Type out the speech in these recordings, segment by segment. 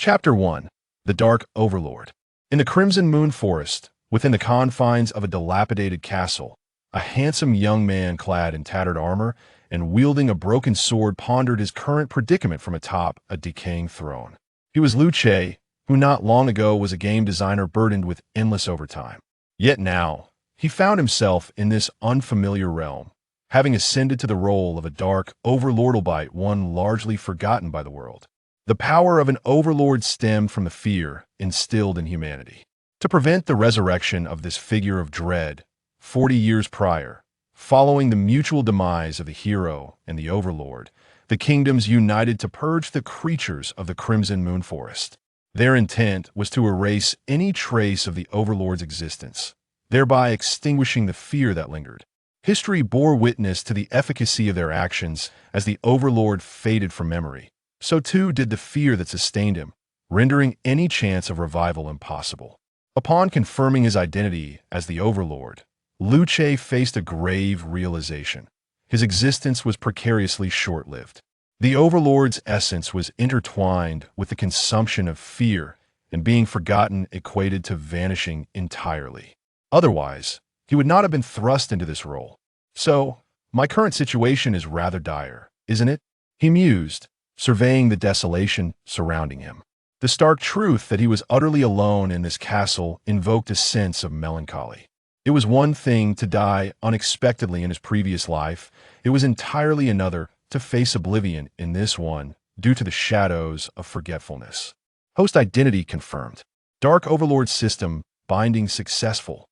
Chapter 1. The Dark Overlord. In the Crimson Moon Forest, within the confines of a dilapidated castle, a handsome young man clad in tattered armor and wielding a broken sword pondered his current predicament from atop a decaying throne. He was Liu Che, who not long ago was a game designer burdened with endless overtime. Yet now, he found himself in this unfamiliar realm, having ascended to the role of a dark overlord, albeit one largely forgotten by the world. The power of an overlord stemmed from the fear instilled in humanity. To prevent the resurrection of this figure of dread, 40 years prior, following the mutual demise of the hero and the overlord, the kingdoms united to purge the creatures of the Crimson Moon Forest. Their intent was to erase any trace of the overlord's existence, thereby extinguishing the fear that lingered. History bore witness to the efficacy of their actions as the overlord faded from memory. So too did the fear that sustained him, rendering any chance of revival impossible. Upon confirming his identity as the overlord, Liu Che faced a grave realization. His existence was precariously short-lived. The overlord's essence was intertwined with the consumption of fear, and being forgotten equated to vanishing entirely. Otherwise, he would not have been thrust into this role. So, my current situation is rather dire, isn't it? He mused, surveying the desolation surrounding him. The stark truth that he was utterly alone in this castle invoked a sense of melancholy. It was one thing to die unexpectedly in his previous life. It was entirely another to face oblivion in this one due to the shadows of forgetfulness. Host identity confirmed. Dark Overlord system binding successful.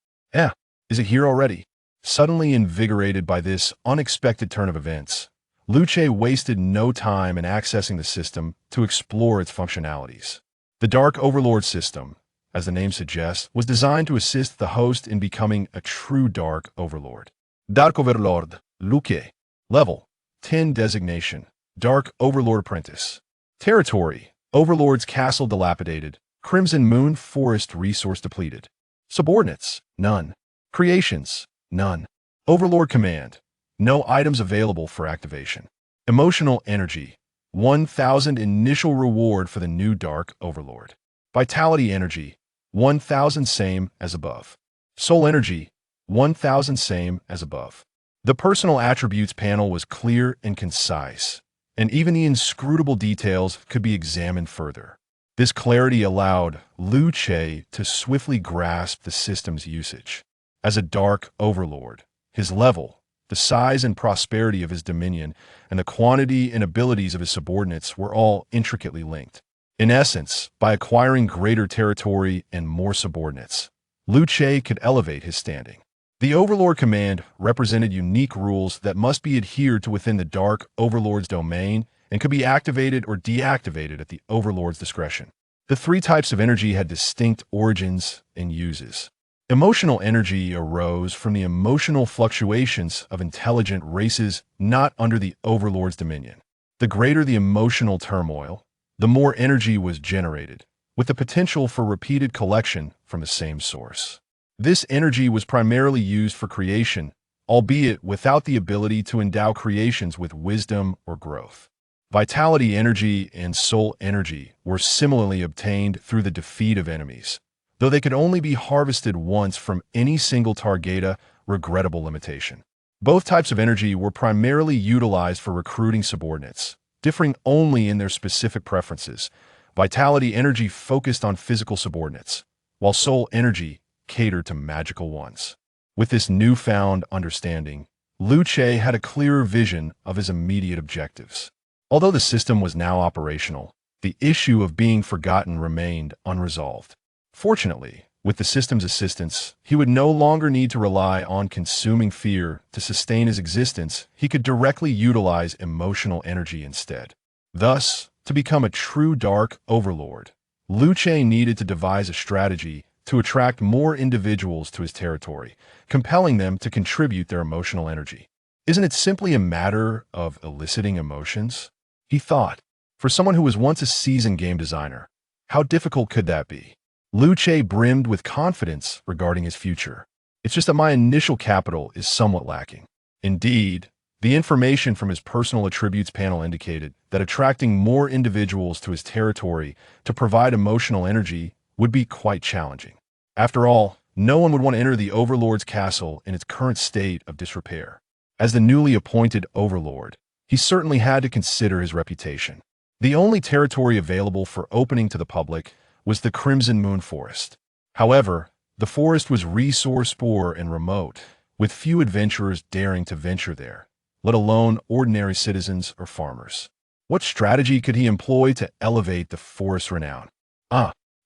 Is it here already? Suddenly invigorated by this unexpected turn of events, Liu Che wasted no time in accessing the system to explore its functionalities. The Dark Overlord system, as the name suggests, was designed to assist the host in becoming a true Dark Overlord. Dark Overlord, Liu Che. Level, 10 designation, Dark Overlord Apprentice. Territory, Overlord's Castle dilapidated, Crimson Moon Forest resource depleted. Subordinates, none. Creations, none. Overlord Command, no items available for activation. Emotional Energy, 1,000 initial reward for the new Dark Overlord. Vitality Energy, 1,000 same as above. Soul Energy, 1,000 same as above. The personal attributes panel was clear and concise, and even the inscrutable details could be examined further. This clarity allowed Liu Che to swiftly grasp the system's usage. As a Dark Overlord, his level, the size and prosperity of his dominion, and the quantity and abilities of his subordinates were all intricately linked. In essence, by acquiring greater territory and more subordinates, Liu Che could elevate his standing. The Overlord Command represented unique rules that must be adhered to within the Dark Overlord's domain and could be activated or deactivated at the Overlord's discretion. The three types of energy had distinct origins and uses. Emotional energy arose from the emotional fluctuations of intelligent races not under the Overlord's dominion. The greater the emotional turmoil, the more energy was generated, with the potential for repeated collection from the same source. This energy was primarily used for creation, albeit without the ability to endow creations with wisdom or growth. Vitality energy and soul energy were similarly obtained through the defeat of enemies, though they could only be harvested once from any single targeta, regrettable limitation. Both types of energy were primarily utilized for recruiting subordinates, differing only in their specific preferences. Vitality energy focused on physical subordinates, while soul energy catered to magical ones. With this newfound understanding, Liu Che had a clearer vision of his immediate objectives. Although the system was now operational, the issue of being forgotten remained unresolved. Fortunately, with the system's assistance, he would no longer need to rely on consuming fear to sustain his existence. He could directly utilize emotional energy instead. Thus, to become a true Dark Overlord, Liu Che needed to devise a strategy to attract more individuals to his territory, compelling them to contribute their emotional energy. Isn't it simply a matter of eliciting emotions? He thought. For someone who was once a seasoned game designer, how difficult could that be? Liu Che brimmed with confidence regarding his future. It's just that my initial capital is somewhat lacking. Indeed, The information from his personal attributes panel indicated that attracting more individuals to his territory to provide emotional energy would be quite challenging. After all, no one would want to enter the Overlord's castle in its current state of disrepair. As the newly appointed Overlord, he certainly had to consider his reputation. The only territory available for opening to the public was the Crimson Moon Forest. However, the forest was resource-poor and remote, with few adventurers daring to venture there, let alone ordinary citizens or farmers. What strategy could he employ to elevate the forest's renown?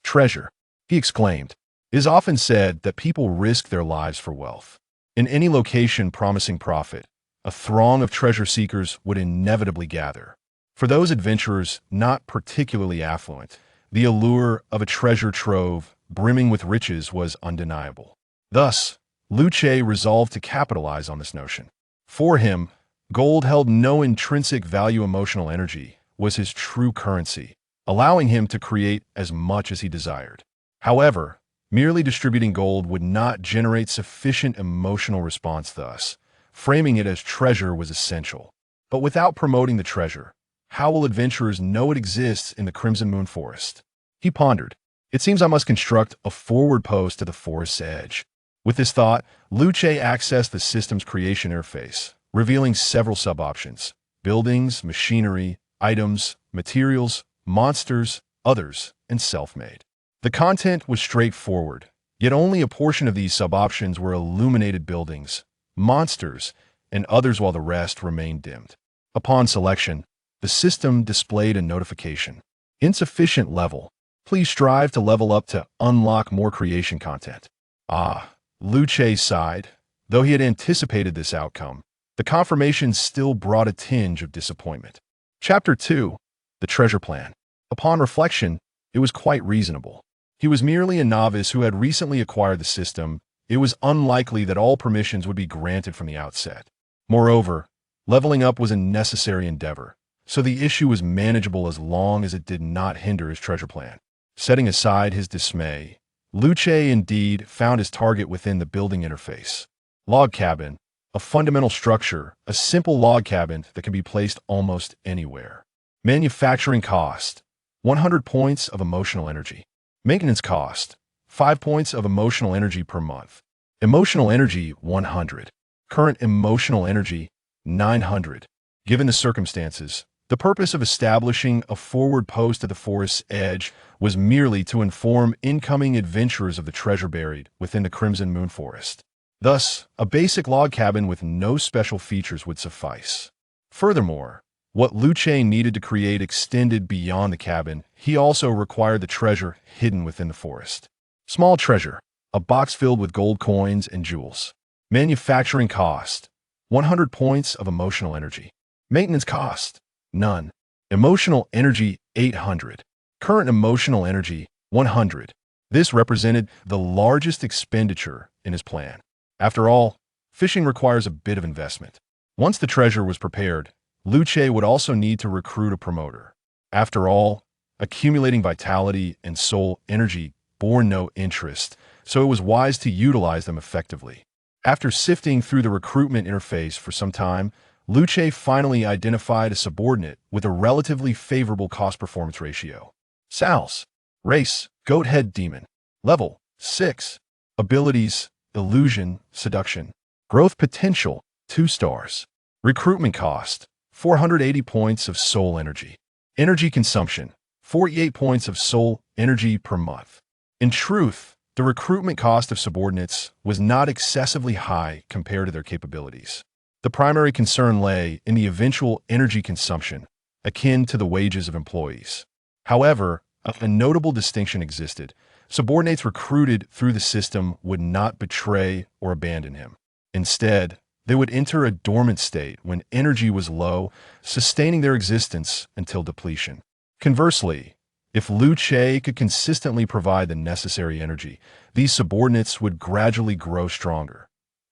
Treasure, he exclaimed. It is often said that people risk their lives for wealth. In any location promising profit, a throng of treasure seekers would inevitably gather. For those adventurers not particularly affluent, the allure of a treasure trove brimming with riches was undeniable. Thus, Luce resolved to capitalize on this notion. For him, gold held no intrinsic value. Emotional energy was his true currency, allowing him to create as much as he desired. However, merely distributing gold would not generate sufficient emotional response. Thus, framing it as treasure was essential. But without promoting the treasure, how will adventurers know it exists in the Crimson Moon Forest? He pondered. It seems I must construct a forward post to the forest's edge. With this thought, Luce accessed the system's creation interface, revealing several sub-options: buildings, machinery, items, materials, monsters, others, and self-made. The content was straightforward, yet only a portion of these sub-options were illuminated: buildings, monsters, and others, while the rest remained dimmed. Upon selection, the system displayed a notification. Insufficient level. Please strive to level up to unlock more creation content. Luce sighed. Though he had anticipated this outcome, the confirmation still brought a tinge of disappointment. Chapter 2. The Treasure Plan. Upon reflection, it was quite reasonable. He was merely a novice who had recently acquired the system. It was unlikely that all permissions would be granted from the outset. Moreover, leveling up was a necessary endeavor, so the issue was manageable as long as it did not hinder his treasure plan. Setting aside his dismay, Luce indeed found his target within the building interface. Log cabin, a fundamental structure, a simple log cabin that can be placed almost anywhere. Manufacturing cost, 100 points of emotional energy. Maintenance cost, 5 points of emotional energy per month. Emotional energy, 100. Current emotional energy, 900. Given the circumstances, the purpose of establishing a forward post at the forest's edge was merely to inform incoming adventurers of the treasure buried within the Crimson Moon Forest. Thus, a basic log cabin with no special features would suffice. Furthermore, what Luce needed to create extended beyond the cabin. He also required the treasure hidden within the forest. Small treasure, a box filled with gold coins and jewels. Manufacturing cost, 100 points of emotional energy. Maintenance cost, none. Emotional energy, 800. Current emotional energy, 100. This represented the largest expenditure in his plan. After all, fishing requires a bit of investment. Once the treasure was prepared, Luce would also need to recruit a promoter. After all, accumulating vitality and soul energy bore no interest, so it was wise to utilize them effectively. After sifting through the recruitment interface for some time, Luce finally identified a subordinate with a relatively favorable cost-performance ratio. Sal's. Race, Goathead Demon. Level, 6. Abilities, Illusion, Seduction. Growth potential, 2 stars. Recruitment cost, 480 points of soul energy. Energy consumption, 48 points of soul energy per month. In truth, the recruitment cost of subordinates was not excessively high compared to their capabilities. The primary concern lay in the eventual energy consumption, akin to the wages of employees. However, a notable distinction existed. Subordinates recruited through the system would not betray or abandon him. Instead, they would enter a dormant state when energy was low, sustaining their existence until depletion. Conversely, if Luce could consistently provide the necessary energy, these subordinates would gradually grow stronger.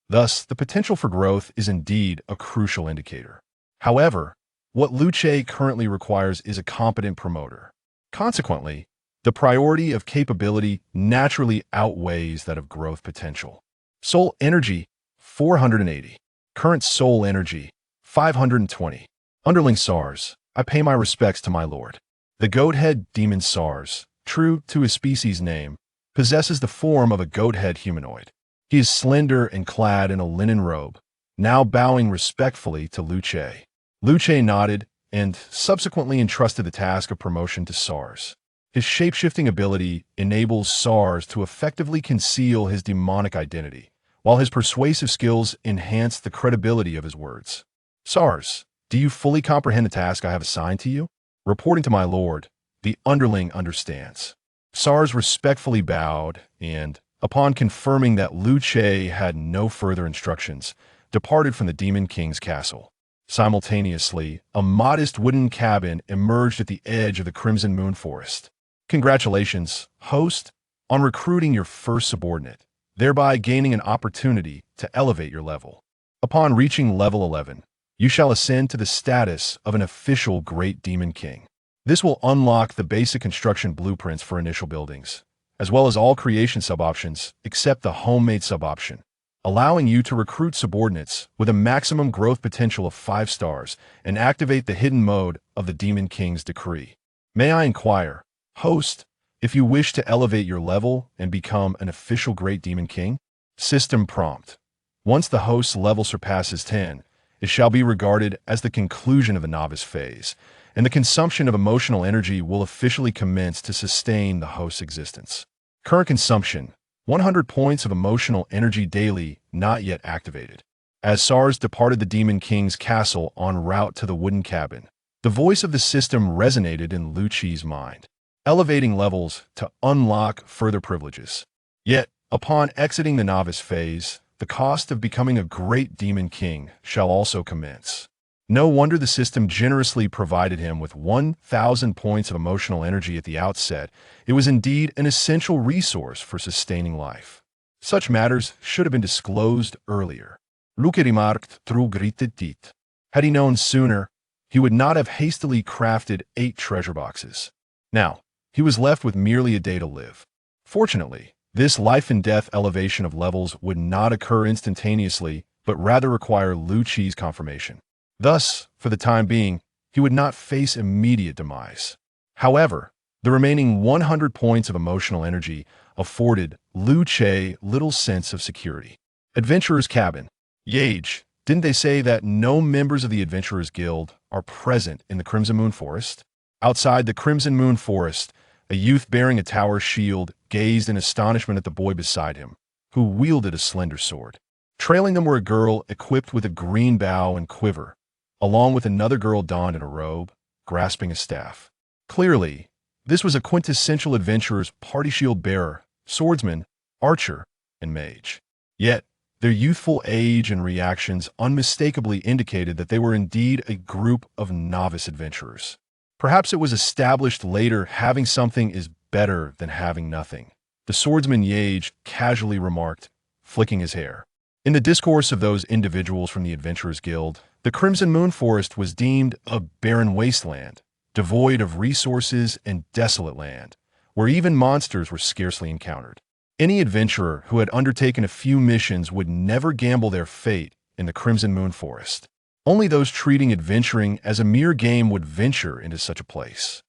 Thus, the potential for growth is indeed a crucial indicator. However, what Luce currently requires is a competent promoter. Consequently, the priority of capability naturally outweighs that of growth potential. Soul energy, 480. Current soul energy, 520. Underling SARS, I pay my respects to my lord. The goat-head demon SARS, true to his species name, possesses the form of a goat-head humanoid. He is slender and clad in a linen robe, now bowing respectfully to Luce. Luce nodded and subsequently entrusted the task of promotion to SARS. His shape-shifting ability enables SARS to effectively conceal his demonic identity, while his persuasive skills enhance the credibility of his words. SARS, do you fully comprehend the task I have assigned to you? Reporting to my lord, the underling understands. SARS respectfully bowed and, upon confirming that Luce had no further instructions, departed from the Demon King's castle. Simultaneously, a modest wooden cabin emerged at the edge of the Crimson Moon Forest. Congratulations, host, on recruiting your first subordinate, thereby gaining an opportunity to elevate your level. Upon reaching level 11, you shall ascend to the status of an official Great Demon King. This will unlock the basic construction blueprints for initial buildings, as well as all creation sub-options except the homemade sub-option, allowing you to recruit subordinates with a maximum growth potential of 5 stars and activate the hidden mode of the Demon King's decree. May I inquire, host, if you wish to elevate your level and become an official Great Demon King? System prompt. Once the host's level surpasses 10, it shall be regarded as the conclusion of the novice phase, and the consumption of emotional energy will officially commence to sustain the host's existence. Current consumption, 100 points of emotional energy daily, not yet activated. As SARS departed the Demon King's castle en route to the wooden cabin, the voice of the system resonated in Luce's mind, elevating levels to unlock further privileges. Yet, upon exiting the novice phase, the cost of becoming a Great Demon King shall also commence. No wonder the system generously provided him with 1,000 points of emotional energy at the outset. It was indeed an essential resource for sustaining life. Such matters should have been disclosed earlier. Luke remarked through gritted teeth. Had he known sooner, he would not have hastily crafted 8 treasure boxes. Now, he was left with merely a day to live. Fortunately, this life-and-death elevation of levels would not occur instantaneously, but rather require Luce's confirmation. Thus, for the time being, he would not face immediate demise. However, the remaining 100 points of emotional energy afforded Luce little sense of security. Adventurer's Cabin. Yage, didn't they say that no members of the Adventurers Guild are present in the Crimson Moon Forest? Outside the Crimson Moon Forest, a youth bearing a tower shield gazed in astonishment at the boy beside him, who wielded a slender sword. Trailing them were a girl equipped with a green bow and quiver, along with another girl donned in a robe, grasping a staff. Clearly, this was a quintessential adventurer's party shield bearer, swordsman, archer, and mage. Yet, their youthful age and reactions unmistakably indicated that they were indeed a group of novice adventurers. Perhaps it was established later having something is better than having nothing, the swordsman Yage casually remarked, flicking his hair. In the discourse of those individuals from the Adventurers Guild, the Crimson Moon Forest was deemed a barren wasteland, devoid of resources and desolate land, where even monsters were scarcely encountered. Any adventurer who had undertaken a few missions would never gamble their fate in the Crimson Moon Forest. Only those treating adventuring as a mere game would venture into such a place.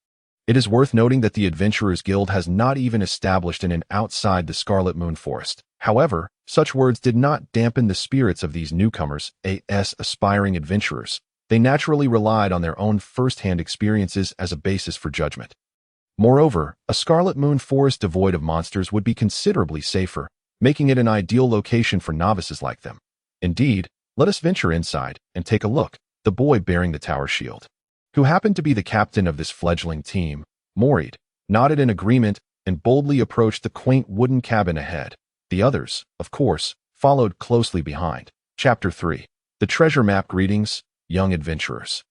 It is worth noting that the Adventurers Guild has not even established an inn outside the Scarlet Moon Forest. However, such words did not dampen the spirits of these newcomers, as aspiring adventurers. They naturally relied on their own first-hand experiences as a basis for judgment. Moreover, a Scarlet Moon Forest devoid of monsters would be considerably safer, making it an ideal location for novices like them. Indeed, let us venture inside and take a look. The boy bearing the tower shield, who happened to be the captain of this fledgling team, Morid, nodded in agreement and boldly approached the quaint wooden cabin ahead. The others, of course, followed closely behind. Chapter 3. The Treasure Map. Greetings, young adventurers.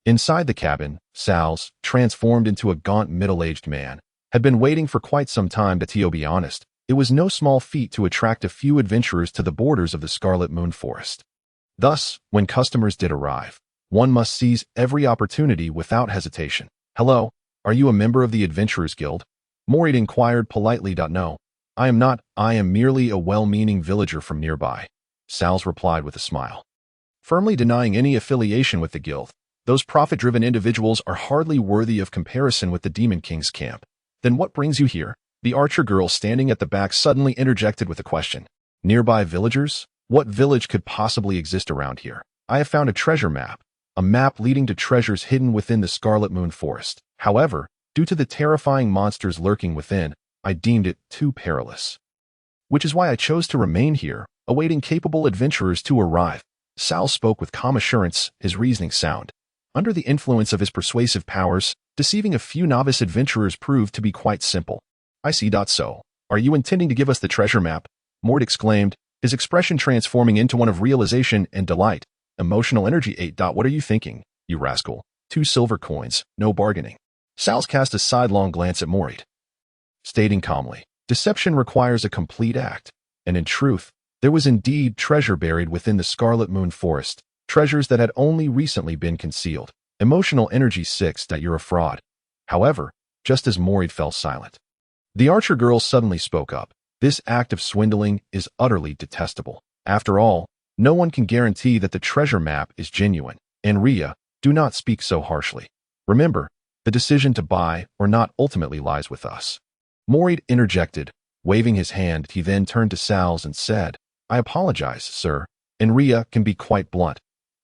Inside the cabin, Sal's, transformed into a gaunt middle-aged man, had been waiting for quite some time. To be honest, it was no small feat to attract a few adventurers to the borders of the Scarlet Moon Forest. Thus, when customers did arrive, one must seize every opportunity without hesitation. Hello, are you a member of the Adventurers Guild? Morid inquired politely. No, I am not. I am merely a well-meaning villager from nearby, Sal's replied with a smile. firmly denying any affiliation with the guild. Those profit-driven individuals are hardly worthy of comparison with the Demon King's camp. Then what brings you here? The archer girl standing at the back suddenly interjected with a question. Nearby villagers? What village could possibly exist around here? I have found a treasure map. A map leading to treasures hidden within the Scarlet Moon Forest. However, due to the terrifying monsters lurking within, I deemed it too perilous. Which is why I chose to remain here, awaiting capable adventurers to arrive. Sal spoke with calm assurance, his reasoning sound. Under the influence of his persuasive powers, deceiving a few novice adventurers proved to be quite simple. I see. So, are you intending to give us the treasure map? Mort exclaimed, his expression transforming into one of realization and delight. Emotional energy 8. What are you thinking, you rascal? 2 silver coins, no bargaining. Sal's cast a sidelong glance at Mort, stating calmly, deception requires a complete act, and in truth, there was indeed treasure buried within the Scarlet Moon Forest, treasures that had only recently been concealed. Emotional energy 6. You're a fraud. However, just as Mort fell silent, the archer girl suddenly spoke up. This act of swindling is utterly detestable. After all, no one can guarantee that the treasure map is genuine. And Ria, do not speak so harshly. Remember, the decision to buy or not ultimately lies with us. Mort interjected, waving his hand. He then turned to Sal's and said, I apologize, sir. And Ria can be quite blunt.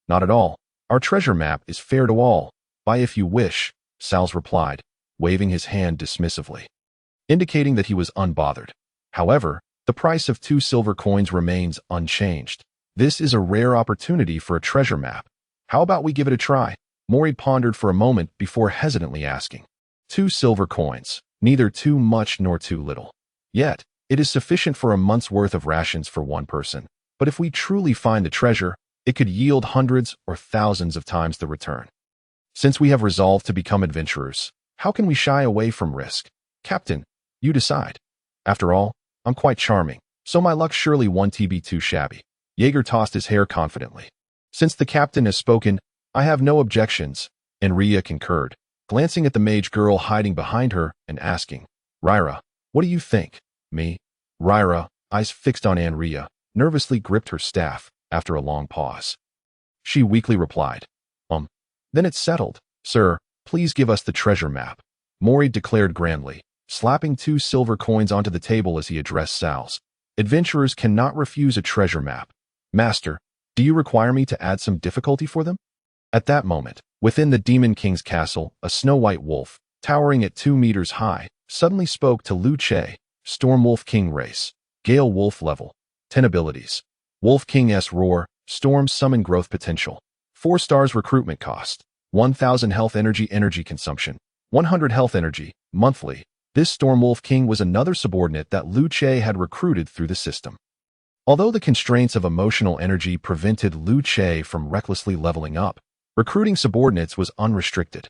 Not at all. Our treasure map is fair to all. Buy if you wish, Sal's replied, waving his hand dismissively, indicating that he was unbothered. However, the price of 2 silver coins remains unchanged. This is a rare opportunity for a treasure map. How about we give it a try? Mort pondered for a moment before hesitantly asking. 2 silver coins, neither too much nor too little. Yet, it is sufficient for a month's worth of rations for one person. But if we truly find the treasure, it could yield hundreds or thousands of times the return. Since we have resolved to become adventurers, how can we shy away from risk? Captain, you decide. After all, I'm quite charming, so my luck surely won't be too shabby. Jaeger tossed his hair confidently. Since the captain has spoken, I have no objections, and Ria concurred, glancing at the mage girl hiding behind her and asking, Ryra, what do you think? Me? Ryra, eyes fixed on Ria, nervously gripped her staff after a long pause. She weakly replied, Then it's settled. Sir, please give us the treasure map. Mort declared grandly, slapping 2 silver coins onto the table as he addressed Sal's. Adventurers cannot refuse a treasure map. Master, do you require me to add some difficulty for them? At that moment, within the Demon King's castle, a snow-white wolf, towering at 2 meters high, suddenly spoke to Lu Che, Storm Wolf King race, Gale Wolf level, 10 abilities. Wolf King's roar, storm summon growth potential. 4 stars recruitment cost. 1000 health energy consumption. 100 health energy, monthly. This Storm Wolf King was another subordinate that Lu Che had recruited through the system. Although the constraints of emotional energy prevented Lu Che from recklessly leveling up, recruiting subordinates was unrestricted.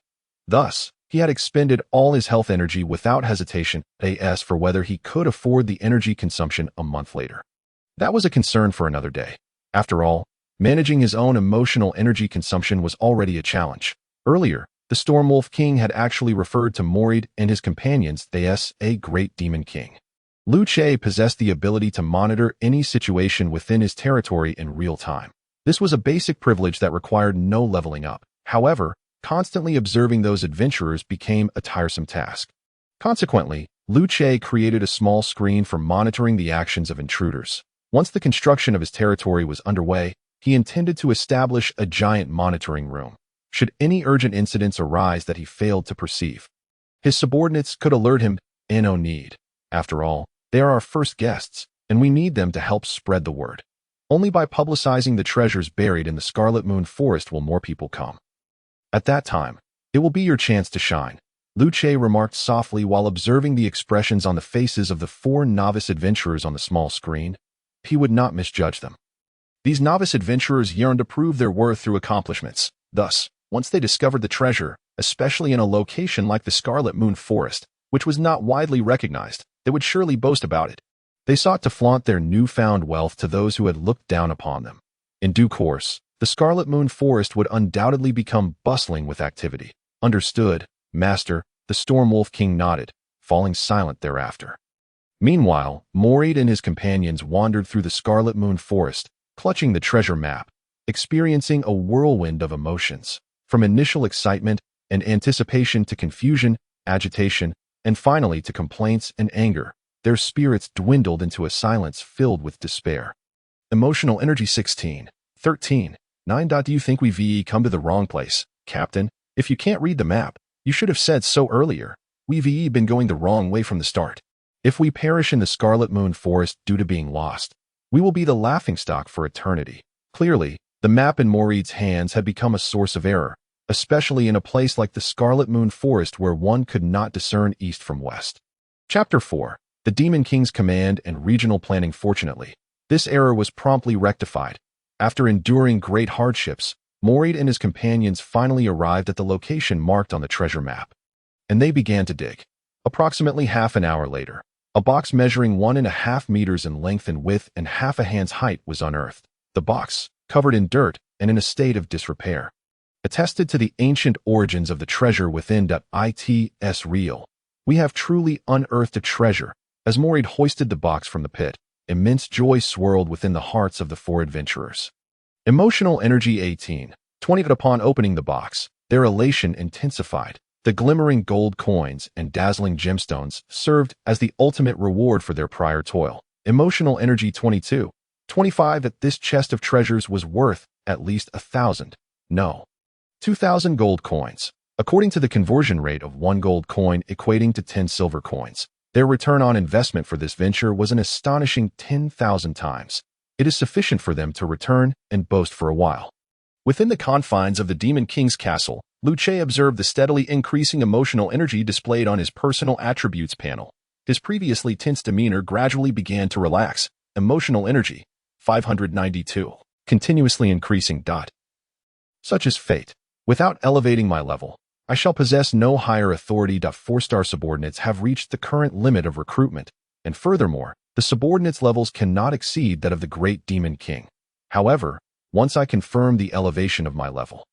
Thus, he had expended all his health energy without hesitation as for whether he could afford the energy consumption a month later. That was a concern for another day. After all, managing his own emotional energy consumption was already a challenge. Earlier, the Storm Wolf King had actually referred to Mort and his companions as a great demon king. Lu Che possessed the ability to monitor any situation within his territory in real time. This was a basic privilege that required no leveling up. However, constantly observing those adventurers became a tiresome task. Consequently, Lu Che created a small screen for monitoring the actions of intruders. Once the construction of his territory was underway, he intended to establish a giant monitoring room, should any urgent incidents arise that he failed to perceive. His subordinates could alert him in no need. After all, they are our first guests, and we need them to help spread the word. Only by publicizing the treasures buried in the Scarlet Moon Forest will more people come. At that time, it will be your chance to shine, Lu Che remarked softly while observing the expressions on the faces of the 4 novice adventurers on the small screen. He would not misjudge them. These novice adventurers yearned to prove their worth through accomplishments. Thus, once they discovered the treasure, especially in a location like the Scarlet Moon Forest, which was not widely recognized, they would surely boast about it. They sought to flaunt their newfound wealth to those who had looked down upon them. In due course, the Scarlet Moon Forest would undoubtedly become bustling with activity. Understood, Master, the Storm Wolf King nodded, falling silent thereafter. Meanwhile, Mort and his companions wandered through the Scarlet Moon Forest, clutching the treasure map. experiencing a whirlwind of emotions, from initial excitement and anticipation to confusion, agitation, and finally to complaints and anger. Their spirits dwindled into a silence filled with despair. Emotional energy 16. 13. 9. Do you think we've come to the wrong place, Captain? If you can't read the map, you should have said so earlier. We've been going the wrong way from the start. If we perish in the Scarlet Moon Forest due to being lost, we will be the laughingstock for eternity. Clearly, the map in Moreid's hands had become a source of error, especially in a place like the Scarlet Moon Forest where one could not discern east from west. Chapter 4. The Demon King's Command and Regional Planning. Fortunately, this error was promptly rectified. After enduring great hardships, Moreid and his companions finally arrived at the location marked on the treasure map. And they began to dig. Approximately half an hour later, a box measuring 1.5 meters in length and width and half a hand's height was unearthed. The box, covered in dirt and in a state of disrepair, attested to the ancient origins of the treasure within. It's real. We have truly unearthed a treasure. As Moreid hoisted the box from the pit, immense joy swirled within the hearts of the four adventurers. Emotional energy 18. 20. Upon opening the box, their elation intensified. The glimmering gold coins and dazzling gemstones served as the ultimate reward for their prior toil. Emotional energy 22. 25. That this chest of treasures was worth at least 1,000. No. 2,000 gold coins. According to the conversion rate of 1 gold coin equating to 10 silver coins, their return on investment for this venture was an astonishing 10,000 times. It is sufficient for them to return and boast for a while. Within the confines of the Demon King's castle, Luce observed the steadily increasing emotional energy displayed on his personal attributes panel. His previously tense demeanor gradually began to relax. Emotional energy 592. Continuously increasing. Such is fate. Without elevating my level, I shall possess no higher authority. 4-star subordinates have reached the current limit of recruitment, and furthermore, the subordinates' levels cannot exceed that of the Great Demon King. However, once I confirm the elevation of my level,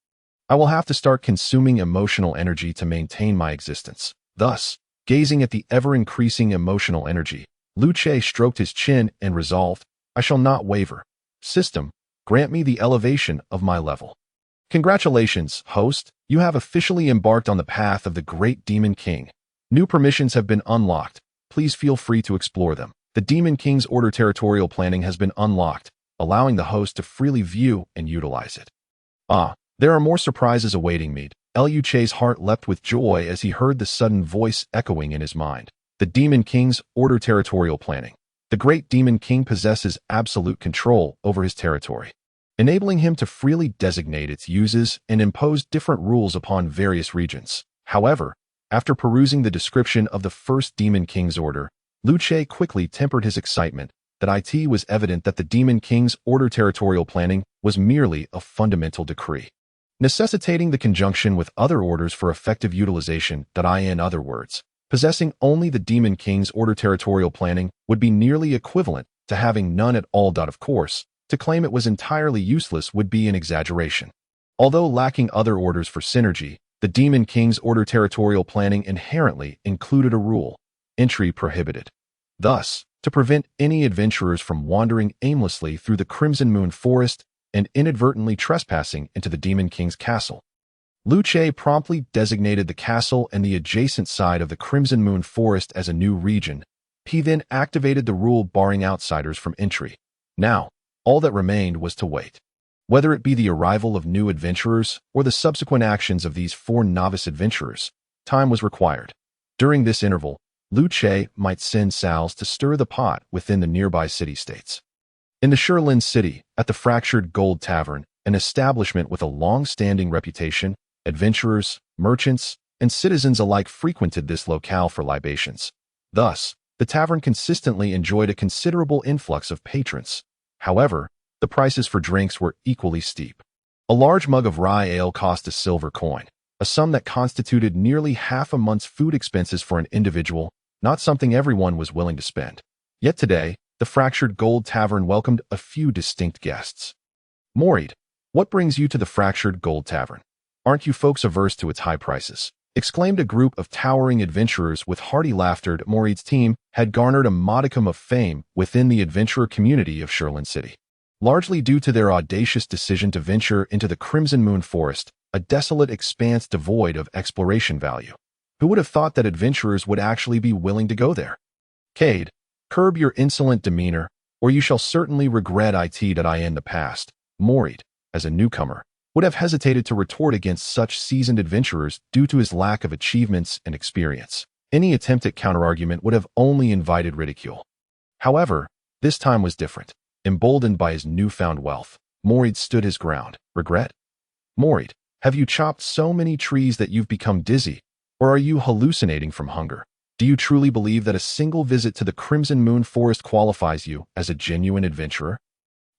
I will have to start consuming emotional energy to maintain my existence. Thus, gazing at the ever-increasing emotional energy, Luce stroked his chin and resolved, I shall not waver. System, grant me the elevation of my level. Congratulations, host. You have officially embarked on the path of the Great Demon King. New permissions have been unlocked. Please feel free to explore them. The Demon King's Order territorial planning has been unlocked, allowing the host to freely view and utilize it. There are more surprises awaiting me. Luce's heart leapt with joy as he heard the sudden voice echoing in his mind. The Demon King's Order territorial planning. The Great Demon King possesses absolute control over his territory, enabling him to freely designate its uses and impose different rules upon various regions. However, after perusing the description of the first Demon King's order, Luce quickly tempered his excitement. That it was evident that the Demon King's Order territorial planning was merely a fundamental decree, necessitating the conjunction with other orders for effective utilization. In other words, possessing only the Demon King's Order territorial planning would be nearly equivalent to having none at all. Of course, to claim it was entirely useless would be an exaggeration. Although lacking other orders for synergy, the Demon King's Order territorial planning inherently included a rule: entry prohibited. Thus, to prevent any adventurers from wandering aimlessly through the Crimson Moon Forest and inadvertently trespassing into the Demon King's castle, Luce promptly designated the castle and the adjacent side of the Crimson Moon Forest as a new region. He then activated the rule barring outsiders from entry. Now, all that remained was to wait. Whether it be the arrival of new adventurers or the subsequent actions of these 4 novice adventurers, time was required. During this interval, Luce might send Sals to stir the pot within the nearby city-states. In the Sherlin City, at the Fractured Gold Tavern, an establishment with a long-standing reputation, adventurers, merchants, and citizens alike frequented this locale for libations. Thus, the tavern consistently enjoyed a considerable influx of patrons. However, the prices for drinks were equally steep. A large mug of rye ale cost a silver coin, a sum that constituted nearly half a month's food expenses for an individual, not something everyone was willing to spend. Yet today, the Fractured Gold Tavern welcomed a few distinct guests. Moreid, what brings you to the Fractured Gold Tavern? Aren't you folks averse to its high prices? Exclaimed a group of towering adventurers with hearty laughter. Moreid's team had garnered a modicum of fame within the adventurer community of Sherlin City. largely due to their audacious decision to venture into the Crimson Moon Forest, a desolate expanse devoid of exploration value. Who would have thought that adventurers would actually be willing to go there? Cade, curb your insolent demeanor, or you shall certainly regret it that I in the past. Morid, as a newcomer, would have hesitated to retort against such seasoned adventurers due to his lack of achievements and experience. Any attempt at counterargument would have only invited ridicule. However, this time was different. Emboldened by his newfound wealth, Morid stood his ground. Regret? Morid, have you chopped so many trees that you've become dizzy? Or are you hallucinating from hunger? Do you truly believe that a single visit to the Crimson Moon Forest qualifies you as a genuine adventurer?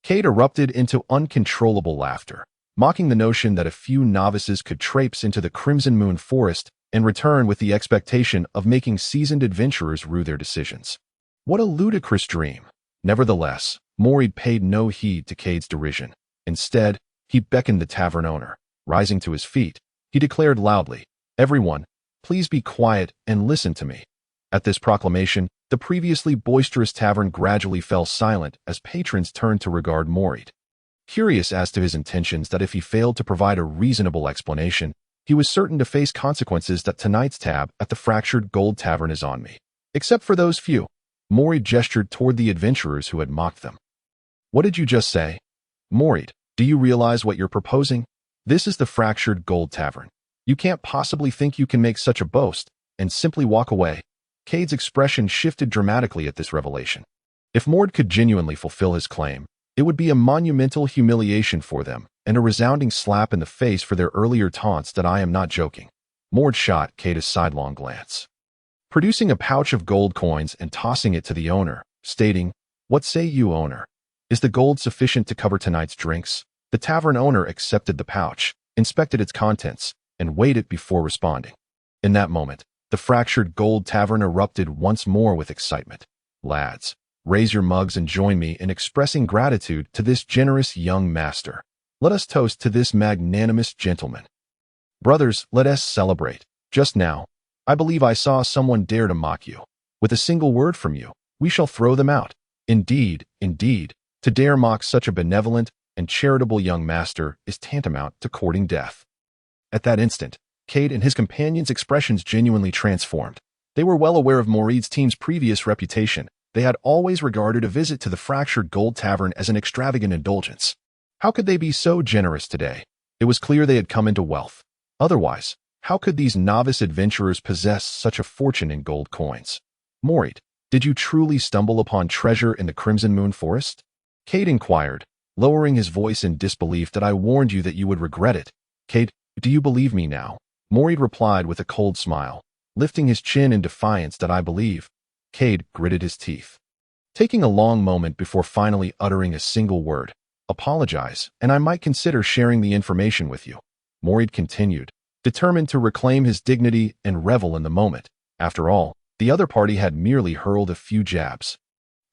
Cade erupted into uncontrollable laughter, mocking the notion that a few novices could traipse into the Crimson Moon Forest and return with the expectation of making seasoned adventurers rue their decisions. What a ludicrous dream! Nevertheless, Morid paid no heed to Cade's derision. Instead, he beckoned the tavern owner. Rising to his feet, he declared loudly, "Everyone, please be quiet and listen to me." At this proclamation, the previously boisterous tavern gradually fell silent as patrons turned to regard Morid. Curious as to his intentions that if he failed to provide a reasonable explanation, he was certain to face consequences that tonight's tab at the Fractured Gold Tavern is on me. Except for those few. Morid gestured toward the adventurers who had mocked them. What did you just say? Morid, do you realize what you're proposing? This is the Fractured Gold Tavern. You can't possibly think you can make such a boast and simply walk away. Cade's expression shifted dramatically at this revelation. If Morid could genuinely fulfill his claim, it would be a monumental humiliation for them and a resounding slap in the face for their earlier taunts that I am not joking. Morid shot Cade a sidelong glance, producing a pouch of gold coins and tossing it to the owner, stating, "What say you, owner? Is the gold sufficient to cover tonight's drinks?" The tavern owner accepted the pouch, inspected its contents, and weighed it before responding. In that moment, the Fractured Gold Tavern erupted once more with excitement. Lads, raise your mugs and join me in expressing gratitude to this generous young master. Let us toast to this magnanimous gentleman. Brothers, let us celebrate. Just now, I believe I saw someone dare to mock you. With a single word from you, we shall throw them out. Indeed, to dare mock such a benevolent and charitable young master is tantamount to courting death. At that instant, Cade and his companions' expressions genuinely transformed. They were well aware of Morid's team's previous reputation. They had always regarded a visit to the Fractured Gold Tavern as an extravagant indulgence. How could they be so generous today? It was clear they had come into wealth. Otherwise, how could these novice adventurers possess such a fortune in gold coins? Morid, did you truly stumble upon treasure in the Crimson Moon Forest? Cade inquired, lowering his voice in disbelief that I warned you that you would regret it. Cade, do you believe me now? Morid replied with a cold smile, lifting his chin in defiance that I believe. Cade gritted his teeth, taking a long moment before finally uttering a single word. Apologize, and I might consider sharing the information with you. Morid continued, determined to reclaim his dignity and revel in the moment. After all, the other party had merely hurled a few jabs.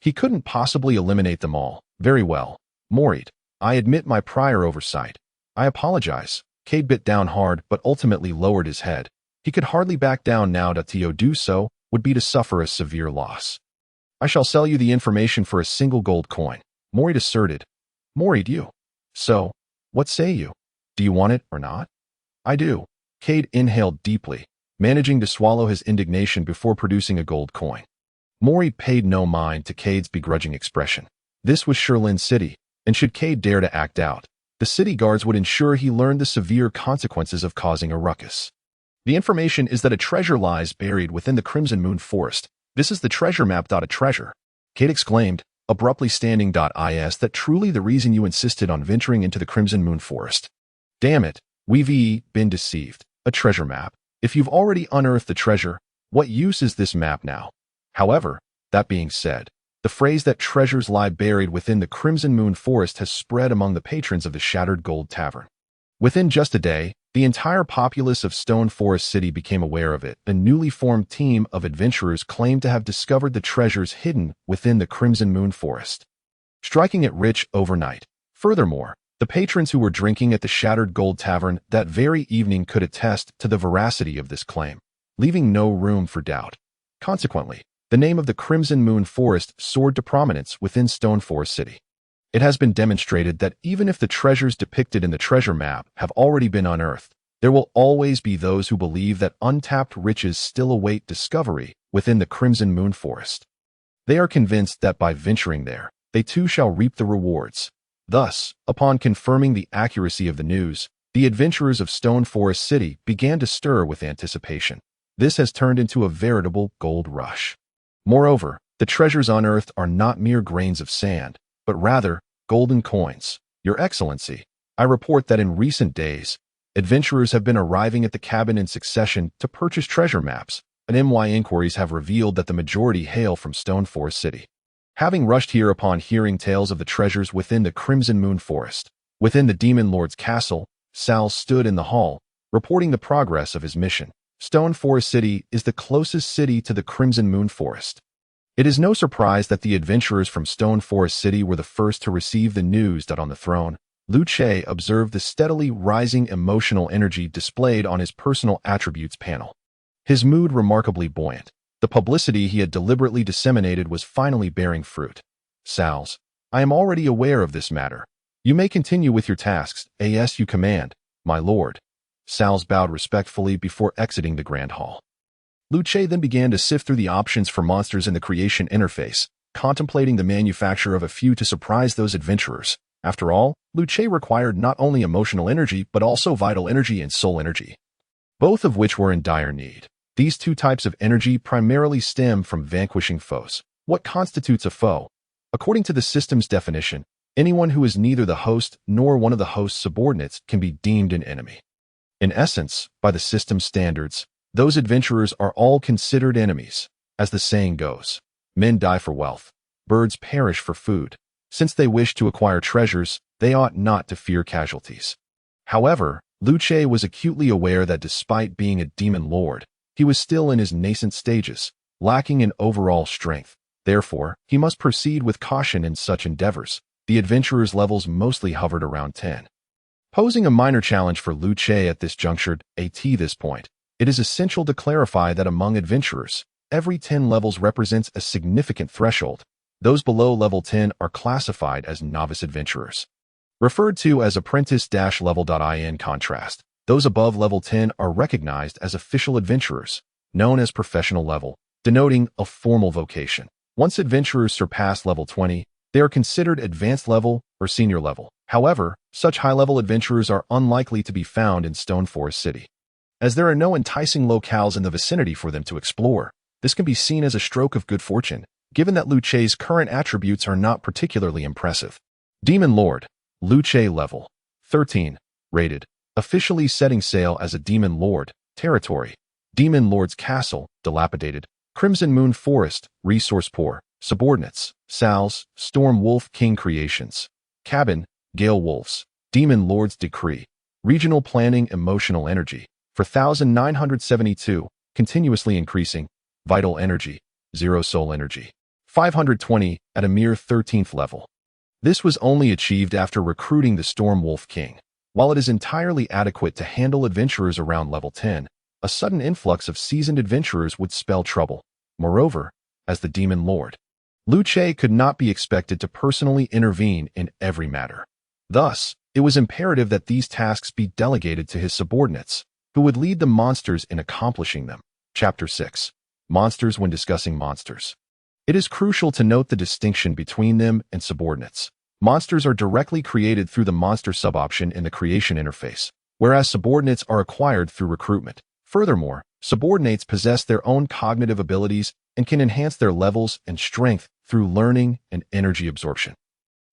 He couldn't possibly eliminate them all. Very well. Morid, I admit my prior oversight. I apologize. Cade bit down hard but ultimately lowered his head. He could hardly back down now that to do so would be to suffer a severe loss. I shall sell you the information for a single gold coin, Morid asserted. Morid, you. So, what say you? Do you want it or not? I do. Cade inhaled deeply, managing to swallow his indignation before producing a gold coin. Morid paid no mind to Cade's begrudging expression. This was Sherlin City, and should Cade dare to act out, the city guards would ensure he learned the severe consequences of causing a ruckus. The information is that a treasure lies buried within the Crimson Moon Forest. This is the treasure map. A treasure, Cade exclaimed, abruptly standing. Is that truly the reason you insisted on venturing into the Crimson Moon Forest? Damn it, we've been deceived. A treasure map. If you've already unearthed the treasure, what use is this map now? However, that being said, the phrase that treasures lie buried within the Crimson Moon Forest has spread among the patrons of the Shattered Gold Tavern. Within just a day, the entire populace of Stone Forest City became aware of it. A newly formed team of adventurers claimed to have discovered the treasures hidden within the Crimson Moon Forest, striking it rich overnight. Furthermore, the patrons who were drinking at the Shattered Gold Tavern that very evening could attest to the veracity of this claim, leaving no room for doubt. Consequently, the name of the Crimson Moon Forest soared to prominence within Stone Forest City. It has been demonstrated that even if the treasures depicted in the treasure map have already been unearthed, there will always be those who believe that untapped riches still await discovery within the Crimson Moon Forest. They are convinced that by venturing there, they too shall reap the rewards. Thus, upon confirming the accuracy of the news, the adventurers of Stone Forest City began to stir with anticipation. This has turned into a veritable gold rush. Moreover, the treasures unearthed are not mere grains of sand, but rather golden coins. Your Excellency, I report that in recent days, adventurers have been arriving at the cabin in succession to purchase treasure maps, and MY inquiries have revealed that the majority hail from Stone Forest City. Having rushed here upon hearing tales of the treasures within the Crimson Moon Forest, within the Demon Lord's castle, Sal stood in the hall, reporting the progress of his mission. Stone Forest City is the closest city to the Crimson Moon Forest. It is no surprise that the adventurers from Stone Forest City were the first to receive the news that on the throne, Lu Che observed the steadily rising emotional energy displayed on his personal attributes panel. His mood remarkably buoyant. The publicity he had deliberately disseminated was finally bearing fruit. Sals, I am already aware of this matter. You may continue with your tasks, as you command, my lord. Sals bowed respectfully before exiting the grand hall. Lu Che then began to sift through the options for monsters in the creation interface, contemplating the manufacture of a few to surprise those adventurers. After all, Lu Che required not only emotional energy but also vital energy and soul energy, both of which were in dire need. These two types of energy primarily stem from vanquishing foes. What constitutes a foe? According to the system's definition, anyone who is neither the host nor one of the host's subordinates can be deemed an enemy. In essence, by the system's standards, those adventurers are all considered enemies. As the saying goes, men die for wealth, birds perish for food. Since they wish to acquire treasures, they ought not to fear casualties. However, Lu Che was acutely aware that despite being a demon lord, he was still in his nascent stages, lacking in overall strength. Therefore, he must proceed with caution in such endeavors. The adventurer's levels mostly hovered around 10. Posing a minor challenge for Lu Che at this juncture, this point, it is essential to clarify that among adventurers, every 10 levels represents a significant threshold. Those below level 10 are classified as novice adventurers, referred to as apprentice-level. In contrast, those above level 10 are recognized as official adventurers, known as professional level, denoting a formal vocation. Once adventurers surpass level 20, they are considered advanced level or senior level. However, such high-level adventurers are unlikely to be found in Stone Forest City, as there are no enticing locales in the vicinity for them to explore. This can be seen as a stroke of good fortune, given that Lu Che's current attributes are not particularly impressive. Demon Lord, Lu Che level 13, rated, officially setting sail as a Demon Lord, territory, Demon Lord's castle, dilapidated, Crimson Moon Forest, resource poor, subordinates, Sal's, Storm Wolf King Creations, cabin, Gale Wolves, Demon Lord's decree, regional planning emotional energy, 4,972, continuously increasing, vital energy, 0 soul energy, 520 at a mere 13th level. This was only achieved after recruiting the Storm Wolf King. While it is entirely adequate to handle adventurers around level 10, a sudden influx of seasoned adventurers would spell trouble. Moreover, as the Demon Lord, Lu Che could not be expected to personally intervene in every matter. Thus, it was imperative that these tasks be delegated to his subordinates, who would lead the monsters in accomplishing them. Chapter 6. Monsters when discussing monsters. It is crucial to note the distinction between them and subordinates. Monsters are directly created through the monster suboption in the creation interface, whereas subordinates are acquired through recruitment. Furthermore, subordinates possess their own cognitive abilities and can enhance their levels and strength through learning and energy absorption.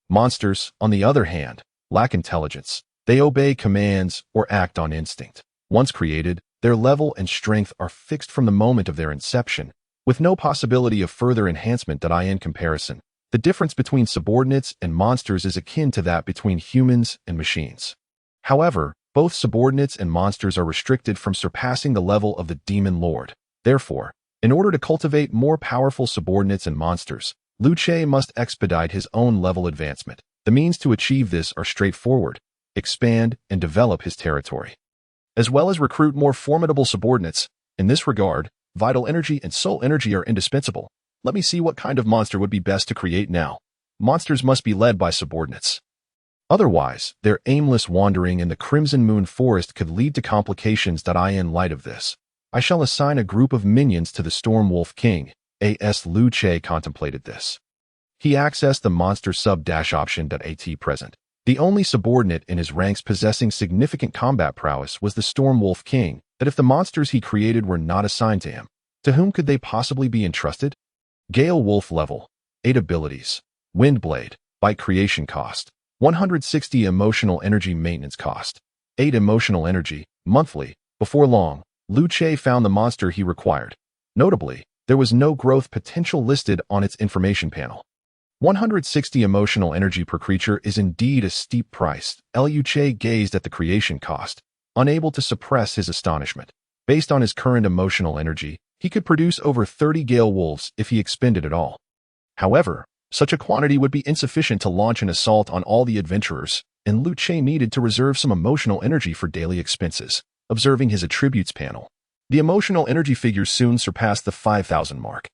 Monsters, on the other hand, lack intelligence. They obey commands or act on instinct. Once created, their level and strength are fixed from the moment of their inception, with no possibility of further enhancement. In comparison, the difference between subordinates and monsters is akin to that between humans and machines. However, both subordinates and monsters are restricted from surpassing the level of the Demon Lord. Therefore, in order to cultivate more powerful subordinates and monsters, Lu Che must expedite his own level advancement. The means to achieve this are straightforward: expand and develop his territory, as well as recruit more formidable subordinates. In this regard, vital energy and soul energy are indispensable. Let me see what kind of monster would be best to create now. monsters must be led by subordinates. Otherwise, their aimless wandering in the Crimson Moon Forest could lead to complications. In light of this, I shall assign a group of minions to the Storm Wolf King. As Liu Che contemplated this, he accessed the monster sub-option. At present, the only subordinate in his ranks possessing significant combat prowess was the Storm Wolf King. That if the monsters he created were not assigned to him, to whom could they possibly be entrusted? Gale Wolf level 8 abilities. Windblade, bite creation cost 160 emotional energy maintenance cost 8 emotional energy monthly. Before long, Liu Che found the monster he required. Notably, there was no growth potential listed on its information panel. 160 emotional energy per creature is indeed a steep price. Liu Che gazed at the creation cost, unable to suppress his astonishment. Based on his current emotional energy, he could produce over 30 Gale Wolves if he expended it all. However, such a quantity would be insufficient to launch an assault on all the adventurers, and Liu Che needed to reserve some emotional energy for daily expenses. Observing his attributes panel, the emotional energy figure soon surpassed the 5,000 mark,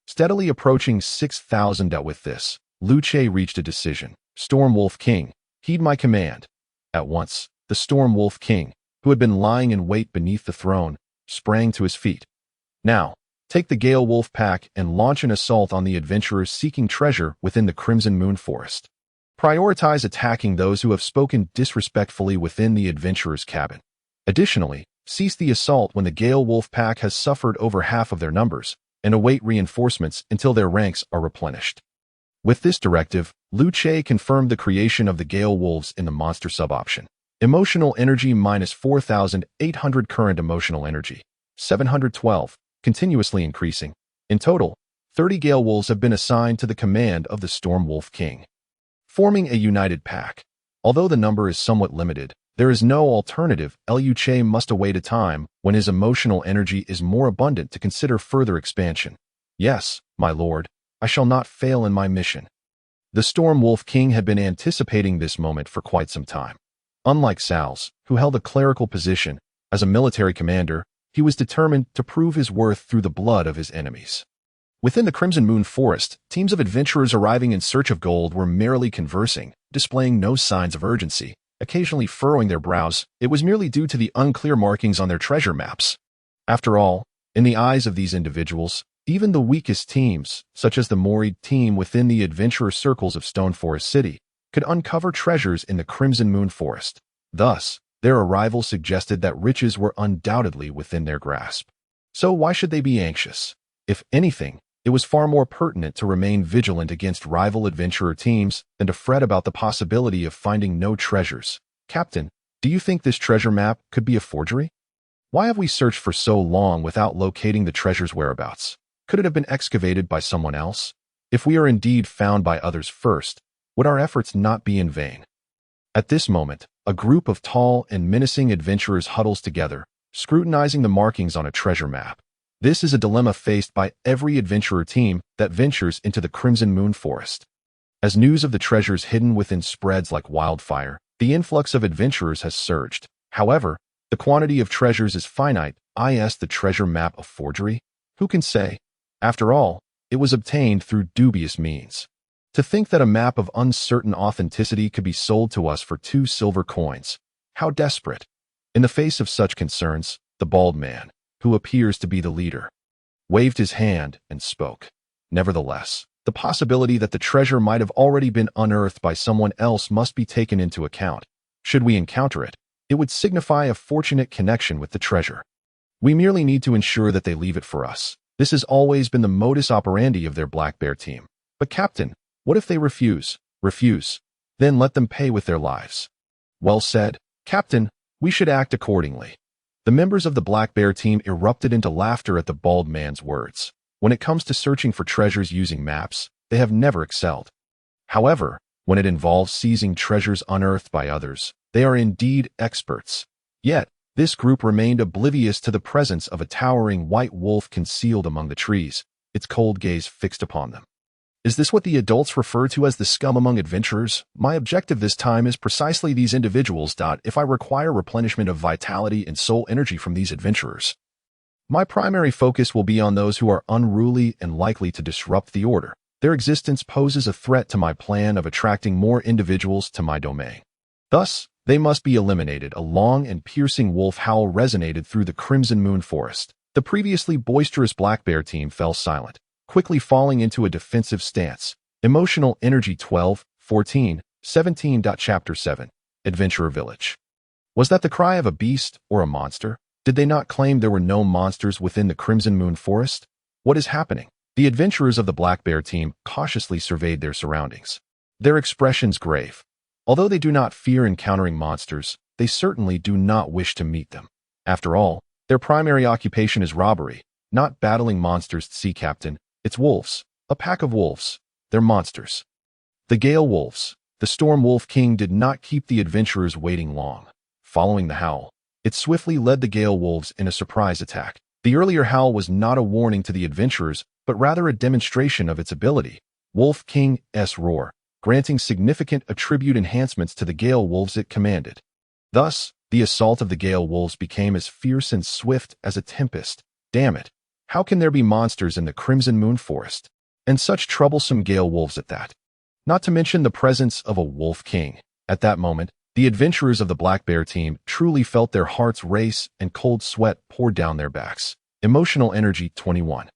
steadily approaching 6,000. With this, Liu Che reached a decision. Storm Wolf King, heed my command. At once, the Storm Wolf King, who had been lying in wait beneath the throne, sprang to his feet. Now, take the Gale Wolf pack and launch an assault on the adventurers seeking treasure within the Crimson Moon Forest. Prioritize attacking those who have spoken disrespectfully within the adventurers' cabin. Additionally, cease the assault when the Gale Wolf pack has suffered over half of their numbers, and await reinforcements until their ranks are replenished. With this directive, Liu Che confirmed the creation of the Gale Wolves in the monster sub-option. Emotional energy minus 4,800 current emotional energy, 712, continuously increasing. In total, 30 Gale Wolves have been assigned to the command of the Storm Wolf King, forming a united pack. Although the number is somewhat limited, there is no alternative. Liu Che must await a time when his emotional energy is more abundant to consider further expansion. Yes, my lord, I shall not fail in my mission. The Storm Wolf King had been anticipating this moment for quite some time. Unlike Sal's, who held a clerical position, as a military commander, he was determined to prove his worth through the blood of his enemies. Within the Crimson Moon Forest, teams of adventurers arriving in search of gold were merely conversing, displaying no signs of urgency. Occasionally furrowing their brows, it was merely due to the unclear markings on their treasure maps. After all, in the eyes of these individuals, even the weakest teams, such as the Mori team within the adventurer circles of Stone Forest City, could uncover treasures in the Crimson Moon Forest. Thus, their arrival suggested that riches were undoubtedly within their grasp. So why should they be anxious? If anything, it was far more pertinent to remain vigilant against rival adventurer teams than to fret about the possibility of finding no treasures. Captain, do you think this treasure map could be a forgery? Why have we searched for so long without locating the treasure's whereabouts? Could it have been excavated by someone else? If we are indeed found by others first, would our efforts not be in vain? At this moment, a group of tall and menacing adventurers huddles together, scrutinizing the markings on a treasure map. This is a dilemma faced by every adventurer team that ventures into the Crimson Moon Forest. As news of the treasures hidden within spreads like wildfire, the influx of adventurers has surged. However, the quantity of treasures is finite. Is the treasure map a forgery? Who can say? After all, it was obtained through dubious means. To think that a map of uncertain authenticity could be sold to us for 2 silver coins. How desperate! In the face of such concerns, the bald man, who appears to be the leader, waved his hand and spoke. Nevertheless, the possibility that the treasure might have already been unearthed by someone else must be taken into account. Should we encounter it, it would signify a fortunate connection with the treasure. We merely need to ensure that they leave it for us. This has always been the modus operandi of their Black Bear team. But Captain, what if they refuse? Refuse. Then let them pay with their lives. Well said, Captain. We should act accordingly. The members of the Black Bear team erupted into laughter at the bald man's words. When it comes to searching for treasures using maps, they have never excelled. However, when it involves seizing treasures unearthed by others, they are indeed experts. Yet, this group remained oblivious to the presence of a towering white wolf concealed among the trees, its cold gaze fixed upon them. Is this what the adults refer to as the scum among adventurers? My objective this time is precisely these individuals. If I require replenishment of vitality and soul energy from these adventurers, my primary focus will be on those who are unruly and likely to disrupt the order. Their existence poses a threat to my plan of attracting more individuals to my domain. Thus, they must be eliminated. A long and piercing wolf howl resonated through the Crimson Moon Forest. The previously boisterous black bear team fell silent, quickly falling into a defensive stance. Emotional Energy 12, 14, 17. Chapter 7. Adventurer Village. Was that the cry of a beast or a monster? Did they not claim there were no monsters within the Crimson Moon Forest? What is happening? The adventurers of the black bear team cautiously surveyed their surroundings, their expressions grave. Although they do not fear encountering monsters, they certainly do not wish to meet them. After all, their primary occupation is robbery, not battling monsters. Sea Captain, it's wolves, a pack of wolves. They're monsters. The Gale Wolves. The Storm Wolf King did not keep the adventurers waiting long. Following the howl, it swiftly led the Gale Wolves in a surprise attack. The earlier howl was not a warning to the adventurers, but rather a demonstration of its ability. Wolf King's roar, granting significant attribute enhancements to the Gale Wolves it commanded. Thus, the assault of the Gale Wolves became as fierce and swift as a tempest. Damn it! How can there be monsters in the Crimson Moon Forest? And such troublesome Gale Wolves at that. Not to mention the presence of a Wolf King. At that moment, the adventurers of the Black Bear team truly felt their hearts race and cold sweat pour down their backs. Emotional Energy 21.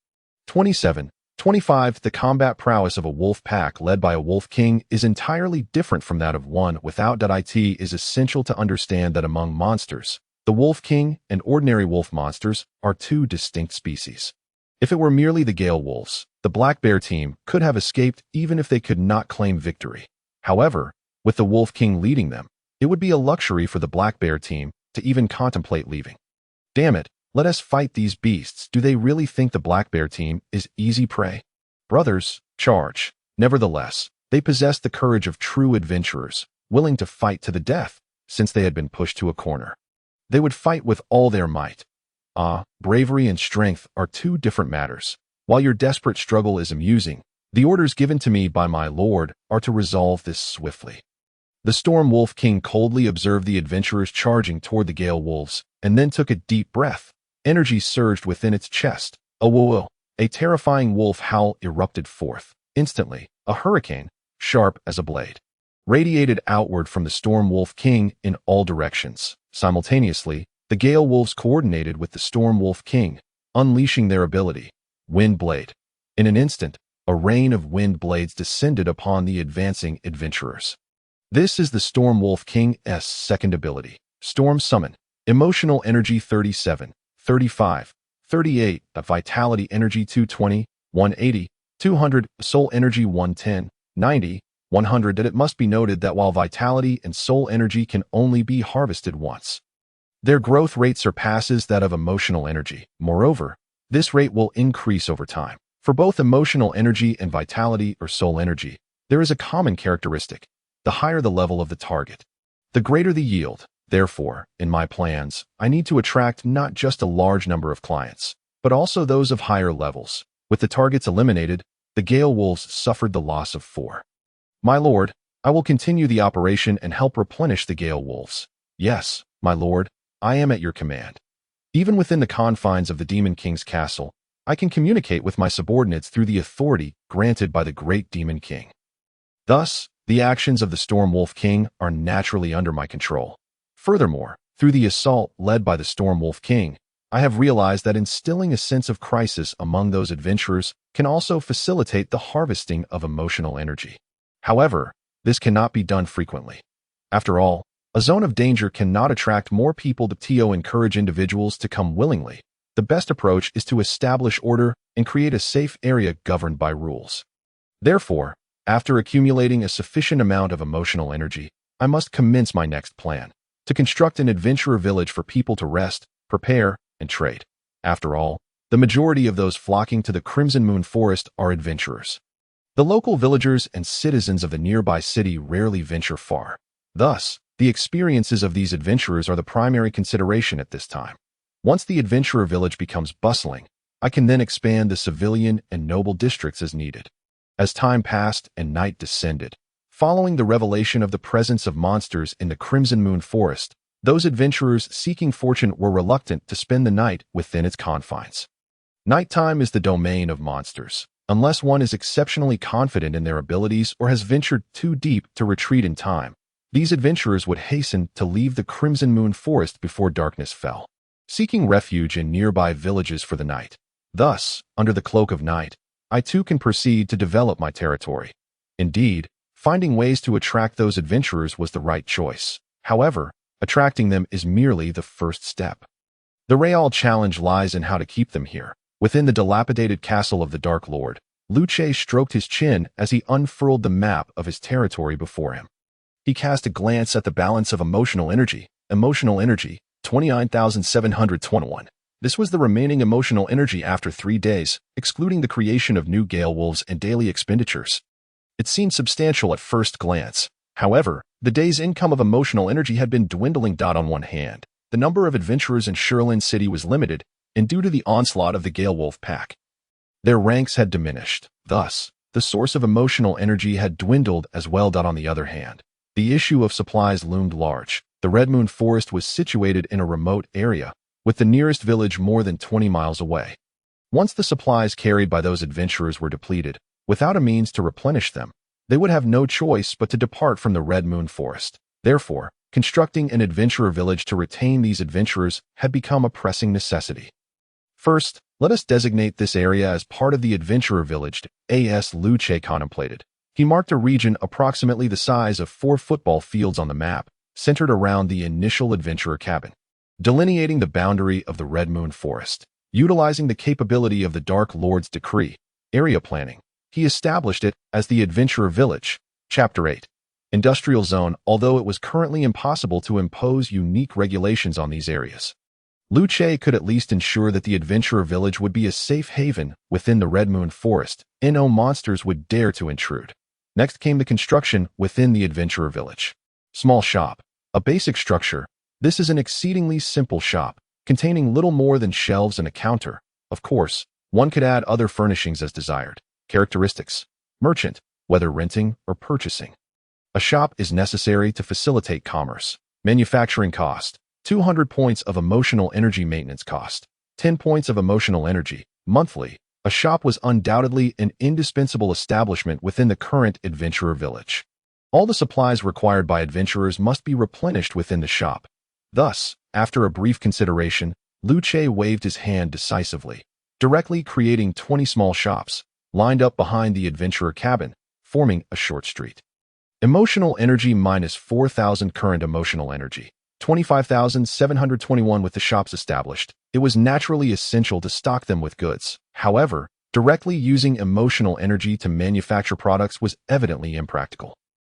27. 25. The combat prowess of a wolf pack led by a Wolf King is entirely different from that of one without. It is essential to understand that among monsters, the Wolf King and ordinary wolf monsters are two distinct species. If it were merely the Gale Wolves, the Black Bear team could have escaped even if they could not claim victory. However, with the Wolf King leading them, it would be a luxury for the Black Bear team to even contemplate leaving. Damn it, let us fight these beasts. Do they really think the Black Bear team is easy prey? Brothers, charge. Nevertheless, they possessed the courage of true adventurers, willing to fight to the death, since they had been pushed to a corner. They would fight with all their might. Bravery and strength are two different matters. While your desperate struggle is amusing, the orders given to me by my lord are to resolve this swiftly. The Storm Wolf King coldly observed the adventurers charging toward the Gale Wolves, and then took a deep breath. Energy surged within its chest. A terrifying wolf howl erupted forth. Instantly, a hurricane, sharp as a blade, radiated outward from the Storm Wolf King in all directions. Simultaneously, the Gale Wolves coordinated with the Storm Wolf King, unleashing their ability, Wind Blade. In an instant, a rain of wind blades descended upon the advancing adventurers. This is the Storm Wolf King's second ability, Storm Summon. Emotional Energy 37, 35, 38, Vitality Energy 220, 180, 200, Soul Energy 110, 90, 100. It must be noted that while Vitality and Soul Energy can only be harvested once, their growth rate surpasses that of Emotional Energy. Moreover, this rate will increase over time. For both Emotional Energy and Vitality or Soul Energy, there is a common characteristic. The higher the level of the target, the greater the yield. Therefore, in my plans, I need to attract not just a large number of clients, but also those of higher levels. With the targets eliminated, the Gale Wolves suffered the loss of 4. My lord, I will continue the operation and help replenish the Gale Wolves. Yes, my lord, I am at your command. Even within the confines of the Demon King's castle, I can communicate with my subordinates through the authority granted by the great Demon King. Thus, the actions of the Storm Wolf King are naturally under my control. Furthermore, through the assault led by the Storm Wolf King, I have realized that instilling a sense of crisis among those adventurers can also facilitate the harvesting of emotional energy. However, this cannot be done frequently. After all, a zone of danger cannot attract more people to encourage individuals to come willingly. The best approach is to establish order and create a safe area governed by rules. Therefore, after accumulating a sufficient amount of emotional energy, I must commence my next plan, to construct an adventurer village for people to rest, prepare, and trade. After all, the majority of those flocking to the Crimson Moon Forest are adventurers. The local villagers and citizens of the nearby city rarely venture far. Thus, the experiences of these adventurers are the primary consideration at this time. Once the adventurer village becomes bustling, I can then expand the civilian and noble districts as needed. As time passed and night descended, following the revelation of the presence of monsters in the Crimson Moon Forest, those adventurers seeking fortune were reluctant to spend the night within its confines. Nighttime is the domain of monsters. unless one is exceptionally confident in their abilities or has ventured too deep to retreat in time. These adventurers would hasten to leave the Crimson Moon Forest before darkness fell, seeking refuge in nearby villages for the night. Thus, under the cloak of night, I too can proceed to develop my territory. Indeed, finding ways to attract those adventurers was the right choice. However, attracting them is merely the first step. The real challenge lies in how to keep them here. Within the dilapidated castle of the Dark Lord, Luce stroked his chin as he unfurled the map of his territory before him. He cast a glance at the balance of emotional energy. Emotional energy, 29,721. This was the remaining emotional energy after 3 days, excluding the creation of new Gale Wolves and daily expenditures. It seemed substantial at first glance. However, the day's income of emotional energy had been dwindling. On one hand, the number of adventurers in Sherlin City was limited, and due to the onslaught of the Gale Wolf pack, their ranks had diminished. Thus, the source of emotional energy had dwindled as well. On the other hand, the issue of supplies loomed large. The Red Moon Forest was situated in a remote area, with the nearest village more than 20 miles away. Once the supplies carried by those adventurers were depleted, without a means to replenish them, they would have no choice but to depart from the Red Moon Forest. Therefore, constructing an adventurer village to retain these adventurers had become a pressing necessity. First, let us designate this area as part of the adventurer village. As Luce contemplated, he marked a region approximately the size of 4 football fields on the map, centered around the initial adventurer cabin, delineating the boundary of the Red Moon Forest. Utilizing the capability of the Dark Lord's decree, area planning, he established it as the Adventurer Village. Chapter 8. Industrial Zone. Although it was currently impossible to impose unique regulations on these areas, Luce could at least ensure that the Adventurer Village would be a safe haven within the Red Moon Forest. No monsters would dare to intrude. Next came the construction within the Adventurer Village. Small shop. A basic structure. This is an exceedingly simple shop, containing little more than shelves and a counter. Of course, one could add other furnishings as desired. Characteristics. Merchant, whether renting or purchasing. A shop is necessary to facilitate commerce. Manufacturing cost. 200 points of emotional energy maintenance cost. 10 points of emotional energy. Monthly. A shop was undoubtedly an indispensable establishment within the current adventurer village. All the supplies required by adventurers must be replenished within the shop. Thus, after a brief consideration, Luce waved his hand decisively, directly creating 20 small shops, lined up behind the adventurer cabin, forming a short street. Emotional energy minus 4,000 current emotional energy, 25,721 with the shops established. It was naturally essential to stock them with goods. However, directly using emotional energy to manufacture products was evidently impractical.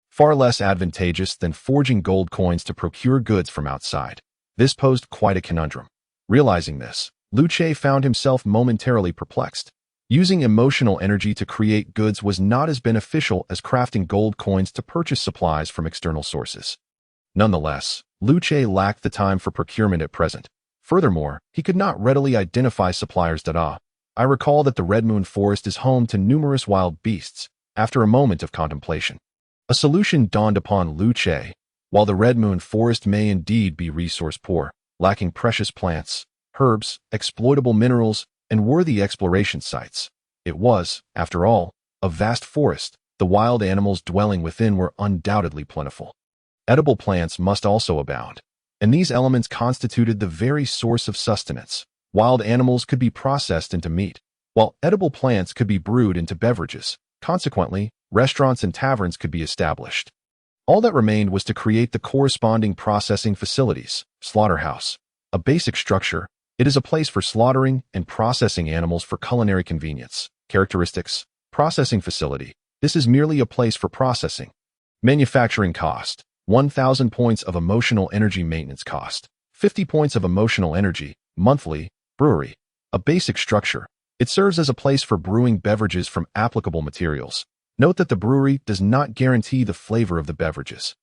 Far less advantageous than forging gold coins to procure goods from outside. This posed quite a conundrum. Realizing this, Luce found himself momentarily perplexed. Using emotional energy to create goods was not as beneficial as crafting gold coins to purchase supplies from external sources. Nonetheless, Luce lacked the time for procurement at present. Furthermore, he could not readily identify suppliers. I recall that the Red Moon Forest is home to numerous wild beasts. After a moment of contemplation, a solution dawned upon Luce. While the Red Moon Forest may indeed be resource poor, lacking precious plants, herbs, exploitable minerals, and worthy exploration sites, it was, after all, a vast forest. The wild animals dwelling within were undoubtedly plentiful. Edible plants must also abound, and these elements constituted the very source of sustenance. Wild animals could be processed into meat, while edible plants could be brewed into beverages. Consequently, restaurants and taverns could be established. All that remained was to create the corresponding processing facilities. Slaughterhouse. A basic structure, it is a place for slaughtering and processing animals for culinary convenience. Characteristics. Processing facility. This is merely a place for processing. Manufacturing cost. 1,000 points of emotional energy maintenance cost. 50 points of emotional energy, monthly. Brewery. A basic structure. It serves as a place for brewing beverages from applicable materials. Note that the brewery does not guarantee the flavor of the beverages,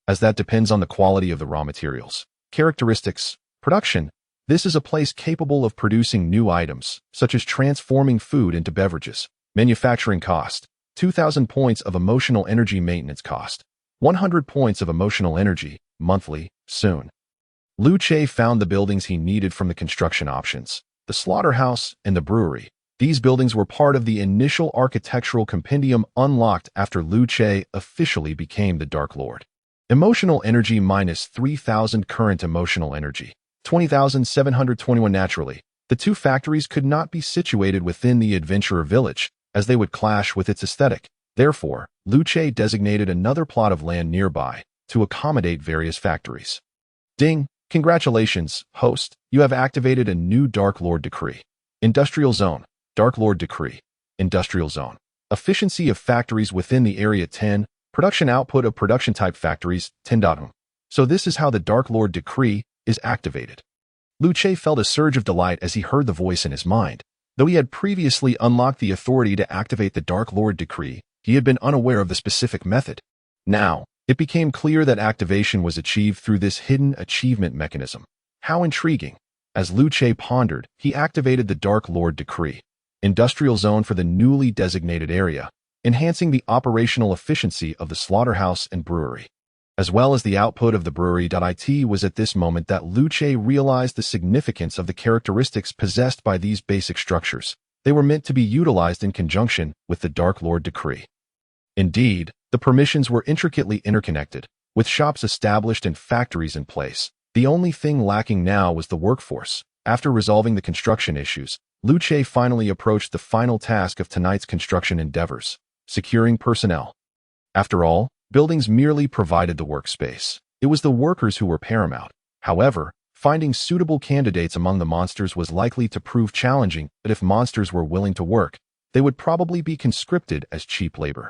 as that depends on the quality of the raw materials. Characteristics. Production. This is a place capable of producing new items, such as transforming food into beverages. Manufacturing cost. 2,000 points of emotional energy maintenance cost. 100 points of emotional energy, monthly, soon. Luce found the buildings he needed from the construction options, the slaughterhouse and the brewery. These buildings were part of the initial architectural compendium unlocked after Liu Che officially became the Dark Lord. Emotional energy minus 3,000 current emotional energy, 20,721 naturally. The two factories could not be situated within the adventurer village, as they would clash with its aesthetic. Therefore, Liu Che designated another plot of land nearby to accommodate various factories. Ding! Congratulations, host. You have activated a new Dark Lord decree. Industrial Zone. Dark Lord Decree. Industrial Zone. Efficiency of factories within the area 10. Production output of production-type factories 10.0. So this is how the Dark Lord Decree is activated. Liu Che felt a surge of delight as he heard the voice in his mind. Though he had previously unlocked the authority to activate the Dark Lord Decree, he had been unaware of the specific method. Now, it became clear that activation was achieved through this hidden achievement mechanism. How intriguing! As Liu Che pondered, he activated the Dark Lord Decree. Industrial Zone for the newly designated area, enhancing the operational efficiency of the slaughterhouse and brewery, as well as the output of the brewery. It was at this moment that Liu Che realized the significance of the characteristics possessed by these basic structures. They were meant to be utilized in conjunction with the Dark Lord Decree. Indeed, the permissions were intricately interconnected, with shops established and factories in place. The only thing lacking now was the workforce. After resolving the construction issues, Liu Che finally approached the final task of tonight's construction endeavors, securing personnel. After all, buildings merely provided the workspace. It was the workers who were paramount. However, finding suitable candidates among the monsters was likely to prove challenging, but if monsters were willing to work, they would probably be conscripted as cheap labor.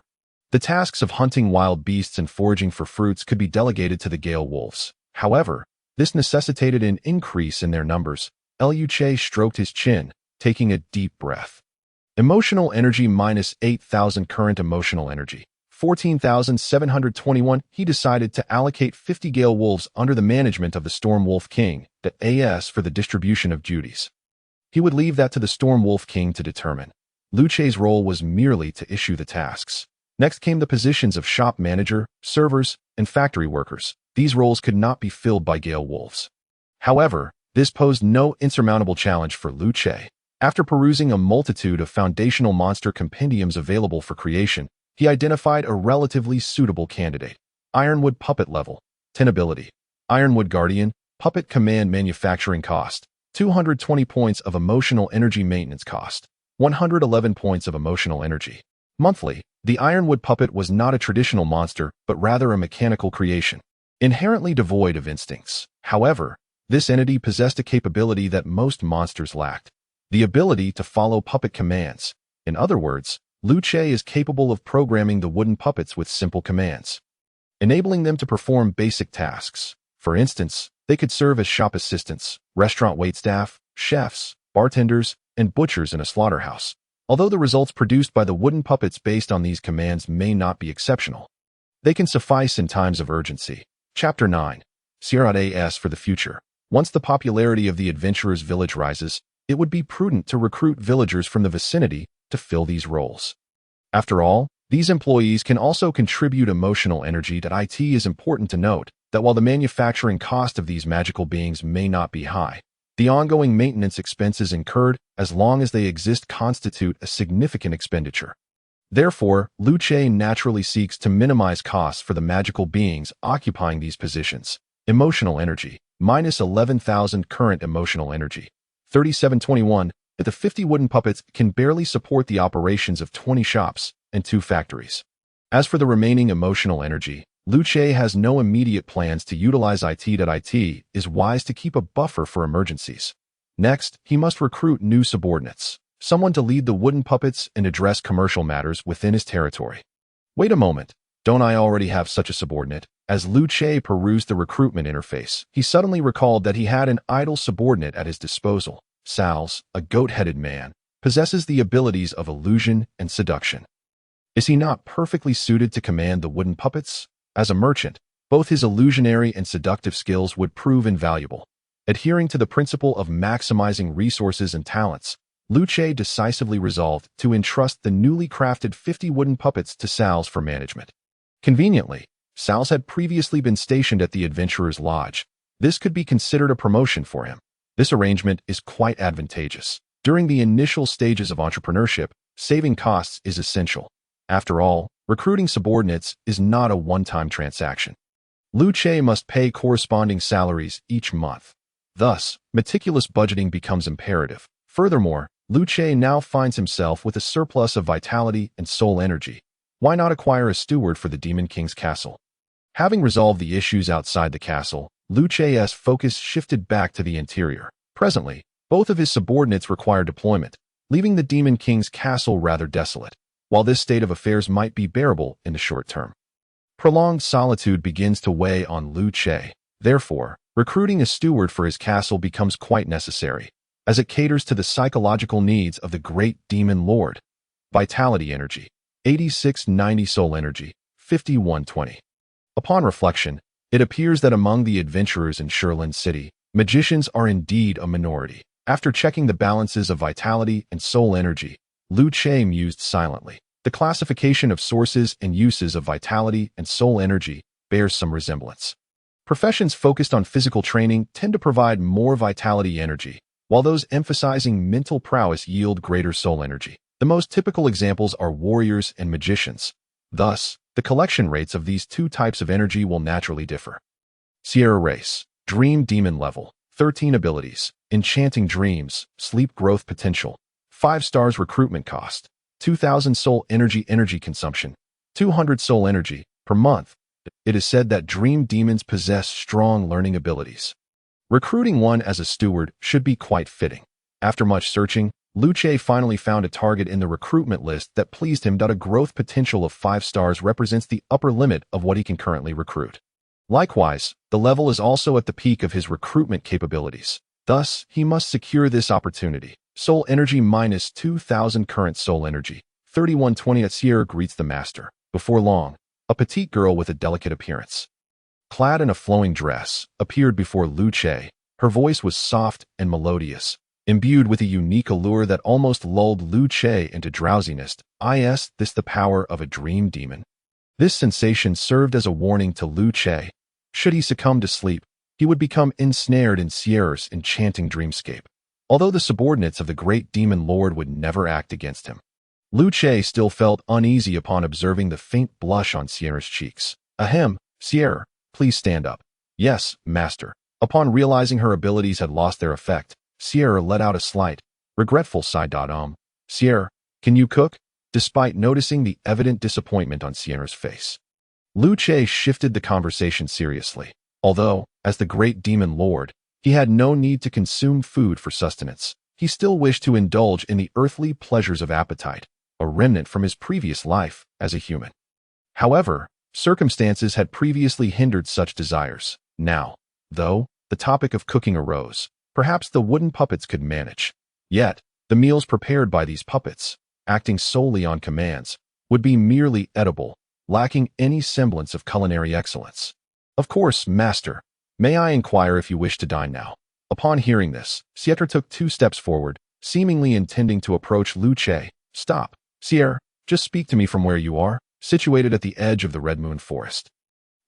The tasks of hunting wild beasts and foraging for fruits could be delegated to the Gale Wolves. However, this necessitated an increase in their numbers. Liu Che stroked his chin, taking a deep breath. Emotional energy minus 8,000 current emotional energy, 14,721. He decided to allocate 50 Gale Wolves under the management of the Storm Wolf King, the AS, for the distribution of duties. He would leave that to the Storm Wolf King to determine. Liu Che's role was merely to issue the tasks. Next came the positions of shop manager, servers, and factory workers. These roles could not be filled by Gale Wolves. However, this posed no insurmountable challenge for Liu Che. After perusing a multitude of foundational monster compendiums available for creation, he identified a relatively suitable candidate. Ironwood Puppet Level, 10 Ability. Ironwood Guardian, Puppet Command Manufacturing Cost, 220 points of Emotional Energy Maintenance Cost, 111 points of Emotional Energy. Monthly, the Ironwood Puppet was not a traditional monster, but rather a mechanical creation, inherently devoid of instincts. However, this entity possessed a capability that most monsters lacked: the ability to follow puppet commands. In other words, Liu Che is capable of programming the wooden puppets with simple commands, enabling them to perform basic tasks. For instance, they could serve as shop assistants, restaurant waitstaff, chefs, bartenders, and butchers in a slaughterhouse. Although the results produced by the wooden puppets based on these commands may not be exceptional, they can suffice in times of urgency. Chapter 9. As for the future. Once the popularity of the adventurer's village rises, it would be prudent to recruit villagers from the vicinity to fill these roles. After all, these employees can also contribute emotional energy. It is important to note that while the manufacturing cost of these magical beings may not be high, the ongoing maintenance expenses incurred as long as they exist constitute a significant expenditure. Therefore, Liu Che naturally seeks to minimize costs for the magical beings occupying these positions. Emotional energy, minus 11,000 current emotional energy, 3721. The 50 wooden puppets can barely support the operations of 20 shops and 2 factories. As for the remaining emotional energy, Liu Che has no immediate plans to utilize it. It is wise to keep a buffer for emergencies. Next, he must recruit new subordinates, someone to lead the wooden puppets and address commercial matters within his territory. Wait a moment, don't I already have such a subordinate? As Liu Che perused the recruitment interface, he suddenly recalled that he had an idle subordinate at his disposal. Salz, a goat-headed man, possesses the abilities of illusion and seduction. Is he not perfectly suited to command the wooden puppets? As a merchant, both his illusionary and seductive skills would prove invaluable. Adhering to the principle of maximizing resources and talents, Liu Che decisively resolved to entrust the newly crafted 50 wooden puppets to Salz for management. Conveniently, Salz had previously been stationed at the Adventurer's Lodge. This could be considered a promotion for him. This arrangement is quite advantageous. During the initial stages of entrepreneurship, saving costs is essential. After all, recruiting subordinates is not a one-time transaction. Lu Che must pay corresponding salaries each month. Thus, meticulous budgeting becomes imperative. Furthermore, Lu Che now finds himself with a surplus of vitality and soul energy. Why not acquire a steward for the Demon King's castle? Having resolved the issues outside the castle, Lu Che's focus shifted back to the interior. Presently, both of his subordinates require deployment, leaving the Demon King's castle rather desolate. While this state of affairs might be bearable in the short term, prolonged solitude begins to weigh on Lu Che. Therefore, recruiting a steward for his castle becomes quite necessary, as it caters to the psychological needs of the great demon lord. Vitality energy, 8690 soul energy, 5120. Upon reflection, it appears that among the adventurers in Sherlin City, magicians are indeed a minority. After checking the balances of vitality and soul energy, Lu Che mused silently. The classification of sources and uses of vitality and soul energy bears some resemblance. Professions focused on physical training tend to provide more vitality energy, while those emphasizing mental prowess yield greater soul energy. The most typical examples are warriors and magicians. Thus, the collection rates of these two types of energy will naturally differ. Sierra Race, Dream Demon Level, 13 abilities, Enchanting Dreams, Sleep Growth Potential, 5 stars recruitment cost, 2,000 soul energy consumption, 200 soul energy per month. It is said that dream demons possess strong learning abilities. Recruiting one as a steward should be quite fitting. After much searching, Lu Che finally found a target in the recruitment list that pleased him. A growth potential of 5 stars represents the upper limit of what he can currently recruit. Likewise, the level is also at the peak of his recruitment capabilities. Thus, he must secure this opportunity. Soul energy minus 2,000 current soul energy, 3120 at Sierra greets the master. Before long, a petite girl with a delicate appearance, clad in a flowing dress, appeared before Lu Che. Her voice was soft and melodious, imbued with a unique allure that almost lulled Lu Che into drowsiness. Is this the power of a dream demon? This sensation served as a warning to Lu Che. Should he succumb to sleep, he would become ensnared in Sierra's enchanting dreamscape. Although the subordinates of the great demon lord would never act against him, Lu Che still felt uneasy upon observing the faint blush on Sierra's cheeks. Ahem, Sierra, please stand up. Yes, master. Upon realizing her abilities had lost their effect, Sierra let out a slight, regretful sigh. Sierra, can you cook? Despite noticing the evident disappointment on Sierra's face, Lu Che shifted the conversation seriously. Although, as the great demon lord, he had no need to consume food for sustenance, he still wished to indulge in the earthly pleasures of appetite, a remnant from his previous life as a human. However, circumstances had previously hindered such desires. Now, though, the topic of cooking arose. Perhaps the wooden puppets could manage. Yet, the meals prepared by these puppets, acting solely on commands, would be merely edible, lacking any semblance of culinary excellence. Of course, master. May I inquire if you wish to dine now? Upon hearing this, Sierra took 2 steps forward, seemingly intending to approach Lu Che. Stop. Sierra, just speak to me from where you are, situated at the edge of the Red Moon Forest.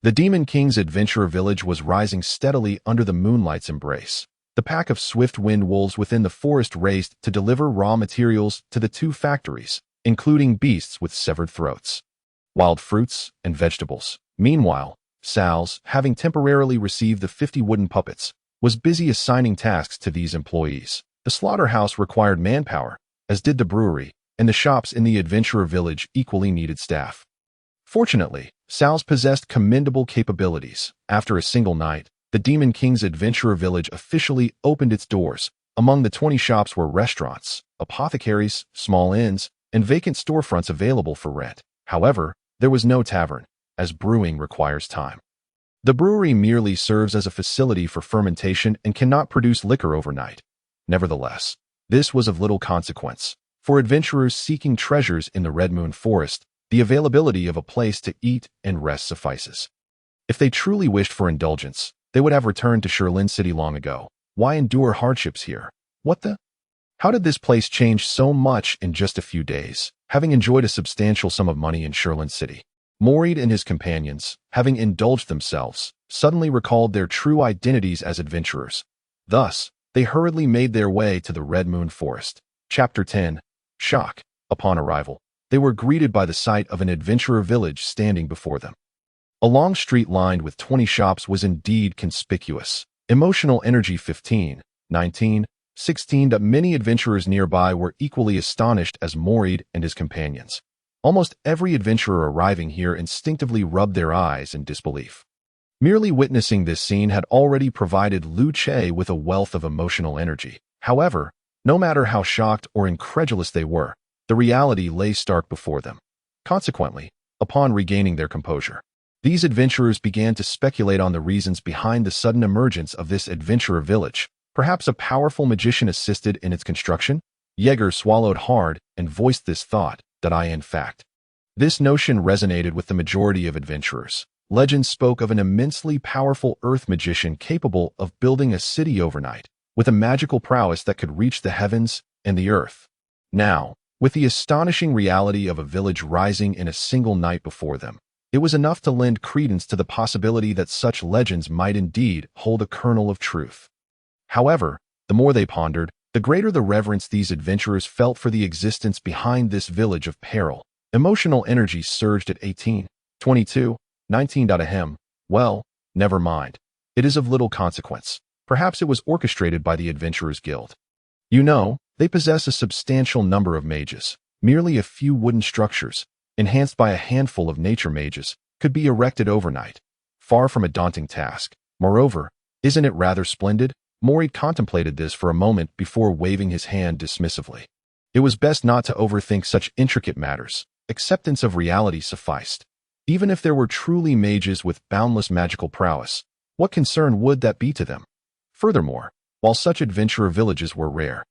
The Demon King's adventurer village was rising steadily under the moonlight's embrace. The pack of swift-winged wolves within the forest raced to deliver raw materials to the 2 factories, including beasts with severed throats, wild fruits, and vegetables. Meanwhile, Sal's, having temporarily received the 50 wooden puppets, was busy assigning tasks to these employees. The slaughterhouse required manpower, as did the brewery, and the shops in the adventurer village equally needed staff. Fortunately, Sal's possessed commendable capabilities. After a single night, the Demon King's adventurer village officially opened its doors. Among the 20 shops were restaurants, apothecaries, small inns, and vacant storefronts available for rent. However, there was no tavern, as brewing requires time. The brewery merely serves as a facility for fermentation and cannot produce liquor overnight. Nevertheless, this was of little consequence. For adventurers seeking treasures in the Red Moon Forest, the availability of a place to eat and rest suffices. If they truly wished for indulgence, they would have returned to Sherlin City long ago. Why endure hardships here? What the? How did this place change so much in just a few days? Having enjoyed a substantial sum of money in Sherlin City, Morid and his companions, having indulged themselves, suddenly recalled their true identities as adventurers. Thus, they hurriedly made their way to the Red Moon Forest. Chapter 10. Shock. Upon arrival, they were greeted by the sight of an adventurer village standing before them. A long street lined with 20 shops was indeed conspicuous. Emotional energy 15, 19, 16. Many adventurers nearby were equally astonished as Morid and his companions. Almost every adventurer arriving here instinctively rubbed their eyes in disbelief. Merely witnessing this scene had already provided Lu Che with a wealth of emotional energy. However, no matter how shocked or incredulous they were, the reality lay stark before them. Consequently, upon regaining their composure, these adventurers began to speculate on the reasons behind the sudden emergence of this adventurer village. Perhaps a powerful magician assisted in its construction? Yeager swallowed hard and voiced this thought, that in fact. This notion resonated with the majority of adventurers. Legend spoke of an immensely powerful earth magician capable of building a city overnight, with a magical prowess that could reach the heavens and the earth. Now, with the astonishing reality of a village rising in a single night before them, it was enough to lend credence to the possibility that such legends might indeed hold a kernel of truth. However, the more they pondered, the greater the reverence these adventurers felt for the existence behind this village of peril. Emotional energy surged at 18, 22, 19. Hmph. Well, never mind. It is of little consequence. Perhaps it was orchestrated by the Adventurers Guild. You know, they possess a substantial number of mages. Merely a few wooden structures, enhanced by a handful of nature mages, could be erected overnight. Far from a daunting task. Moreover, isn't it rather splendid? Morid contemplated this for a moment before waving his hand dismissively. It was best not to overthink such intricate matters. Acceptance of reality sufficed. Even if there were truly mages with boundless magical prowess, what concern would that be to them? Furthermore, while such adventurer villages were rare,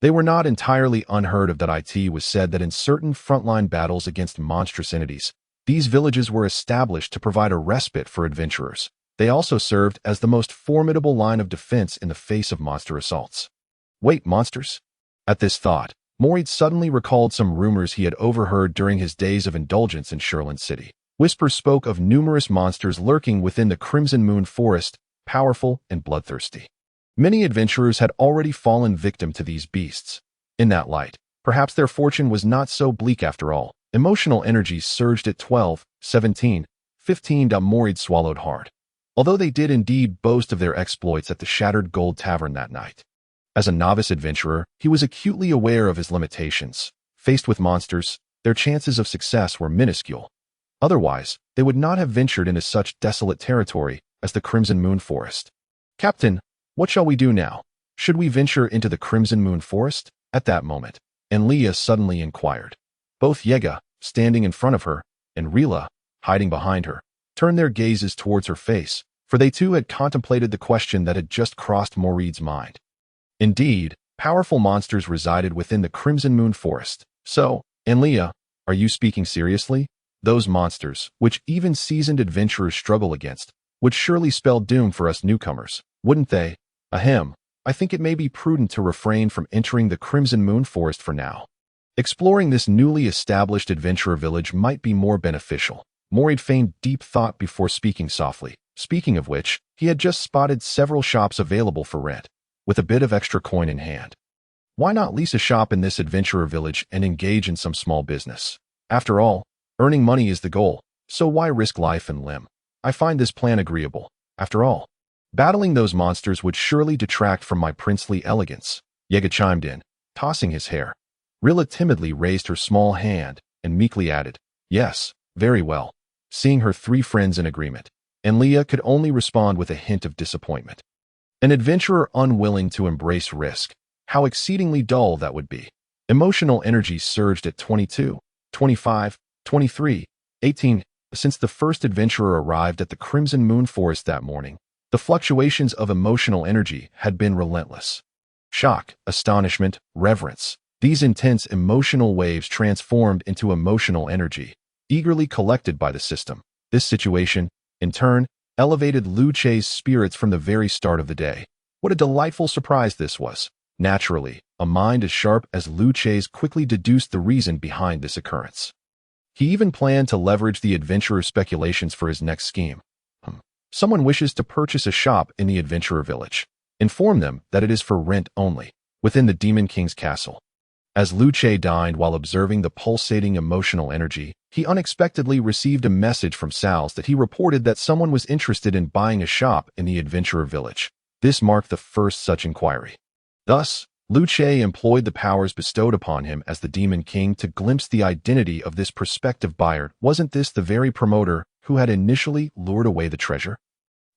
they were not entirely unheard of. It was said that in certain frontline battles against monstrous entities, these villages were established to provide a respite for adventurers. They also served as the most formidable line of defense in the face of monster assaults. Wait, monsters? At this thought, Morid suddenly recalled some rumors he had overheard during his days of indulgence in Sherland City. Whispers spoke of numerous monsters lurking within the Crimson Moon Forest, powerful and bloodthirsty. Many adventurers had already fallen victim to these beasts. In that light, perhaps their fortune was not so bleak after all. Emotional energy surged at 12, 17, 15. Morid swallowed hard. Although they did indeed boast of their exploits at the Shattered Gold Tavern that night. As a novice adventurer, he was acutely aware of his limitations. Faced with monsters, their chances of success were minuscule. Otherwise, they would not have ventured into such desolate territory as the Crimson Moon Forest. Captain, what shall we do now? Should we venture into the Crimson Moon Forest? At that moment, Enlia suddenly inquired. Both Yeager, standing in front of her, and Rila, hiding behind her, turned their gazes towards her face, for they too had contemplated the question that had just crossed Morid's mind. Indeed, powerful monsters resided within the Crimson Moon Forest. So, Enlia, are you speaking seriously? Those monsters, which even seasoned adventurers struggle against, would surely spell doom for us newcomers, wouldn't they? Ahem, I think it may be prudent to refrain from entering the Crimson Moon Forest for now. Exploring this newly established adventurer village might be more beneficial. Morid feigned deep thought before speaking softly. Speaking of which, he had just spotted several shops available for rent, with a bit of extra coin in hand. Why not lease a shop in this adventurer village and engage in some small business? After all, earning money is the goal, so why risk life and limb? I find this plan agreeable. After all, battling those monsters would surely detract from my princely elegance. Yeager chimed in, tossing his hair. Rilla timidly raised her small hand and meekly added, yes, very well. Seeing her three friends in agreement, Enlia could only respond with a hint of disappointment. An adventurer unwilling to embrace risk. How exceedingly dull that would be. Emotional energy surged at 22, 25, 23, 18. Since the first adventurer arrived at the Crimson Moon Forest that morning, the fluctuations of emotional energy had been relentless. Shock, astonishment, reverence. These intense emotional waves transformed into emotional energy, eagerly collected by the system. This situation, in turn, elevated Lu Che's spirits from the very start of the day. What a delightful surprise this was. Naturally, a mind as sharp as Lu Che's quickly deduced the reason behind this occurrence. He even planned to leverage the adventurer's speculations for his next scheme. Someone wishes to purchase a shop in the adventurer village. Inform them that it is for rent only, within the Demon King's castle. As Lu Che dined while observing the pulsating emotional energy, he unexpectedly received a message from Sal's that he reported that someone was interested in buying a shop in the adventurer village. This marked the first such inquiry. Thus, Lu Che employed the powers bestowed upon him as the Demon King to glimpse the identity of this prospective buyer. Wasn't this the very promoter who had initially lured away the treasure?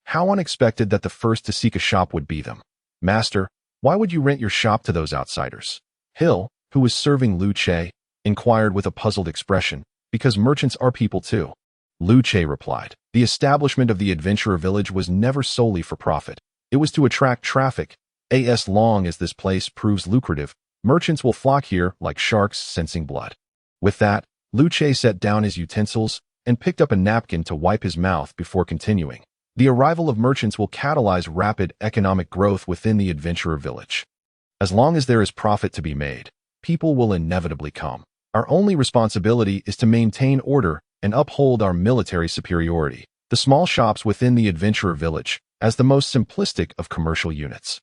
How unexpected that the first to seek a shop would be them. Master, why would you rent your shop to those outsiders? Hill, who was serving Lu Che, inquired with a puzzled expression. Because merchants are people too. Lu Che replied. The establishment of the adventurer village was never solely for profit. It was to attract traffic. As long as this place proves lucrative, merchants will flock here like sharks sensing blood. With that, Lu Che set down his utensils and picked up a napkin to wipe his mouth before continuing. The arrival of merchants will catalyze rapid economic growth within the adventurer village. As long as there is profit to be made, people will inevitably come. Our only responsibility is to maintain order and uphold our military superiority. The small shops within the adventurer village, as the most simplistic of commercial units,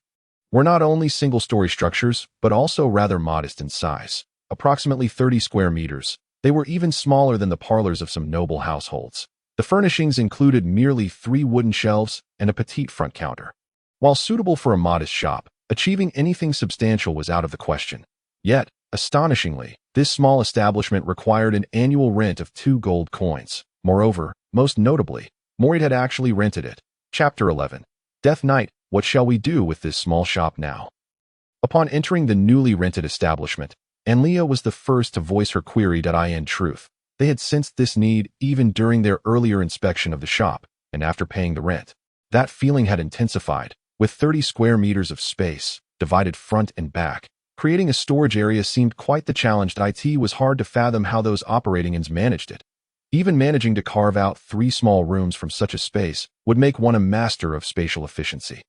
were not only single-story structures, but also rather modest in size. Approximately 30 square meters, they were even smaller than the parlors of some noble households. The furnishings included merely 3 wooden shelves and a petite front counter. While suitable for a modest shop, achieving anything substantial was out of the question. Yet, astonishingly, this small establishment required an annual rent of 2 gold coins. Moreover, most notably, Morid had actually rented it. Chapter 11. Death Knight, what shall we do with this small shop now? Upon entering the newly rented establishment, Anlia was the first to voice her query. In truth, they had sensed this need even during their earlier inspection of the shop, and after paying the rent. That feeling had intensified. With 30 square meters of space, divided front and back, creating a storage area seemed quite the challenge. It was hard to fathom how those operating ins managed it. Even managing to carve out 3 small rooms from such a space would make one a master of spatial efficiency.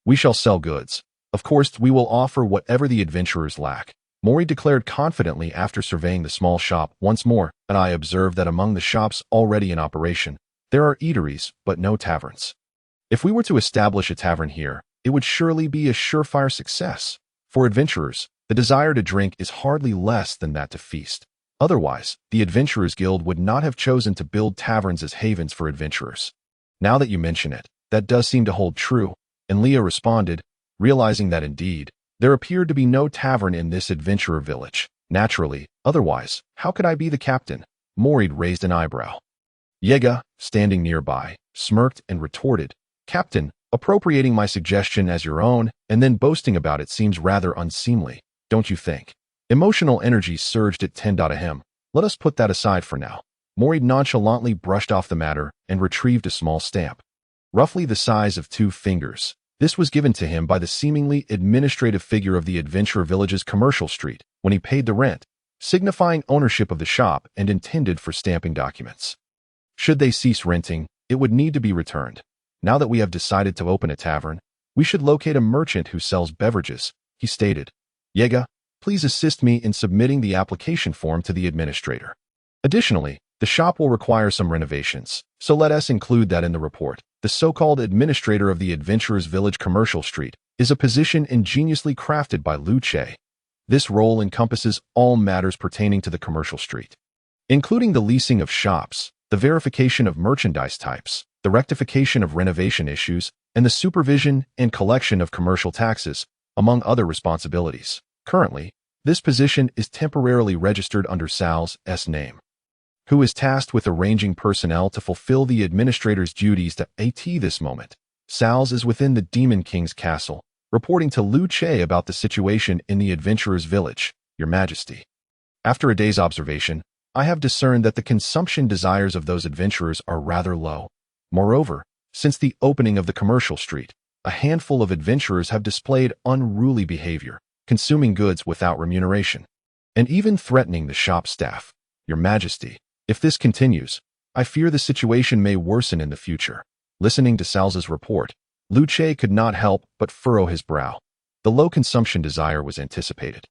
We shall sell goods. Of course, we will offer whatever the adventurers lack, Mori declared confidently after surveying the small shop once more, and I observed that among the shops already in operation, there are eateries, but no taverns. If we were to establish a tavern here, it would surely be a surefire success. For adventurers, the desire to drink is hardly less than that to feast. Otherwise, the Adventurers Guild would not have chosen to build taverns as havens for adventurers. Now that you mention it, that does seem to hold true, and Leah responded, realizing that indeed, there appeared to be no tavern in this adventurer village. Naturally, otherwise, how could I be the captain? Morid raised an eyebrow. Yega, standing nearby, smirked and retorted, Captain, appropriating my suggestion as your own and then boasting about it seems rather unseemly, don't you think? Emotional energy surged at Hmph. Let us put that aside for now. Morid nonchalantly brushed off the matter and retrieved a small stamp. Roughly the size of 2 fingers, this was given to him by the seemingly administrative figure of the adventurer village's commercial street when he paid the rent, signifying ownership of the shop and intended for stamping documents. Should they cease renting, it would need to be returned. Now that we have decided to open a tavern, we should locate a merchant who sells beverages, he stated. Yega, please assist me in submitting the application form to the administrator. Additionally, the shop will require some renovations, so let us include that in the report. The so-called administrator of the Adventurers Village Commercial Street is a position ingeniously crafted by Lu Che. This role encompasses all matters pertaining to the commercial street, including the leasing of shops, the verification of merchandise types, the rectification of renovation issues, and the supervision and collection of commercial taxes, among other responsibilities. Currently, this position is temporarily registered under Sal's name, who is tasked with arranging personnel to fulfill the administrator's duties at this moment. Sal's is within the Demon King's castle, reporting to Lu Che about the situation in the adventurer's village, Your Majesty. After a day's observation, I have discerned that the consumption desires of those adventurers are rather low. Moreover, since the opening of the commercial street, a handful of adventurers have displayed unruly behavior, consuming goods without remuneration, and even threatening the shop staff. Your Majesty, if this continues, I fear the situation may worsen in the future. Listening to Sal's report, Lu Che could not help but furrow his brow. The low consumption desire was anticipated.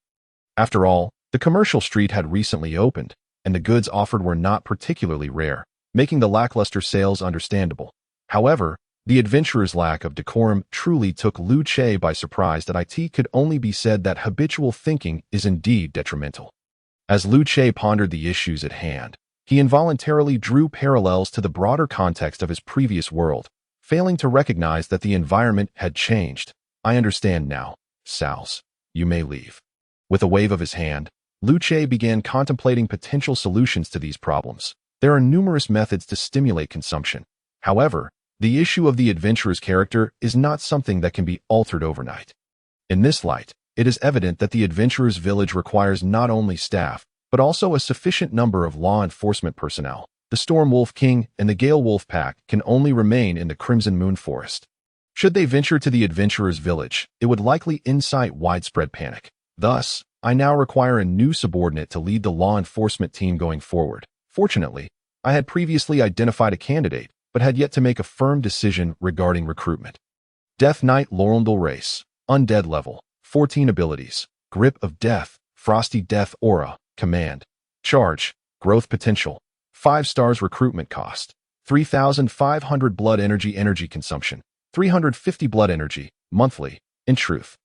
After all, the commercial street had recently opened, and the goods offered were not particularly rare, making the lackluster sales understandable. However, The adventurer's lack of decorum truly took Lu Che by surprise. That it could only be said that habitual thinking is indeed detrimental. As Lu Che pondered the issues at hand, he involuntarily drew parallels to the broader context of his previous world, failing to recognize that the environment had changed. I understand now, Sals. You may leave. With a wave of his hand, Lu Che began contemplating potential solutions to these problems. There are numerous methods to stimulate consumption. However, the issue of the adventurer's character is not something that can be altered overnight. In this light, it is evident that the adventurer's village requires not only staff, but also a sufficient number of law enforcement personnel. The Storm Wolf King and the Gale Wolf Pack can only remain in the Crimson Moon Forest. Should they venture to the adventurer's village, it would likely incite widespread panic. Thus, I now require a new subordinate to lead the law enforcement team going forward. Fortunately, I had previously identified a candidate, but had yet to make a firm decision regarding recruitment. Death Knight Lorendal Race, Undead Level, 14 Abilities, Grip of Death, Frosty Death Aura, Command, Charge, Growth Potential, 5 stars. Recruitment cost, 3,500 blood energy consumption, 350 blood energy, monthly. In truth,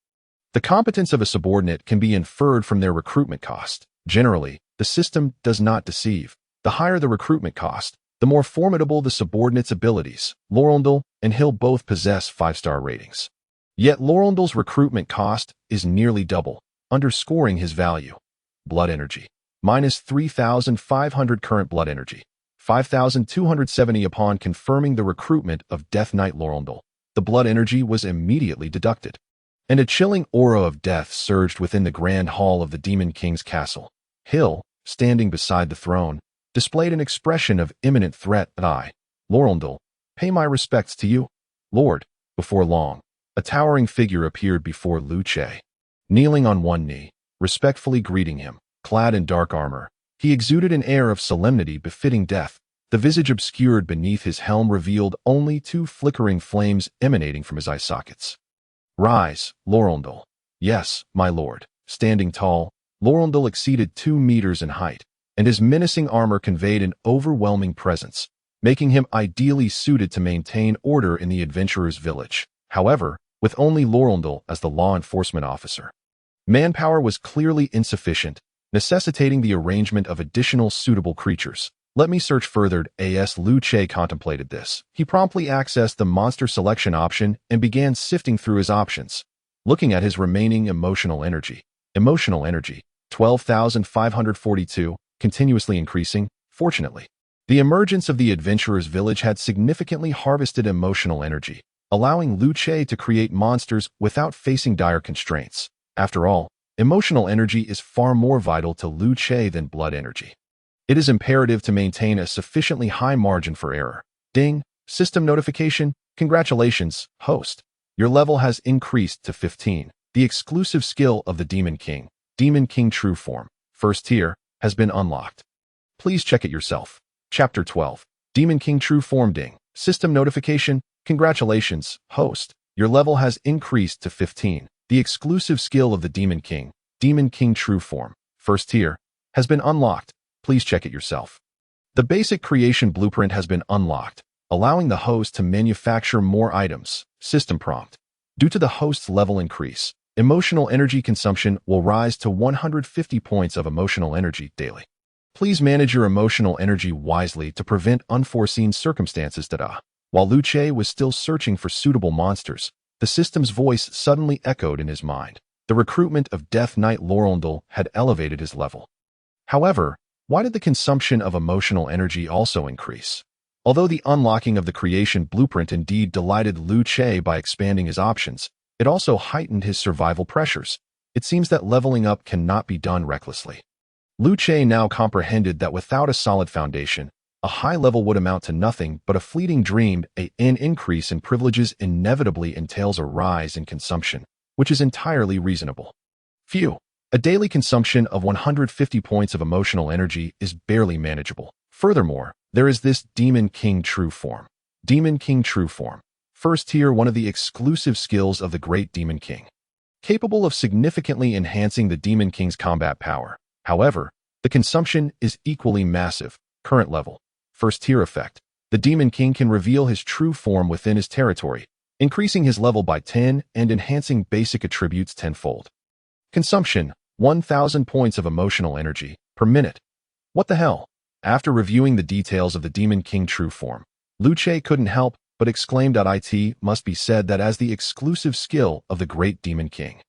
the competence of a subordinate can be inferred from their recruitment cost. Generally, the system does not deceive. The higher the recruitment cost, the more formidable the subordinate's abilities. Lorendal and Hill both possess 5-star ratings. Yet Lorendal's recruitment cost is nearly double, underscoring his value. Blood energy, minus 3,500 current blood energy, 5,270 upon confirming the recruitment of Death Knight Lorendal. The blood energy was immediately deducted, and a chilling aura of death surged within the grand hall of the Demon King's castle. Hill, standing beside the throne, displayed an expression of imminent threat. I, Lorendal, pay my respects to you, Lord. Before long, a towering figure appeared before Lu Che. Kneeling on one knee, respectfully greeting him, clad in dark armor, he exuded an air of solemnity befitting death. The visage obscured beneath his helm revealed only 2 flickering flames emanating from his eye sockets. Rise, Lorendal. Yes, my lord. Standing tall, Lorendal exceeded 2 meters in height, and his menacing armor conveyed an overwhelming presence, making him ideally suited to maintain order in the adventurer's village. However, with only Lorendal as the law enforcement officer, manpower was clearly insufficient, necessitating the arrangement of additional suitable creatures. Let me search further. As Lu Che contemplated this, he promptly accessed the monster selection option and began sifting through his options. Looking at his remaining emotional energy, 12,542, continuously increasing. Fortunately, the emergence of the adventurer's village had significantly harvested emotional energy, allowing Lu Che to create monsters without facing dire constraints. After all, emotional energy is far more vital to Lu Che than blood energy. It is imperative to maintain a sufficiently high margin for error. Ding! System notification. Congratulations, host. Your level has increased to 15. The exclusive skill of the Demon King True Form, first tier, has been unlocked. Please check it yourself. Chapter 12. Demon King True Form. Ding! System notification. Congratulations, host. Your level has increased to 15. The exclusive skill of the Demon King True Form, first tier, has been unlocked. Please check it yourself. The basic creation blueprint has been unlocked, allowing the host to manufacture more items. System prompt. Due to the host's level increase, emotional energy consumption will rise to 150 points of emotional energy daily. Please manage your emotional energy wisely to prevent unforeseen circumstances. While Lu Che was still searching for suitable monsters, the system's voice suddenly echoed in his mind. The recruitment of Death Knight Lorendal had elevated his level. However, why did the consumption of emotional energy also increase? Although the unlocking of the creation blueprint indeed delighted Lu Che by expanding his options, it also heightened his survival pressures. It seems that leveling up cannot be done recklessly. Lu Che now comprehended that without a solid foundation, a high level would amount to nothing but a fleeting dream. An increase in privileges inevitably entails a rise in consumption, which is entirely reasonable. Phew. A daily consumption of 150 points of emotional energy is barely manageable. Furthermore, there is this Demon King True Form. Demon King True Form, first tier, one of the exclusive skills of the Great Demon King, capable of significantly enhancing the Demon King's combat power. However, the consumption is equally massive. Current level, first tier effect. The Demon King can reveal his true form within his territory, increasing his level by 10 and enhancing basic attributes tenfold. Consumption: 1,000 points of emotional energy per minute. What the hell? After reviewing the details of the Demon King true form, Liu Che couldn't help but exclaim that it must be said that as the exclusive skill of the great Demon King.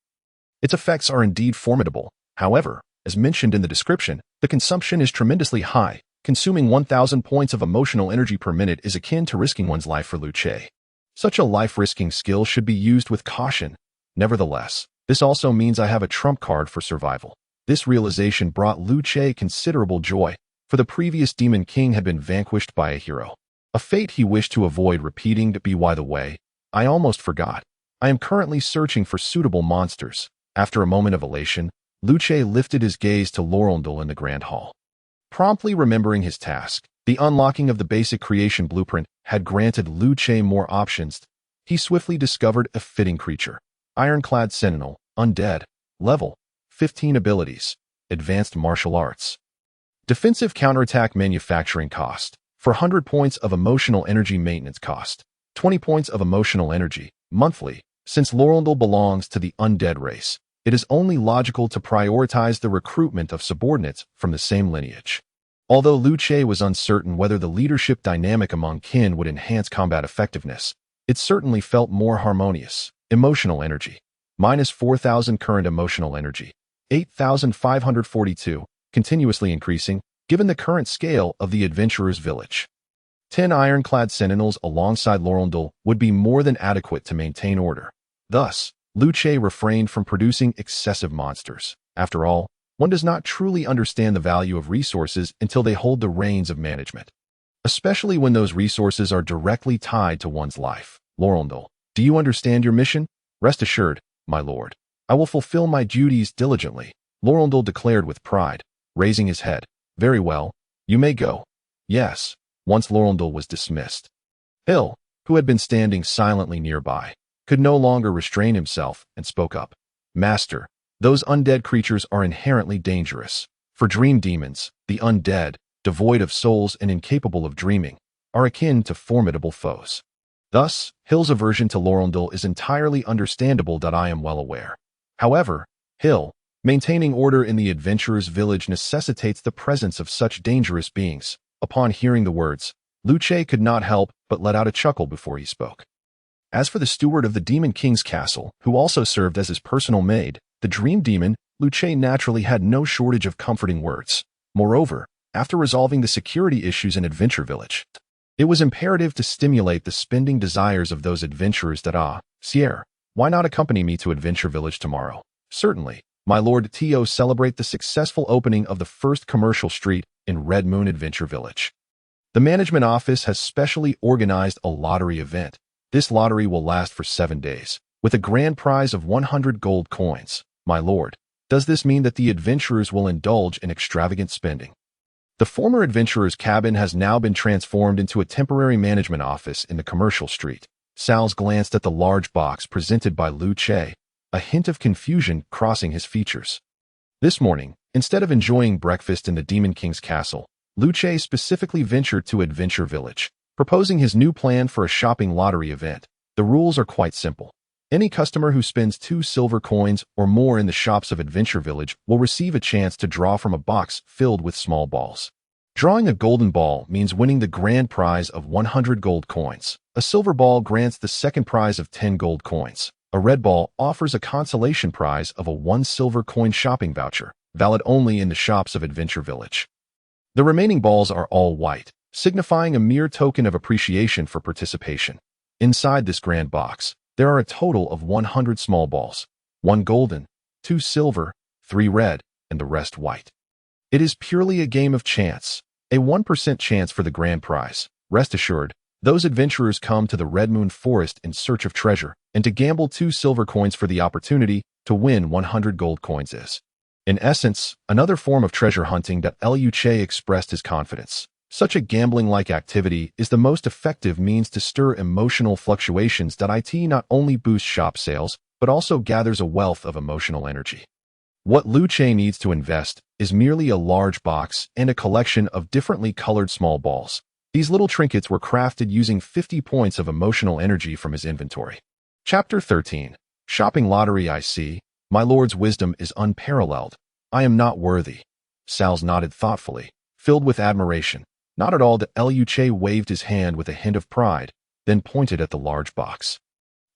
Its effects are indeed formidable. However, as mentioned in the description, the consumption is tremendously high. Consuming 1,000 points of emotional energy per minute is akin to risking one's life for Liu Che. Such a life-risking skill should be used with caution. Nevertheless, this also means I have a trump card for survival. This realization brought Liu Che considerable joy, for the previous Demon King had been vanquished by a hero. A fate he wished to avoid repeating. By the way, I almost forgot. I am currently searching for suitable monsters. After a moment of elation, Liu Che lifted his gaze to Lorondel in the Grand Hall. Promptly remembering his task, the unlocking of the basic creation blueprint had granted Liu Che more options. He swiftly discovered a fitting creature. Ironclad Sentinel, Undead, level 15 abilities, advanced martial arts. Defensive counterattack manufacturing cost, 400 points of emotional energy maintenance cost, 20 points of emotional energy, monthly. Since Lorondel belongs to the undead race, it is only logical to prioritize the recruitment of subordinates from the same lineage. Although Liu Che was uncertain whether the leadership dynamic among kin would enhance combat effectiveness, it certainly felt more harmonious. Emotional energy. Minus 4,000 current emotional energy. 8,542, continuously increasing, given the current scale of the adventurer's village. 10 ironclad sentinels alongside Lorondel would be more than adequate to maintain order. Thus, Liu Che refrained from producing excessive monsters. After all, one does not truly understand the value of resources until they hold the reins of management, especially when those resources are directly tied to one's life. Lorondel, do you understand your mission? Rest assured, my lord, I will fulfill my duties diligently, Lorondel declared with pride, raising his head. Very well, you may go. Yes, once Lorondel was dismissed. Hill, who had been standing silently nearby, could no longer restrain himself and spoke up. Master, those undead creatures are inherently dangerous. For dream demons, the undead, devoid of souls and incapable of dreaming, are akin to formidable foes. Thus, Hill's aversion to Lorondel is entirely understandable. I am well aware. However, Hill, maintaining order in the adventurer's village necessitates the presence of such dangerous beings. Upon hearing the words, Liu Che could not help but let out a chuckle before he spoke. As for the steward of the Demon King's castle, who also served as his personal maid, the dream demon, Liu Che naturally had no shortage of comforting words. Moreover, after resolving the security issues in Adventure Village, it was imperative to stimulate the spending desires of those adventurers. Sierre, why not accompany me to Adventure Village tomorrow? Certainly, my lord. To celebrate the successful opening of the first commercial street in Red Moon Adventure Village. The management office has specially organized a lottery event. This lottery will last for 7 days, with a grand prize of 100 gold coins. My lord, does this mean that the adventurers will indulge in extravagant spending? The former adventurer's cabin has now been transformed into a temporary management office in the commercial street. Sal's glanced at the large box presented by Liu Che, a hint of confusion crossing his features. This morning, instead of enjoying breakfast in the Demon King's castle, Liu Che specifically ventured to Adventure Village, proposing his new plan for a shopping lottery event. The rules are quite simple. Any customer who spends 2 silver coins or more in the shops of Adventure Village will receive a chance to draw from a box filled with small balls. Drawing a golden ball means winning the grand prize of 100 gold coins. A silver ball grants the second prize of 10 gold coins. A red ball offers a consolation prize of a 1 silver coin shopping voucher, valid only in the shops of Adventure Village. The remaining balls are all white, signifying a mere token of appreciation for participation. Inside this grand box, there are a total of 100 small balls, 1 golden, 2 silver, 3 red, and the rest white. It is purely a game of chance, a 1% chance for the grand prize. Rest assured, those adventurers come to the Red Moon Forest in search of treasure, and to gamble 2 silver coins for the opportunity to win 100 gold coins is, in essence, another form of treasure hunting. Liu Che expressed his confidence. Such a gambling-like activity is the most effective means to stir emotional fluctuations. It not only boosts shop sales, but also gathers a wealth of emotional energy. What Liu Che needs to invest is merely a large box and a collection of differently colored small balls. These little trinkets were crafted using 50 points of emotional energy from his inventory. Chapter 13. Shopping Lottery. I see. My lord's wisdom is unparalleled. I am not worthy. Sal's nodded thoughtfully, filled with admiration. Not at all. Luce waved his hand with a hint of pride, then pointed at the large box,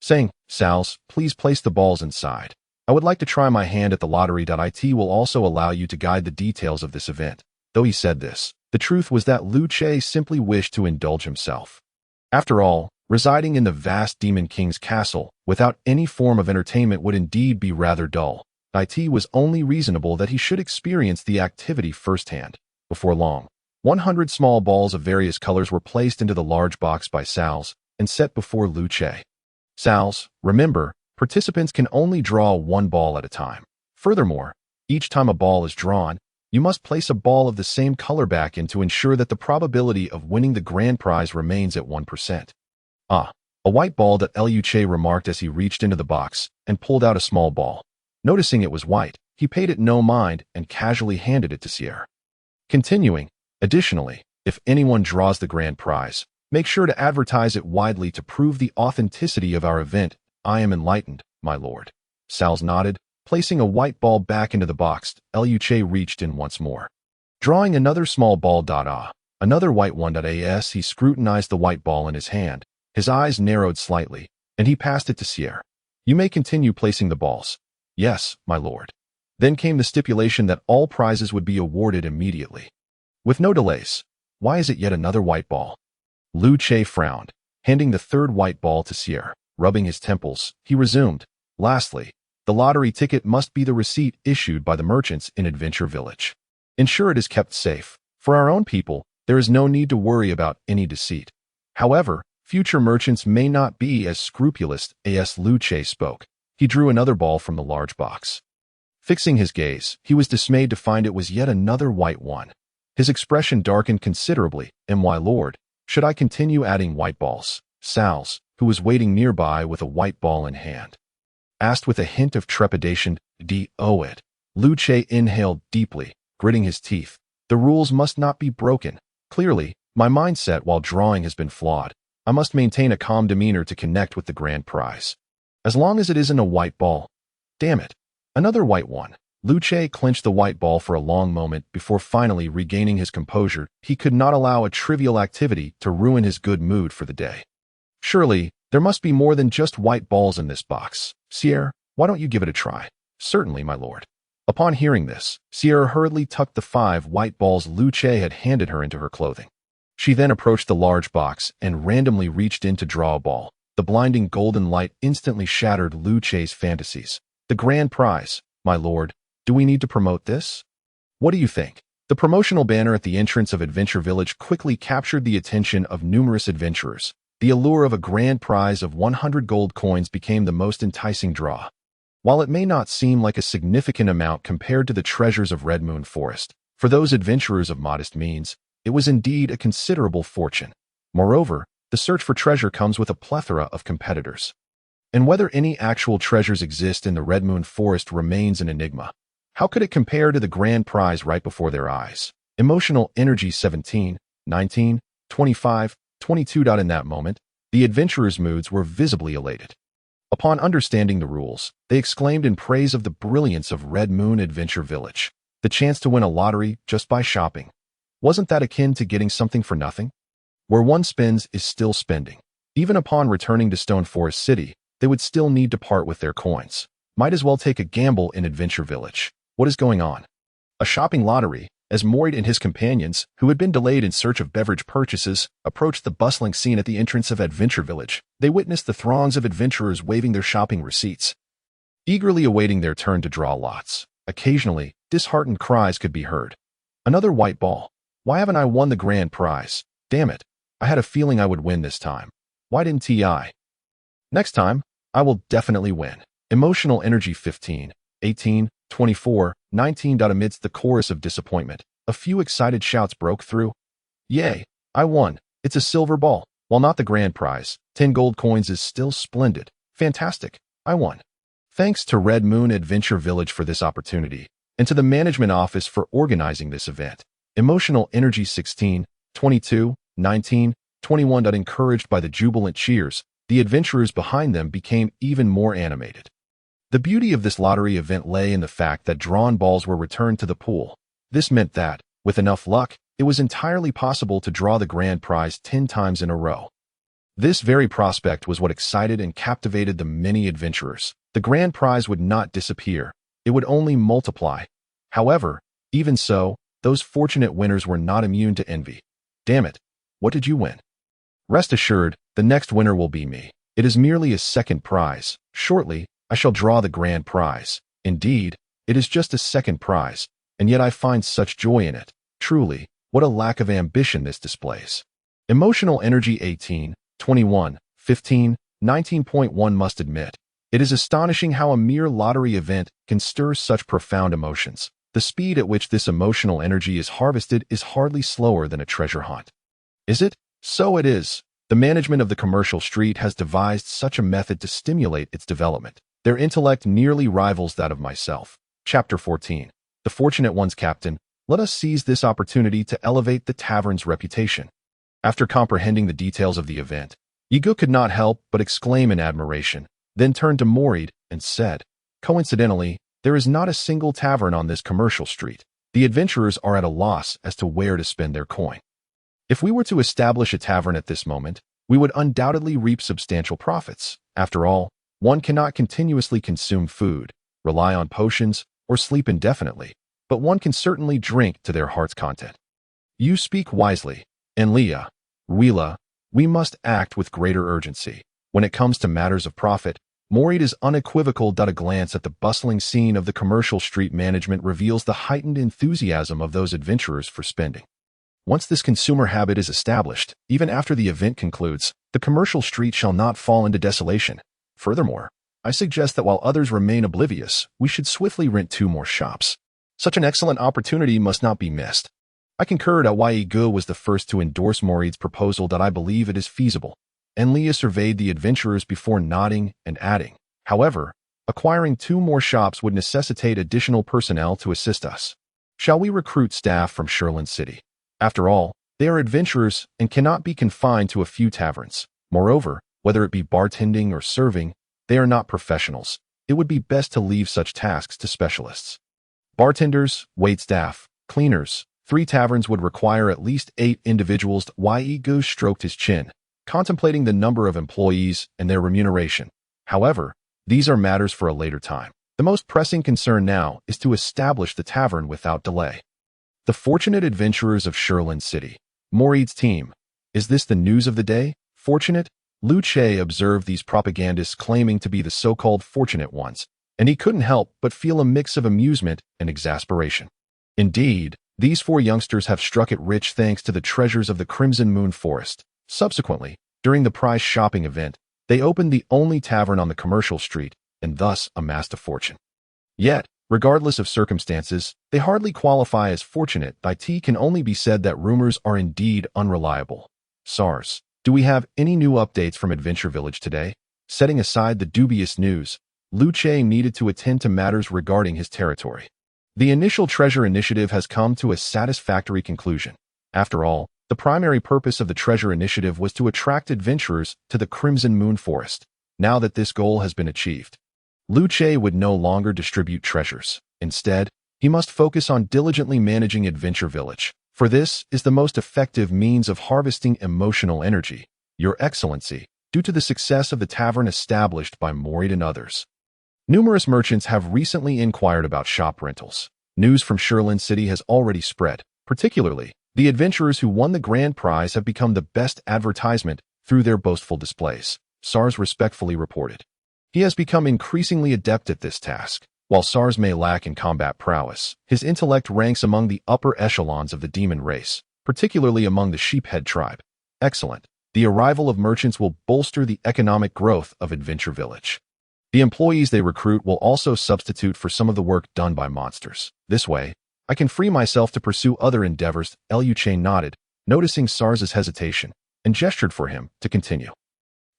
saying, Sals, please place the balls inside. I would like to try my hand at the lottery. It will also allow you to guide the details of this event. Though he said this, the truth was that Luce simply wished to indulge himself. After all, residing in the vast Demon King's castle without any form of entertainment would indeed be rather dull. It was only reasonable that he should experience the activity firsthand. Before long, 100 small balls of various colors were placed into the large box by Sals and set before Luce. Sals, remember, participants can only draw one ball at a time. Furthermore, each time a ball is drawn, you must place a ball of the same color back in to ensure that the probability of winning the grand prize remains at 1%. Ah, a white ball. Luce remarked as he reached into the box and pulled out a small ball. Noticing it was white, he paid it no mind and casually handed it to Sierra. Continuing, additionally, if anyone draws the grand prize, make sure to advertise it widely to prove the authenticity of our event. I am enlightened, my lord. Sals nodded, placing a white ball back into the box. Luce reached in once more, drawing another small ball. Another white one. As he scrutinized the white ball in his hand, his eyes narrowed slightly, and he passed it to Sierra. You may continue placing the balls. Yes, my lord. Then came the stipulation that all prizes would be awarded immediately, with no delays. Why is it yet another white ball? Luce frowned, handing the third white ball to Sierra. Rubbing his temples, he resumed, lastly, the lottery ticket must be the receipt issued by the merchants in Adventure Village. Ensure it is kept safe. For our own people, there is no need to worry about any deceit. However, future merchants may not be as scrupulous. As Luce spoke, he drew another ball from the large box. Fixing his gaze, he was dismayed to find it was yet another white one. His expression darkened considerably. My lord, should I continue adding white balls? Sals, who was waiting nearby with a white ball in hand, asked with a hint of trepidation. It. Luce inhaled deeply, gritting his teeth. The rules must not be broken. Clearly, my mindset while drawing has been flawed. I must maintain a calm demeanor to connect with the grand prize. As long as it isn't a white ball. Damn it. Another white one. Luce clenched the white ball for a long moment before finally regaining his composure. He could not allow a trivial activity to ruin his good mood for the day. Surely, there must be more than just white balls in this box. Sierra, why don't you give it a try? Certainly, my lord. Upon hearing this, Sierra hurriedly tucked the 5 white balls Luce had handed her into her clothing. She then approached the large box and randomly reached in to draw a ball. The blinding golden light instantly shattered Luce's fantasies. The grand prize, my lord. Do we need to promote this? What do you think? The promotional banner at the entrance of Adventure Village quickly captured the attention of numerous adventurers. The allure of a grand prize of 100 gold coins became the most enticing draw. While it may not seem like a significant amount compared to the treasures of Red Moon Forest, for those adventurers of modest means, it was indeed a considerable fortune. Moreover, the search for treasure comes with a plethora of competitors. And whether any actual treasures exist in the Red Moon Forest remains an enigma. How could it compare to the grand prize right before their eyes? Emotional energy 17, 19, 25, 22. In that moment, the adventurers' moods were visibly elated. Upon understanding the rules, they exclaimed in praise of the brilliance of Red Moon Adventure Village. The chance to win a lottery just by shopping. Wasn't that akin to getting something for nothing? Where one spends is still spending. Even upon returning to Stone Forest City, they would still need to part with their coins. Might as well take a gamble in Adventure Village. What is going on? A shopping lottery, as Moid and his companions, who had been delayed in search of beverage purchases, approached the bustling scene at the entrance of Adventure Village. They witnessed the throngs of adventurers waving their shopping receipts, eagerly awaiting their turn to draw lots. Occasionally, disheartened cries could be heard. Another white ball. Why haven't I won the grand prize? Damn it. I had a feeling I would win this time. Why didn't I? Next time, I will definitely win. Emotional energy 15, 18, 24, 19. Amidst the chorus of disappointment, a few excited shouts broke through. Yay, I won. It's a silver ball. While not the grand prize, 10 gold coins is still splendid. Fantastic. I won. Thanks to Red Moon Adventure Village for this opportunity, and to the management office for organizing this event. Emotional energy 16, 22, 1921. Encouraged by the jubilant cheers, the adventurers behind them became even more animated. The beauty of this lottery event lay in the fact that drawn balls were returned to the pool. This meant that, with enough luck, it was entirely possible to draw the grand prize 10 times in a row. This very prospect was what excited and captivated the many adventurers. The grand prize would not disappear. It would only multiply. However, even so, those fortunate winners were not immune to envy. Damn it, what did you win? Rest assured, the next winner will be me. It is merely a second prize. Shortly, I shall draw the grand prize. Indeed, it is just a second prize, and yet I find such joy in it. Truly, what a lack of ambition this displays. Emotional energy 18, 21, 15, 19.1 must admit. It is astonishing how a mere lottery event can stir such profound emotions. The speed at which this emotional energy is harvested is hardly slower than a treasure hunt. Is it? So it is. The management of the commercial street has devised such a method to stimulate its development. Their intellect nearly rivals that of myself. Chapter 14. The Fortunate Ones. Captain, let us seize this opportunity to elevate the tavern's reputation. After comprehending the details of the event, Yigo could not help but exclaim in admiration, then turned to Morid and said, "Coincidentally, there is not a single tavern on this commercial street. The adventurers are at a loss as to where to spend their coin. If we were to establish a tavern at this moment, we would undoubtedly reap substantial profits. After all, one cannot continuously consume food, rely on potions, or sleep indefinitely, but one can certainly drink to their heart's content." "You speak wisely, Enlia. Wila, we must act with greater urgency. When it comes to matters of profit, Morid is unequivocal. A glance at the bustling scene of the commercial street management reveals the heightened enthusiasm of those adventurers for spending. Once this consumer habit is established, even after the event concludes, the commercial street shall not fall into desolation. Furthermore, I suggest that while others remain oblivious, we should swiftly rent 2 more shops. Such an excellent opportunity must not be missed." I concurred at why Yigo was the first to endorse Morid's proposal. "That I believe it is feasible." Enlia surveyed the adventurers before nodding and adding, "However, acquiring 2 more shops would necessitate additional personnel to assist us. Shall we recruit staff from Sherland City? After all, they are adventurers and cannot be confined to a few taverns. Moreover, whether it be bartending or serving, they are not professionals. It would be best to leave such tasks to specialists. Bartenders, waitstaff, cleaners. 3 taverns would require at least 8 individuals." Yigo stroked his chin, contemplating the number of employees and their remuneration. "However, these are matters for a later time. The most pressing concern now is to establish the tavern without delay." The fortunate adventurers of Sherland City. Morid's team. Is this the news of the day? Fortunate? Luce observed these propagandists claiming to be the so-called fortunate ones, and he couldn't help but feel a mix of amusement and exasperation. Indeed, these 4 youngsters have struck it rich thanks to the treasures of the Crimson Moon Forest. Subsequently, during the prize shopping event, they opened the only tavern on the commercial street and thus amassed a fortune. Yet, regardless of circumstances, they hardly qualify as fortunate. It can only be said that rumors are indeed unreliable. SARS, do we have any new updates from Adventure Village today? Setting aside the dubious news, Luce needed to attend to matters regarding his territory. The initial treasure initiative has come to a satisfactory conclusion. After all, the primary purpose of the treasure initiative was to attract adventurers to the Crimson Moon Forest. Now that this goal has been achieved, Luce would no longer distribute treasures. Instead, he must focus on diligently managing Adventure Village, for this is the most effective means of harvesting emotional energy. Your Excellency, due to the success of the tavern established by Morid and others, numerous merchants have recently inquired about shop rentals. News from Sherland City has already spread. Particularly, the adventurers who won the grand prize have become the best advertisement through their boastful displays. SARS respectfully reported. He has become increasingly adept at this task. While SARS may lack in combat prowess, his intellect ranks among the upper echelons of the demon race, particularly among the Sheephead tribe. Excellent. The arrival of merchants will bolster the economic growth of Adventure Village. The employees they recruit will also substitute for some of the work done by monsters. This way, I can free myself to pursue other endeavors. Luce nodded, noticing SARS's hesitation, and gestured for him to continue.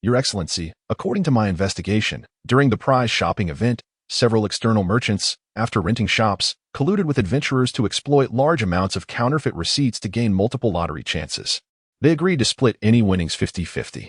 Your Excellency, according to my investigation, during the prize shopping event, several external merchants, after renting shops, colluded with adventurers to exploit large amounts of counterfeit receipts to gain multiple lottery chances. They agreed to split any winnings 50-50.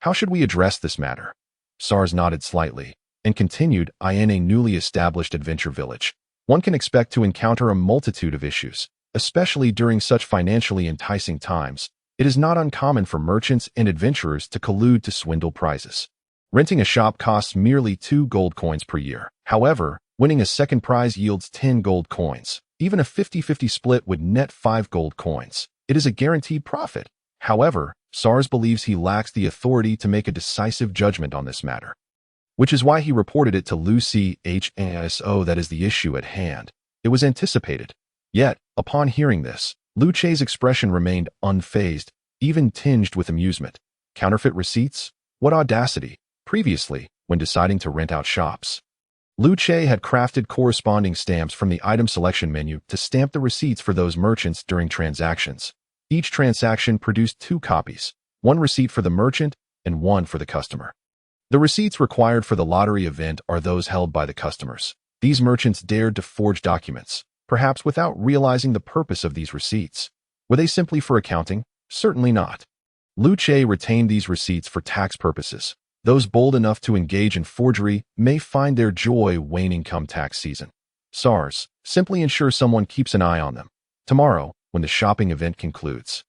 How should we address this matter? SARS nodded slightly and continued, in a newly established adventure village. One can expect to encounter a multitude of issues, especially during such financially enticing times. It is not uncommon for merchants and adventurers to collude to swindle prizes. Renting a shop costs merely 2 gold coins per year. However, winning a second prize yields 10 gold coins. Even a 50-50 split would net 5 gold coins. It is a guaranteed profit. However, SARS believes he lacks the authority to make a decisive judgment on this matter, which is why he reported it to Lucy Hmph. That is the issue at hand. It was anticipated. Yet, upon hearing this, Lu Che's expression remained unfazed, even tinged with amusement. Counterfeit receipts? What audacity! Previously, when deciding to rent out shops, Lu Che had crafted corresponding stamps from the item selection menu to stamp the receipts for those merchants during transactions. Each transaction produced 2 copies, one receipt for the merchant and one for the customer. The receipts required for the lottery event are those held by the customers. These merchants dared to forge documents, perhaps without realizing the purpose of these receipts. Were they simply for accounting? Certainly not. Lu Che retained these receipts for tax purposes. Those bold enough to engage in forgery may find their joy waning come tax season. SARS, simply ensure someone keeps an eye on them. Tomorrow, when the shopping event concludes,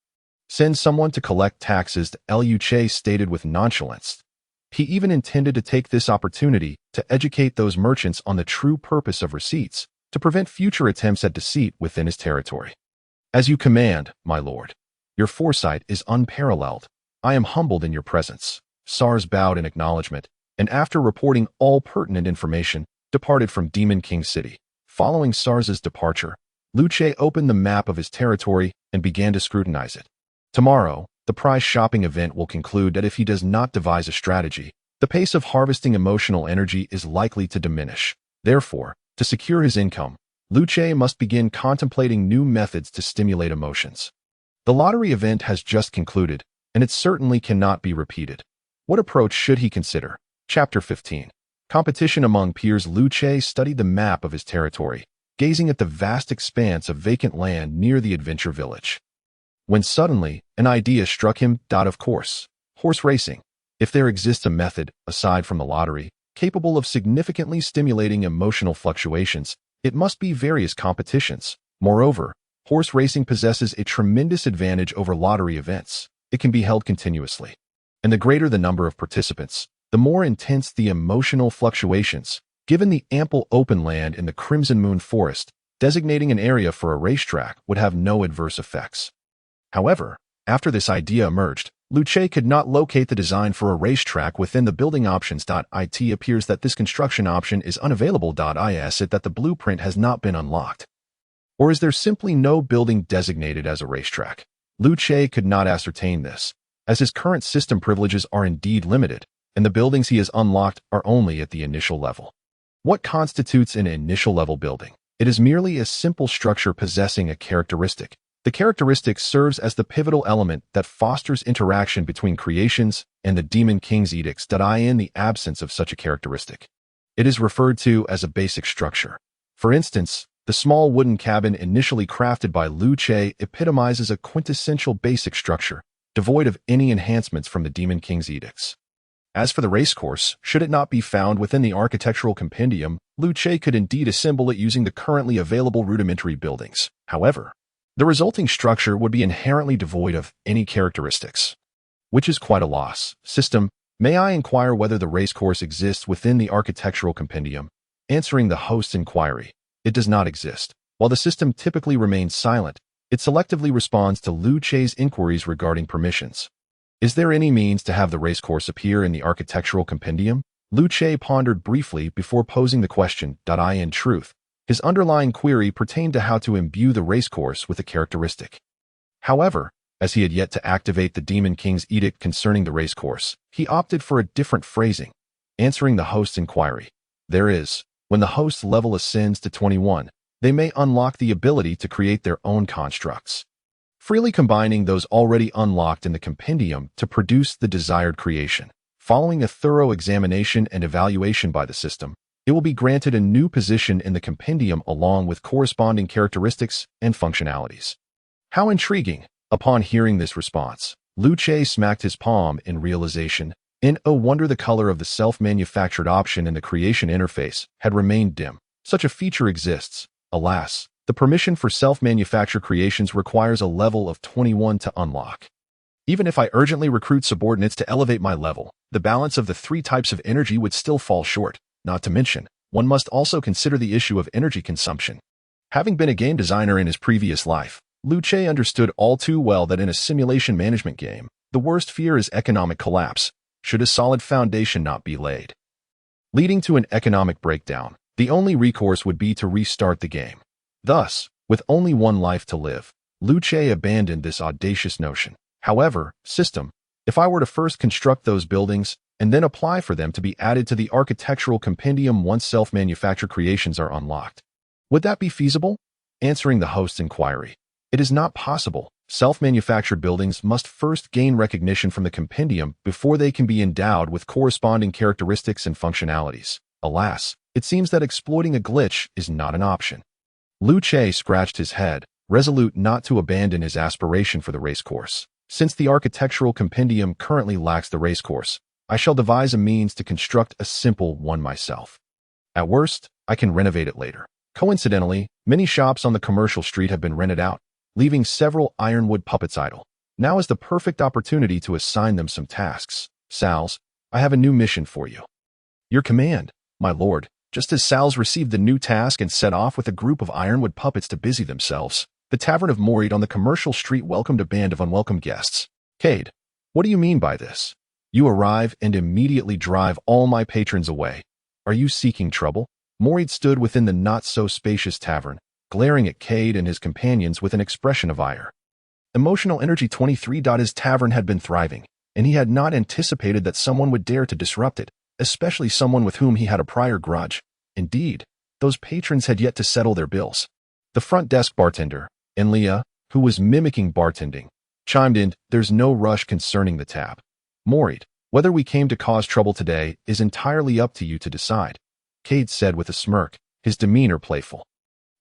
send someone to collect taxes, Lu Che stated with nonchalance. He even intended to take this opportunity to educate those merchants on the true purpose of receipts, to prevent future attempts at deceit within his territory. As you command, my lord. Your foresight is unparalleled. I am humbled in your presence. SARS bowed in acknowledgement, and after reporting all pertinent information, departed from Demon King City. Following SARS's departure, Lu Che opened the map of his territory and began to scrutinize it. Tomorrow, the prize shopping event will conclude that if he does not devise a strategy, the pace of harvesting emotional energy is likely to diminish. Therefore, to secure his income, Lu Che must begin contemplating new methods to stimulate emotions. The lottery event has just concluded, and it certainly cannot be repeated. What approach should he consider? Chapter 15. Competition among peers. Lu Che studied the map of his territory, gazing at the vast expanse of vacant land near the adventure village, when suddenly an idea struck him. Of course, horse racing. If there exists a method, aside from the lottery, capable of significantly stimulating emotional fluctuations, it must be various competitions. Moreover, horse racing possesses a tremendous advantage over lottery events. It can be held continuously, and the greater the number of participants, the more intense the emotional fluctuations. Given the ample open land in the Crimson Moon Forest, designating an area for a racetrack would have no adverse effects. However, after this idea emerged, Lu Che could not locate the design for a racetrack within the building options. It appears that this construction option is unavailable. Is it that the blueprint has not been unlocked? Or is there simply no building designated as a racetrack? Lu Che could not ascertain this, as his current system privileges are indeed limited, and the buildings he has unlocked are only at the initial level. What constitutes an initial level building? It is merely a simple structure possessing a characteristic. The characteristic serves as the pivotal element that fosters interaction between creations and the Demon King's edicts. In the absence of such a characteristic, it is referred to as a basic structure. For instance, the small wooden cabin initially crafted by Lu Che epitomizes a quintessential basic structure, devoid of any enhancements from the Demon King's edicts. As for the racecourse, should it not be found within the architectural compendium, Lu Che could indeed assemble it using the currently available rudimentary buildings. However, the resulting structure would be inherently devoid of any characteristics, which is quite a loss. System, may I inquire whether the racecourse exists within the architectural compendium? Answering the host's inquiry, it does not exist. While the system typically remains silent, it selectively responds to Lu Che's inquiries regarding permissions. Is there any means to have the racecourse appear in the architectural compendium? Lu Che pondered briefly before posing the question. In truth, his underlying query pertained to how to imbue the racecourse with a characteristic. However, as he had yet to activate the Demon King's edict concerning the racecourse, he opted for a different phrasing. Answering the host's inquiry, there is, when the host's level ascends to 21, they may unlock the ability to create their own constructs, freely combining those already unlocked in the compendium to produce the desired creation. Following a thorough examination and evaluation by the system, it will be granted a new position in the compendium along with corresponding characteristics and functionalities. How intriguing! Upon hearing this response, Luce smacked his palm in realization. In a wonder, the color of the self-manufactured option in the creation interface had remained dim. Such a feature exists. Alas, the permission for self-manufactured creations requires a level of 21 to unlock. Even if I urgently recruit subordinates to elevate my level, the balance of the three types of energy would still fall short. Not to mention, one must also consider the issue of energy consumption. Having been a game designer in his previous life, Luce understood all too well that in a simulation management game, the worst fear is economic collapse, should a solid foundation not be laid. Leading to an economic breakdown, the only recourse would be to restart the game. Thus, with only one life to live, Luce abandoned this audacious notion. However, system, if I were to first construct those buildings and then apply for them to be added to the architectural compendium once self-manufactured creations are unlocked, would that be feasible? Answering the host's inquiry, it is not possible. Self-manufactured buildings must first gain recognition from the compendium before they can be endowed with corresponding characteristics and functionalities. Alas, it seems that exploiting a glitch is not an option. Luce scratched his head, resolute not to abandon his aspiration for the racecourse. Since the architectural compendium currently lacks the racecourse, I shall devise a means to construct a simple one myself. At worst, I can renovate it later. Coincidentally, many shops on the commercial street have been rented out, leaving several ironwood puppets idle. Now is the perfect opportunity to assign them some tasks. Sals, I have a new mission for you. Your command, my lord. Just as Sals received the new task and set off with a group of ironwood puppets to busy themselves, the tavern of Morid on the commercial street welcomed a band of unwelcome guests. Cade, what do you mean by this? You arrive and immediately drive all my patrons away. Are you seeking trouble? Morid stood within the not-so-spacious tavern, glaring at Cade and his companions with an expression of ire. Emotional energy 23. His tavern had been thriving, and he had not anticipated that someone would dare to disrupt it, especially someone with whom he had a prior grudge. Indeed, those patrons had yet to settle their bills. The front desk bartender, Enlia, who was mimicking bartending, chimed in, "There's no rush concerning the tab. Morid, whether we came to cause trouble today is entirely up to you to decide," Cade said with a smirk, his demeanor playful.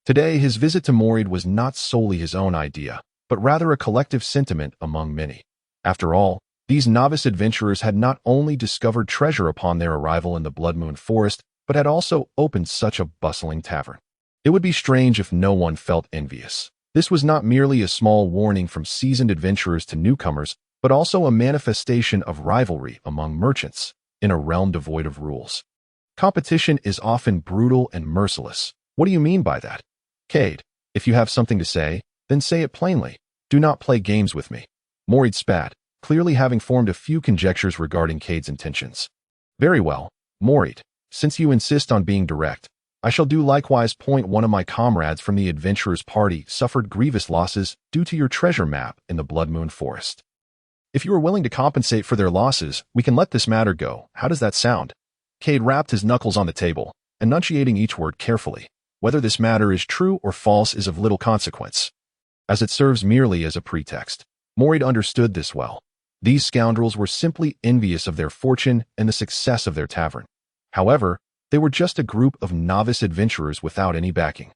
Today, his visit to Morid was not solely his own idea, but rather a collective sentiment among many. After all, these novice adventurers had not only discovered treasure upon their arrival in the Blood Moon Forest, but had also opened such a bustling tavern. It would be strange if no one felt envious. This was not merely a small warning from seasoned adventurers to newcomers, but also a manifestation of rivalry among merchants in a realm devoid of rules. Competition is often brutal and merciless. What do you mean by that? Cade, if you have something to say, then say it plainly. Do not play games with me. Morid spat, clearly having formed a few conjectures regarding Cade's intentions. Very well, Morid, since you insist on being direct, I shall do likewise. One of my comrades from the adventurers' party suffered grievous losses due to your treasure map in the Blood Moon Forest. If you are willing to compensate for their losses, we can let this matter go. How does that sound? Cade rapped his knuckles on the table, enunciating each word carefully. Whether this matter is true or false is of little consequence, as it serves merely as a pretext. Morid understood this well. These scoundrels were simply envious of their fortune and the success of their tavern. However, they were just a group of novice adventurers without any backing,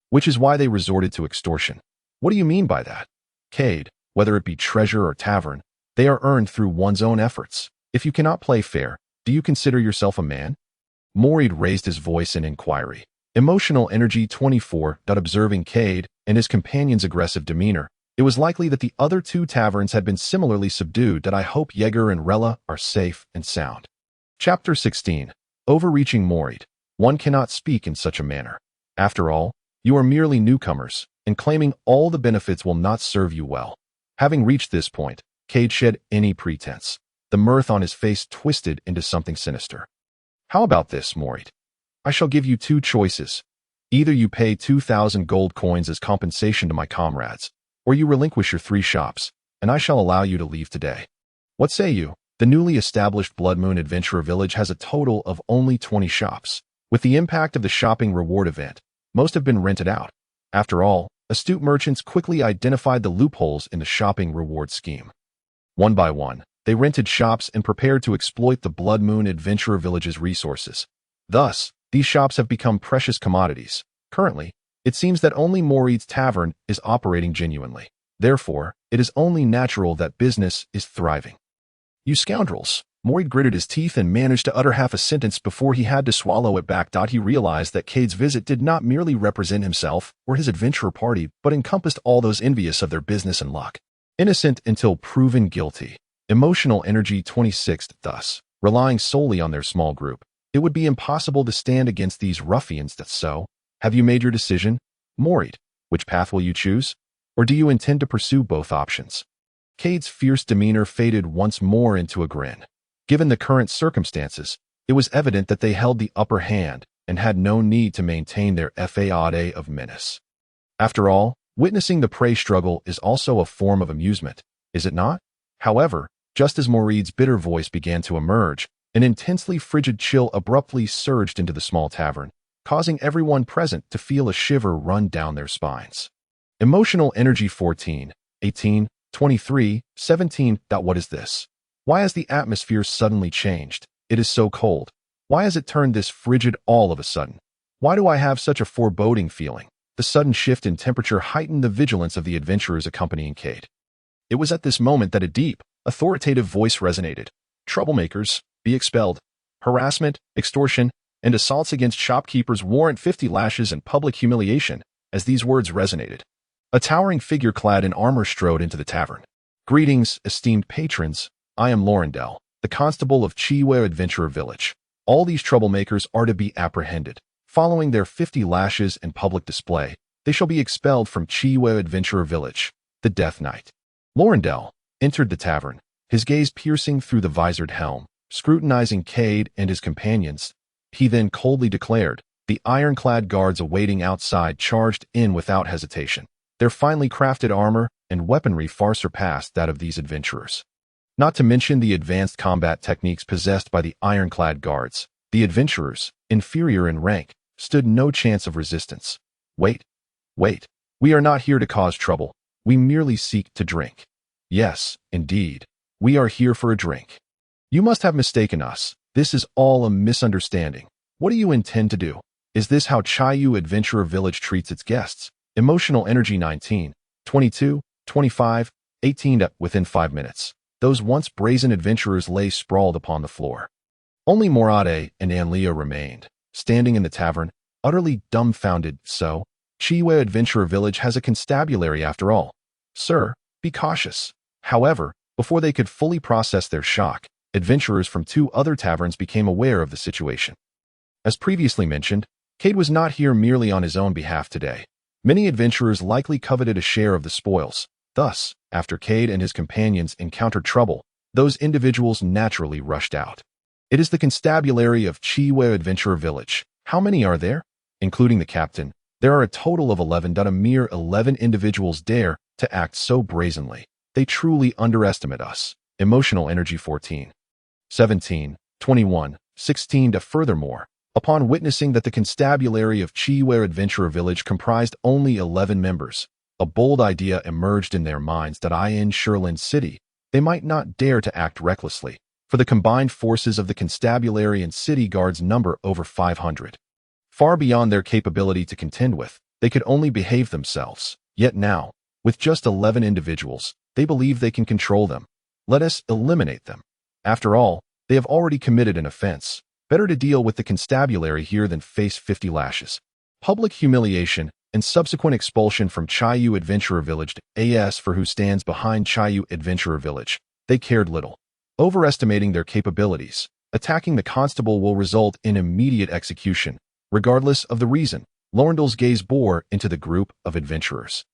which is why they resorted to extortion. What do you mean by that? Cade, whether it be treasure or tavern, they are earned through one's own efforts. If you cannot play fair, do you consider yourself a man? Morid raised his voice in inquiry. Emotional energy 24. Observing Cade and his companion's aggressive demeanor, it was likely that the other two taverns had been similarly subdued. I hope Yeager and Rella are safe and sound. Chapter 16. Overreaching Morid. One cannot speak in such a manner. After all, you are merely newcomers, and claiming all the benefits will not serve you well. Having reached this point, Cade shed any pretense. The mirth on his face twisted into something sinister. How about this, Morid? I shall give you two choices. Either you pay 2,000 gold coins as compensation to my comrades, or you relinquish your 3 shops, and I shall allow you to leave today. What say you? The newly established Blood Moon Adventurer Village has a total of only 20 shops. With the impact of the shopping reward event, most have been rented out. After all, astute merchants quickly identified the loopholes in the shopping reward scheme. One by one, they rented shops and prepared to exploit the Blood Moon Adventurer Village's resources. Thus, these shops have become precious commodities. Currently, it seems that only Morid's tavern is operating genuinely. Therefore, It is only natural that business is thriving. You scoundrels! Morid gritted his teeth and managed to utter half a sentence before he had to swallow it back. He realized that Cade's visit did not merely represent himself or his adventurer party, but encompassed all those envious of their business and luck. Innocent until proven guilty. Emotional energy 26. Thus, relying solely on their small group, it would be impossible to stand against these ruffians. So, have you made your decision? Morid, which path will you choose? Or do you intend to pursue both options? Cade's fierce demeanor faded once more into a grin. Given the current circumstances, it was evident that they held the upper hand and had no need to maintain their facade of menace. After all, witnessing the prey struggle is also a form of amusement, is it not? However, just as Morid's bitter voice began to emerge, an intensely frigid chill abruptly surged into the small tavern, causing everyone present to feel a shiver run down their spines. Emotional energy 14, 18, 23, 17. What is this? Why has the atmosphere suddenly changed? It is so cold. Why has it turned this frigid all of a sudden? Why do I have such a foreboding feeling? The sudden shift in temperature heightened the vigilance of the adventurers accompanying Cade. It was at this moment that a deep, authoritative voice resonated. Troublemakers, be expelled. Harassment, extortion, and assaults against shopkeepers warrant 50 lashes and public humiliation. As these words resonated, a towering figure clad in armor strode into the tavern. Greetings, esteemed patrons. I am Lorendell, the constable of Chiwa Adventurer Village. All these troublemakers are to be apprehended. Following their 50 lashes and public display, they shall be expelled from Chiwa Adventurer Village. The Death Knight. Lorendell entered the tavern, his gaze piercing through the visored helm, scrutinizing Cade and his companions. He then coldly declared, the ironclad guards awaiting outside charged in without hesitation. Their finely crafted armor and weaponry far surpassed that of these adventurers. Not to mention the advanced combat techniques possessed by the ironclad guards, the adventurers, inferior in rank, stood no chance of resistance. Wait. We are not here to cause trouble. We merely seek to drink. Yes, indeed. We are here for a drink. You must have mistaken us. This is all a misunderstanding. What do you intend to do? Is this how Chiyu Adventurer Village treats its guests? Emotional energy 19, 22, 25, 18. Within 5 minutes, those once brazen adventurers lay sprawled upon the floor. Only Morade and Anlia remained, standing in the tavern, utterly dumbfounded. So, Chiwa Adventurer Village has a constabulary after all. Sir, be cautious. However, before they could fully process their shock, adventurers from 2 other taverns became aware of the situation. As previously mentioned, Cade was not here merely on his own behalf today. Many adventurers likely coveted a share of the spoils. Thus, after Cade and his companions encountered trouble, those individuals naturally rushed out. It is the constabulary of Chiwa Adventurer Village. How many are there? Including the captain, there are a total of 11. A mere 11 individuals dare to act so brazenly. They truly underestimate us. Emotional energy 14, 17, 21, 16. Furthermore, upon witnessing that the constabulary of Chiwa Adventurer Village comprised only 11 members, a bold idea emerged in their minds that in Sherland City, they might not dare to act recklessly, for the combined forces of the constabulary and city guards number over 500. Far beyond their capability to contend with, they could only behave themselves. Yet now, with just 11 individuals, they believe they can control them. Let us eliminate them. After all, they have already committed an offense. Better to deal with the constabulary here than face 50 lashes. Public humiliation and subsequent expulsion from Chiyu Adventurer Village. As for who stands behind Chiyu Adventurer Village, they cared little. Overestimating their capabilities, attacking the constable will result in immediate execution. Regardless of the reason, Lorendell's gaze bore into the group of adventurers.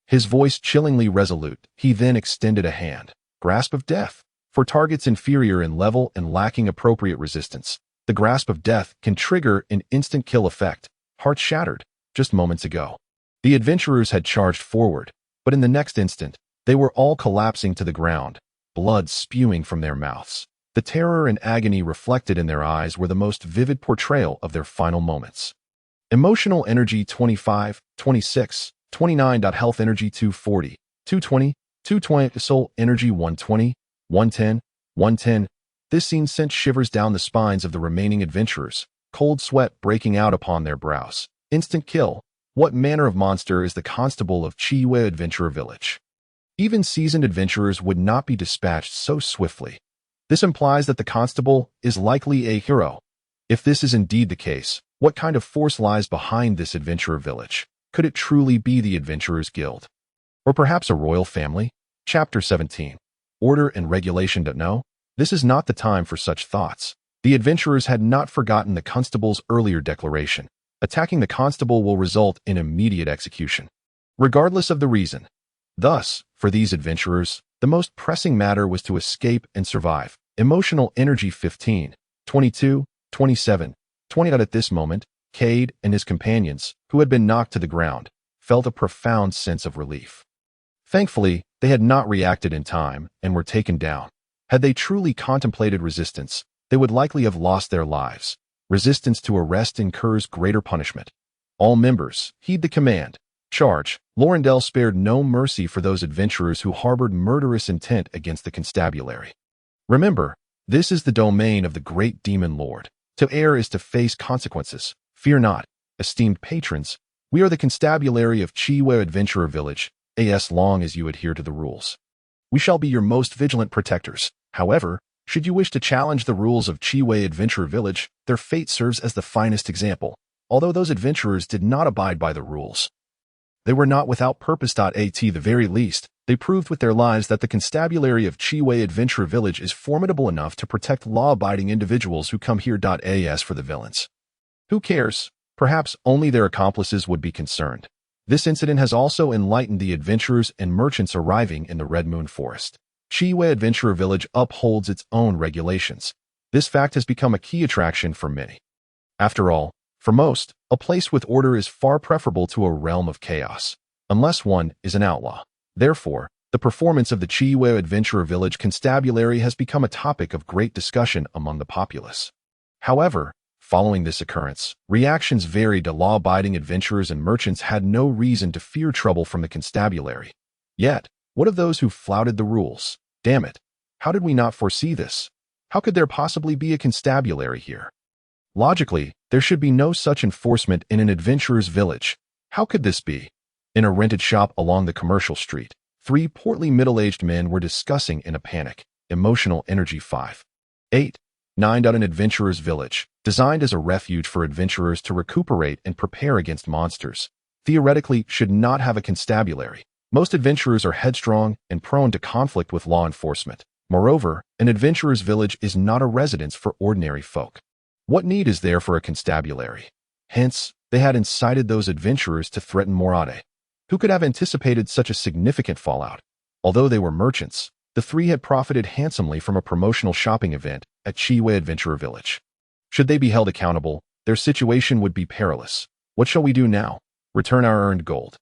His voice chillingly resolute, he then extended a hand. Grasp of death. For targets inferior in level and lacking appropriate resistance, the grasp of death can trigger an instant kill effect. Hearts shattered just moments ago. The adventurers had charged forward, but in the next instant, they were all collapsing to the ground, blood spewing from their mouths. The terror and agony reflected in their eyes were the most vivid portrayal of their final moments. Emotional energy 25, 26, 29. Health energy 240, 220, 220. Soul energy 120, 110, 110. This scene sent shivers down the spines of the remaining adventurers, cold sweat breaking out upon their brows. Instant kill. What manner of monster is the constable of Chiwa Adventurer Village? Even seasoned adventurers would not be dispatched so swiftly. This implies that the constable is likely a hero. If this is indeed the case, what kind of force lies behind this adventurer village? Could it truly be the Adventurers Guild? Or perhaps a royal family? Chapter 17. Order and Regulation. No, this is not the time for such thoughts. The adventurers had not forgotten the constable's earlier declaration. Attacking the constable will result in immediate execution, regardless of the reason. Thus, for these adventurers, the most pressing matter was to escape and survive. Emotional energy 15, 22, 27, 20. At this moment, Cade and his companions, who had been knocked to the ground, felt a profound sense of relief. Thankfully, they had not reacted in time and were taken down. Had they truly contemplated resistance, they would likely have lost their lives. Resistance to arrest incurs greater punishment. All members, heed the command. Charge. Lorendell spared no mercy for those adventurers who harbored murderous intent against the constabulary. Remember, this is the domain of the great demon lord. To err is to face consequences. Fear not, esteemed patrons. We are the constabulary of Chiwe Adventurer Village, as long as you adhere to the rules. We shall be your most vigilant protectors. However, should you wish to challenge the rules of Chiwe Adventurer Village, their fate serves as the finest example. Although those adventurers did not abide by the rules, they were not without purpose. At the very least, they proved with their lives that the constabulary of Chiwe Adventurer Village is formidable enough to protect law-abiding individuals who come here. As for the villains, who cares? Perhaps only their accomplices would be concerned. This incident has also enlightened the adventurers and merchants arriving in the Red Moon Forest. Chiwe Adventurer Village upholds its own regulations. This fact has become a key attraction for many. After all, for most, a place with order is far preferable to a realm of chaos, unless one is an outlaw. Therefore, the performance of the Chiwe Adventurer Village constabulary has become a topic of great discussion among the populace. However, following this occurrence, reactions varied. Law-abiding adventurers and merchants had no reason to fear trouble from the constabulary. Yet, what of those who flouted the rules? Damn it! How did we not foresee this? How could there possibly be a constabulary here? Logically, there should be no such enforcement in an adventurer's village. How could this be? In a rented shop along the commercial street, three portly middle-aged men were discussing in a panic. Emotional energy 5. 8. 9. An adventurer's village, designed as a refuge for adventurers to recuperate and prepare against monsters, theoretically should not have a constabulary. Most adventurers are headstrong and prone to conflict with law enforcement. Moreover, an adventurer's village is not a residence for ordinary folk. What need is there for a constabulary? Hence, they had incited those adventurers to threaten Morade. Who could have anticipated such a significant fallout? Although they were merchants, the three had profited handsomely from a promotional shopping event at Chiwe Adventurer Village. Should they be held accountable, their situation would be perilous. What shall we do now? Return our earned gold?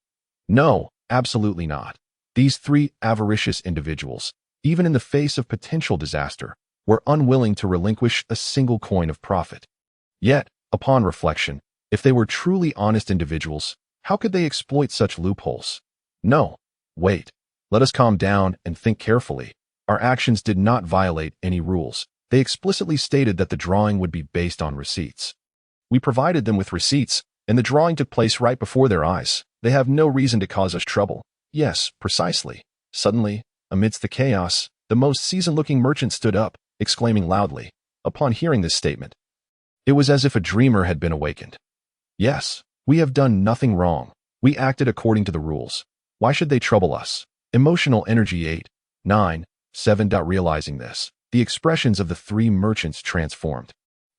No, absolutely not. These three avaricious individuals, even in the face of potential disaster, were unwilling to relinquish a single coin of profit. Yet, upon reflection, if they were truly honest individuals, how could they exploit such loopholes? No, wait. Let us calm down and think carefully. Our actions did not violate any rules. They explicitly stated that the drawing would be based on receipts. We provided them with receipts, and the drawing took place right before their eyes. They have no reason to cause us trouble. Yes, precisely. Suddenly, amidst the chaos, the most seasoned-looking merchant stood up, exclaiming loudly. Upon hearing this statement, it was as if a dreamer had been awakened. Yes, we have done nothing wrong. We acted according to the rules. Why should they trouble us? Emotional energy 8, 9, 7. Realizing this, the expressions of the three merchants transformed,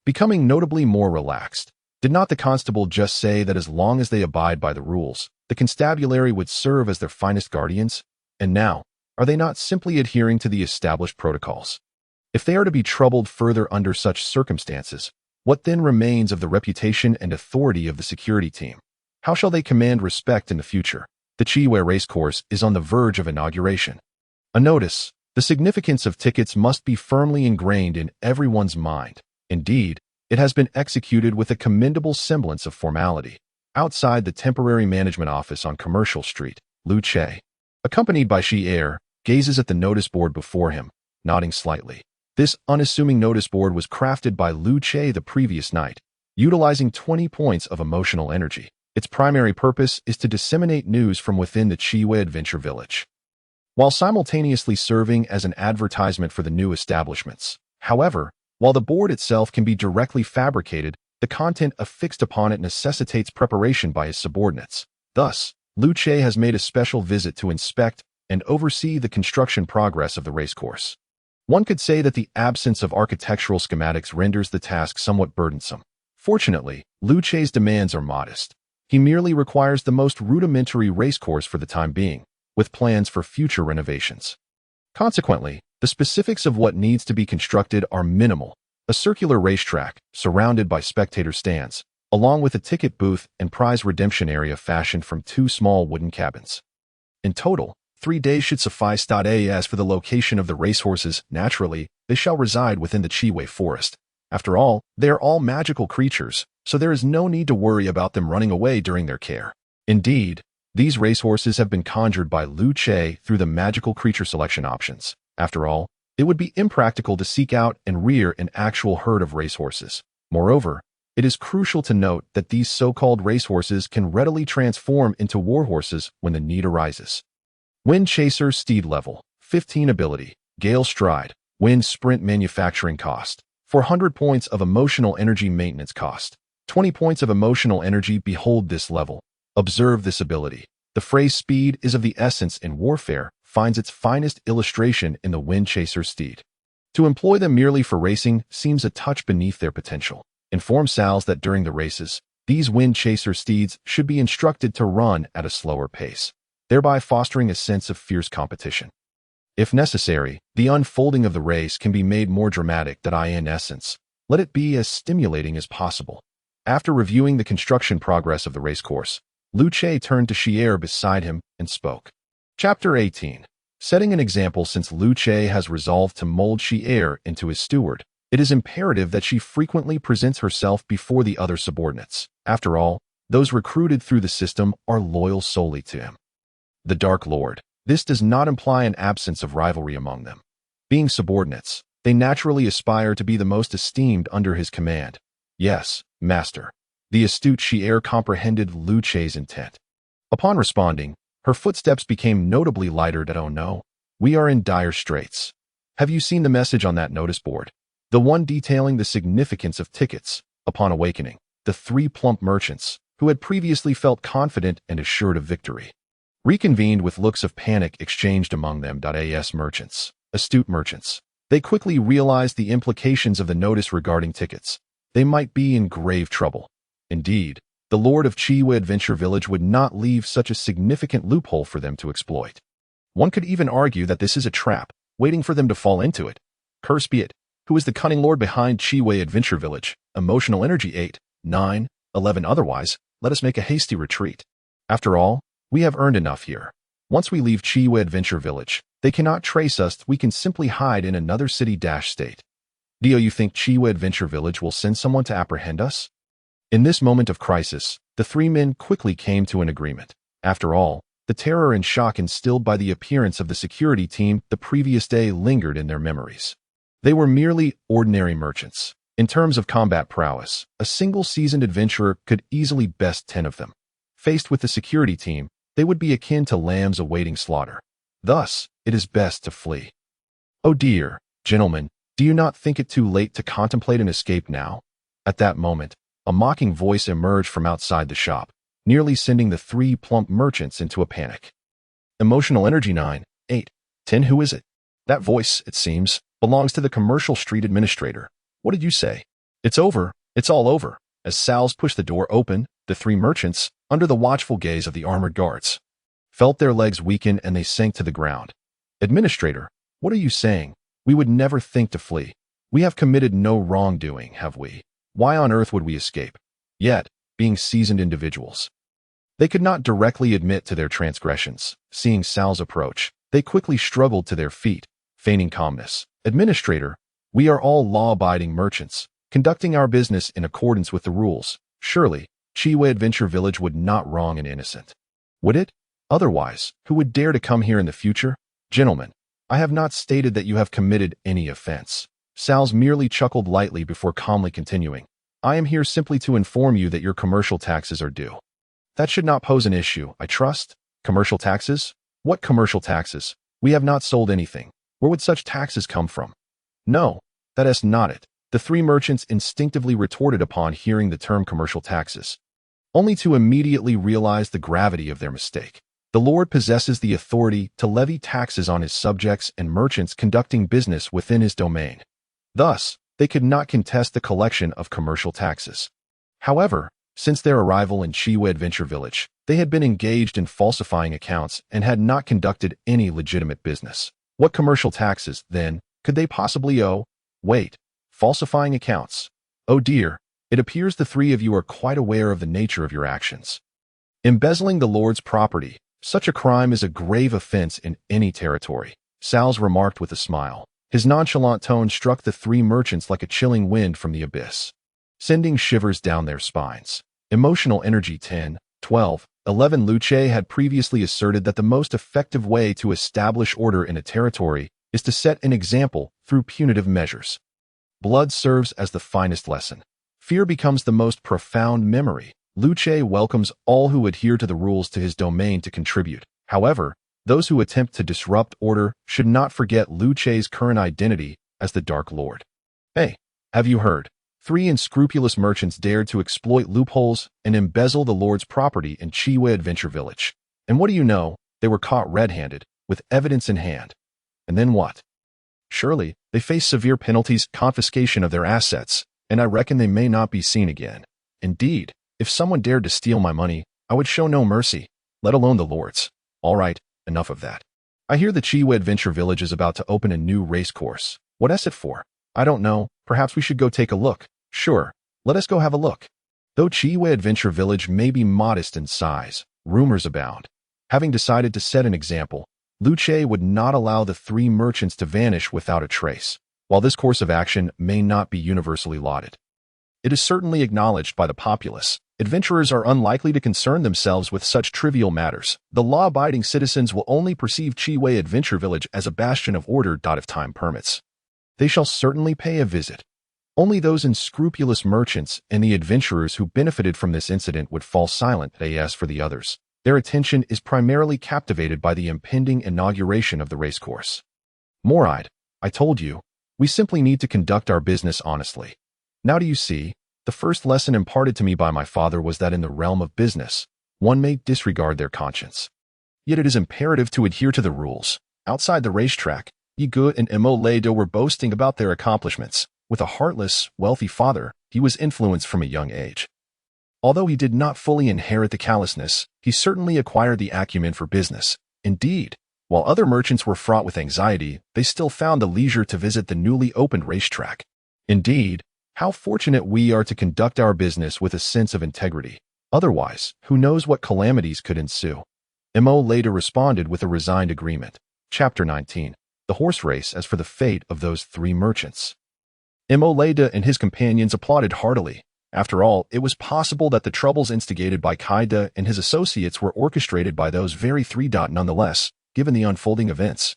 becoming notably more relaxed. Did not the constable just say that as long as they abide by the rules, the constabulary would serve as their finest guardians? And now, are they not simply adhering to the established protocols? If they are to be troubled further under such circumstances, what then remains of the reputation and authority of the security team? How shall they command respect in the future? The Chiwe racecourse is on the verge of inauguration. A notice: the significance of tickets must be firmly ingrained in everyone's mind. Indeed, it has been executed with a commendable semblance of formality. Outside the temporary management office on Commercial Street, Lu Che, accompanied by Shi Er, gazes at the notice board before him, nodding slightly. This unassuming notice board was crafted by Lu Che the previous night, utilizing 20 points of emotional energy. Its primary purpose is to disseminate news from within the Chiwe Adventure Village. while simultaneously serving as an advertisement for the new establishments. However, while the board itself can be directly fabricated, the content affixed upon it necessitates preparation by his subordinates. Thus, Liu Che has made a special visit to inspect and oversee the construction progress of the racecourse. One could say that the absence of architectural schematics renders the task somewhat burdensome. Fortunately, Liu Che's demands are modest. He merely requires the most rudimentary racecourse for the time being, with plans for future renovations. Consequently, the specifics of what needs to be constructed are minimal: a circular racetrack, surrounded by spectator stands, along with a ticket booth and prize redemption area fashioned from 2 small wooden cabins. In total, 3 days should suffice. As for the location of the racehorses, naturally, they shall reside within the Chiwei forest. After all, they are all magical creatures, so there is no need to worry about them running away during their care. Indeed, these racehorses have been conjured by Liu Che through the magical creature selection options. After all, it would be impractical to seek out and rear an actual herd of racehorses. Moreover, it is crucial to note that these so-called racehorses can readily transform into warhorses when the need arises. Wind Chaser Steed Level 15 Ability Gale Stride Wind Sprint Manufacturing Cost 400 points of Emotional Energy Maintenance Cost 20 points of Emotional Energy. Behold this level. Observe this ability. The phrase speed is of the essence in warfare finds its finest illustration in the Wind Chaser Steed. To employ them merely for racing seems a touch beneath their potential. Inform Sals that during the races, these Wind Chaser steeds should be instructed to run at a slower pace, thereby fostering a sense of fierce competition. If necessary, the unfolding of the race can be made more dramatic. In essence, let it be as stimulating as possible. After reviewing the construction progress of the racecourse, Liu Che turned to Xier beside him and spoke. Chapter 18. Setting an example. Since Liu Che has resolved to mold Xier into his steward, it is imperative that she frequently presents herself before the other subordinates. After all, those recruited through the system are loyal solely to him. The Dark Lord. This does not imply an absence of rivalry among them. Being subordinates, they naturally aspire to be the most esteemed under his command. Yes, master. The astute Xier comprehended Liu Che's intent. Upon responding, her footsteps became notably lighter. Oh no, we are in dire straits. Have you seen the message on that notice board? The one detailing the significance of tickets. Upon awakening, the 3 plump merchants, who had previously felt confident and assured of victory, reconvened with looks of panic exchanged among them. As merchants, astute merchants, they quickly realized the implications of the notice regarding tickets. They might be in grave trouble. Indeed, the Lord of Chiwei Adventure Village would not leave such a significant loophole for them to exploit. One could even argue that this is a trap, waiting for them to fall into it. Curse be it, who is the cunning lord behind Chiwei Adventure Village? Emotional Energy 8, 9, 11. Otherwise, let us make a hasty retreat. After all, we have earned enough here. Once we leave Chiwei Adventure Village, they cannot trace us. We can simply hide in another city-state. Do you think Chiwei Adventure Village will send someone to apprehend us? In this moment of crisis, the 3 men quickly came to an agreement. After all, the terror and shock instilled by the appearance of the security team the previous day lingered in their memories. They were merely ordinary merchants. In terms of combat prowess, a single seasoned adventurer could easily best 10 of them. Faced with the security team, they would be akin to lambs awaiting slaughter. Thus, it is best to flee. Oh dear, gentlemen, do you not think it too late to contemplate an escape now? At that moment, a mocking voice emerged from outside the shop, nearly sending the 3 plump merchants into a panic. Emotional Energy 9, 8, 10. Who is it? That voice, it seems, belongs to the Commercial Street Administrator. What did you say? It's over. It's all over. As Sals pushed the door open, the 3 merchants, under the watchful gaze of the armored guards, felt their legs weaken and they sank to the ground. Administrator, what are you saying? We would never think to flee. We have committed no wrongdoing, have we? Why on earth would we escape? Yet, being seasoned individuals, they could not directly admit to their transgressions. Seeing Sal's approach, they quickly struggled to their feet, feigning calmness. Administrator, we are all law-abiding merchants, conducting our business in accordance with the rules. Surely, Chiwei Adventure Village would not wrong an innocent. Would it? Otherwise, who would dare to come here in the future? Gentlemen, I have not stated that you have committed any offense. Sals merely chuckled lightly before calmly continuing. I am here simply to inform you that your commercial taxes are due. That should not pose an issue, I trust. Commercial taxes? What commercial taxes? We have not sold anything. Where would such taxes come from? No, that is not it. The three merchants instinctively retorted upon hearing the term commercial taxes, only to immediately realize the gravity of their mistake. The Lord possesses the authority to levy taxes on his subjects and merchants conducting business within his domain. Thus, they could not contest the collection of commercial taxes. However, since their arrival in Chiwe Adventure Village, they had been engaged in falsifying accounts and had not conducted any legitimate business. What commercial taxes, then, could they possibly owe? Wait, falsifying accounts. Oh dear, it appears the three of you are quite aware of the nature of your actions. Embezzling the Lord's property, such a crime is a grave offense in any territory, Salz remarked with a smile. His nonchalant tone struck the three merchants like a chilling wind from the abyss, sending shivers down their spines. Emotional Energy 10, 12, 11 Luce had previously asserted that the most effective way to establish order in a territory is to set an example through punitive measures. Blood serves as the finest lesson. Fear becomes the most profound memory. Luce welcomes all who adhere to the rules to his domain to contribute. However, those who attempt to disrupt order should not forget Luce's current identity as the Dark Lord. Hey, have you heard? Three unscrupulous merchants dared to exploit loopholes and embezzle the Lord's property in Chiwe Adventure Village. And what do you know? They were caught red-handed, with evidence in hand. And then what? Surely, they face severe penalties, confiscation of their assets, and I reckon they may not be seen again. Indeed, if someone dared to steal my money, I would show no mercy, let alone the Lord's. All right, enough of that. I hear the Chiwe Adventure Village is about to open a new race course. What is it for? I don't know. Perhaps we should go take a look. Sure, let us go have a look. Though Chiwe Adventure Village may be modest in size, rumors abound. Having decided to set an example, Luce would not allow the three merchants to vanish without a trace. While this course of action may not be universally lauded, it is certainly acknowledged by the populace. Adventurers are unlikely to concern themselves with such trivial matters. The law-abiding citizens will only perceive Chiwe Adventure Village as a bastion of order. If time permits, they shall certainly pay a visit. Only those unscrupulous merchants and the adventurers who benefited from this incident would fall silent. As for the others, their attention is primarily captivated by the impending inauguration of the racecourse. Moride, I told you, we simply need to conduct our business honestly. Now do you see? The first lesson imparted to me by my father was that in the realm of business, one may disregard their conscience. Yet it is imperative to adhere to the rules. Outside the racetrack, Yigu and Mph were boasting about their accomplishments. With a heartless, wealthy father, he was influenced from a young age. Although he did not fully inherit the callousness, he certainly acquired the acumen for business. Indeed, while other merchants were fraught with anxiety, they still found the leisure to visit the newly opened racetrack. Indeed, how fortunate we are to conduct our business with a sense of integrity. Otherwise, who knows what calamities could ensue? Mph responded with a resigned agreement. Chapter 19. The horse race. As for the fate of those three merchants, Mph and his companions applauded heartily. After all, it was possible that the troubles instigated by Kaida and his associates were orchestrated by those very three. Nonetheless, given the unfolding events,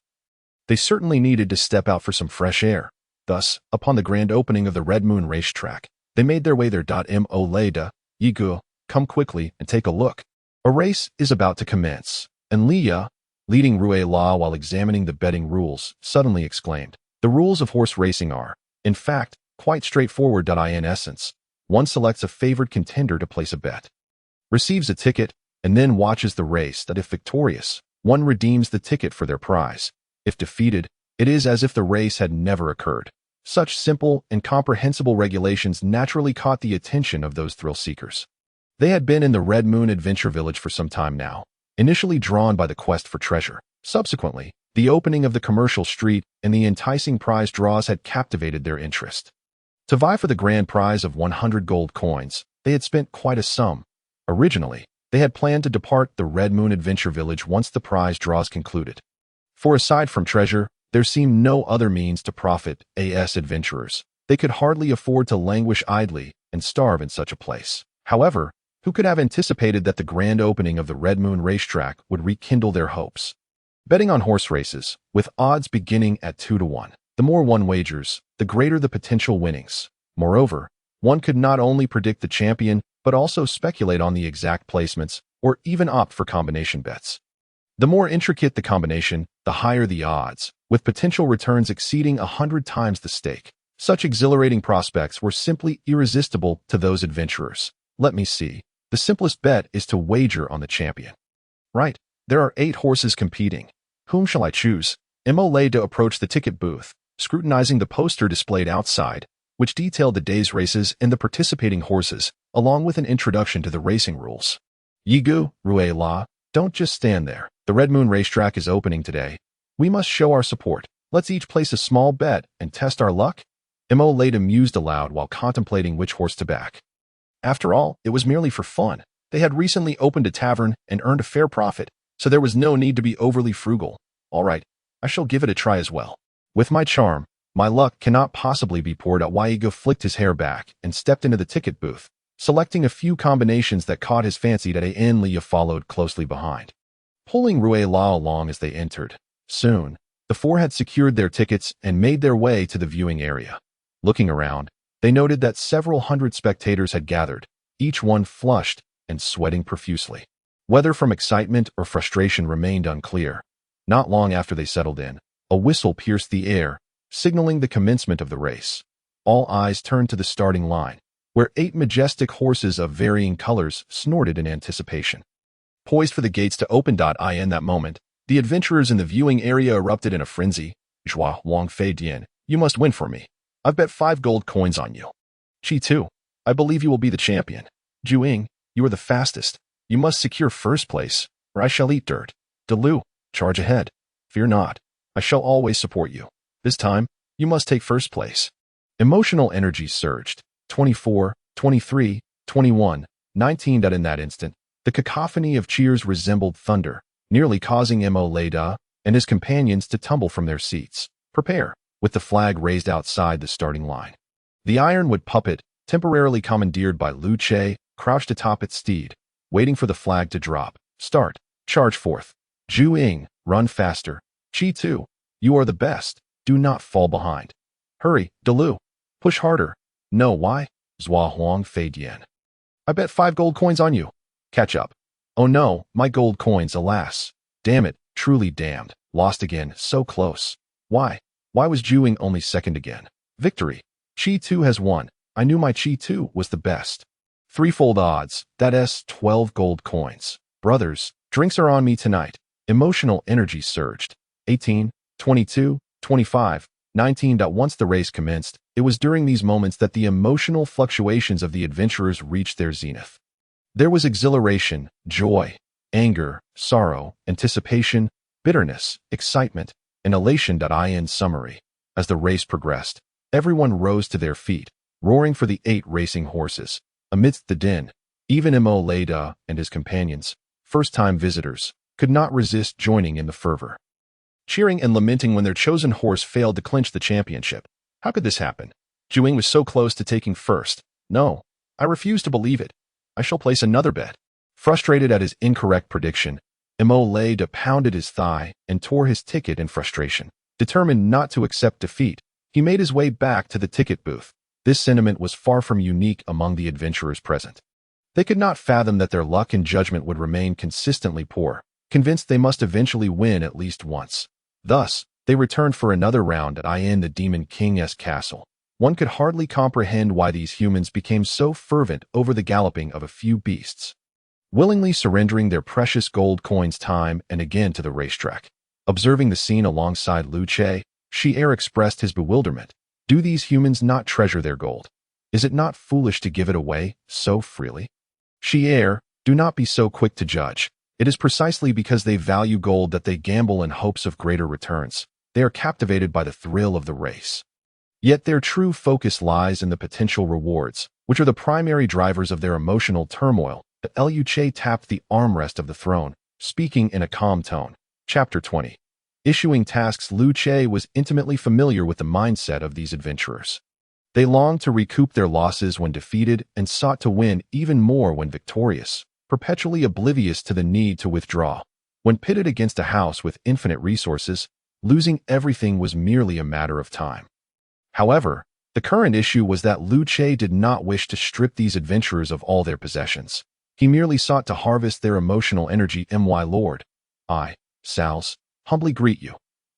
they certainly needed to step out for some fresh air. Thus, upon the grand opening of the Red Moon racetrack, they made their way there. Mph, Yigu, come quickly and take a look. A race is about to commence. And Liya, leading Rue La while examining the betting rules, suddenly exclaimed, the rules of horse racing are, in fact, quite straightforward. In essence, one selects a favored contender to place a bet, receives a ticket, and then watches the race. If victorious, one redeems the ticket for their prize. If defeated, it is as if the race had never occurred. Such simple and comprehensible regulations naturally caught the attention of those thrill-seekers. They had been in the Red Moon Adventure Village for some time now, initially drawn by the quest for treasure. Subsequently, the opening of the commercial street and the enticing prize draws had captivated their interest. To vie for the grand prize of 100 gold coins, they had spent quite a sum. Originally, they had planned to depart the Red Moon Adventure Village once the prize draws concluded. For aside from treasure, there seemed no other means to profit as adventurers. They could hardly afford to languish idly and starve in such a place. However, who could have anticipated that the grand opening of the Red Moon racetrack would rekindle their hopes? Betting on horse races, with odds beginning at 2-1. The more one wagers, the greater the potential winnings. Moreover, one could not only predict the champion, but also speculate on the exact placements, or even opt for combination bets. The more intricate the combination, the higher the odds, with potential returns exceeding 100 times the stake. Such exhilarating prospects were simply irresistible to those adventurers. Let me see. The simplest bet is to wager on the champion. Right. There are 8 horses competing. Whom shall I choose? Hmph approached the ticket booth, scrutinizing the poster displayed outside, which detailed the day's races and the participating horses, along with an introduction to the racing rules. Yigu, Rue La, don't just stand there. The Red Moon racetrack is opening today. We must show our support. Let's each place a small bet and test our luck. Hmph mused aloud while contemplating which horse to back. After all, it was merely for fun. They had recently opened a tavern and earned a fair profit, so there was no need to be overly frugal. All right, I shall give it a try as well. With my charm, my luck cannot possibly be poured out. Yigu flicked his hair back and stepped into the ticket booth, selecting a few combinations that caught his fancy. Liu followed closely behind, pulling Rue La along as they entered. Soon, the 4 had secured their tickets and made their way to the viewing area. Looking around, they noted that several hundred spectators had gathered, each one flushed and sweating profusely. Whether from excitement or frustration remained unclear. Not long after they settled in, a whistle pierced the air, signaling the commencement of the race. All eyes turned to the starting line, where 8 majestic horses of varying colors snorted in anticipation. Poised for the gates to open. In that moment, the adventurers in the viewing area erupted in a frenzy. Zhua Wang Fei Dian, you must win for me. I've bet 5 gold coins on you. Qi Tu, I believe you will be the champion. Juing, you are the fastest. You must secure first place, or I shall eat dirt. Delu, charge ahead. Fear not. I shall always support you. This time, you must take first place. Emotional energy surged. 24, 23, 21, 19. In that instant, the cacophony of cheers resembled thunder, nearly causing Hmph and his companions to tumble from their seats. Prepare, with the flag raised outside the starting line. The ironwood puppet, temporarily commandeered by Lu Che, crouched atop its steed, waiting for the flag to drop. Start. Charge forth. Zhu Ying, run faster. Qi Tu, you are the best. Do not fall behind. Hurry, Delu. Push harder. No, why? Zhua Huang Fei Dian. I bet 5 gold coins on you. Catch up. Oh no, my gold coins, alas. Damn it, truly damned. Lost again, so close. Why? Why was Juing only second again? Victory. Qi Tu has won. I knew my Qi Tu was the best. Threefold odds, that's 12 gold coins. Brothers, drinks are on me tonight. Emotional energy surged. 18, 22, 25, 19. Once the race commenced, it was during these moments that the emotional fluctuations of the adventurers reached their zenith. There was exhilaration, joy, anger, sorrow, anticipation, bitterness, excitement, and elation. In summary, as the race progressed, everyone rose to their feet, roaring for the 8 racing horses. Amidst the din, even Hmph and his companions, first-time visitors, could not resist joining in the fervor, cheering and lamenting when their chosen horse failed to clinch the championship. How could this happen? Juing was so close to taking first. No, I refuse to believe it. I shall place another bet. Frustrated at his incorrect prediction, Hmph pounded his thigh and tore his ticket in frustration. Determined not to accept defeat, he made his way back to the ticket booth. This sentiment was far from unique among the adventurers present. They could not fathom that their luck and judgment would remain consistently poor, convinced they must eventually win at least once. Thus, they returned for another round at the Demon King's castle. One could hardly comprehend why these humans became so fervent over the galloping of a few beasts, willingly surrendering their precious gold coins time and again to the racetrack. Observing the scene alongside Lu Che, Xier expressed his bewilderment. Do these humans not treasure their gold? Is it not foolish to give it away so freely? Xier, do not be so quick to judge. It is precisely because they value gold that they gamble in hopes of greater returns. They are captivated by the thrill of the race. Yet their true focus lies in the potential rewards, which are the primary drivers of their emotional turmoil. Lu Che tapped the armrest of the throne, speaking in a calm tone. Chapter 20. Issuing tasks. Lu Che was intimately familiar with the mindset of these adventurers. They longed to recoup their losses when defeated and sought to win even more when victorious, perpetually oblivious to the need to withdraw. When pitted against a house with infinite resources, losing everything was merely a matter of time. However, the current issue was that Lu Che did not wish to strip these adventurers of all their possessions. He merely sought to harvest their emotional energy. My lord, Sal's, humbly greet you.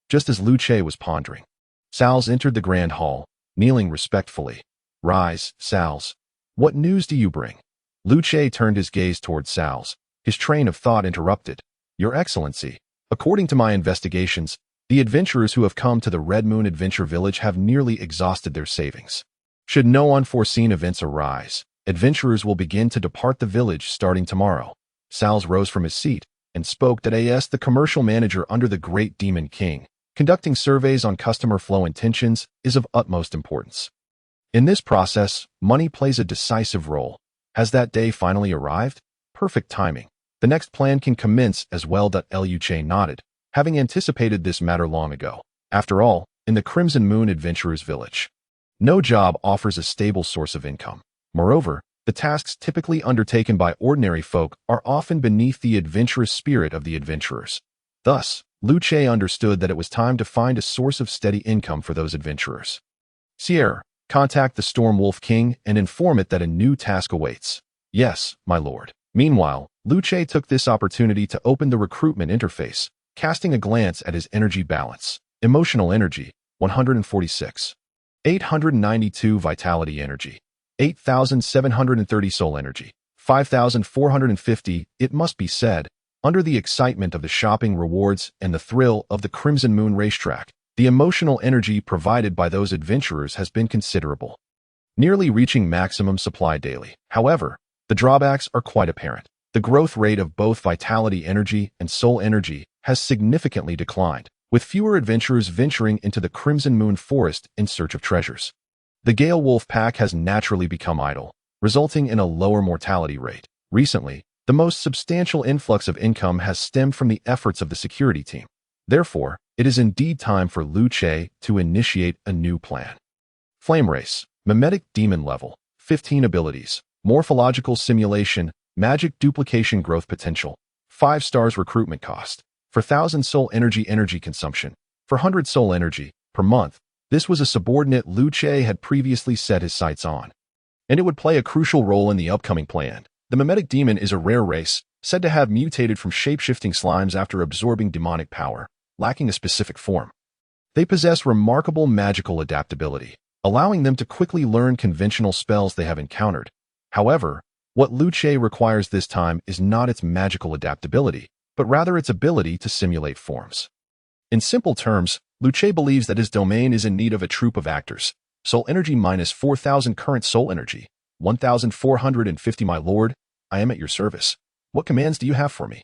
Just as Lu Che was pondering, Sal's entered the grand hall, kneeling respectfully. Rise, Sal's. What news do you bring? Lu Che turned his gaze toward Sal's, his train of thought interrupted. Your Excellency, according to my investigations, the adventurers who have come to the Red Moon Adventure Village have nearly exhausted their savings. Should no unforeseen events arise, adventurers will begin to depart the village starting tomorrow. Sal's rose from his seat and spoke that as the commercial manager under the Great Demon King, conducting surveys on customer flow intentions is of utmost importance. In this process, money plays a decisive role. Has that day finally arrived? Perfect timing. The next plan can commence as well. Lu Che nodded, having anticipated this matter long ago. After all, in the Crimson Moon Adventurers Village, no job offers a stable source of income. Moreover, the tasks typically undertaken by ordinary folk are often beneath the adventurous spirit of the adventurers. Thus, Lu Che understood that it was time to find a source of steady income for those adventurers. Sierra, contact the Storm Wolf King and inform it that a new task awaits. Yes, my lord. Meanwhile, Lu Che took this opportunity to open the recruitment interface, casting a glance at his energy balance. Emotional energy, 146. 892 vitality energy. 8,730 soul energy. 5,450. It must be said, under the excitement of the shopping rewards and the thrill of the Crimson Moon racetrack, the emotional energy provided by those adventurers has been considerable, nearly reaching maximum supply daily. However, the drawbacks are quite apparent. The growth rate of both vitality energy and soul energy has significantly declined, with fewer adventurers venturing into the Crimson Moon Forest in search of treasures. The Gale Wolf pack has naturally become idle, resulting in a lower mortality rate. Recently, the most substantial influx of income has stemmed from the efforts of the security team. Therefore, it is indeed time for Lu Che to initiate a new plan. Flame Race, Mimetic Demon Level, 15 abilities, Morphological Simulation, Magic Duplication Growth Potential, 5 stars recruitment cost, for 1,000 soul energy consumption, for 100 soul energy, per month. This was a subordinate Lu Che had previously set his sights on, and it would play a crucial role in the upcoming plan. The Mimetic Demon is a rare race, said to have mutated from shape-shifting slimes after absorbing demonic power, lacking a specific form. They possess remarkable magical adaptability, allowing them to quickly learn conventional spells they have encountered. However, what Lu Che requires this time is not its magical adaptability, but rather its ability to simulate forms. In simple terms, Lu Che believes that his domain is in need of a troupe of actors. Soul energy minus 4,000 current soul energy, 1,450. My lord, I am at your service. What commands do you have for me?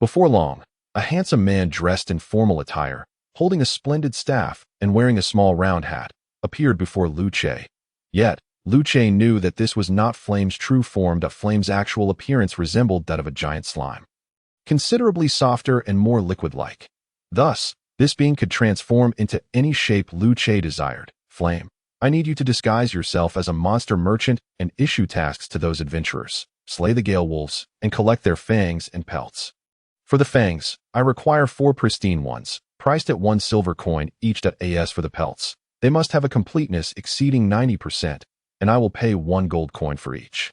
Before long, a handsome man dressed in formal attire, holding a splendid staff and wearing a small round hat, appeared before Lu Che. Yet, Lu Che knew that this was not Flame's true form. Flame's actual appearance resembled that of a giant slime, considerably softer and more liquid-like. Thus, this being could transform into any shape Lu Che desired. Flame, I need you to disguise yourself as a monster merchant and issue tasks to those adventurers. Slay the Gale Wolves and collect their fangs and pelts. For the fangs, I require 4 pristine ones, priced at 1 silver coin each. As for the pelts, they must have a completeness exceeding 90%, and I will pay 1 gold coin for each.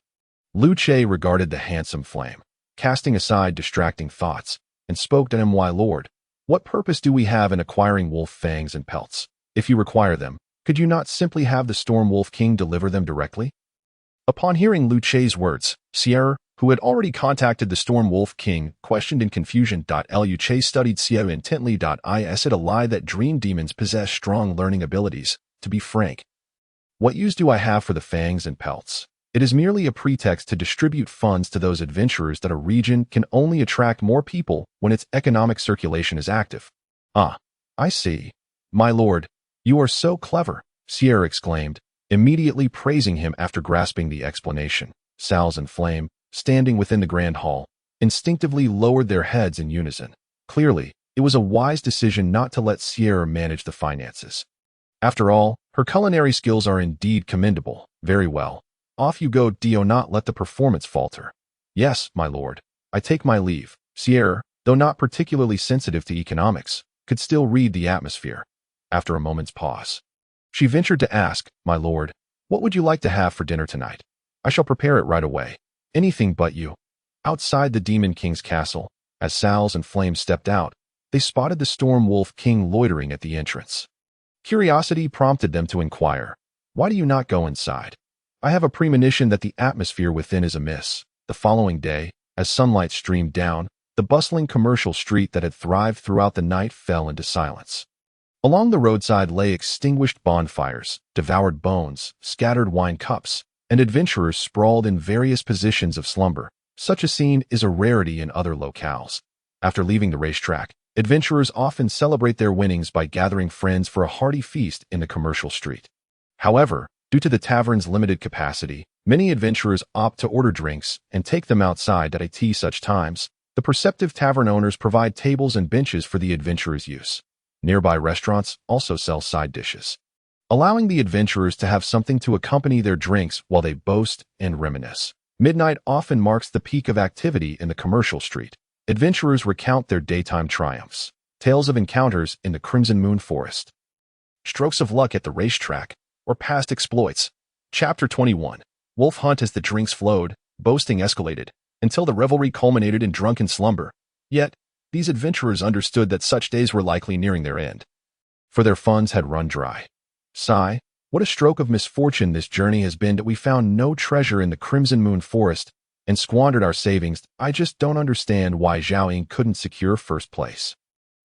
Lu Che regarded the handsome Flame, casting aside distracting thoughts, and spoke to him. My lord, what purpose do we have in acquiring wolf fangs and pelts? If you require them, could you not simply have the Storm Wolf King deliver them directly? Upon hearing Lu Che's words, Sierra, who had already contacted the Storm Wolf King, questioned in confusion. Lu Che studied Sierra intently. Is it a lie that dream demons possess strong learning abilities? To be frank, what use do I have for the fangs and pelts? It is merely a pretext to distribute funds to those adventurers. That a region can only attract more people when its economic circulation is active. Ah, I see. My lord, you are so clever, Sierra exclaimed, immediately praising him after grasping the explanation. Sal's and Flame, standing within the grand hall, instinctively lowered their heads in unison. Clearly, it was a wise decision not to let Sierra manage the finances. After all, her culinary skills are indeed commendable. Very well. Off you go. Do not let the performance falter. Yes, my lord. I take my leave. Sierra, though not particularly sensitive to economics, could still read the atmosphere. After a moment's pause, she ventured to ask, My lord, what would you like to have for dinner tonight? I shall prepare it right away. Anything but you. Outside the Demon King's castle, as Sal's and Flame stepped out, they spotted the Storm Wolf King loitering at the entrance. Curiosity prompted them to inquire, "Why do you not go inside? I have a premonition that the atmosphere within is amiss." The following day, as sunlight streamed down, the bustling commercial street that had thrived throughout the night fell into silence. Along the roadside lay extinguished bonfires, devoured bones, scattered wine cups, and adventurers sprawled in various positions of slumber. Such a scene is a rarity in other locales. After leaving the racetrack, adventurers often celebrate their winnings by gathering friends for a hearty feast in the commercial street. However, due to the tavern's limited capacity, many adventurers opt to order drinks and take them outside at such times. The perceptive tavern owners provide tables and benches for the adventurers' use. Nearby restaurants also sell side dishes, allowing the adventurers to have something to accompany their drinks while they boast and reminisce. Midnight often marks the peak of activity in the commercial street. Adventurers recount their daytime triumphs, tales of encounters in the Crimson Moon Forest, strokes of luck at the racetrack, or past exploits. Chapter 21. Wolf Hunt. As the drinks flowed, boasting escalated, until the revelry culminated in drunken slumber. Yet, these adventurers understood that such days were likely nearing their end, for their funds had run dry. Sigh, what a stroke of misfortune this journey has been that we found no treasure in the Crimson Moon Forest and squandered our savings. I just don't understand why Zhao Ying couldn't secure first place.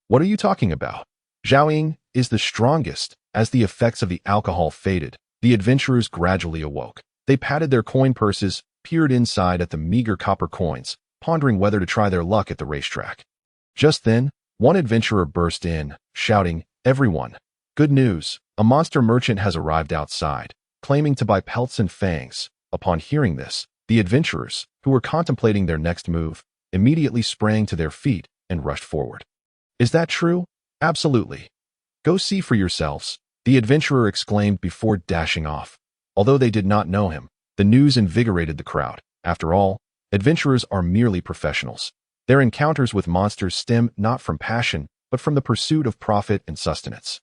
What are you talking about? Zhao Ying is the strongest. As the effects of the alcohol faded, the adventurers gradually awoke. They patted their coin purses, peered inside at the meager copper coins, pondering whether to try their luck at the racetrack. Just then, one adventurer burst in, shouting, "Everyone! Good news! A monster merchant has arrived outside, claiming to buy pelts and fangs." Upon hearing this, the adventurers, who were contemplating their next move, immediately sprang to their feet and rushed forward. "Is that true?" "Absolutely. Go see for yourselves," the adventurer exclaimed before dashing off. Although they did not know him, the news invigorated the crowd. After all, adventurers are merely professionals. Their encounters with monsters stem not from passion, but from the pursuit of profit and sustenance.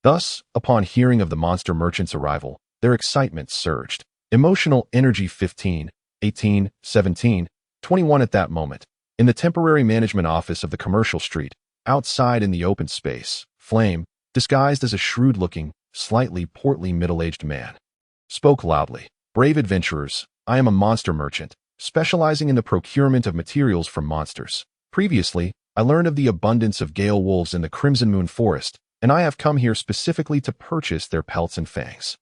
Thus, upon hearing of the monster merchant's arrival, their excitement surged. Emotional energy 15, 18, 17, 21 at that moment. In the temporary management office of the commercial street, outside in the open space, Flame, disguised as a shrewd-looking, slightly portly middle-aged man, spoke loudly. "Brave adventurers, I am a monster merchant, specializing in the procurement of materials from monsters. Previously, I learned of the abundance of gale wolves in the Crimson Moon Forest, and I have come here specifically to purchase their pelts and fangs.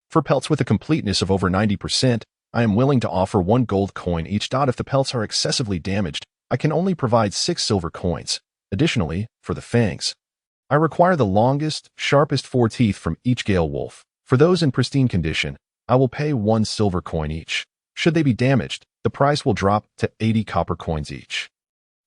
For pelts with a completeness of over 90%, I am willing to offer 1 gold coin each. If the pelts are excessively damaged, I can only provide 6 silver coins. Additionally, for the fangs, I require the longest, sharpest 4 teeth from each gale wolf. For those in pristine condition, I will pay 1 silver coin each. Should they be damaged, the price will drop to 80 copper coins each.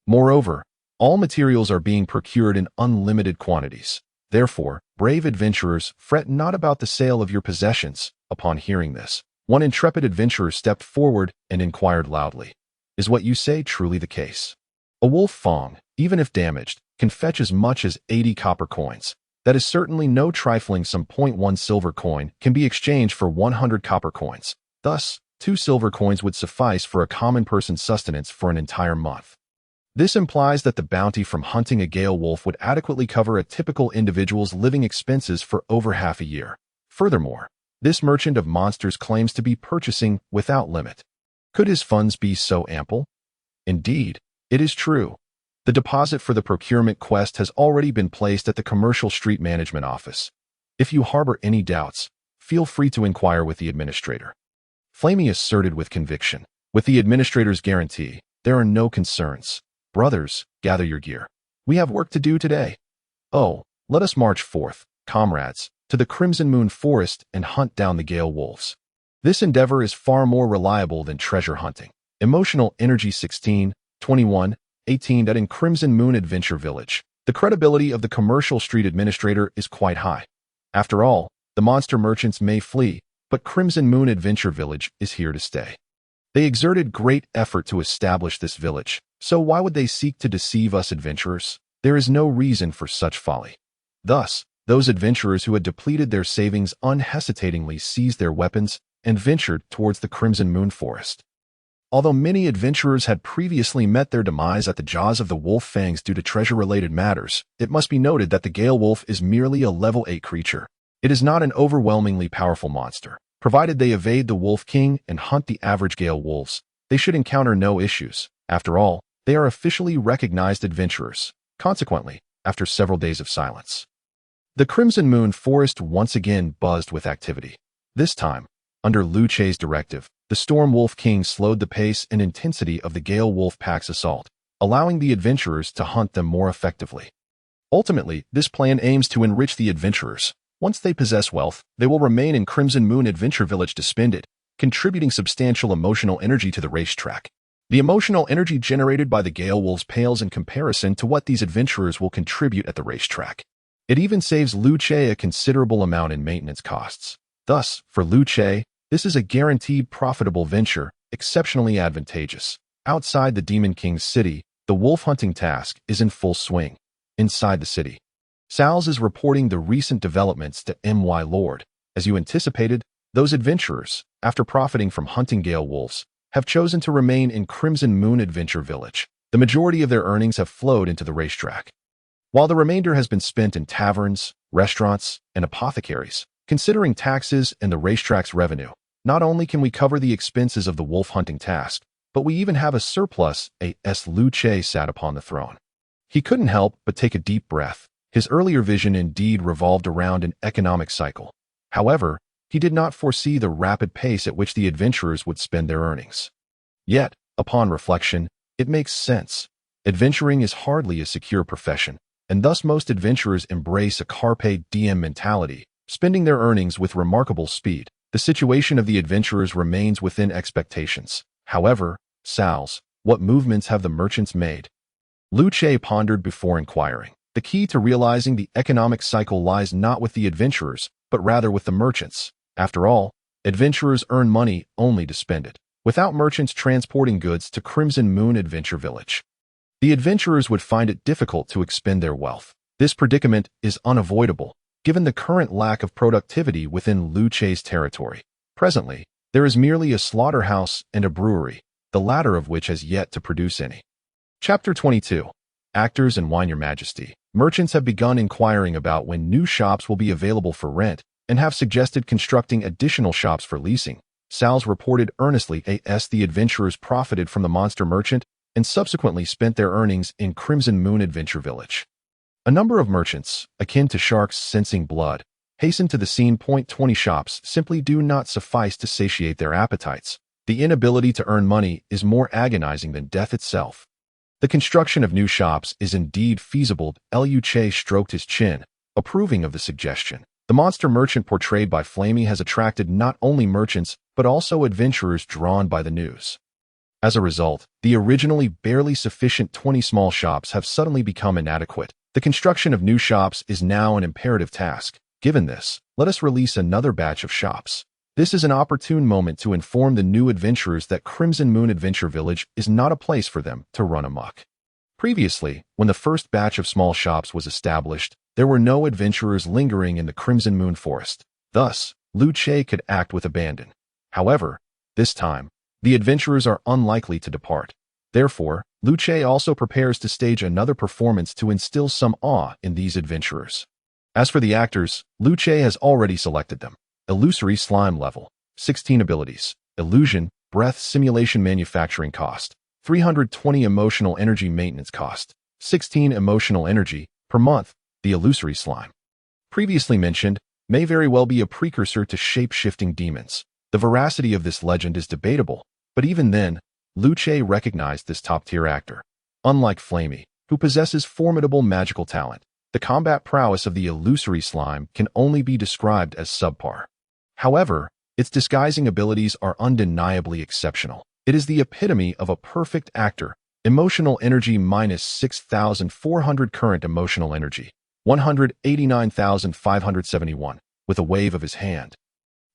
Moreover, all materials are being procured in unlimited quantities. Therefore, brave adventurers, fret not about the sale of your possessions." Upon hearing this, one intrepid adventurer stepped forward and inquired loudly, "Is what you say truly the case? A wolf fang, even if damaged, can fetch as much as 80 copper coins. That is certainly no trifling sum. 1 silver coin can be exchanged for 100 copper coins. Thus, 2 silver coins would suffice for a common person's sustenance for an entire month. This implies that the bounty from hunting a gale wolf would adequately cover a typical individual's living expenses for over half a year. Furthermore, this merchant of monsters claims to be purchasing without limit. Could his funds be so ample? Indeed, it is true. The deposit for the procurement quest has already been placed at the Commercial Street Management Office. If you harbor any doubts, feel free to inquire with the administrator." Flamey asserted with conviction. "With the administrator's guarantee, there are no concerns. Brothers, gather your gear. We have work to do today. Oh, let us march forth, comrades, to the Crimson Moon Forest and hunt down the gale wolves. This endeavor is far more reliable than treasure hunting." Emotional energy 16, 21, 18. In Crimson Moon Adventure Village, the credibility of the Commercial Street Administrator is quite high. After all, the monster merchants may flee, but Crimson Moon Adventure Village is here to stay. They exerted great effort to establish this village, so why would they seek to deceive us adventurers? There is no reason for such folly. Thus, those adventurers who had depleted their savings unhesitatingly seized their weapons and ventured towards the Crimson Moon Forest. Although many adventurers had previously met their demise at the jaws of the wolf fangs due to treasure-related matters, it must be noted that the Gale Wolf is merely a level 8 creature. It is not an overwhelmingly powerful monster. Provided they evade the Wolf King and hunt the average Gale Wolves, they should encounter no issues. After all, they are officially recognized adventurers. Consequently, after several days of silence, the Crimson Moon Forest once again buzzed with activity. This time, under Liu Che's directive, the Storm Wolf King slowed the pace and intensity of the Gale Wolf Pack's assault, allowing the adventurers to hunt them more effectively. Ultimately, this plan aims to enrich the adventurers. Once they possess wealth, they will remain in Crimson Moon Adventure Village to spend it, contributing substantial emotional energy to the racetrack. The emotional energy generated by the Gale Wolves pales in comparison to what these adventurers will contribute at the racetrack. It even saves Liu Che a considerable amount in maintenance costs. Thus, for Liu Che, this is a guaranteed profitable venture, exceptionally advantageous. Outside the Demon King's city, the wolf hunting task is in full swing. Inside the city, Sal's is reporting the recent developments to My Lord. As you anticipated, those adventurers, after profiting from hunting Gale Wolves, have chosen to remain in Crimson Moon Adventure Village. The majority of their earnings have flowed into the racetrack, while the remainder has been spent in taverns, restaurants, and apothecaries. Considering taxes and the racetrack's revenue, not only can we cover the expenses of the wolf hunting task, but we even have a surplus. Liu Che sat upon the throne. He couldn't help but take a deep breath. His earlier vision indeed revolved around an economic cycle. However, he did not foresee the rapid pace at which the adventurers would spend their earnings. Yet, upon reflection, it makes sense. Adventuring is hardly a secure profession, and thus most adventurers embrace a carpe diem mentality, spending their earnings with remarkable speed. The situation of the adventurers remains within expectations. However, Sal's, what movements have the merchants made? Liu Che pondered before inquiring. The key to realizing the economic cycle lies not with the adventurers, but rather with the merchants. After all, adventurers earn money only to spend it. Without merchants transporting goods to Crimson Moon Adventure Village, the adventurers would find it difficult to expend their wealth. This predicament is unavoidable, given the current lack of productivity within Liu Che's territory. Presently, there is merely a slaughterhouse and a brewery, the latter of which has yet to produce any. Chapter 22. Actors and Wine Your Majesty. Merchants have begun inquiring about when new shops will be available for rent and have suggested constructing additional shops for leasing. Sal's reported earnestly as the adventurers profited from the monster merchant and subsequently spent their earnings in Crimson Moon Adventure Village. A number of merchants, akin to sharks sensing blood, hasten to the scene. 20 shops simply do not suffice to satiate their appetites. The inability to earn money is more agonizing than death itself. The construction of new shops is indeed feasible. Liu Che stroked his chin, approving of the suggestion. The monster merchant portrayed by Flamey has attracted not only merchants, but also adventurers drawn by the news. As a result, the originally barely sufficient 20 small shops have suddenly become inadequate. The construction of new shops is now an imperative task. Given this, let us release another batch of shops. This is an opportune moment to inform the new adventurers that Crimson Moon Adventure Village is not a place for them to run amok. Previously, when the first batch of small shops was established, there were no adventurers lingering in the Crimson Moon Forest. Thus, Liu Che could act with abandon. However, this time, the adventurers are unlikely to depart. Therefore, Liu Che also prepares to stage another performance to instill some awe in these adventurers. As for the actors, Liu Che has already selected them. Illusory Slime Level, 16 abilities. Illusion, Breath Simulation Manufacturing Cost, 320 Emotional Energy Maintenance Cost, 16 Emotional Energy per month. The Illusory Slime, previously mentioned, may very well be a precursor to shape-shifting demons. The veracity of this legend is debatable, but even then, Liu Che recognized this top-tier actor. Unlike Flamey, who possesses formidable magical talent, the combat prowess of the Illusory Slime can only be described as subpar. However, its disguising abilities are undeniably exceptional. It is the epitome of a perfect actor. Emotional energy minus 6,400 current emotional energy, 189,571, with a wave of his hand.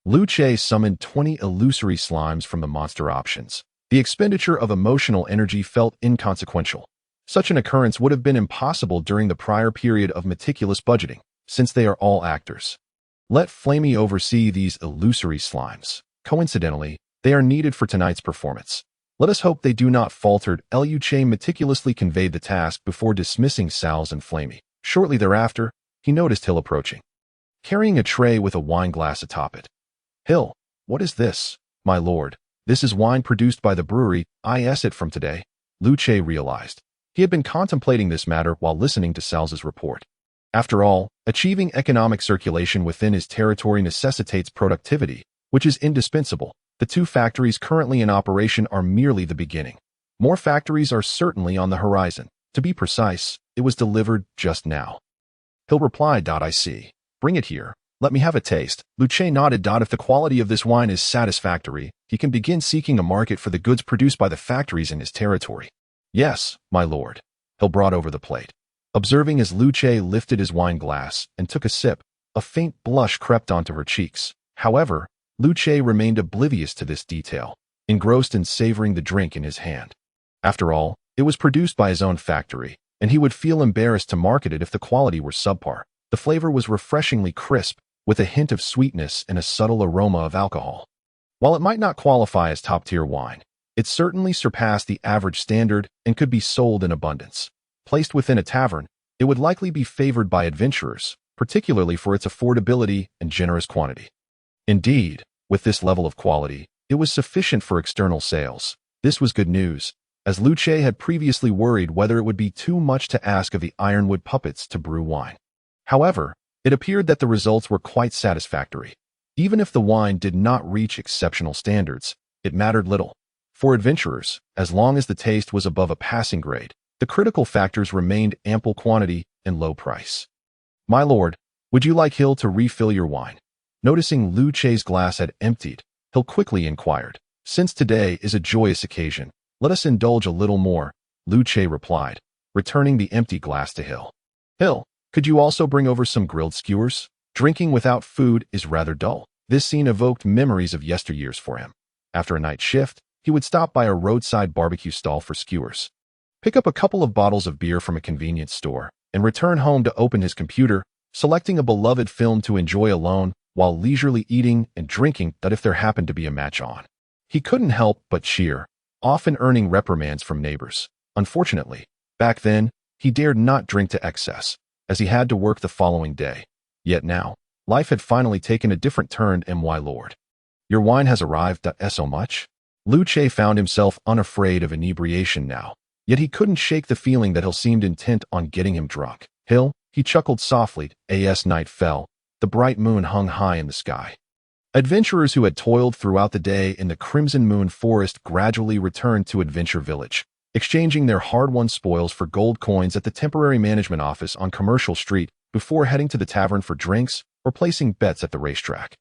Liu Che summoned 20 illusory slimes from the monster options. The expenditure of emotional energy felt inconsequential. Such an occurrence would have been impossible during the prior period of meticulous budgeting, since they are all actors. Let Flamey oversee these illusory slimes. Coincidentally, they are needed for tonight's performance. Let us hope they do not, faltered Luce, meticulously conveyed the task before dismissing Sal's and Flamey. Shortly thereafter, he noticed Hill approaching, carrying a tray with a wine glass atop it. Hill, what is this, my lord? This is wine produced by the brewery, is it from today? Luce realized. He had been contemplating this matter while listening to Sal's report. After all, achieving economic circulation within his territory necessitates productivity, which is indispensable. The 2 factories currently in operation are merely the beginning. More factories are certainly on the horizon. To be precise, it was delivered just now. Hill replied, I see. Bring it here. Let me have a taste. Luce nodded. If the quality of this wine is satisfactory, he can begin seeking a market for the goods produced by the factories in his territory. Yes, my lord. Hill brought over the plate. Observing as Luce lifted his wine glass and took a sip, a faint blush crept onto her cheeks. However, Luce remained oblivious to this detail, engrossed in savoring the drink in his hand. After all, it was produced by his own factory, and he would feel embarrassed to market it if the quality were subpar. The flavor was refreshingly crisp, with a hint of sweetness and a subtle aroma of alcohol. While it might not qualify as top-tier wine, it certainly surpassed the average standard and could be sold in abundance. Placed within a tavern, it would likely be favored by adventurers, particularly for its affordability and generous quantity. Indeed, with this level of quality, it was sufficient for external sales. This was good news, as Luce had previously worried whether it would be too much to ask of the ironwood puppets to brew wine. However, it appeared that the results were quite satisfactory. Even if the wine did not reach exceptional standards, it mattered little. For adventurers, as long as the taste was above a passing grade, the critical factors remained ample quantity and low price. My lord, would you like Hill to refill your wine? Noticing Luce's glass had emptied, Hill quickly inquired. Since today is a joyous occasion, let us indulge a little more, Luce replied, returning the empty glass to Hill. Hill, could you also bring over some grilled skewers? Drinking without food is rather dull. This scene evoked memories of yesteryears for him. After a night shift, he would stop by a roadside barbecue stall for skewers, pick up a couple of bottles of beer from a convenience store, and return home to open his computer, selecting a beloved film to enjoy alone while leisurely eating and drinking that if there happened to be a match on. He couldn't help but cheer, often earning reprimands from neighbors. Unfortunately, back then, he dared not drink to excess, as he had to work the following day. Yet now, life had finally taken a different turn. My lord, your wine has arrived. So much? Luce found himself unafraid of inebriation now, yet he couldn't shake the feeling that Hill seemed intent on getting him drunk. Hill, he chuckled softly, as night fell. The bright moon hung high in the sky. Adventurers who had toiled throughout the day in the Crimson Moon Forest gradually returned to Adventure Village, exchanging their hard-won spoils for gold coins at the temporary management office on Commercial Street before heading to the tavern for drinks or placing bets at the racetrack.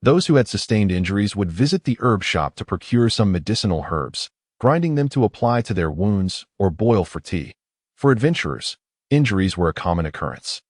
Those who had sustained injuries would visit the herb shop to procure some medicinal herbs, grinding them to apply to their wounds or boil for tea. For adventurers, injuries were a common occurrence,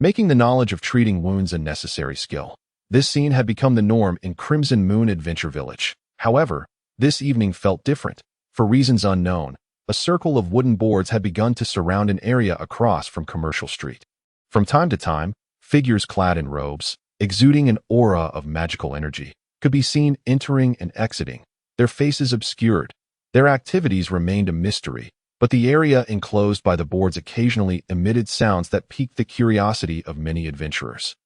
making the knowledge of treating wounds a necessary skill. This scene had become the norm in Crimson Moon Adventure Village. However, this evening felt different. For reasons unknown, a circle of wooden boards had begun to surround an area across from Commercial Street. From time to time, figures clad in robes, exuding an aura of magical energy, could be seen entering and exiting, their faces obscured. Their activities remained a mystery, but the area enclosed by the boards occasionally emitted sounds that piqued the curiosity of many adventurers.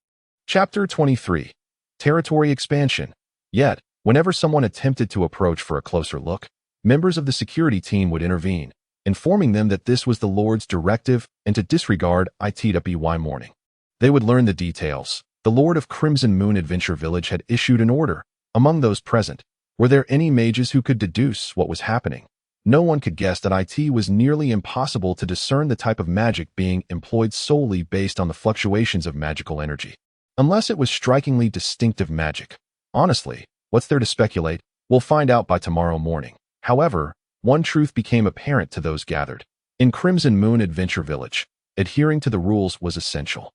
Chapter 23. Territory Expansion. Yet, whenever someone attempted to approach for a closer look, members of the security team would intervene, informing them that this was the Lord's directive and to disregard it morning. They would learn the details. The Lord of Crimson Moon Adventure Village had issued an order. Among those present, were there any mages who could deduce what was happening? No one could guess that it was nearly impossible to discern the type of magic being employed solely based on the fluctuations of magical energy, unless it was strikingly distinctive magic. Honestly, what's there to speculate? We'll find out by tomorrow morning. However, one truth became apparent to those gathered. In Crimson Moon Adventure Village, adhering to the rules was essential.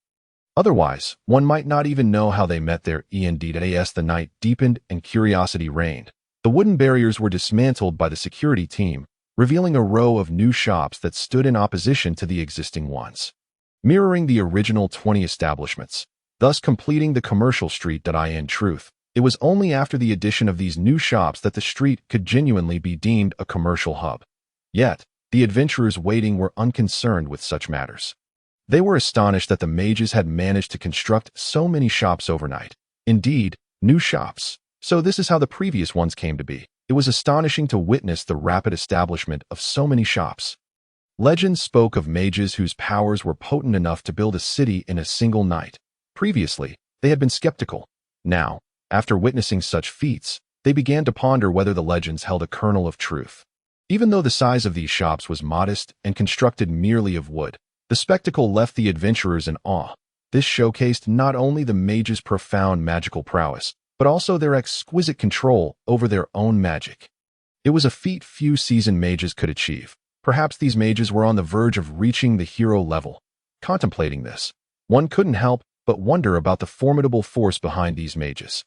Otherwise, one might not even know how they met their end. As the night deepened and curiosity reigned, the wooden barriers were dismantled by the security team, revealing a row of new shops that stood in opposition to the existing ones, mirroring the original 20 establishments, thus completing the Commercial Street. In truth, It was only after the addition of these new shops that the street could genuinely be deemed a commercial hub. Yet, the adventurers waiting were unconcerned with such matters. They were astonished that the mages had managed to construct so many shops overnight. Indeed, new shops. So this is how the previous ones came to be. It was astonishing to witness the rapid establishment of so many shops. Legends spoke of mages whose powers were potent enough to build a city in a single night. Previously, they had been skeptical. Now, after witnessing such feats, they began to ponder whether the legends held a kernel of truth. Even though the size of these shops was modest and constructed merely of wood, the spectacle left the adventurers in awe. This showcased not only the mages' profound magical prowess, but also their exquisite control over their own magic. It was a feat few seasoned mages could achieve. Perhaps these mages were on the verge of reaching the hero level. Contemplating this, one couldn't help but wonder about the formidable force behind these mages.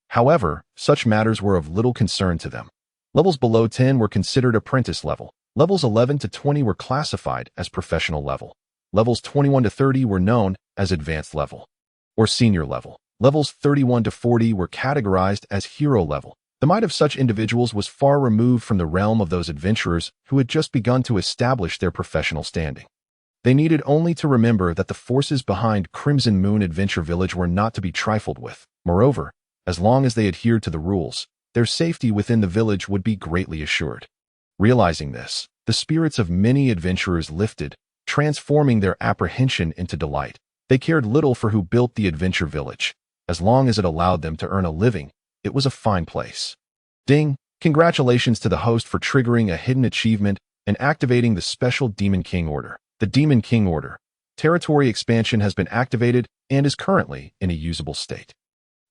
However, such matters were of little concern to them. Levels below 10 were considered apprentice level. Levels 11 to 20 were classified as professional level. Levels 21 to 30 were known as advanced level or senior level. Levels 31 to 40 were categorized as hero level. The might of such individuals was far removed from the realm of those adventurers who had just begun to establish their professional standing. They needed only to remember that the forces behind Crimson Moon Adventure Village were not to be trifled with. Moreover, as long as they adhered to the rules, their safety within the village would be greatly assured. Realizing this, the spirits of many adventurers lifted, transforming their apprehension into delight. They cared little for who built the adventure village. As long as it allowed them to earn a living, it was a fine place. Ding! Congratulations to the host for triggering a hidden achievement and activating the special Demon King order. The Demon King order. Territory expansion has been activated and is currently in a usable state.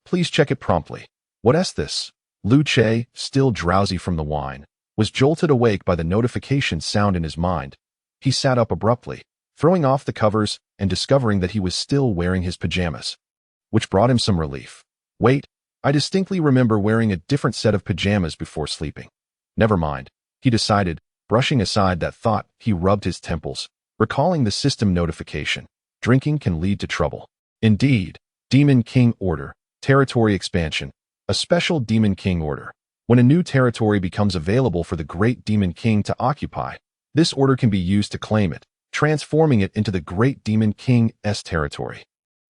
Please check it promptly. What is this? Lu Che, still drowsy from the wine, was jolted awake by the notification sound in his mind. He sat up abruptly, throwing off the covers and discovering that he was still wearing his pajamas, which brought him some relief. Wait, I distinctly remember wearing a different set of pajamas before sleeping. Never mind, he decided. Brushing aside that thought, he rubbed his temples, recalling the system notification. Drinking can lead to trouble. Indeed, Demon King order. Territory expansion. A special Demon King order. When a new territory becomes available for the Great Demon King to occupy, this order can be used to claim it, transforming it into the Great Demon King's territory.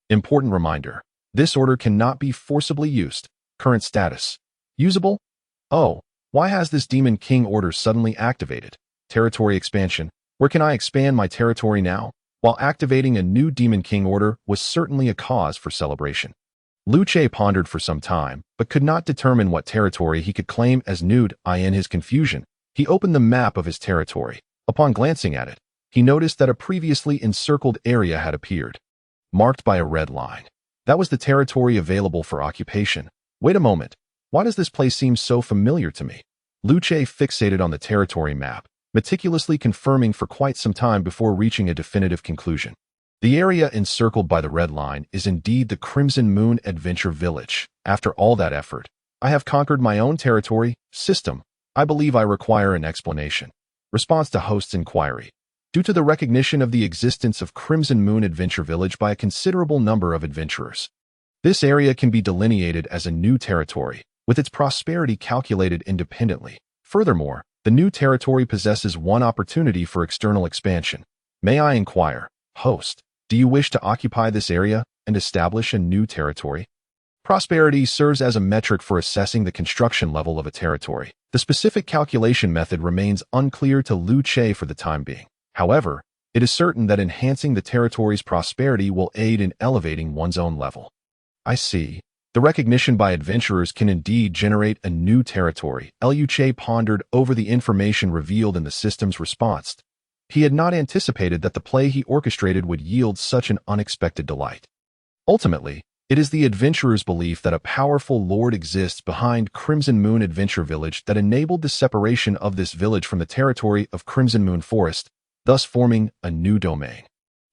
Important reminder. This order cannot be forcibly used. Current status. Usable? Oh, why has this Demon King order suddenly activated? Territory expansion. Where can I expand my territory now? While activating a new Demon King order was certainly a cause for celebration. Lu Che pondered for some time, but could not determine what territory he could claim as nude. In his confusion, he opened the map of his territory. Upon glancing at it, he noticed that a previously encircled area had appeared, marked by a red line. That was the territory available for occupation. Wait a moment, why does this place seem so familiar to me? Lu Che fixated on the territory map, meticulously confirming for quite some time before reaching a definitive conclusion. The area encircled by the red line is indeed the Crimson Moon Adventure Village. After all that effort, I have conquered my own territory. System. I believe I require an explanation. Response to host's inquiry. Due to the recognition of the existence of Crimson Moon Adventure Village by a considerable number of adventurers, this area can be delineated as a new territory, with its prosperity calculated independently. Furthermore, the new territory possesses one opportunity for external expansion. May I inquire, host, do you wish to occupy this area and establish a new territory? Prosperity serves as a metric for assessing the construction level of a territory. The specific calculation method remains unclear to Lu Che for the time being. However, it is certain that enhancing the territory's prosperity will aid in elevating one's own level. I see. The recognition by adventurers can indeed generate a new territory. Lu Che pondered over the information revealed in the system's response. He had not anticipated that the play he orchestrated would yield such an unexpected delight. Ultimately, it is the adventurer's belief that a powerful lord exists behind Crimson Moon Adventure Village that enabled the separation of this village from the territory of Crimson Moon Forest, thus forming a new domain.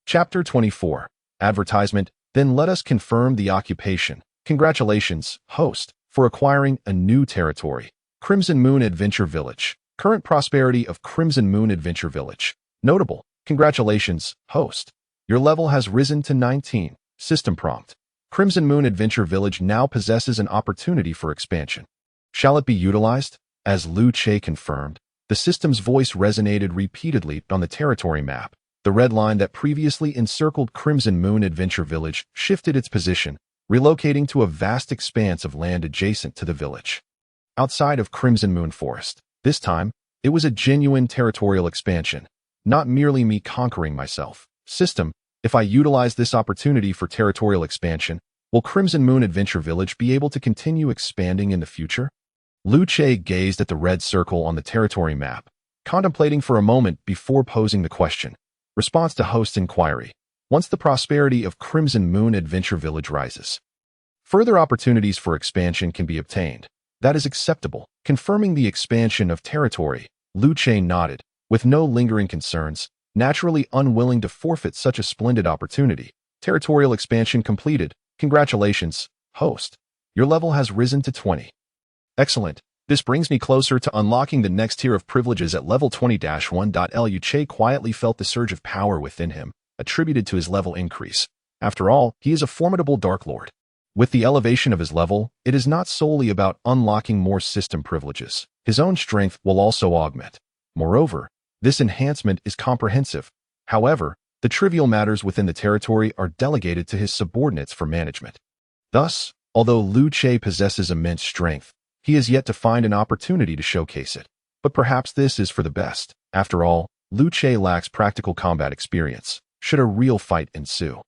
Chapter 24. Advertisement. Then let us confirm the occupation. Congratulations, host, for acquiring a new territory. Crimson Moon Adventure Village. Current prosperity of Crimson Moon Adventure Village. Notable. Congratulations, host. Your level has risen to 19. System prompt. Crimson Moon Adventure Village now possesses an opportunity for expansion. Shall it be utilized? As Liu Che confirmed, the system's voice resonated repeatedly on the territory map. The red line that previously encircled Crimson Moon Adventure Village shifted its position, relocating to a vast expanse of land adjacent to the village. Outside of Crimson Moon Forest, this time, it was a genuine territorial expansion, not merely me conquering myself. System, if I utilize this opportunity for territorial expansion, will Crimson Moon Adventure Village be able to continue expanding in the future? Liu Che gazed at the red circle on the territory map, contemplating for a moment before posing the question. Response to host inquiry. Once the prosperity of Crimson Moon Adventure Village rises, further opportunities for expansion can be obtained. That is acceptable. Confirming the expansion of territory, Liu Che nodded, with no lingering concerns, naturally unwilling to forfeit such a splendid opportunity. Territorial expansion completed. Congratulations, host. Your level has risen to 20. Excellent. This brings me closer to unlocking the next tier of privileges at level 20-1. Liu Che quietly felt the surge of power within him, attributed to his level increase. After all, he is a formidable Dark Lord. With the elevation of his level, it is not solely about unlocking more system privileges. His own strength will also augment. Moreover, this enhancement is comprehensive. However, the trivial matters within the territory are delegated to his subordinates for management. Thus, although Liu Che possesses immense strength, he has yet to find an opportunity to showcase it. But perhaps this is for the best. After all, Liu Che lacks practical combat experience. Should a real fight ensue,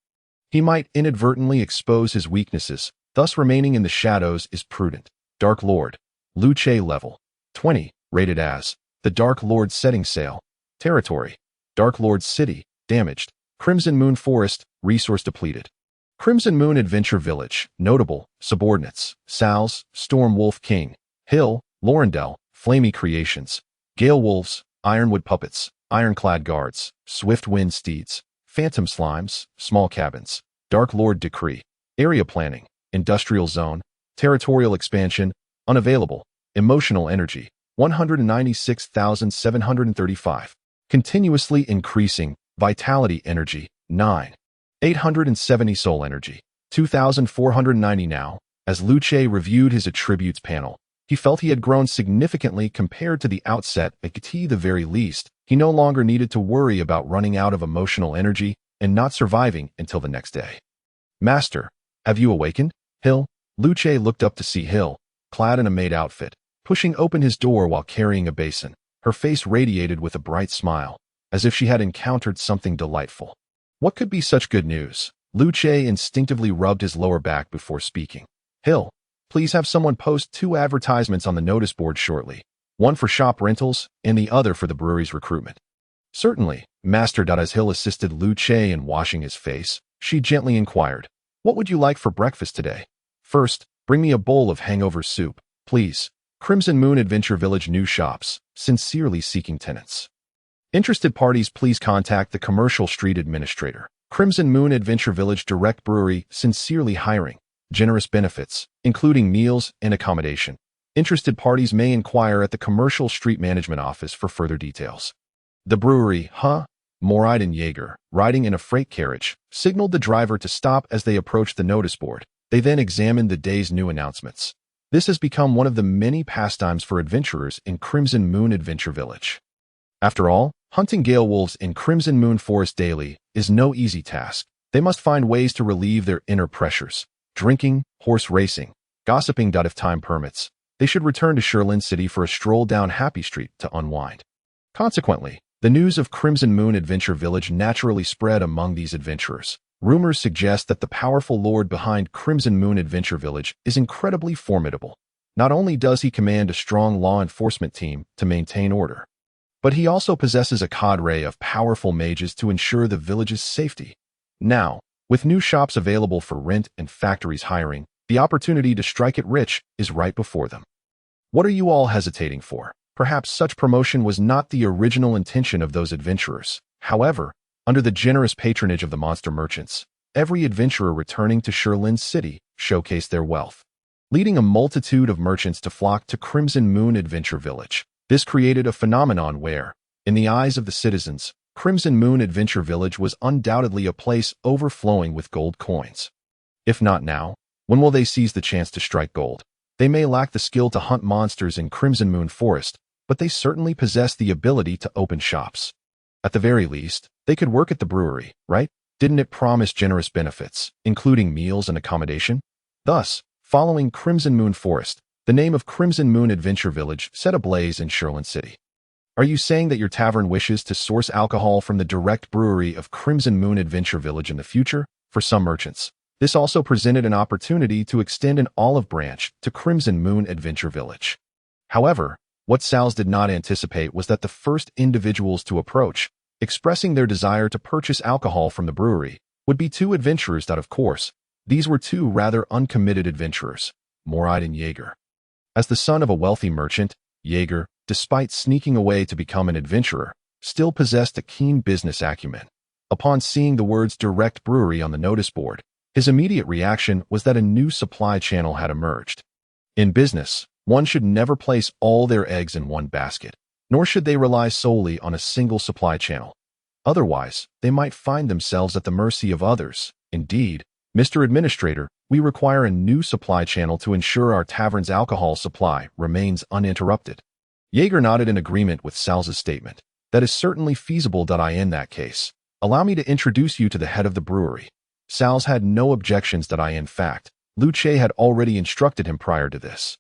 he might inadvertently expose his weaknesses, thus remaining in the shadows is prudent. Dark Lord. Liu Che level 20, rated as the Dark Lord setting sail. Territory. Dark Lord City, damaged. Crimson Moon Forest, resource depleted. Crimson Moon Adventure Village, notable, subordinates, Sal's, Storm Wolf King, Hill, Lorendell, Flamey Creations, Gale Wolves, Ironwood Puppets, Ironclad Guards, Swift Wind Steeds, Phantom Slimes, Small Cabins, Dark Lord Decree, Area Planning, Industrial Zone, Territorial Expansion, Unavailable, Emotional Energy, 196,735. Continuously increasing, Vitality Energy, 9. 870 Soul Energy, 2,490 now. As Liu Che reviewed his attributes panel, he felt he had grown significantly compared to the outset. At the very least, he no longer needed to worry about running out of emotional energy and not surviving until the next day. Master, have you awakened? Hill? Liu Che looked up to see Hill, clad in a maid outfit, pushing open his door while carrying a basin. Her face radiated with a bright smile, as if she had encountered something delightful. What could be such good news? Liu Che instinctively rubbed his lower back before speaking. Hill, please have someone post 2 advertisements on the notice board shortly, one for shop rentals and the other for the brewery's recruitment. Certainly, Master. As Hill assisted Liu Che in washing his face, she gently inquired, what would you like for breakfast today? First, bring me a bowl of hangover soup, please. Crimson Moon Adventure Village new shops, sincerely seeking tenants. Interested parties please contact the Commercial Street Administrator. Crimson Moon Adventure Village Direct Brewery, sincerely hiring. Generous benefits, including meals and accommodation. Interested parties may inquire at the Commercial Street Management Office for further details. The brewery, Moride and Jaeger, riding in a freight carriage, signaled the driver to stop as they approached the notice board. They then examined the day's new announcements. This has become one of the many pastimes for adventurers in Crimson Moon Adventure Village. After all, hunting gale wolves in Crimson Moon Forest daily is no easy task. They must find ways to relieve their inner pressures. Drinking, horse racing, gossiping. If time permits, they should return to Sherlin City for a stroll down Happy Street to unwind. Consequently, the news of Crimson Moon Adventure Village naturally spread among these adventurers. Rumors suggest that the powerful lord behind Crimson Moon Adventure Village is incredibly formidable. Not only does he command a strong law enforcement team to maintain order, but he also possesses a cadre of powerful mages to ensure the village's safety. Now, with new shops available for rent and factories hiring, the opportunity to strike it rich is right before them. What are you all hesitating for? Perhaps such promotion was not the original intention of those adventurers. However, under the generous patronage of the monster merchants, every adventurer returning to Sherlin City showcased their wealth, leading a multitude of merchants to flock to Crimson Moon Adventure Village. This created a phenomenon where, in the eyes of the citizens, Crimson Moon Adventure Village was undoubtedly a place overflowing with gold coins. If not now, when will they seize the chance to strike gold? They may lack the skill to hunt monsters in Crimson Moon Forest, but they certainly possess the ability to open shops. At the very least, they could work at the brewery, right? Didn't it promise generous benefits, including meals and accommodation? Thus, following Crimson Moon Forest, the name of Crimson Moon Adventure Village set ablaze in Sherland City. Are you saying that your tavern wishes to source alcohol from the direct brewery of Crimson Moon Adventure Village in the future? For some merchants, this also presented an opportunity to extend an olive branch to Crimson Moon Adventure Village. However, what Sal's did not anticipate was that the first individuals to approach, expressing their desire to purchase alcohol from the brewery, would be two adventurers that, of course, these were two rather uncommitted adventurers, Moride and Jaeger. As the son of a wealthy merchant, Jaeger, despite sneaking away to become an adventurer, still possessed a keen business acumen. Upon seeing the words direct brewery on the notice board, his immediate reaction was that a new supply channel had emerged. In business, one should never place all their eggs in one basket, nor should they rely solely on a single supply channel. Otherwise, they might find themselves at the mercy of others. Indeed, Mr. Administrator, we require a new supply channel to ensure our tavern's alcohol supply remains uninterrupted. Jaeger nodded in agreement with Sal's statement. That is certainly feasible. In that case, allow me to introduce you to the head of the brewery. Sal's had no objections. In fact, Luce had already instructed him prior to this.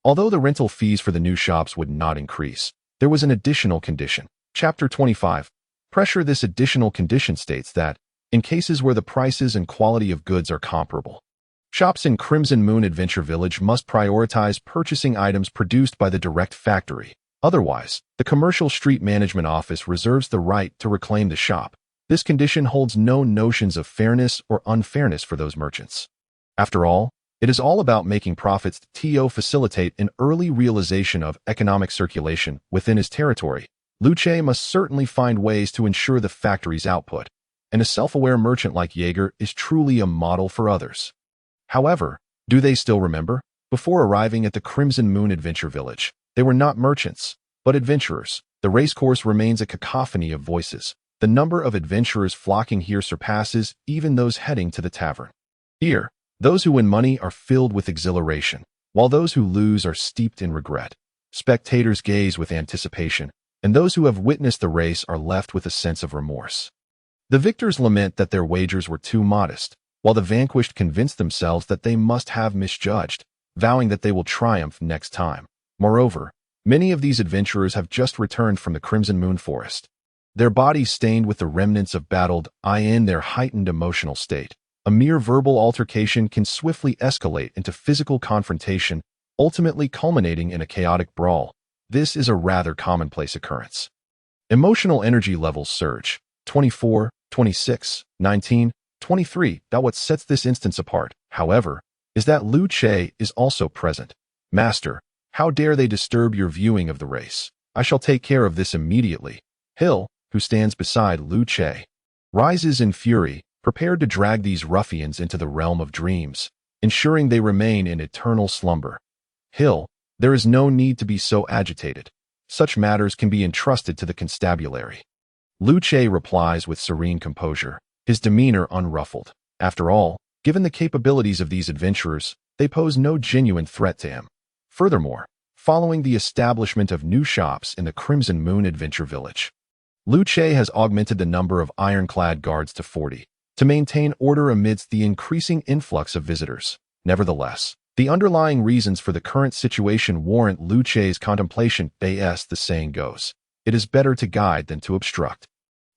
Although the rental fees for the new shops would not increase, there was an additional condition. Chapter 25. Pressure. This additional condition states that, in cases where the prices and quality of goods are comparable, shops in Crimson Moon Adventure Village must prioritize purchasing items produced by the direct factory. Otherwise, the Commercial Street Management Office reserves the right to reclaim the shop. This condition holds no notions of fairness or unfairness for those merchants. After all, it is all about making profits to facilitate an early realization of economic circulation within his territory. Luce must certainly find ways to ensure the factory's output, and a self-aware merchant like Jaeger is truly a model for others. However, do they still remember? Before arriving at the Crimson Moon Adventure Village, they were not merchants, but adventurers. The racecourse remains a cacophony of voices. The number of adventurers flocking here surpasses even those heading to the tavern. Here, those who win money are filled with exhilaration, while those who lose are steeped in regret. Spectators gaze with anticipation, and those who have witnessed the race are left with a sense of remorse. The victors lament that their wagers were too modest, while the vanquished convince themselves that they must have misjudged, vowing that they will triumph next time. Moreover, many of these adventurers have just returned from the Crimson Moon Forest. Their bodies stained with the remnants of battled, in their heightened emotional state. A mere verbal altercation can swiftly escalate into physical confrontation, ultimately culminating in a chaotic brawl. This is a rather commonplace occurrence. Emotional energy levels surge. 24, 26, 19, 23. What sets this instance apart, however, is that Luce is also present. Master, how dare they disturb your viewing of the race? I shall take care of this immediately. Hill, who stands beside Luce, rises in fury, prepared to drag these ruffians into the realm of dreams, ensuring they remain in eternal slumber. Hill, there is no need to be so agitated. Such matters can be entrusted to the constabulary. Luce replies with serene composure, his demeanor unruffled. After all, given the capabilities of these adventurers, they pose no genuine threat to him. Furthermore, following the establishment of new shops in the Crimson Moon Adventure Village, Luce has augmented the number of ironclad guards to 40, to maintain order amidst the increasing influx of visitors. Nevertheless, the underlying reasons for the current situation warrant Luce's contemplation. As the saying goes, it is better to guide than to obstruct.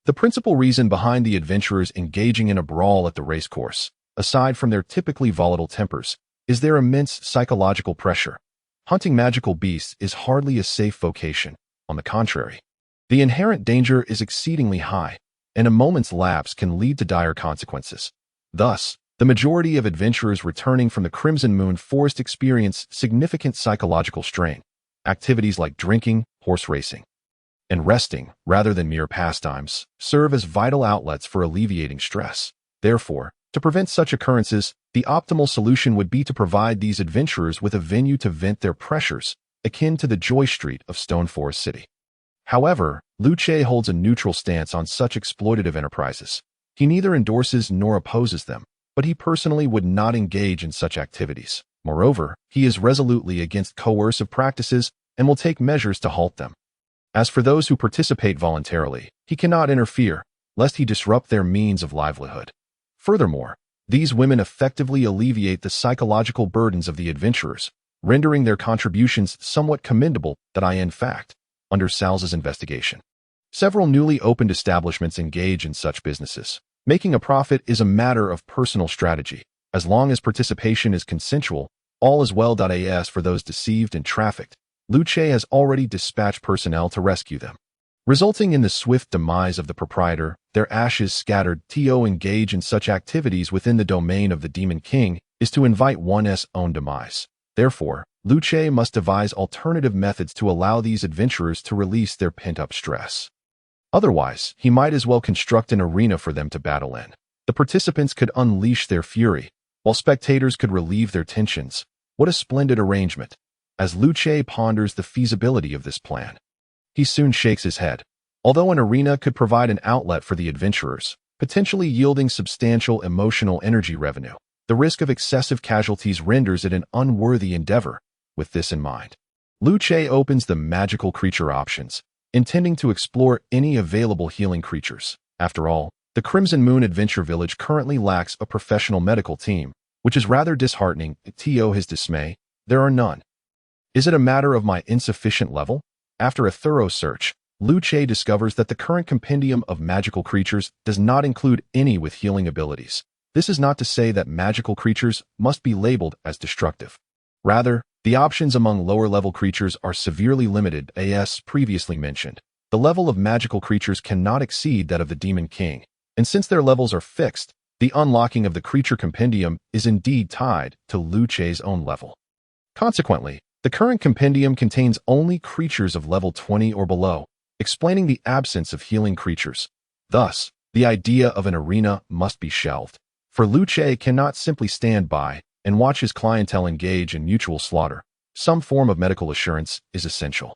The principal reason behind the adventurers engaging in a brawl at the racecourse, aside from their typically volatile tempers, is their immense psychological pressure. Hunting magical beasts is hardly a safe vocation. On the contrary, the inherent danger is exceedingly high, and a moment's lapse can lead to dire consequences. Thus, the majority of adventurers returning from the Crimson Moon Forest experience significant psychological strain. Activities like drinking, horse racing, and resting, rather than mere pastimes, serve as vital outlets for alleviating stress. Therefore, to prevent such occurrences, the optimal solution would be to provide these adventurers with a venue to vent their pressures, akin to the Joy Street of Stone Forest City. However, Luce holds a neutral stance on such exploitative enterprises. He neither endorses nor opposes them. but he personally would not engage in such activities. Moreover, he is resolutely against coercive practices and will take measures to halt them. As for those who participate voluntarily, he cannot interfere, lest he disrupt their means of livelihood. Furthermore, these women effectively alleviate the psychological burdens of the adventurers, rendering their contributions somewhat commendable that I in fact, under Salz's investigation. Several newly opened establishments engage in such businesses. Making a profit is a matter of personal strategy. As long as participation is consensual, all is well. As for those deceived and trafficked, Luce has already dispatched personnel to rescue them. Resulting in the swift demise of the proprietor, their ashes scattered. To engage in such activities within the domain of the Demon King is to invite one's own demise. Therefore, Luce must devise alternative methods to allow these adventurers to release their pent-up stress. Otherwise, he might as well construct an arena for them to battle in. The participants could unleash their fury, while spectators could relieve their tensions. What a splendid arrangement! As Luce ponders the feasibility of this plan, he soon shakes his head. Although an arena could provide an outlet for the adventurers, potentially yielding substantial emotional energy revenue, the risk of excessive casualties renders it an unworthy endeavor. With this in mind, Luce opens the magical creature options, intending to explore any available healing creatures. After all, the Crimson Moon Adventure Village currently lacks a professional medical team, which is rather disheartening. To his dismay, there are none. Is it a matter of my insufficient level? After a thorough search, Luce discovers that the current compendium of magical creatures does not include any with healing abilities. This is not to say that magical creatures must be labeled as destructive. Rather, the options among lower-level creatures are severely limited. As previously mentioned, the level of magical creatures cannot exceed that of the Demon King, and since their levels are fixed, the unlocking of the creature compendium is indeed tied to Luce's own level. Consequently, the current compendium contains only creatures of level 20 or below, explaining the absence of healing creatures. Thus, the idea of an arena must be shelved, for Luce cannot simply stand by and watch his clientele engage in mutual slaughter. Some form of medical assurance is essential.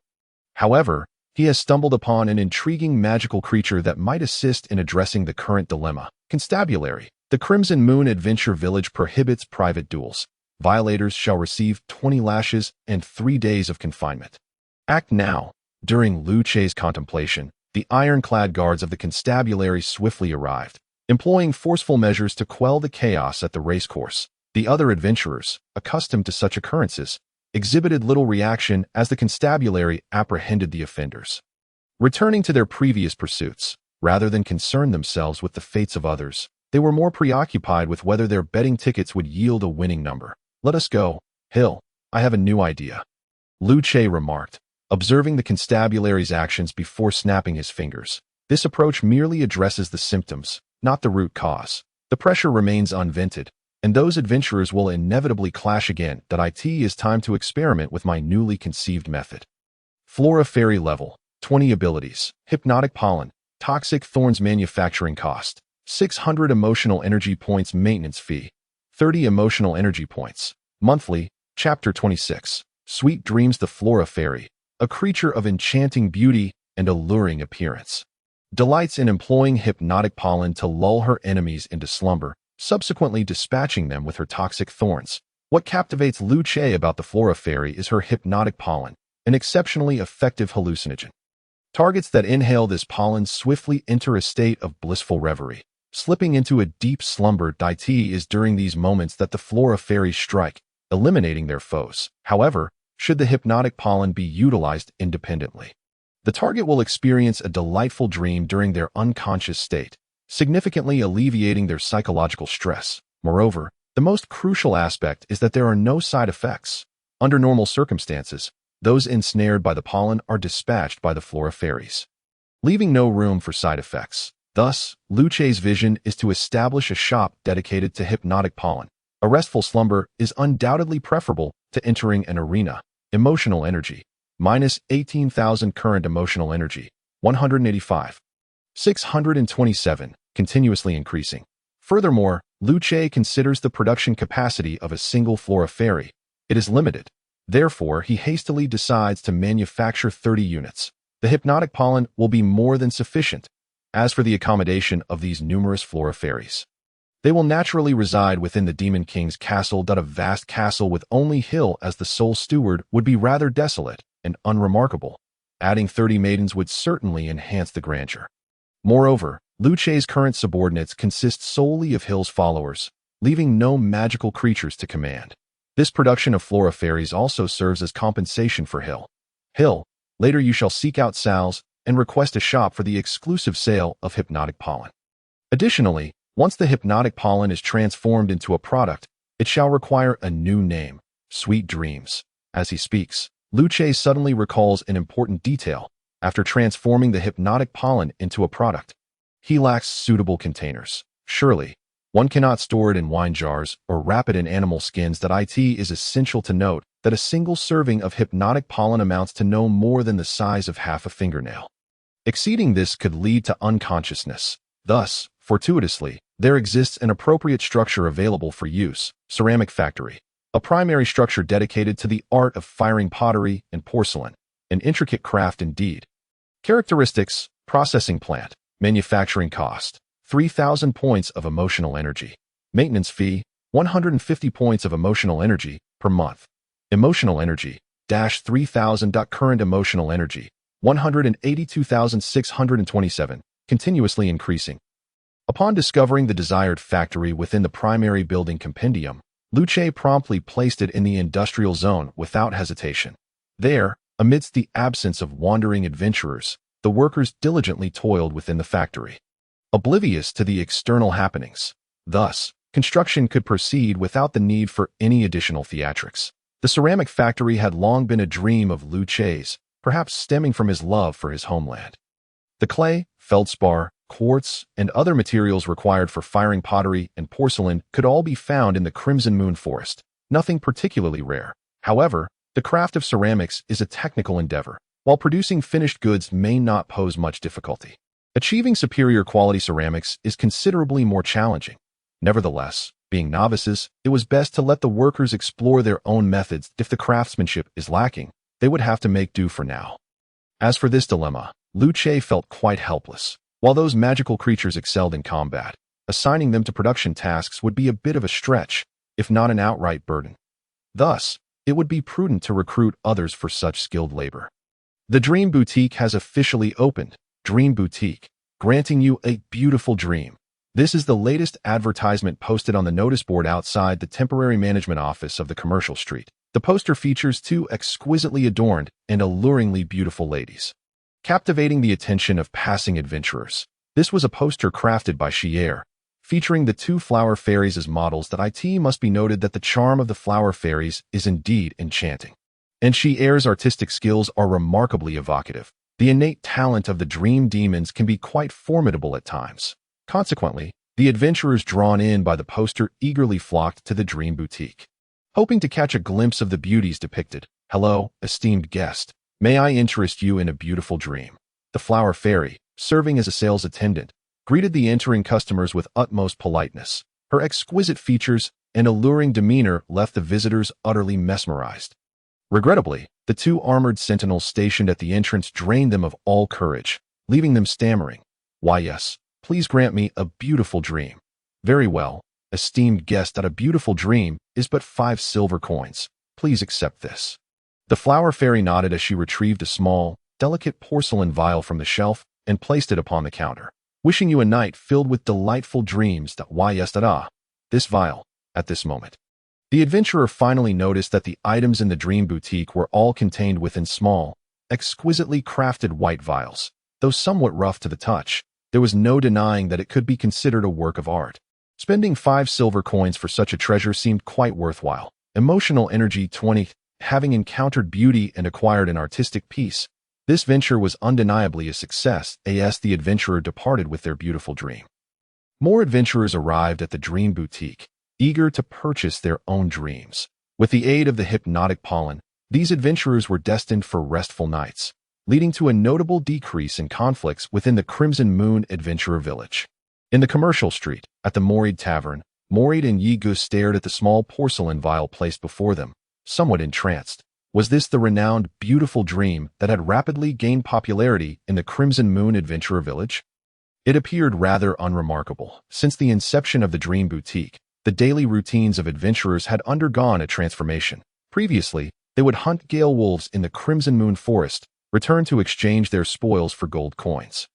However, he has stumbled upon an intriguing magical creature that might assist in addressing the current dilemma. Constabulary. The Crimson Moon Adventure Village prohibits private duels. Violators shall receive 20 lashes and 3 days of confinement. Act now. During Luce's contemplation, the ironclad guards of the constabulary swiftly arrived, employing forceful measures to quell the chaos at the racecourse. The other adventurers, accustomed to such occurrences, exhibited little reaction as the constabulary apprehended the offenders. Returning to their previous pursuits, rather than concern themselves with the fates of others, they were more preoccupied with whether their betting tickets would yield a winning number. Let us go, Hill. I have a new idea, Luce remarked, observing the constabulary's actions before snapping his fingers. This approach merely addresses the symptoms, not the root cause. The pressure remains unvented, and those adventurers will inevitably clash again. It is time to experiment with my newly conceived method. Flora Fairy level, 20 abilities, hypnotic pollen, toxic thorns manufacturing cost, 600 emotional energy points maintenance fee, 30 emotional energy points, monthly, Chapter 26, Sweet Dreams. The Flora Fairy, a creature of enchanting beauty and alluring appearance, delights in employing hypnotic pollen to lull her enemies into slumber, subsequently dispatching them with her toxic thorns. What captivates Luce about the Flora Fairy is her hypnotic pollen, an exceptionally effective hallucinogen. Targets that inhale this pollen swiftly enter a state of blissful reverie, slipping into a deep slumber. It is during these moments that the Flora Fairies strike, eliminating their foes. However, should the hypnotic pollen be utilized independently, the target will experience a delightful dream during their unconscious state, significantly alleviating their psychological stress. Moreover, the most crucial aspect is that there are no side effects. Under normal circumstances, those ensnared by the pollen are dispatched by the Flora Fairies, leaving no room for side effects. Thus, Luce's vision is to establish a shop dedicated to hypnotic pollen. A restful slumber is undoubtedly preferable to entering an arena. Emotional energy, minus 18,000 current emotional energy, 185. 627, continuously increasing. Furthermore, Luce considers the production capacity of a single Flora Fairy. It is limited. Therefore, he hastily decides to manufacture 30 units. The hypnotic pollen will be more than sufficient. As for the accommodation of these numerous Flora Fairies, They will naturally reside within the Demon King's castle. A vast castle with only Hill as the sole steward would be rather desolate and unremarkable. Adding 30 maidens would certainly enhance the grandeur. Moreover, Lu Che's current subordinates consist solely of Hill's followers, leaving no magical creatures to command. This production of flora fairies also serves as compensation for Hill. Hill, later you shall seek out Sal's and request a shop for the exclusive sale of hypnotic pollen. Additionally, once the hypnotic pollen is transformed into a product, it shall require a new name, Sweet Dreams. As he speaks, Lu Che suddenly recalls an important detail. After transforming the hypnotic pollen into a product, he lacks suitable containers. Surely, one cannot store it in wine jars or wrap it in animal skins. It is essential to note that a single serving of hypnotic pollen amounts to no more than the size of half a fingernail. Exceeding this could lead to unconsciousness. Thus, fortuitously, there exists an appropriate structure available for use, ceramic factory, a primary structure dedicated to the art of firing pottery and porcelain, an intricate craft indeed. Characteristics: processing plant, manufacturing cost, 3,000 points of emotional energy. Maintenance fee, 150 points of emotional energy per month. Emotional energy, -3,000. Current emotional energy, 182,627, continuously increasing. Upon discovering the desired factory within the primary building compendium, Lu Che promptly placed it in the industrial zone without hesitation. There, amidst the absence of wandering adventurers, the workers diligently toiled within the factory, oblivious to the external happenings. Thus, construction could proceed without the need for any additional theatrics. The ceramic factory had long been a dream of Lu Che's, perhaps stemming from his love for his homeland. The clay, feldspar, quartz, and other materials required for firing pottery and porcelain could all be found in the Crimson Moon Forest, nothing particularly rare. However, the craft of ceramics is a technical endeavor, while producing finished goods may not pose much difficulty. Achieving superior quality ceramics is considerably more challenging. Nevertheless, being novices, it was best to let the workers explore their own methods. If the craftsmanship is lacking, they would have to make do for now. As for this dilemma, Lu Che felt quite helpless. While those magical creatures excelled in combat, assigning them to production tasks would be a bit of a stretch, if not an outright burden. Thus, it would be prudent to recruit others for such skilled labor. The Dream Boutique has officially opened. Dream Boutique, granting you a beautiful dream. This is the latest advertisement posted on the notice board outside the temporary management office of the commercial street. The poster features two exquisitely adorned and alluringly beautiful ladies, captivating the attention of passing adventurers. This was a poster crafted by Yore, featuring the two flower fairies as models. It must be noted that the charm of the flower fairies is indeed enchanting, and Yore's artistic skills are remarkably evocative. The innate talent of the dream demons can be quite formidable at times. Consequently, the adventurers drawn in by the poster eagerly flocked to the Dream Boutique, hoping to catch a glimpse of the beauties depicted. "Hello, esteemed guest. May I interest you in a beautiful dream?" The flower fairy, serving as a sales attendant, greeted the entering customers with utmost politeness. Her exquisite features and alluring demeanor left the visitors utterly mesmerized. Regrettably, the two armored sentinels stationed at the entrance drained them of all courage, leaving them stammering. "Why yes, please grant me a beautiful dream." "Very well, esteemed guest. A beautiful dream is but 5 silver coins. Please accept this." The flower fairy nodded as she retrieved a small, delicate porcelain vial from the shelf and placed it upon the counter. "Wishing you a night filled with delightful dreams. Why yes, this vial." At this moment, the adventurer finally noticed that the items in the Dream Boutique were all contained within small, exquisitely crafted white vials. Though somewhat rough to the touch, there was no denying that it could be considered a work of art. Spending 5 silver coins for such a treasure seemed quite worthwhile. Emotional energy 20. Having encountered beauty and acquired an artistic piece, this venture was undeniably a success. As the adventurer departed with their beautiful dream, more adventurers arrived at the Dream Boutique, eager to purchase their own dreams. With the aid of the hypnotic pollen, these adventurers were destined for restful nights, leading to a notable decrease in conflicts within the Crimson Moon Adventurer Village. In the commercial street, at the Morid Tavern, Morid and Yi Gu stared at the small porcelain vial placed before them, somewhat entranced. Was this the renowned beautiful dream that had rapidly gained popularity in the Crimson Moon Adventurer Village? It appeared rather unremarkable. Since the inception of the Dream Boutique, the daily routines of adventurers had undergone a transformation. Previously, they would hunt gale wolves in the Crimson Moon Forest, return to exchange their spoils for gold coins,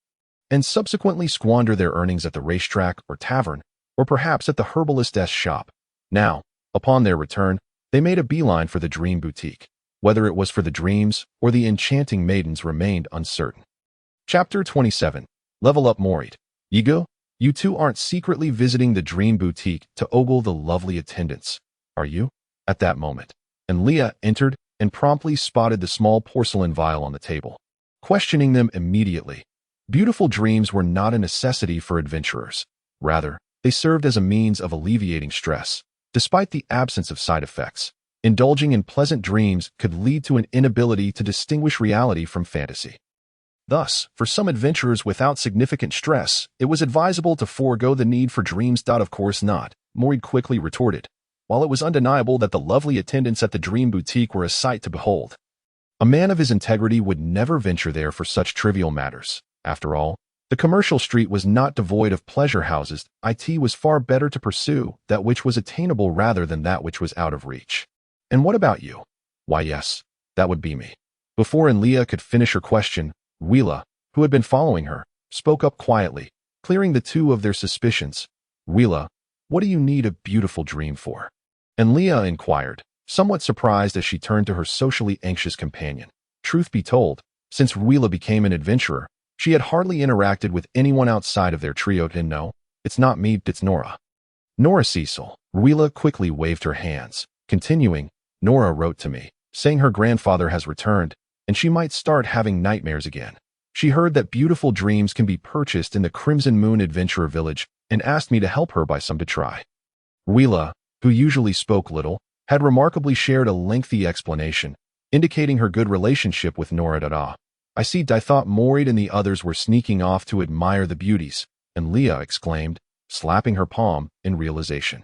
and subsequently squander their earnings at the racetrack or tavern, or perhaps at the herbalist's shop. Now, upon their return, they made a beeline for the Dream Boutique. Whether it was for the dreams or the enchanting maidens remained uncertain. Chapter 27. Level Up Morit. Yigo, you two aren't secretly visiting the Dream Boutique to ogle the lovely attendants, are you? At that moment, and Leah entered and promptly spotted the small porcelain vial on the table, questioning them immediately. Beautiful dreams were not a necessity for adventurers. Rather, they served as a means of alleviating stress. Despite the absence of side effects, indulging in pleasant dreams could lead to an inability to distinguish reality from fantasy. Thus, for some adventurers without significant stress, it was advisable to forego the need for dreams. Of course not, Morit quickly retorted, while it was undeniable that the lovely attendants at the Dream Boutique were a sight to behold. A man of his integrity would never venture there for such trivial matters. After all, the commercial street was not devoid of pleasure houses. It was far better to pursue that which was attainable rather than that which was out of reach. And what about you? Why yes, that would be me. Before Leah could finish her question, Wheela, who had been following her, spoke up quietly, clearing the two of their suspicions. Wheela, what do you need a beautiful dream for? And Leah inquired, somewhat surprised as she turned to her socially anxious companion. Truth be told, since Wheela became an adventurer, she had hardly interacted with anyone outside of their trio. And no, it's not me, it's Nora. Nora Cecil. Wheela quickly waved her hands. Continuing, Nora wrote to me, saying her grandfather has returned, and she might start having nightmares again. She heard that beautiful dreams can be purchased in the Crimson Moon Adventurer Village and asked me to help her buy some to try. Wheela, who usually spoke little, had remarkably shared a lengthy explanation, indicating her good relationship with Nora. I see. I thought Morit and the others were sneaking off to admire the beauties, and Leah exclaimed, slapping her palm in realization.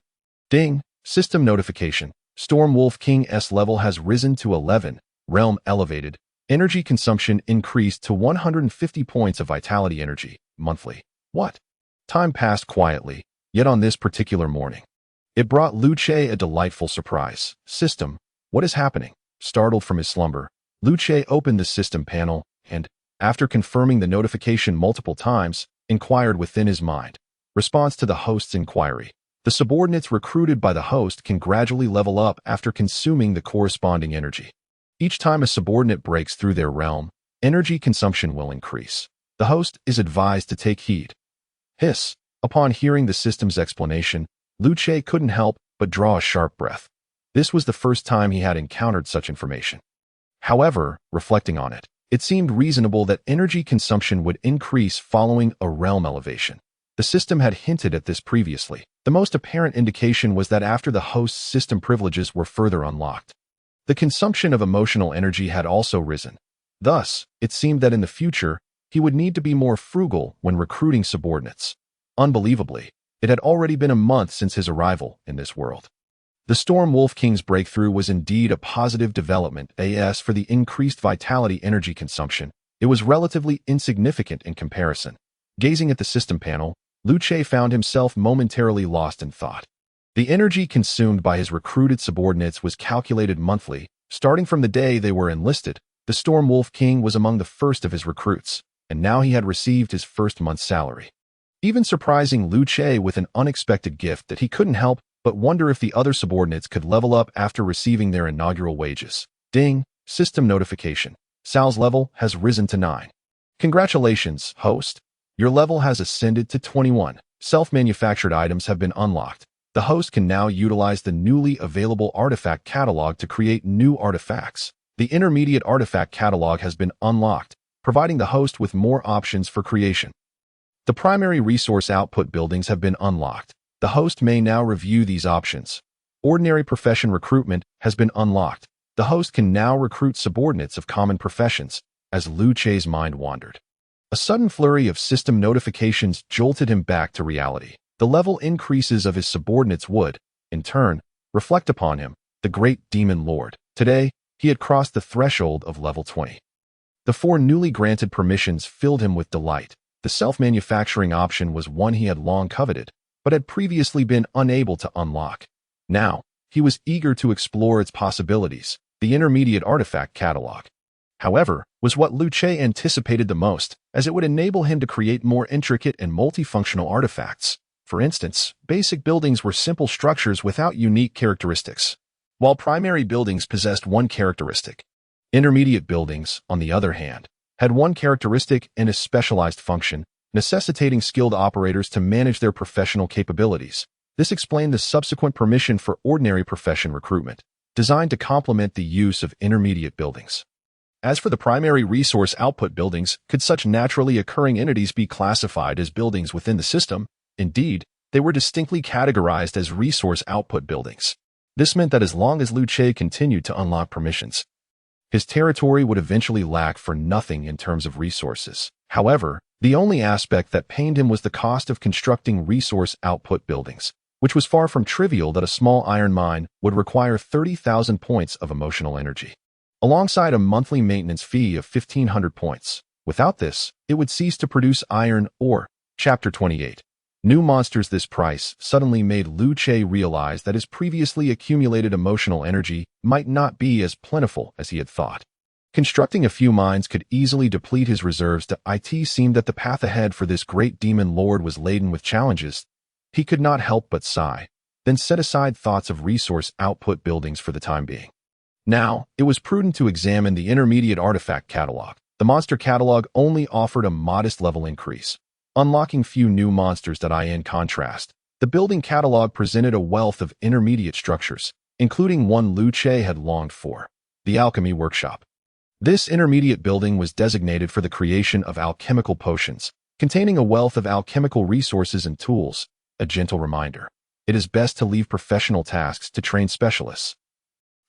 Ding! System notification. Storm Wolf King's level has risen to 11, realm elevated. Energy consumption increased to 150 points of vitality energy, monthly. What? Time passed quietly, yet on this particular morning, it brought Luce a delightful surprise. System, what is happening? Startled from his slumber, Luce opened the system panel and, after confirming the notification multiple times, inquired within his mind. Response to the host's inquiry. The subordinates recruited by the host can gradually level up after consuming the corresponding energy. Each time a subordinate breaks through their realm, energy consumption will increase. The host is advised to take heed. Hiss. Upon hearing the system's explanation, Luce couldn't help but draw a sharp breath. This was the first time he had encountered such information. However, reflecting on it, it seemed reasonable that energy consumption would increase following a realm elevation. The system had hinted at this previously. The most apparent indication was that after the host's system privileges were further unlocked, the consumption of emotional energy had also risen. Thus, it seemed that in the future, he would need to be more frugal when recruiting subordinates. Unbelievably, it had already been a month since his arrival in this world. The Storm Wolf King's breakthrough was indeed a positive development. As for the increased vitality energy consumption, it was relatively insignificant in comparison. Gazing at the system panel, Luce found himself momentarily lost in thought. The energy consumed by his recruited subordinates was calculated monthly. Starting from the day they were enlisted, the Storm Wolf King was among the first of his recruits, and now he had received his first month's salary. Even surprising Luce with an unexpected gift that he couldn't help but wonder if the other subordinates could level up after receiving their inaugural wages. Ding! System notification. Sal's level has risen to 9. Congratulations, host. Your level has ascended to 21. Self-manufactured items have been unlocked. The host can now utilize the newly available artifact catalog to create new artifacts. The intermediate artifact catalog has been unlocked, providing the host with more options for creation. The primary resource output buildings have been unlocked. The host may now review these options. Ordinary profession recruitment has been unlocked. The host can now recruit subordinates of common professions. As Luce's mind wandered, a sudden flurry of system notifications jolted him back to reality. The level increases of his subordinates would, in turn, reflect upon him, the great demon lord. Today, he had crossed the threshold of level 20. The 4 newly granted permissions filled him with delight. The self-manufacturing option was one he had long coveted, but had previously been unable to unlock. Now, he was eager to explore its possibilities. The intermediate artifact catalog, however, was what Lu Che anticipated the most, as it would enable him to create more intricate and multifunctional artifacts. For instance, basic buildings were simple structures without unique characteristics, while primary buildings possessed one characteristic. Intermediate buildings, on the other hand, had one characteristic and a specialized function, necessitating skilled operators to manage their professional capabilities. This explained the subsequent permission for ordinary profession recruitment, designed to complement the use of intermediate buildings. As for the primary resource output buildings, could such naturally occurring entities be classified as buildings within the system? Indeed, they were distinctly categorized as resource output buildings. This meant that as long as Lu Che continued to unlock permissions, his territory would eventually lack for nothing in terms of resources. However, the only aspect that pained him was the cost of constructing resource output buildings, which was far from trivial that a small iron mine would require 30,000 points of emotional energy, alongside a monthly maintenance fee of 1,500 points. Without this, it would cease to produce iron ore. Chapter 28. New monsters. This price suddenly made Lu Che realize that his previously accumulated emotional energy might not be as plentiful as he had thought. Constructing a few mines could easily deplete his reserves. It seemed that the path ahead for this great demon lord was laden with challenges. He could not help but sigh, then set aside thoughts of resource output buildings for the time being. Now, it was prudent to examine the intermediate artifact catalog. The monster catalog only offered a modest level increase, unlocking few new monsters. In contrast, the building catalog presented a wealth of intermediate structures, including one Lu Che had longed for, the alchemy workshop. This intermediate building was designated for the creation of alchemical potions, containing a wealth of alchemical resources and tools. A gentle reminder: it is best to leave professional tasks to trained specialists.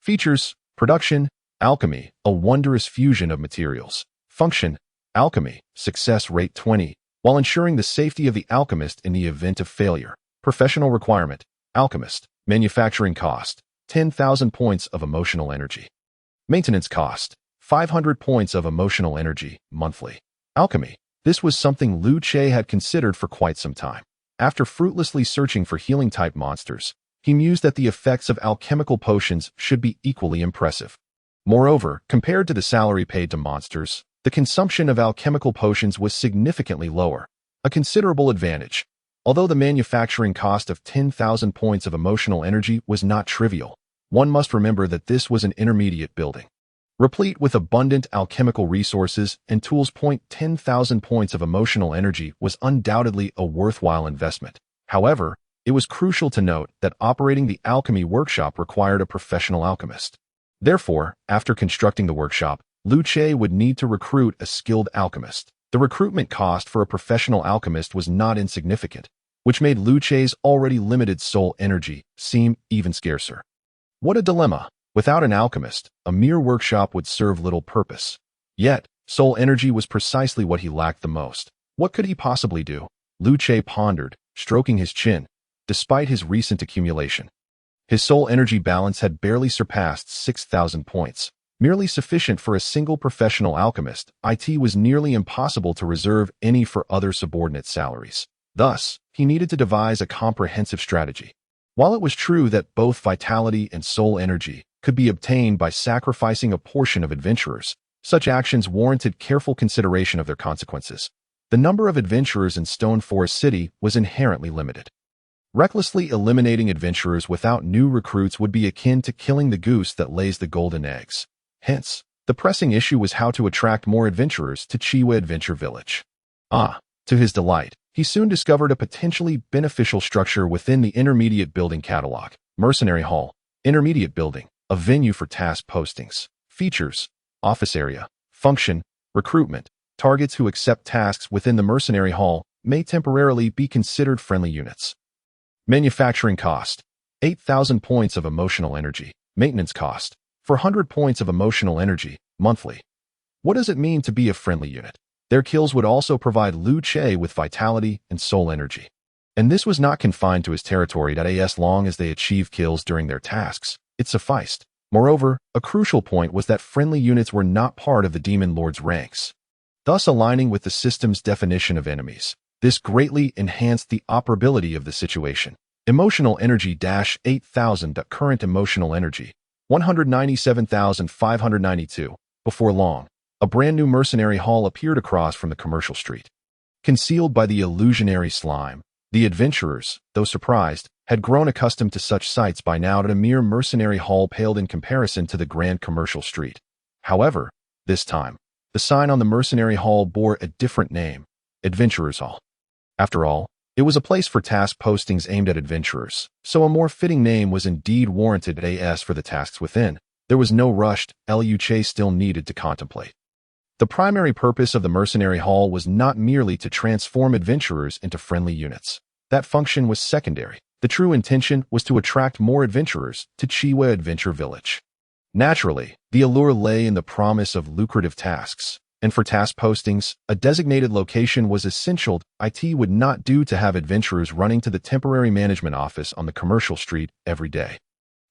Features: production, alchemy, a wondrous fusion of materials. Function, alchemy, success rate 20, while ensuring the safety of the alchemist in the event of failure. Professional requirement, alchemist. Manufacturing cost, 10,000 points of emotional energy. Maintenance cost, 500 points of emotional energy, monthly. Alchemy. This was something Lu Che had considered for quite some time. After fruitlessly searching for healing-type monsters, he mused that the effects of alchemical potions should be equally impressive. Moreover, compared to the salary paid to monsters, the consumption of alchemical potions was significantly lower, a considerable advantage. Although the manufacturing cost of 10,000 points of emotional energy was not trivial, one must remember that this was an intermediate building, replete with abundant alchemical resources and tools. 10,000 points of emotional energy was undoubtedly a worthwhile investment. However, it was crucial to note that operating the alchemy workshop required a professional alchemist. Therefore, after constructing the workshop, Lu Che would need to recruit a skilled alchemist. The recruitment cost for a professional alchemist was not insignificant, which made Lu Che's already limited soul energy seem even scarcer. What a dilemma! Without an alchemist, a mere workshop would serve little purpose. Yet, soul energy was precisely what he lacked the most. What could he possibly do? Lu Che pondered, stroking his chin. Despite his recent accumulation, his soul energy balance had barely surpassed 6,000 points, merely sufficient for a single professional alchemist. It was nearly impossible to reserve any for other subordinate salaries. Thus, he needed to devise a comprehensive strategy. While it was true that both vitality and soul energy could be obtained by sacrificing a portion of adventurers, such actions warranted careful consideration of their consequences. The number of adventurers in Stone Forest City was inherently limited. Recklessly eliminating adventurers without new recruits would be akin to killing the goose that lays the golden eggs. Hence, the pressing issue was how to attract more adventurers to Chiwa Adventure Village. To his delight, he soon discovered a potentially beneficial structure within the intermediate building catalog. Mercenary Hall, intermediate building, a venue for task postings. Features: office area. Function: recruitment. Targets who accept tasks within the Mercenary Hall may temporarily be considered friendly units. Manufacturing cost: 8,000 points of emotional energy. Maintenance cost: 400 points of emotional energy, monthly. What does it mean to be a friendly unit? Their kills would also provide Lu Che with vitality and soul energy. And this was not confined to his territory. As long as they achieved kills during their tasks, it sufficed. Moreover, a crucial point was that friendly units were not part of the Demon Lord's ranks. thus aligning with the system's definition of enemies. This greatly enhanced the operability of the situation. Emotional energy - 8,000. Current emotional energy 197,592. Before long, a brand new mercenary hall appeared across from the commercial street. Concealed by the illusionary slime, the adventurers, though surprised, had grown accustomed to such sights by now that a mere mercenary hall paled in comparison to the grand commercial street. However, this time, the sign on the mercenary hall bore a different name: Adventurers Hall. After all, it was a place for task postings aimed at adventurers, so a more fitting name was indeed warranted. As for the tasks within, there was no rushed luche still needed to contemplate. The primary purpose of the mercenary hall was not merely to transform adventurers into friendly units. That function was secondary. The true intention was to attract more adventurers to Chiwa Adventure Village. Naturally, the allure lay in the promise of lucrative tasks, and for task postings, a designated location was essential. It would not do to have adventurers running to the temporary management office on the commercial street every day.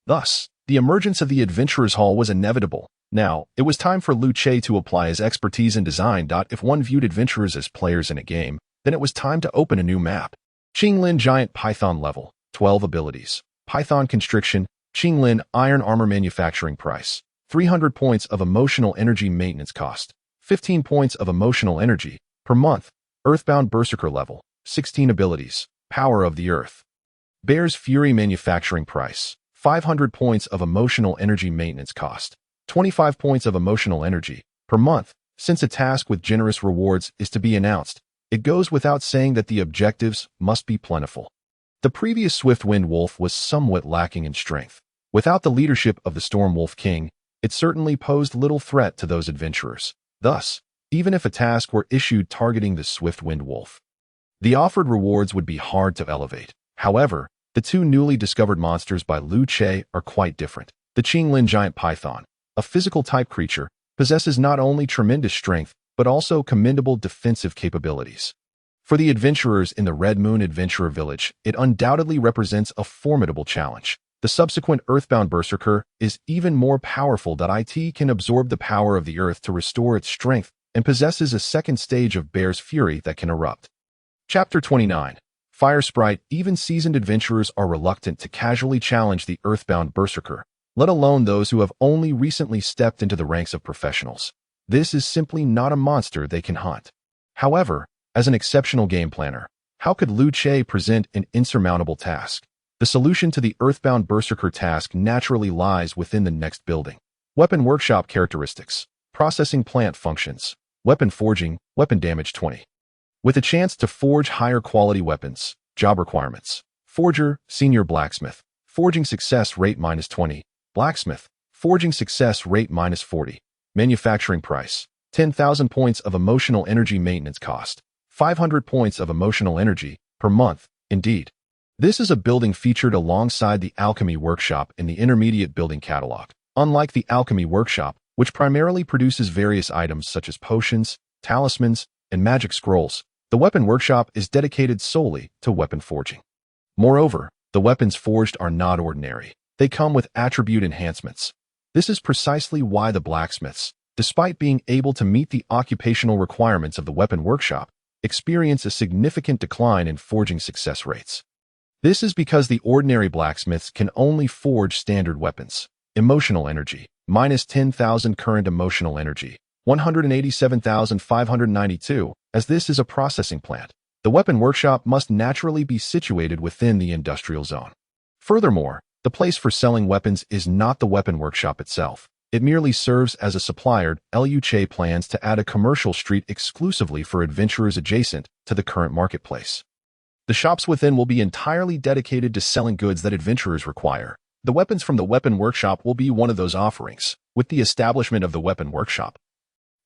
Thus, the emergence of the Adventurers Hall was inevitable. Now, it was time for Luce to apply his expertise in design. If one viewed adventurers as players in a game, then it was time to open a new map. Qinglin Giant Python Level, 12 abilities. Python Constriction, Qinglin Iron Armor Manufacturing Price, 300 points of emotional energy maintenance cost, 15 points of emotional energy per month. Earthbound Berserker Level, 16 abilities. Power of the Earth. Bear's Fury Manufacturing Price, 500 points of emotional energy maintenance cost, 25 points of emotional energy per month. Since a task with generous rewards is to be announced, it goes without saying that the objectives must be plentiful. The previous Swift Wind Wolf was somewhat lacking in strength. Without the leadership of the Storm Wolf King, it certainly posed little threat to those adventurers. Thus, even if a task were issued targeting the Swift Wind Wolf, the offered rewards would be hard to elevate. However, the two newly discovered monsters by Luce are quite different. The Qinglin Giant Python, a physical-type creature, possesses not only tremendous strength, but also commendable defensive capabilities. For the adventurers in the Red Moon Adventurer Village, it undoubtedly represents a formidable challenge. The subsequent Earthbound Berserker is even more powerful. It can absorb the power of the earth to restore its strength and possesses a second stage of Bear's Fury that can erupt. Chapter 29. Fire Sprite. Even seasoned adventurers are reluctant to casually challenge the Earthbound Berserker, let alone those who have only recently stepped into the ranks of professionals. This is simply not a monster they can hunt. However, as an exceptional game planner, how could Luce present an insurmountable task? The solution to the Earthbound Berserker task naturally lies within the next building. Weapon Workshop Characteristics. Processing Plant Functions. Weapon Forging, Weapon Damage 20. With a chance to forge higher quality weapons. Job Requirements. Forger, Senior Blacksmith. Forging Success Rate -20. Blacksmith. Forging Success Rate -40. Manufacturing Price. 10,000 points of emotional energy maintenance cost. 500 points of emotional energy per month. Indeed, this is a building featured alongside the Alchemy Workshop in the Intermediate Building Catalog. Unlike the Alchemy Workshop, which primarily produces various items such as potions, talismans, and magic scrolls, the Weapon Workshop is dedicated solely to weapon forging. Moreover, the weapons forged are not ordinary. They come with attribute enhancements. This is precisely why the blacksmiths, despite being able to meet the occupational requirements of the Weapon Workshop, experience a significant decline in forging success rates. This is because the ordinary blacksmiths can only forge standard weapons. Emotional energy, -10,000 current emotional energy, 187,592, as this is a processing plant. The Weapon Workshop must naturally be situated within the industrial zone. Furthermore, the place for selling weapons is not the Weapon Workshop itself. It merely serves as a supplier. Luce plans to add a commercial street exclusively for adventurers adjacent to the current marketplace. The shops within will be entirely dedicated to selling goods that adventurers require. The weapons from the Weapon Workshop will be one of those offerings. With the establishment of the Weapon Workshop,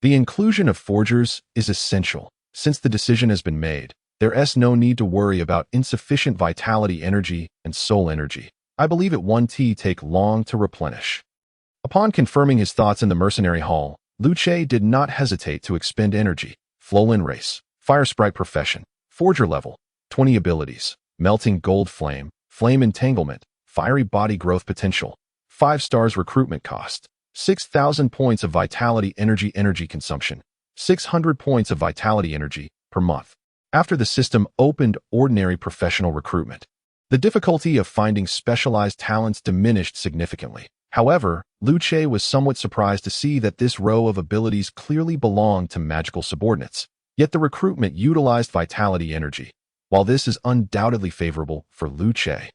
the inclusion of forgers is essential. Since the decision has been made, there's no need to worry about insufficient vitality energy and soul energy. I believe it won't take long to replenish. Upon confirming his thoughts in the Mercenary Hall, Luce did not hesitate to expend energy. Flowlin Race, Fire Sprite Profession, Forger Level, 20 abilities, Melting Gold Flame, Flame Entanglement, Fiery Body Growth Potential, 5 stars recruitment cost, 6,000 points of vitality energy consumption, 600 points of vitality energy per month. After the system opened ordinary professional recruitment, the difficulty of finding specialized talents diminished significantly. However, Luce was somewhat surprised to see that this row of abilities clearly belonged to magical subordinates, yet the recruitment utilized vitality energy. While this is undoubtedly favorable for Luce,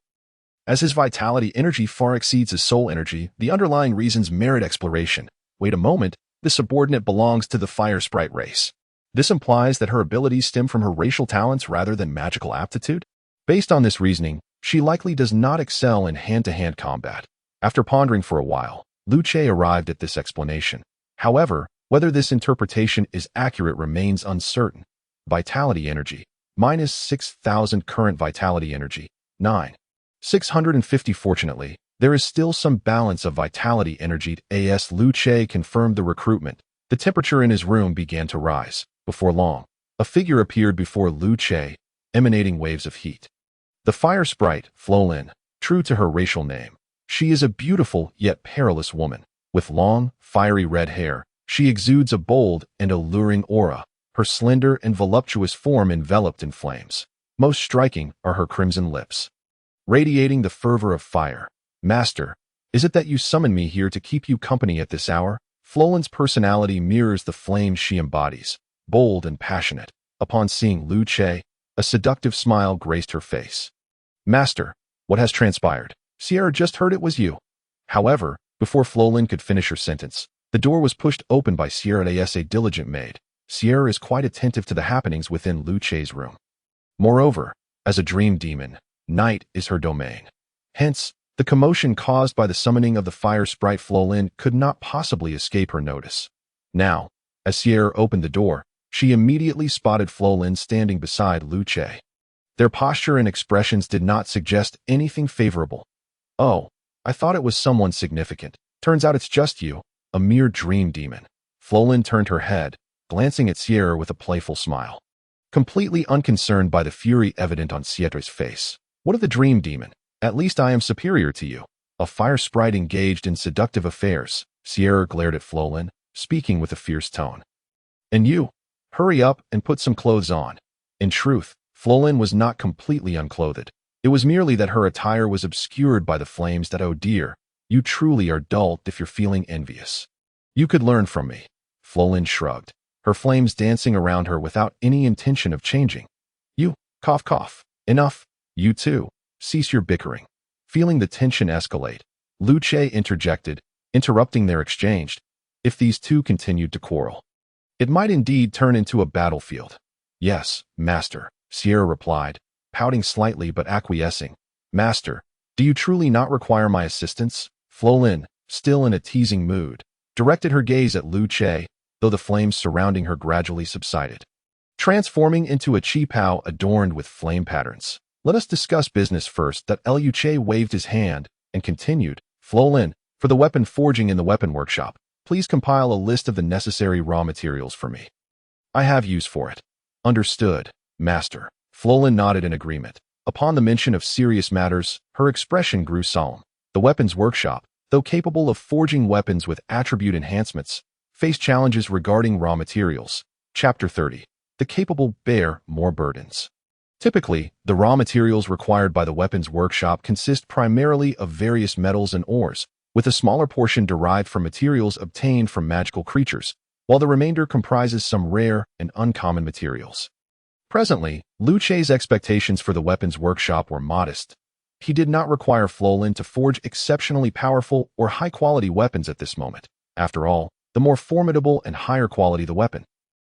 as his vitality energy far exceeds his soul energy, the underlying reasons merit exploration. Wait a moment, the subordinate belongs to the fire sprite race. This implies that her abilities stem from her racial talents rather than magical aptitude? Based on this reasoning, she likely does not excel in hand-to-hand combat. After pondering for a while, Luce arrived at this explanation. However, whether this interpretation is accurate remains uncertain. Vitality energy, minus 6,000 current vitality energy, 9,650. Fortunately, there is still some balance of vitality energy. As Luce confirmed the recruitment, the temperature in his room began to rise. Before long, a figure appeared before Luce, emanating waves of heat. The fire sprite, Flolin, true to her racial name. She is a beautiful yet perilous woman. With long, fiery red hair, she exudes a bold and alluring aura, her slender and voluptuous form enveloped in flames. Most striking are her crimson lips, radiating the fervor of fire. Master, is it that you summoned me here to keep you company at this hour? Flolin's personality mirrors the flames she embodies, bold and passionate. Upon seeing Luce, a seductive smile graced her face. Master, what has transpired? Sierra just heard it was you. However, before Flolin could finish her sentence, the door was pushed open by Sierra as a diligent maid. Sierra is quite attentive to the happenings within Luce's room. Moreover, as a dream demon, night is her domain. Hence, the commotion caused by the summoning of the fire sprite Flolin could not possibly escape her notice. Now, as Sierra opened the door, she immediately spotted Flolin standing beside Luce. Their posture and expressions did not suggest anything favorable. Oh, I thought it was someone significant. Turns out it's just you, a mere dream demon. Flolin turned her head, glancing at Sierra with a playful smile, completely unconcerned by the fury evident on Sierra's face. What of the dream demon? At least I am superior to you. A fire sprite engaged in seductive affairs. Sierra glared at Flolin, speaking with a fierce tone. And you? Hurry up and put some clothes on. In truth, Flolin was not completely unclothed. It was merely that her attire was obscured by the flames that, oh dear, you truly are dull if you're feeling envious. You could learn from me. Flolin shrugged, her flames dancing around her without any intention of changing. You, cough cough. Enough. You too. Cease your bickering. Feeling the tension escalate, Luce interjected, interrupting their exchange. If these two continued to quarrel, it might indeed turn into a battlefield. Yes, master, Sierra replied, pouting slightly but acquiescing. Master, do you truly not require my assistance? Flolin, still in a teasing mood, directed her gaze at Luce, though the flames surrounding her gradually subsided, transforming into a qipao adorned with flame patterns. Let us discuss business first. That Luce waved his hand and continued. Flolin, for the weapon forging in the weapon workshop, please compile a list of the necessary raw materials for me. I have use for it. Understood, master. Flolin nodded in agreement. Upon the mention of serious matters, her expression grew solemn. The weapons workshop, though capable of forging weapons with attribute enhancements, faced challenges regarding raw materials. Chapter 30. The capable bear more burdens. Typically, the raw materials required by the weapons workshop consist primarily of various metals and ores, with a smaller portion derived from materials obtained from magical creatures, while the remainder comprises some rare and uncommon materials. Presently, Luce's expectations for the weapons workshop were modest. He did not require Flolin to forge exceptionally powerful or high-quality weapons at this moment. After all, the more formidable and higher quality the weapon,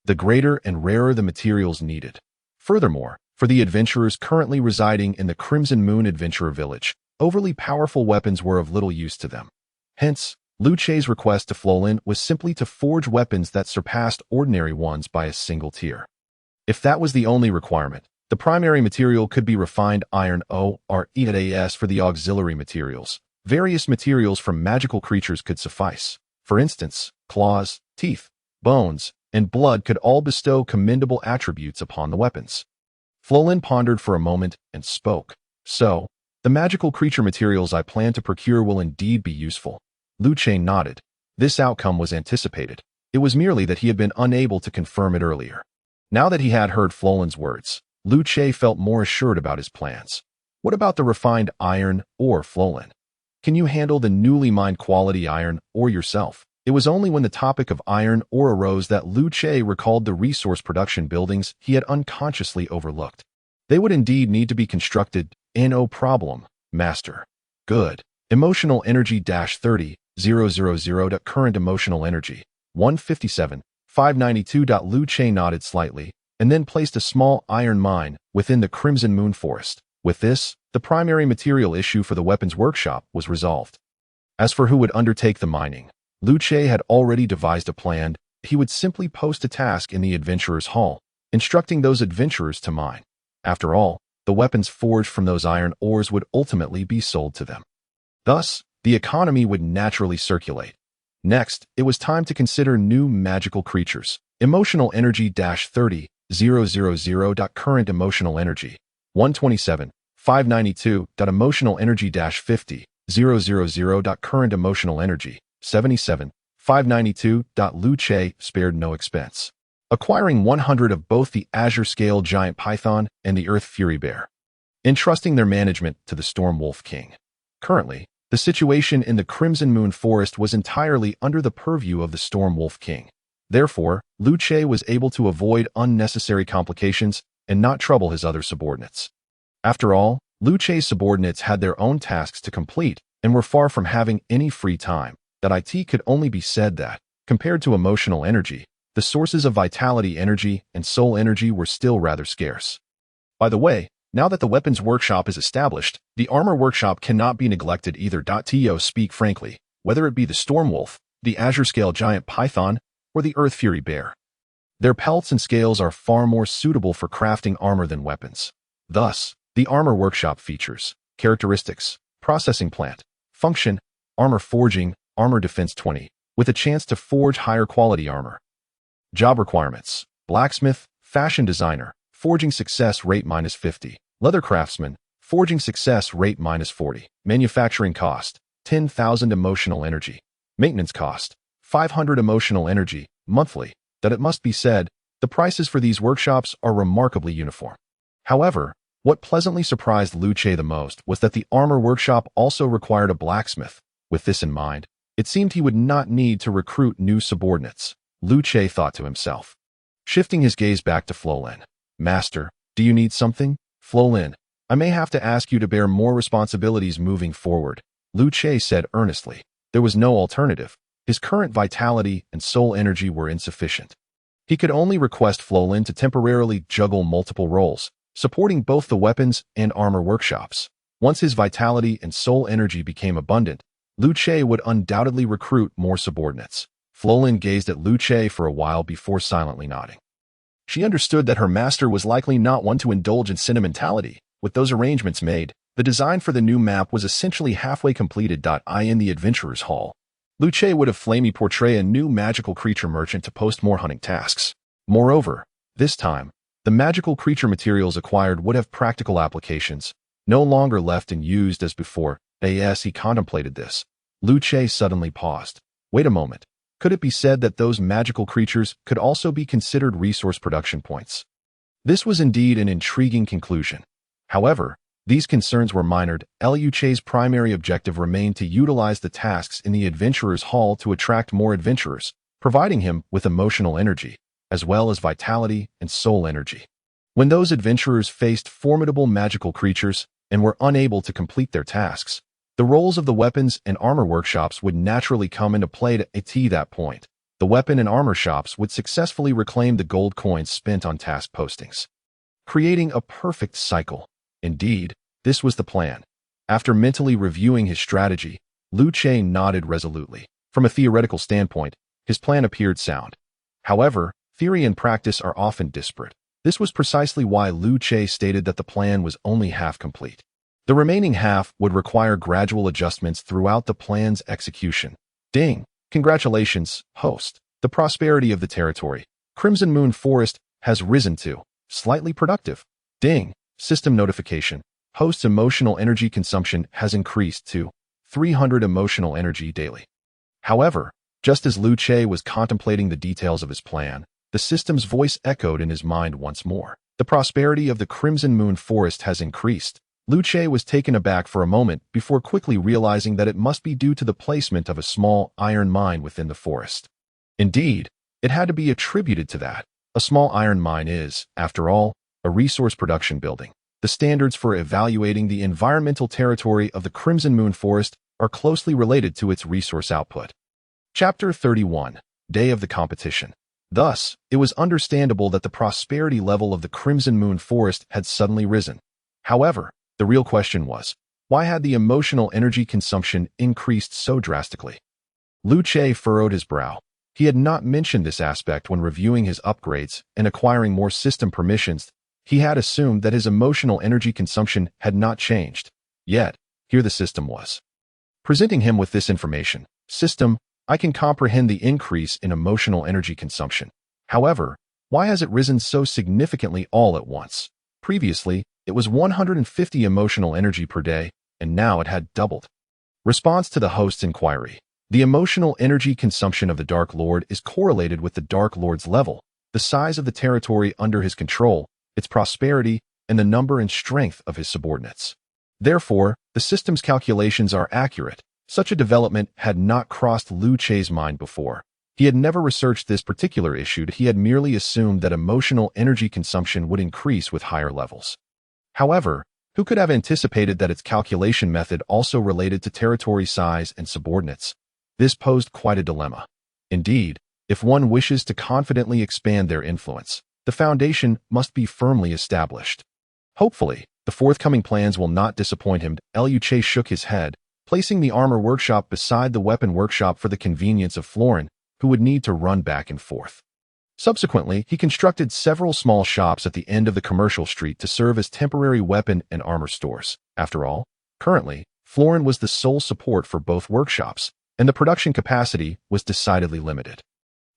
the greater and rarer the materials needed. Furthermore, for the adventurers currently residing in the Crimson Moon Adventurer Village, overly powerful weapons were of little use to them. Hence, Luce's request to Flolin was simply to forge weapons that surpassed ordinary ones by a single tier. If that was the only requirement, the primary material could be refined iron ore for the auxiliary materials. Various materials from magical creatures could suffice. For instance, claws, teeth, bones, and blood could all bestow commendable attributes upon the weapons. Flolin pondered for a moment and spoke. So, the magical creature materials I plan to procure will indeed be useful. Luce nodded. This outcome was anticipated. It was merely that he had been unable to confirm it earlier. Now that he had heard Flolin's words, Lu Che felt more assured about his plans. What about the refined iron ore, Flolin? Can you handle the newly mined quality iron ore yourself? It was only when the topic of iron ore arose that Lu Che recalled the resource production buildings he had unconsciously overlooked. They would indeed need to be constructed. No problem, Master. Good. Emotional energy -30, 000. Current emotional energy, 157, 592. Lu Che nodded slightly, and then placed a small iron mine within the Crimson Moon Forest. With this, the primary material issue for the weapons workshop was resolved. As for who would undertake the mining, Lu Che had already devised a plan. He would simply post a task in the Adventurers' Hall, instructing those adventurers to mine. After all, the weapons forged from those iron ores would ultimately be sold to them. Thus, the economy would naturally circulate. Next, it was time to consider new magical creatures. Emotional energy -30, 000. Current emotional energy, 127, 592. Emotional energy -50, 000. Current emotional energy, 77, 592. Lu Che spared no expense, acquiring 100 of both the Azure Scale Giant Python and the Earth Fury Bear, entrusting their management to the Storm Wolf King. Currently, the situation in the Crimson Moon Forest was entirely under the purview of the Storm Wolf King. Therefore, Lu Che was able to avoid unnecessary complications and not trouble his other subordinates. After all, Lu Che's subordinates had their own tasks to complete and were far from having any free time. It could only be said that, compared to emotional energy, the sources of vitality energy and soul energy were still rather scarce. By the way, now that the weapons workshop is established, the armor workshop cannot be neglected either. To speak frankly, whether it be the Storm Wolf, the Azure Scale Giant Python, or the Earth Fury Bear, their pelts and scales are far more suitable for crafting armor than weapons. Thus, the armor workshop features characteristics, processing plant, function, armor forging, armor defense 20, with a chance to forge higher quality armor. Job requirements: blacksmith, fashion designer, forging success rate -50, leather craftsman, forging success rate -40, manufacturing cost, 10,000 emotional energy, maintenance cost, 500 emotional energy, monthly. It must be said, the prices for these workshops are remarkably uniform. However, what pleasantly surprised Lu Che the most was that the armor workshop also required a blacksmith. With this in mind, it seemed he would not need to recruit new subordinates, Lu Che thought to himself. Shifting his gaze back to Flolin. Master, do you need something? Flolin, I may have to ask you to bear more responsibilities moving forward, Lu Che said earnestly. There was no alternative. His current vitality and soul energy were insufficient. He could only request Flolin to temporarily juggle multiple roles, supporting both the weapons and armor workshops. Once his vitality and soul energy became abundant, Lu Che would undoubtedly recruit more subordinates. Flolin gazed at Lu Che for a while before silently nodding. She understood that her master was likely not one to indulge in sentimentality. With those arrangements made, the design for the new map was essentially halfway completed. In the Adventurers' Hall, Lu Che would have Flamey portray a new magical creature merchant to post more hunting tasks. Moreover, this time, the magical creature materials acquired would have practical applications, no longer left and used as before. As he contemplated this, Lu Che suddenly paused. Wait a moment. Could it be said that those magical creatures could also be considered resource production points? This was indeed an intriguing conclusion. However, these concerns were minored. Lu Che's primary objective remained to utilize the tasks in the Adventurers' Hall to attract more adventurers, providing him with emotional energy, as well as vitality and soul energy. When those adventurers faced formidable magical creatures and were unable to complete their tasks, the roles of the weapons and armor workshops would naturally come into play. At that point, the weapon and armor shops would successfully reclaim the gold coins spent on task postings, creating a perfect cycle. Indeed, this was the plan. After mentally reviewing his strategy, Lu Che nodded resolutely. From a theoretical standpoint, his plan appeared sound. However, theory and practice are often disparate. This was precisely why Lu Che stated that the plan was only half complete. The remaining half would require gradual adjustments throughout the plan's execution. Ding! Congratulations, host. The prosperity of the territory, Crimson Moon Forest, has risen to slightly productive. Ding! System notification. Host's emotional energy consumption has increased to 300 emotional energy daily. However, Just as Lu Che was contemplating the details of his plan, the system's voice echoed in his mind once more. The prosperity of the Crimson Moon Forest has increased. Lu Che was taken aback for a moment before quickly realizing that it must be due to the placement of a small iron mine within the forest. Indeed, it had to be attributed to that. A small iron mine is, after all, a resource production building. The standards for evaluating the environmental territory of the Crimson Moon Forest are closely related to its resource output. Chapter 31. Day of the Competition. Thus, it was understandable that the prosperity level of the Crimson Moon Forest had suddenly risen. However, the real question was, why had the emotional energy consumption increased so drastically? Lu Che furrowed his brow. He had not mentioned this aspect when reviewing his upgrades and acquiring more system permissions. He had assumed that his emotional energy consumption had not changed. Yet, here the system was presenting him with this information. System, I can comprehend the increase in emotional energy consumption. However, why has it risen so significantly all at once? Previously, it was 150 emotional energy per day, and now it had doubled. Response to the host's inquiry. The emotional energy consumption of the Dark Lord is correlated with the Dark Lord's level, the size of the territory under his control, its prosperity, and the number and strength of his subordinates. Therefore, the system's calculations are accurate. Such a development had not crossed Lu Che's mind before. He had never researched this particular issue. He had merely assumed that emotional energy consumption would increase with higher levels. However, who could have anticipated that its calculation method also related to territory size and subordinates? This posed quite a dilemma. Indeed, if one wishes to confidently expand their influence, the foundation must be firmly established. Hopefully, the forthcoming plans will not disappoint him. Lu Che shook his head, placing the armor workshop beside the weapon workshop for the convenience of Florin, who would need to run back and forth. Subsequently, he constructed several small shops at the end of the commercial street to serve as temporary weapon and armor stores. After all, currently, Florin was the sole support for both workshops, and the production capacity was decidedly limited.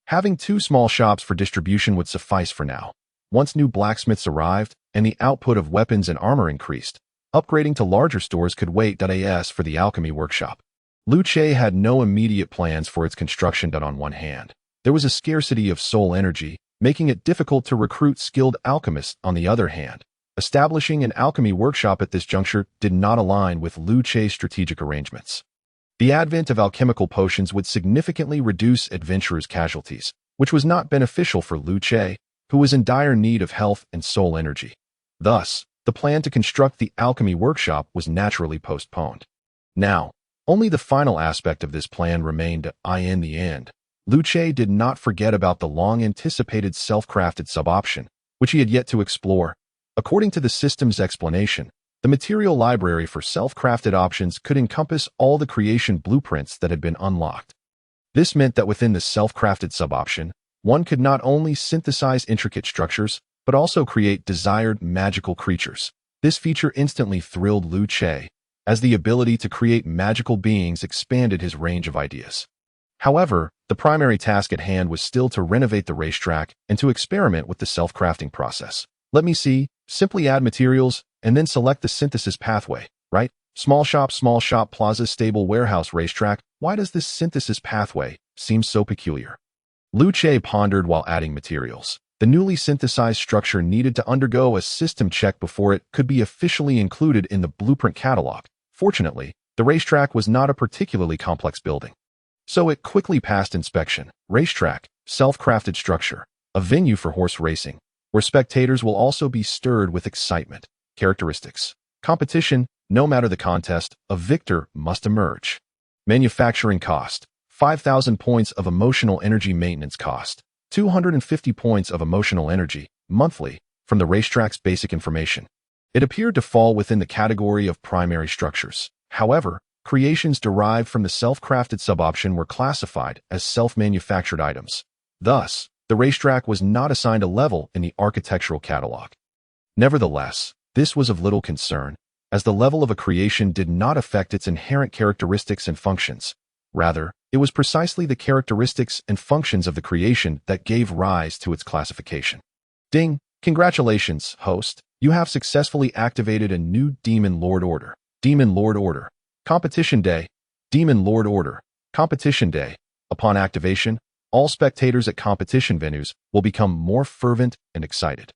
Having two small shops for distribution would suffice for now. Once new blacksmiths arrived and the output of weapons and armor increased, upgrading to larger stores could wait. As for the alchemy workshop, Lu Che had no immediate plans for its construction. On one hand, there was a scarcity of soul energy, making it difficult to recruit skilled alchemists. On the other hand, establishing an alchemy workshop at this juncture did not align with Lu Che's strategic arrangements. The advent of alchemical potions would significantly reduce adventurers' casualties, which was not beneficial for Lu Che, who was in dire need of health and soul energy. Thus, the plan to construct the alchemy workshop was naturally postponed. Now, only the final aspect of this plan remained. In the end, Lu Che did not forget about the long-anticipated self-crafted sub-option, which he had yet to explore. According to the system's explanation, the material library for self-crafted options could encompass all the creation blueprints that had been unlocked. This meant that within the self-crafted sub-option, one could not only synthesize intricate structures, but also create desired magical creatures. This feature instantly thrilled Lu Che, as the ability to create magical beings expanded his range of ideas. However, the primary task at hand was still to renovate the racetrack and to experiment with the self-crafting process. Let me see, simply add materials, and then select the synthesis pathway, right? Small shop, plaza, stable, warehouse, racetrack. Why does this synthesis pathway seem so peculiar? Lu Che pondered while adding materials. The newly synthesized structure needed to undergo a system check before it could be officially included in the blueprint catalog. Fortunately, the racetrack was not a particularly complex building, so it quickly passed inspection. Racetrack, self-crafted structure, a venue for horse racing, where spectators will also be stirred with excitement. Characteristics. Competition, no matter the contest, a victor must emerge. Manufacturing cost, 5,000 points of emotional energy maintenance cost, 250 points of emotional energy, monthly, from the racetrack's basic information. It appeared to fall within the category of primary structures. However, creations derived from the self-crafted sub-option were classified as self-manufactured items. Thus, the racetrack was not assigned a level in the architectural catalog. Nevertheless, this was of little concern, as the level of a creation did not affect its inherent characteristics and functions. Rather, it was precisely the characteristics and functions of the creation that gave rise to its classification. Ding! Congratulations, host. You have successfully activated a new Demon Lord Order. Demon Lord Order. Competition Day. Demon Lord Order. Competition Day. Upon activation, all spectators at competition venues will become more fervent and excited.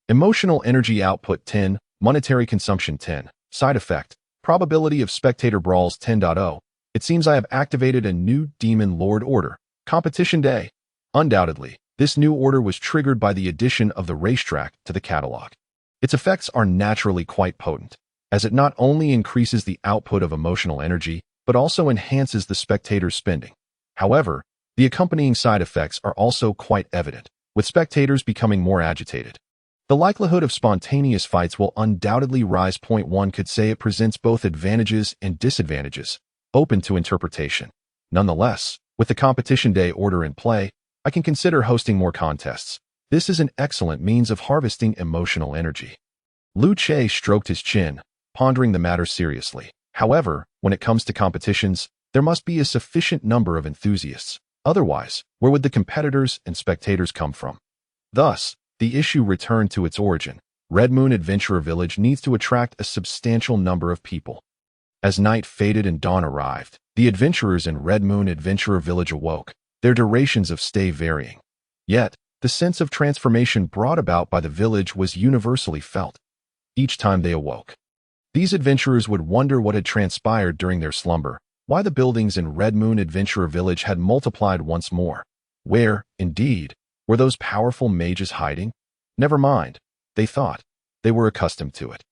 Emotional energy output 10, monetary consumption 10, side effect, probability of spectator brawls 10.0. It seems I have activated a new Demon Lord order. Competition day. Undoubtedly, this new order was triggered by the addition of the racetrack to the catalog. Its effects are naturally quite potent, as it not only increases the output of emotional energy, but also enhances the spectator's spending. However, the accompanying side effects are also quite evident, with spectators becoming more agitated. The likelihood of spontaneous fights will undoubtedly rise. One could say it presents both advantages and disadvantages, open to interpretation. Nonetheless, with the competition day order in play, I can consider hosting more contests. This is an excellent means of harvesting emotional energy. Liu Che stroked his chin, pondering the matter seriously. However, when it comes to competitions, there must be a sufficient number of enthusiasts. Otherwise, where would the competitors and spectators come from? Thus, the issue returned to its origin. Red Moon Adventurer Village needs to attract a substantial number of people. As night faded and dawn arrived, the adventurers in Red Moon Adventurer Village awoke, their durations of stay varying. Yet, the sense of transformation brought about by the village was universally felt. Each time they awoke, these adventurers would wonder what had transpired during their slumber, why the buildings in Red Moon Adventurer Village had multiplied once more. Where, indeed, were those powerful mages hiding? Never mind, they thought. They were accustomed to it.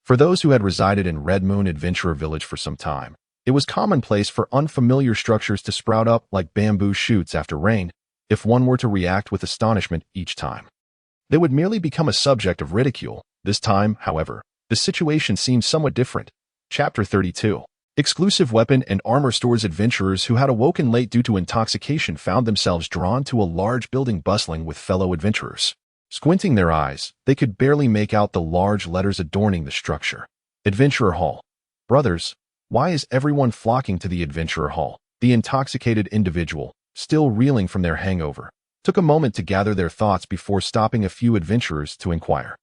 For those who had resided in Red Moon Adventurer Village for some time, it was commonplace for unfamiliar structures to sprout up like bamboo shoots after rain. If one were to react with astonishment each time, they would merely become a subject of ridicule. This time, however, the situation seemed somewhat different. Chapter 32. Exclusive weapon and armor stores. Adventurers who had awoken late due to intoxication found themselves drawn to a large building bustling with fellow adventurers. Squinting their eyes, they could barely make out the large letters adorning the structure. Adventurer Hall. Brothers, why is everyone flocking to the Adventurer Hall? The intoxicated individual, still reeling from their hangover, took a moment to gather their thoughts before stopping a few adventurers to inquire.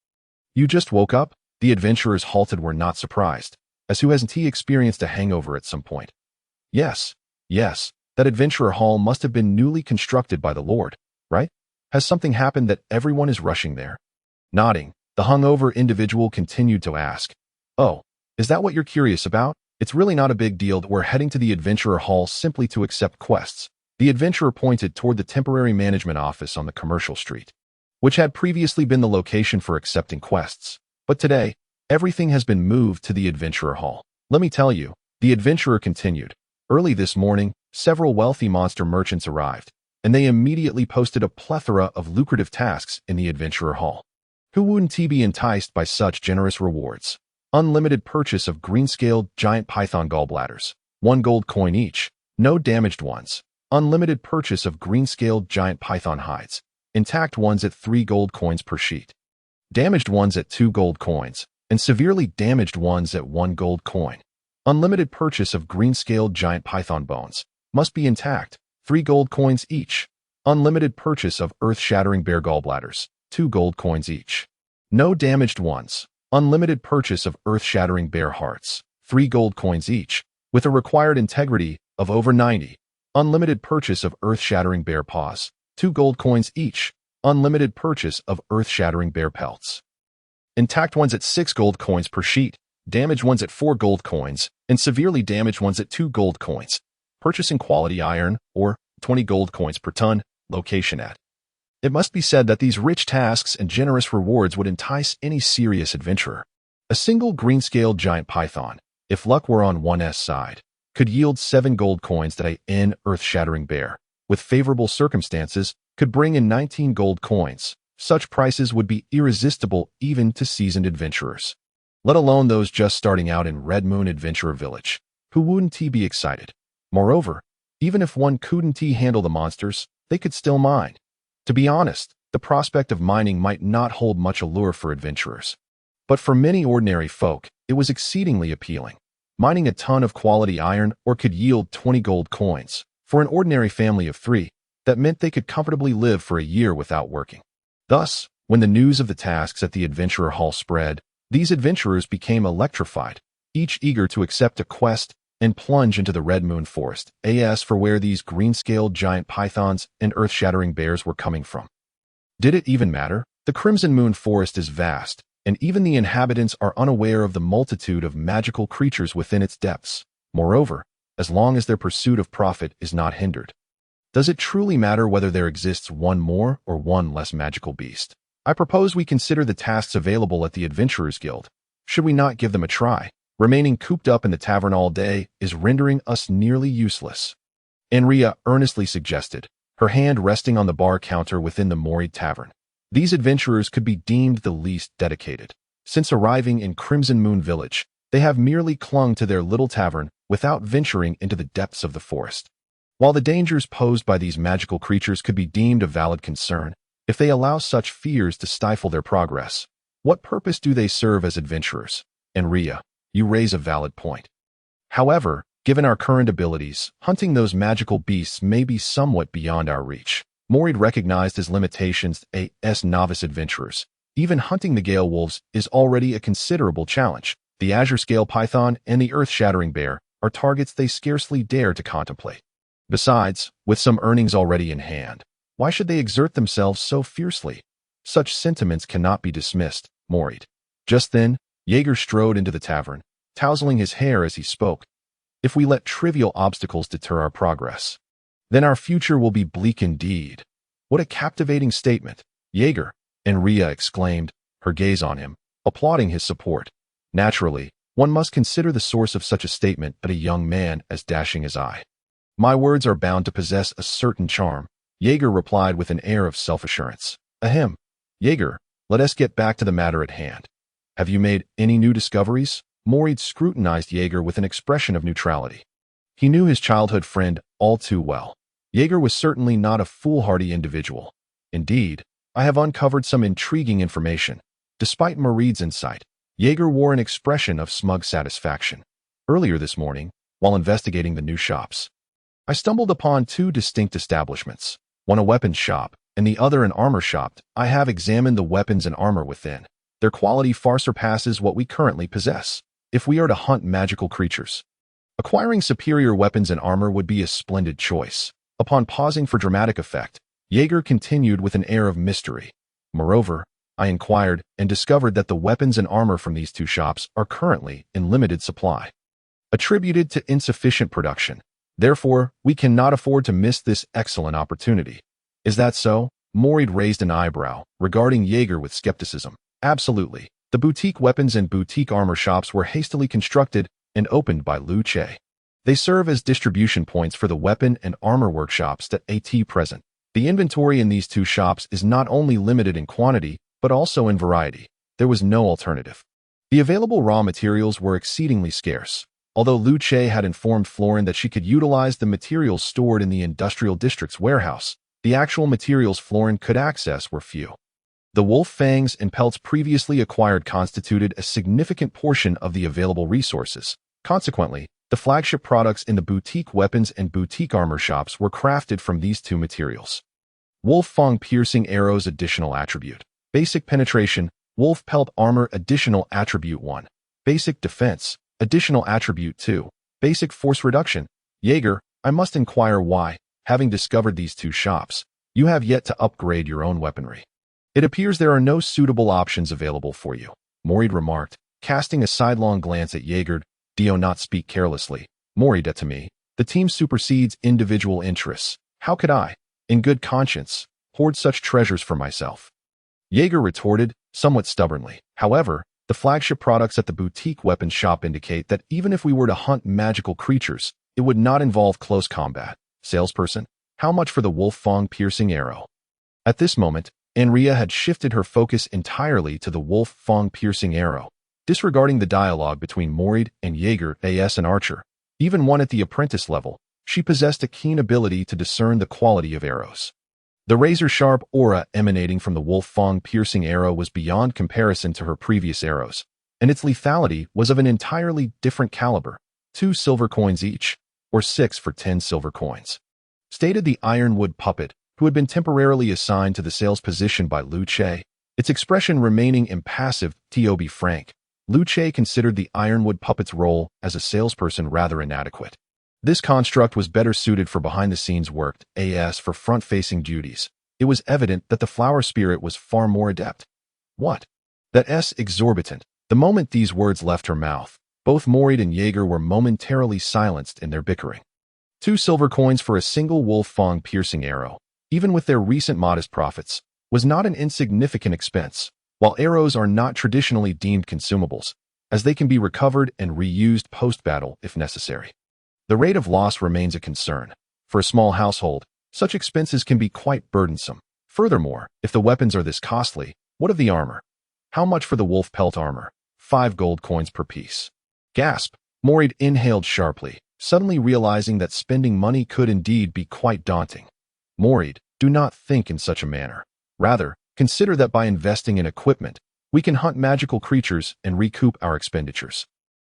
You just woke up? The adventurers halted were not surprised, as who hasn't he experienced a hangover at some point? Yes, that Adventurer Hall must have been newly constructed by the Lord, right? Has something happened that everyone is rushing there? Nodding, the hungover individual continued to ask, Oh, is that what you're curious about? It's really not a big deal that we're heading to the Adventurer Hall simply to accept quests. The adventurer pointed toward the temporary management office on the commercial street, which had previously been the location for accepting quests. But today, everything has been moved to the Adventurer Hall. Let me tell you, the adventurer continued. Early this morning, several wealthy monster merchants arrived, and they immediately posted a plethora of lucrative tasks in the Adventurer Hall. Who wouldn't be enticed by such generous rewards? Unlimited purchase of green-scaled giant python gallbladders, 1 gold coin each, no damaged ones. Unlimited purchase of green-scaled giant python hides, intact ones at 3 gold coins per sheet. Damaged ones at 2 gold coins, and severely damaged ones at 1 gold coin. Unlimited purchase of green-scaled giant python bones, must be intact, 3 gold coins each. Unlimited purchase of earth-shattering bear gallbladders, 2 gold coins each. No damaged ones. Unlimited purchase of earth-shattering bear hearts, 3 gold coins each, with a required integrity of over 90. Unlimited purchase of earth-shattering bear paws, 2 gold coins each. Unlimited purchase of earth-shattering bear pelts. Intact ones at 6 gold coins per sheet, damaged ones at 4 gold coins, and severely damaged ones at 2 gold coins. Purchasing quality iron, or 20 gold coins per ton, location at. It must be said that these rich tasks and generous rewards would entice any serious adventurer. A single green-scaled giant python, if luck were on one's side, could yield 7 gold coins that an earth-shattering bear, with favorable circumstances, could bring in 19 gold coins. Such prices would be irresistible even to seasoned adventurers, let alone those just starting out in Red Moon Adventurer Village. Who wouldn't be excited? Moreover, even if one couldn't handle the monsters, they could still mine. To be honest, the prospect of mining might not hold much allure for adventurers. But for many ordinary folk, it was exceedingly appealing. Mining a ton of quality iron or could yield 20 gold coins. For an ordinary family of 3, that meant they could comfortably live for a year without working. Thus, when the news of the tasks at the Adventurer Hall spread, these adventurers became electrified, each eager to accept a quest and plunge into the Red Moon Forest, as for where these green-scaled giant pythons and earth-shattering bears were coming from. Did it even matter? The Crimson Moon Forest is vast, and even the inhabitants are unaware of the multitude of magical creatures within its depths. Moreover, as long as their pursuit of profit is not hindered, does it truly matter whether there exists one more or one less magical beast? I propose we consider the tasks available at the Adventurers Guild. Should we not give them a try? Remaining cooped up in the tavern all day is rendering us nearly useless. Enria earnestly suggested, her hand resting on the bar counter within the Morid Tavern. These adventurers could be deemed the least dedicated. Since arriving in Crimson Moon Village, they have merely clung to their little tavern without venturing into the depths of the forest. While the dangers posed by these magical creatures could be deemed a valid concern, if they allow such fears to stifle their progress, what purpose do they serve as adventurers? Enria, you raise a valid point. However, given our current abilities, hunting those magical beasts may be somewhat beyond our reach. Morid recognized his limitations as novice adventurers. Even hunting the Gale Wolves is already a considerable challenge. The Azure Scale Python and the Earth-Shattering Bear are targets they scarcely dare to contemplate. Besides, with some earnings already in hand, why should they exert themselves so fiercely? Such sentiments cannot be dismissed, Morid. Just then, Jaeger strode into the tavern, tousling his hair as he spoke. If we let trivial obstacles deter our progress, then our future will be bleak indeed. What a captivating statement, Jaeger, Enria exclaimed, her gaze on him, applauding his support. Naturally, one must consider the source of such a statement but a young man as dashing his eye. My words are bound to possess a certain charm, Jaeger replied with an air of self-assurance. Ahem. Jaeger, let us get back to the matter at hand. Have you made any new discoveries? Morid scrutinized Jaeger with an expression of neutrality. He knew his childhood friend all too well. Jaeger was certainly not a foolhardy individual. Indeed, I have uncovered some intriguing information. Despite Morid's insight, Jaeger wore an expression of smug satisfaction. Earlier this morning, while investigating the new shops, I stumbled upon two distinct establishments, one a weapons shop and the other an armor shop. I have examined the weapons and armor within. Their quality far surpasses what we currently possess. If we are to hunt magical creatures, acquiring superior weapons and armor would be a splendid choice. Upon pausing for dramatic effect, Jaeger continued with an air of mystery. Moreover, I inquired and discovered that the weapons and armor from these two shops are currently in limited supply, attributed to insufficient production. Therefore, we cannot afford to miss this excellent opportunity. Is that so? Morid raised an eyebrow, regarding Jaeger with skepticism. Absolutely. The boutique weapons and boutique armor shops were hastily constructed and opened by Lu Che. They serve as distribution points for the weapon and armor workshops at present. The inventory in these two shops is not only limited in quantity, but also in variety. There was no alternative. The available raw materials were exceedingly scarce. Although Lu Che had informed Florin that she could utilize the materials stored in the industrial district's warehouse, the actual materials Florin could access were few. The wolf fangs and pelts previously acquired constituted a significant portion of the available resources. Consequently, the flagship products in the boutique weapons and boutique armor shops were crafted from these two materials. Wolf Fang Piercing Arrows Additional Attribute. Basic Penetration. Wolf Pelt Armor Additional Attribute 1. Basic Defense. Additional Attribute 2. Basic Force Reduction. Jaeger, I must inquire why, having discovered these two shops, you have yet to upgrade your own weaponry. It appears there are no suitable options available for you, Morid remarked, casting a sidelong glance at Jaeger. Do not speak carelessly, Morid to me. The team supersedes individual interests. How could I, in good conscience, hoard such treasures for myself? Jaeger retorted, somewhat stubbornly. However, the flagship products at the boutique weapons shop indicate that even if we were to hunt magical creatures, it would not involve close combat. Salesperson, how much for the Wolf Fang Piercing Arrow? At this moment, Enria had shifted her focus entirely to the Wolf Fang Piercing Arrow, disregarding the dialogue between Morid and Jaeger as an archer. Even one at the apprentice level, she possessed a keen ability to discern the quality of arrows. The razor-sharp aura emanating from the Wolf Fang Piercing Arrow was beyond comparison to her previous arrows, and its lethality was of an entirely different caliber. 2 silver coins each, or 6 for 10 silver coins, stated the Ironwood puppet, who had been temporarily assigned to the sales position by Lu Che, its expression remaining impassive. To be frank, Luce considered the ironwood puppet's role as a salesperson rather inadequate. This construct was better suited for behind-the-scenes work, as for front-facing duties. It was evident that the flower spirit was far more adept. What? That's exorbitant. The moment these words left her mouth, both Morid and Jaeger were momentarily silenced in their bickering. 2 silver coins for a single wolf-fang piercing arrow, even with their recent modest profits, was not an insignificant expense. While arrows are not traditionally deemed consumables, as they can be recovered and reused post-battle if necessary. The rate of loss remains a concern. For a small household, such expenses can be quite burdensome. Furthermore, if the weapons are this costly, what of the armor? How much for the wolf pelt armor? 5 gold coins per piece. Gasp! Morid inhaled sharply, suddenly realizing that spending money could indeed be quite daunting. Morid, do not think in such a manner. Rather, consider that by investing in equipment, we can hunt magical creatures and recoup our expenditures.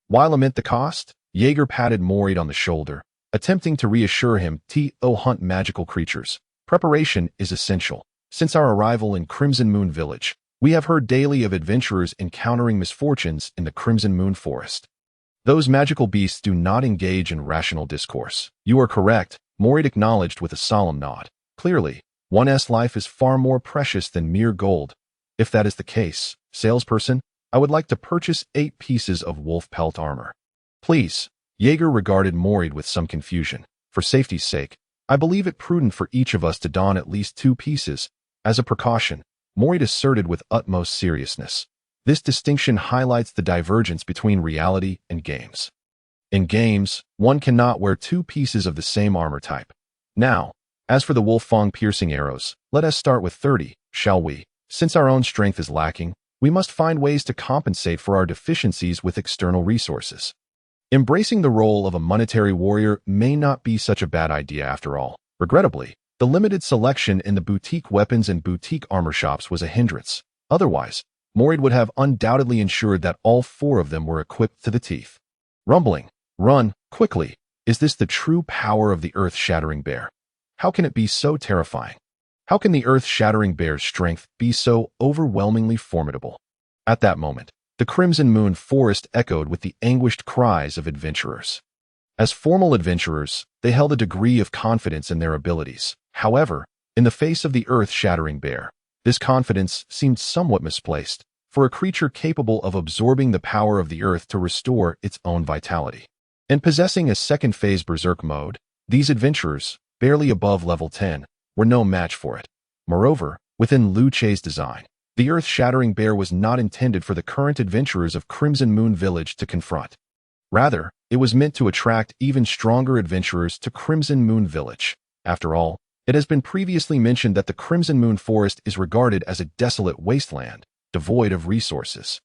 While amid the cost, Jaeger patted Morid on the shoulder, attempting to reassure him to hunt magical creatures. Preparation is essential. Since our arrival in Crimson Moon Village, we have heard daily of adventurers encountering misfortunes in the Crimson Moon Forest. Those magical beasts do not engage in rational discourse. You are correct, Morid acknowledged with a solemn nod. Clearly, one's life is far more precious than mere gold. If that is the case, salesperson, I would like to purchase 8 pieces of wolf pelt armor. Please. Jaeger regarded Morid with some confusion. For safety's sake, I believe it prudent for each of us to don at least 2 pieces. As a precaution, Morid asserted with utmost seriousness. This distinction highlights the divergence between reality and games. In games, one cannot wear 2 pieces of the same armor type. Now, as for the wolf-fang piercing arrows, let us start with 30, shall we? Since our own strength is lacking, we must find ways to compensate for our deficiencies with external resources. Embracing the role of a monetary warrior may not be such a bad idea after all. Regrettably, the limited selection in the boutique weapons and boutique armor shops was a hindrance. Otherwise, Morid would have undoubtedly ensured that all 4 of them were equipped to the teeth. Rumbling, run, quickly. Is this the true power of the earth-shattering bear? How can it be so terrifying? How can the earth-shattering bear's strength be so overwhelmingly formidable? At that moment, the Crimson Moon Forest echoed with the anguished cries of adventurers. As formal adventurers, they held a degree of confidence in their abilities. However, in the face of the earth-shattering bear, this confidence seemed somewhat misplaced, for a creature capable of absorbing the power of the earth to restore its own vitality. And possessing a second-phase berserk mode, these adventurers, barely above level 10, were no match for it. Moreover, within Luce's design, the earth-shattering bear was not intended for the current adventurers of Crimson Moon Village to confront. Rather, it was meant to attract even stronger adventurers to Crimson Moon Village. After all, it has been previously mentioned that the Crimson Moon Forest is regarded as a desolate wasteland, devoid of resources.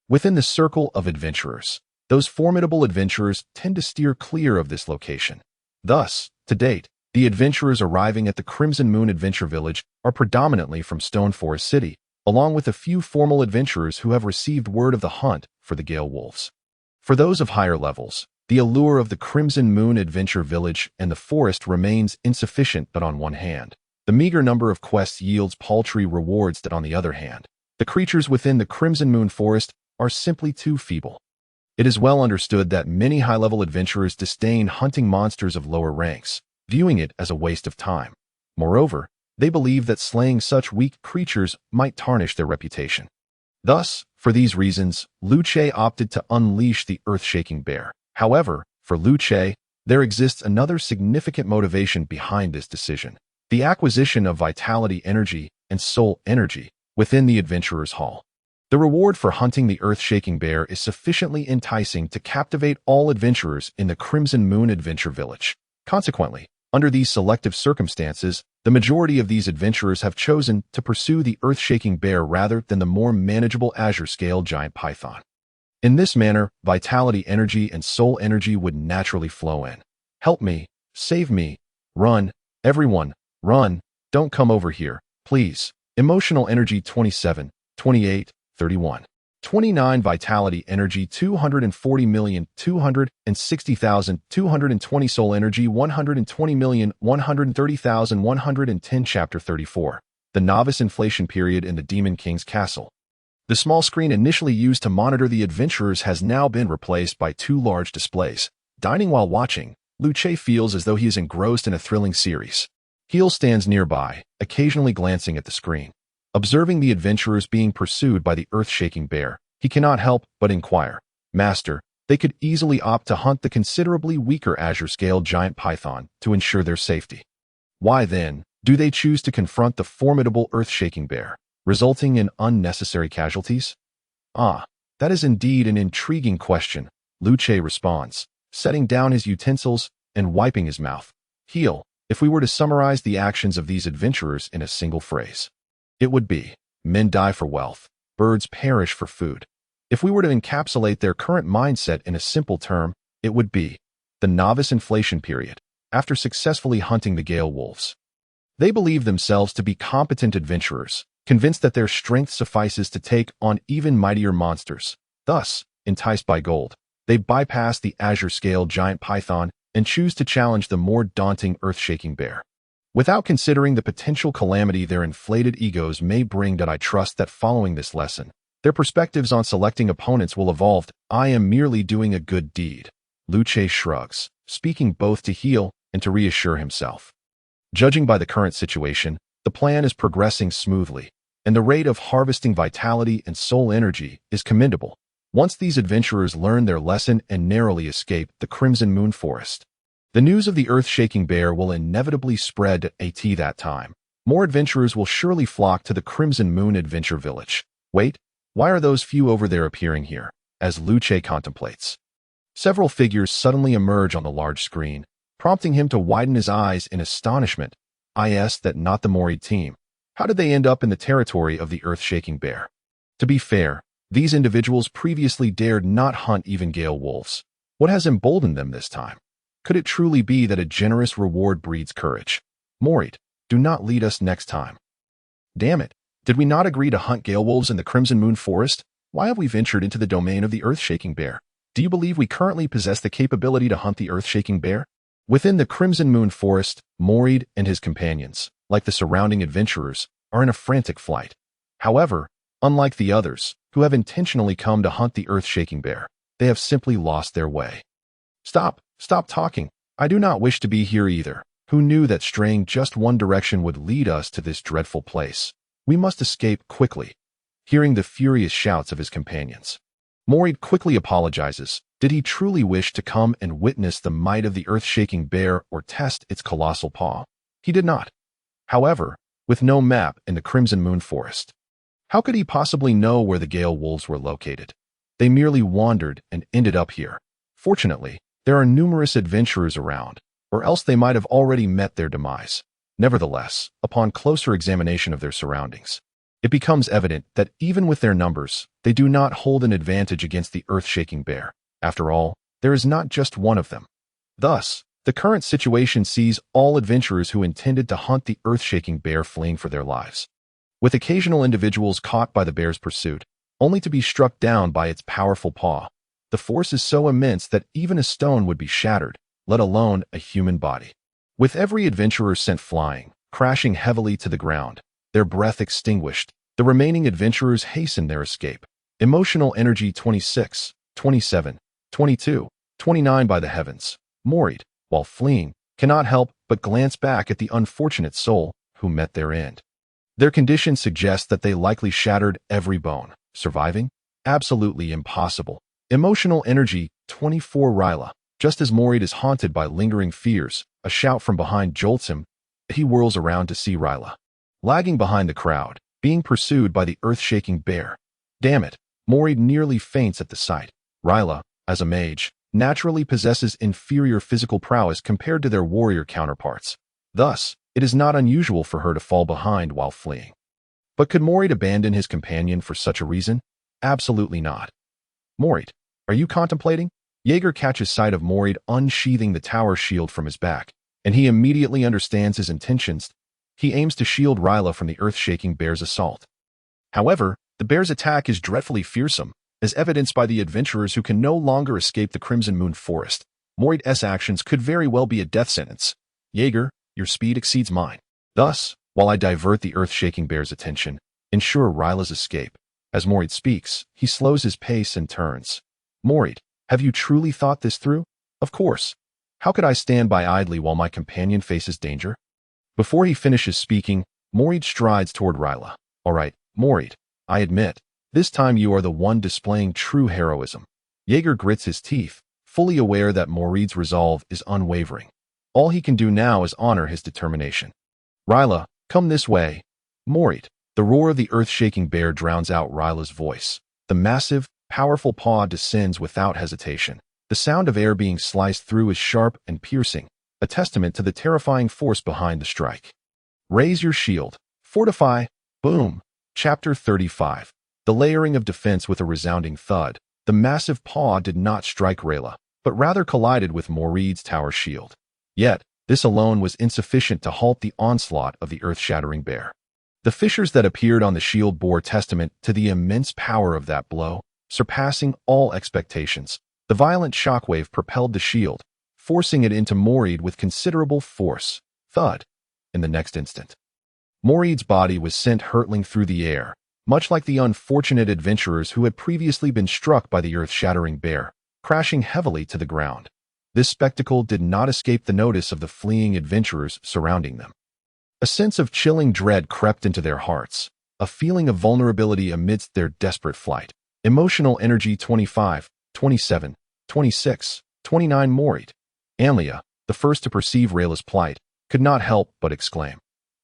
Within the circle of adventurers, those formidable adventurers tend to steer clear of this location. Thus, to date, the adventurers arriving at the Crimson Moon Adventure Village are predominantly from Stone Forest City, along with a few formal adventurers who have received word of the hunt for the Gale Wolves. For those of higher levels, the allure of the Crimson Moon Adventure Village and the forest remains insufficient, but on one hand, the meager number of quests yields paltry rewards that on the other hand, the creatures within the Crimson Moon Forest are simply too feeble. It is well understood that many high-level adventurers disdain hunting monsters of lower ranks, viewing it as a waste of time. Moreover, they believe that slaying such weak creatures might tarnish their reputation. Thus, for these reasons, Luce opted to unleash the earth-shaking bear. However, for Luce, there exists another significant motivation behind this decision: the acquisition of vitality energy and soul energy within the Adventurer's Hall. The reward for hunting the earth-shaking bear is sufficiently enticing to captivate all adventurers in the Crimson Moon Adventure Village. Consequently, under these selective circumstances, the majority of these adventurers have chosen to pursue the earth-shaking bear rather than the more manageable azure-scale giant python. In this manner, vitality energy and soul energy would naturally flow in. Help me, save me, run, everyone, run, don't come over here, please. Emotional energy 27, 28, 31. 29 vitality energy 240,260,220 soul energy 120,130,110 Chapter 34. The Novice Inflation Period in the Demon King's Castle. The small screen initially used to monitor the adventurers has now been replaced by two large displays. Dining while watching, Luce feels as though he is engrossed in a thrilling series. Heel stands nearby, occasionally glancing at the screen. Observing the adventurers being pursued by the earth-shaking bear, he cannot help but inquire, "Master, they could easily opt to hunt the considerably weaker azure-scaled giant python to ensure their safety. Why, then, do they choose to confront the formidable earth-shaking bear, resulting in unnecessary casualties?" "Ah, that is indeed an intriguing question," Luce responds, setting down his utensils and wiping his mouth. "Heel, if we were to summarize the actions of these adventurers in a single phrase, it would be, men die for wealth, birds perish for food. If we were to encapsulate their current mindset in a simple term, it would be the novice inflation period, after successfully hunting the Gale wolves. They believe themselves to be competent adventurers, convinced that their strength suffices to take on even mightier monsters. Thus, enticed by gold, they bypass the azure-scaled giant python and choose to challenge the more daunting earth-shaking bear. Without considering the potential calamity their inflated egos may bring, I trust that following this lesson, their perspectives on selecting opponents will evolve. I am merely doing a good deed." Luce shrugs, speaking both to heal and to reassure himself. Judging by the current situation, the plan is progressing smoothly, and the rate of harvesting vitality and soul energy is commendable. Once these adventurers learn their lesson and narrowly escape the Crimson Moon Forest, the news of the earth-shaking bear will inevitably spread at that time. More adventurers will surely flock to the Crimson Moon Adventure Village. Wait, why are those few over there appearing here? As Luce contemplates, several figures suddenly emerge on the large screen, prompting him to widen his eyes in astonishment. That not the Morid team. How did they end up in the territory of the earth-shaking bear? To be fair, these individuals previously dared not hunt even Gale wolves. What has emboldened them this time? Could it truly be that a generous reward breeds courage? Morid, do not lead us next time. Damn it, did we not agree to hunt Gale wolves in the Crimson Moon Forest? Why have we ventured into the domain of the earth-shaking bear? Do you believe we currently possess the capability to hunt the earth-shaking bear? Within the Crimson Moon Forest, Morid and his companions, like the surrounding adventurers, are in a frantic flight. However, unlike the others, who have intentionally come to hunt the earth-shaking bear, they have simply lost their way. Stop talking. I do not wish to be here either. Who knew that straying just one direction would lead us to this dreadful place? We must escape quickly. Hearing the furious shouts of his companions, Morid quickly apologizes. Did he truly wish to come and witness the might of the earth-shaking bear or test its colossal paw? He did not. However, with no map in the Crimson Moon Forest, how could he possibly know where the Gale wolves were located? They merely wandered and ended up here. Fortunately, there are numerous adventurers around, or else they might have already met their demise. Nevertheless, upon closer examination of their surroundings, it becomes evident that even with their numbers, they do not hold an advantage against the earth-shaking bear. After all, there is not just one of them. Thus, the current situation sees all adventurers who intended to hunt the earth-shaking bear fleeing for their lives, with occasional individuals caught by the bear's pursuit, only to be struck down by its powerful paw. The force is so immense that even a stone would be shattered, let alone a human body. With every adventurer sent flying, crashing heavily to the ground, their breath extinguished, the remaining adventurers hasten their escape. Emotional energy 26, 27, 22, 29. By the heavens, Morid, while fleeing, cannot help but glance back at the unfortunate soul who met their end. Their condition suggests that they likely shattered every bone. Surviving? Absolutely impossible. Emotional energy 24. Ryla. Just as Morid is haunted by lingering fears, a shout from behind jolts him. He whirls around to see Ryla, lagging behind the crowd, being pursued by the earth-shaking bear. Damn it, Morid nearly faints at the sight. Ryla, as a mage, naturally possesses inferior physical prowess compared to their warrior counterparts. Thus, it is not unusual for her to fall behind while fleeing. But could Morid abandon his companion for such a reason? Absolutely not. Morid, are you contemplating? Jaeger catches sight of Morid unsheathing the tower shield from his back, and he immediately understands his intentions. He aims to shield Ryla from the earth-shaking bear's assault. However, the bear's attack is dreadfully fearsome, as evidenced by the adventurers who can no longer escape the Crimson Moon Forest. Morid's actions could very well be a death sentence. Jaeger, your speed exceeds mine. Thus, while I divert the earth-shaking bear's attention, ensure Ryla's escape. As Morid speaks, he slows his pace and turns. Morid, have you truly thought this through? Of course. How could I stand by idly while my companion faces danger? Before he finishes speaking, Morid strides toward Ryla. All right, Morid, I admit, this time you are the one displaying true heroism. Jaeger grits his teeth, fully aware that Morid's resolve is unwavering. All he can do now is honor his determination. Ryla, come this way. Morid. The roar of the earth-shaking bear drowns out Ryla's voice. The massive, powerful paw descends without hesitation. The sound of air being sliced through is sharp and piercing, a testament to the terrifying force behind the strike. Raise your shield. Fortify. Boom. Chapter 35. The layering of defense with a resounding thud. The massive paw did not strike Rayla, but rather collided with Morid's tower shield. Yet, this alone was insufficient to halt the onslaught of the earth-shattering bear. The fissures that appeared on the shield bore testament to the immense power of that blow, surpassing all expectations. The violent shockwave propelled the shield, forcing it into Morid with considerable force. Thud. In the next instant, Morid's body was sent hurtling through the air, much like the unfortunate adventurers who had previously been struck by the earth-shattering bear, crashing heavily to the ground. This spectacle did not escape the notice of the fleeing adventurers surrounding them. A sense of chilling dread crept into their hearts, a feeling of vulnerability amidst their desperate flight. Emotional energy 25, 27, 26, 29 Morid. Anlia, the first to perceive Rayla's plight, could not help but exclaim,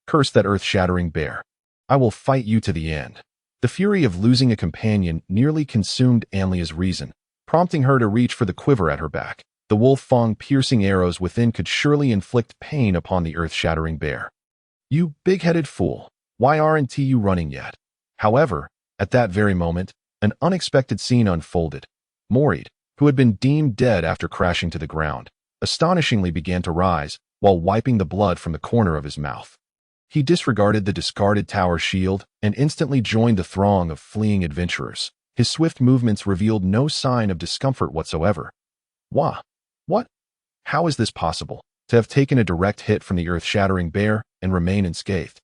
"Curse that earth-shattering bear. I will fight you to the end." The fury of losing a companion nearly consumed Anlia's reason, prompting her to reach for the quiver at her back. The wolf-fang piercing arrows within could surely inflict pain upon the earth-shattering bear. "You big-headed fool, why aren't you running yet?" However, at that very moment, an unexpected scene unfolded. Morid, who had been deemed dead after crashing to the ground, astonishingly began to rise while wiping the blood from the corner of his mouth. He disregarded the discarded tower shield and instantly joined the throng of fleeing adventurers. His swift movements revealed no sign of discomfort whatsoever. Wah! What? How is this possible, to have taken a direct hit from the earth-shattering bear and remain unscathed?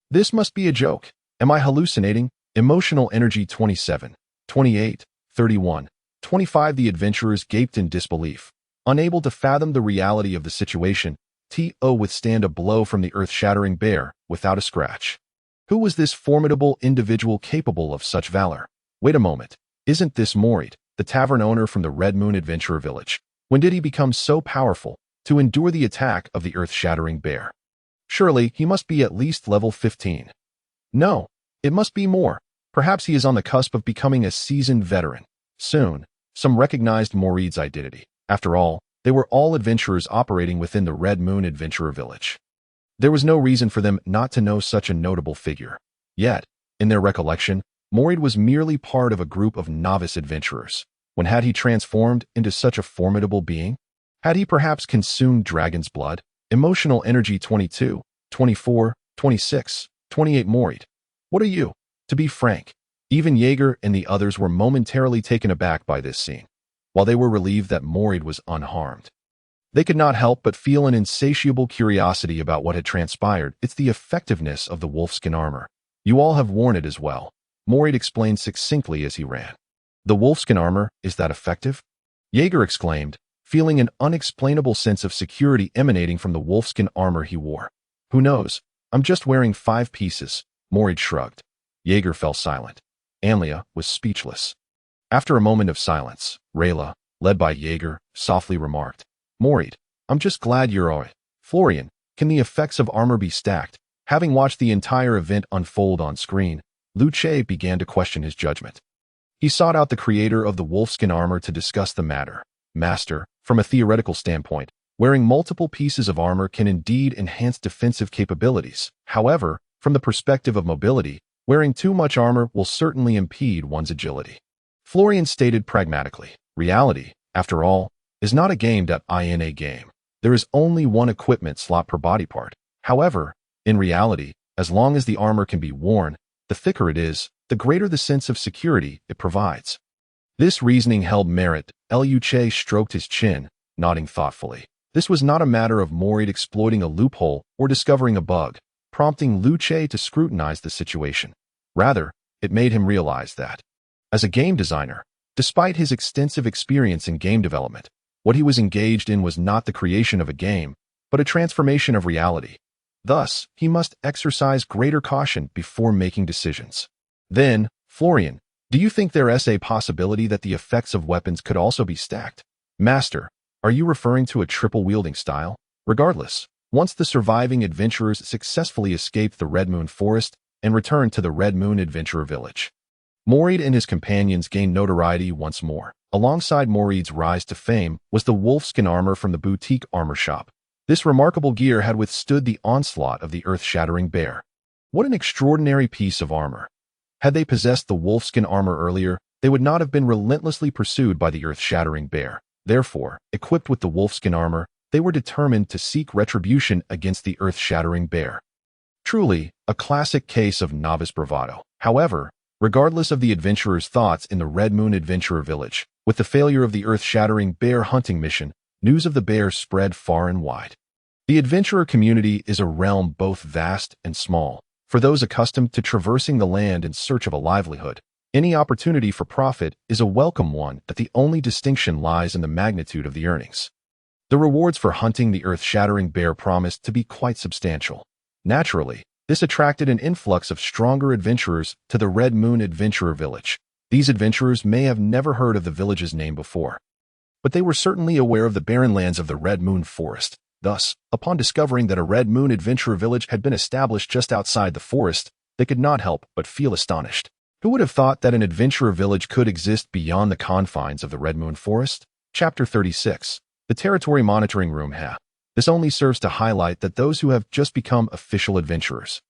This must be a joke. Am I hallucinating? Emotional energy 27, 28, 31, 25 The adventurers gaped in disbelief, unable to fathom the reality of the situation. To withstand a blow from the earth-shattering bear without a scratch. Who was this formidable individual capable of such valor? Wait a moment. Isn't this Morid, the tavern owner from the Red Moon Adventurer Village? When did he become so powerful to endure the attack of the earth-shattering bear? Surely he must be at least level 15. No, it must be more. Perhaps he is on the cusp of becoming a seasoned veteran. Soon, some recognized Morid's identity. After all, they were all adventurers operating within the Red Moon Adventurer Village. There was no reason for them not to know such a notable figure. Yet, in their recollection, Morid was merely part of a group of novice adventurers. When had he transformed into such a formidable being? Had he perhaps consumed dragon's blood? Emotional energy 22, 24, 26, 28 Morid. What are you? To be frank, even Jaeger and the others were momentarily taken aback by this scene, while they were relieved that Morid was unharmed. They could not help but feel an insatiable curiosity about what had transpired. It's the effectiveness of the wolfskin armor. You all have worn it as well, Morid explained succinctly as he ran. The wolfskin armor, is that effective? Jaeger exclaimed, feeling an unexplainable sense of security emanating from the wolfskin armor he wore. Who knows? I'm just wearing 5 pieces, Morid shrugged. Jaeger fell silent. Anlia was speechless. After a moment of silence, Rayla, led by Jaeger, softly remarked, Morid, I'm just glad you're all right. Florian, can the effects of armor be stacked? Having watched the entire event unfold on screen, Luce began to question his judgment. He sought out the creator of the wolfskin armor to discuss the matter. Master, from a theoretical standpoint, wearing multiple pieces of armor can indeed enhance defensive capabilities. However, from the perspective of mobility, wearing too much armor will certainly impede one's agility. Florian stated pragmatically, reality, after all, is not a game.in a game. There is only one equipment slot per body part. However, in reality, as long as the armor can be worn, the thicker it is, the greater the sense of security it provides. This reasoning held merit. Luce stroked his chin, nodding thoughtfully. This was not a matter of Morid exploiting a loophole or discovering a bug, prompting Luce to scrutinize the situation. Rather, It made him realize that, as a game designer, despite his extensive experience in game development, what he was engaged in was not the creation of a game, but a transformation of reality. Thus, he must exercise greater caution before making decisions. Then, Florian, do you think there is a possibility that the effects of weapons could also be stacked? Master, are you referring to a triple-wielding style? Regardless, once the surviving adventurers successfully escaped the Red Moon Forest and returned to the Red Moon Adventurer Village, Morid and his companions gained notoriety once more. Alongside Morid's rise to fame was the wolfskin armor from the boutique armor shop. This remarkable gear had withstood the onslaught of the earth-shattering bear. What an extraordinary piece of armor! Had they possessed the wolfskin armor earlier, they would not have been relentlessly pursued by the earth-shattering bear. Therefore, equipped with the wolfskin armor, they were determined to seek retribution against the earth-shattering bear. Truly, a classic case of novice bravado. However, regardless of the adventurers' thoughts in the Red Moon Adventurer Village, with the failure of the earth-shattering bear hunting mission, news of the bear spread far and wide. The adventurer community is a realm both vast and small. For those accustomed to traversing the land in search of a livelihood, any opportunity for profit is a welcome one, but the only distinction lies in the magnitude of the earnings. The rewards for hunting the earth-shattering bear promised to be quite substantial. Naturally, this attracted an influx of stronger adventurers to the Red Moon Adventurer Village. These adventurers may have never heard of the village's name before, but they were certainly aware of the barren lands of the Red Moon Forest. Thus, upon discovering that a Red Moon Adventurer Village had been established just outside the forest, they could not help but feel astonished. Who would have thought that an adventurer village could exist beyond the confines of the Red Moon Forest? Chapter 36. The Territory Monitoring Room. This only serves to highlight that those who have just become official adventurers,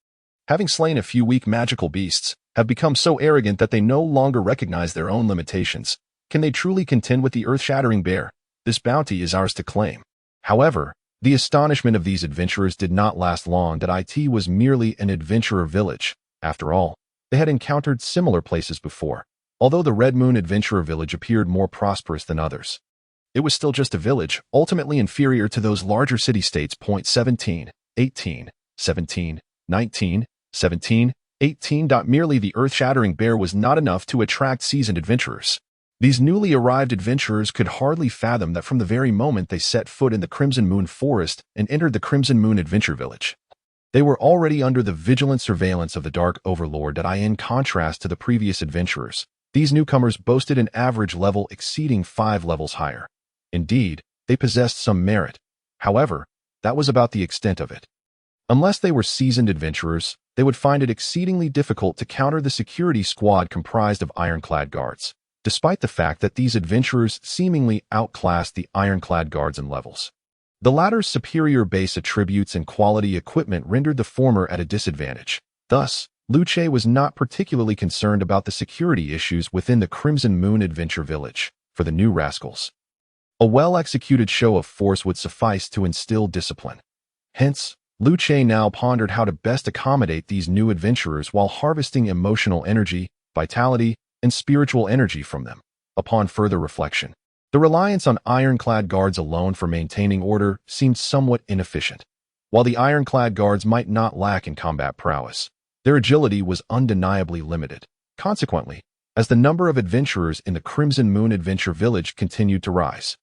having slain a few weak magical beasts, have become so arrogant that they no longer recognize their own limitations. Can they truly contend with the earth-shattering bear? This bounty is ours to claim. However, the astonishment of these adventurers did not last long. That it was merely an adventurer village. After all, they had encountered similar places before, although the Red Moon Adventurer Village appeared more prosperous than others. It was still just a village, ultimately inferior to those larger city-states. 17, 18, 17, 19, 17, 18. Merely the earth-shattering bear was not enough to attract seasoned adventurers. These newly arrived adventurers could hardly fathom that from the very moment they set foot in the Crimson Moon Forest and entered the Crimson Moon Adventure Village, they were already under the vigilant surveillance of the Dark Overlord. In contrast to the previous adventurers, these newcomers boasted an average level exceeding 5 levels higher. Indeed, they possessed some merit. However, that was about the extent of it. Unless they were seasoned adventurers, they would find it exceedingly difficult to counter the security squad comprised of ironclad guards, despite the fact that these adventurers seemingly outclassed the ironclad guards in levels. The latter's superior base attributes and quality equipment rendered the former at a disadvantage. Thus, Luce was not particularly concerned about the security issues within the Crimson Moon Adventure Village. For the new rascals, a well-executed show of force would suffice to instill discipline. Hence, Luce now pondered how to best accommodate these new adventurers while harvesting emotional energy, vitality, and spiritual energy from them. Upon further reflection, the reliance on ironclad guards alone for maintaining order seemed somewhat inefficient. While the ironclad guards might not lack in combat prowess, their agility was undeniably limited. Consequently, as the number of adventurers in the Crimson Moon Adventure Village continued to rise,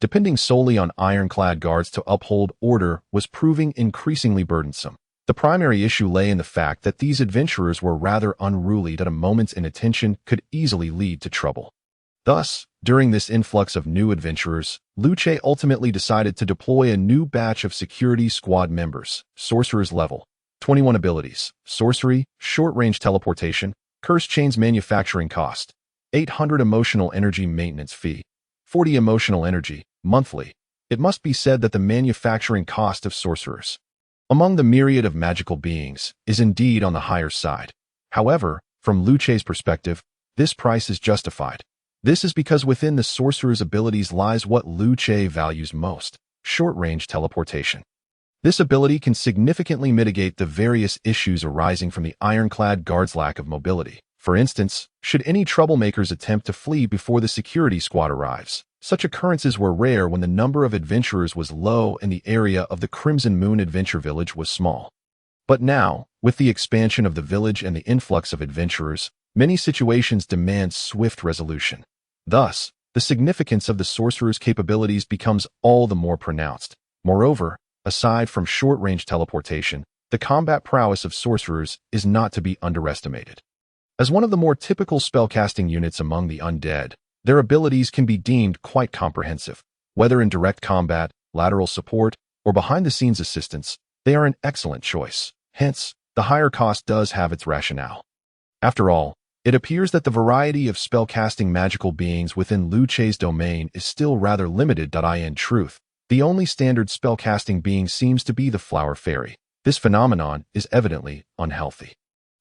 depending solely on ironclad guards to uphold order was proving increasingly burdensome. The primary issue lay in the fact that these adventurers were rather unruly. That a moment's inattention could easily lead to trouble. Thus, during this influx of new adventurers, Luce ultimately decided to deploy a new batch of security squad members. Sorcerer's level 21 abilities: sorcery, short-range teleportation, curse chains. Manufacturing cost 800 emotional energy. Maintenance fee 40 emotional energy monthly. It must be said that the manufacturing cost of sorcerers, among the myriad of magical beings, is indeed on the higher side. However, from Luce's perspective, this price is justified. This is because within the sorcerer's abilities lies what Luce values most: short-range teleportation. This ability can significantly mitigate the various issues arising from the ironclad guard's lack of mobility. For instance, should any troublemakers attempt to flee before the security squad arrives, such occurrences were rare when the number of adventurers was low and the area of the Crimson Moon Adventure Village was small. But now, with the expansion of the village and the influx of adventurers, Many situations demand swift resolution. Thus, the significance of the sorcerer's capabilities becomes all the more pronounced. Moreover, aside from short-range teleportation, the combat prowess of sorcerers is not to be underestimated. As one of the more typical spellcasting units among the undead, their abilities can be deemed quite comprehensive. Whether in direct combat, lateral support, or behind-the-scenes assistance, they are an excellent choice. Hence, the higher cost does have its rationale. After all, it appears that the variety of spellcasting magical beings within Liu Che's domain is still rather limited. In truth, the only standard spellcasting being seems to be the flower fairy. This phenomenon is evidently unhealthy.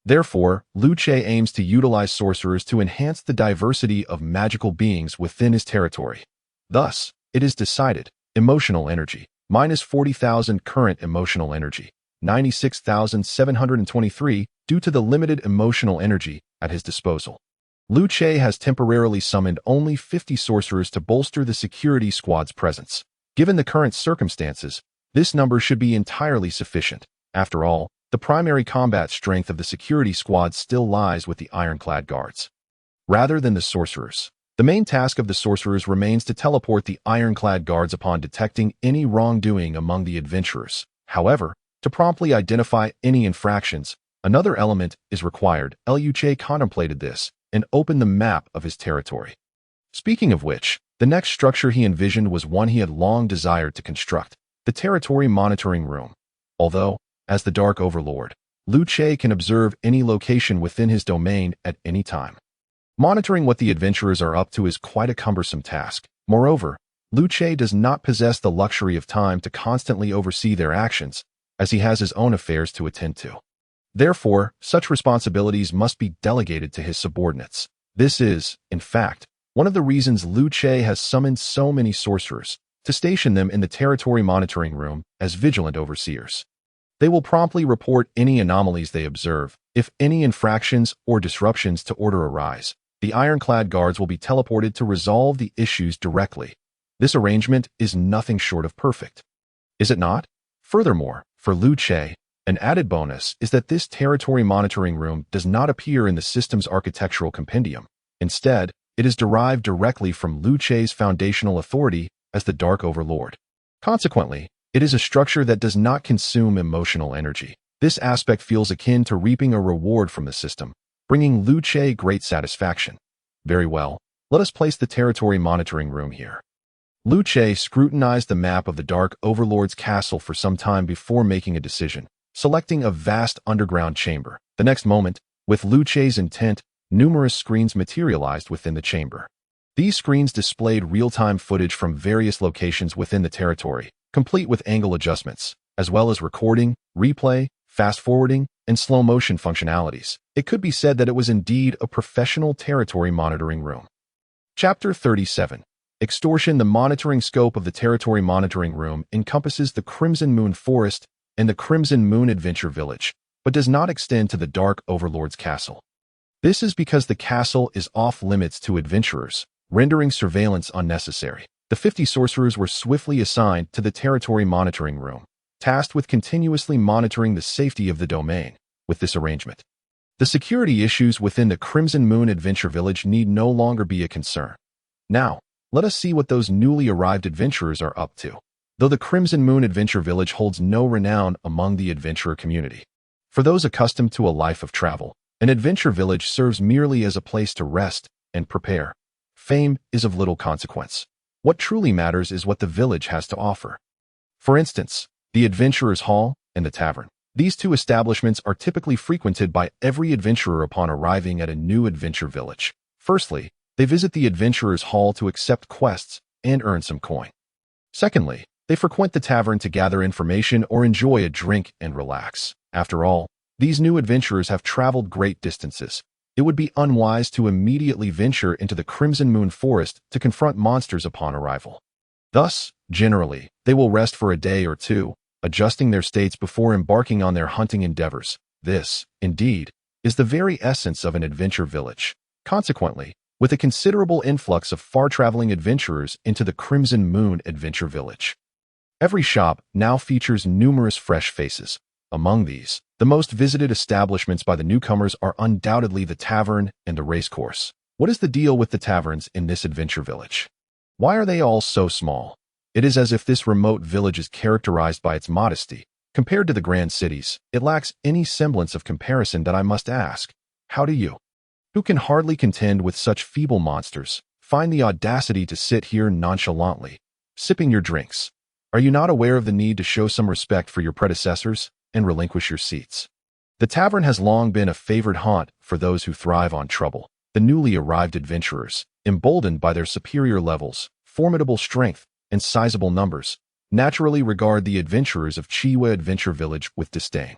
Therefore, Liu Che aims to utilize sorcerers to enhance the diversity of magical beings within his territory. Thus, it is decided, emotional energy, minus 40,000 current emotional energy, 96,723 due to the limited emotional energy at his disposal. Liu Che has temporarily summoned only 50 sorcerers to bolster the security squad's presence. Given the current circumstances, this number should be entirely sufficient. After all, the primary combat strength of the security squad still lies with the ironclad guards, rather than the sorcerers. The main task of the sorcerers remains to teleport the ironclad guards upon detecting any wrongdoing among the adventurers. However, to promptly identify any infractions, another element is required. Liu Che contemplated this and opened the map of his territory. Speaking of which, the next structure he envisioned was one he had long desired to construct, the territory monitoring room. Although, as the Dark Overlord, Liu Che can observe any location within his domain at any time. Monitoring what the adventurers are up to is quite a cumbersome task. Moreover, Liu Che does not possess the luxury of time to constantly oversee their actions, as he has his own affairs to attend to. Therefore, such responsibilities must be delegated to his subordinates. This is, in fact, one of the reasons Liu Che has summoned so many sorcerers, to station them in the territory monitoring room as vigilant overseers. They will promptly report any anomalies they observe. If any infractions or disruptions to order arise, the ironclad guards will be teleported to resolve the issues directly. This arrangement is nothing short of perfect. Is it not? Furthermore, for Liu Che, an added bonus is that this territory monitoring room does not appear in the system's architectural compendium. Instead, it is derived directly from Liu Che's foundational authority as the Dark Overlord. Consequently, it is a structure that does not consume emotional energy. This aspect feels akin to reaping a reward from the system, bringing Liu Che great satisfaction. Very well, let us place the territory monitoring room here. Liu Che scrutinized the map of the Dark Overlord's castle for some time before making a decision, selecting a vast underground chamber. The next moment, with Liu Che's intent, numerous screens materialized within the chamber. These screens displayed real-time footage from various locations within the territory, complete with angle adjustments, as well as recording, replay, fast-forwarding, and slow-motion functionalities. It could be said that it was indeed a professional territory monitoring room. Chapter 37. Extortion. The monitoring scope of the territory monitoring room encompasses the Crimson Moon Forest and the Crimson Moon Adventure Village, but does not extend to the Dark Overlord's castle. This is because the castle is off-limits to adventurers, rendering surveillance unnecessary. The 50 sorcerers were swiftly assigned to the territory monitoring room, tasked with continuously monitoring the safety of the domain. With this arrangement, the security issues within the Crimson Moon Adventure Village need no longer be a concern. Now, let us see what those newly arrived adventurers are up to. Though the Crimson Moon Adventure Village holds no renown among the adventurer community, for those accustomed to a life of travel, an adventure village serves merely as a place to rest and prepare. Fame is of little consequence. What truly matters is what the village has to offer. For instance, the Adventurer's Hall and the Tavern. These two establishments are typically frequented by every adventurer upon arriving at a new adventure village. Firstly, they visit the Adventurer's Hall to accept quests and earn some coin. Secondly, they frequent the tavern to gather information or enjoy a drink and relax. After all, these new adventurers have traveled great distances. It would be unwise to immediately venture into the Crimson Moon Forest to confront monsters upon arrival. Thus, generally, they will rest for a day or two, adjusting their states before embarking on their hunting endeavors. This, indeed, is the very essence of an adventure village. Consequently, with a considerable influx of far-traveling adventurers into the Crimson Moon Adventure Village, every shop now features numerous fresh faces. Among these, the most visited establishments by the newcomers are undoubtedly the tavern and the racecourse. What is the deal with the taverns in this adventure village? Why are they all so small? It is as if this remote village is characterized by its modesty. Compared to the grand cities, it lacks any semblance of comparison that I must ask. How do you, who can hardly contend with such feeble monsters, find the audacity to sit here nonchalantly, sipping your drinks? Are you not aware of the need to show some respect for your predecessors and relinquish your seats? The tavern has long been a favored haunt for those who thrive on trouble. The newly arrived adventurers, emboldened by their superior levels, formidable strength, and sizable numbers, naturally regard the adventurers of Chiwa Adventure Village with disdain.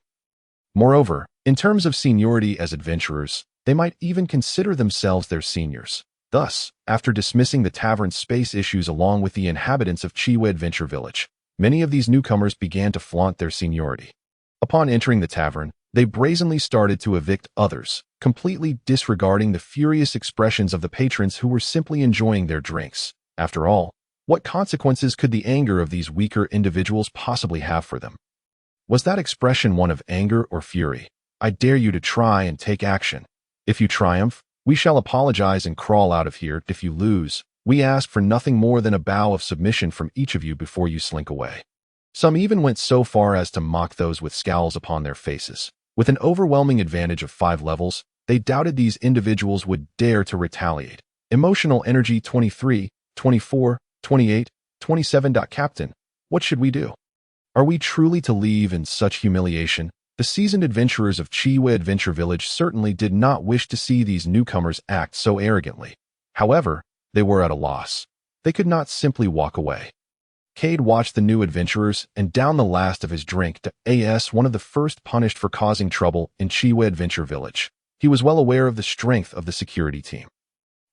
Moreover, in terms of seniority as adventurers, they might even consider themselves their seniors. Thus, after dismissing the tavern's space issues along with the inhabitants of Chiwa Adventure Village, many of these newcomers began to flaunt their seniority. Upon entering the tavern, they brazenly started to evict others, completely disregarding the furious expressions of the patrons who were simply enjoying their drinks. After all, what consequences could the anger of these weaker individuals possibly have for them? Was that expression one of anger or fury? I dare you to try and take action. If you triumph, we shall apologize and crawl out of here. If you lose, we ask for nothing more than a bow of submission from each of you before you slink away. Some even went so far as to mock those with scowls upon their faces. With an overwhelming advantage of 5 levels, they doubted these individuals would dare to retaliate. Emotional energy 23, 24, 28, 27. Captain, what should we do? Are we truly to leave in such humiliation? The seasoned adventurers of Chiwa Adventure Village certainly did not wish to see these newcomers act so arrogantly. However, they were at a loss. They could not simply walk away. Cade watched the new adventurers and downed the last of his drink to as one of the first punished for causing trouble in Chiwa Adventure Village. He was well aware of the strength of the security team.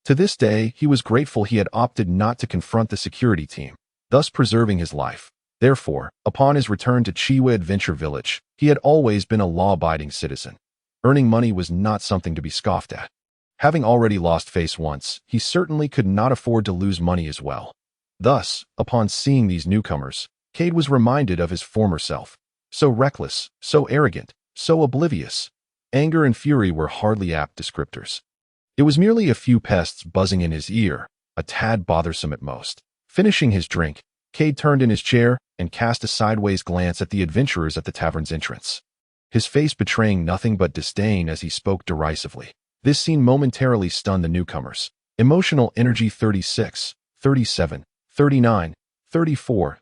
To this day, he was grateful he had opted not to confront the security team, thus preserving his life. Therefore, upon his return to Chiwa Adventure Village, he had always been a law-abiding citizen. Earning money was not something to be scoffed at. Having already lost face once, he certainly could not afford to lose money as well. Thus, upon seeing these newcomers, Cade was reminded of his former self. So reckless, so arrogant, so oblivious. Anger and fury were hardly apt descriptors. It was merely a few pests buzzing in his ear, a tad bothersome at most. Finishing his drink, Cade turned in his chair and cast a sideways glance at the adventurers at the tavern's entrance, his face betraying nothing but disdain as he spoke derisively. This scene momentarily stunned the newcomers. Emotional energy 36, 37, 39, 34.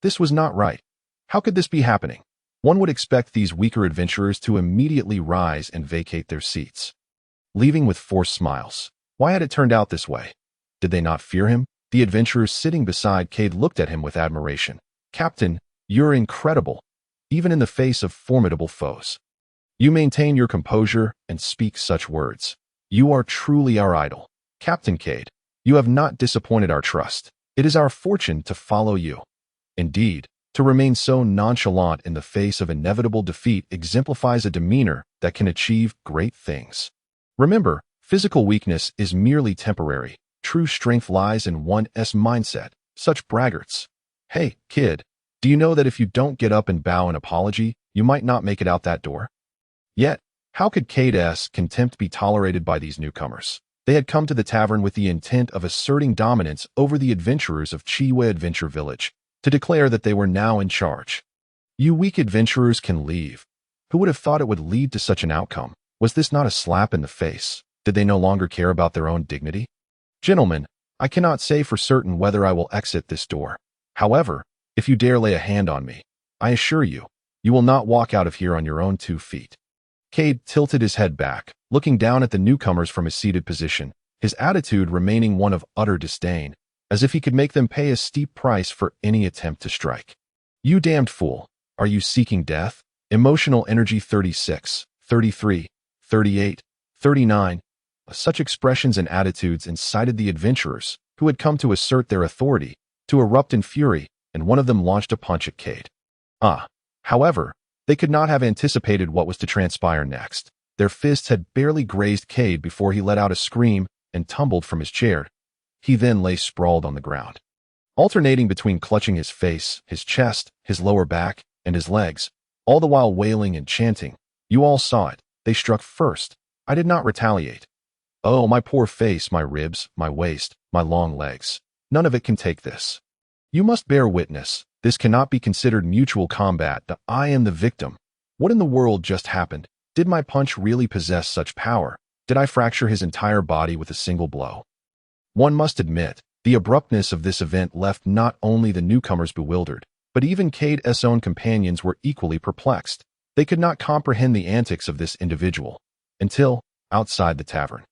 This was not right. How could this be happening? One would expect these weaker adventurers to immediately rise and vacate their seats, leaving with forced smiles. Why had it turned out this way? Did they not fear him? The adventurers sitting beside Cade looked at him with admiration. Captain, you're incredible, even in the face of formidable foes. You maintain your composure and speak such words. You are truly our idol. Captain Cade, you have not disappointed our trust. It is our fortune to follow you. Indeed, to remain so nonchalant in the face of inevitable defeat exemplifies a demeanor that can achieve great things. Remember, physical weakness is merely temporary. True strength lies in one's mindset. Such braggarts. Hey, kid, do you know that if you don't get up and bow an apology, you might not make it out that door? Yet, how could Cade's contempt be tolerated by these newcomers? They had come to the tavern with the intent of asserting dominance over the adventurers of Chiwa Adventure Village, to declare that they were now in charge. You weak adventurers can leave. Who would have thought it would lead to such an outcome? Was this not a slap in the face? Did they no longer care about their own dignity? Gentlemen, I cannot say for certain whether I will exit this door. However, if you dare lay a hand on me, I assure you, you will not walk out of here on your own 2 feet. Cade tilted his head back, looking down at the newcomers from his seated position, his attitude remaining one of utter disdain, as if he could make them pay a steep price for any attempt to strike. You damned fool, are you seeking death? Emotional energy 36, 33, 38, 39. Such expressions and attitudes incited the adventurers, who had come to assert their authority, to erupt in fury, and one of them launched a punch at Cade. However, they could not have anticipated what was to transpire next. Their fists had barely grazed Cade before he let out a scream and tumbled from his chair. He then lay sprawled on the ground. Alternating between clutching his face, his chest, his lower back, and his legs, all the while wailing and chanting. You all saw it. They struck first. I did not retaliate. Oh, my poor face, my ribs, my waist, my long legs. None of it can take this. You must bear witness. This cannot be considered mutual combat. I am the victim. What in the world just happened? Did my punch really possess such power? Did I fracture his entire body with a single blow? One must admit, the abruptness of this event left not only the newcomers bewildered, but even Cade's own companions were equally perplexed. They could not comprehend the antics of this individual. Until, outside the tavern,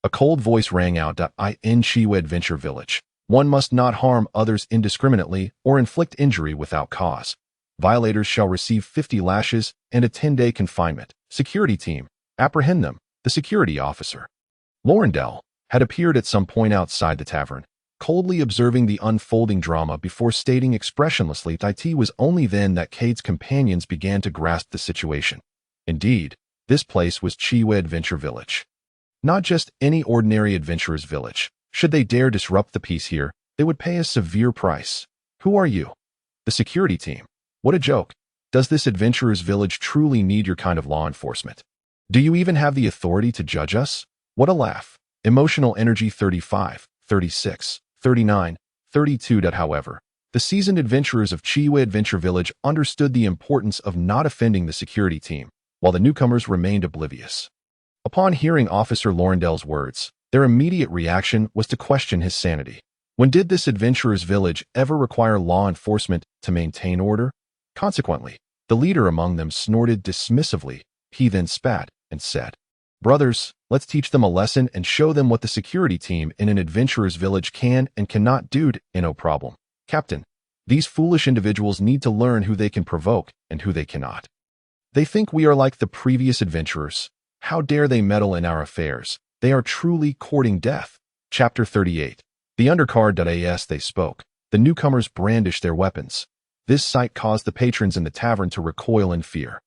a cold voice rang out, in Chiwe Adventure Village. One must not harm others indiscriminately or inflict injury without cause. Violators shall receive 50 lashes and a 10-day confinement. Security team, apprehend them. The security officer, Laurendell, had appeared at some point outside the tavern, coldly observing the unfolding drama before stating expressionlessly that it was only then that Cade's companions began to grasp the situation. Indeed, this place was Chiwe Adventure Village. Not just any ordinary adventurer's village. Should they dare disrupt the peace here, they would pay a severe price. Who are you? The security team. What a joke. Does this adventurer's village truly need your kind of law enforcement? Do you even have the authority to judge us? What a laugh. Emotional energy 35, 36, 39, 32. However, the seasoned adventurers of Chiwe Adventure Village understood the importance of not offending the security team, while the newcomers remained oblivious. Upon hearing Officer Laurendell's words, their immediate reaction was to question his sanity. When did this adventurer's village ever require law enforcement to maintain order? Consequently, the leader among them snorted dismissively. He then spat and said, "Brothers, let's teach them a lesson and show them what the security team in an adventurer's village can and cannot do. No problem. Captain, these foolish individuals need to learn who they can provoke and who they cannot. They think we are like the previous adventurers. How dare they meddle in our affairs? They are truly courting death." Chapter 38. The undercard. As they spoke, the newcomers brandished their weapons. This sight caused the patrons in the tavern to recoil in fear,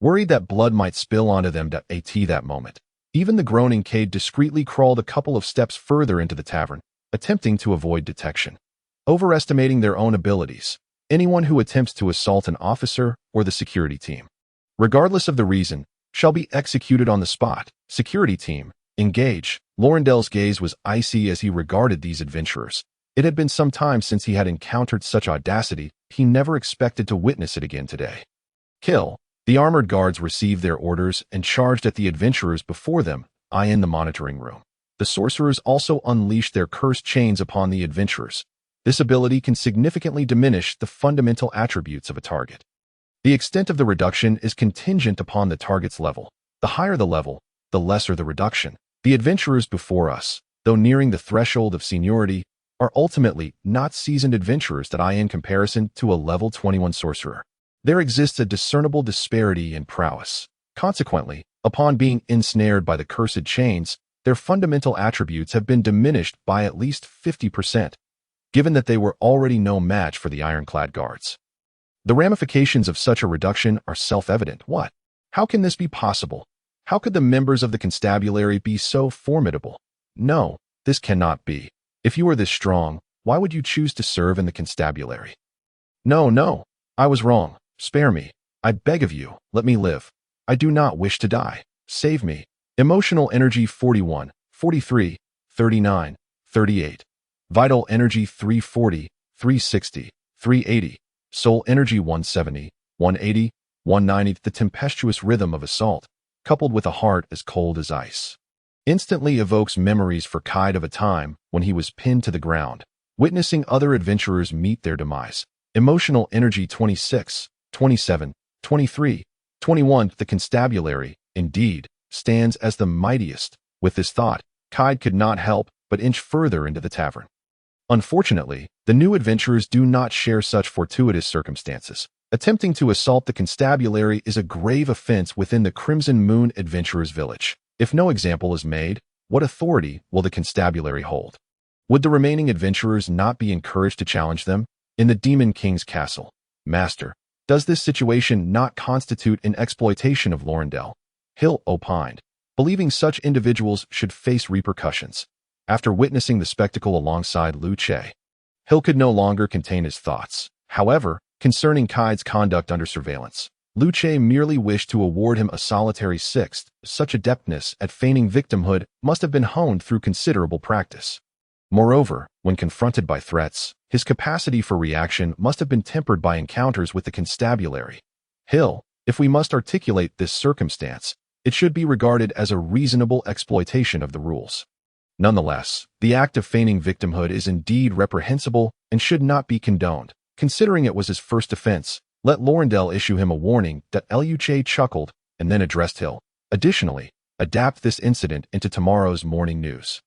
worried that blood might spill onto them. At that moment, even the groaning Cade discreetly crawled a couple of steps further into the tavern, attempting to avoid detection. Overestimating their own abilities, anyone who attempts to assault an officer or the security team, regardless of the reason, shall be executed on the spot. Security team, engage. Laurendell's gaze was icy as he regarded these adventurers. It had been some time since he had encountered such audacity. He never expected to witness it again today. Kill. The armored guards received their orders and charged at the adventurers before them. In the monitoring room, the sorcerers also unleashed their cursed chains upon the adventurers. This ability can significantly diminish the fundamental attributes of a target. The extent of the reduction is contingent upon the target's level. The higher the level, the lesser the reduction. The adventurers before us, though nearing the threshold of seniority, are ultimately not seasoned adventurers in comparison to a level 21 sorcerer. There exists a discernible disparity in prowess. Consequently, upon being ensnared by the cursed chains, their fundamental attributes have been diminished by at least 50%, given that they were already no match for the ironclad guards. The ramifications of such a reduction are self-evident. What? How can this be possible? How could the members of the constabulary be so formidable? No, this cannot be. If you are this strong, why would you choose to serve in the constabulary? No, I was wrong. Spare me. I beg of you, let me live. I do not wish to die. Save me. Emotional energy 41, 43, 39, 38. Vital energy 340, 360, 380. Soul energy 170, 180, 190. The tempestuous rhythm of assault, coupled with a heart as cold as ice, instantly evokes memories for Cade of a time when he was pinned to the ground, witnessing other adventurers meet their demise. Emotional energy 26, 27, 23, 21. The constabulary, indeed, stands as the mightiest. With this thought, Cade could not help but inch further into the tavern. Unfortunately, the new adventurers do not share such fortuitous circumstances. Attempting to assault the constabulary is a grave offense within the Crimson Moon Adventurers Village. If no example is made, what authority will the constabulary hold? Would the remaining adventurers not be encouraged to challenge them? In the Demon King's castle, Master, does this situation not constitute an exploitation of Laurendell? Hill opined, believing such individuals should face repercussions. After witnessing the spectacle alongside Lu Che, Hill could no longer contain his thoughts. However, concerning Cade's conduct under surveillance, Luce merely wished to award him a solitary sixth. Such adeptness at feigning victimhood must have been honed through considerable practice. Moreover, when confronted by threats, his capacity for reaction must have been tempered by encounters with the constabulary. Hill, if we must articulate this circumstance, it should be regarded as a reasonable exploitation of the rules. Nonetheless, the act of feigning victimhood is indeed reprehensible and should not be condoned. Considering it was his first offense, let Lorindel issue him a warning. Luce chuckled and then addressed Hill. Additionally, adapt this incident into tomorrow's morning news.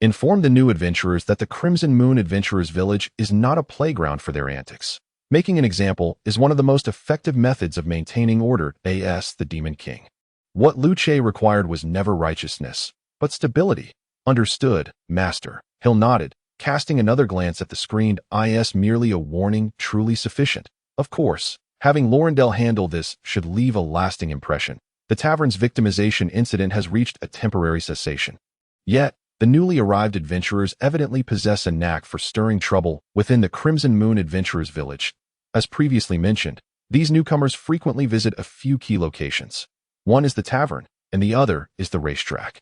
Inform the new adventurers that the Crimson Moon Adventurers Village is not a playground for their antics. Making an example is one of the most effective methods of maintaining order. The Demon King. What Luce required was never righteousness, but stability. Understood, Master. Hill nodded, casting another glance at the screen. Is merely a warning truly sufficient? Of course, having Lorindel handle this should leave a lasting impression. The tavern's victimization incident has reached a temporary cessation. Yet, the newly arrived adventurers evidently possess a knack for stirring trouble within the Crimson Moon Adventurers Village. As previously mentioned, these newcomers frequently visit a few key locations. One is the tavern, and the other is the racetrack.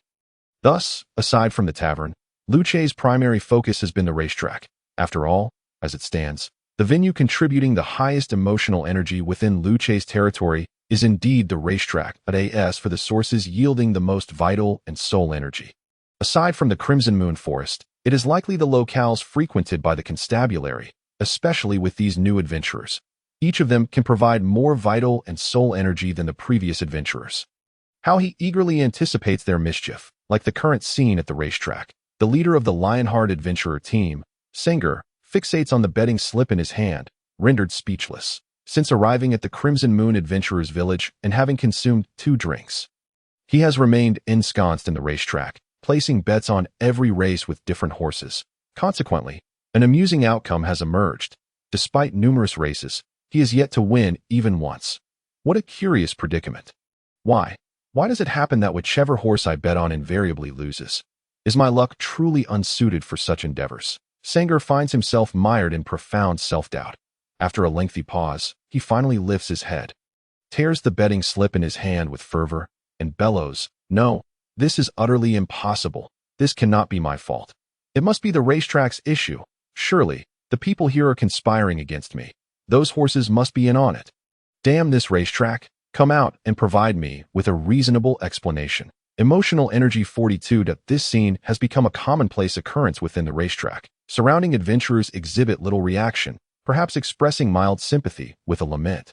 Thus, aside from the tavern, Luce's primary focus has been the racetrack. After all, as it stands, the venue contributing the highest emotional energy within Luce's territory is indeed the racetrack, but for the sources yielding the most vital and soul energy. Aside from the Crimson Moon Forest, it is likely the locales frequented by the constabulary, especially with these new adventurers. Each of them can provide more vital and soul energy than the previous adventurers. How he eagerly anticipates their mischief, like the current scene at the racetrack. The leader of the Lionheart adventurer team, Sanger, fixates on the betting slip in his hand, rendered speechless. Since arriving at the Crimson Moon Adventurers Village and having consumed 2 drinks, he has remained ensconced in the racetrack, placing bets on every race with different horses. Consequently, an amusing outcome has emerged. Despite numerous races, he is yet to win even once. What a curious predicament. Why does it happen that whichever horse I bet on invariably loses? Is my luck truly unsuited for such endeavors? Sanger finds himself mired in profound self-doubt. After a lengthy pause, he finally lifts his head, tears the betting slip in his hand with fervor, and bellows, "No, this is utterly impossible. This cannot be my fault. It must be the racetrack's issue. Surely, the people here are conspiring against me. Those horses must be in on it. Damn this racetrack. Come out and provide me with a reasonable explanation." Emotional energy 42. This scene has become a commonplace occurrence within the racetrack. Surrounding adventurers exhibit little reaction, perhaps expressing mild sympathy with a lament.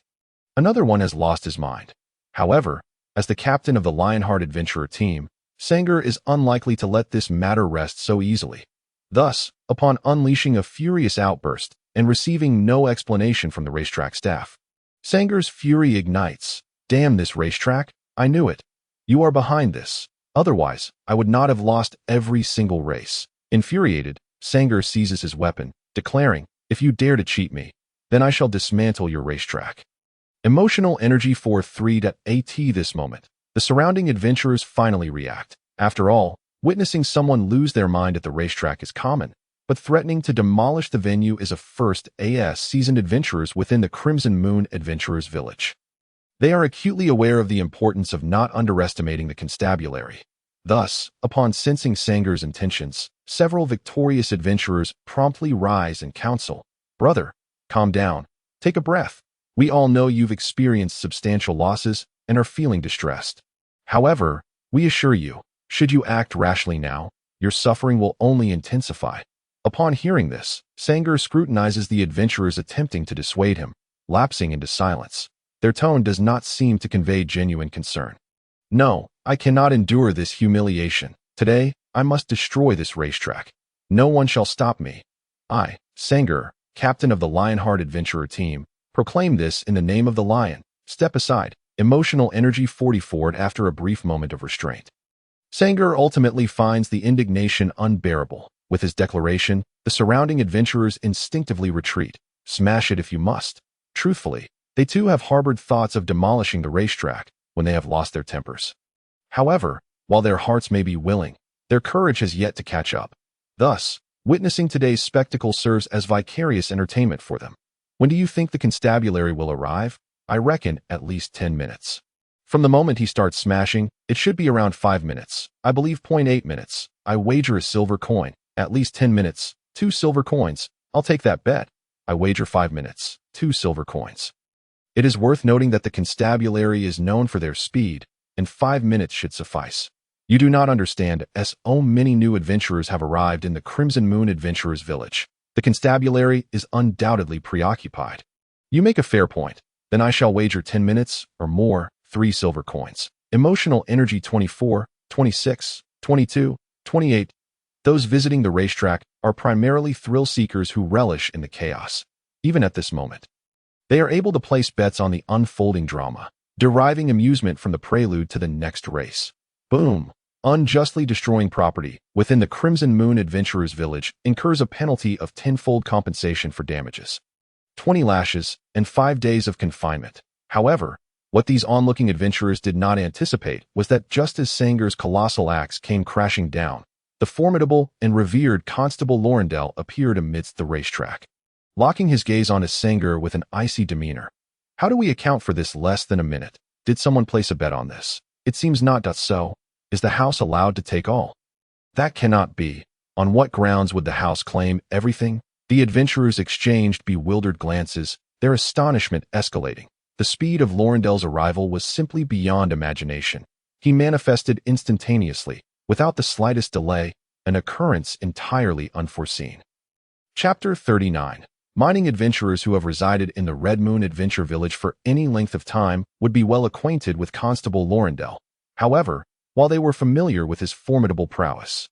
Another one has lost his mind. However, as the captain of the Lionheart adventurer team, Sanger is unlikely to let this matter rest so easily. Thus, upon unleashing a furious outburst and receiving no explanation from the racetrack staff, Sanger's fury ignites. "Damn this racetrack. I knew it. You are behind this. Otherwise, I would not have lost every single race." Infuriated, Sanger seizes his weapon, declaring, "If you dare to cheat me, then I shall dismantle your racetrack." Emotional energy 43. This moment, the surrounding adventurers finally react. After all, witnessing someone lose their mind at the racetrack is common, but threatening to demolish the venue is a first. Seasoned adventurers within the Crimson Moon Adventurers Village. They are acutely aware of the importance of not underestimating the constabulary. Thus, upon sensing Sanger's intentions, several victorious adventurers promptly rise and counsel, "Brother, calm down. Take a breath. We all know you've experienced substantial losses and are feeling distressed. However, we assure you, should you act rashly now, your suffering will only intensify." Upon hearing this, Sanger scrutinizes the adventurers attempting to dissuade him, lapsing into silence. Their tone does not seem to convey genuine concern. "No, I cannot endure this humiliation. Today, I must destroy this racetrack. No one shall stop me. I, Sanger, captain of the Lionheart adventurer team, proclaim this in the name of the lion. Step aside." Emotional energy 44. After a brief moment of restraint, Sanger ultimately finds the indignation unbearable. With his declaration, the surrounding adventurers instinctively retreat. Smash it if you must. Truthfully, they too have harbored thoughts of demolishing the racetrack when they have lost their tempers. However, while their hearts may be willing, their courage has yet to catch up. Thus, witnessing today's spectacle serves as vicarious entertainment for them. When do you think the constabulary will arrive? I reckon at least 10 minutes. From the moment he starts smashing, it should be around 5 minutes. I believe 0.8 minutes. I wager a silver coin. At least 10 minutes. 2 silver coins. I'll take that bet. I wager 5 minutes. 2 silver coins. It is worth noting that the constabulary is known for their speed, and 5 minutes should suffice. You do not understand, as so many new adventurers have arrived in the Crimson Moon Adventurers Village. The constabulary is undoubtedly preoccupied. You make a fair point. Then I shall wager 10 minutes or more, 3 silver coins. Emotional energy 24, 26, 22, 28. Those visiting the racetrack are primarily thrill seekers who relish in the chaos. Even at this moment, they are able to place bets on the unfolding drama, deriving amusement from the prelude to the next race. Boom! Unjustly destroying property within the Crimson Moon Adventurers Village incurs a penalty of 10-fold compensation for damages, 20 lashes, and 5 days of confinement. However, what these onlooking adventurers did not anticipate was that just as Sanger's colossal axe came crashing down, the formidable and revered Constable Lorindel appeared amidst the racetrack, locking his gaze on Sanger with an icy demeanor. How do we account for this less than a minute? Did someone place a bet on this? It seems not so. Is the house allowed to take all? That cannot be. On what grounds would the house claim everything? The adventurers exchanged bewildered glances, their astonishment escalating. The speed of Lorindel's arrival was simply beyond imagination. He manifested instantaneously, without the slightest delay, an occurrence entirely unforeseen. Chapter 39. Mining adventurers who have resided in the Red Moon Adventure Village for any length of time would be well acquainted with Constable Lorindel. However, while they were familiar with his formidable prowess,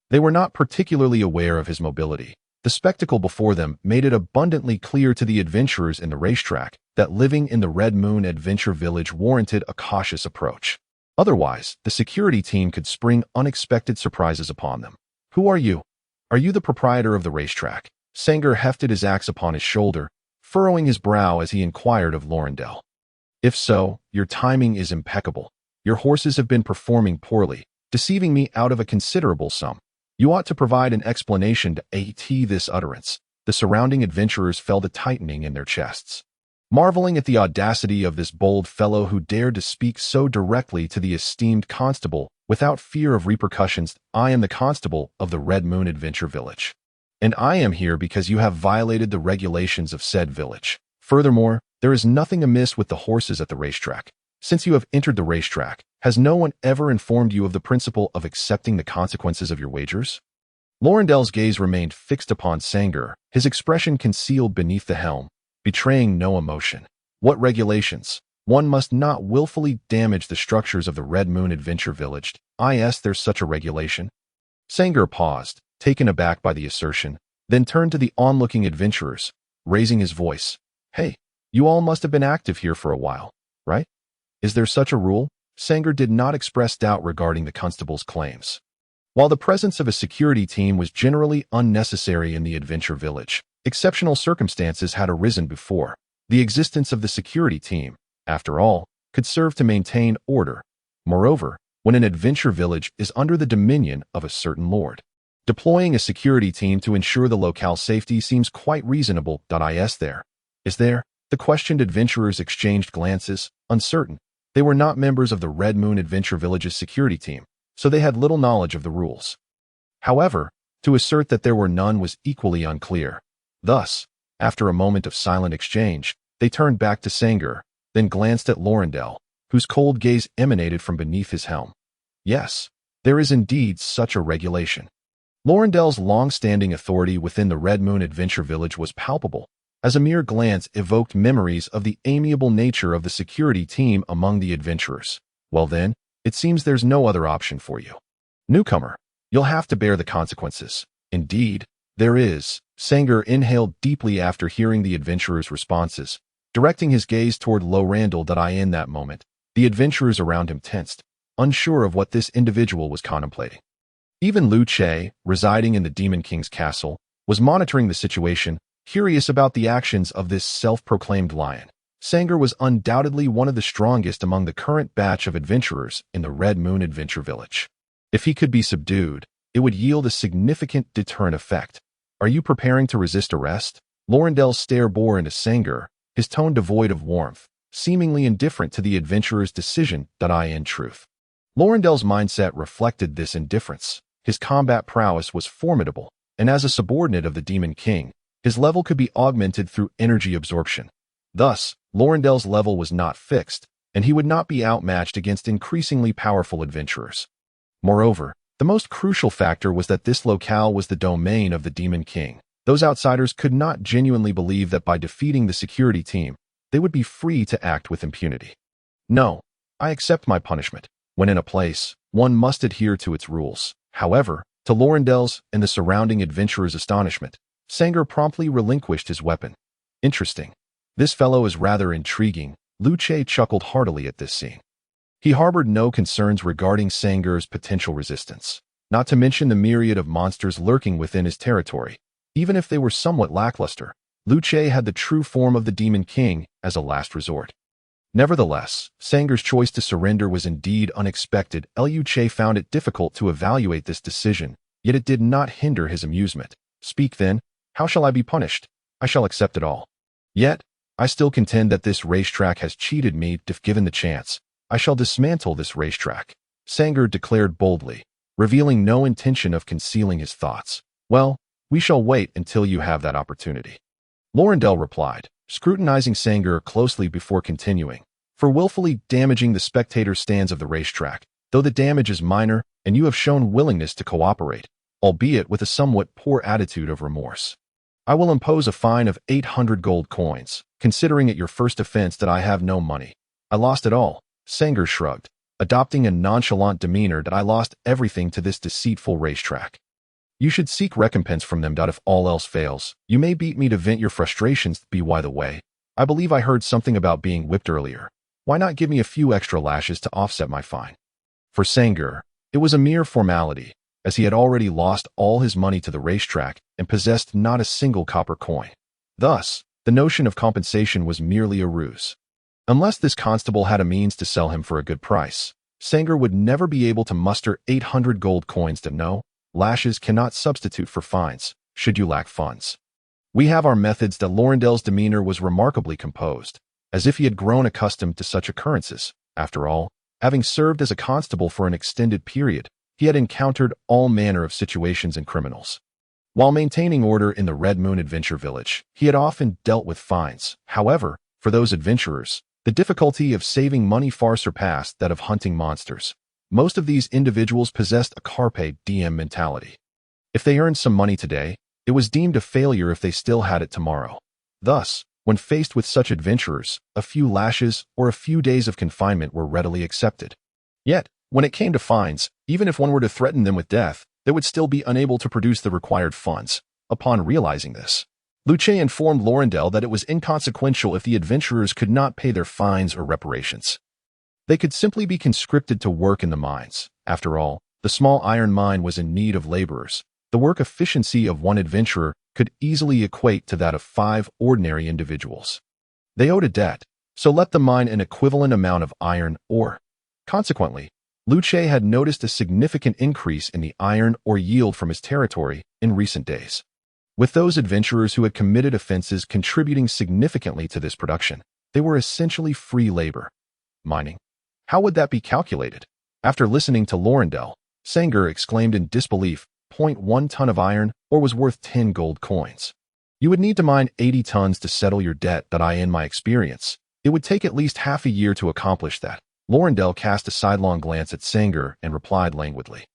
they were not particularly aware of his mobility. The spectacle before them made it abundantly clear to the adventurers in the racetrack that living in the Red Moon Adventure Village warranted a cautious approach. Otherwise, the security team could spring unexpected surprises upon them. Who are you? Are you the proprietor of the racetrack? Sanger hefted his axe upon his shoulder, furrowing his brow as he inquired of Lorindel. If so, your timing is impeccable. Your horses have been performing poorly, deceiving me out of a considerable sum. You ought to provide an explanation to this utterance. The surrounding adventurers felt a tightening in their chests, marveling at the audacity of this bold fellow who dared to speak so directly to the esteemed constable without fear of repercussions. I am the constable of the Red Moon Adventure Village, and I am here because you have violated the regulations of said village. Furthermore, there is nothing amiss with the horses at the racetrack. Since you have entered the racetrack, has no one ever informed you of the principle of accepting the consequences of your wagers? Lorindel's gaze remained fixed upon Sanger, his expression concealed beneath the helm, betraying no emotion. What regulations? One must not willfully damage the structures of the Red Moon Adventure Village. There's such a regulation? Sanger paused, taken aback by the assertion, then turned to the onlooking adventurers, raising his voice. Hey, you all must have been active here for a while, right? Is there such a rule? Sanger did not express doubt regarding the constable's claims. While the presence of a security team was generally unnecessary in the adventure village, exceptional circumstances had arisen before. The existence of the security team, after all, could serve to maintain order. Moreover, when an adventure village is under the dominion of a certain lord, deploying a security team to ensure the locale safety seems quite reasonable. Is there? The questioned adventurers exchanged glances, uncertain. They were not members of the Red Moon Adventure Village's security team, so they had little knowledge of the rules. However, to assert that there were none was equally unclear. Thus, after a moment of silent exchange, they turned back to Sanger, then glanced at Lorindel, whose cold gaze emanated from beneath his helm. Yes, there is indeed such a regulation. Lorindel's long-standing authority within the Red Moon Adventure Village was palpable, as a mere glance evoked memories of the amiable nature of the security team among the adventurers. Well then, it seems there's no other option for you. Newcomer, you'll have to bear the consequences. Indeed, there is. Sanger inhaled deeply after hearing the adventurers' responses, directing his gaze toward Lorindel. In that moment, the adventurers around him tensed, unsure of what this individual was contemplating. Even Lu Che, residing in the Demon King's castle, was monitoring the situation, curious about the actions of this self-proclaimed lion. Sanger was undoubtedly one of the strongest among the current batch of adventurers in the Red Moon Adventure Village. If he could be subdued, it would yield a significant deterrent effect. Are you preparing to resist arrest? Lorindel's stare bore into Sanger, his tone devoid of warmth. seemingly indifferent to the adventurer's decision. In truth, Lorendel's mindset reflected this indifference. His combat prowess was formidable, and as a subordinate of the Demon King, his level could be augmented through energy absorption. Thus, Lorendel's level was not fixed, and he would not be outmatched against increasingly powerful adventurers. Moreover, the most crucial factor was that this locale was the domain of the Demon King. Those outsiders could not genuinely believe that by defeating the security team, they would be free to act with impunity. No, I accept my punishment. When in a place, one must adhere to its rules. However, to Lorendel's and the surrounding adventurers' astonishment, Sanger promptly relinquished his weapon. Interesting. This fellow is rather intriguing. Lu Che chuckled heartily at this scene. He harbored no concerns regarding Sanger's potential resistance, not to mention the myriad of monsters lurking within his territory. Even if they were somewhat lackluster, Lu Che had the true form of the Demon King as a last resort. Nevertheless, Sanger's choice to surrender was indeed unexpected. Lu Che found it difficult to evaluate this decision, yet it did not hinder his amusement. Speak then, how shall I be punished? I shall accept it all. Yet, I still contend that this racetrack has cheated me. If given the chance, I shall dismantle this racetrack, Sanger declared boldly, revealing no intention of concealing his thoughts. Well, we shall wait until you have that opportunity. Lorendel replied, scrutinizing Sanger closely before continuing. For willfully damaging the spectator stands of the racetrack, though the damage is minor and you have shown willingness to cooperate, albeit with a somewhat poor attitude of remorse, I will impose a fine of 800 gold coins, considering it your first offense that I have no money. I lost it all, Sanger shrugged, adopting a nonchalant demeanor. That I lost everything to this deceitful racetrack. You should seek recompense from them. If all else fails, you may beat me to vent your frustrations. By the way, I believe I heard something about being whipped earlier. Why not give me a few extra lashes to offset my fine? For Sanger, it was a mere formality, as he had already lost all his money to the racetrack and possessed not a single copper coin. Thus, the notion of compensation was merely a ruse. Unless this constable had a means to sell him for a good price, Sanger would never be able to muster 800 gold coins. No, lashes cannot substitute for fines, should you lack funds. We have our methods. Lorendel's demeanor was remarkably composed, as if he had grown accustomed to such occurrences. After all, having served as a constable for an extended period, he had encountered all manner of situations and criminals. While maintaining order in the Red Moon Adventure Village, he had often dealt with fines. However, for those adventurers, the difficulty of saving money far surpassed that of hunting monsters. Most of these individuals possessed a carpe diem mentality. If they earned some money today, it was deemed a failure if they still had it tomorrow. Thus, when faced with such adventurers, a few lashes or a few days of confinement were readily accepted. Yet, when it came to fines, even if one were to threaten them with death, they would still be unable to produce the required funds. Upon realizing this, Lu Che informed Lorendel that it was inconsequential if the adventurers could not pay their fines or reparations. They could simply be conscripted to work in the mines. After all, the small iron mine was in need of laborers. The work efficiency of one adventurer could easily equate to that of 5 ordinary individuals. They owed a debt, so let them mine an equivalent amount of iron ore. Consequently, Lu Che had noticed a significant increase in the iron ore yield from his territory in recent days, with those adventurers who had committed offenses contributing significantly to this production. They were essentially free labor. Mining? How would that be calculated? After listening to Lorendel, Sanger exclaimed in disbelief. 0.1 ton of iron ore was worth 10 gold coins. You would need to mine 80 tons to settle your debt. In my experience, it would take at least half a year to accomplish that. Lorendel cast a sidelong glance at Sanger and replied languidly.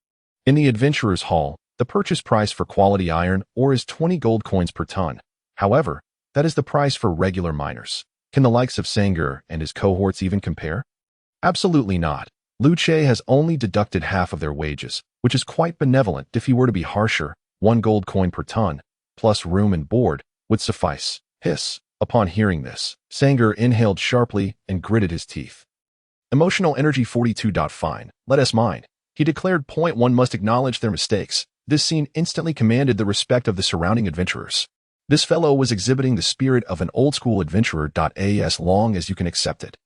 In the Adventurer's Hall, the purchase price for quality iron ore is 20 gold coins per ton. However, that is the price for regular miners. Can the likes of Sanger and his cohorts even compare? Absolutely not. Lu Che has only deducted half of their wages, which is quite benevolent. If he were to be harsher, 1 gold coin per ton, plus room and board, would suffice. Hiss. Upon hearing this, Sanger inhaled sharply and gritted his teeth. Emotional energy 42. Fine, let us mine. He declared. One must acknowledge their mistakes. This scene instantly commanded the respect of the surrounding adventurers. This fellow was exhibiting the spirit of an old-school adventurer. As long as you can accept it.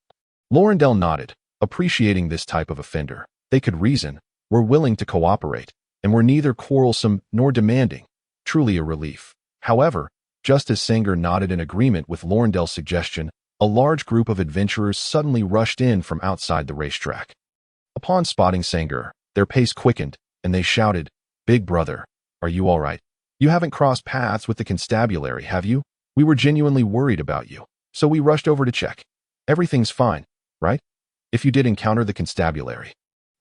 Lorendel nodded, appreciating this type of offender. They could reason, were willing to cooperate, and were neither quarrelsome nor demanding. Truly a relief. However, just as Sanger nodded in agreement with Lorendel's suggestion, a large group of adventurers suddenly rushed in from outside the racetrack. Upon spotting Sanger, their pace quickened, and they shouted, "Big brother, are you all right? You haven't crossed paths with the constabulary, have you? We were genuinely worried about you, so we rushed over to check. Everything's fine, right? If you did encounter the constabulary,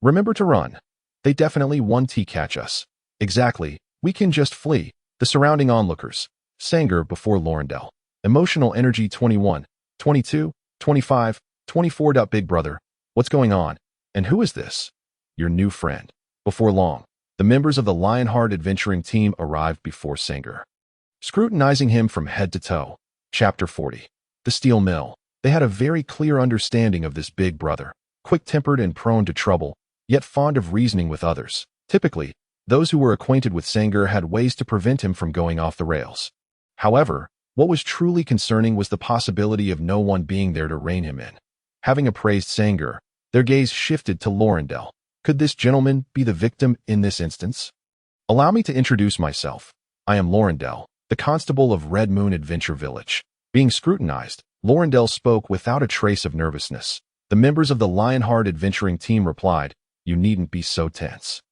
remember to run. They definitely won't catch us." "Exactly, we can just flee." The surrounding onlookers. Sanger before Lorindel. Emotional energy 21, 22, 25, 24. Big brother, what's going on? And who is this? Your new friend. Before long, the members of the Lionheart adventuring team arrived before Sanger, scrutinizing him from head to toe. Chapter 40. The Steel Mill. They had a very clear understanding of this big brother, quick-tempered and prone to trouble, yet fond of reasoning with others. Typically, those who were acquainted with Sanger had ways to prevent him from going off the rails. However, what was truly concerning was the possibility of no one being there to rein him in. Having appraised Sanger, their gaze shifted to Lorindel. Could this gentleman be the victim in this instance? "Allow me to introduce myself. I am Lorindel, the constable of Red Moon Adventure Village." Being scrutinized, Lorindel spoke without a trace of nervousness. The members of the Lionheart adventuring team replied, "You needn't be so tense.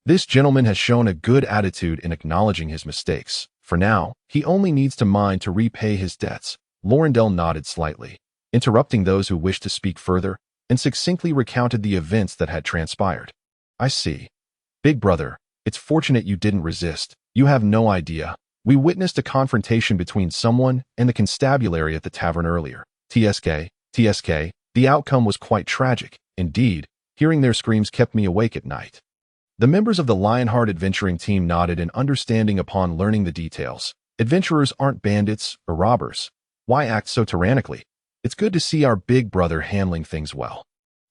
This gentleman has shown a good attitude in acknowledging his mistakes. For now, he only needs to mind to repay his debts." Lorindel nodded slightly, interrupting those who wished to speak further, and succinctly recounted the events that had transpired. "I see. Big brother, it's fortunate you didn't resist. You have no idea. We witnessed a confrontation between someone and the constabulary at the tavern earlier. TSK. The outcome was quite tragic. Indeed, hearing their screams kept me awake at night." The members of the Lionheart adventuring team nodded in understanding upon learning the details. Adventurers aren't bandits or robbers. Why act so tyrannically? It's good to see our big brother handling things well.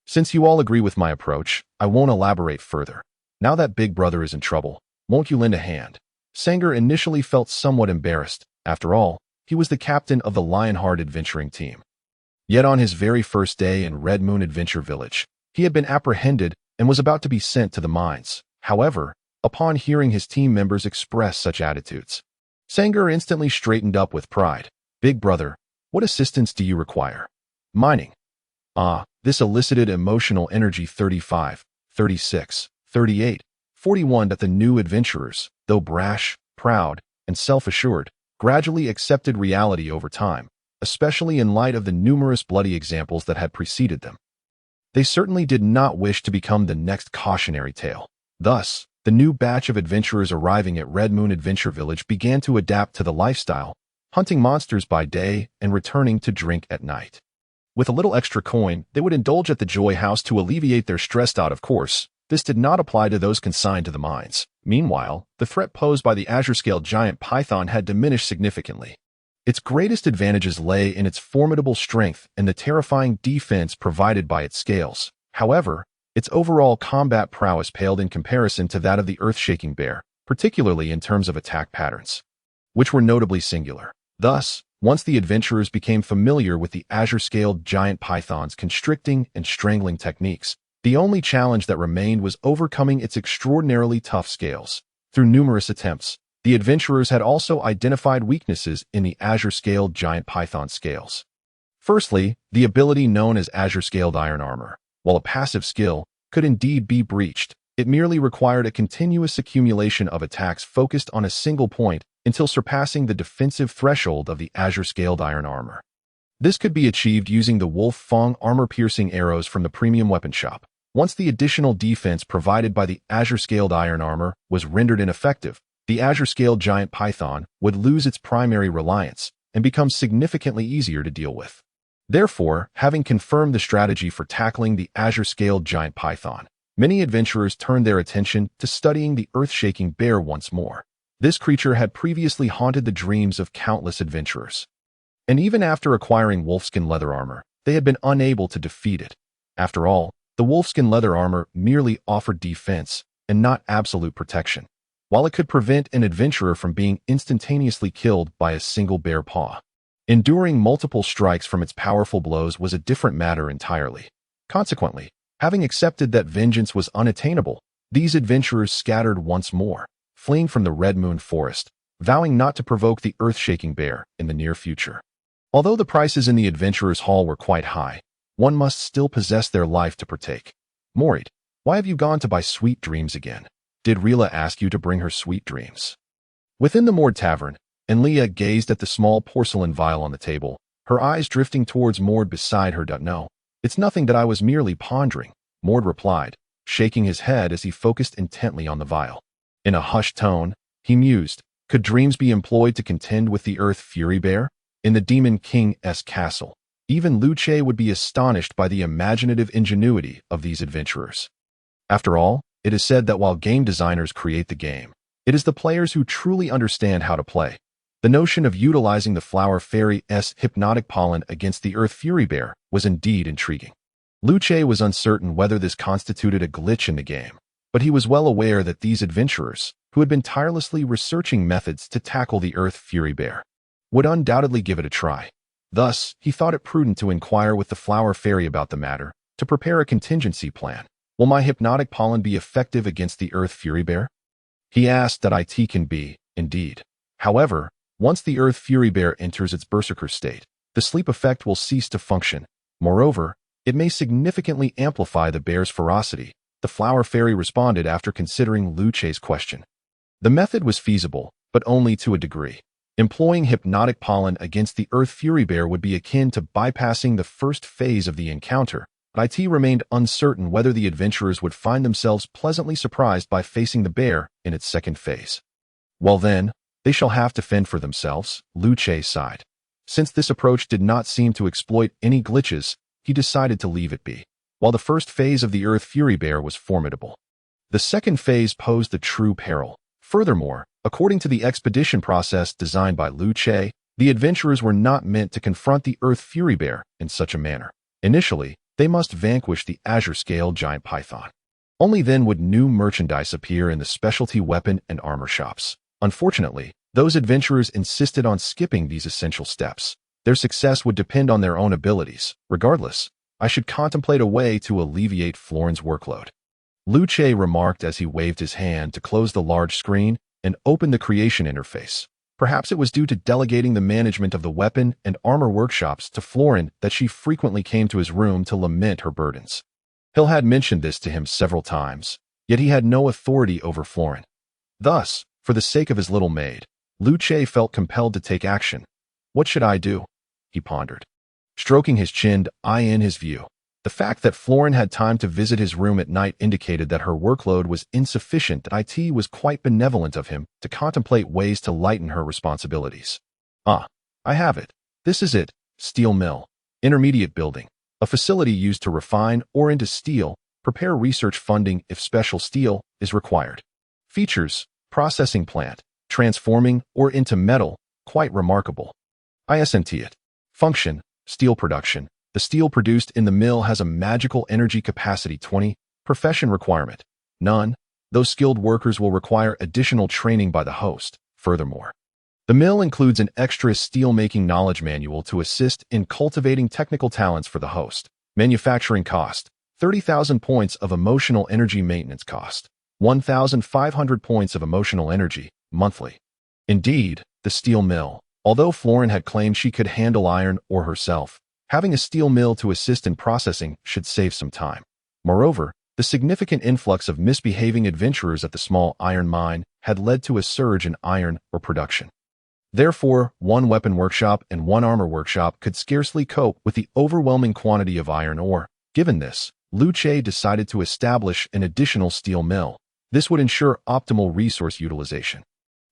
Since you all agree with my approach, I won't elaborate further. Now that big brother is in trouble, won't you lend a hand? Sanger initially felt somewhat embarrassed. After all, he was the captain of the Lionheart adventuring team. Yet on his very first day in Red Moon Adventure Village, he had been apprehended and was about to be sent to the mines. However, upon hearing his team members express such attitudes, Sanger instantly straightened up with pride. "Big brother, what assistance do you require?" "Mining." This elicited emotional energy 35, 36, 38, 41. That the new adventurers, though brash, proud, and self-assured, gradually accepted reality over time, especially in light of the numerous bloody examples that had preceded them. They certainly did not wish to become the next cautionary tale. Thus, the new batch of adventurers arriving at Red Moon Adventure Village began to adapt to the lifestyle, hunting monsters by day and returning to drink at night. With a little extra coin, they would indulge at the Joy House to alleviate their stress. Of course, this did not apply to those consigned to the mines. Meanwhile, the threat posed by the azure-scaled giant python had diminished significantly. Its greatest advantages lay in its formidable strength and the terrifying defense provided by its scales. However, its overall combat prowess paled in comparison to that of the earth-shaking bear, particularly in terms of attack patterns, which were notably singular. Thus, once the adventurers became familiar with the azure-scaled giant python's constricting and strangling techniques, the only challenge that remained was overcoming its extraordinarily tough scales. Through numerous attempts, the adventurers had also identified weaknesses in the azure-scaled giant python scales. Firstly, the ability known as azure-scaled iron armor. While a passive skill could indeed be breached, it merely required a continuous accumulation of attacks focused on a single point until surpassing the defensive threshold of the azure-scaled iron armor. This could be achieved using the Wolf Fang armor-piercing arrows from the premium weapon shop. Once the additional defense provided by the azure-scaled iron armor was rendered ineffective, the azure-scaled giant python would lose its primary reliance and become significantly easier to deal with. Therefore, having confirmed the strategy for tackling the azure-scaled giant python, many adventurers turned their attention to studying the earth-shaking bear once more. This creature had previously haunted the dreams of countless adventurers, and even after acquiring wolfskin leather armor, they had been unable to defeat it. After all, the wolfskin leather armor merely offered defense and not absolute protection, while it could prevent an adventurer from being instantaneously killed by a single bear paw. Enduring multiple strikes from its powerful blows was a different matter entirely. Consequently, having accepted that vengeance was unattainable, these adventurers scattered once more, fleeing from the Red Moon Forest, vowing not to provoke the earth-shaking bear in the near future. Although the prices in the adventurers' hall were quite high, one must still possess their life to partake. Morit, why have you gone to buy sweet dreams again? Did Rila ask you to bring her sweet dreams? Within the moored tavern, Leah gazed at the small porcelain vial on the table, her eyes drifting towards Mord beside her. No, it's nothing, that I was merely pondering, Mord replied, shaking his head as he focused intently on the vial. In a hushed tone, he mused, could dreams be employed to contend with the Earth Fury Bear? In the Demon King's castle, even Luce would be astonished by the imaginative ingenuity of these adventurers. After all, it is said that while game designers create the game, it is the players who truly understand how to play. The notion of utilizing the Flower Fairy's hypnotic pollen against the Earth Fury Bear was indeed intriguing. Luce was uncertain whether this constituted a glitch in the game, but he was well aware that these adventurers, who had been tirelessly researching methods to tackle the Earth Fury Bear, would undoubtedly give it a try. Thus, he thought it prudent to inquire with the Flower Fairy about the matter, to prepare a contingency plan. Will my hypnotic pollen be effective against the Earth Fury Bear? He asked that it can be, indeed. However, once the Earth Fury Bear enters its berserker state, the sleep effect will cease to function. Moreover, it may significantly amplify the bear's ferocity, the Flower Fairy responded after considering Luce's question. The method was feasible, but only to a degree. Employing hypnotic pollen against the Earth Fury Bear would be akin to bypassing the first phase of the encounter, but it remained uncertain whether the adventurers would find themselves pleasantly surprised by facing the bear in its second phase. Well then, they shall have to fend for themselves, Luce sighed. Since this approach did not seem to exploit any glitches, he decided to leave it be. While the first phase of the Earth Fury Bear was formidable, the second phase posed a true peril. Furthermore, according to the expedition process designed by Luce, the adventurers were not meant to confront the Earth Fury Bear in such a manner. Initially, they must vanquish the azure-scale giant python. Only then would new merchandise appear in the specialty weapon and armor shops. Unfortunately, those adventurers insisted on skipping these essential steps. Their success would depend on their own abilities. Regardless, I should contemplate a way to alleviate Florin's workload. Luce remarked as he waved his hand to close the large screen and open the creation interface. Perhaps it was due to delegating the management of the weapon and armor workshops to Florin that she frequently came to his room to lament her burdens. Hill had mentioned this to him several times, yet he had no authority over Florin. Thus, for the sake of his little maid, Luce felt compelled to take action. What should I do? He pondered, stroking his chin in his view. The fact that Florin had time to visit his room at night indicated that her workload was insufficient. That it was quite benevolent of him to contemplate ways to lighten her responsibilities. I have it. This is it. Steel mill. Intermediate building. A facility used to refine ore into steel, prepare research funding if special steel is required. Features: processing plant, transforming ore into metal, quite remarkable. Isn't it? Function: steel production. The steel produced in the mill has a magical energy capacity 20. Profession requirement: none. Those skilled workers will require additional training by the host. Furthermore, the mill includes an extra steel-making knowledge manual to assist in cultivating technical talents for the host. Manufacturing cost: 30,000 points of emotional energy. Maintenance cost: 1,500 points of emotional energy, monthly. Indeed, the steel mill. Although Florin had claimed she could handle iron ore herself, having a steel mill to assist in processing should save some time. Moreover, the significant influx of misbehaving adventurers at the small iron mine had led to a surge in iron ore production. Therefore, one weapon workshop and one armor workshop could scarcely cope with the overwhelming quantity of iron ore. Given this, Luce decided to establish an additional steel mill. This would ensure optimal resource utilization.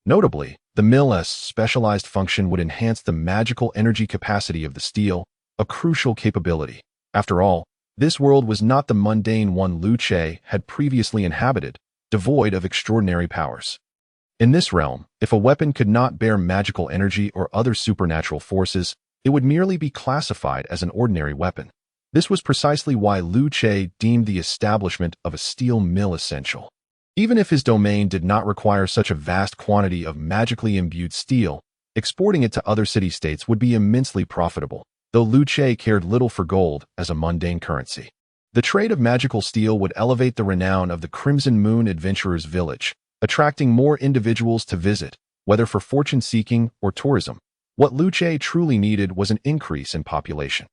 Notably, the mill's specialized function would enhance the magical energy capacity of the steel, a crucial capability. After all, this world was not the mundane one Luce had previously inhabited, devoid of extraordinary powers. In this realm, if a weapon could not bear magical energy or other supernatural forces, it would merely be classified as an ordinary weapon. This was precisely why Luce deemed the establishment of a steel mill essential. Even if his domain did not require such a vast quantity of magically imbued steel, exporting it to other city-states would be immensely profitable, though Luce cared little for gold as a mundane currency. The trade of magical steel would elevate the renown of the Crimson Moon Adventurers Village, attracting more individuals to visit, whether for fortune-seeking or tourism. What Luce truly needed was an increase in population.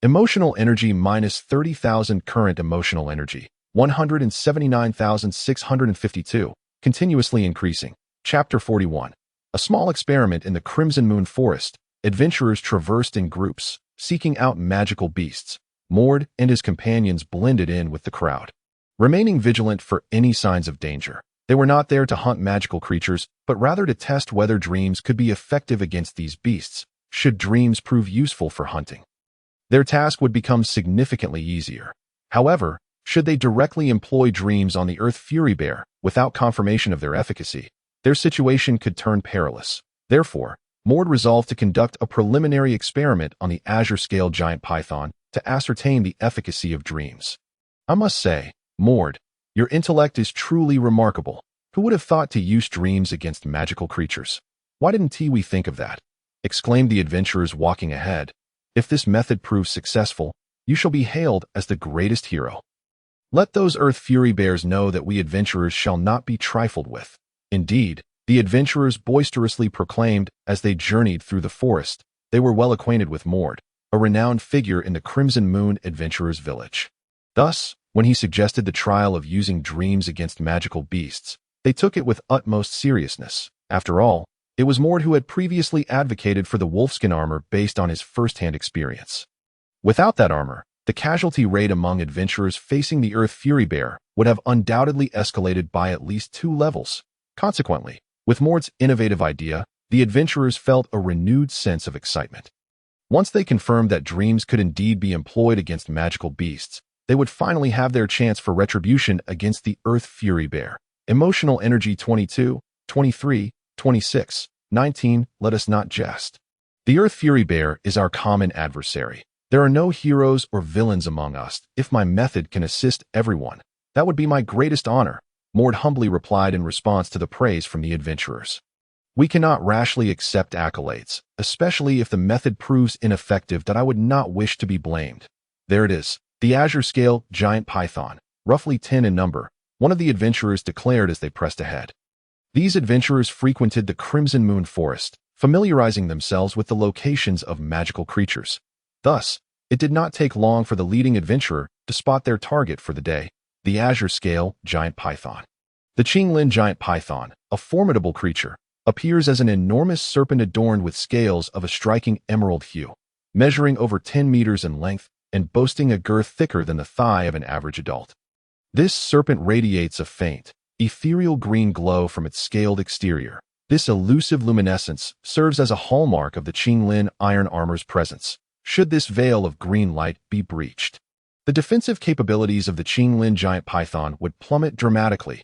Emotional energy minus 30,000 current emotional energy, 179,652, continuously increasing. Chapter 41. A small experiment in the Crimson Moon Forest. Adventurers traversed in groups, seeking out magical beasts. Mord and his companions blended in with the crowd, remaining vigilant for any signs of danger. They were not there to hunt magical creatures, but rather to test whether dreams could be effective against these beasts, should dreams prove useful for hunting. Their task would become significantly easier. However, should they directly employ dreams on the Earth Fury Bear without confirmation of their efficacy, their situation could turn perilous. Therefore, Mord resolved to conduct a preliminary experiment on the Azure-scale giant python to ascertain the efficacy of dreams. I must say, Mord, your intellect is truly remarkable. Who would have thought to use dreams against magical creatures? Why didn't we think of that? Exclaimed the adventurers walking ahead. If this method proves successful, you shall be hailed as the greatest hero. Let those Earth Fury Bears know that we adventurers shall not be trifled with. Indeed, the adventurers boisterously proclaimed as they journeyed through the forest. They were well acquainted with Mord, a renowned figure in the Crimson Moon Adventurers' Village. Thus, when he suggested the trial of using dreams against magical beasts, they took it with utmost seriousness. After all, it was Mord who had previously advocated for the wolfskin armor based on his first-hand experience. Without that armor, the casualty rate among adventurers facing the Earth Fury Bear would have undoubtedly escalated by at least 2 levels. Consequently, with Mord's innovative idea, the adventurers felt a renewed sense of excitement. Once they confirmed that dreams could indeed be employed against magical beasts, they would finally have their chance for retribution against the Earth Fury Bear. Emotional energy 22, 23, 26, 19, let us not jest. The Earth Fury Bear is our common adversary. There are no heroes or villains among us. If my method can assist everyone, that would be my greatest honor, Mord humbly replied in response to the praise from the adventurers. We cannot rashly accept accolades, especially if the method proves ineffective. That I would not wish to be blamed. There it is, the Azure-scale giant python, roughly 10 in number, one of the adventurers declared as they pressed ahead. These adventurers frequented the Crimson Moon Forest, familiarizing themselves with the locations of magical creatures. Thus, it did not take long for the leading adventurer to spot their target for the day, the Azure-scale giant python. The Qinglin giant python, a formidable creature, appears as an enormous serpent adorned with scales of a striking emerald hue, measuring over 10 meters in length and boasting a girth thicker than the thigh of an average adult. This serpent radiates a faint, ethereal green glow from its scaled exterior. This elusive luminescence serves as a hallmark of the Qinglin iron armor's presence, should this veil of green light be breached. The defensive capabilities of the Qinglin giant python would plummet dramatically.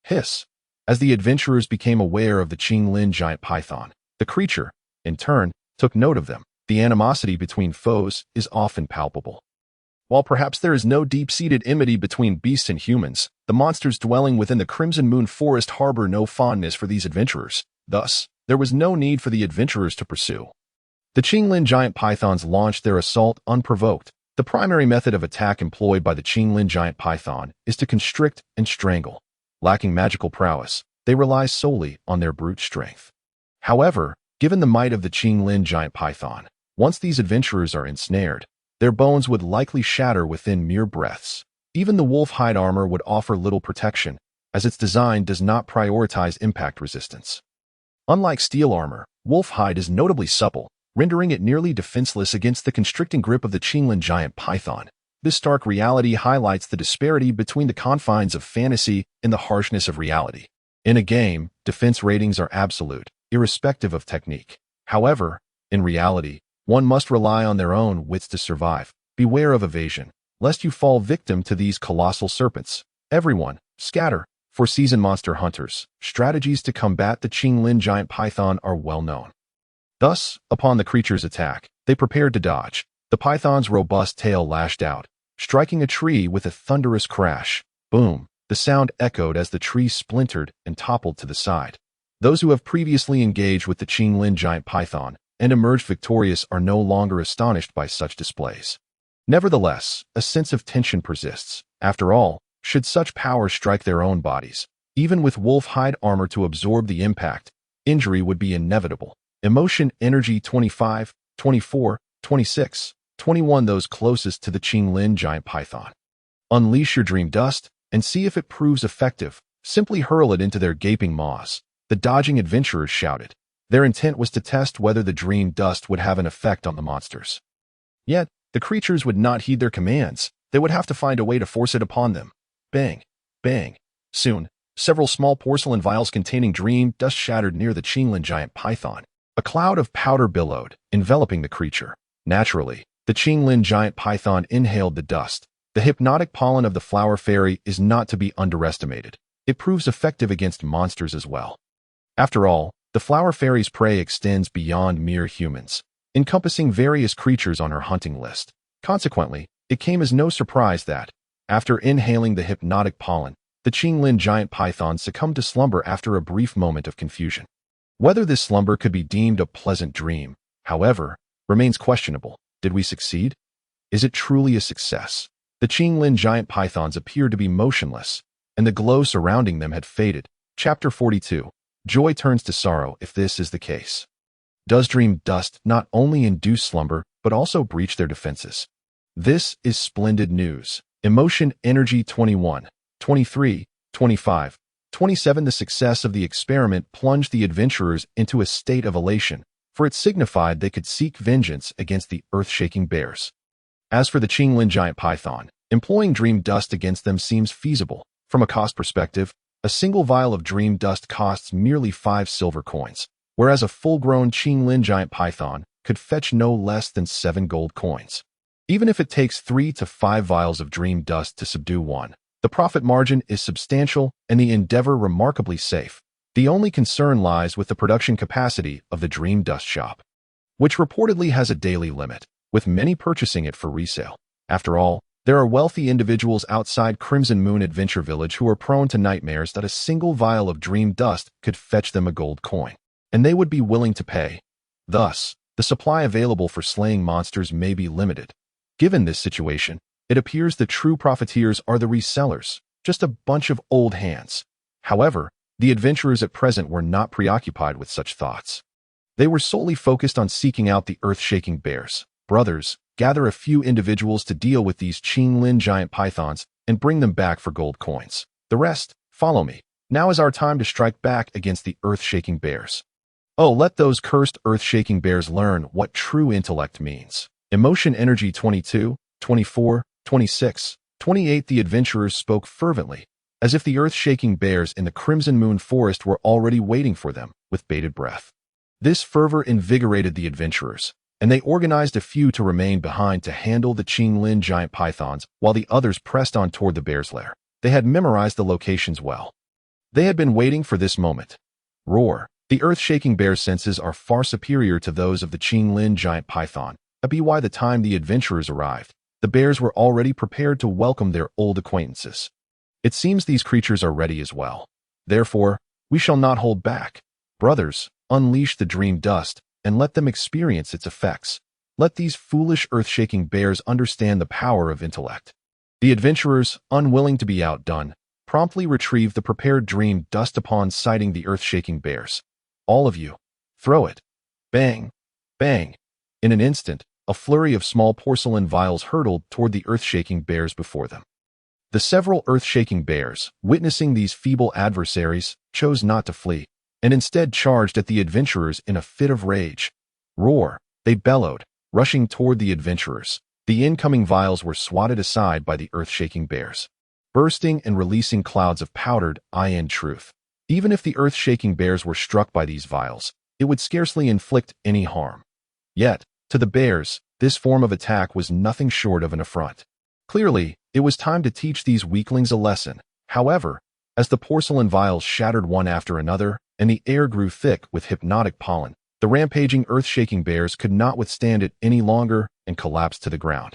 Hiss! As the adventurers became aware of the Qinglin giant python, the creature, in turn, took note of them. The animosity between foes is often palpable. While perhaps there is no deep-seated enmity between beasts and humans, the monsters dwelling within the Crimson Moon Forest harbor no fondness for these adventurers. Thus, there was no need for the adventurers to pursue. The Qinglin giant pythons launched their assault unprovoked. The primary method of attack employed by the Qinglin giant python is to constrict and strangle. Lacking magical prowess, they rely solely on their brute strength. However, given the might of the Qinglin giant python, once these adventurers are ensnared, their bones would likely shatter within mere breaths. Even the wolf hide armor would offer little protection, as its design does not prioritize impact resistance. Unlike steel armor, wolf hide is notably supple, rendering it nearly defenseless against the constricting grip of the Qinglin giant python. This stark reality highlights the disparity between the confines of fantasy and the harshness of reality. In a game, defense ratings are absolute, irrespective of technique. However, in reality, one must rely on their own wits to survive. Beware of evasion, lest you fall victim to these colossal serpents. Everyone, scatter. For seasoned monster hunters, strategies to combat the Qinglin giant python are well known. Thus, upon the creature's attack, they prepared to dodge. The python's robust tail lashed out, striking a tree with a thunderous crash. Boom! The sound echoed as the tree splintered and toppled to the side. Those who have previously engaged with the Qinglin giant python and emerged victorious are no longer astonished by such displays. Nevertheless, a sense of tension persists. After all, should such power strike their own bodies, even with wolf hide armor to absorb the impact, injury would be inevitable. Emotion energy 25, 24, 26, 21. Those closest to the Qinglin giant python. Unleash your dream dust and see if it proves effective. Simply hurl it into their gaping maws. The dodging adventurers shouted. Their intent was to test whether the dream dust would have an effect on the monsters. Yet, the creatures would not heed their commands. They would have to find a way to force it upon them. Bang, bang. Soon, several small porcelain vials containing dream dust shattered near the Qinglin giant python. A cloud of powder billowed, enveloping the creature. Naturally, the Qinglin giant python inhaled the dust. The hypnotic pollen of the flower fairy is not to be underestimated. It proves effective against monsters as well. After all, the flower fairy's prey extends beyond mere humans, encompassing various creatures on her hunting list. Consequently, it came as no surprise that, after inhaling the hypnotic pollen, the Qinglin giant python succumbed to slumber after a brief moment of confusion. Whether this slumber could be deemed a pleasant dream, however, remains questionable. Did we succeed? Is it truly a success? The Qinglin giant pythons appeared to be motionless, and the glow surrounding them had faded. Chapter 42. Joy turns to sorrow if this is the case. Does dream dust not only induce slumber, but also breach their defenses? This is splendid news. Emotion energy 21, 23, 25, 27. The success of the experiment plunged the adventurers into a state of elation, for it signified they could seek vengeance against the earth-shaking bears. As for the Qinglin giant python, employing dream dust against them seems feasible. From a cost perspective, a single vial of dream dust costs merely 5 silver coins, whereas a full-grown Qinglin giant python could fetch no less than 7 gold coins. Even if it takes 3 to 5 vials of dream dust to subdue one, the profit margin is substantial and the endeavor remarkably safe. The only concern lies with the production capacity of the dream dust shop, which reportedly has a daily limit, with many purchasing it for resale. After all, there are wealthy individuals outside Crimson Moon Adventure Village who are prone to nightmares that a single vial of dream dust could fetch them a gold coin, and they would be willing to pay. Thus, the supply available for slaying monsters may be limited. Given this situation, it appears the true profiteers are the resellers, just a bunch of old hands. However, the adventurers at present were not preoccupied with such thoughts. They were solely focused on seeking out the earth-shaking bears. Brothers, gather a few individuals to deal with these Qinglin giant pythons and bring them back for gold coins. The rest, follow me. Now is our time to strike back against the earth-shaking bears. Oh, let those cursed earth-shaking bears learn what true intellect means. Emotion energy 22, 24, 26, 28. The adventurers spoke fervently, as if the earth-shaking bears in the Crimson Moon Forest were already waiting for them with bated breath. This fervor invigorated the adventurers, and they organized a few to remain behind to handle the Qinglin giant pythons while the others pressed on toward the bear's lair. They had memorized the locations well. They had been waiting for this moment. Roar. The earth-shaking bear's senses are far superior to those of the Qinglin giant python. By the time the adventurers arrived, the bears were already prepared to welcome their old acquaintances. It seems these creatures are ready as well. Therefore, we shall not hold back. Brothers, unleash the dream dust and let them experience its effects. Let these foolish earth-shaking bears understand the power of intellect. The adventurers, unwilling to be outdone, promptly retrieved the prepared dream dust upon sighting the earth-shaking bears. All of you, throw it. Bang, bang. In an instant, a flurry of small porcelain vials hurtled toward the earth-shaking bears before them. The several earth-shaking bears, witnessing these feeble adversaries, chose not to flee, and instead charged at the adventurers in a fit of rage. Roar, they bellowed, rushing toward the adventurers. The incoming vials were swatted aside by the earth-shaking bears, bursting and releasing clouds of powdered iron truth. Even if the earth-shaking bears were struck by these vials, it would scarcely inflict any harm. Yet, to the bears, this form of attack was nothing short of an affront. Clearly, it was time to teach these weaklings a lesson. However, as the porcelain vials shattered one after another, and the air grew thick with hypnotic pollen, the rampaging earth-shaking bears could not withstand it any longer and collapsed to the ground,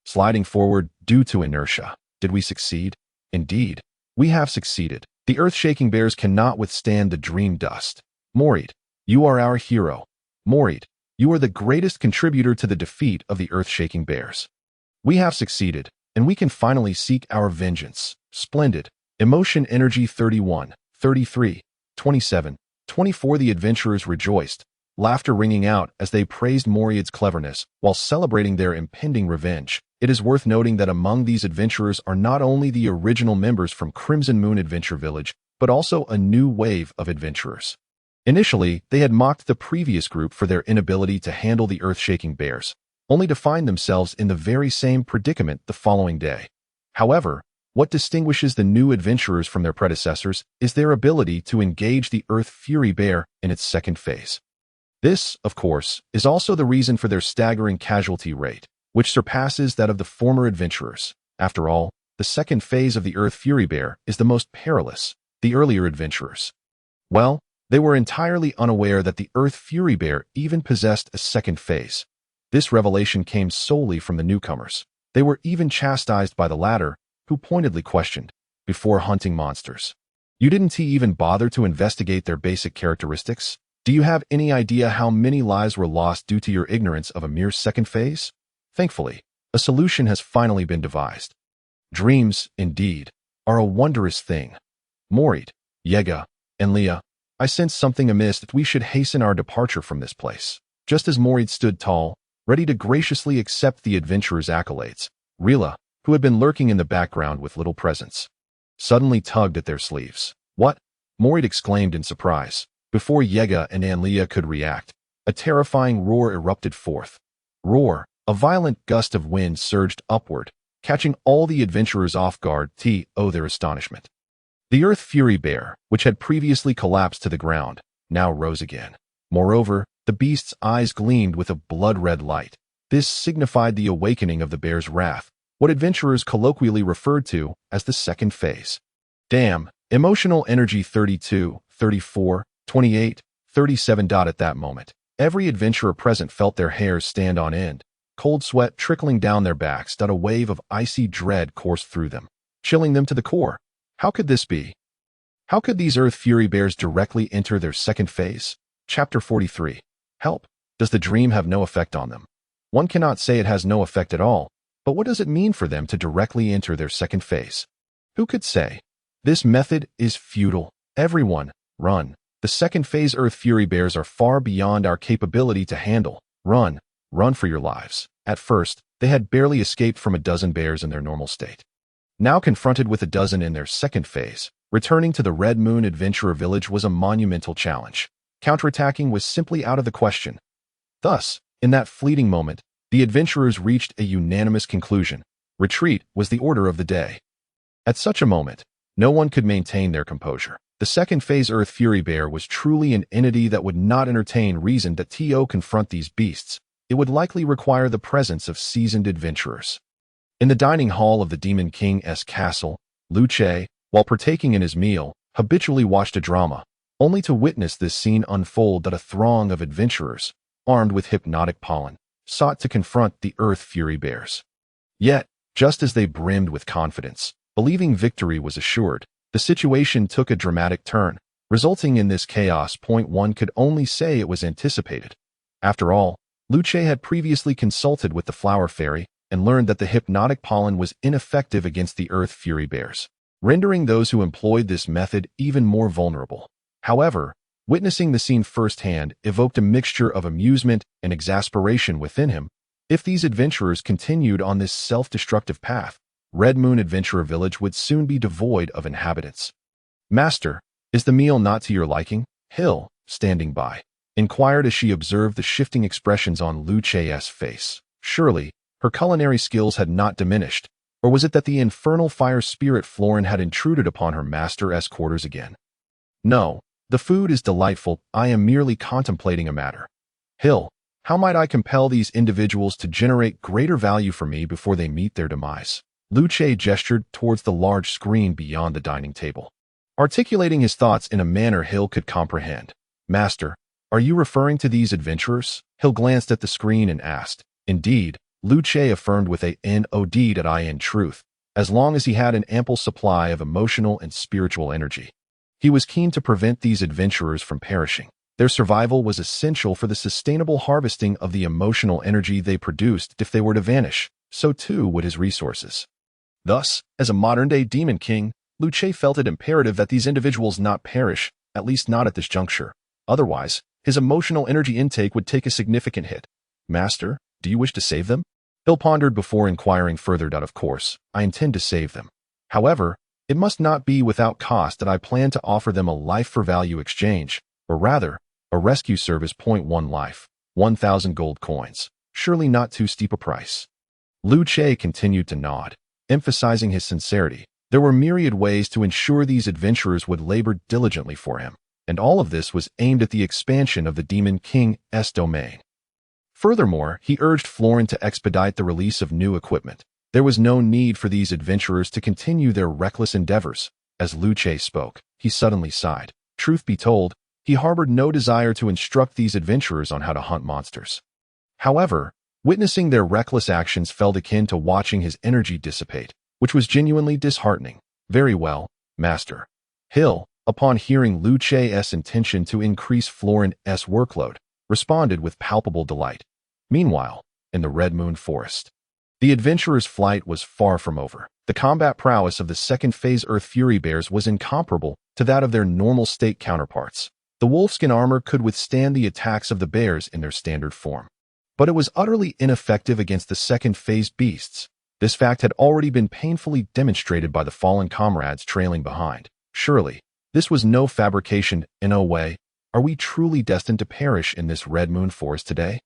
sliding forward due to inertia. Did we succeed? Indeed, we have succeeded. The earth-shaking bears cannot withstand the dream dust. Morit, you are our hero. Morit, you are the greatest contributor to the defeat of the earth-shaking bears. We have succeeded, and we can finally seek our vengeance. Splendid. Emotion energy 31, 33, 27, 24. The adventurers rejoiced, laughter ringing out as they praised Moriad's cleverness while celebrating their impending revenge. It is worth noting that among these adventurers are not only the original members from Crimson Moon Adventure Village, but also a new wave of adventurers. Initially, they had mocked the previous group for their inability to handle the earth-shaking bears, only to find themselves in the very same predicament the following day. However, what distinguishes the new adventurers from their predecessors is their ability to engage the Earth Fury Bear in its second phase. This, of course, is also the reason for their staggering casualty rate, which surpasses that of the former adventurers. After all, the second phase of the Earth Fury Bear is the most perilous. The earlier adventurers, well, they were entirely unaware that the Earth Fury Bear even possessed a second phase. This revelation came solely from the newcomers. They were even chastised by the latter, who pointedly questioned, before hunting monsters, "You didn't even bother to investigate their basic characteristics? Do you have any idea how many lives were lost due to your ignorance of a mere second phase?" Thankfully, a solution has finally been devised. Dreams, indeed, are a wondrous thing. Moriad, Yega, and Leah, I sense something amiss that we should hasten our departure from this place. Just as Moriad stood tall, ready to graciously accept the adventurer's accolades, Rila, who had been lurking in the background with little presence, suddenly tugged at their sleeves. "What?" Moriad exclaimed in surprise. Before Yega and Anlia could react, a terrifying roar erupted forth. Roar! A violent gust of wind surged upward, catching all the adventurers off guard to their astonishment. The Earth Fury Bear, which had previously collapsed to the ground, now rose again. Moreover, the beast's eyes gleamed with a blood-red light. This signified the awakening of the bear's wrath, what adventurers colloquially referred to as the second phase. Damn, emotional energy 32, 34, 28, 37. At that moment, every adventurer present felt their hairs stand on end, cold sweat trickling down their backs. A wave of icy dread coursed through them, chilling them to the core. How could this be? How could these Earth Fury Bears directly enter their second phase? Chapter 43. Help. Does the dream have no effect on them? One cannot say it has no effect at all, but what does it mean for them to directly enter their second phase? Who could say? This method is futile. Everyone, run. The second phase Earth Fury Bears are far beyond our capability to handle. Run. Run for your lives. At first, they had barely escaped from a dozen bears in their normal state. Now confronted with a dozen in their second phase, returning to the Red Moon Adventurer Village was a monumental challenge. Counterattacking was simply out of the question. Thus, in that fleeting moment, the adventurers reached a unanimous conclusion. Retreat was the order of the day. At such a moment, no one could maintain their composure. The second phase Earth Fury Bear was truly an entity that would not entertain reason to confront these beasts. It would likely require the presence of seasoned adventurers. In the dining hall of the Demon King's castle, Luce, while partaking in his meal, habitually watched a drama, only to witness this scene unfold. That a throng of adventurers, armed with hypnotic pollen, sought to confront the Earth Fury Bears. Yet, just as they brimmed with confidence, believing victory was assured, the situation took a dramatic turn, resulting in this chaos. One could only say it was anticipated. After all, Luce had previously consulted with the Flower Fairy and learned that the hypnotic pollen was ineffective against the Earth Fury Bears, rendering those who employed this method even more vulnerable. However, witnessing the scene firsthand evoked a mixture of amusement and exasperation within him. If these adventurers continued on this self-destructive path, Red Moon Adventurer Village would soon be devoid of inhabitants. "Master, is the meal not to your liking?" Hill, standing by, inquired as she observed the shifting expressions on Luce's face. Surely, her culinary skills had not diminished, or was it that the infernal fire spirit Florin had intruded upon her master's quarters again? "No, the food is delightful. I am merely contemplating a matter. Hill, how might I compel these individuals to generate greater value for me before they meet their demise?" Luce gestured towards the large screen beyond the dining table, articulating his thoughts in a manner Hill could comprehend. "Master, are you referring to these adventurers?" Hill glanced at the screen and asked. "Indeed," Luce affirmed with a nod. In truth, as long as he had an ample supply of emotional and spiritual energy, he was keen to prevent these adventurers from perishing. Their survival was essential for the sustainable harvesting of the emotional energy they produced. If they were to vanish, so too would his resources. Thus, as a modern-day Demon King, Luce felt it imperative that these individuals not perish, at least not at this juncture. Otherwise, his emotional energy intake would take a significant hit. Master, do you wish to save them? Hill pondered before inquiring further. Of course, I intend to save them. However, it must not be without cost that I plan to offer them a life-for-value exchange, or rather, a rescue service. 1 life, 1,000 gold coins. Surely not too steep a price. Lu Che continued to nod, emphasizing his sincerity. There were myriad ways to ensure these adventurers would labor diligently for him, and all of this was aimed at the expansion of the Demon King's domain. Furthermore, he urged Florin to expedite the release of new equipment. There was no need for these adventurers to continue their reckless endeavors. As Lu Che spoke, he suddenly sighed. Truth be told, he harbored no desire to instruct these adventurers on how to hunt monsters. However, witnessing their reckless actions felt akin to watching his energy dissipate, which was genuinely disheartening. Very well, Master. Hill, upon hearing Lu Che's intention to increase Florin's workload, responded with palpable delight. Meanwhile, in the Red Moon Forest, the adventurers' flight was far from over. The combat prowess of the second phase Earth Fury Bears was incomparable to that of their normal state counterparts. The wolfskin armor could withstand the attacks of the bears in their standard form, but it was utterly ineffective against the second phase beasts. This fact had already been painfully demonstrated by the fallen comrades trailing behind. Surely, this was no fabrication. In a way, are we truly destined to perish in this Red Moon Forest today?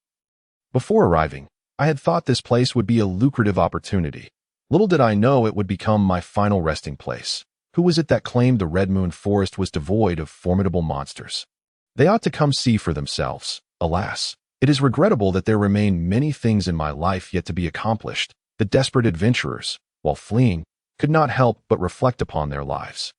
Before arriving, I had thought this place would be a lucrative opportunity. Little did I know it would become my final resting place. Who was it that claimed the Red Moon Forest was devoid of formidable monsters? They ought to come see for themselves. Alas, it is regrettable that there remain many things in my life yet to be accomplished. The desperate adventurers, while fleeing, could not help but reflect upon their lives.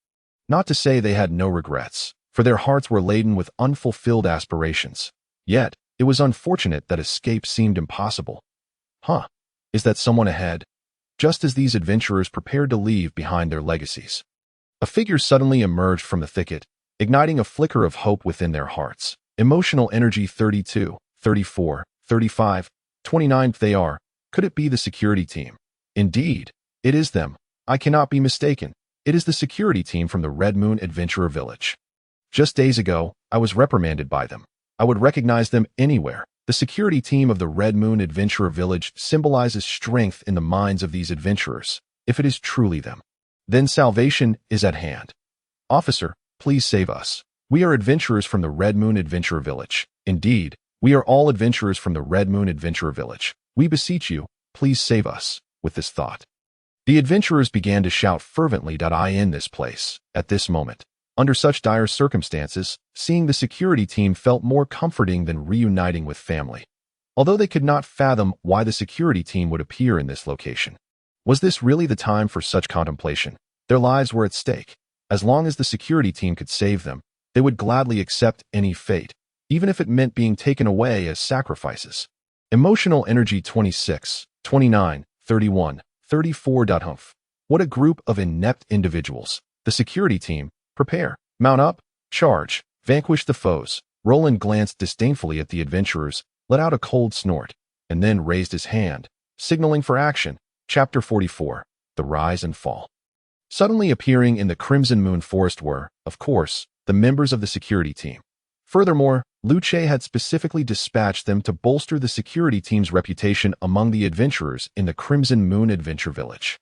Not to say they had no regrets, for their hearts were laden with unfulfilled aspirations. Yet, it was unfortunate that escape seemed impossible. Is that someone ahead? Just as these adventurers prepared to leave behind their legacies, a figure suddenly emerged from the thicket, igniting a flicker of hope within their hearts. Emotional energy 32, 34, 35, 29. They are. Could it be the security team? Indeed, it is them. I cannot be mistaken. It is the security team from the Red Moon Adventurer Village. Just days ago, I was reprimanded by them. I would recognize them anywhere. The security team of the Red Moon Adventurer Village symbolizes strength in the minds of these adventurers. If it is truly them, then salvation is at hand. Officer, please save us. We are adventurers from the Red Moon Adventurer Village. Indeed, we are all adventurers from the Red Moon Adventurer Village. We beseech you, please save us. With this thought, the adventurers began to shout fervently. I in this place, at this moment. Under such dire circumstances, seeing the security team felt more comforting than reuniting with family. Although they could not fathom why the security team would appear in this location. Was this really the time for such contemplation? Their lives were at stake. As long as the security team could save them, they would gladly accept any fate, even if it meant being taken away as sacrifices. Emotional energy 26, 29, 31, 34. Hmph. What a group of inept individuals. The security team. Prepare. Mount up. Charge. Vanquish the foes. Roland glanced disdainfully at the adventurers, let out a cold snort, and then raised his hand, signaling for action. Chapter 44. The Rise and Fall. Suddenly appearing in the Crimson Moon Forest were, of course, the members of the security team. Furthermore, Lu Che had specifically dispatched them to bolster the security team's reputation among the adventurers in the Crimson Moon Adventure Village.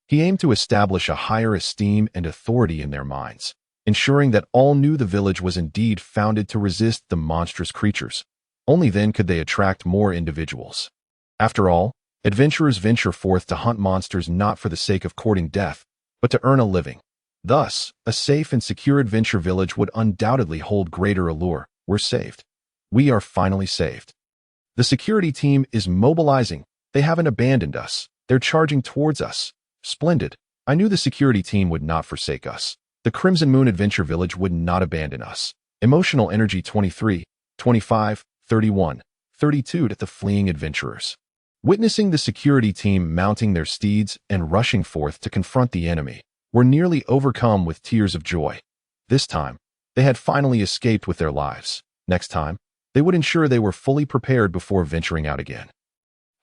He aimed to establish a higher esteem and authority in their minds, ensuring that all knew the village was indeed founded to resist the monstrous creatures. Only then could they attract more individuals. After all, adventurers venture forth to hunt monsters not for the sake of courting death, but to earn a living. Thus, a safe and secure adventure village would undoubtedly hold greater allure. We're saved. We are finally saved. The security team is mobilizing. They haven't abandoned us. They're charging towards us. Splendid. I knew the security team would not forsake us. The Crimson Moon Adventure Village would not abandon us. Emotional energy 23, 25, 31, 32 at the fleeing adventurers. Witnessing the security team mounting their steeds and rushing forth to confront the enemy, were nearly overcome with tears of joy. This time, they had finally escaped with their lives. Next time, they would ensure they were fully prepared before venturing out again.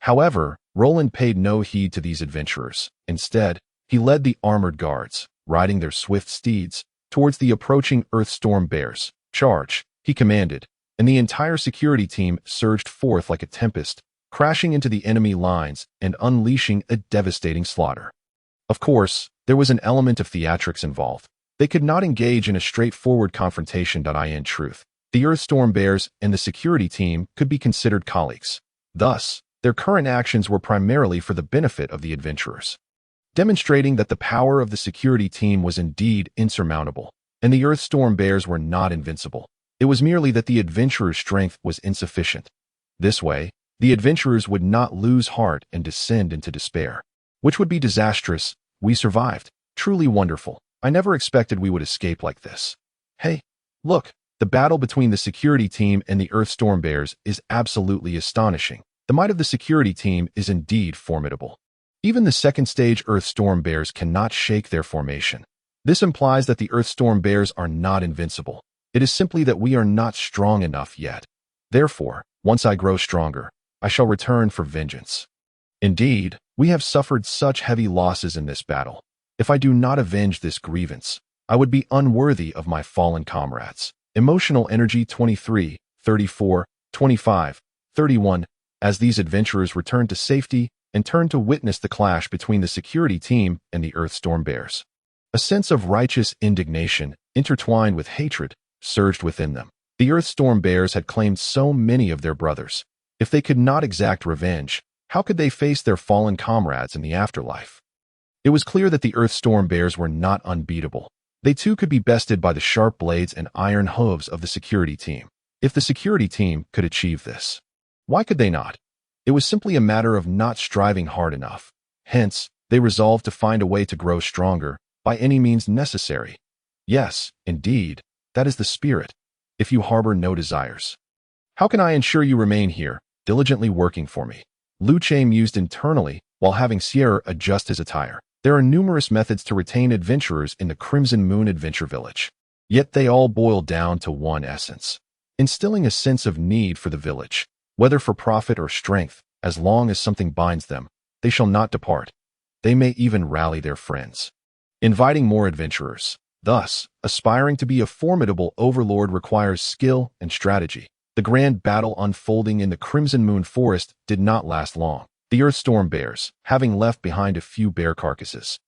However, Roland paid no heed to these adventurers. Instead, he led the armored guards, riding their swift steeds, towards the approaching Earthstorm bears. Charge, he commanded, and the entire security team surged forth like a tempest, crashing into the enemy lines and unleashing a devastating slaughter. Of course, there was an element of theatrics involved. They could not engage in a straightforward confrontation. In truth, the Earthstorm Bears and the security team could be considered colleagues. Thus, their current actions were primarily for the benefit of the adventurers, demonstrating that the power of the security team was indeed insurmountable, and the Earthstorm Bears were not invincible. It was merely that the adventurers' strength was insufficient. This way, the adventurers would not lose heart and descend into despair, which would be disastrous. We survived. Truly wonderful. I never expected we would escape like this. Hey, look, the battle between the security team and the Earthstorm Bears is absolutely astonishing. The might of the security team is indeed formidable. Even the second stage Earthstorm Bears cannot shake their formation. This implies that the Earthstorm Bears are not invincible. It is simply that we are not strong enough yet. Therefore, once I grow stronger, I shall return for vengeance. Indeed, we have suffered such heavy losses in this battle. If I do not avenge this grievance, I would be unworthy of my fallen comrades. Emotional energy 23, 34, 25, 31. As these adventurers returned to safety and turned to witness the clash between the security team and the Earthstorm Bears, a sense of righteous indignation, intertwined with hatred, surged within them. The Earthstorm Bears had claimed so many of their brothers. If they could not exact revenge, how could they face their fallen comrades in the afterlife? It was clear that the Earthstorm Bears were not unbeatable. They too could be bested by the sharp blades and iron hooves of the security team. If the security team could achieve this, why could they not? It was simply a matter of not striving hard enough. Hence, they resolved to find a way to grow stronger by any means necessary. Yes, indeed, that is the spirit. If you harbor no desires, how can I ensure you remain here, diligently working for me? Liu Che mused internally while having Sierra adjust his attire. There are numerous methods to retain adventurers in the Crimson Moon Adventure Village. Yet they all boil down to one essence: instilling a sense of need for the village. Whether for profit or strength, as long as something binds them, they shall not depart. They may even rally their friends, inviting more adventurers. Thus, aspiring to be a formidable overlord requires skill and strategy. The grand battle unfolding in the Crimson Moon Forest did not last long. The Earthstorm Bears, having left behind a few bear carcasses,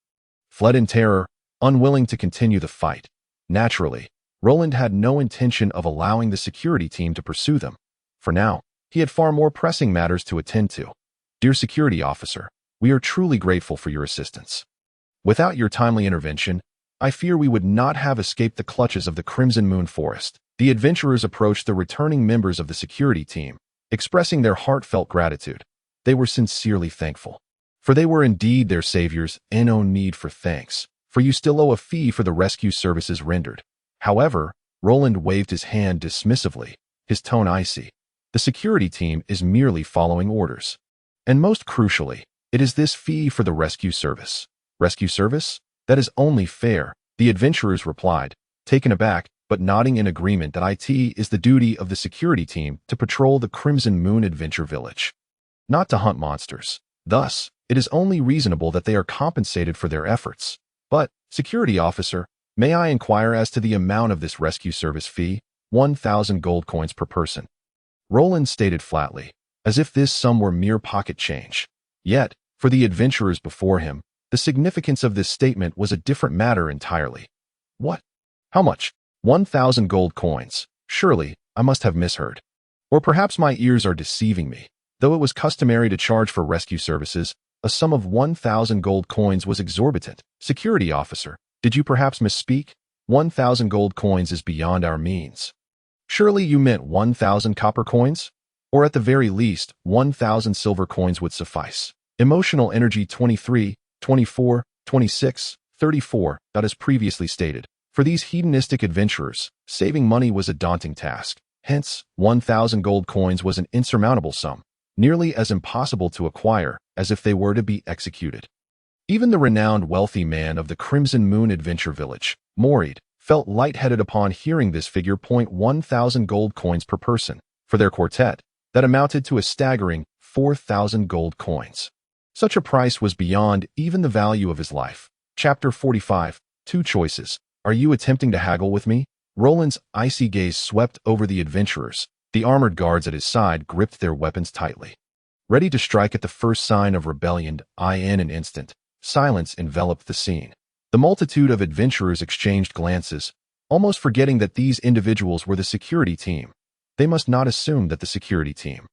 fled in terror, unwilling to continue the fight. Naturally, Roland had no intention of allowing the security team to pursue them. For now, he had far more pressing matters to attend to. Dear security officer, we are truly grateful for your assistance. Without your timely intervention, I fear we would not have escaped the clutches of the Crimson Moon Forest. The adventurers approached the returning members of the security team, expressing their heartfelt gratitude. They were sincerely thankful, for they were indeed their saviors, and no need for thanks, for you still owe a fee for the rescue services rendered. However, Roland waved his hand dismissively, his tone icy. The security team is merely following orders. And most crucially, it is this fee for the rescue service. Rescue service? That is only fair, the adventurers replied, taken aback, but nodding in agreement that it is the duty of the security team to patrol the Crimson Moon Adventure Village, not to hunt monsters. Thus, it is only reasonable that they are compensated for their efforts. But, security officer, may I inquire as to the amount of this rescue service fee? 1,000 gold coins per person. Roland stated flatly, as if this sum were mere pocket change. Yet, for the adventurers before him, the significance of this statement was a different matter entirely. What? How much? 1,000 gold coins. Surely, I must have misheard. Or perhaps my ears are deceiving me. Though it was customary to charge for rescue services, a sum of 1,000 gold coins was exorbitant. Security officer, did you perhaps misspeak? 1,000 gold coins is beyond our means. Surely you meant 1,000 copper coins? Or at the very least, 1,000 silver coins would suffice. Emotional energy 23, 24, 26, 34, as previously stated. For these hedonistic adventurers, saving money was a daunting task. Hence, 1,000 gold coins was an insurmountable sum, nearly as impossible to acquire as if they were to be executed. Even the renowned wealthy man of the Crimson Moon Adventure Village, Morid, felt lightheaded upon hearing this figure. 1,000 gold coins per person. For their quartet, that amounted to a staggering 4,000 gold coins. Such a price was beyond even the value of his life. Chapter 45. Two choices. Are you attempting to haggle with me? Roland's icy gaze swept over the adventurers, The armored guards at his side gripped their weapons tightly, ready to strike at the first sign of rebellion. In an instant, silence enveloped the scene. The multitude of adventurers exchanged glances, almost forgetting that these individuals were the security team. They must not assume that the security team,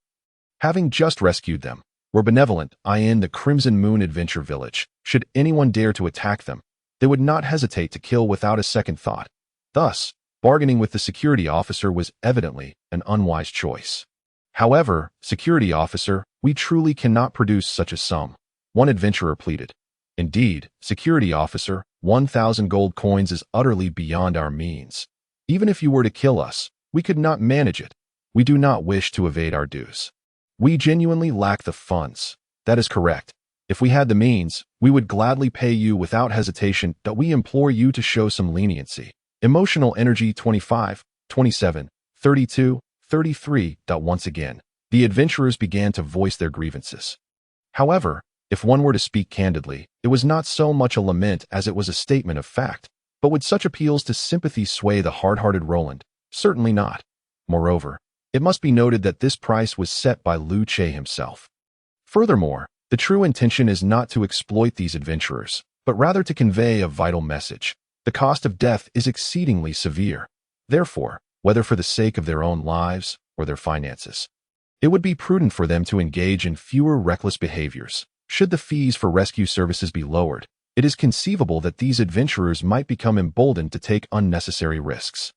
having just rescued them, were benevolent. In the Crimson Moon Adventure Village, should anyone dare to attack them, they would not hesitate to kill without a second thought. Thus, bargaining with the security officer was evidently an unwise choice. However, security officer, we truly cannot produce such a sum, one adventurer pleaded. Indeed, security officer, 1,000 gold coins is utterly beyond our means. Even if you were to kill us, we could not manage it. We do not wish to evade our dues. We genuinely lack the funds. That is correct. If we had the means, we would gladly pay you without hesitation, but we implore you to show some leniency. Emotional energy 25, 27, 32, 33. Once again, the adventurers began to voice their grievances. However, if one were to speak candidly, it was not so much a lament as it was a statement of fact. But would such appeals to sympathy sway the hard-hearted Roland? Certainly not. Moreover, it must be noted that this price was set by Lu Che himself. Furthermore, the true intention is not to exploit these adventurers, but rather to convey a vital message. The cost of death is exceedingly severe. Therefore, whether for the sake of their own lives or their finances, it would be prudent for them to engage in fewer reckless behaviors. Should the fees for rescue services be lowered, it is conceivable that these adventurers might become emboldened to take unnecessary risks.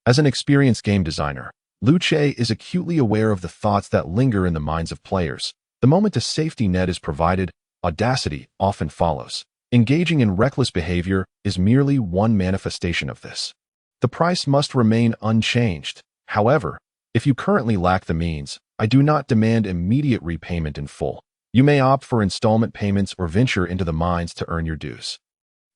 As an experienced game designer, Lu Che is acutely aware of the thoughts that linger in the minds of players. The moment a safety net is provided, audacity often follows. Engaging in reckless behavior is merely one manifestation of this. The price must remain unchanged. However, if you currently lack the means, I do not demand immediate repayment in full. You may opt for installment payments or venture into the mines to earn your dues.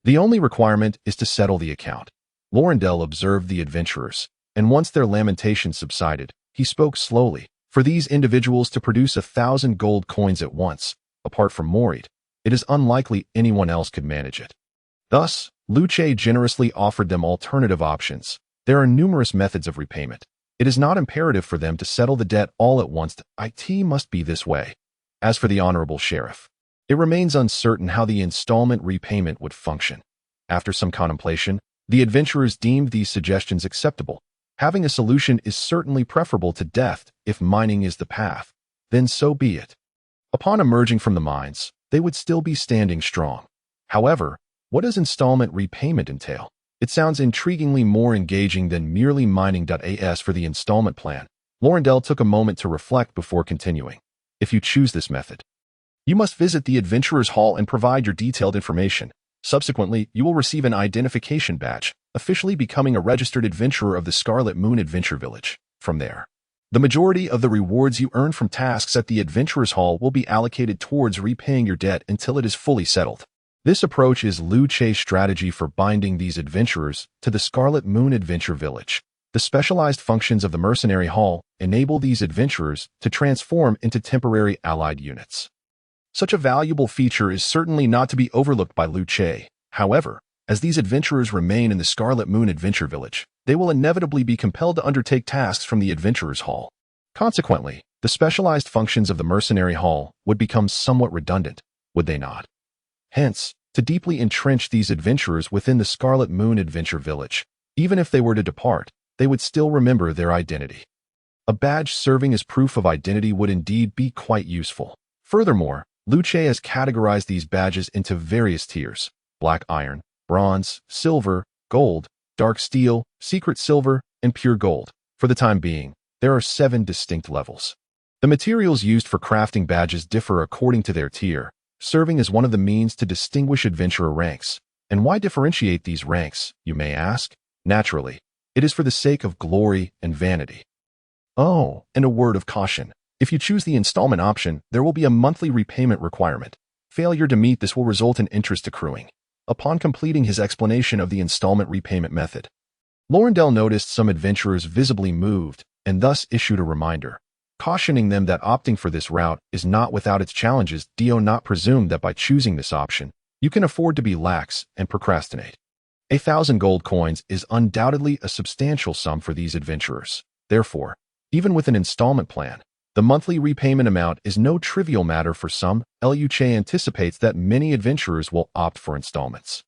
The only requirement is to settle the account. Lorendel observed the adventurers, and once their lamentations subsided, he spoke slowly. For these individuals to produce 1,000 gold coins at once, apart from Morit, it is unlikely anyone else could manage it. Thus, Lu Che generously offered them alternative options. There are numerous methods of repayment. It is not imperative for them to settle the debt all at once. It must be this way. As for the honorable sheriff, it remains uncertain how the installment repayment would function. After some contemplation, the adventurers deemed these suggestions acceptable. Having a solution is certainly preferable to death. If mining is the path, then so be it. Upon emerging from the mines, they would still be standing strong. However, what does installment repayment entail? It sounds intriguingly more engaging than merely mining. As for the installment plan, Lorendel took a moment to reflect before continuing. If you choose this method, you must visit the Adventurers Hall and provide your detailed information. Subsequently, you will receive an identification badge, officially becoming a registered adventurer of the Scarlet Moon Adventure Village. From there, the majority of the rewards you earn from tasks at the Adventurers Hall will be allocated towards repaying your debt until it is fully settled. This approach is Lu Che's strategy for binding these adventurers to the Scarlet Moon Adventure Village. The specialized functions of the Mercenary Hall enable these adventurers to transform into temporary allied units. Such a valuable feature is certainly not to be overlooked by Lu Che. However, as these adventurers remain in the Scarlet Moon Adventure Village, they will inevitably be compelled to undertake tasks from the Adventurers Hall. Consequently, the specialized functions of the Mercenary Hall would become somewhat redundant, would they not? Hence, to deeply entrench these adventurers within the Scarlet Moon Adventure Village, even if they were to depart, they would still remember their identity. A badge serving as proof of identity would indeed be quite useful. Furthermore, Lu Che has categorized these badges into various tiers: black iron, bronze, silver, gold, dark steel, secret silver, and pure gold. For the time being, there are 7 distinct levels. The materials used for crafting badges differ according to their tier, serving as one of the means to distinguish adventurer ranks. And why differentiate these ranks, you may ask? Naturally, it is for the sake of glory and vanity. Oh, and a word of caution. If you choose the installment option, there will be a monthly repayment requirement. Failure to meet this will result in interest accruing. Upon completing his explanation of the installment repayment method, Lorendel noticed some adventurers visibly moved and thus issued a reminder, cautioning them that opting for this route is not without its challenges. Do not presume that by choosing this option, you can afford to be lax and procrastinate. 1,000 gold coins is undoubtedly a substantial sum for these adventurers. Therefore, Even with an installment plan, the monthly repayment amount is no trivial matter for some. Luche anticipates that many adventurers will opt for installments,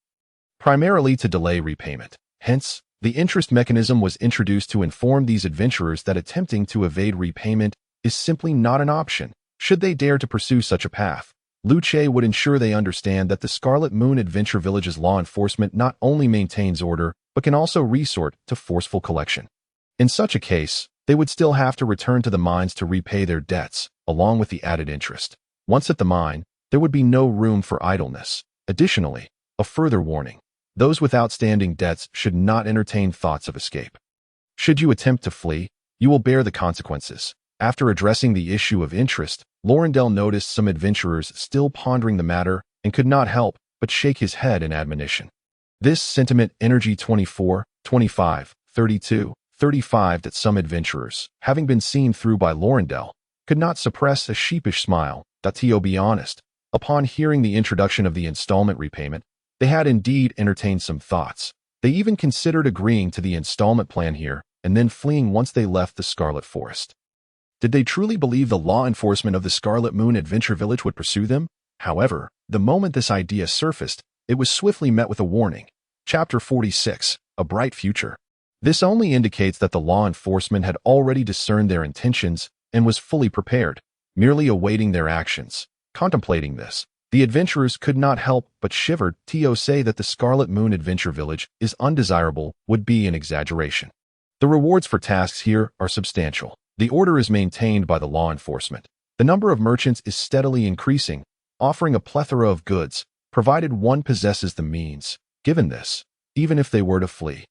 primarily to delay repayment. Hence, the interest mechanism was introduced to inform these adventurers that attempting to evade repayment is simply not an option, should they dare to pursue such a path. Luche would ensure they understand that the Scarlet Moon Adventure Village's law enforcement not only maintains order, but can also resort to forceful collection. In such a case, they would still have to return to the mines to repay their debts, along with the added interest. Once at the mine, there would be no room for idleness. Additionally, a further warning: those with outstanding debts should not entertain thoughts of escape. Should you attempt to flee, you will bear the consequences. After addressing the issue of interest, Lorindel noticed some adventurers still pondering the matter and could not help but shake his head in admonition. This sentiment energy 24, 25, 32, 35 that some adventurers, having been seen through by Lorindel, could not suppress a sheepish smile. To be honest, upon hearing the introduction of the installment repayment, they had indeed entertained some thoughts. They even considered agreeing to the installment plan here and then fleeing once they left the Scarlet Forest. Did they truly believe the law enforcement of the Scarlet Moon Adventure Village would pursue them? However, the moment this idea surfaced, it was swiftly met with a warning. Chapter 46, A Bright Future. This only indicates that the law enforcement had already discerned their intentions and was fully prepared, merely awaiting their actions. Contemplating this, the adventurers could not help but shiver. To say that the Scarlet Moon Adventure Village is undesirable would be an exaggeration. The rewards for tasks here are substantial. The order is maintained by the law enforcement. The number of merchants is steadily increasing, offering a plethora of goods, provided one possesses the means. Given this, even if they were to flee,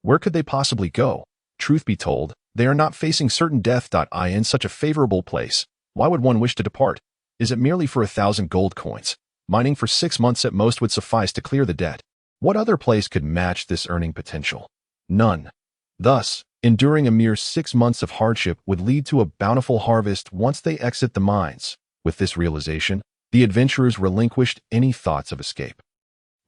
where could they possibly go? Truth be told, they are not facing certain death. In such a favorable place, why would one wish to depart? Is it merely for 1,000 gold coins? Mining for 6 months at most would suffice to clear the debt. What other place could match this earning potential? None. Thus, enduring a mere 6 months of hardship would lead to a bountiful harvest once they exit the mines. With this realization, the adventurers relinquished any thoughts of escape.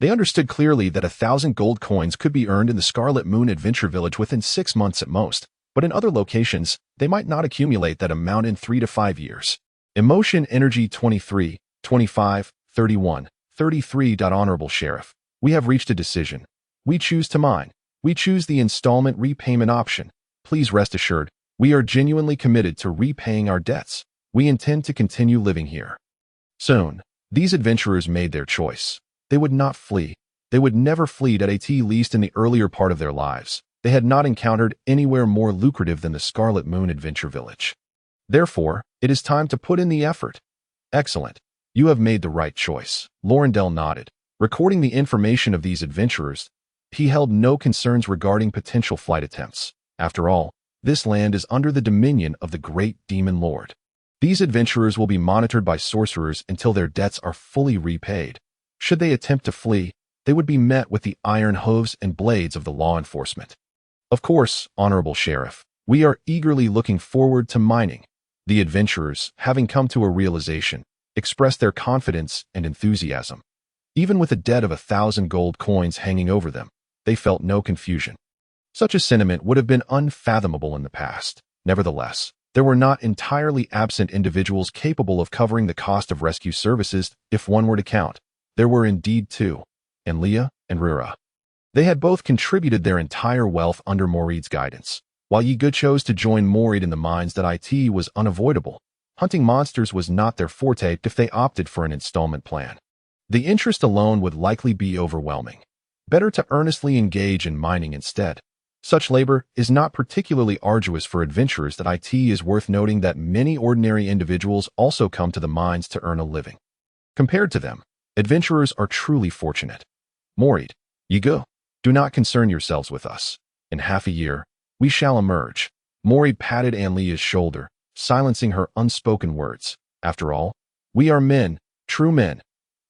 They understood clearly that 1,000 gold coins could be earned in the Scarlet Moon Adventure Village within 6 months at most, but in other locations, they might not accumulate that amount in 3 to 5 years. Emotion Energy 23, 25, 31, 33. Honorable Sheriff, we have reached a decision. We choose to mine. We choose the installment repayment option. Please rest assured, we are genuinely committed to repaying our debts. We intend to continue living here. Soon, these adventurers made their choice. They would not flee. They would never flee, at least in the earlier part of their lives. They had not encountered anywhere more lucrative than the Scarlet Moon Adventure Village. Therefore, it is time to put in the effort. Excellent. You have made the right choice. Lorindel nodded. Recording the information of these adventurers, he held no concerns regarding potential flight attempts. After all, this land is under the dominion of the great demon lord. These adventurers will be monitored by sorcerers until their debts are fully repaid. Should they attempt to flee, they would be met with the iron hooves and blades of the law enforcement. Of course, Honorable Sheriff, we are eagerly looking forward to mining. The adventurers, having come to a realization, expressed their confidence and enthusiasm. Even with a debt of 1,000 gold coins hanging over them, they felt no confusion. Such a sentiment would have been unfathomable in the past. Nevertheless, there were not entirely absent individuals capable of covering the cost of rescue services. If one were to count, there were indeed two, Enlia and Rura. They had both contributed their entire wealth under Morid's guidance. While Yiga chose to join Morid in the mines, it was unavoidable. Hunting monsters was not their forte if they opted for an installment plan. The interest alone would likely be overwhelming. Better to earnestly engage in mining instead. Such labor is not particularly arduous for adventurers. It is worth noting that many ordinary individuals also come to the mines to earn a living. Compared to them, adventurers are truly fortunate. Morid, Yiga, do not concern yourselves with us. In half a year, we shall emerge. Morid patted Anlia's shoulder, silencing her unspoken words. After all, we are men, true men.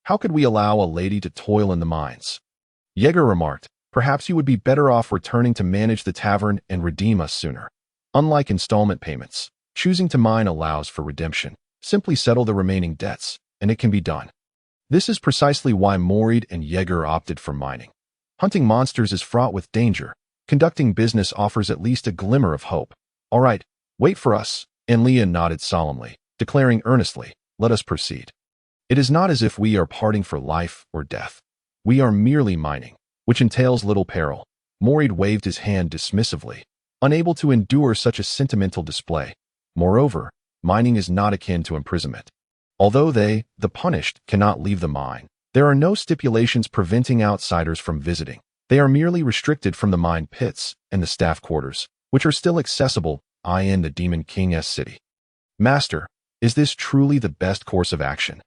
How could we allow a lady to toil in the mines? Yeager remarked, perhaps you would be better off returning to manage the tavern and redeem us sooner. Unlike installment payments, choosing to mine allows for redemption. Simply settle the remaining debts, and it can be done. This is precisely why Morid and Yeager opted for mining. Hunting monsters is fraught with danger. Conducting business offers at least a glimmer of hope. All right, Wait for us, and Leah nodded solemnly, declaring earnestly, let us proceed. It is not as if we are parting for life or death. We are merely mining, which entails little peril. Morid waved his hand dismissively, unable to endure such a sentimental display. Moreover, mining is not akin to imprisonment. Although they, the punished, cannot leave the mine, there are no stipulations preventing outsiders from visiting. They are merely restricted from the mine pits and the staff quarters, which are still accessible in the Demon King's city. Master, is this truly the best course of action?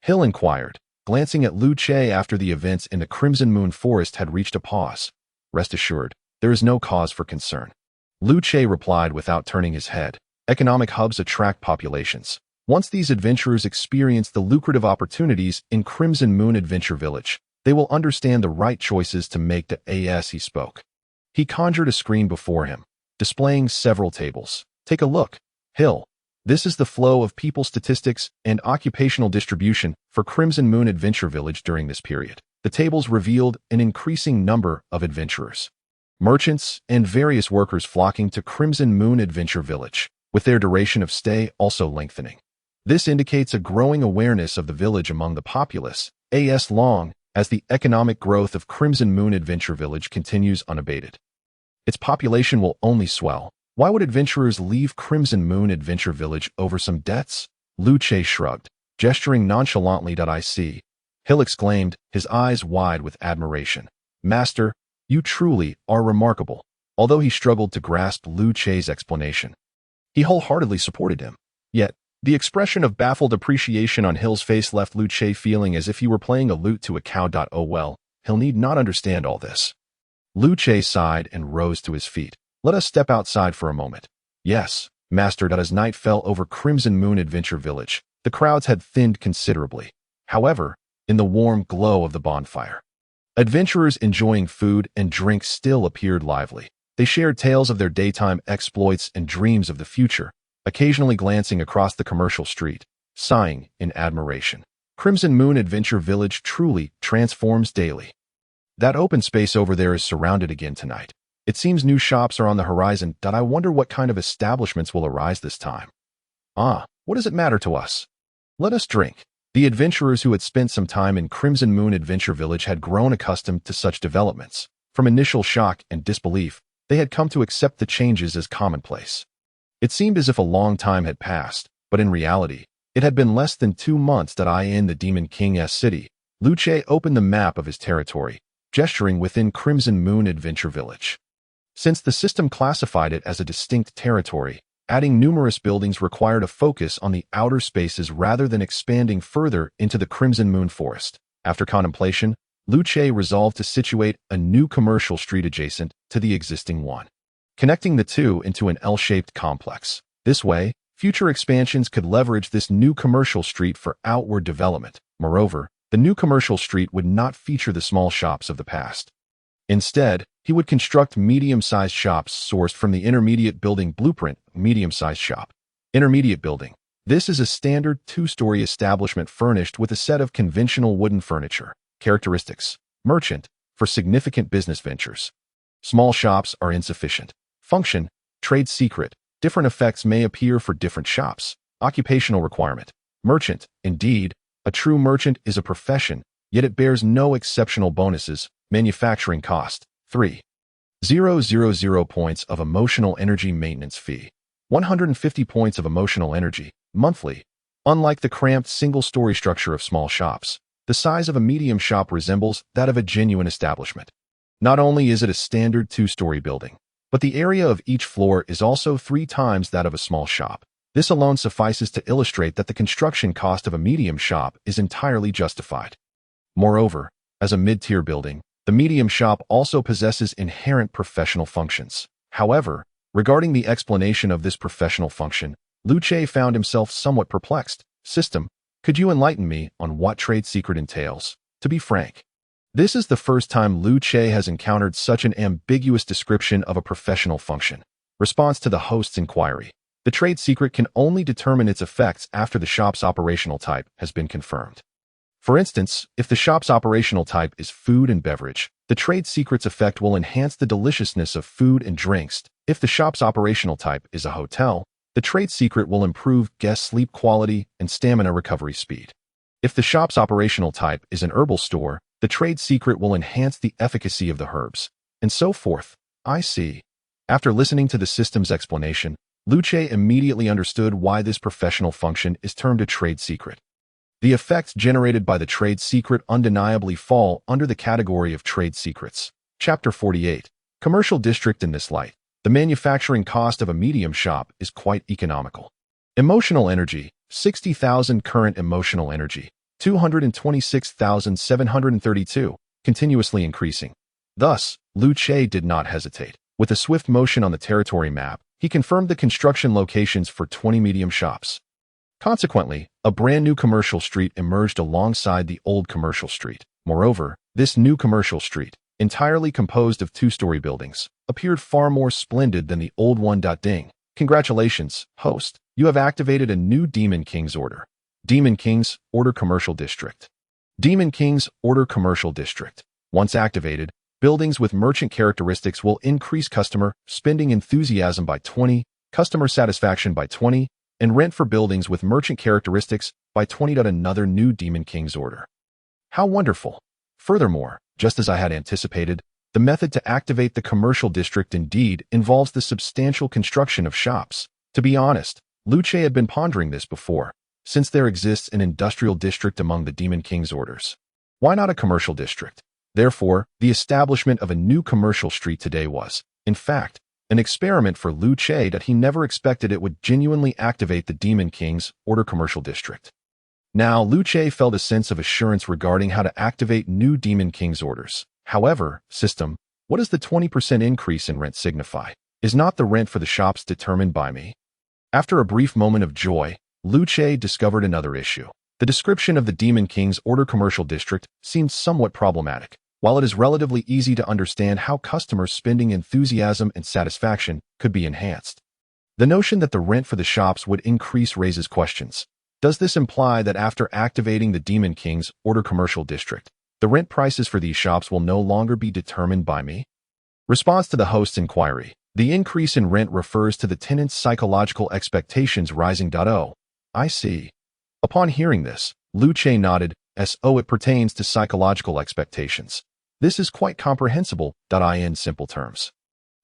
Hill inquired, glancing at Lu Che after the events in the Crimson Moon Forest had reached a pause. Rest assured, there is no cause for concern. Lu Che replied without turning his head. Economic hubs attract populations. Once these adventurers experience the lucrative opportunities in Crimson Moon Adventure Village, they will understand the right choices to make. He spoke. He conjured a screen before him, displaying several tables. Take a look, Hill. This is the flow of people statistics and occupational distribution for Crimson Moon Adventure Village during this period. The tables revealed an increasing number of adventurers, merchants, and various workers flocking to Crimson Moon Adventure Village, with their duration of stay also lengthening. This indicates a growing awareness of the village among the populace, as long as the economic growth of Crimson Moon Adventure Village continues unabated. Its population will only swell. Why would adventurers leave Crimson Moon Adventure Village over some debts? Lu Che shrugged, gesturing nonchalantly. I see. Hill exclaimed, his eyes wide with admiration. Master, you truly are remarkable. Although he struggled to grasp Lu Che's explanation, he wholeheartedly supported him. Yet, the expression of baffled appreciation on Hill's face left Lu Che feeling as if he were playing a lute to a cow. Oh well, Hill need not understand all this. Lu Che sighed and rose to his feet. Let us step outside for a moment. Yes, Master. As night fell over Crimson Moon Adventure Village, the crowds had thinned considerably. However, in the warm glow of the bonfire, adventurers enjoying food and drink still appeared lively. They shared tales of their daytime exploits and dreams of the future, occasionally glancing across the commercial street, sighing in admiration. Crimson Moon Adventure Village truly transforms daily. That open space over there is surrounded again tonight. It seems new shops are on the horizon. I wonder what kind of establishments will arise this time. What does it matter to us? Let us drink. The adventurers who had spent some time in Crimson Moon Adventure Village had grown accustomed to such developments. From initial shock and disbelief, they had come to accept the changes as commonplace. It seemed as if a long time had passed, but in reality, it had been less than 2 months in the Demon King's city. Lu Che opened the map of his territory, gesturing within Crimson Moon Adventure Village. Since the system classified it as a distinct territory, adding numerous buildings required a focus on the outer spaces rather than expanding further into the Crimson Moon Forest. After contemplation, Lu Che resolved to situate a new commercial street adjacent to the existing one, connecting the two into an L-shaped complex. This way, future expansions could leverage this new commercial street for outward development. Moreover, the new commercial street would not feature the small shops of the past. Instead, he would construct medium-sized shops sourced from the intermediate building blueprint. Medium-sized shop. Intermediate building. This is a standard 2-story establishment furnished with a set of conventional wooden furniture. Characteristics. Merchant, for significant business ventures. Small shops are insufficient. Function, trade secret. Different effects may appear for different shops. Occupational requirement. Merchant. Indeed, a true merchant is a profession, yet it bears no exceptional bonuses. Manufacturing cost. 3,000 points of emotional energy maintenance fee. 150 points of emotional energy, monthly. Unlike the cramped single-story structure of small shops, the size of a medium shop resembles that of a genuine establishment. Not only is it a standard 2-story building, but the area of each floor is also 3 times that of a small shop. This alone suffices to illustrate that the construction cost of a medium shop is entirely justified. Moreover, as a mid-tier building, the medium shop also possesses inherent professional functions. However, regarding the explanation of this professional function, Lu Che found himself somewhat perplexed. System, could you enlighten me on what trade secret entails? To be frank, this is the first time Lu Che has encountered such an ambiguous description of a professional function. Response to the host's inquiry. The trade secret can only determine its effects after the shop's operational type has been confirmed. For instance, if the shop's operational type is food and beverage, the trade secret's effect will enhance the deliciousness of food and drinks. If the shop's operational type is a hotel, The trade secret will improve guest sleep quality and stamina recovery speed. If the shop's operational type is an herbal store, the trade secret will enhance the efficacy of the herbs, and so forth. I see. After listening to the system's explanation, Luce immediately understood why this professional function is termed a trade secret. The effects generated by the trade secret undeniably fall under the category of trade secrets. Chapter 48. Commercial district. In this light, the manufacturing cost of a medium shop is quite economical. Emotional energy, 60,000. Current emotional energy, 226,732, continuously increasing. Thus, Luce did not hesitate. With a swift motion on the territory map, he confirmed the construction locations for 20 medium shops. Consequently, a brand new commercial street emerged alongside the old commercial street. Moreover, this new commercial street, entirely composed of two-story buildings, appeared far more splendid than the old one. Ding. Congratulations, host. You have activated a new Demon King's order. Demon King's Order Commercial District. Demon King's Order Commercial District. Once activated, buildings with merchant characteristics will increase customer spending enthusiasm by 20, customer satisfaction by 20, and rent for buildings with merchant characteristics by 20. Another new Demon King's order. How wonderful! Furthermore, just as I had anticipated, the method to activate the commercial district indeed involves the substantial construction of shops. To be honest, Luce had been pondering this before, since there exists an industrial district among the Demon King's orders. Why not a commercial district? Therefore, the establishment of a new commercial street today was, in fact, an experiment for Luce that he never expected it would genuinely activate the Demon King's Order Commercial District. Now, Luce felt a sense of assurance regarding how to activate new Demon King's orders. However, system, what does the 20% increase in rent signify? Is not the rent for the shops determined by me? After a brief moment of joy, Luce discovered another issue. The description of the Demon King's Order Commercial District seemed somewhat problematic. While it is relatively easy to understand how customers' spending enthusiasm and satisfaction could be enhanced, the notion that the rent for the shops would increase raises questions. Does this imply that after activating the Demon King's Order Commercial District, the rent prices for these shops will no longer be determined by me? Response to the host's inquiry. The increase in rent refers to the tenant's psychological expectations rising. Oh, I see. Upon hearing this, Luce nodded, as it pertains to psychological expectations. This is quite comprehensible. In simple terms,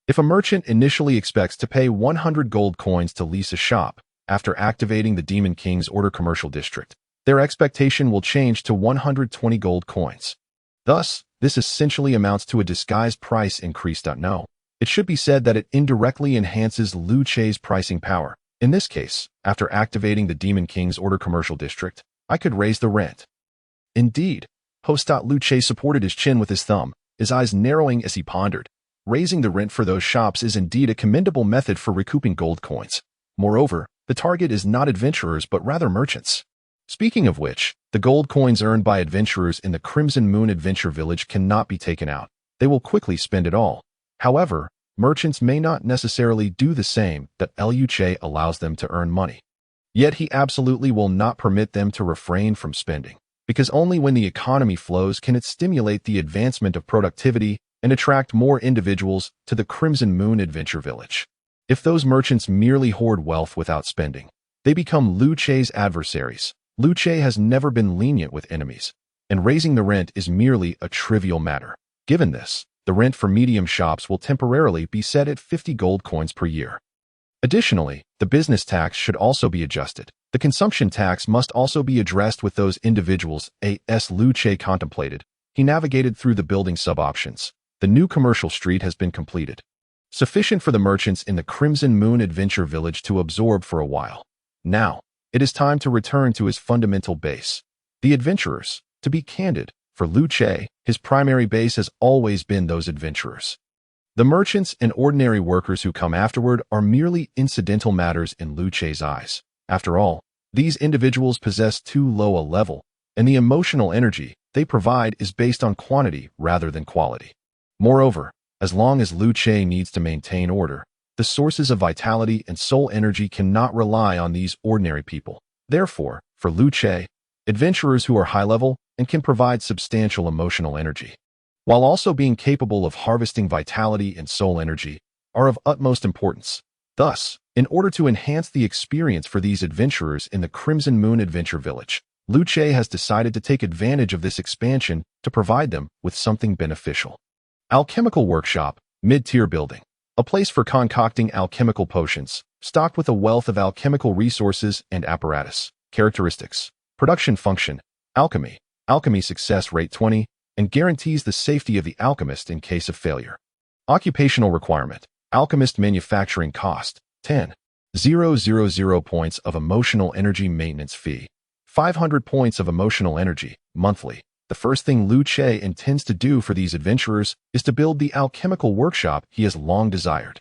if a merchant initially expects to pay 100 gold coins to lease a shop, after activating the Demon King's Order Commercial District, their expectation will change to 120 gold coins. Thus, this essentially amounts to a disguised price increase. No, it should be said that it indirectly enhances Luce's pricing power. In this case, after activating the Demon King's Order Commercial District, I could raise the rent. Indeed, host. Luce supported his chin with his thumb, his eyes narrowing as he pondered. Raising the rent for those shops is indeed a commendable method for recouping gold coins. Moreover, the target is not adventurers but rather merchants. Speaking of which, the gold coins earned by adventurers in the Crimson Moon Adventure Village cannot be taken out. They will quickly spend it all. However, merchants may not necessarily do the same. Luce allows them to earn money. Yet he absolutely will not permit them to refrain from spending, because only when the economy flows can it stimulate the advancement of productivity and attract more individuals to the Crimson Moon Adventure Village. If those merchants merely hoard wealth without spending, they become Luce's adversaries. Luce has never been lenient with enemies, and raising the rent is merely a trivial matter. Given this, the rent for medium shops will temporarily be set at 50 gold coins per year. Additionally, the business tax should also be adjusted. The consumption tax must also be addressed with those individuals. As Luce contemplated, he navigated through the building sub-options. The new commercial street has been completed, sufficient for the merchants in the Crimson Moon Adventure Village to absorb for a while. Now, it is time to return to his fundamental base, the adventurers. To be candid, for Luce, his primary base has always been those adventurers. The merchants and ordinary workers who come afterward are merely incidental matters in Luce's eyes. After all, these individuals possess too low a level, and the emotional energy they provide is based on quantity rather than quality. Moreover, as long as Luce needs to maintain order, the sources of vitality and soul energy cannot rely on these ordinary people. Therefore, for Luce, adventurers who are high-level and can provide substantial emotional energy, while also being capable of harvesting vitality and soul energy, are of utmost importance. Thus, In order to enhance the experience for these adventurers in the Crimson Moon Adventure Village, Lu Che has decided to take advantage of this expansion to provide them with something beneficial. Alchemical Workshop, Mid-Tier Building. A place for concocting alchemical potions, stocked with a wealth of alchemical resources and apparatus. Characteristics. Production function. Alchemy. Alchemy success rate 20, and guarantees the safety of the alchemist in case of failure. Occupational requirement. Alchemist manufacturing cost. 10,000 points of emotional energy maintenance fee. 500 points of emotional energy, monthly. The first thing Lu Che intends to do for these adventurers is to build the alchemical workshop he has long desired.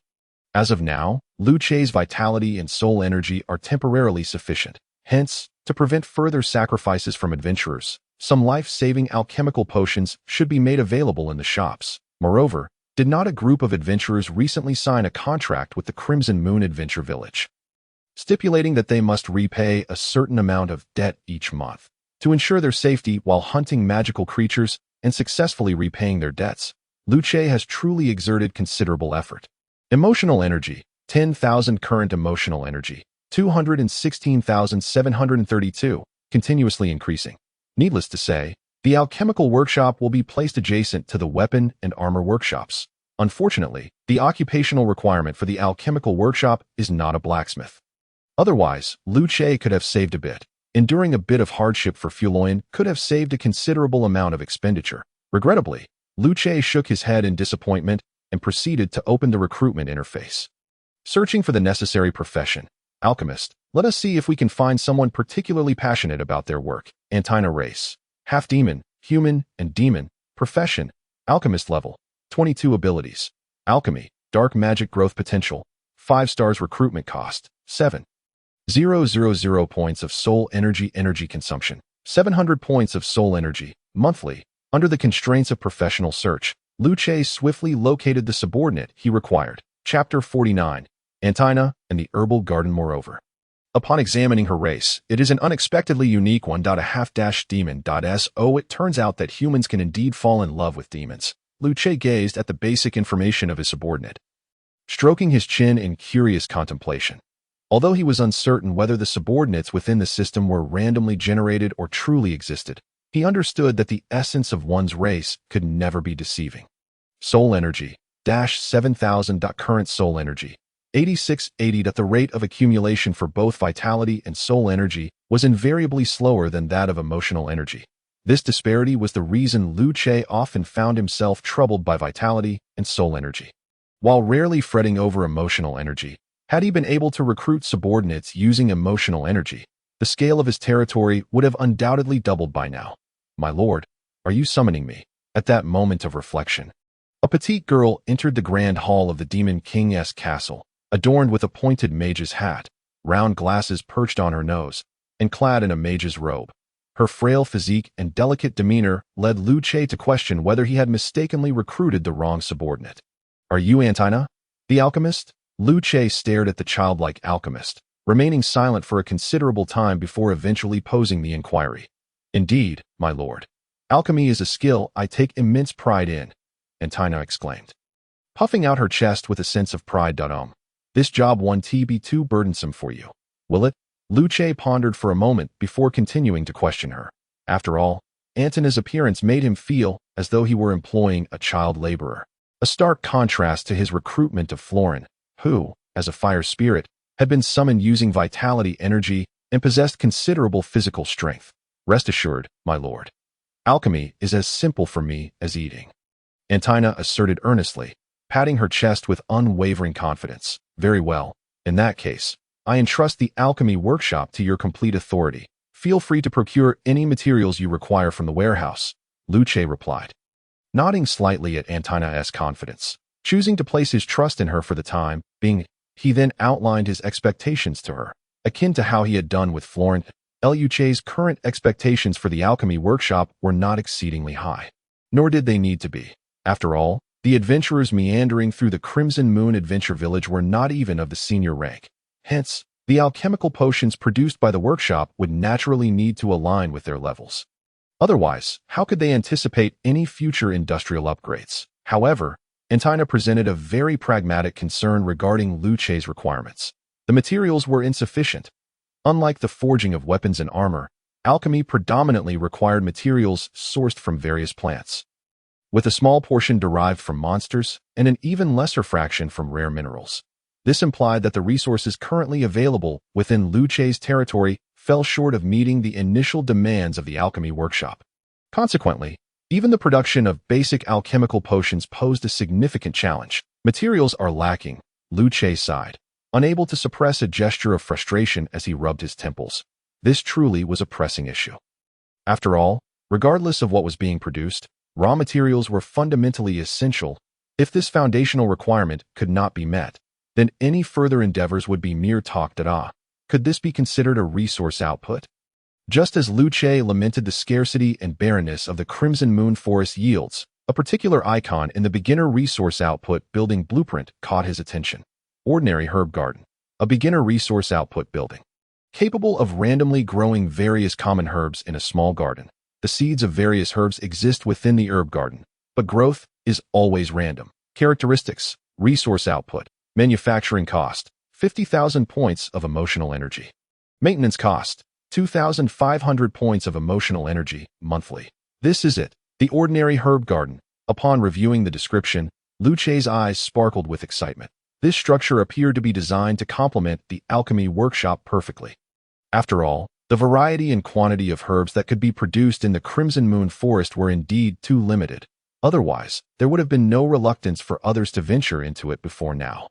As of now, Lu Che's vitality and soul energy are temporarily sufficient. Hence, to prevent further sacrifices from adventurers, some life-saving alchemical potions should be made available in the shops. Moreover, did not a group of adventurers recently sign a contract with the Crimson Moon Adventure Village, stipulating that they must repay a certain amount of debt each month to ensure their safety while hunting magical creatures and successfully repaying their debts? Lu Che has truly exerted considerable effort. Emotional energy, 10,000 current emotional energy, 216,732, continuously increasing. Needless to say, the alchemical workshop will be placed adjacent to the weapon and armor workshops. Unfortunately, the occupational requirement for the alchemical workshop is not a blacksmith. Otherwise, Lu Che could have saved a bit. Enduring a bit of hardship for Fuloyan could have saved a considerable amount of expenditure. Regrettably, Lu Che shook his head in disappointment and proceeded to open the recruitment interface. Searching for the necessary profession. Alchemist. Let us see if we can find someone particularly passionate about their work. Antina race. Half-demon, human, and demon. Profession. Alchemist level. 22 abilities. Alchemy. Dark magic growth potential. 5 stars recruitment cost. 7,000 points of soul energy consumption. 700 points of soul energy, monthly. Under the constraints of professional search, Lu Che swiftly located the subordinate he required. Chapter 49. Antina and the Herbal Garden. Moreover, upon examining her race, it is an unexpectedly unique one. A half-demon.so it turns out that humans can indeed fall in love with demons. Lu Che gazed at the basic information of his subordinate, stroking his chin in curious contemplation. Although he was uncertain whether the subordinates within the system were randomly generated or truly existed, he understood that the essence of one's race could never be deceiving. Soul energy, 7,000. Current soul energy, 8680. The rate of accumulation for both vitality and soul energy was invariably slower than that of emotional energy. This disparity was the reason Lu Che often found himself troubled by vitality and soul energy. While rarely fretting over emotional energy, had he been able to recruit subordinates using emotional energy, the scale of his territory would have undoubtedly doubled by now. My lord, are you summoning me? At that moment of reflection, a petite girl entered the grand hall of the Demon King's castle, adorned with a pointed mage's hat, round glasses perched on her nose, and clad in a mage's robe. Her frail physique and delicate demeanor led Lu Che to question whether he had mistakenly recruited the wrong subordinate. Are you Antina, the alchemist? Lu Che stared at the childlike alchemist, remaining silent for a considerable time before eventually posing the inquiry. Indeed, my lord. Alchemy is a skill I take immense pride in, Antina exclaimed, puffing out her chest with a sense of pride. This job won't be too burdensome for you, will it? Lu Che pondered for a moment before continuing to question her. After all, Antina's appearance made him feel as though he were employing a child laborer, a stark contrast to his recruitment of Florin, who, as a fire spirit, had been summoned using vitality energy and possessed considerable physical strength. Rest assured, my lord. Alchemy is as simple for me as eating, Antina asserted earnestly, patting her chest with unwavering confidence. Very well. In that case, I entrust the alchemy workshop to your complete authority. Feel free to procure any materials you require from the warehouse, Lu Che replied, nodding slightly at Antina's confidence. Choosing to place his trust in her for the time being, he then outlined his expectations to her, akin to how he had done with Florent. Lu Che's current expectations for the alchemy workshop were not exceedingly high, nor did they need to be. After all, the adventurers meandering through the Crimson Moon Adventure Village were not even of the senior rank. Hence, the alchemical potions produced by the workshop would naturally need to align with their levels. Otherwise, how could they anticipate any future industrial upgrades? However, Antina presented a very pragmatic concern regarding Lu Che's requirements. The materials were insufficient. Unlike the forging of weapons and armor, alchemy predominantly required materials sourced from various plants, with a small portion derived from monsters and an even lesser fraction from rare minerals. This implied that the resources currently available within Lu Che's territory fell short of meeting the initial demands of the alchemy workshop. Consequently, even the production of basic alchemical potions posed a significant challenge. Materials are lacking, Lu Che sighed, unable to suppress a gesture of frustration as he rubbed his temples. This truly was a pressing issue. After all, regardless of what was being produced, raw materials were fundamentally essential. If this foundational requirement could not be met, then any further endeavors would be mere talk da. Could this be considered a resource output? Just as Lu Che lamented the scarcity and barrenness of the Crimson Moon Forest yields, a particular icon in the beginner resource output building blueprint caught his attention. Ordinary Herb Garden, a beginner resource output building, capable of randomly growing various common herbs in a small garden. The seeds of various herbs exist within the herb garden, but growth is always random. Characteristics: resource output, manufacturing cost, 50,000 points of emotional energy. Maintenance cost, 2,500 points of emotional energy monthly. This is it, the ordinary herb garden. Upon reviewing the description, Lu Che's eyes sparkled with excitement. This structure appeared to be designed to complement the alchemy workshop perfectly. After all, the variety and quantity of herbs that could be produced in the Crimson Moon Forest were indeed too limited. Otherwise, there would have been no reluctance for others to venture into it before now.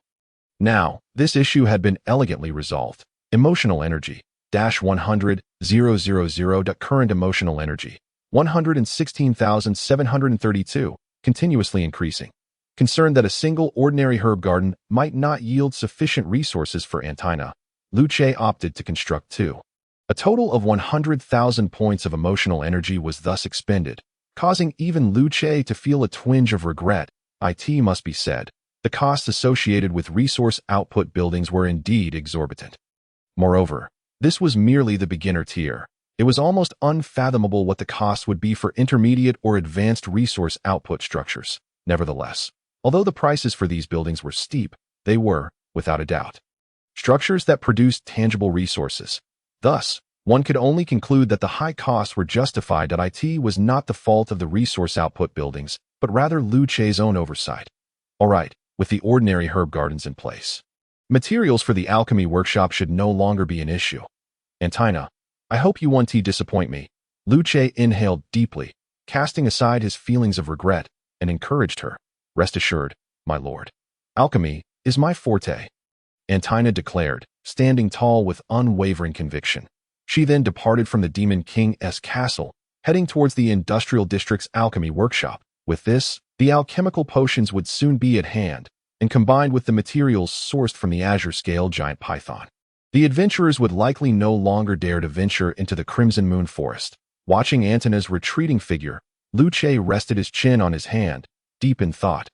Now, this issue had been elegantly resolved. Emotional energy, -100,000. Current emotional energy, 116,732, continuously increasing. Concerned that a single ordinary herb garden might not yield sufficient resources for Antina, Lu Che opted to construct two. A total of 100,000 points of emotional energy was thus expended, causing even Lu Che to feel a twinge of regret. It must be said, the costs associated with resource output buildings were indeed exorbitant. Moreover, this was merely the beginner tier. It was almost unfathomable what the cost would be for intermediate or advanced resource output structures. Nevertheless, although the prices for these buildings were steep, they were, without a doubt, structures that produced tangible resources. Thus, one could only conclude that the high costs were justified. It was not the fault of the resource output buildings, but rather Lu Che's own oversight. All right, with the ordinary herb gardens in place, materials for the alchemy workshop should no longer be an issue. Antina, I hope you won't disappoint me. Lu Che inhaled deeply, casting aside his feelings of regret, and encouraged her. Rest assured, my lord. Alchemy is my forte, Antina declared, standing tall with unwavering conviction. She then departed from the Demon King's castle, heading towards the industrial district's alchemy workshop. With this, the alchemical potions would soon be at hand, and combined with the materials sourced from the azure scale giant python, the adventurers would likely no longer dare to venture into the Crimson Moon Forest. Watching Antina's retreating figure, Lu Che rested his chin on his hand, deep in thought.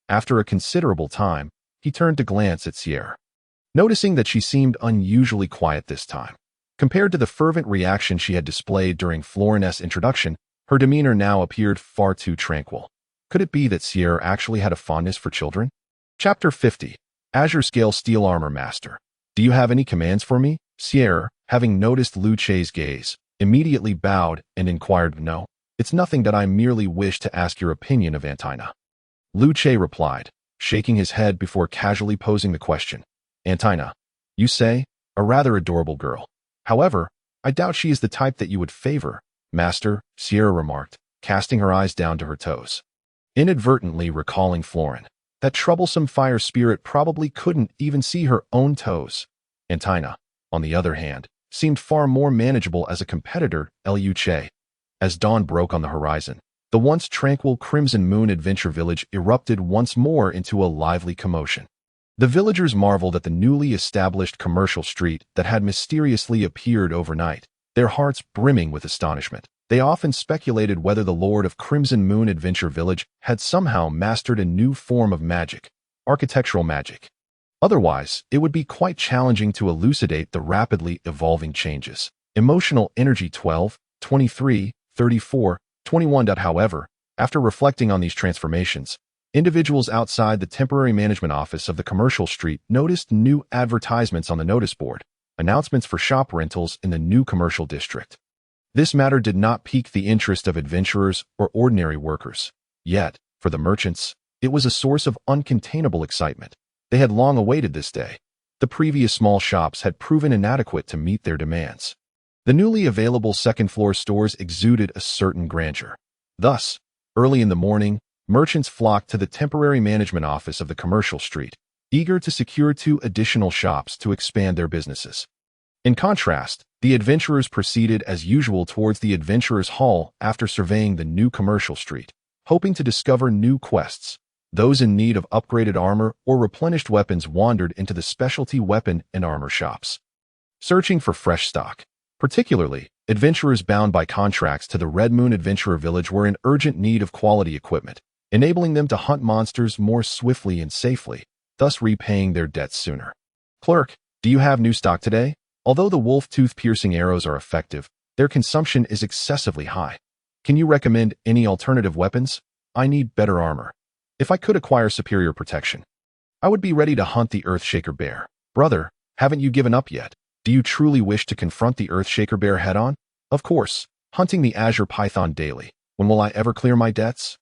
After a considerable time, he turned to glance at Sierra, noticing that she seemed unusually quiet this time. Compared to the fervent reaction she had displayed during Florin's introduction, her demeanor now appeared far too tranquil. Could it be that Sierra actually had a fondness for children? Chapter 50. Azure Scale Steel Armor Master. Do you have any commands for me? Sierra, having noticed Lu Che's gaze, immediately bowed and inquired. No, it's nothing. That I merely wish to ask your opinion of Antina. Lu Che replied, shaking his head before casually posing the question. Antina, you say? A rather adorable girl. However, I doubt she is the type that you would favor, Master, Sierra remarked, casting her eyes down to her toes. Inadvertently recalling Florin. That troublesome fire spirit probably couldn't even see her own toes. Antina, on the other hand, seemed far more manageable as a competitor. Lu Che. As dawn broke on the horizon, the once tranquil Crimson Moon Adventure Village erupted once more into a lively commotion. The villagers marveled at the newly established commercial street that had mysteriously appeared overnight, their hearts brimming with astonishment. They often speculated whether the Lord of Crimson Moon Adventure Village had somehow mastered a new form of magic, architectural magic. Otherwise, it would be quite challenging to elucidate the rapidly evolving changes. Emotional energy 12, 23, 34, 21. However, after reflecting on these transformations, Individuals outside the temporary management office of the commercial street noticed new advertisements on the notice board, announcements for shop rentals in the new commercial district. This matter did not pique the interest of adventurers or ordinary workers. Yet, for the merchants, it was a source of uncontainable excitement. They had long awaited this day. The previous small shops had proven inadequate to meet their demands. The newly available second-floor stores exuded a certain grandeur. Thus, early in the morning, merchants flocked to the temporary management office of the commercial street, eager to secure 2 additional shops to expand their businesses. In contrast, the adventurers proceeded as usual towards the adventurers' hall after surveying the new commercial street, hoping to discover new quests. Those in need of upgraded armor or replenished weapons wandered into the specialty weapon and armor shops, searching for fresh stock. Particularly, adventurers bound by contracts to the Red Moon Adventurer Village were in urgent need of quality equipment, enabling them to hunt monsters more swiftly and safely, thus repaying their debts sooner. Clerk, do you have new stock today? Although the wolf tooth-piercing arrows are effective, their consumption is excessively high. Can you recommend any alternative weapons? I need better armor. If I could acquire superior protection, I would be ready to hunt the Earthshaker bear. Brother, haven't you given up yet? Do you truly wish to confront the Earthshaker bear head-on? Of course, hunting the Azure Python daily. When will I ever clear my debts?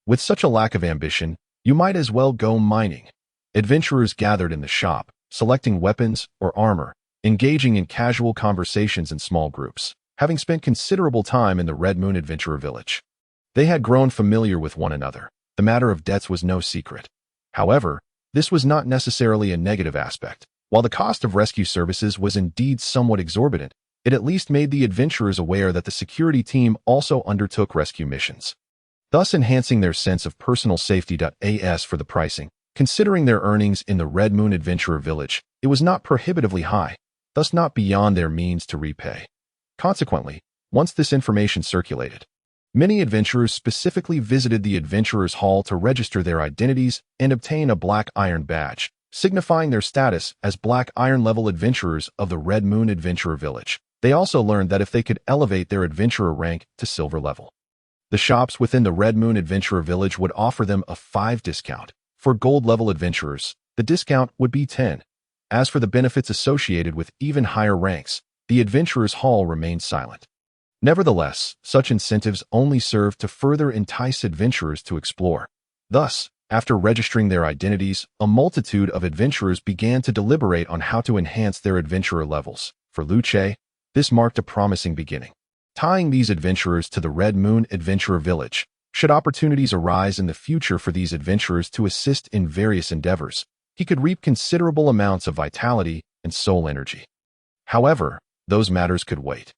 With such a lack of ambition, you might as well go mining. Adventurers gathered in the shop, selecting weapons or armor, engaging in casual conversations in small groups, having spent considerable time in the Red Moon Adventurer Village. They had grown familiar with one another. The matter of debts was no secret. However, this was not necessarily a negative aspect. While the cost of rescue services was indeed somewhat exorbitant, it at least made the adventurers aware that the security team also undertook rescue missions, thus enhancing their sense of personal safety. As for the pricing, considering their earnings in the Red Moon Adventurer Village, it was not prohibitively high, thus not beyond their means to repay. Consequently, once this information circulated, many adventurers specifically visited the Adventurers' Hall to register their identities and obtain a Black Iron badge, signifying their status as Black Iron level adventurers of the Red Moon Adventurer Village. They also learned that if they could elevate their adventurer rank to silver level, the shops within the Red Moon Adventurer Village would offer them a 5 discount. For gold level adventurers, the discount would be 10. As for the benefits associated with even higher ranks, the Adventurers' Hall remained silent. Nevertheless, such incentives only served to further entice adventurers to explore. Thus, after registering their identities, a multitude of adventurers began to deliberate on how to enhance their adventurer levels. For Luce, this marked a promising beginning. Tying these adventurers to the Red Moon Adventurer Village, should opportunities arise in the future for these adventurers to assist in various endeavors, he could reap considerable amounts of vitality and soul energy. However, those matters could wait.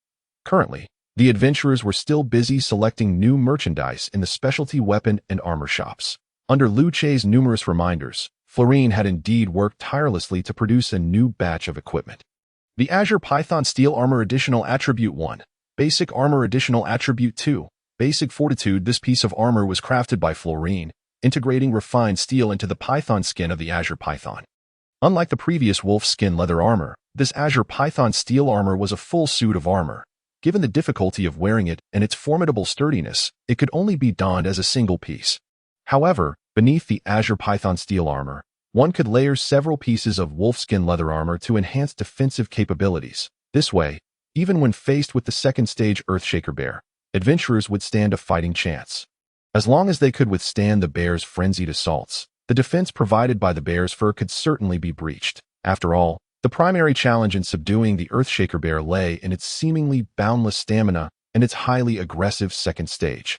Currently, the adventurers were still busy selecting new merchandise in the specialty weapon and armor shops. Under Luce's numerous reminders, Florine had indeed worked tirelessly to produce a new batch of equipment. The Azure Python Steel Armor Additional Attribute 1, Basic Armor Additional Attribute 2, Basic Fortitude. This piece of armor was crafted by Florine, integrating refined steel into the python skin of the Azure Python. Unlike the previous wolf skin leather armor, this Azure Python steel armor was a full suit of armor. Given the difficulty of wearing it and its formidable sturdiness, it could only be donned as a single piece. However, beneath the Azure Python steel armor, one could layer several pieces of wolfskin leather armor to enhance defensive capabilities. This way, even when faced with the second stage Earthshaker bear, adventurers would stand a fighting chance. As long as they could withstand the bear's frenzied assaults, the defense provided by the bear's fur could certainly be breached. After all, the primary challenge in subduing the Earthshaker bear lay in its seemingly boundless stamina and its highly aggressive second stage,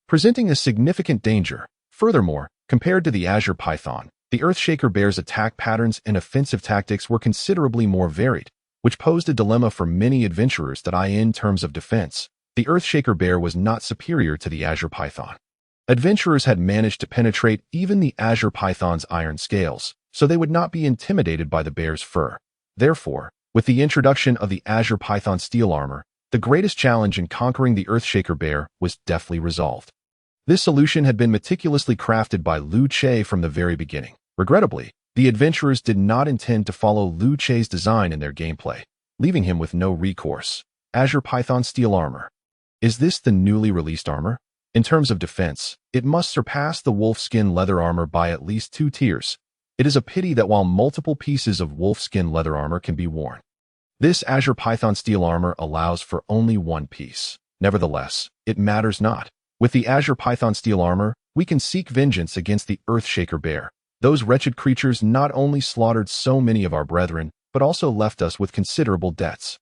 presenting a significant danger. Furthermore, compared to the Azure Python, the Earthshaker bear's attack patterns and offensive tactics were considerably more varied, which posed a dilemma for many adventurers. In terms of defense, the Earthshaker bear was not superior to the Azure Python. Adventurers had managed to penetrate even the Azure Python's iron scales, so they would not be intimidated by the bear's fur. Therefore, with the introduction of the Azure Python steel armor, the greatest challenge in conquering the Earthshaker bear was deftly resolved. This solution had been meticulously crafted by Luce from the very beginning. Regrettably, the adventurers did not intend to follow Luce's design in their gameplay, leaving him with no recourse. Azure Python steel armor. Is this the newly released armor? In terms of defense, it must surpass the wolfskin leather armor by at least 2 tiers. It is a pity that while multiple pieces of wolfskin leather armor can be worn, this Azure Python steel armor allows for only 1 piece. Nevertheless, it matters not. With the Azure Python steel armor, we can seek vengeance against the Earthshaker bear. Those wretched creatures not only slaughtered so many of our brethren, but also left us with considerable debts.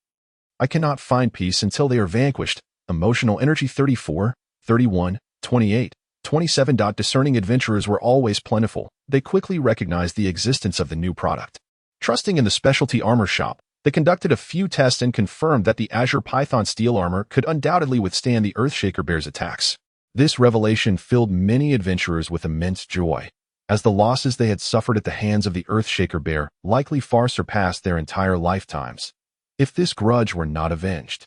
I cannot find peace until they are vanquished. Emotional energy 34, 31, 28, 27. Discerning adventurers were always plentiful. They quickly recognized the existence of the new product. Trusting in the specialty armor shop, they conducted a few tests and confirmed that the Azure Python steel armor could undoubtedly withstand the Earthshaker bear's attacks. This revelation filled many adventurers with immense joy, as the losses they had suffered at the hands of the Earthshaker bear likely far surpassed their entire lifetimes. If this grudge were not avenged,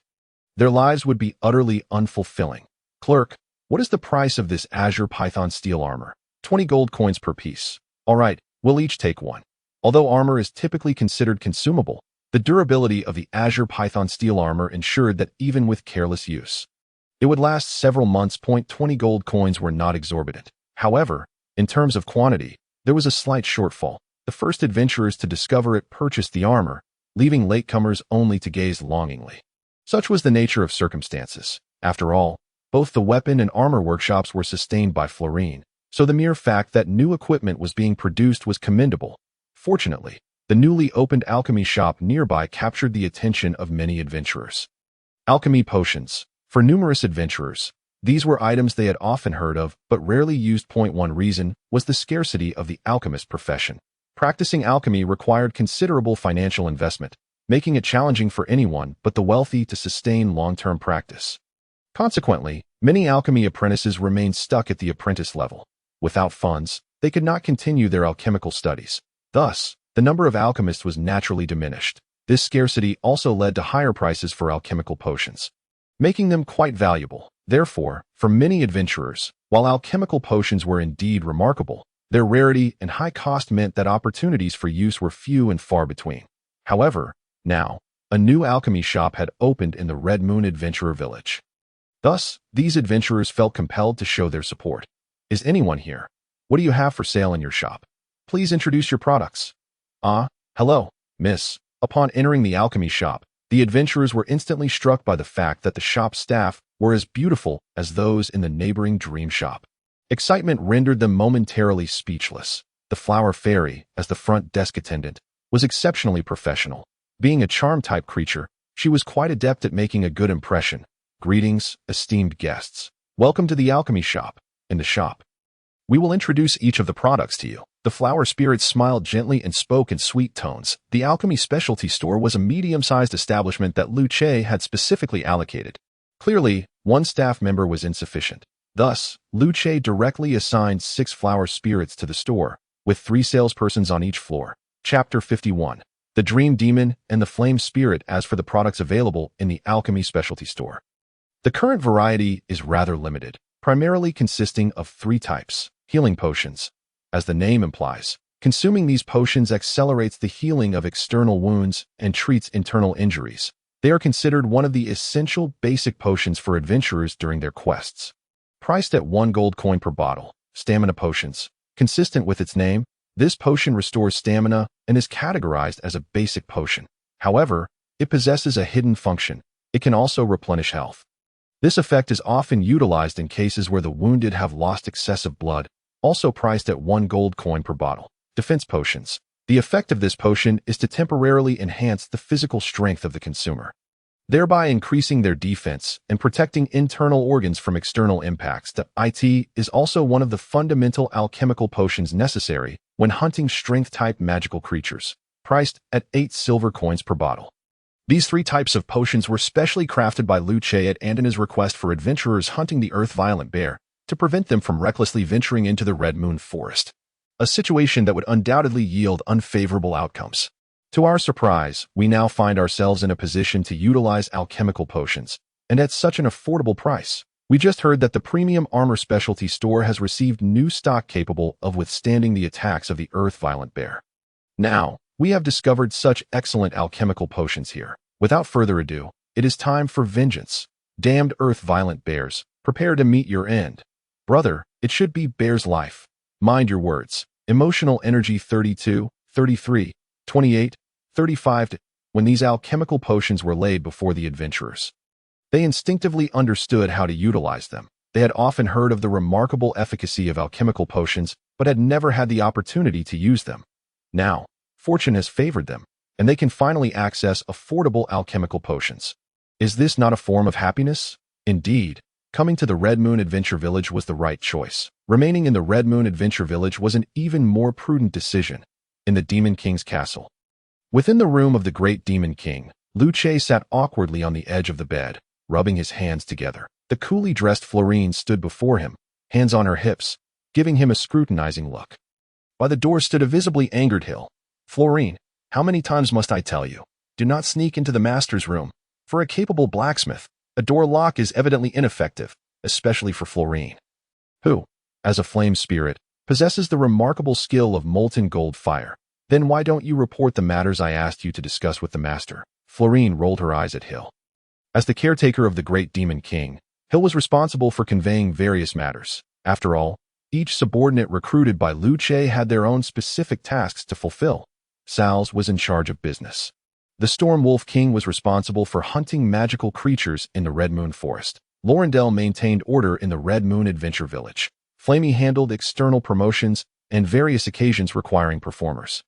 their lives would be utterly unfulfilling. Clerk, what is the price of this Azure Python steel armor? 20 gold coins per piece. All right, we'll each take 1. Although armor is typically considered consumable, the durability of the Azure Python steel armor ensured that even with careless use, it would last several months. 20 gold coins were not exorbitant. However, in terms of quantity, there was a slight shortfall. The first adventurers to discover it purchased the armor, leaving latecomers only to gaze longingly. Such was the nature of circumstances. After all, both the weapon and armor workshops were sustained by Florine, so the mere fact that new equipment was being produced was commendable. Fortunately, the newly opened alchemy shop nearby captured the attention of many adventurers. Alchemy potions. For numerous adventurers, these were items they had often heard of but rarely used. 1 reason was the scarcity of the alchemist profession. Practicing alchemy required considerable financial investment, making it challenging for anyone but the wealthy to sustain long-term practice. Consequently, many alchemy apprentices remained stuck at the apprentice level. Without funds, they could not continue their alchemical studies. Thus, the number of alchemists was naturally diminished. This scarcity also led to higher prices for alchemical potions, making them quite valuable. Therefore, for many adventurers, while alchemical potions were indeed remarkable, their rarity and high cost meant that opportunities for use were few and far between. However, now, a new alchemy shop had opened in the Red Moon Adventurer Village. Thus, these adventurers felt compelled to show their support. Is anyone here? What do you have for sale in your shop? Please introduce your products. Hello, miss. Upon entering the alchemy shop, the adventurers were instantly struck by the fact that the shop staff were as beautiful as those in the neighboring dream shop. Excitement rendered them momentarily speechless. The flower fairy, as the front desk attendant, was exceptionally professional. Being a charm-type creature, she was quite adept at making a good impression. Greetings, esteemed guests. Welcome to the alchemy shop. In the shop, we will introduce each of the products to you. The flower spirit smiled gently and spoke in sweet tones. The alchemy specialty store was a medium-sized establishment that Luce had specifically allocated. Clearly, 1 staff member was insufficient. Thus, Luce directly assigned 6 flower spirits to the store, with 3 salespersons on each floor. Chapter 51. The Dream Demon and the Flame Spirit. As for the products available in the alchemy specialty store, the current variety is rather limited, primarily consisting of 3 types. Healing potions. As the name implies, consuming these potions accelerates the healing of external wounds and treats internal injuries. They are considered one of the essential basic potions for adventurers during their quests. Priced at 1 gold coin per bottle. Stamina potions. Consistent with its name, this potion restores stamina and is categorized as a basic potion. However, it possesses a hidden function. It can also replenish health. This effect is often utilized in cases where the wounded have lost excessive blood. Also priced at 1 gold coin per bottle. Defense potions. The effect of this potion is to temporarily enhance the physical strength of the consumer, thereby increasing their defense and protecting internal organs from external impacts. It is also one of the fundamental alchemical potions necessary when hunting strength-type magical creatures, priced at 8 silver coins per bottle. These 3 types of potions were specially crafted by Luce at Andina's request for adventurers hunting the earth-violent bear, to prevent them from recklessly venturing into the Red Moon Forest, a situation that would undoubtedly yield unfavorable outcomes. To our surprise, we now find ourselves in a position to utilize alchemical potions, and at such an affordable price. We just heard that the premium armor specialty store has received new stock capable of withstanding the attacks of the earth-violent bear. Now, we have discovered such excellent alchemical potions here. Without further ado, it is time for vengeance. Damned earth-violent bears, Prepare to meet your end. Brother, it should be bear's life. Mind your words. Emotional energy 32, 33, 28, 35. When these alchemical potions were laid before the adventurers, they instinctively understood how to utilize them. They had often heard of the remarkable efficacy of alchemical potions, but had never had the opportunity to use them. Now, fortune has favored them, and they can finally access affordable alchemical potions. Is this not a form of happiness? Indeed, coming to the Red Moon Adventure Village was the right choice. Remaining in the Red Moon Adventure Village was an even more prudent decision. In the Demon King's castle. Within the room of the Great Demon King, Lu Che sat awkwardly on the edge of the bed, rubbing his hands together. The coolly dressed Florine stood before him, hands on her hips, giving him a scrutinizing look. By the door stood a visibly angered Hill. Florine, how many times must I tell you? Do not sneak into the master's room. For a capable blacksmith, a door lock is evidently ineffective, especially for Florine, who, as a flame spirit, possesses the remarkable skill of molten gold fire. Then why don't you report the matters I asked you to discuss with the master? Florine rolled her eyes at Hill. As the caretaker of the Great Demon King, Hill was responsible for conveying various matters. After all, each subordinate recruited by Lu Che had their own specific tasks to fulfill. Sal's was in charge of business. The Storm Wolf King was responsible for hunting magical creatures in the Red Moon Forest. Lorendel maintained order in the Red Moon Adventure Village. Flamey handled external promotions and various occasions requiring performers.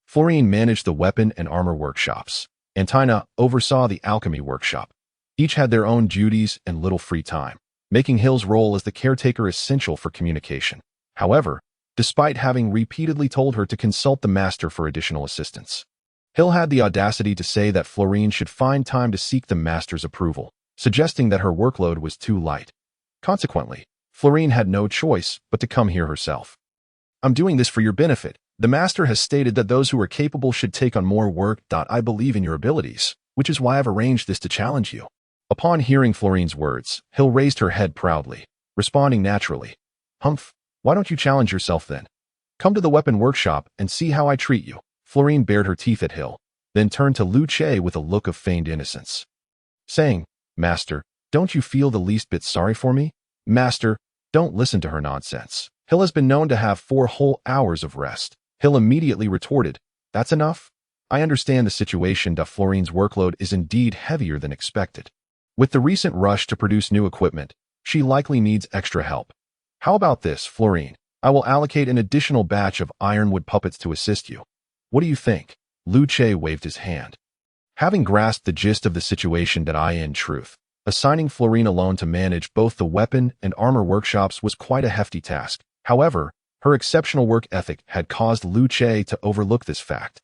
Florine managed the weapon and armor workshops. Antina oversaw the alchemy workshop. Each had their own duties and little free time, making Hill's role as the caretaker essential for communication. However, despite having repeatedly told her to consult the master for additional assistance, Hill had the audacity to say that Florine should find time to seek the master's approval, suggesting that her workload was too light. Consequently, Florine had no choice but to come here herself. I'm doing this for your benefit. The master has stated that those who are capable should take on more work. I believe in your abilities, which is why I've arranged this to challenge you. Upon hearing Florine's words, Hill raised her head proudly, responding naturally. Hmph, why don't you challenge yourself then? Come to the weapon workshop and see how I treat you. Florine bared her teeth at Hill, then turned to Lu Che with a look of feigned innocence, saying, Master, don't you feel the least bit sorry for me? Master, don't listen to her nonsense. Hill has been known to have 4 whole hours of rest. Hill immediately retorted, That's enough? I understand the situation. Florine's workload is indeed heavier than expected. With the recent rush to produce new equipment, she likely needs extra help. How about this, Florine? I will allocate an additional batch of ironwood puppets to assist you. What do you think? Lu Che waved his hand. Having grasped the gist of the situation in truth, assigning Florine alone to manage both the weapon and armor workshops was quite a hefty task. However, her exceptional work ethic had caused Lu Che to overlook this fact,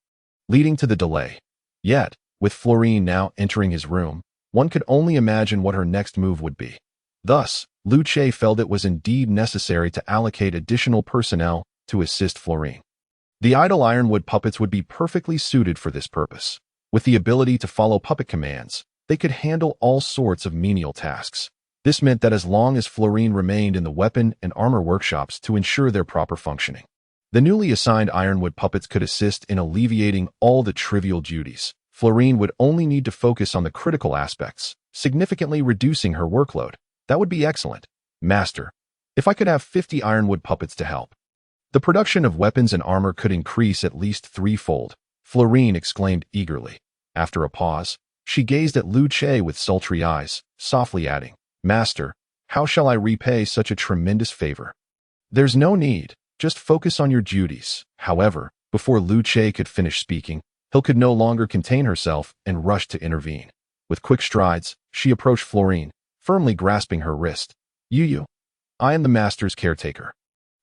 leading to the delay. Yet, with Florine now entering his room, one could only imagine what her next move would be. Thus, Lu Che felt it was indeed necessary to allocate additional personnel to assist Florine. The idle ironwood puppets would be perfectly suited for this purpose. With the ability to follow puppet commands, they could handle all sorts of menial tasks. This meant that as long as Florine remained in the weapon and armor workshops to ensure their proper functioning, the newly assigned ironwood puppets could assist in alleviating all the trivial duties. Florine would only need to focus on the critical aspects, significantly reducing her workload. That would be excellent. Master, if I could have 50 ironwood puppets to help, the production of weapons and armor could increase at least 3-fold. Florine exclaimed eagerly. After a pause, she gazed at Lu Che with sultry eyes, softly adding, Master, how shall I repay such a tremendous favor? There's no need, just focus on your duties. However, before Lu Che could finish speaking, Hill could no longer contain herself and rushed to intervene. With quick strides, she approached Florine, firmly grasping her wrist. You, I am the master's caretaker.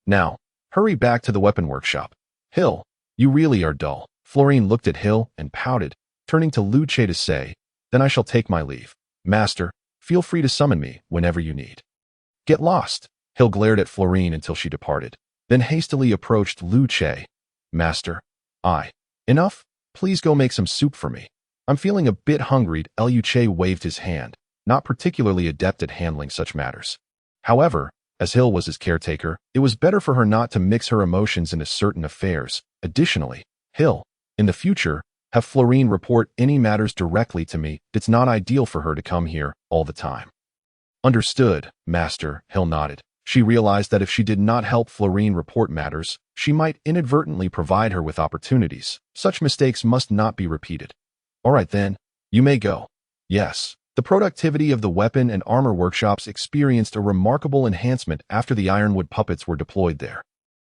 Now, hurry back to the weapon workshop. Hill, you really are dull. Florine looked at Hill and pouted, turning to Lu Che to say, Then I shall take my leave. Master, feel free to summon me whenever you need. Get lost. Hill glared at Florine until she departed, then hastily approached Lu Che. Master, enough? Please go make some soup for me. I'm feeling a bit hungry. Lu Che waved his hand, not particularly adept at handling such matters. However, as Hill was his caretaker, it was better for her not to mix her emotions into certain affairs. Additionally, Hill, in the future, have Florine report any matters directly to me. It's not ideal for her to come here all the time. Understood, Master, Hill nodded. She realized that if she did not help Florine report matters, she might inadvertently provide her with opportunities. Such mistakes must not be repeated. All right then, you may go. Yes. The productivity of the weapon and armor workshops experienced a remarkable enhancement after the ironwood puppets were deployed there.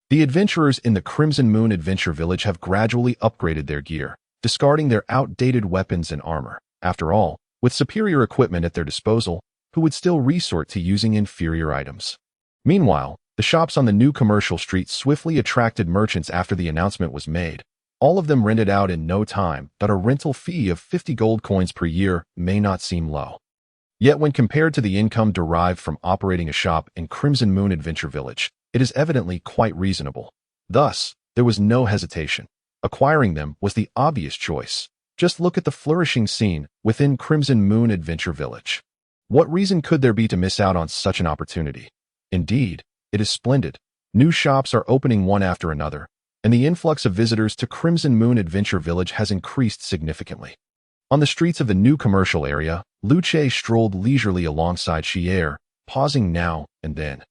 The adventurers in the Crimson Moon Adventure Village have gradually upgraded their gear, discarding their outdated weapons and armor. After all, with superior equipment at their disposal, who would still resort to using inferior items? Meanwhile, the shops on the new commercial street swiftly attracted merchants after the announcement was made. All of them rented out in no time, but a rental fee of 50 gold coins per year may not seem low. Yet when compared to the income derived from operating a shop in Crimson Moon Adventure Village, it is evidently quite reasonable. Thus, there was no hesitation. Acquiring them was the obvious choice. Just look at the flourishing scene within Crimson Moon Adventure Village. What reason could there be to miss out on such an opportunity? Indeed, it is splendid. New shops are opening one after another, and the influx of visitors to Crimson Moon Adventure Village has increased significantly. On the streets of the new commercial area, Luce strolled leisurely alongside Yore, pausing now and then.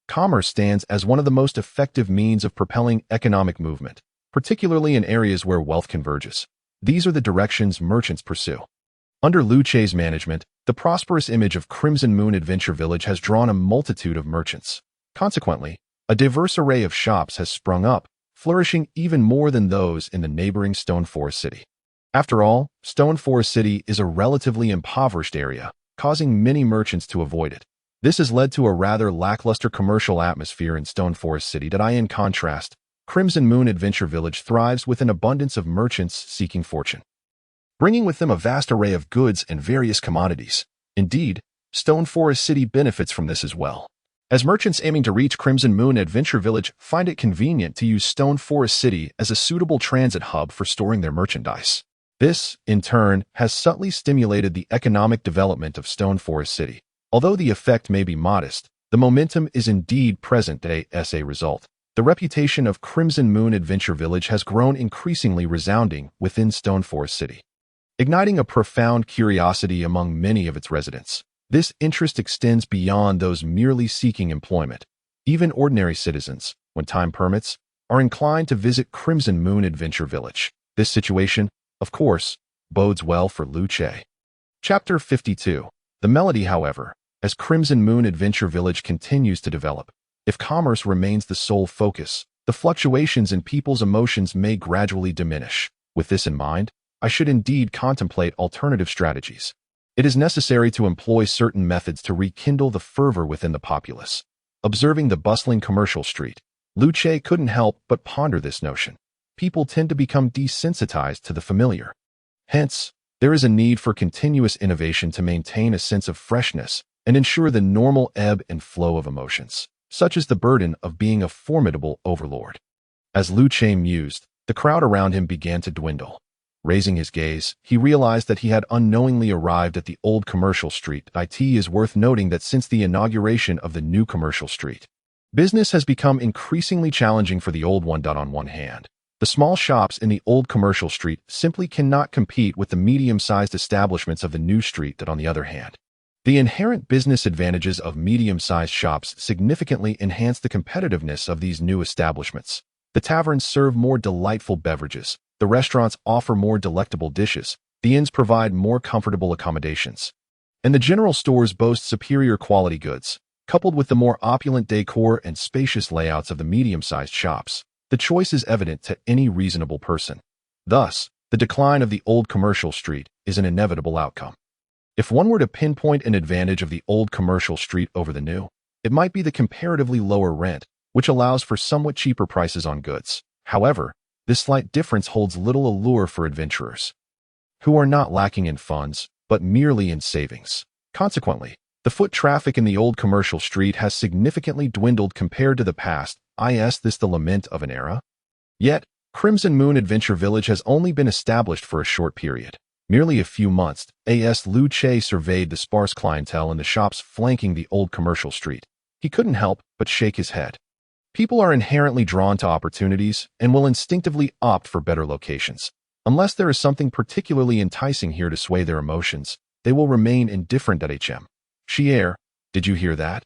Commerce stands as one of the most effective means of propelling economic movement, particularly in areas where wealth converges. These are the directions merchants pursue. Under Luce's management, the prosperous image of Crimson Moon Adventure Village has drawn a multitude of merchants. Consequently, a diverse array of shops has sprung up, flourishing even more than those in the neighboring Stone Forest City. After all, Stone Forest City is a relatively impoverished area, causing many merchants to avoid it. This has led to a rather lackluster commercial atmosphere in Stone Forest City that, in contrast, Crimson Moon Adventure Village thrives with an abundance of merchants seeking fortune, bringing with them a vast array of goods and various commodities. Indeed, Stone Forest City benefits from this as well, as merchants aiming to reach Crimson Moon Adventure Village find it convenient to use Stone Forest City as a suitable transit hub for storing their merchandise. This, in turn, has subtly stimulated the economic development of Stone Forest City. Although the effect may be modest, the momentum is indeed present as a result. The reputation of Crimson Moon Adventure Village has grown increasingly resounding within Stone Forest City, igniting a profound curiosity among many of its residents. This interest extends beyond those merely seeking employment. Even ordinary citizens, when time permits, are inclined to visit Crimson Moon Adventure Village. This situation, of course, bodes well for Luce. Chapter 52. The melody, however, as Crimson Moon Adventure Village continues to develop. If commerce remains the sole focus, the fluctuations in people's emotions may gradually diminish. With this in mind, I should indeed contemplate alternative strategies. It is necessary to employ certain methods to rekindle the fervor within the populace. Observing the bustling commercial street, Luce couldn't help but ponder this notion. People tend to become desensitized to the familiar. Hence, there is a need for continuous innovation to maintain a sense of freshness and ensure the normal ebb and flow of emotions, such as the burden of being a formidable overlord. As Luce mused, the crowd around him began to dwindle. Raising his gaze, he realized that he had unknowingly arrived at the old commercial street. It is worth noting that since the inauguration of the new commercial street, business has become increasingly challenging for the old one. On one hand, the small shops in the old commercial street simply cannot compete with the medium-sized establishments of the new street. On the other hand, the inherent business advantages of medium-sized shops significantly enhance the competitiveness of these new establishments. The taverns serve more delightful beverages, the restaurants offer more delectable dishes, the inns provide more comfortable accommodations, and the general stores boast superior quality goods. Coupled with the more opulent decor and spacious layouts of the medium-sized shops, the choice is evident to any reasonable person. Thus, the decline of the old commercial street is an inevitable outcome. If one were to pinpoint an advantage of the old commercial street over the new, it might be the comparatively lower rent, which allows for somewhat cheaper prices on goods. However, this slight difference holds little allure for adventurers, who are not lacking in funds, but merely in savings. Consequently, the foot traffic in the old commercial street has significantly dwindled compared to the past. Is this the lament of an era? Yet, Crimson Moon Adventure Village has only been established for a short period. Merely a few months, Luce surveyed the sparse clientele in the shops flanking the old commercial street. He couldn't help but shake his head. People are inherently drawn to opportunities and will instinctively opt for better locations. Unless there is something particularly enticing here to sway their emotions, they will remain indifferent. Did Did you hear that?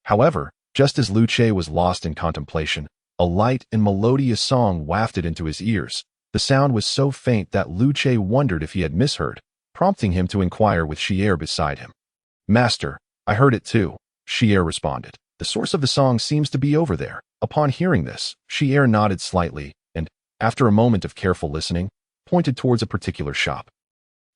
However, just as Lu Che was lost in contemplation, a light and melodious song wafted into his ears. The sound was so faint that Lu Che wondered if he had misheard, prompting him to inquire with Xier beside him. Master, I heard it too, Xier responded. The source of the song seems to be over there. Upon hearing this, Xier nodded slightly and, after a moment of careful listening, pointed towards a particular shop.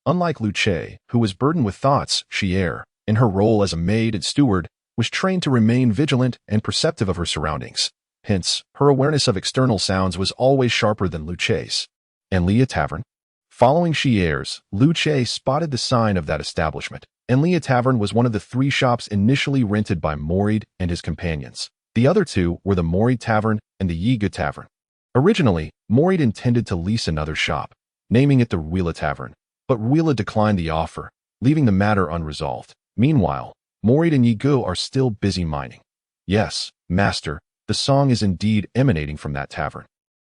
Unlike Lu Che, who was burdened with thoughts, Xier, in her role as a maid and steward, was trained to remain vigilant and perceptive of her surroundings. Hence, her awareness of external sounds was always sharper than Lu Che's. Enlia Tavern? Following Xier's, Lu Che spotted the sign of that establishment. Enlia Tavern was one of the 3 shops initially rented by Morid and his companions. The other 2 were the Morid Tavern and the Yiga Tavern. Originally, Morid intended to lease another shop, naming it the Ruila Tavern, but Ruila declined the offer, leaving the matter unresolved. Meanwhile, Morid and Yigu are still busy mining. Yes, master, the song is indeed emanating from that tavern.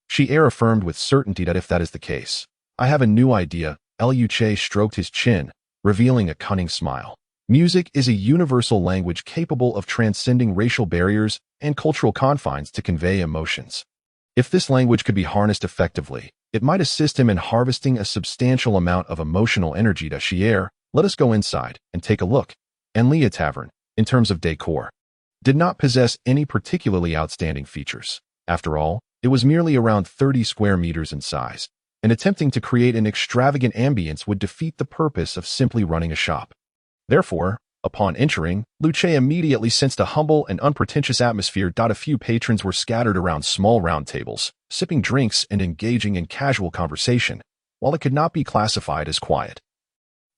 Xier affirmed with certainty that if that is the case, I have a new idea. Lu Che stroked his chin, revealing a cunning smile. Music is a universal language capable of transcending racial barriers and cultural confines to convey emotions. If this language could be harnessed effectively, it might assist him in harvesting a substantial amount of emotional energy. To Xier, let us go inside and take a look. Enlia Tavern, in terms of decor, did not possess any particularly outstanding features. After all, it was merely around 30 square meters in size, and attempting to create an extravagant ambience would defeat the purpose of simply running a shop. Therefore, upon entering, Lu Che immediately sensed a humble and unpretentious atmosphere. A few patrons were scattered around small round tables, sipping drinks and engaging in casual conversation, while it could not be classified as quiet.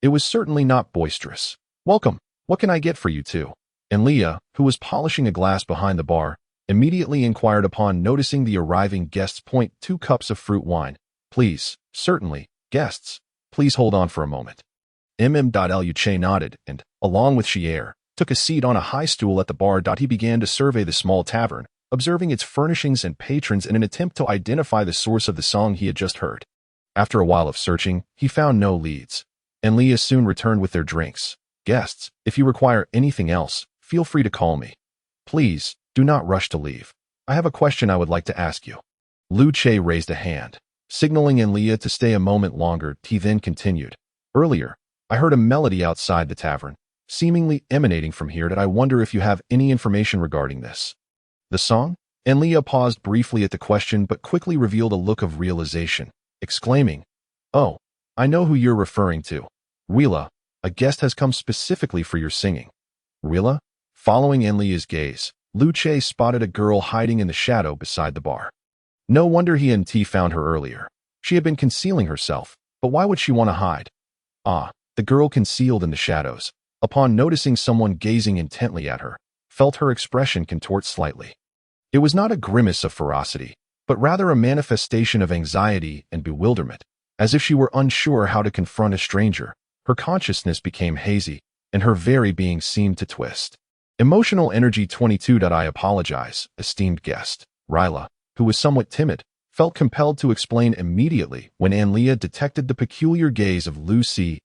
It was certainly not boisterous. Welcome, what can I get for you two? Enlia, who was polishing a glass behind the bar, immediately inquired upon noticing the arriving guests. 2 cups of fruit wine. Please, certainly, guests. Please hold on for a moment. Lu Che nodded and, along with Xier, took a seat on a high stool at the bar. He began to survey the small tavern, observing its furnishings and patrons in an attempt to identify the source of the song he had just heard. After a while of searching, he found no leads. Enlia soon returned with their drinks. Guests, if you require anything else, feel free to call me. Please, do not rush to leave. I have a question I would like to ask you. Lu Che raised a hand, signaling Enlia to stay a moment longer. He then continued. Earlier, I heard a melody outside the tavern, seemingly emanating from here. I wonder if you have any information regarding this. The song? Enlia paused briefly at the question but quickly revealed a look of realization, exclaiming, Oh, I know who you're referring to. Ruila, a guest has come specifically for your singing. Ruila? Following Enlia's gaze, Lu Che spotted a girl hiding in the shadow beside the bar. No wonder he and T found her earlier. She had been concealing herself, but why would she want to hide? Ah, the girl concealed in the shadows, upon noticing someone gazing intently at her, felt her expression contort slightly. It was not a grimace of ferocity, but rather a manifestation of anxiety and bewilderment, as if she were unsure how to confront a stranger. Her consciousness became hazy, and her very being seemed to twist. Emotional energy 22. I apologize, esteemed guest. Ruila, who was somewhat timid, felt compelled to explain immediately when Enlia detected the peculiar gaze of Lu Che.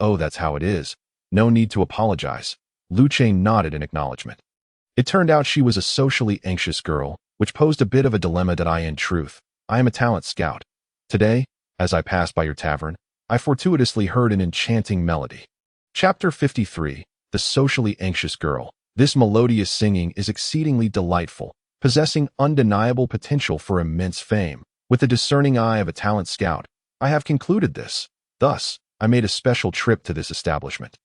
Oh, that's how it is. No need to apologize. Lu Che nodded in acknowledgement. It turned out she was a socially anxious girl, which posed a bit of a dilemma. In truth, I am a talent scout. Today, as I passed by your tavern, I fortuitously heard an enchanting melody. Chapter 53, The Socially Anxious Girl. This melodious singing is exceedingly delightful, possessing undeniable potential for immense fame. With the discerning eye of a talent scout, I have concluded this. Thus, I made a special trip to this establishment,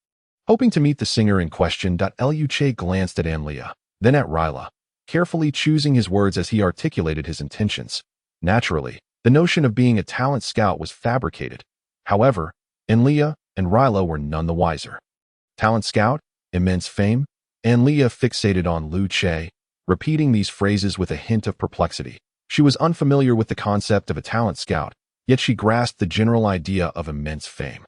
hoping to meet the singer in question. Lu Che glanced at Enlia, then at Ruila, carefully choosing his words as he articulated his intentions. Naturally, the notion of being a talent scout was fabricated. However, Enlia and Ruila were none the wiser. Talent scout? Immense fame? Enlia fixated on Lu Che, repeating these phrases with a hint of perplexity. She was unfamiliar with the concept of a talent scout, yet she grasped the general idea of immense fame.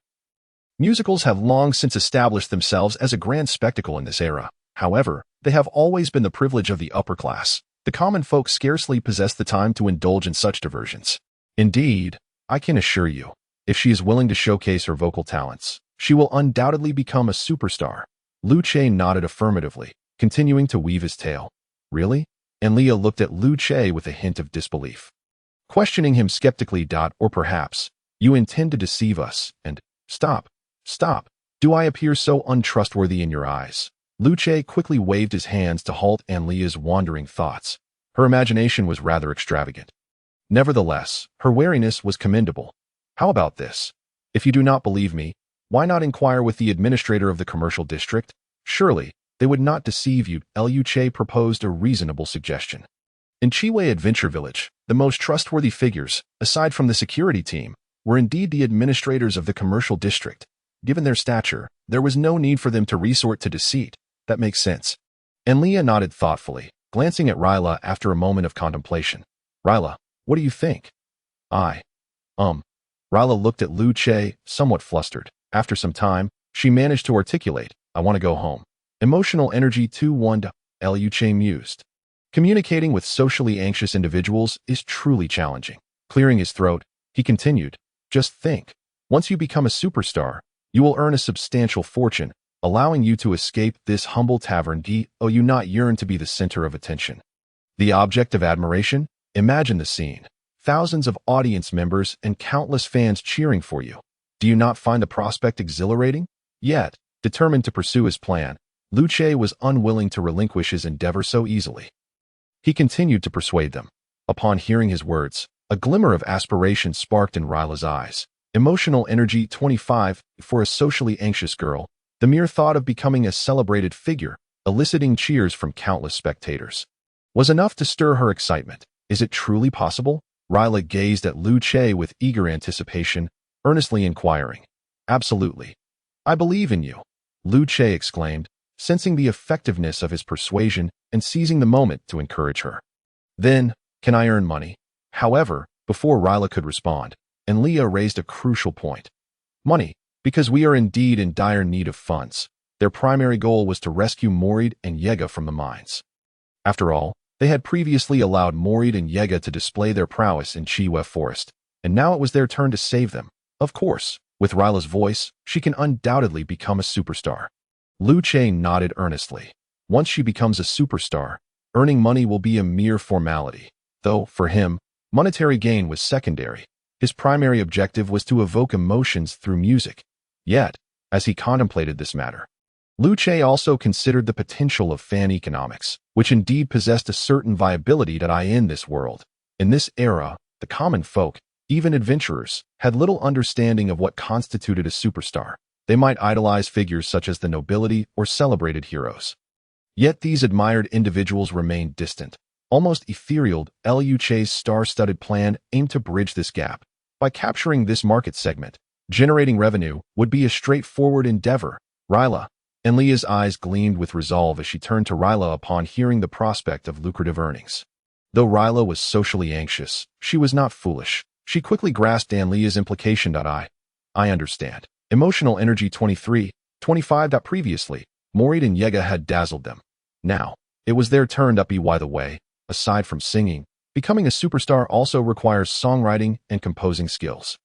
Musicals have long since established themselves as a grand spectacle in this era. However, they have always been the privilege of the upper class. The common folk scarcely possess the time to indulge in such diversions. Indeed, I can assure you, if she is willing to showcase her vocal talents, she will undoubtedly become a superstar. Lu Che nodded affirmatively, continuing to weave his tale. Really? And Leah looked at Lu Che with a hint of disbelief, questioning him skeptically. Or perhaps, you intend to deceive us, and… Stop. Do I appear so untrustworthy in your eyes? Lu Che quickly waved his hands to halt Leah's wandering thoughts. Her imagination was rather extravagant. Nevertheless, her wariness was commendable. How about this? If you do not believe me, why not inquire with the administrator of the commercial district? Surely, they would not deceive you. Lu Che proposed a reasonable suggestion. In Chiwei Adventure Village, the most trustworthy figures, aside from the security team, were indeed the administrators of the commercial district. Given their stature, there was no need for them to resort to deceit. That makes sense. And Leah nodded thoughtfully, glancing at Ryla after a moment of contemplation. Ryla, what do you think? Ryla looked at Lu Che, somewhat flustered. After some time, she managed to articulate, I want to go home. Emotional energy 2-1. Lu Che mused. Communicating with socially anxious individuals is truly challenging. Clearing his throat, he continued, just think. Once you become a superstar, you will earn a substantial fortune, allowing you to escape this humble tavern. Do you not yearn to be the center of attention? The object of admiration? Imagine the scene. Thousands of audience members and countless fans cheering for you. Do you not find the prospect exhilarating? Yet, determined to pursue his plan, Lu Che was unwilling to relinquish his endeavor so easily. He continued to persuade them. Upon hearing his words, a glimmer of aspiration sparked in Ryla's eyes. Emotional energy 25. For a socially anxious girl, the mere thought of becoming a celebrated figure, eliciting cheers from countless spectators, was enough to stir her excitement. Is it truly possible? Ryla gazed at Lu Che with eager anticipation, earnestly inquiring. Absolutely. I believe in you, Lu Che exclaimed, sensing the effectiveness of his persuasion and seizing the moment to encourage her. Then, can I earn money? However, before Ryla could respond, Leah raised a crucial point. Money, because we are indeed in dire need of funds. Their primary goal was to rescue Morid and Yega from the mines. After all, they had previously allowed Morid and Yega to display their prowess in Chiwei Forest, and now it was their turn to save them. Of course, with Ryla's voice, she can undoubtedly become a superstar. Lu Che nodded earnestly. Once she becomes a superstar, earning money will be a mere formality. Though, for him, monetary gain was secondary. His primary objective was to evoke emotions through music. Yet, as he contemplated this matter, Lu Che also considered the potential of fan economics, which indeed possessed a certain viability in this world. In this era, the common folk, even adventurers, had little understanding of what constituted a superstar. They might idolize figures such as the nobility or celebrated heroes. Yet these admired individuals remained distant, almost ethereal. Lu Che's star-studded plan aimed to bridge this gap. By capturing this market segment, generating revenue would be a straightforward endeavor. Ryla, and Leah's eyes gleamed with resolve as she turned to Ryla upon hearing the prospect of lucrative earnings. Though Ryla was socially anxious, she was not foolish. She quickly grasped Leah's implication. I understand. Emotional energy 23, 25. Previously, Morid and Yega had dazzled them. Now, it was their turn. By the way, aside from singing, becoming a superstar also requires songwriting and composing skills.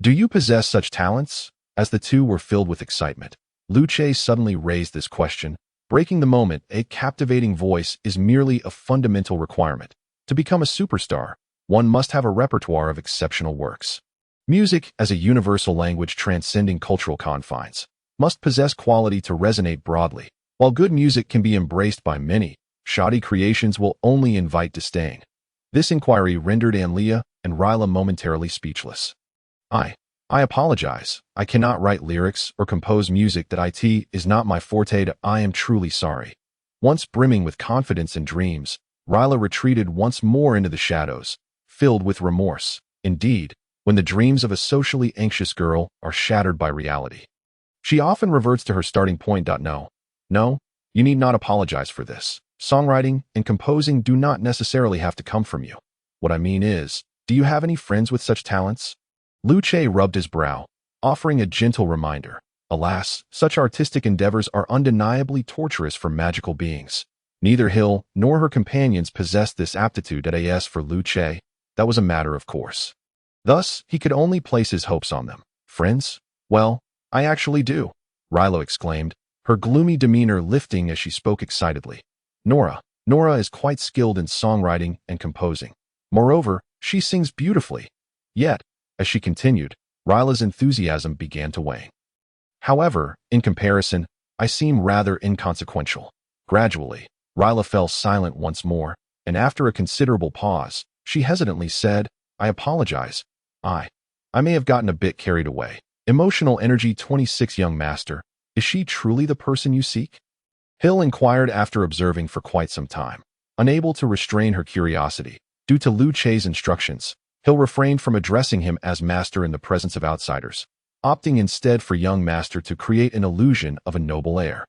Do you possess such talents? As the two were filled with excitement, Lu Che suddenly raised this question, breaking the moment. A captivating voice is merely a fundamental requirement. To become a superstar, one must have a repertoire of exceptional works. Music, as a universal language transcending cultural confines, must possess quality to resonate broadly. While good music can be embraced by many, shoddy creations will only invite disdain. This inquiry rendered Leah and Ryla momentarily speechless. I apologize. I cannot write lyrics or compose music. It is not my forte. I am truly sorry. Once brimming with confidence and dreams, Ryla retreated once more into the shadows, filled with remorse. Indeed, when the dreams of a socially anxious girl are shattered by reality, she often reverts to her starting point. No, you need not apologize for this. Songwriting and composing do not necessarily have to come from you. What I mean is, do you have any friends with such talents? Lu Che rubbed his brow, offering a gentle reminder. Alas, such artistic endeavors are undeniably torturous for magical beings. Neither Hill nor her companions possessed this aptitude. As for Lu Che, that was a matter of course. Thus, he could only place his hopes on them. Friends? Well, I actually do, Rylo exclaimed, her gloomy demeanor lifting as she spoke excitedly. Nora is quite skilled in songwriting and composing. Moreover, she sings beautifully. Yet, as she continued, Ryla's enthusiasm began to wane. However, in comparison, I seem rather inconsequential. Gradually, Ryla fell silent once more, and after a considerable pause, she hesitantly said, I apologize. I may have gotten a bit carried away. Emotional energy 26 young master, is she truly the person you seek? Hill inquired after observing for quite some time. Unable to restrain her curiosity, due to Lu Che's instructions, Hill refrained from addressing him as master in the presence of outsiders, opting instead for young master to create an illusion of a noble air.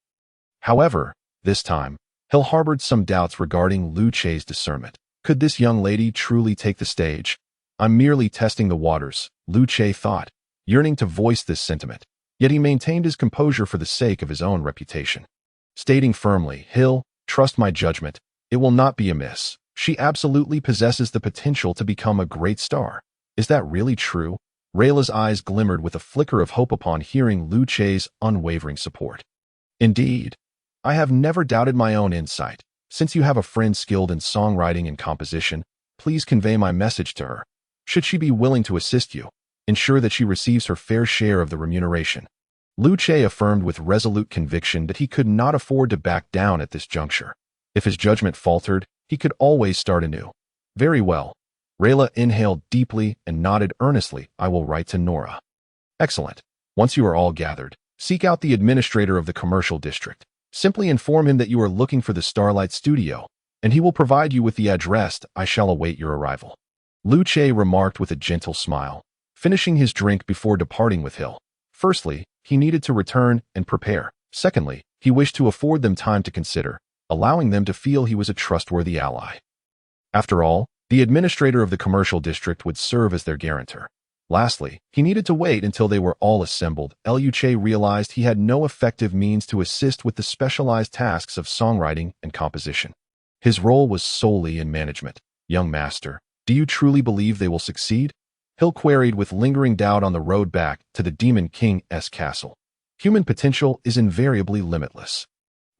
However, this time, Hill harbored some doubts regarding Lu Che's discernment. Could this young lady truly take the stage? I'm merely testing the waters, Lu Che thought, yearning to voice this sentiment. Yet he maintained his composure for the sake of his own reputation. Stating firmly, Hill, trust my judgment, it will not be amiss. She absolutely possesses the potential to become a great star. Is that really true? Rayla's eyes glimmered with a flicker of hope upon hearing Lu Che's unwavering support. Indeed, I have never doubted my own insight. Since you have a friend skilled in songwriting and composition, please convey my message to her. Should she be willing to assist you, ensure that she receives her fair share of the remuneration. Lu Che affirmed with resolute conviction that he could not afford to back down at this juncture. If his judgment faltered, he could always start anew. Very well. Rayla inhaled deeply and nodded earnestly. I will write to Nora. Excellent. Once you are all gathered, seek out the administrator of the commercial district. Simply inform him that you are looking for the Starlight Studio, and he will provide you with the address. I shall await your arrival. Lu Che remarked with a gentle smile, finishing his drink before departing with Hill. Firstly, he needed to return and prepare. Secondly, he wished to afford them time to consider, allowing them to feel he was a trustworthy ally. After all, the administrator of the commercial district would serve as their guarantor. Lastly, he needed to wait until they were all assembled. Lu Che realized he had no effective means to assist with the specialized tasks of songwriting and composition. His role was solely in management. Young master, do you truly believe they will succeed? Hill queried with lingering doubt on the road back to the Demon King's castle. Human potential is invariably limitless.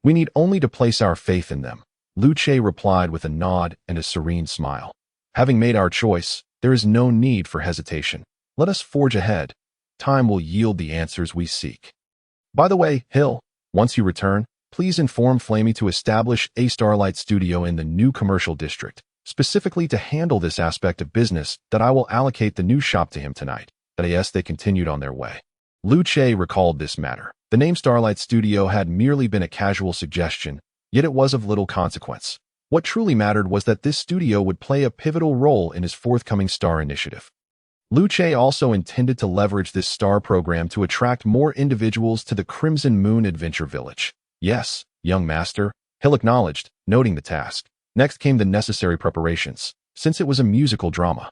We need only to place our faith in them. Lu Che replied with a nod and a serene smile. Having made our choice, there is no need for hesitation. Let us forge ahead. Time will yield the answers we seek. By the way, Hill, once you return, please inform Flamey to establish a Starlight Studio in the new commercial district, specifically to handle this aspect of business. That I will allocate the new shop to him tonight. Yes, they continued on their way. Lu Che recalled this matter. The name Starlight Studio had merely been a casual suggestion, yet it was of little consequence. What truly mattered was that this studio would play a pivotal role in his forthcoming star initiative. Lu Che also intended to leverage this star program to attract more individuals to the Crimson Moon Adventure Village. Yes, young master, Hill acknowledged, noting the task. Next came the necessary preparations, since it was a musical drama.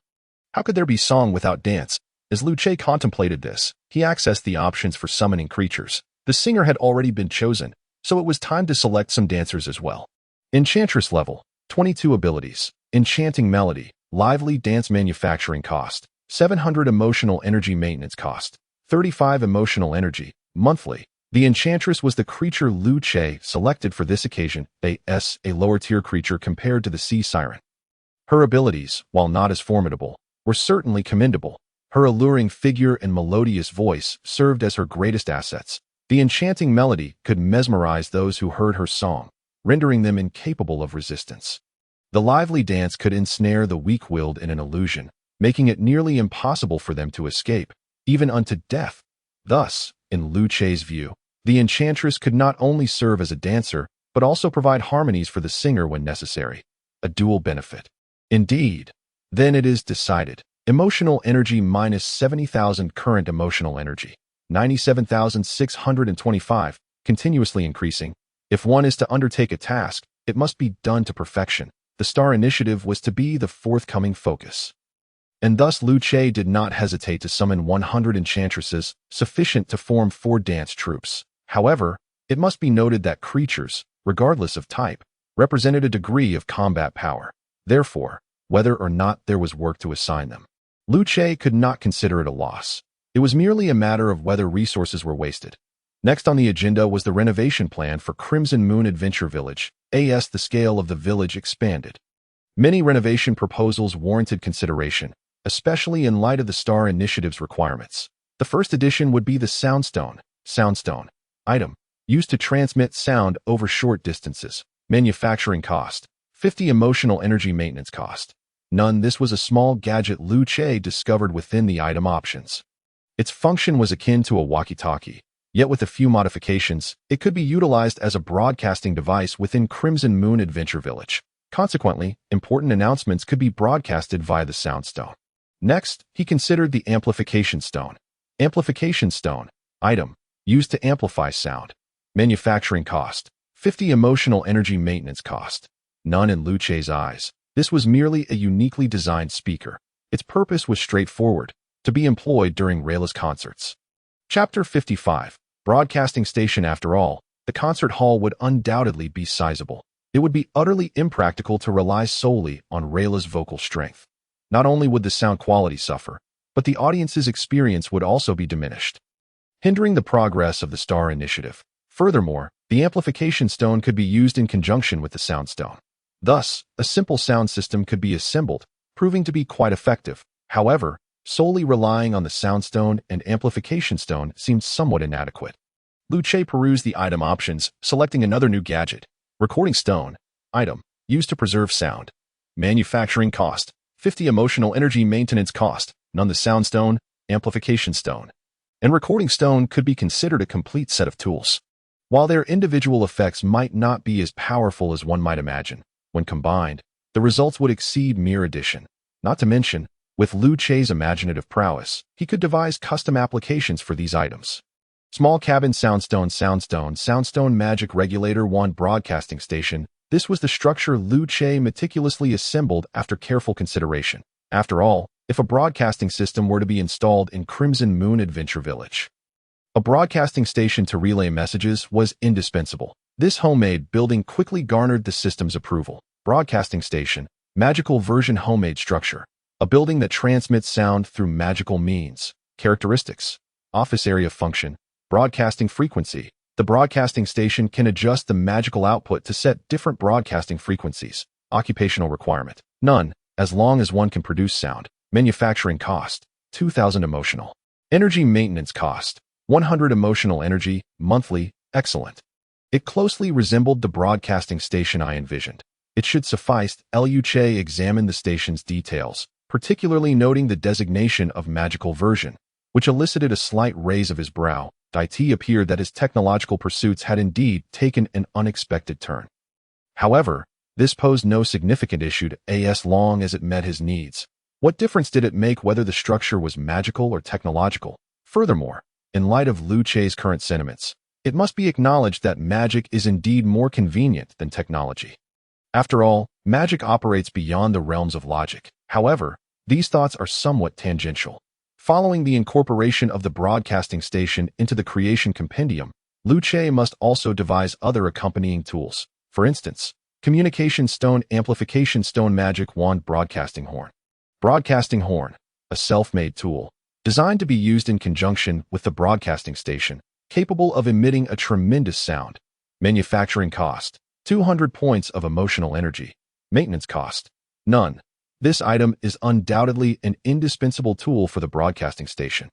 How could there be song without dance? As Lu Che contemplated this, he accessed the options for summoning creatures. The singer had already been chosen, so it was time to select some dancers as well. Enchantress level, 22 abilities, enchanting melody, lively dance manufacturing cost, 700 emotional energy maintenance cost, 35 emotional energy, monthly. The Enchantress was the creature Lu Che selected for this occasion, a lower-tier creature compared to the Sea Siren. Her abilities, while not as formidable, were certainly commendable. Her alluring figure and melodious voice served as her greatest assets. The enchanting melody could mesmerize those who heard her song, rendering them incapable of resistance. The lively dance could ensnare the weak-willed in an illusion, making it nearly impossible for them to escape, even unto death. Thus, in Lu Che's view, the Enchantress could not only serve as a dancer, but also provide harmonies for the singer when necessary. A dual benefit. Indeed. Then it is decided. Emotional energy minus 70,000 current emotional energy. 97,625, continuously increasing. If one is to undertake a task, it must be done to perfection. The star initiative was to be the forthcoming focus. And thus Lu Che did not hesitate to summon 100 enchantresses, sufficient to form 4 dance troupes. However, it must be noted that creatures, regardless of type, represented a degree of combat power. Therefore, whether or not there was work to assign them, Lu Che could not consider it a loss. It was merely a matter of whether resources were wasted. Next on the agenda was the renovation plan for Crimson Moon Adventure Village. As the scale of the village expanded, many renovation proposals warranted consideration, especially in light of the STAR Initiative's requirements. The first addition would be the Soundstone. Soundstone, item, used to transmit sound over short distances. Manufacturing cost, 50 emotional energy maintenance cost. None. This was a small gadget Lu Che discovered within the item options. Its function was akin to a walkie-talkie, yet with a few modifications, it could be utilized as a broadcasting device within Crimson Moon Adventure Village. Consequently, important announcements could be broadcasted via the Soundstone. Next, he considered the Amplification Stone. Amplification Stone, item, used to amplify sound. Manufacturing cost, 50 emotional energy maintenance cost. None in Lu Che's eyes. This was merely a uniquely designed speaker. Its purpose was straightforward, to be employed during Rayla's concerts. Chapter 55. Broadcasting Station. After all, the concert hall would undoubtedly be sizable. It would be utterly impractical to rely solely on Rayla's vocal strength. Not only would the sound quality suffer, but the audience's experience would also be diminished, hindering the progress of the STAR Initiative. Furthermore, the amplification stone could be used in conjunction with the sound stone. Thus, a simple sound system could be assembled, proving to be quite effective. However, solely relying on the sound stone and amplification stone seemed somewhat inadequate. Lu Che perused the item options, selecting another new gadget. Recording stone, item, used to preserve sound. Manufacturing cost, 50 emotional energy maintenance cost. None. The sound stone, amplification stone, and recording stone could be considered a complete set of tools. While their individual effects might not be as powerful as one might imagine, when combined, the results would exceed mere addition. Not to mention, with Lu Che's imaginative prowess, he could devise custom applications for these items. Small cabin soundstone magic regulator wand broadcasting station. This was the structure Lu Che meticulously assembled after careful consideration. After all, if a broadcasting system were to be installed in Crimson Moon Adventure Village, a broadcasting station to relay messages was indispensable. This homemade building quickly garnered the system's approval. Broadcasting station, magical version homemade structure. A building that transmits sound through magical means. Characteristics. Office area function. Broadcasting frequency. The broadcasting station can adjust the magical output to set different broadcasting frequencies. Occupational requirement. None, as long as one can produce sound. Manufacturing cost, 2,000 emotional energy maintenance cost, 100 emotional energy, monthly, excellent. It closely resembled the broadcasting station I envisioned. It should suffice. Lu Che examined the station's details, particularly noting the designation of magical version, which elicited a slight raise of his brow. It appeared that his technological pursuits had indeed taken an unexpected turn. However, this posed no significant issue to as long as it met his needs. What difference did it make whether the structure was magical or technological? Furthermore, in light of Lu Che's current sentiments, it must be acknowledged that magic is indeed more convenient than technology. After all, magic operates beyond the realms of logic. However, these thoughts are somewhat tangential. Following the incorporation of the broadcasting station into the creation compendium, Lu Che must also devise other accompanying tools. For instance, communication stone, amplification stone, magic wand, broadcasting horn. Broadcasting horn, a self-made tool, designed to be used in conjunction with the broadcasting station, capable of emitting a tremendous sound. Manufacturing cost, 200 points of emotional energy. Maintenance cost, none. This item is undoubtedly an indispensable tool for the broadcasting station.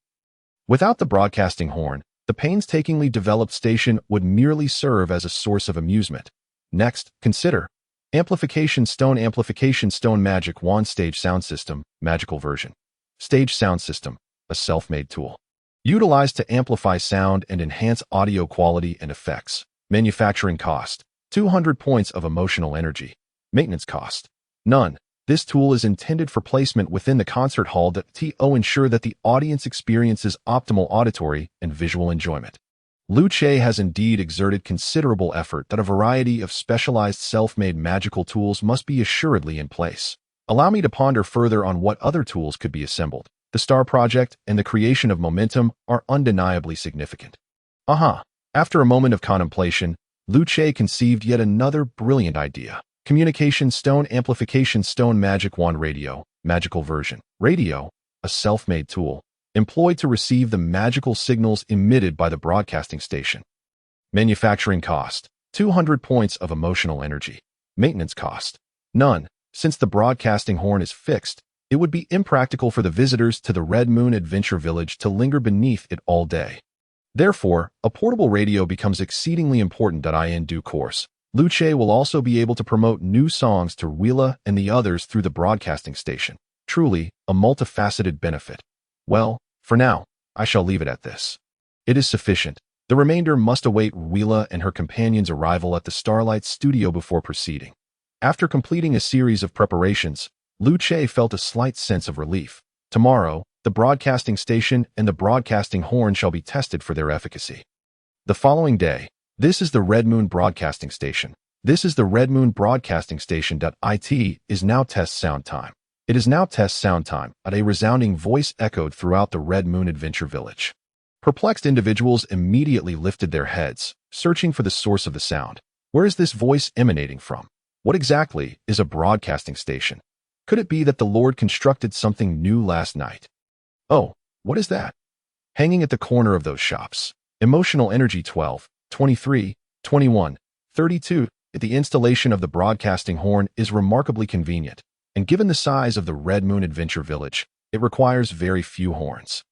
Without the broadcasting horn, the painstakingly developed station would merely serve as a source of amusement. Next, consider amplification stone magic wand stage sound system, magical version. Stage sound system, a self-made tool, utilized to amplify sound and enhance audio quality and effects. Manufacturing cost, 200 points of emotional energy. Maintenance cost, none. This tool is intended for placement within the concert hall to ensure that the audience experiences optimal auditory and visual enjoyment. Lu Che has indeed exerted considerable effort that a variety of specialized self-made magical tools must be assuredly in place. Allow me to ponder further on what other tools could be assembled. The STAR project and the creation of momentum are undeniably significant. After a moment of contemplation, Lu Che conceived yet another brilliant idea. Communication stone, amplification stone, magic wand, radio, magical version. Radio, a self-made tool, employed to receive the magical signals emitted by the broadcasting station. Manufacturing cost, 200 points of emotional energy. Maintenance cost, none. Since the broadcasting horn is fixed, it would be impractical for the visitors to the Red Moon Adventure Village to linger beneath it all day. Therefore, a portable radio becomes exceedingly important. In due course, Luce will also be able to promote new songs to Willa and the others through the broadcasting station. Truly, a multifaceted benefit. Well, for now, I shall leave it at this. It is sufficient. The remainder must await Willa and her companion's arrival at the Starlight Studio before proceeding. After completing a series of preparations, Luce felt a slight sense of relief. Tomorrow, the broadcasting station and the broadcasting horn shall be tested for their efficacy. The following day, this is the Red Moon Broadcasting Station. This is the Red Moon Broadcasting Station. It is now test sound time. It is now test sound time. A resounding voice echoed throughout the Red Moon Adventure Village. Perplexed individuals immediately lifted their heads, searching for the source of the sound. Where is this voice emanating from? What exactly is a broadcasting station? Could it be that the Lord constructed something new last night? Oh, what is that? Hanging at the corner of those shops. Emotional energy 12, 23, 21, 32. The installation of the broadcasting horn is remarkably convenient, and given the size of the Red Moon Adventure Village, it requires very few horns.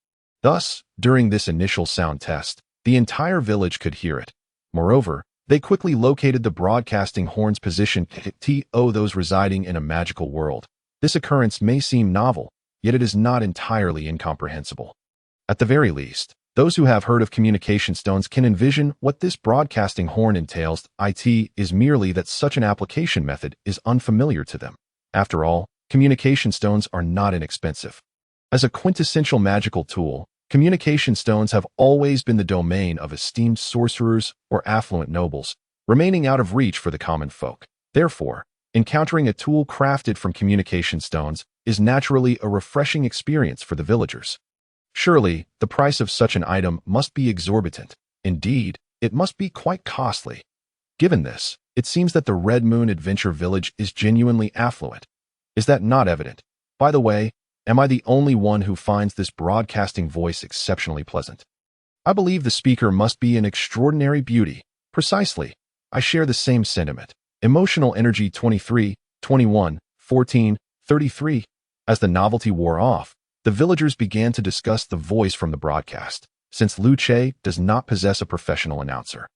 Thus, during this initial sound test, the entire village could hear it. Moreover, they quickly located the broadcasting horn's position to those residing in a magical world. This occurrence may seem novel, yet it is not entirely incomprehensible. At the very least, those who have heard of communication stones can envision what this broadcasting horn entails. It is merely that such an application method is unfamiliar to them. After all, communication stones are not inexpensive. As a quintessential magical tool, communication stones have always been the domain of esteemed sorcerers or affluent nobles, remaining out of reach for the common folk. Therefore, encountering a tool crafted from communication stones is naturally a refreshing experience for the villagers. Surely, the price of such an item must be exorbitant. Indeed, it must be quite costly. Given this, it seems that the Red Moon Adventure Village is genuinely affluent. Is that not evident? By the way, am I the only one who finds this broadcasting voice exceptionally pleasant? I believe the speaker must be an extraordinary beauty. Precisely. I share the same sentiment. Emotional energy 23, 21, 14, 33. As the novelty wore off, the villagers began to discuss the voice from the broadcast. Since Luce does not possess a professional announcer,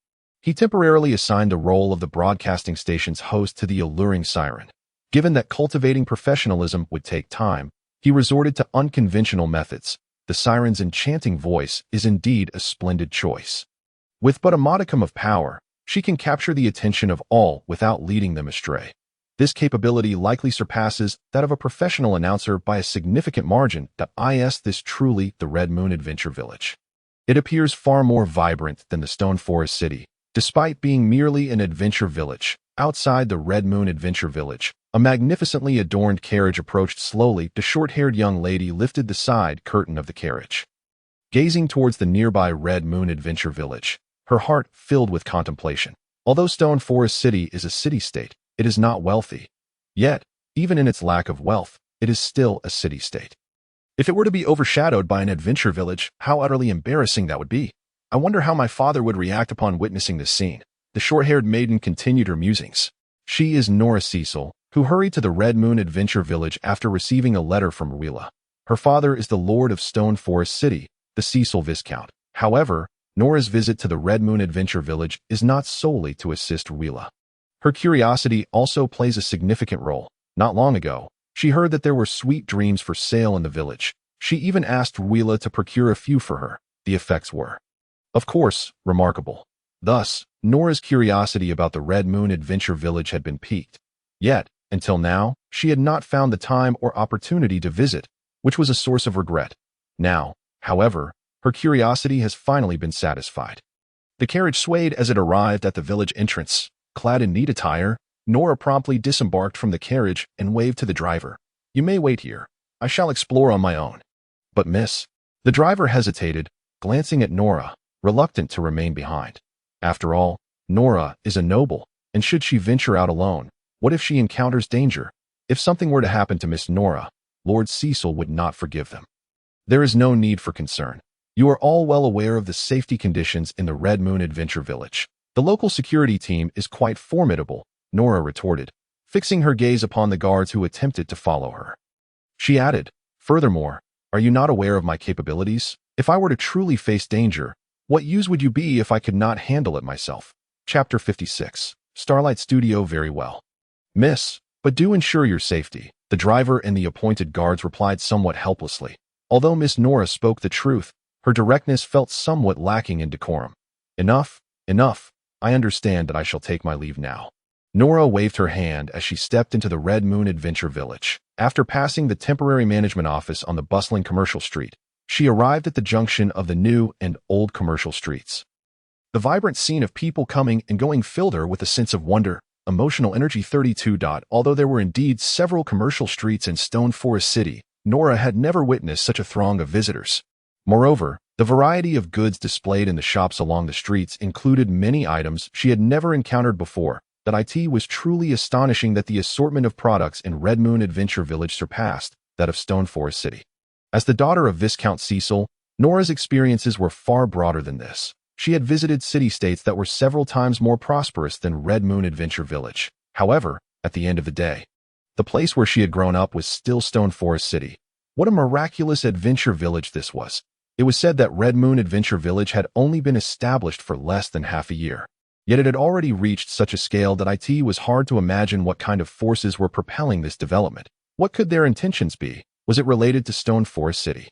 he temporarily assigned the role of the broadcasting station's host to the alluring siren. Given that cultivating professionalism would take time, he resorted to unconventional methods. The siren's enchanting voice is indeed a splendid choice. With but a modicum of power, she can capture the attention of all without leading them astray. This capability likely surpasses that of a professional announcer by a significant margin. This truly the Red Moon Adventure Village. It appears far more vibrant than the Stone Forest City, despite being merely an adventure village. Outside the Red Moon Adventure Village, a magnificently adorned carriage approached slowly. The short-haired young lady lifted the side curtain of the carriage. Gazing towards the nearby Red Moon Adventure Village, her heart filled with contemplation. Although Stone Forest City is a city-state, it is not wealthy. Yet, even in its lack of wealth, it is still a city-state. If it were to be overshadowed by an adventure village, how utterly embarrassing that would be. I wonder how my father would react upon witnessing this scene. The short-haired maiden continued her musings. She is Nora Cecil, who hurried to the Red Moon Adventure Village after receiving a letter from Willa. Her father is the Lord of Stone Forest City, the Cecil Viscount. However, Nora's visit to the Red Moon Adventure Village is not solely to assist Willa. Her curiosity also plays a significant role. Not long ago, she heard that there were sweet dreams for sale in the village. She even asked Willa to procure a few for her. The effects were, of course, remarkable. Thus, Nora's curiosity about the Red Moon Adventure Village had been piqued. Yet, until now, she had not found the time or opportunity to visit, which was a source of regret. Now, however, her curiosity has finally been satisfied. The carriage swayed as it arrived at the village entrance. Clad in neat attire, Nora promptly disembarked from the carriage and waved to the driver. "You may wait here. I shall explore on my own." "But miss..." The driver hesitated, glancing at Nora, reluctant to remain behind. After all, Nora is a noble, and should she venture out alone, what if she encounters danger? If something were to happen to Miss Nora, Lord Cecil would not forgive them. There is no need for concern. You are all well aware of the safety conditions in the Red Moon Adventure Village. The local security team is quite formidable, Nora retorted, fixing her gaze upon the guards who attempted to follow her. She added, furthermore, are you not aware of my capabilities? If I were to truly face danger, what use would you be if I could not handle it myself? Chapter 56. Starlight Studio. Very well, Miss, but do ensure your safety. The driver and the appointed guards replied somewhat helplessly. Although Miss Nora spoke the truth, her directness felt somewhat lacking in decorum. Enough, enough. I understand that I shall take my leave now. Nora waved her hand as she stepped into the Red Moon Adventure Village. After passing the temporary management office on the bustling commercial street, she arrived at the junction of the new and old commercial streets. The vibrant scene of people coming and going filled her with a sense of wonder. Emotional energy 32. Although there were indeed several commercial streets in Stone Forest City, Nora had never witnessed such a throng of visitors. Moreover, the variety of goods displayed in the shops along the streets included many items she had never encountered before. That it was truly astonishing that the assortment of products in Red Moon Adventure Village surpassed that of Stone Forest City. As the daughter of Viscount Cecil, Nora's experiences were far broader than this. She had visited city-states that were several times more prosperous than Red Moon Adventure Village. However, at the end of the day, the place where she had grown up was still Stone Forest City. What a miraculous adventure village this was. It was said that Red Moon Adventure Village had only been established for less than half a year. Yet it had already reached such a scale that it was hard to imagine what kind of forces were propelling this development. What could their intentions be? Was it related to Stone Forest City?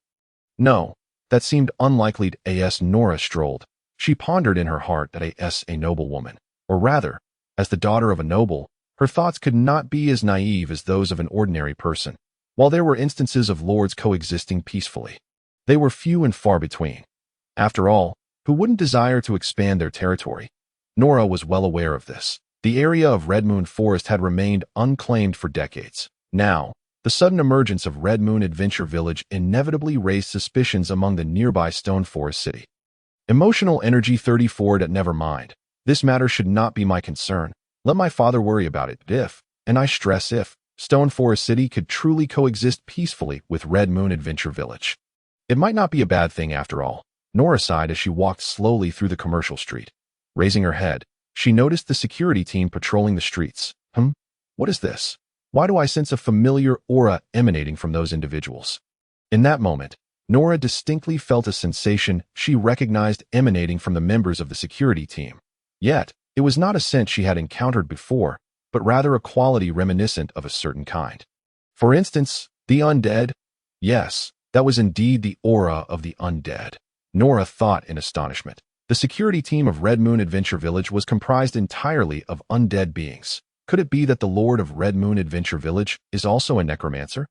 No, that seemed unlikely. As Nora strolled, she pondered in her heart that as a noblewoman, or rather, as the daughter of a noble, her thoughts could not be as naive as those of an ordinary person. While there were instances of lords coexisting peacefully, they were few and far between. After all, who wouldn't desire to expand their territory? Nora was well aware of this. The area of Red Moon Forest had remained unclaimed for decades. Now, the sudden emergence of Red Moon Adventure Village inevitably raised suspicions among the nearby Stone Forest City. Emotional energy 34. Never mind. This matter should not be my concern. Let my father worry about it. If, and I stress if, Stone Forest City could truly coexist peacefully with Red Moon Adventure Village. It might not be a bad thing after all. Nora sighed as she walked slowly through the commercial street. Raising her head, she noticed the security team patrolling the streets. What is this? Why do I sense a familiar aura emanating from those individuals? In that moment, Nora distinctly felt a sensation she recognized emanating from the members of the security team. Yet, it was not a scent she had encountered before, but rather a quality reminiscent of a certain kind. For instance, the undead? Yes, that was indeed the aura of the undead. Nora thought in astonishment. The security team of Red Moon Adventure Village was comprised entirely of undead beings. Could it be that the Lord of Red Moon Adventure Village is also a necromancer?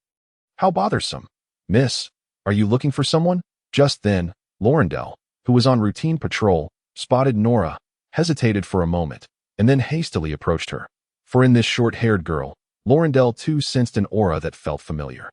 How bothersome. Miss, are you looking for someone? Just then, Lorendel, who was on routine patrol, spotted Nora, hesitated for a moment, and then hastily approached her. For in this short-haired girl, Lorendel too sensed an aura that felt familiar.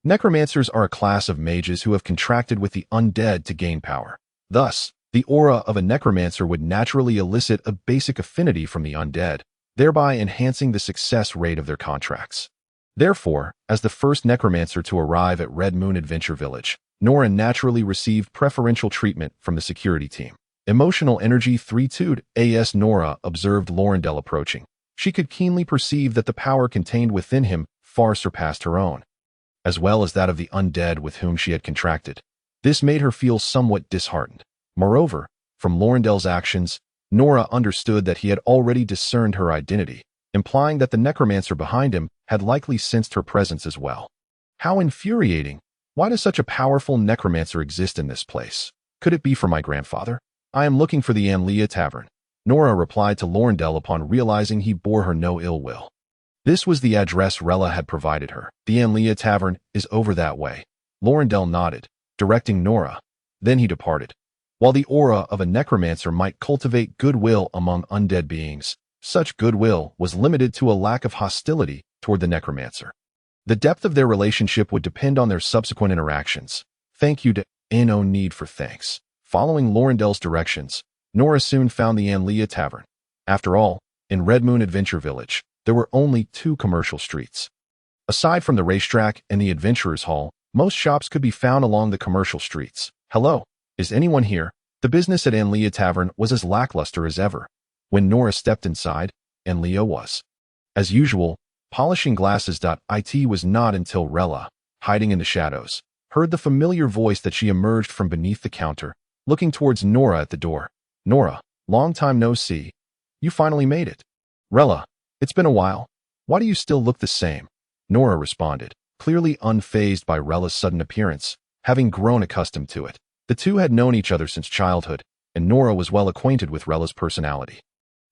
Necromancers are a class of mages who have contracted with the undead to gain power. Thus, the aura of a necromancer would naturally elicit a basic affinity from the undead, thereby enhancing the success rate of their contracts. Therefore, as the first necromancer to arrive at Red Moon Adventure Village, Nora naturally received preferential treatment from the security team. Emotional energy 32. As Nora observed Lorendel approaching, she could keenly perceive that the power contained within him far surpassed her own, as well as that of the undead with whom she had contracted. This made her feel somewhat disheartened. Moreover, from Lorendel's actions, Nora understood that he had already discerned her identity, implying that the necromancer behind him had likely sensed her presence as well. How infuriating! Why does such a powerful necromancer exist in this place? Could it be for my grandfather? I am looking for the Anlia Tavern, Nora replied to Lorendel upon realizing he bore her no ill will. This was the address Rella had provided her. The Anlia Tavern is over that way. Lorendel nodded, directing Nora. Then he departed. While the aura of a necromancer might cultivate goodwill among undead beings, such goodwill was limited to a lack of hostility toward the necromancer. The depth of their relationship would depend on their subsequent interactions. Thank you to no need for thanks. Following Lorendel's directions, Nora soon found the Anlia Tavern. After all, in Red Moon Adventure Village, there were only 2 commercial streets. Aside from the racetrack and the Adventurers Hall, Most shops could be found along the commercial streets. Hello, is anyone here? The business at Hmph Tavern was as lackluster as ever. When Nora stepped inside, Hmph was, as usual, polishing glasses. It was not until Rella, hiding in the shadows, heard the familiar voice that she emerged from beneath the counter, looking towards Nora at the door. Nora, long time no see. You finally made it. Rella, it's been a while. Why do you still look the same? Nora responded, clearly unfazed by Rella's sudden appearance, having grown accustomed to it. The two had known each other since childhood, and Nora was well acquainted with Rella's personality.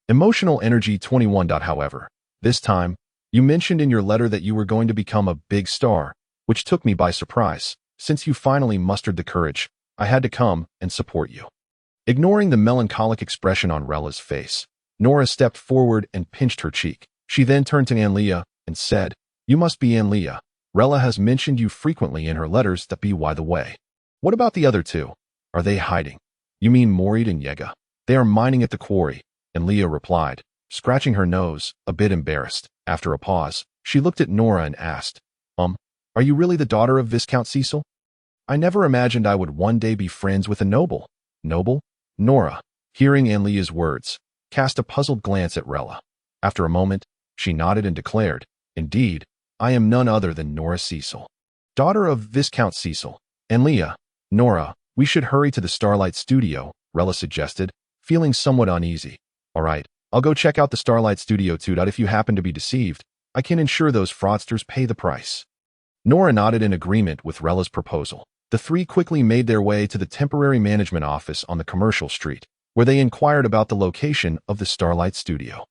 Emotional energy 21. However, this time, you mentioned in your letter that you were going to become a big star, which took me by surprise. Since you finally mustered the courage, I had to come and support you. Ignoring the melancholic expression on Rella's face, Nora stepped forward and pinched her cheek. She then turned to Hmph and said, You must be Hmph. Rella has mentioned you frequently in her letters. By the way, what about the other two? Are they hiding? You mean Morid and Yega? They are mining at the quarry, Hmph replied, scratching her nose, a bit embarrassed. After a pause, she looked at Nora and asked, Are you really the daughter of Viscount Cecil? I never imagined I would one day be friends with a noble. Noble? Nora, hearing Hmph's words, cast a puzzled glance at Rella. After a moment, she nodded and declared, Indeed, I am none other than Nora Cecil, daughter of Viscount Cecil. Hmph, Nora, we should hurry to the Starlight Studio, Rella suggested, feeling somewhat uneasy. All right, I'll go check out the Starlight Studio too. If you happen to be deceived, I can ensure those fraudsters pay the price. Nora nodded in agreement with Rella's proposal. The three quickly made their way to the temporary management office on the commercial street, where they inquired about the location of the Starlight Studio.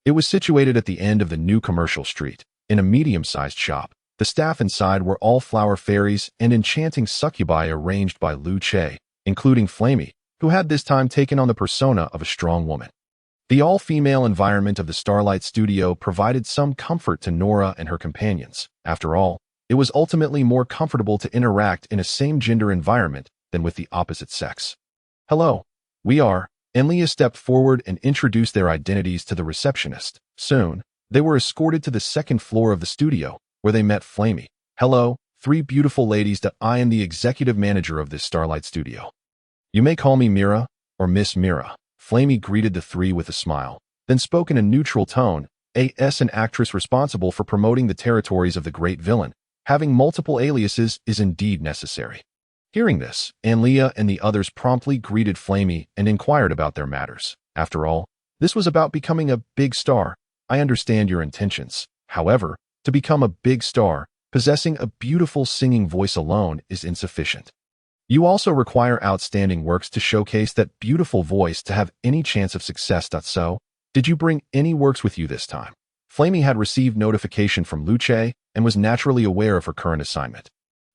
It was situated at the end of the new commercial street, in a medium-sized shop. The staff inside were all flower fairies and enchanting succubi arranged by Lu Che, including Flamey, who had this time taken on the persona of a strong woman. The all-female environment of the Starlight Studio provided some comfort to Nora and her companions. After all, it was ultimately more comfortable to interact in a same-gender environment than with the opposite sex. Hello, we are. Hmph stepped forward and introduced their identities to the receptionist. Soon, they were escorted to the second floor of the studio, where they met Flamey. Hello, three beautiful ladies. I am the executive manager of this Starlight Studio. You may call me Mira, or Miss Mira. Flamey greeted the three with a smile, then spoke in a neutral tone. As an actress responsible for promoting the territories of the great villain, having multiple aliases is indeed necessary. Hearing this, Hmph and the others promptly greeted Flamey and inquired about their matters. After all, this was about becoming a big star. I understand your intentions. However, to become a big star, possessing a beautiful singing voice alone is insufficient. You also require outstanding works to showcase that beautiful voice to have any chance of success. So, did you bring any works with you this time? Flamey had received notification from Lu Che and was naturally aware of her current assignment.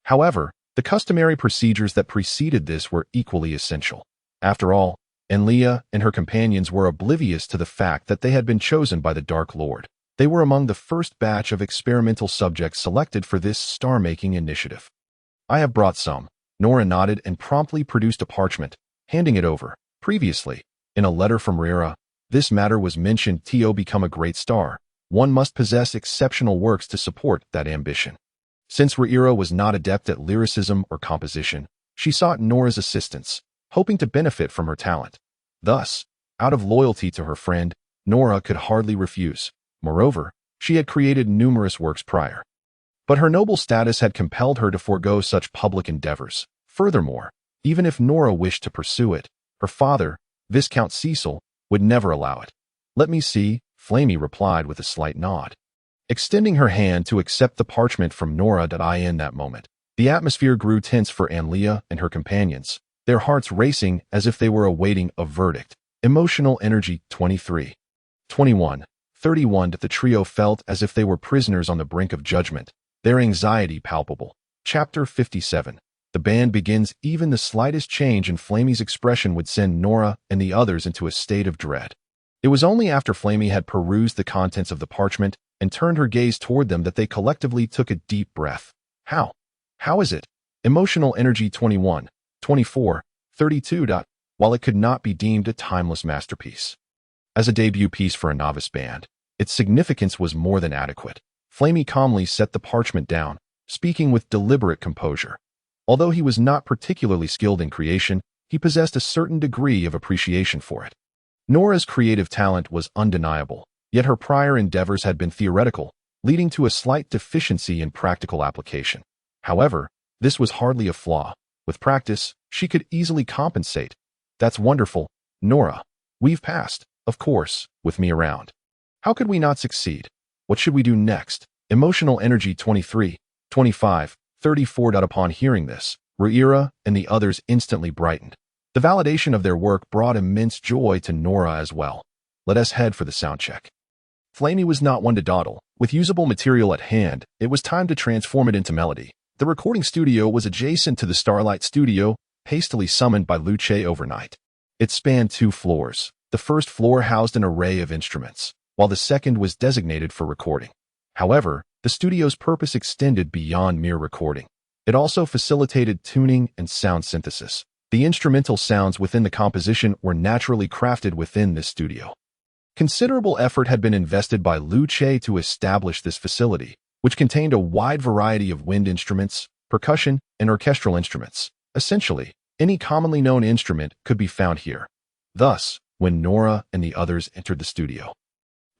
However, the customary procedures that preceded this were equally essential. After all, Hmph and her companions were oblivious to the fact that they had been chosen by the Dark Lord. They were among the first batch of experimental subjects selected for this star-making initiative. I have brought some. Nora nodded and promptly produced a parchment, handing it over. Previously, in a letter from Rira, this matter was mentioned. To become a great star, one must possess exceptional works to support that ambition. Since Rira was not adept at lyricism or composition, she sought Nora's assistance, hoping to benefit from her talent. Thus, out of loyalty to her friend, Nora could hardly refuse. Moreover, she had created numerous works prior. But her noble status had compelled her to forego such public endeavors. Furthermore, even if Nora wished to pursue it, her father, Viscount Cecil, would never allow it. Let me see, Flamey replied with a slight nod. Extending her hand to accept the parchment from Nora. In that moment, the atmosphere grew tense for Hmph and her companions, their hearts racing as if they were awaiting a verdict. Emotional energy 23. 21. 31. The trio felt as if they were prisoners on the brink of judgment, their anxiety palpable. Chapter 57. The band begins. Even the slightest change in Flamey's expression would send Nora and the others into a state of dread. It was only after Flamey had perused the contents of the parchment and turned her gaze toward them that they collectively took a deep breath. How? How is it? Emotional energy 21. 24. 32. While it could not be deemed a timeless masterpiece, as a debut piece for a novice band, its significance was more than adequate. Flamey calmly set the parchment down, speaking with deliberate composure. Although he was not particularly skilled in creation, he possessed a certain degree of appreciation for it. Nora's creative talent was undeniable, yet her prior endeavors had been theoretical, leading to a slight deficiency in practical application. However, this was hardly a flaw. With practice, she could easily compensate. That's wonderful, Nora. We've passed, of course, with me around. How could we not succeed? What should we do next? Emotional energy 23, 25, 34. Upon hearing this, Rhaenyra and the others instantly brightened. The validation of their work brought immense joy to Nora as well. Let us head for the sound check. Flamey was not one to dawdle. With usable material at hand, it was time to transform it into melody. The recording studio was adjacent to the Starlight Studio, hastily summoned by Luce overnight. It spanned 2 floors. The first floor housed an array of instruments, while the second was designated for recording. However, the studio's purpose extended beyond mere recording. It also facilitated tuning and sound synthesis. The instrumental sounds within the composition were naturally crafted within this studio. Considerable effort had been invested by Luce to establish this facility, which contained a wide variety of wind instruments, percussion, and orchestral instruments. Essentially, any commonly known instrument could be found here. Thus, when Nora and the others entered the studio,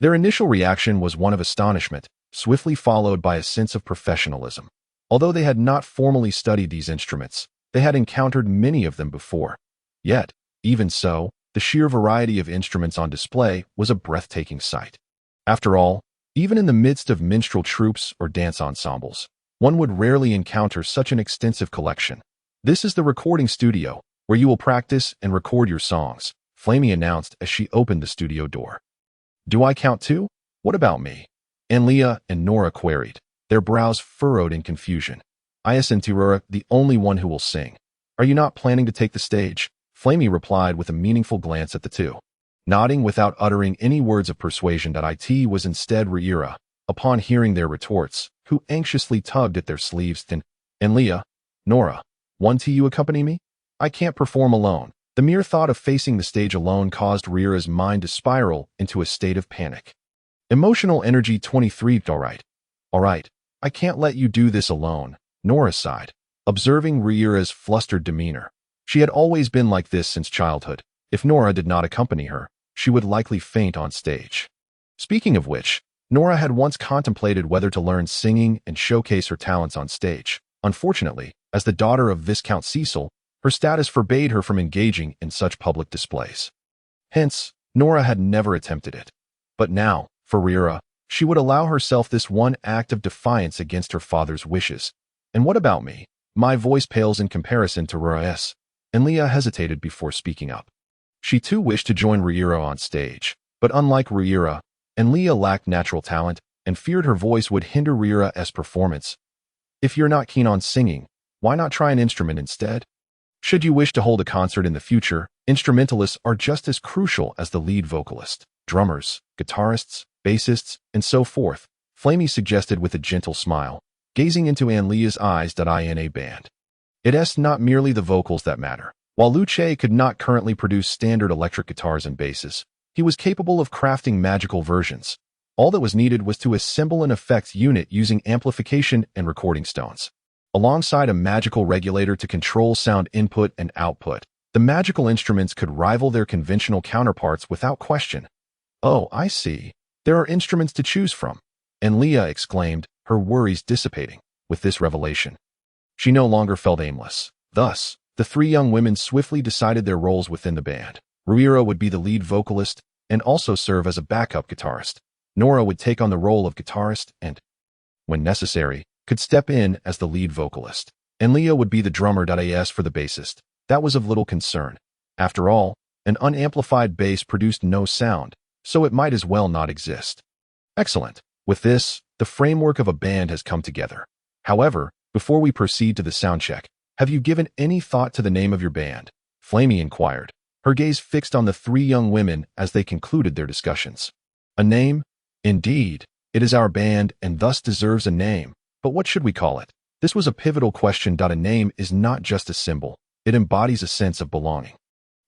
their initial reaction was one of astonishment, swiftly followed by a sense of professionalism. Although they had not formally studied these instruments, they had encountered many of them before. Yet, even so, the sheer variety of instruments on display was a breathtaking sight. After all, even in the midst of minstrel troupes or dance ensembles, one would rarely encounter such an extensive collection. This is the recording studio, where you will practice and record your songs, Flamey announced as she opened the studio door. Do I count too? What about me? Leah and Nora queried, their brows furrowed in confusion. Isn't the only one who will sing? Are you not planning to take the stage? Flamey replied with a meaningful glance at the two. Nodding without uttering any words of persuasion, it was instead Rhaenyra, upon hearing their retorts, who anxiously tugged at their sleeves. And Leah, Nora, want you accompany me? I can't perform alone. The mere thought of facing the stage alone caused Rhaenyra's mind to spiral into a state of panic. Emotional energy 23. All right, I can't let you do this alone, Nora sighed, observing Rhaenyra's flustered demeanor. She had always been like this since childhood. If Nora did not accompany her, she would likely faint on stage. Speaking of which, Nora had once contemplated whether to learn singing and showcase her talents on stage. Unfortunately, as the daughter of Viscount Cecil, her status forbade her from engaging in such public displays. Hence, Nora had never attempted it. But now, for Rhaenyra, she would allow herself this one act of defiance against her father's wishes. And what about me? My voice pales in comparison to Rhaenyra's. And Leah hesitated before speaking up. She too wished to join Rhaenyra on stage, but unlike Rhaenyra, Leah lacked natural talent and feared her voice would hinder Rhaenyra's performance. If you're not keen on singing, why not try an instrument instead? Should you wish to hold a concert in the future, instrumentalists are just as crucial as the lead vocalist. Drummers, guitarists, bassists, and so forth, Flamey suggested with a gentle smile, gazing into Leah's eyes. In a band, it's not merely the vocals that matter. While Luce could not currently produce standard electric guitars and basses, he was capable of crafting magical versions. All that was needed was to assemble an effects unit using amplification and recording stones. Alongside a magical regulator to control sound input and output, the magical instruments could rival their conventional counterparts without question. Oh, I see. There are instruments to choose from. And Leah exclaimed, her worries dissipating with this revelation. She no longer felt aimless. Thus, the 3 young women swiftly decided their roles within the band. Rhaenyra would be the lead vocalist and also serve as a backup guitarist. Nora would take on the role of guitarist and, when necessary, could step in as the lead vocalist. And Leah would be the drummer. As for the bassist, that was of little concern. After all, an unamplified bass produced no sound, so it might as well not exist. Excellent. With this, the framework of a band has come together. However, before we proceed to the sound check, have you given any thought to the name of your band? Flamey inquired, her gaze fixed on the 3 young women as they concluded their discussions. A name? Indeed, it is our band and thus deserves a name. But what should we call it? This was a pivotal question. A name is not just a symbol. It embodies a sense of belonging.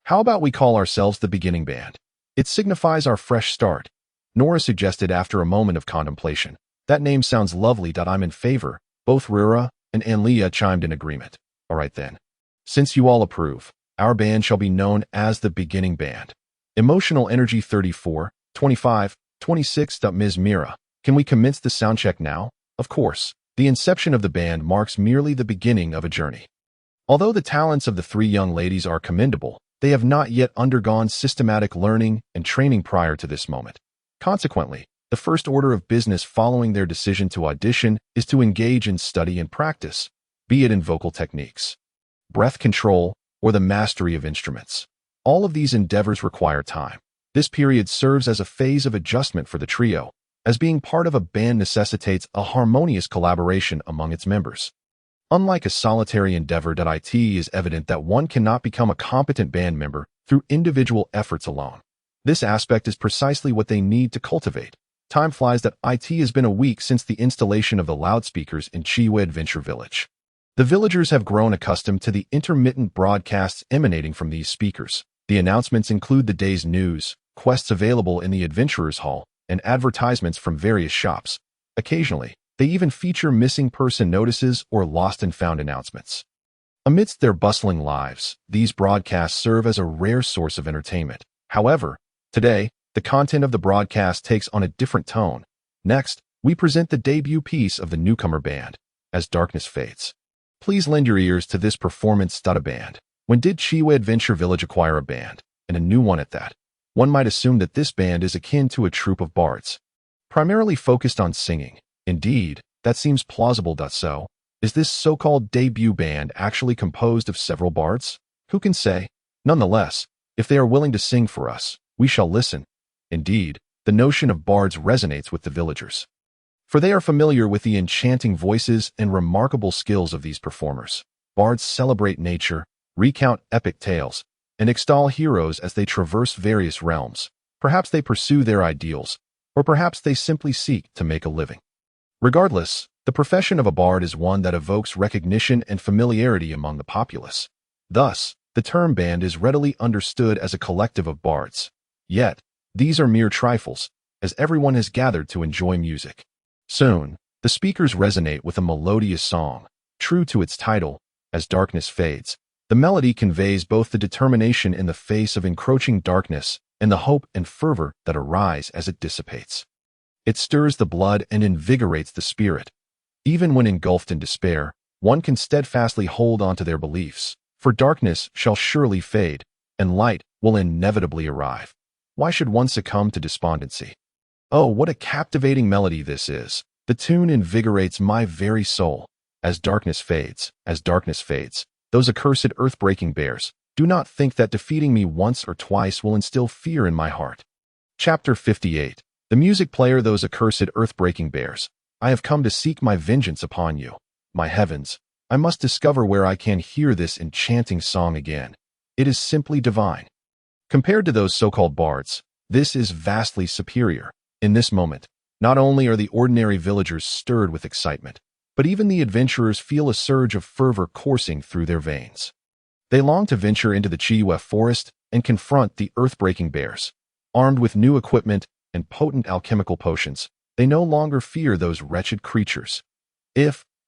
How about we call ourselves the Beginning Band? It signifies our fresh start. Nora suggested after a moment of contemplation. That name sounds lovely. I'm in favor. Both Rura and Anlia chimed in agreement. All right then. Since you all approve, our band shall be known as the Beginning Band. Emotional Energy 34, 25, 26. Ms. Mira, can we commence the soundcheck now? Of course. The inception of the band marks merely the beginning of a journey. Although the talents of the three young ladies are commendable, they have not yet undergone systematic learning and training prior to this moment. Consequently, the first order of business following their decision to audition is to engage in study and practice, be it in vocal techniques, breath control, or the mastery of instruments. All of these endeavors require time. This period serves as a phase of adjustment for the trio, as being part of a band necessitates a harmonious collaboration among its members. Unlike a solitary endeavor, it is evident that one cannot become a competent band member through individual efforts alone. This aspect is precisely what they need to cultivate. Time flies that it has been a week since the installation of the loudspeakers in Chiwa Adventure Village. The villagers have grown accustomed to the intermittent broadcasts emanating from these speakers. The announcements include the day's news, quests available in the Adventurers Hall, and advertisements from various shops. Occasionally, they even feature missing person notices or lost and found announcements. Amidst their bustling lives, these broadcasts serve as a rare source of entertainment. However, today, the content of the broadcast takes on a different tone. Next, we present the debut piece of the newcomer band, As Darkness Fades. Please lend your ears to this performance. A band. When did Chiwa Adventure Village acquire a band, and a new one at that? One might assume that this band is akin to a troupe of bards, primarily focused on singing. Indeed, that seems plausible. So, is this so-called debut band actually composed of several bards? Who can say? Nonetheless, if they are willing to sing for us, we shall listen. Indeed, the notion of bards resonates with the villagers, for they are familiar with the enchanting voices and remarkable skills of these performers. Bards celebrate nature, recount epic tales, and extol heroes as they traverse various realms. Perhaps they pursue their ideals, or perhaps they simply seek to make a living. Regardless, the profession of a bard is one that evokes recognition and familiarity among the populace. Thus, the term band is readily understood as a collective of bards. Yet, these are mere trifles, as everyone has gathered to enjoy music. Soon, the speakers resonate with a melodious song. True to its title, As Darkness Fades, the melody conveys both the determination in the face of encroaching darkness and the hope and fervor that arise as it dissipates. It stirs the blood and invigorates the spirit. Even when engulfed in despair, one can steadfastly hold on to their beliefs, for darkness shall surely fade, and light will inevitably arrive. Why should one succumb to despondency? Oh, what a captivating melody this is. The tune invigorates my very soul. As darkness fades, those accursed earth-breaking bears, do not think that defeating me once or twice will instill fear in my heart. Chapter 58. The music player. Those accursed earth-breaking bears, I have come to seek my vengeance upon you. My heavens, I must discover where I can hear this enchanting song again. It is simply divine. Compared to those so-called bards, this is vastly superior. In this moment, not only are the ordinary villagers stirred with excitement, but even the adventurers feel a surge of fervor coursing through their veins. They long to venture into the Chiwa forest and confront the earth-breaking bears. Armed with new equipment and potent alchemical potions, they no longer fear those wretched creatures.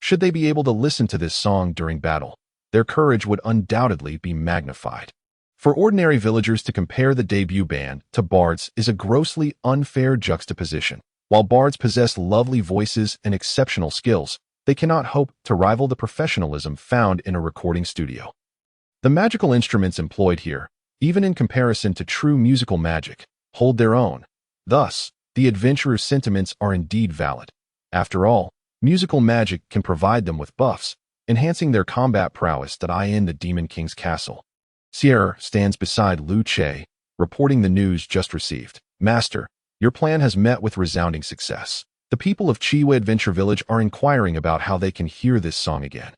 Should they be able to listen to this song during battle, their courage would undoubtedly be magnified. For ordinary villagers to compare the debut band to bards is a grossly unfair juxtaposition. While bards possess lovely voices and exceptional skills, they cannot hope to rival the professionalism found in a recording studio. The magical instruments employed here, even in comparison to true musical magic, hold their own. Thus, the adventurer's sentiments are indeed valid. After all, musical magic can provide them with buffs, enhancing their combat prowess. In the Demon King's castle, Sierra stands beside Lu Che, reporting the news just received. Master, your plan has met with resounding success. The people of Chiwa Adventure Village are inquiring about how they can hear this song again.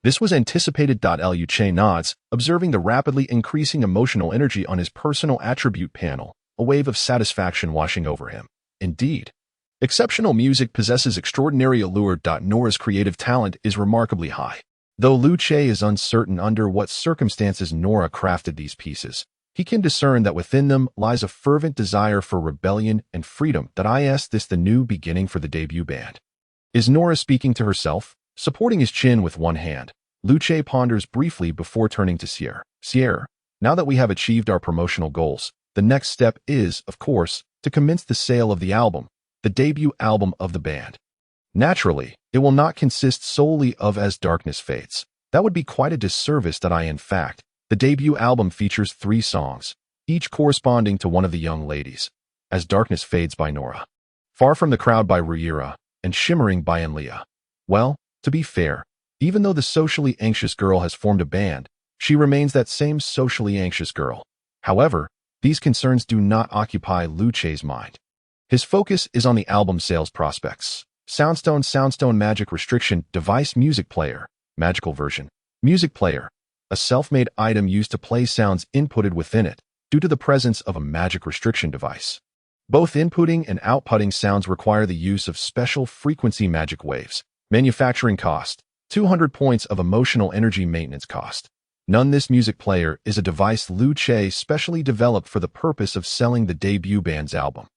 This was anticipated. Lu Che nods, observing the rapidly increasing emotional energy on his personal attribute panel, a wave of satisfaction washing over him. Indeed, exceptional music possesses extraordinary allure. Nora's creative talent is remarkably high. Though Lu Che is uncertain under what circumstances Nora crafted these pieces, he can discern that within them lies a fervent desire for rebellion and freedom. Is this the new beginning for the debut band? Is Nora speaking to herself? Supporting his chin with one hand, Luce ponders briefly before turning to Sierra. Sierra, now that we have achieved our promotional goals, the next step is, of course, to commence the sale of the album, the debut album of the band. Naturally, it will not consist solely of As Darkness Fades. That would be quite a disservice that in fact, the debut album features 3 songs, each corresponding to one of the young ladies. As Darkness Fades by Nora, Far From the Crowd by Ruira, and Shimmering by Enlia. Well, to be fair, even though the socially anxious girl has formed a band, she remains that same socially anxious girl. However, these concerns do not occupy Luce's mind. His focus is on the album sales prospects. Soundstone Magic Restriction Device Music Player, Magical Version. Music Player, a self-made item used to play sounds inputted within it, due to the presence of a magic restriction device. Both inputting and outputting sounds require the use of special frequency magic waves. Manufacturing cost, 200 points of emotional energy maintenance cost. None. This music player is a device Luce specially developed for the purpose of selling the debut band's album.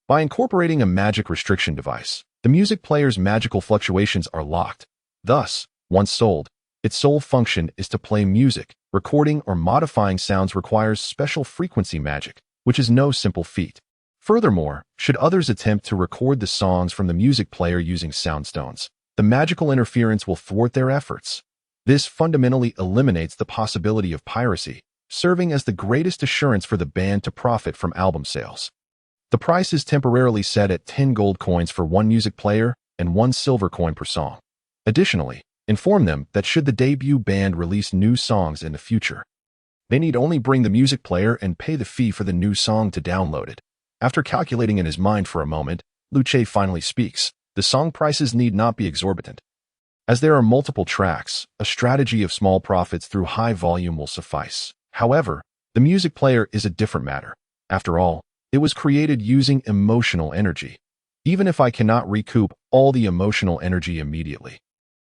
By incorporating a magic restriction device, the music player's magical fluctuations are locked. Thus, once sold, its sole function is to play music. Recording or modifying sounds requires special frequency magic, which is no simple feat. Furthermore, should others attempt to record the songs from the music player using soundstones, the magical interference will thwart their efforts. This fundamentally eliminates the possibility of piracy, serving as the greatest assurance for the band to profit from album sales. The price is temporarily set at 10 gold coins for one music player and 1 silver coin per song. Additionally, inform them that should the debut band release new songs in the future, they need only bring the music player and pay the fee for the new song to download it. After calculating in his mind for a moment, Luce finally speaks. The song prices need not be exorbitant. As there are multiple tracks, a strategy of small profits through high volume will suffice. However, the music player is a different matter. After all, it was created using emotional energy. Even if I cannot recoup all the emotional energy immediately,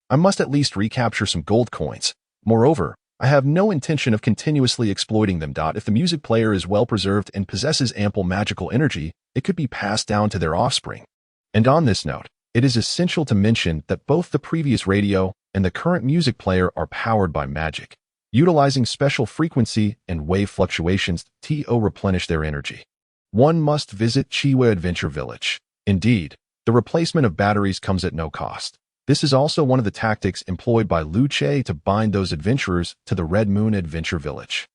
I must at least recapture some gold coins. Moreover, I have no intention of continuously exploiting them. If the music player is well preserved and possesses ample magical energy, it could be passed down to their offspring. And on this note, it is essential to mention that both the previous radio and the current music player are powered by magic, utilizing special frequency and wave fluctuations to replenish their energy. One must visit Chiwa Adventure Village. Indeed, the replacement of batteries comes at no cost. This is also one of the tactics employed by Luce to bind those adventurers to the Red Moon Adventure Village.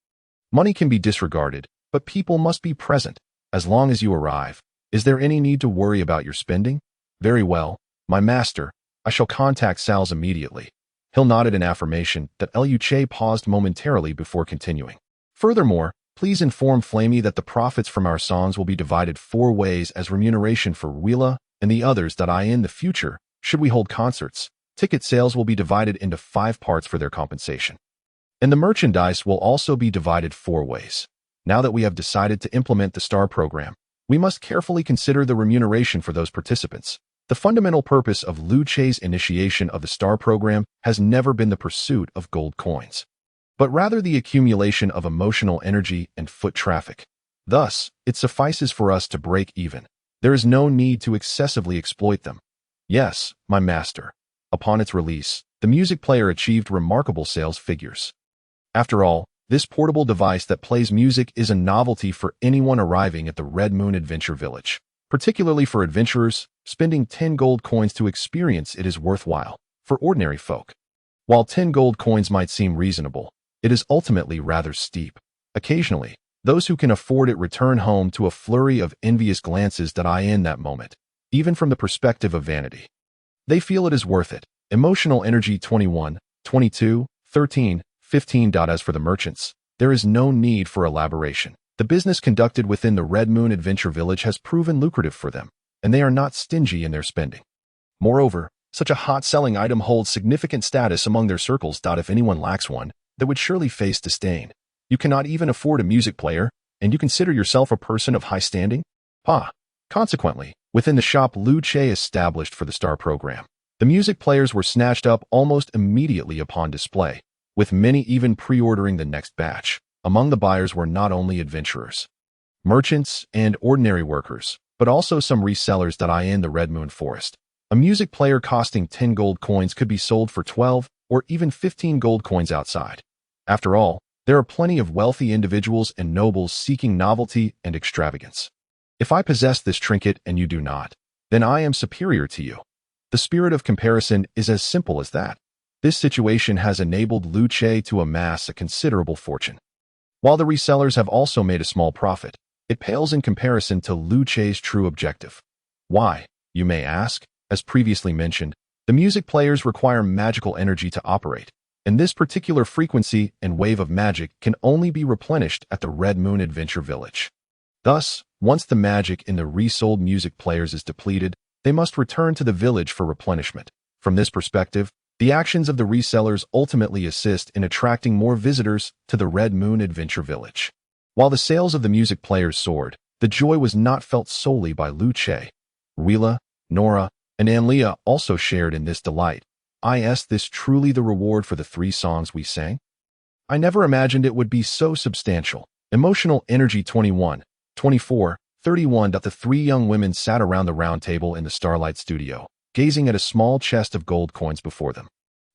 Money can be disregarded, but people must be present. As long as you arrive, is there any need to worry about your spending? Very well, my master, I shall contact Sal's immediately. He'll nodded in affirmation that Luce paused momentarily before continuing. Furthermore, please inform Flamey that the profits from our songs will be divided 4 ways as remuneration for Wheela and the others that in the future, should we hold concerts, ticket sales will be divided into 5 parts for their compensation. And the merchandise will also be divided 4 ways. Now that we have decided to implement the STAR program, we must carefully consider the remuneration for those participants. The fundamental purpose of Luce's initiation of the STAR program has never been the pursuit of gold coins, but rather the accumulation of emotional energy and foot traffic. Thus, it suffices for us to break even. There is no need to excessively exploit them. Yes, my master. Upon its release, the music player achieved remarkable sales figures. After all, this portable device that plays music is a novelty for anyone arriving at the Red Moon Adventure Village. Particularly for adventurers, spending 10 gold coins to experience it is worthwhile. For ordinary folk, while 10 gold coins might seem reasonable, it is ultimately rather steep. Occasionally, those who can afford it return home to a flurry of envious glances that in that moment, even from the perspective of vanity. They feel it is worth it. Emotional energy 21, 22, 13, 15. As for the merchants, there is no need for elaboration. The business conducted within the Red Moon Adventure Village has proven lucrative for them, and they are not stingy in their spending. Moreover, such a hot-selling item holds significant status among their circles. If anyone lacks one, they would surely face disdain. You cannot even afford a music player, and you consider yourself a person of high standing? Consequently, within the shop Luce established for the STAR program, the music players were snatched up almost immediately upon display, with many even pre-ordering the next batch. Among the buyers were not only adventurers, merchants, and ordinary workers, but also some resellers in the Red Moon Forest. A music player costing 10 gold coins could be sold for 12 or even 15 gold coins outside. After all, there are plenty of wealthy individuals and nobles seeking novelty and extravagance. If I possess this trinket and you do not, then I am superior to you. The spirit of comparison is as simple as that. This situation has enabled Lu Che to amass a considerable fortune. While the resellers have also made a small profit, it pales in comparison to Lu Che's true objective. Why, you may ask? As previously mentioned, the music players require magical energy to operate, and this particular frequency and wave of magic can only be replenished at the Red Moon Adventure Village. Thus, once the magic in the resold music players is depleted, they must return to the village for replenishment. From this perspective, the actions of the resellers ultimately assist in attracting more visitors to the Red Moon Adventure Village. While the sales of the music players soared, the joy was not felt solely by Lu Che. Wheela, Nora, and Anlia also shared in this delight. Is this truly the reward for the 3 songs we sang? I never imagined it would be so substantial. Emotional Energy 21, 24, 31. The 3 young women sat around the round table in the Starlight Studio, gazing at a small chest of gold coins before them,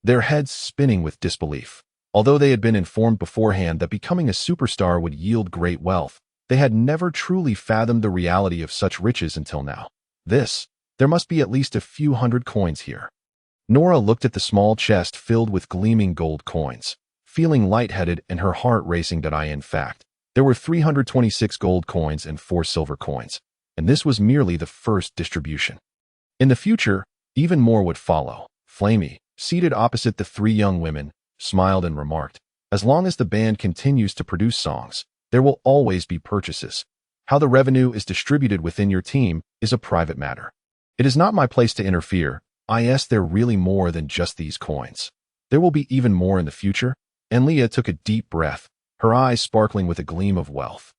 their heads spinning with disbelief. Although they had been informed beforehand that becoming a superstar would yield great wealth, they had never truly fathomed the reality of such riches until now. There must be at least a few hundred coins here. Nora looked at the small chest filled with gleaming gold coins, feeling lightheaded and her heart racing. In fact, there were 326 gold coins and 4 silver coins, and this was merely the first distribution. In the future, even more would follow. Flamey, seated opposite the 3 young women, smiled and remarked, "As long as the band continues to produce songs, there will always be purchases. How the revenue is distributed within your team is a private matter. It is not my place to interfere. They're really more than just these coins. There will be even more in the future." And Leah took a deep breath, her eyes sparkling with a gleam of wealth.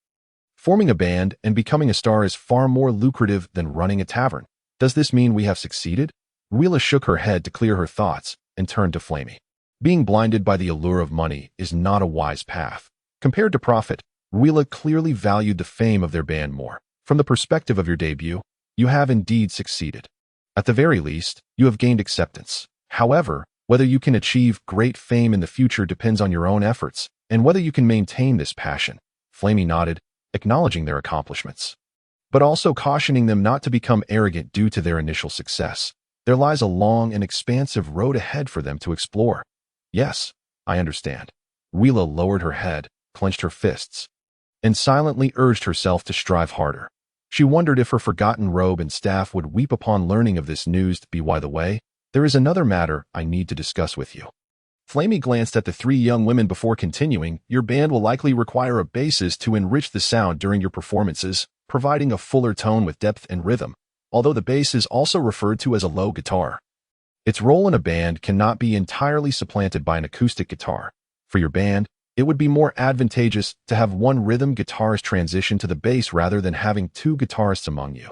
Forming a band and becoming a star is far more lucrative than running a tavern. Does this mean we have succeeded? Wheela shook her head to clear her thoughts and turned to Flamey. Being blinded by the allure of money is not a wise path. Compared to profit, Wheela clearly valued the fame of their band more. From the perspective of your debut, you have indeed succeeded. At the very least, you have gained acceptance. However, whether you can achieve great fame in the future depends on your own efforts and whether you can maintain this passion. Flamey nodded, acknowledging their accomplishments, but also cautioning them not to become arrogant due to their initial success. There lies a long and expansive road ahead for them to explore. Yes, I understand. Wheela lowered her head, clenched her fists, and silently urged herself to strive harder. She wondered if her forgotten robe and staff would weep upon learning of this news. By the way, there is another matter I need to discuss with you. Flamey glanced at the 3 young women before continuing. Your band will likely require a bassist to enrich the sound during your performances, providing a fuller tone with depth and rhythm, although the bass is also referred to as a low guitar. Its role in a band cannot be entirely supplanted by an acoustic guitar. For your band, it would be more advantageous to have one rhythm guitarist transition to the bass rather than having 2 guitarists among you.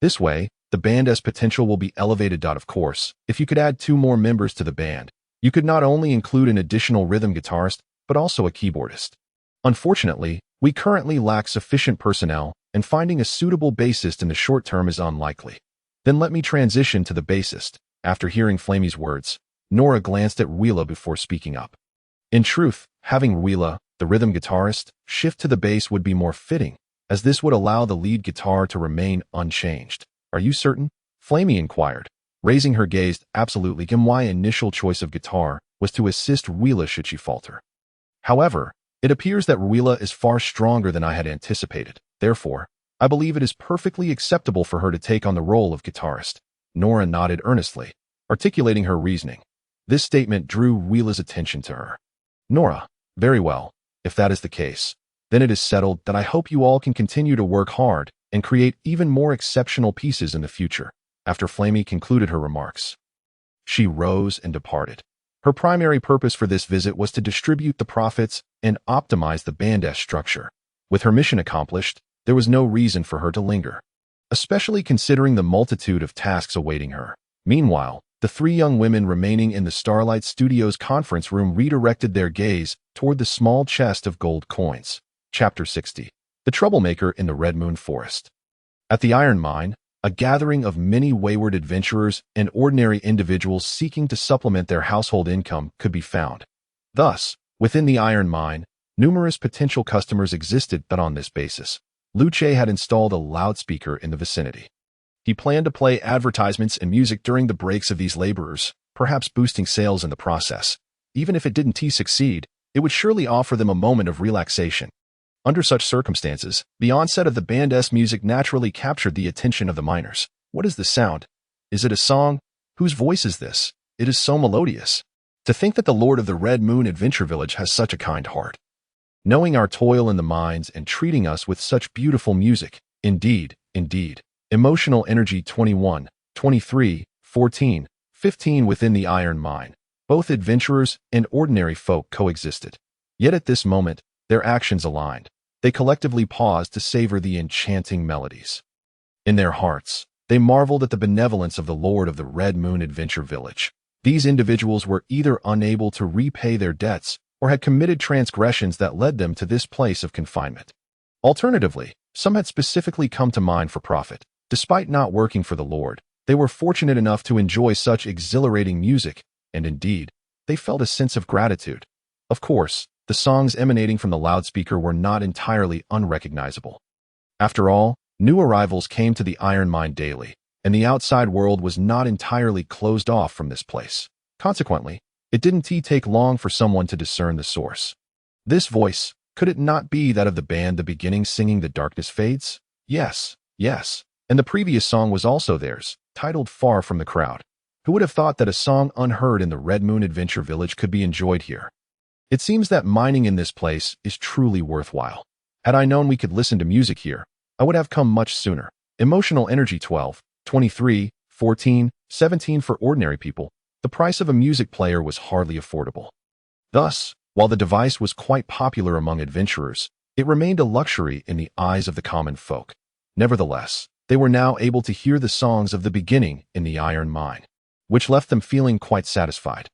This way, the band's potential will be elevated. Of course, if you could add 2 more members to the band, you could not only include an additional rhythm guitarist, but also a keyboardist. Unfortunately, we currently lack sufficient personnel, and finding a suitable bassist in the short term is unlikely. Then let me transition to the bassist. After hearing Flamey's words, Nora glanced at Wheela before speaking up. In truth, having Wheela, the rhythm guitarist, shift to the bass would be more fitting, as this would allow the lead guitar to remain unchanged. Are you certain? Flamey inquired, raising her gaze. Absolutely. My initial choice of guitar was to assist Wheela should she falter. However, it appears that Wheela is far stronger than I had anticipated. Therefore, I believe it is perfectly acceptable for her to take on the role of guitarist. Nora nodded earnestly, articulating her reasoning. This statement drew Wheela's attention to her. Nora, very well. If that is the case, then it is settled that I hope you all can continue to work hard and create even more exceptional pieces in the future. After Flamey concluded her remarks, she rose and departed. Her primary purpose for this visit was to distribute the profits and optimize the band's structure. With her mission accomplished, there was no reason for her to linger, especially considering the multitude of tasks awaiting her. Meanwhile, the 3 young women remaining in the Starlight Studios conference room redirected their gaze toward the small chest of gold coins. Chapter 60. The Troublemaker in the Red Moon Forest. At the iron mine, a gathering of many wayward adventurers and ordinary individuals seeking to supplement their household income could be found. Thus, within the iron mine, numerous potential customers existed, but on this basis, Luce had installed a loudspeaker in the vicinity. He planned to play advertisements and music during the breaks of these laborers, perhaps boosting sales in the process. Even if it didn't succeed, it would surely offer them a moment of relaxation. Under such circumstances, the onset of the band's music naturally captured the attention of the miners. What is the sound? Is it a song? Whose voice is this? It is so melodious. To think that the Lord of the Red Moon Adventure Village has such a kind heart, knowing our toil in the mines and treating us with such beautiful music. Indeed, indeed. Emotional energy 21, 23, 14, 15 within the iron mine. Both adventurers and ordinary folk coexisted. Yet at this moment, their actions aligned. They collectively paused to savor the enchanting melodies. In their hearts, they marveled at the benevolence of the Lord of the Red Moon Adventure Village. These individuals were either unable to repay their debts or had committed transgressions that led them to this place of confinement. Alternatively, some had specifically come to mine for profit. Despite not working for the Lord, they were fortunate enough to enjoy such exhilarating music, and indeed, they felt a sense of gratitude. Of course, the songs emanating from the loudspeaker were not entirely unrecognizable. After all, new arrivals came to the iron mine daily, and the outside world was not entirely closed off from this place. Consequently, it didn't take long for someone to discern the source. This voice, could it not be that of the band The Beginning singing The Darkness Fades? Yes, yes, and the previous song was also theirs, titled Far from the Crowd. Who would have thought that a song unheard in the Red Moon Adventure Village could be enjoyed here? It seems that mining in this place is truly worthwhile. Had I known we could listen to music here, I would have come much sooner. Emotional energy 12, 23, 14, 17 for ordinary people. The price of a music player was hardly affordable. Thus, while the device was quite popular among adventurers, it remained a luxury in the eyes of the common folk. Nevertheless, they were now able to hear the songs of the beginning in the iron mine, which left them feeling quite satisfied.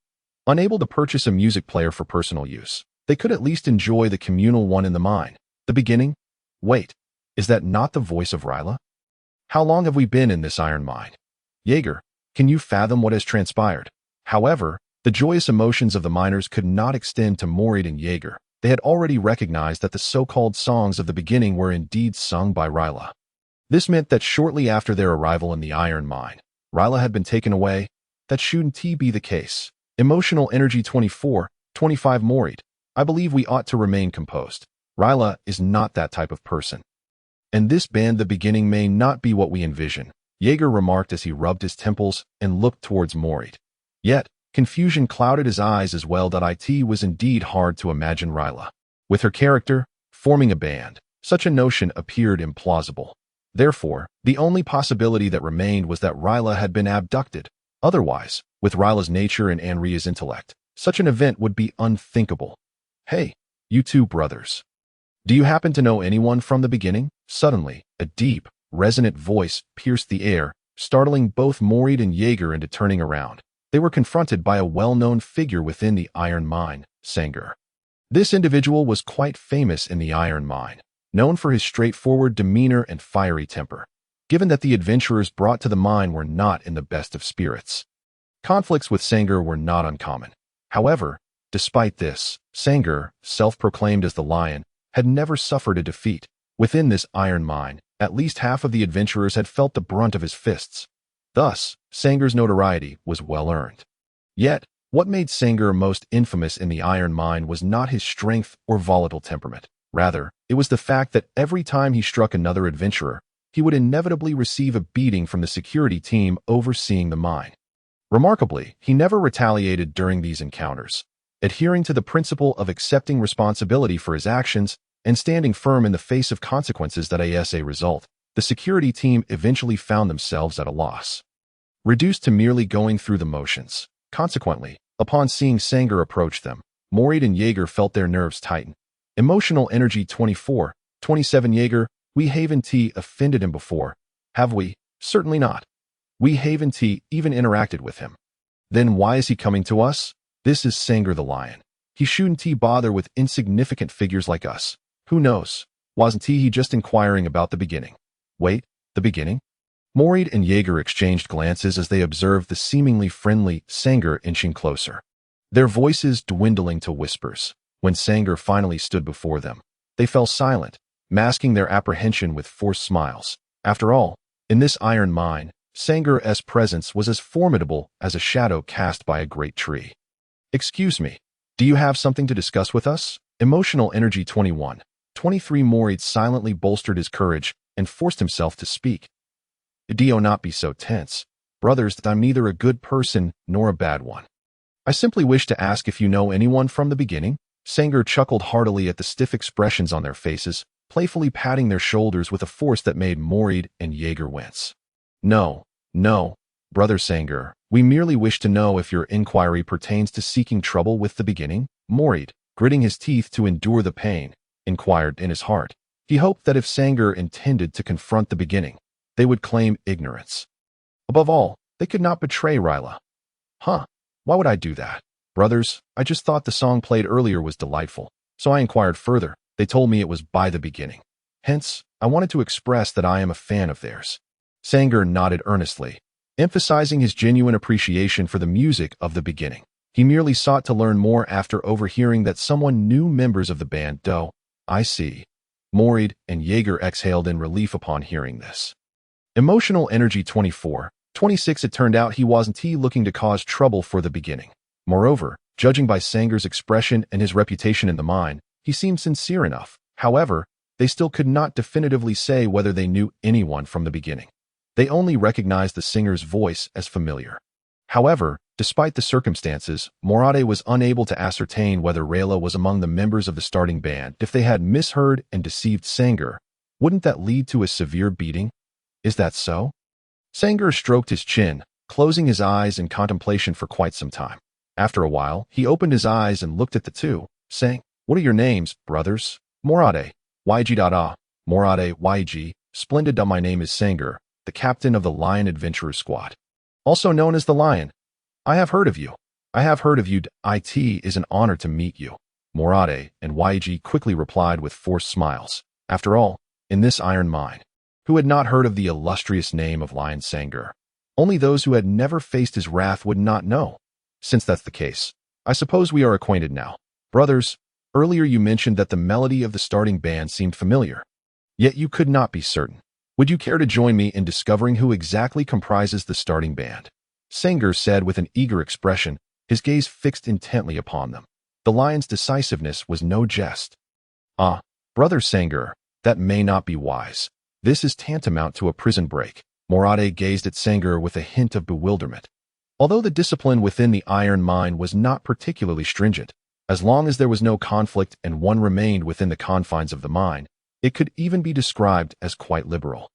Unable to purchase a music player for personal use, they could at least enjoy the communal one in the mine. The beginning? Wait, is that not the voice of Ryla? How long have we been in this iron mine? Jaeger, can you fathom what has transpired? However, the joyous emotions of the miners could not extend to Morid and Jaeger. They had already recognized that the so-called songs of the beginning were indeed sung by Ryla. This meant that shortly after their arrival in the iron mine, Ryla had been taken away. That shouldn't be the case. Emotional energy 24, 25 Morid. I believe we ought to remain composed. Ryla is not that type of person. And this band The Beginning may not be what we envision, Jaeger remarked as he rubbed his temples and looked towards Morid. Yet, confusion clouded his eyes as well. It was indeed hard to imagine Ryla, with her character, forming a band. Such a notion appeared implausible. Therefore, the only possibility that remained was that Ryla had been abducted. Otherwise, with Ryla's nature and Anria's intellect, such an event would be unthinkable. Hey, you two brothers. Do you happen to know anyone from the beginning? Suddenly, a deep, resonant voice pierced the air, startling both Morid and Jaeger into turning around. They were confronted by a well-known figure within the iron mine, Sanger. This individual was quite famous in the iron mine, known for his straightforward demeanor and fiery temper. Given that the adventurers brought to the mine were not in the best of spirits, conflicts with Sanger were not uncommon. However, despite this, Sanger, self-proclaimed as the Lion, had never suffered a defeat. Within this iron mine, at least half of the adventurers had felt the brunt of his fists. Thus, Sanger's notoriety was well earned. Yet, what made Sanger most infamous in the iron mine was not his strength or volatile temperament. Rather, it was the fact that every time he struck another adventurer, he would inevitably receive a beating from the security team overseeing the mine. Remarkably, he never retaliated during these encounters, adhering to the principle of accepting responsibility for his actions and standing firm in the face of consequences. As a result, the security team eventually found themselves at a loss, reduced to merely going through the motions. Consequently, upon seeing Sanger approach them, Morid and Jaeger felt their nerves tighten. Emotional energy 24, 27 Jaeger, we haven't offended him before, have we? Certainly not. We haven't even interacted with him. Then why is he coming to us? This is Sanger the Lion. He shouldn't bother with insignificant figures like us. Who knows? Wasn't he just inquiring about the beginning? Wait, the beginning? Morid and Jaeger exchanged glances as they observed the seemingly friendly Sanger inching closer, their voices dwindling to whispers. When Sanger finally stood before them, they fell silent, masking their apprehension with forced smiles. After all, in this iron mine, Sanger's presence was as formidable as a shadow cast by a great tree. "Excuse me, do you have something to discuss with us?" Emotional energy 21. 23 Morid silently bolstered his courage and forced himself to speak. "Do not be so tense. Brothers, I'm neither a good person nor a bad one. I simply wish to ask if you know anyone from the beginning." Sanger chuckled heartily at the stiff expressions on their faces, playfully patting their shoulders with a force that made Morid and Jaeger wince. No, Brother Sanger, we merely wish to know if your inquiry pertains to seeking trouble with the beginning." Morid, gritting his teeth to endure the pain, inquired in his heart. He hoped that if Sanger intended to confront the beginning, they would claim ignorance. Above all, they could not betray Ryla. Why would I do that? Brothers, I just thought the song played earlier was delightful, so I inquired further. They told me it was by the beginning. Hence, I wanted to express that I am a fan of theirs. Sanger nodded earnestly, emphasizing his genuine appreciation for the music of the beginning. He merely sought to learn more after overhearing that someone knew members of the band. I see. Morid and Jaeger exhaled in relief upon hearing this. Emotional energy 24. 26 It turned out he wasn't looking to cause trouble for the beginning. Moreover, judging by Sanger's expression and his reputation in the mine, he seemed sincere enough. However, they still could not definitively say whether they knew anyone from the beginning. They only recognized the singer's voice as familiar. However, despite the circumstances, Morade was unable to ascertain whether Rayla was among the members of the starting band. If they had misheard and deceived Sanger, wouldn't that lead to a severe beating? Is that so? Sanger stroked his chin, closing his eyes in contemplation for quite some time. After a while, he opened his eyes and looked at the two, saying, "What are your names, brothers?" Morade, YG. Morade, YG. Splendid. My name is Sanger, the captain of the Lion Adventurer Squad, also known as the Lion. I have heard of you. It is an honor to meet you. Morade and YG quickly replied with forced smiles. After all, in this iron mine, who had not heard of the illustrious name of Lion Sanger? Only those who had never faced his wrath would not know. Since that's the case, I suppose we are acquainted now. Brothers, earlier you mentioned that the melody of the starting band seemed familiar, yet you could not be certain. Would you care to join me in discovering who exactly comprises the starting band? Sanger said with an eager expression, his gaze fixed intently upon them. The Lion's decisiveness was no jest. Brother Sanger, that may not be wise. This is tantamount to a prison break. Morade gazed at Sanger with a hint of bewilderment. Although the discipline within the iron mine was not particularly stringent, as long as there was no conflict and one remained within the confines of the mine, it could even be described as quite liberal.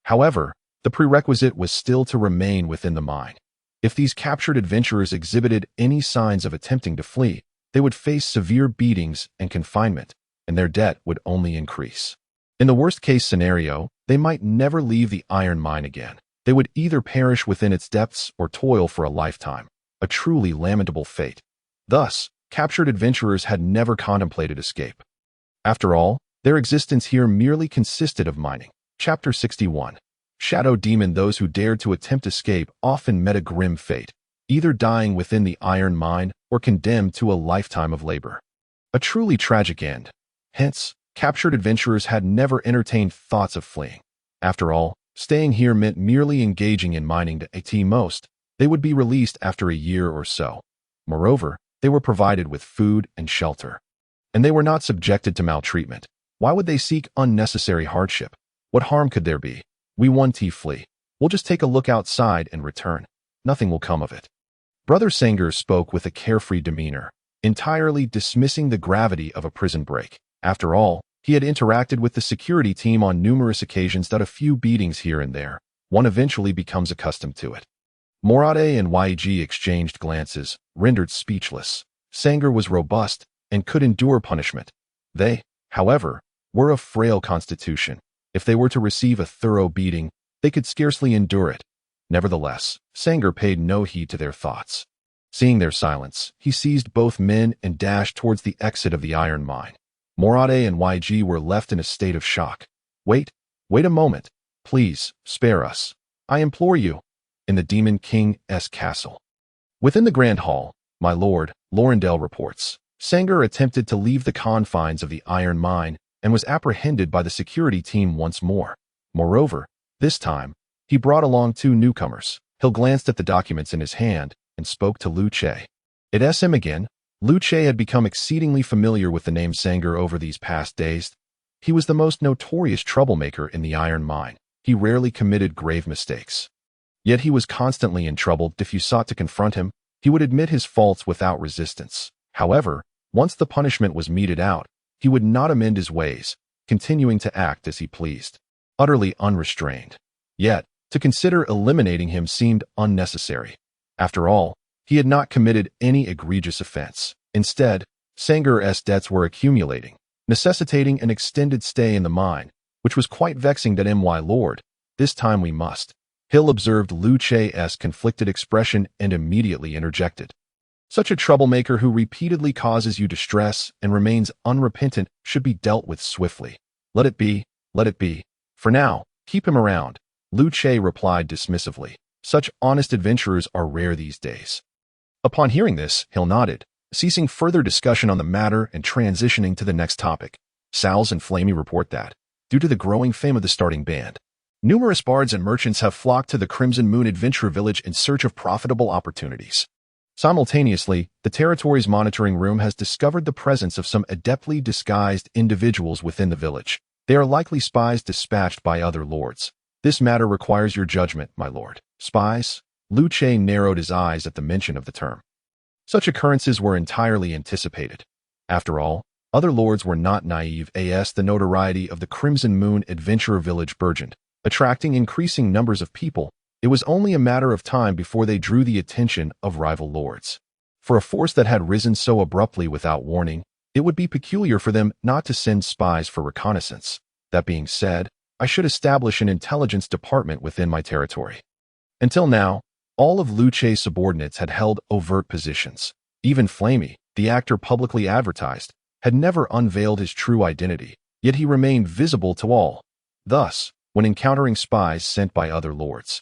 However, the prerequisite was still to remain within the mine. If these captured adventurers exhibited any signs of attempting to flee, they would face severe beatings and confinement, and their debt would only increase. In the worst-case scenario, they might never leave the iron mine again. They would either perish within its depths or toil for a lifetime, a truly lamentable fate. Thus, captured adventurers had never contemplated escape. After all, their existence here merely consisted of mining. Chapter 61. Shadow Demon. Those who dared to attempt escape often met a grim fate, either dying within the iron mine or condemned to a lifetime of labor. A truly tragic end. Hence, captured adventurers had never entertained thoughts of fleeing. After all, staying here meant merely engaging in mining. At most, they would be released after a year or so. Moreover, they were provided with food and shelter, and they were not subjected to maltreatment. Why would they seek unnecessary hardship? What harm could there be? We won't flee. We'll just take a look outside and return. Nothing will come of it. Brother Sanger spoke with a carefree demeanor, entirely dismissing the gravity of a prison break. After all, he had interacted with the security team on numerous occasions. A few beatings here and there, one eventually becomes accustomed to it. Morade and YG exchanged glances, rendered speechless. Sanger was robust and could endure punishment. They, however, were of frail constitution. If they were to receive a thorough beating, they could scarcely endure it. Nevertheless, Sanger paid no heed to their thoughts. Seeing their silence, he seized both men and dashed towards the exit of the iron mine. Morade and YG were left in a state of shock. Wait a moment. Please, spare us. I implore you. In the Demon King's castle. Within the Grand Hall, my lord, Lorendale reports, Sanger attempted to leave the confines of the iron mine and was apprehended by the security team once more. Moreover, this time, he brought along 2 newcomers. Hill glanced at the documents in his hand and spoke to Lu Che. It's him again. Lu Che had become exceedingly familiar with the name Sanger over these past days. He was the most notorious troublemaker in the iron mine. He rarely committed grave mistakes. Yet he was constantly in trouble. If you sought to confront him, he would admit his faults without resistance. However, once the punishment was meted out, he would not amend his ways, continuing to act as he pleased, utterly unrestrained. Yet, to consider eliminating him seemed unnecessary. After all, he had not committed any egregious offense. Instead, Sanger's debts were accumulating, necessitating an extended stay in the mine, which was quite vexing to my lord. This time we must. Hill observed Lu Che's conflicted expression and immediately interjected. Such a troublemaker who repeatedly causes you distress and remains unrepentant should be dealt with swiftly. Let it be, let it be. For now, keep him around, Lu Che replied dismissively. Such honest adventurers are rare these days. Upon hearing this, Hill nodded, ceasing further discussion on the matter and transitioning to the next topic. Sal's and Flamey report that, due to the growing fame of the starting band, numerous bards and merchants have flocked to the Crimson Moon Adventure Village in search of profitable opportunities. Simultaneously, the territory's monitoring room has discovered the presence of some adeptly disguised individuals within the village. They are likely spies dispatched by other lords. This matter requires your judgment, my lord. Spies? Lu Che narrowed his eyes at the mention of the term. Such occurrences were entirely anticipated. After all, other lords were not naive. The notoriety of the Crimson Moon Adventurer Village burgeoned, attracting increasing numbers of people. It was only a matter of time before they drew the attention of rival lords. For a force that had risen so abruptly without warning, it would be peculiar for them not to send spies for reconnaissance. That being said, I should establish an intelligence department within my territory. Until now, all of Lu Che's subordinates had held overt positions. Even Flamey, the actor publicly advertised, had never unveiled his true identity, yet he remained visible to all. Thus, when encountering spies sent by other lords,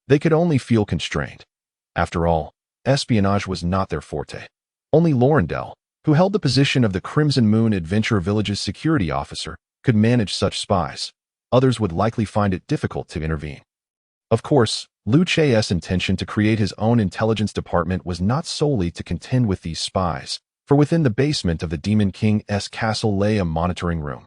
they could only feel constrained. After all, espionage was not their forte. Only Lorendale, who held the position of the Crimson Moon Adventure Village's security officer, could manage such spies. Others would likely find it difficult to intervene. Of course, Lu Che's intention to create his own intelligence department was not solely to contend with these spies, for within the basement of the Demon King's castle lay a monitoring room.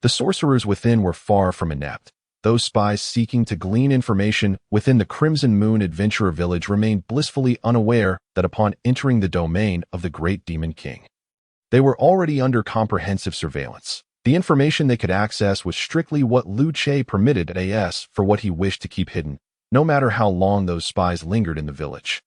The sorcerers within were far from inept. Those spies seeking to glean information within the Crimson Moon Adventurer Village remained blissfully unaware that upon entering the domain of the Great Demon King, they were already under comprehensive surveillance. The information they could access was strictly what Lu Che permitted for what he wished to keep hidden, no matter how long those spies lingered in the village.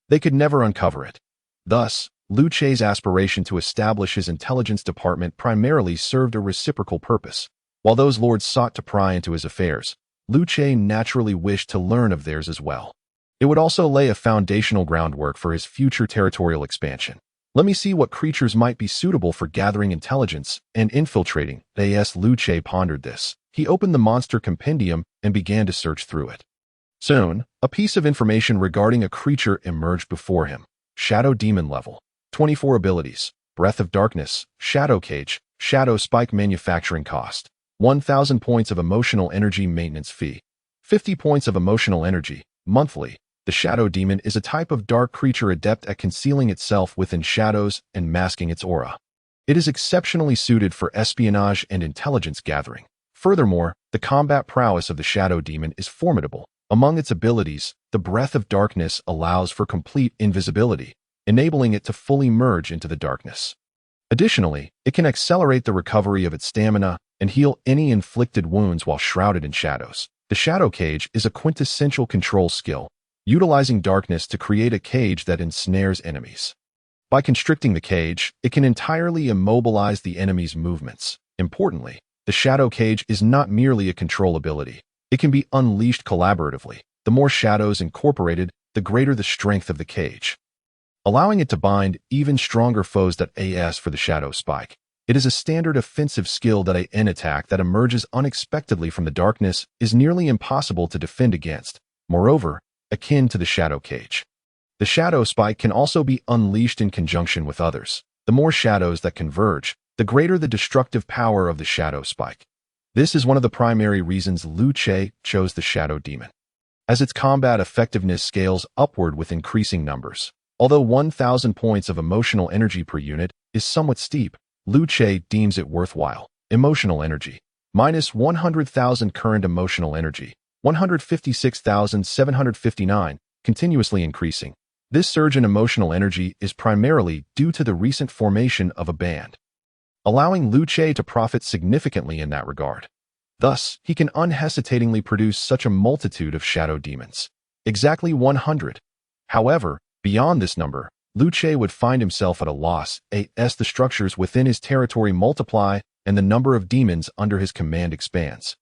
They could never uncover it. Thus, Lu Che's aspiration to establish his intelligence department primarily served a reciprocal purpose. While those lords sought to pry into his affairs, Lu Che naturally wished to learn of theirs as well. It would also lay a foundational groundwork for his future territorial expansion. Let me see what creatures might be suitable for gathering intelligence and infiltrating. Lu Che pondered this. He opened the monster compendium and began to search through it. Soon, a piece of information regarding a creature emerged before him. Shadow Demon level. 24 abilities. Breath of Darkness. Shadow Cage. Shadow Spike manufacturing cost. 1,000 points of emotional energy maintenance fee. 50 points of emotional energy, monthly. The Shadow Demon is a type of dark creature adept at concealing itself within shadows and masking its aura. It is exceptionally suited for espionage and intelligence gathering. Furthermore, the combat prowess of the Shadow Demon is formidable. Among its abilities, the Breath of Darkness allows for complete invisibility, enabling it to fully merge into the darkness. Additionally, it can accelerate the recovery of its stamina and heal any inflicted wounds while shrouded in shadows. The Shadow Cage is a quintessential control skill, utilizing darkness to create a cage that ensnares enemies. By constricting the cage, it can entirely immobilize the enemy's movements. Importantly, the Shadow Cage is not merely a control ability. It can be unleashed collaboratively. The more shadows incorporated, the greater the strength of the cage, allowing it to bind even stronger foes. For the Shadow Spike, it is a standard offensive skill that an attack that emerges unexpectedly from the darkness is nearly impossible to defend against. moreover, akin to the shadow cage. The shadow spike can also be unleashed in conjunction with others. The more shadows that converge, the greater the destructive power of the shadow spike. This is one of the primary reasons Liu Che chose the shadow demon, as its combat effectiveness scales upward with increasing numbers. Although 1,000 points of emotional energy per unit is somewhat steep, Liu Che deems it worthwhile. Emotional energy. Minus 100,000 current emotional energy. 156,759, continuously increasing. This surge in emotional energy is primarily due to the recent formation of a band, allowing Liu Che to profit significantly in that regard. Thus, he can unhesitatingly produce such a multitude of shadow demons. Exactly 100. However, beyond this number, Liu Che would find himself at a loss as the structures within his territory multiply and the number of demons under his command expands.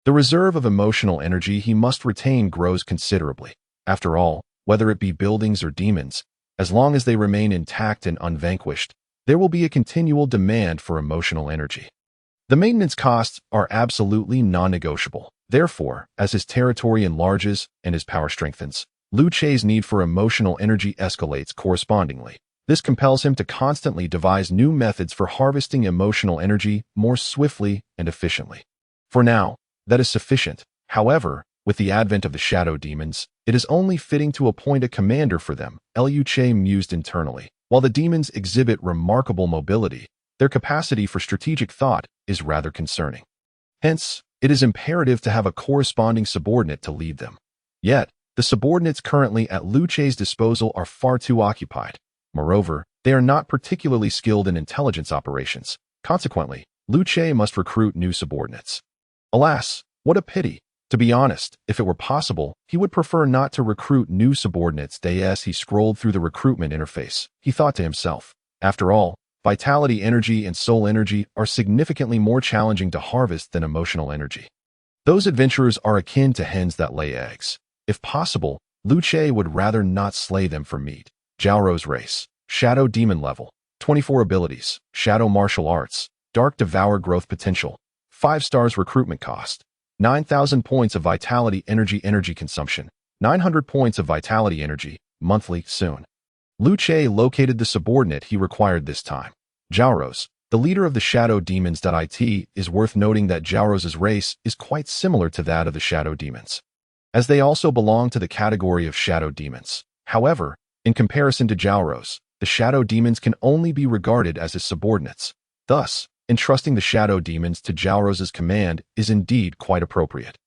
The reserve of emotional energy he must retain grows considerably. After all, whether it be buildings or demons, as long as they remain intact and unvanquished, there will be a continual demand for emotional energy. The maintenance costs are absolutely non-negotiable. Therefore, as his territory enlarges and his power strengthens, Liu Che's need for emotional energy escalates correspondingly. This compels him to constantly devise new methods for harvesting emotional energy more swiftly and efficiently. For now, that is sufficient. However, with the advent of the shadow demons, it is only fitting to appoint a commander for them, Liu Che mused internally. While the demons exhibit remarkable mobility, their capacity for strategic thought is rather concerning. Hence, it is imperative to have a corresponding subordinate to lead them. Yet, the subordinates currently at Liu Che's disposal are far too occupied. Moreover, they are not particularly skilled in intelligence operations. Consequently, Liu Che must recruit new subordinates. Alas, what a pity! To be honest, if it were possible, he would prefer not to recruit new subordinates. As he scrolled through the recruitment interface, he thought to himself, after all, vitality energy and soul energy are significantly more challenging to harvest than emotional energy. Those adventurers are akin to hens that lay eggs. If possible, Liu Che would rather not slay them for meat. Jiaorou's race. Shadow demon level. 24 abilities. Shadow martial arts. Dark devour growth potential. 5 stars recruitment cost. 9,000 points of vitality energy consumption. 900 points of vitality energy, monthly, soon. Liu Che located the subordinate he required this time. Jiaorou's, the leader of the shadow demons. It is worth noting that Jiaorou's race is quite similar to that of the shadow demons, as they also belong to the category of shadow demons. However, in comparison to Jiaorou's, the shadow demons can only be regarded as his subordinates. Thus, entrusting the shadow demons to Jiaorou's command is indeed quite appropriate.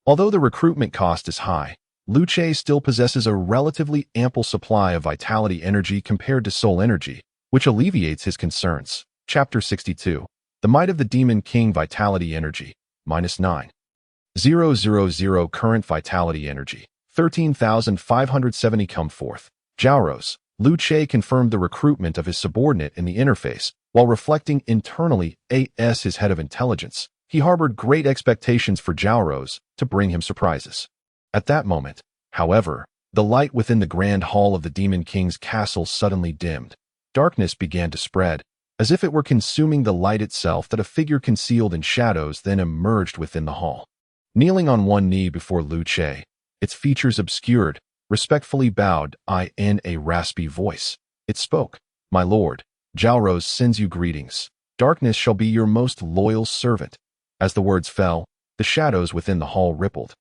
Although the recruitment cost is high, Liu Che still possesses a relatively ample supply of vitality energy compared to soul energy, which alleviates his concerns. Chapter 62. The Might of the Demon King. Vitality energy, minus 9,000 current vitality energy, 13,570 come forth. Jiaorou's. Liu Che confirmed the recruitment of his subordinate in the interface, while reflecting internally as his head of intelligence. He harbored great expectations for Jiaorou's to bring him surprises. At that moment, however, the light within the grand hall of the Demon King's castle suddenly dimmed. Darkness began to spread, as if it were consuming the light itself. That a figure concealed in shadows then emerged within the hall. Kneeling on one knee before Liu Che, its features obscured, respectfully bowed in a raspy voice. It spoke, "My lord, Jiaorou's sends you greetings. Darkness shall be your most loyal servant." As the words fell, the shadows within the hall rippled,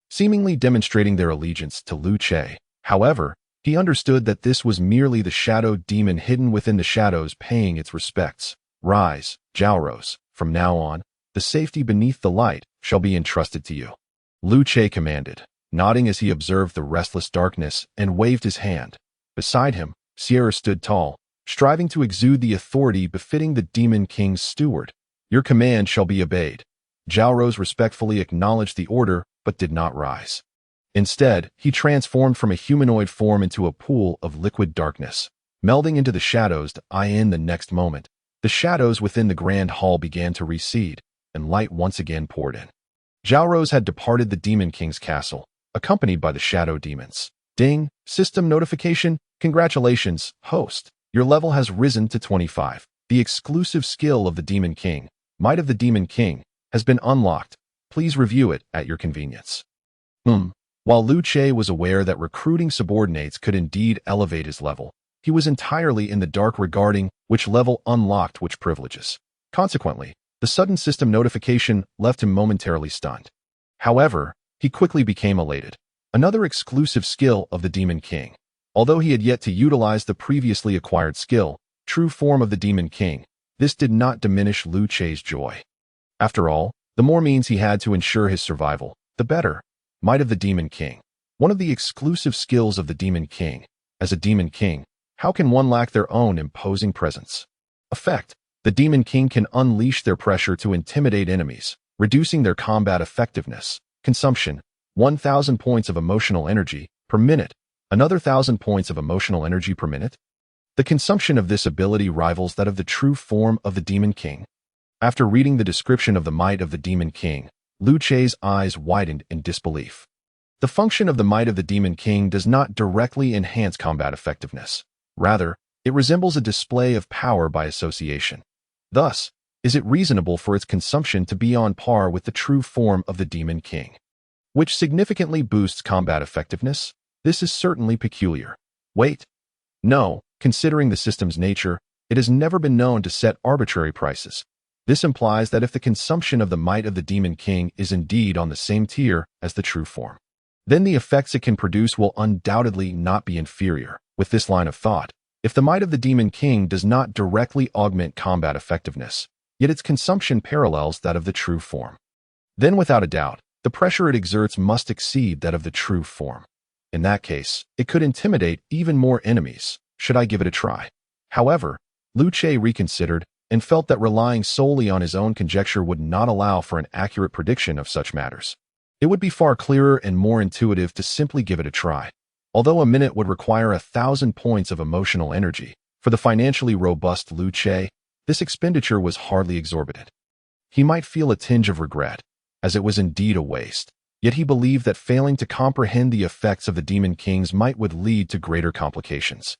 seemingly demonstrating their allegiance to Liu Che. However, he understood that this was merely the shadow demon hidden within the shadows paying its respects. "Rise, Jiaorou's. From now on, the safety beneath the light shall be entrusted to you," Liu Che commanded, nodding as he observed the restless darkness and waved his hand. Beside him, Sierra stood tall, striving to exude the authority befitting the Demon King's steward. "Your command shall be obeyed." Jiaorou's respectfully acknowledged the order, but did not rise. Instead, he transformed from a humanoid form into a pool of liquid darkness, melding into the shadows. In the next moment, the shadows within the grand hall began to recede, and light once again poured in. Jiaorou's had departed the Demon King's castle, accompanied by the shadow demons. Ding! System notification. Congratulations, host. Your level has risen to 25. The exclusive skill of the Demon King, Might of the Demon King, has been unlocked. Please review it at your convenience. While Lu Che was aware that recruiting subordinates could indeed elevate his level, he was entirely in the dark regarding which level unlocked which privileges. Consequently, the sudden system notification left him momentarily stunned. However, he quickly became elated. Another exclusive skill of the Demon King. Although he had yet to utilize the previously acquired skill, True Form of the Demon King, this did not diminish Lu Che's joy. After all, the more means he had to ensure his survival, the better. Might of the Demon King. One of the exclusive skills of the Demon King. As a Demon King, how can one lack their own imposing presence? Effect. The Demon King can unleash their pressure to intimidate enemies, reducing their combat effectiveness. Consumption. 1,000 points of emotional energy per minute. Another 1,000 points of emotional energy per minute. The consumption of this ability rivals that of the True Form of the Demon King. After reading the description of the might of the Demon King, Lu Che's eyes widened in disbelief. The function of the might of the Demon King does not directly enhance combat effectiveness. Rather, it resembles a display of power by association. Thus, is it reasonable for its consumption to be on par with the True Form of the Demon King, which significantly boosts combat effectiveness? This is certainly peculiar. Wait. No, considering the system's nature, it has never been known to set arbitrary prices. This implies that if the consumption of the might of the Demon King is indeed on the same tier as the True Form, then the effects it can produce will undoubtedly not be inferior. With this line of thought, if the might of the Demon King does not directly augment combat effectiveness, yet its consumption parallels that of the True Form, then without a doubt, the pressure it exerts must exceed that of the True Form. In that case, it could intimidate even more enemies. Should I give it a try? However, Lu Che reconsidered and felt that relying solely on his own conjecture would not allow for an accurate prediction of such matters. It would be far clearer and more intuitive to simply give it a try. Although a minute would require 1,000 points of emotional energy, for the financially robust Lu Che, this expenditure was hardly exorbitant. He might feel a tinge of regret, as it was indeed a waste, yet he believed that failing to comprehend the effects of the Demon King's might would lead to greater complications.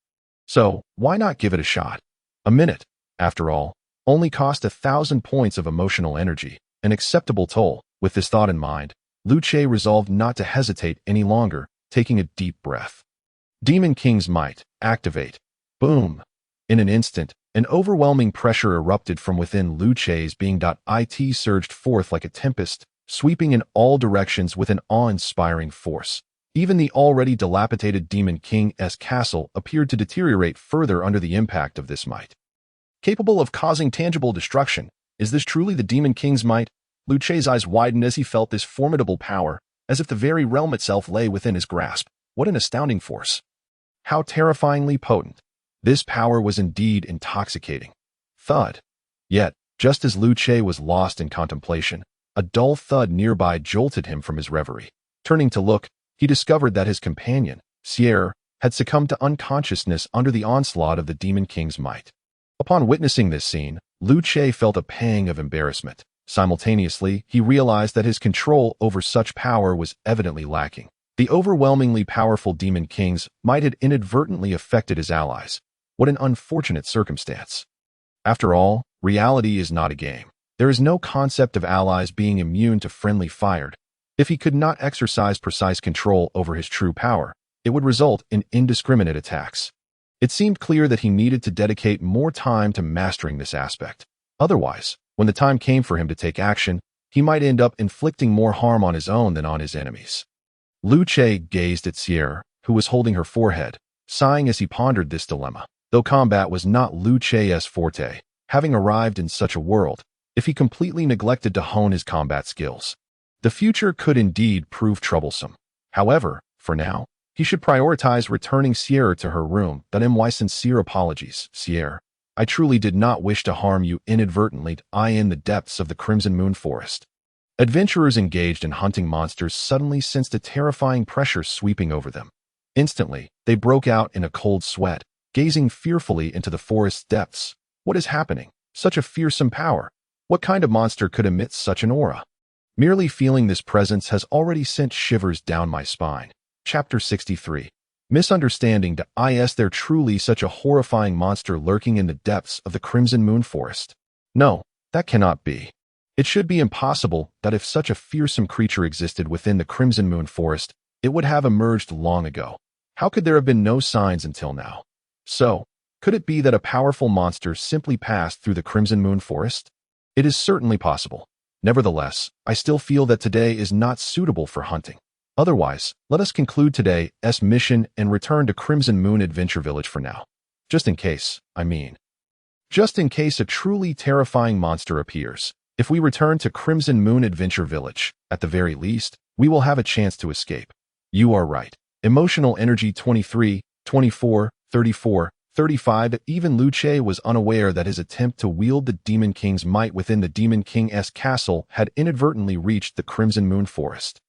So, why not give it a shot? A minute, after all, only cost 1,000 points of emotional energy, an acceptable toll. With this thought in mind, Lu Che resolved not to hesitate any longer, taking a deep breath. Demon King's might, activate. Boom! In an instant, an overwhelming pressure erupted from within Lu Che's being. It surged forth like a tempest, sweeping in all directions with an awe-inspiring force. Even the already dilapidated Demon King's castle appeared to deteriorate further under the impact of this might. Capable of causing tangible destruction, is this truly the Demon King's might? Lu Che's eyes widened as he felt this formidable power, as if the very realm itself lay within his grasp. What an astounding force! How terrifyingly potent! This power was indeed intoxicating. Thud. Yet, just as Lu Che was lost in contemplation, a dull thud nearby jolted him from his reverie. Turning to look, he discovered that his companion, Yore, had succumbed to unconsciousness under the onslaught of the Demon King's might. Upon witnessing this scene, Lu Che felt a pang of embarrassment. Simultaneously, he realized that his control over such power was evidently lacking. The overwhelmingly powerful Demon King's might had inadvertently affected his allies. What an unfortunate circumstance. After all, reality is not a game. There is no concept of allies being immune to friendly fire. If he could not exercise precise control over his true power, it would result in indiscriminate attacks. It seemed clear that he needed to dedicate more time to mastering this aspect. Otherwise, when the time came for him to take action, he might end up inflicting more harm on his own than on his enemies. Lu Che gazed at Yore, who was holding her forehead, sighing as he pondered this dilemma. Though combat was not Lu Che's forte, having arrived in such a world, if he completely neglected to hone his combat skills, the future could indeed prove troublesome. However, for now, he should prioritize returning Yore to her room. My sincere apologies, Yore. I truly did not wish to harm you inadvertently. In the depths of the Crimson Moon Forest, adventurers engaged in hunting monsters suddenly sensed a terrifying pressure sweeping over them. Instantly, they broke out in a cold sweat, gazing fearfully into the forest's depths. What is happening? Such a fearsome power. What kind of monster could emit such an aura? Merely feeling this presence has already sent shivers down my spine. Chapter 63. Misunderstanding. Is there truly such a horrifying monster lurking in the depths of the Crimson Moon Forest? No, that cannot be. It should be impossible that if such a fearsome creature existed within the Crimson Moon Forest, it would have emerged long ago. How could there have been no signs until now? So, could it be that a powerful monster simply passed through the Crimson Moon Forest? It is certainly possible. Nevertheless, I still feel that today is not suitable for hunting. Otherwise, let us conclude today's mission and return to Crimson Moon Adventure Village for now. Just in case, Just in case a truly terrifying monster appears. If we return to Crimson Moon Adventure Village, at the very least, we will have a chance to escape. You are right. Emotional energy 23, 24, 34, 35. Even Luce was unaware that his attempt to wield the Demon King's might within the Demon King's castle had inadvertently reached the Crimson Moon Forest.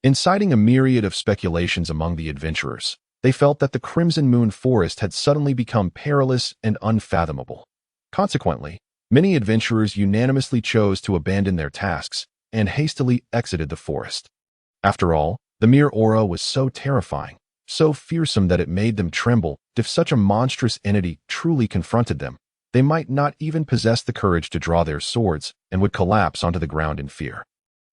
Inciting a myriad of speculations among the adventurers, they felt that the Crimson Moon Forest had suddenly become perilous and unfathomable. Consequently, many adventurers unanimously chose to abandon their tasks and hastily exited the forest. After all, the mere aura was so terrifying, so fearsome that it made them tremble. If such a monstrous entity truly confronted them, they might not even possess the courage to draw their swords and would collapse onto the ground in fear.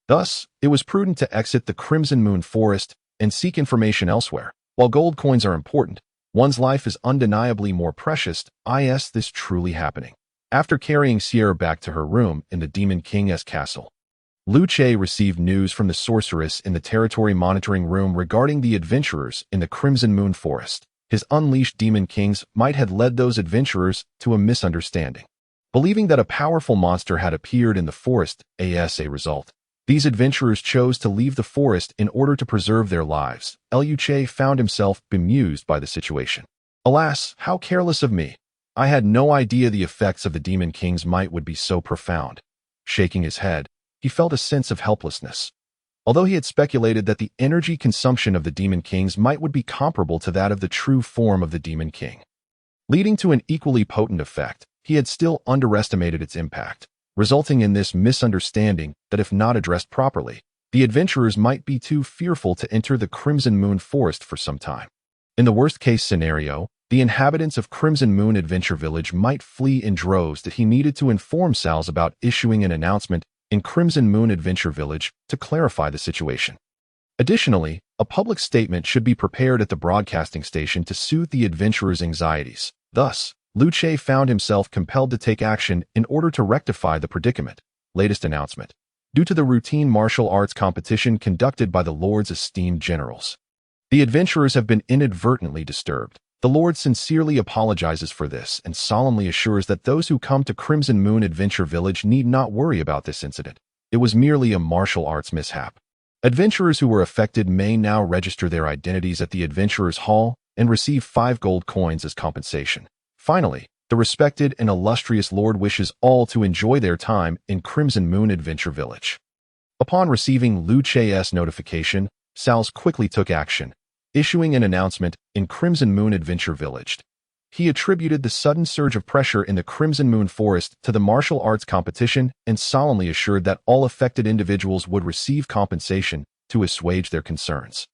Thus, it was prudent to exit the Crimson Moon Forest and seek information elsewhere. While gold coins are important, one's life is undeniably more precious. Is this truly happening? After carrying Sierra back to her room in the Demon King's castle, Luce received news from the sorceress in the territory monitoring room regarding the adventurers in the Crimson Moon Forest. His unleashed Demon Kings might have led those adventurers to a misunderstanding. Believing that a powerful monster had appeared in the forest as a result, these adventurers chose to leave the forest in order to preserve their lives. Luce found himself bemused by the situation. Alas, how careless of me! I had no idea the effects of the Demon King's might would be so profound. Shaking his head, he felt a sense of helplessness. Although he had speculated that the energy consumption of the Demon King's might would be comparable to that of the true form of the Demon King, leading to an equally potent effect, he had still underestimated its impact, resulting in this misunderstanding that if not addressed properly, the adventurers might be too fearful to enter the Crimson Moon Forest for some time. In the worst-case scenario, the inhabitants of Crimson Moon Adventure Village might flee in droves. That he needed to inform Sal's about issuing an announcement in Crimson Moon Adventure Village to clarify the situation. Additionally, a public statement should be prepared at the broadcasting station to soothe the adventurers' anxieties. Thus, Luce found himself compelled to take action in order to rectify the predicament. Latest announcement. Due to the routine martial arts competition conducted by the Lord's esteemed generals, the adventurers have been inadvertently disturbed. The Lord sincerely apologizes for this and solemnly assures that those who come to Crimson Moon Adventure Village need not worry about this incident. It was merely a martial arts mishap. Adventurers who were affected may now register their identities at the Adventurers Hall and receive 5 gold coins as compensation. Finally, the respected and illustrious Lord wishes all to enjoy their time in Crimson Moon Adventure Village. Upon receiving Luce's notification, Sals quickly took action, issuing an announcement in Crimson Moon Adventure Village. He attributed the sudden surge of pressure in the Crimson Moon Forest to the martial arts competition and solemnly assured that all affected individuals would receive compensation to assuage their concerns.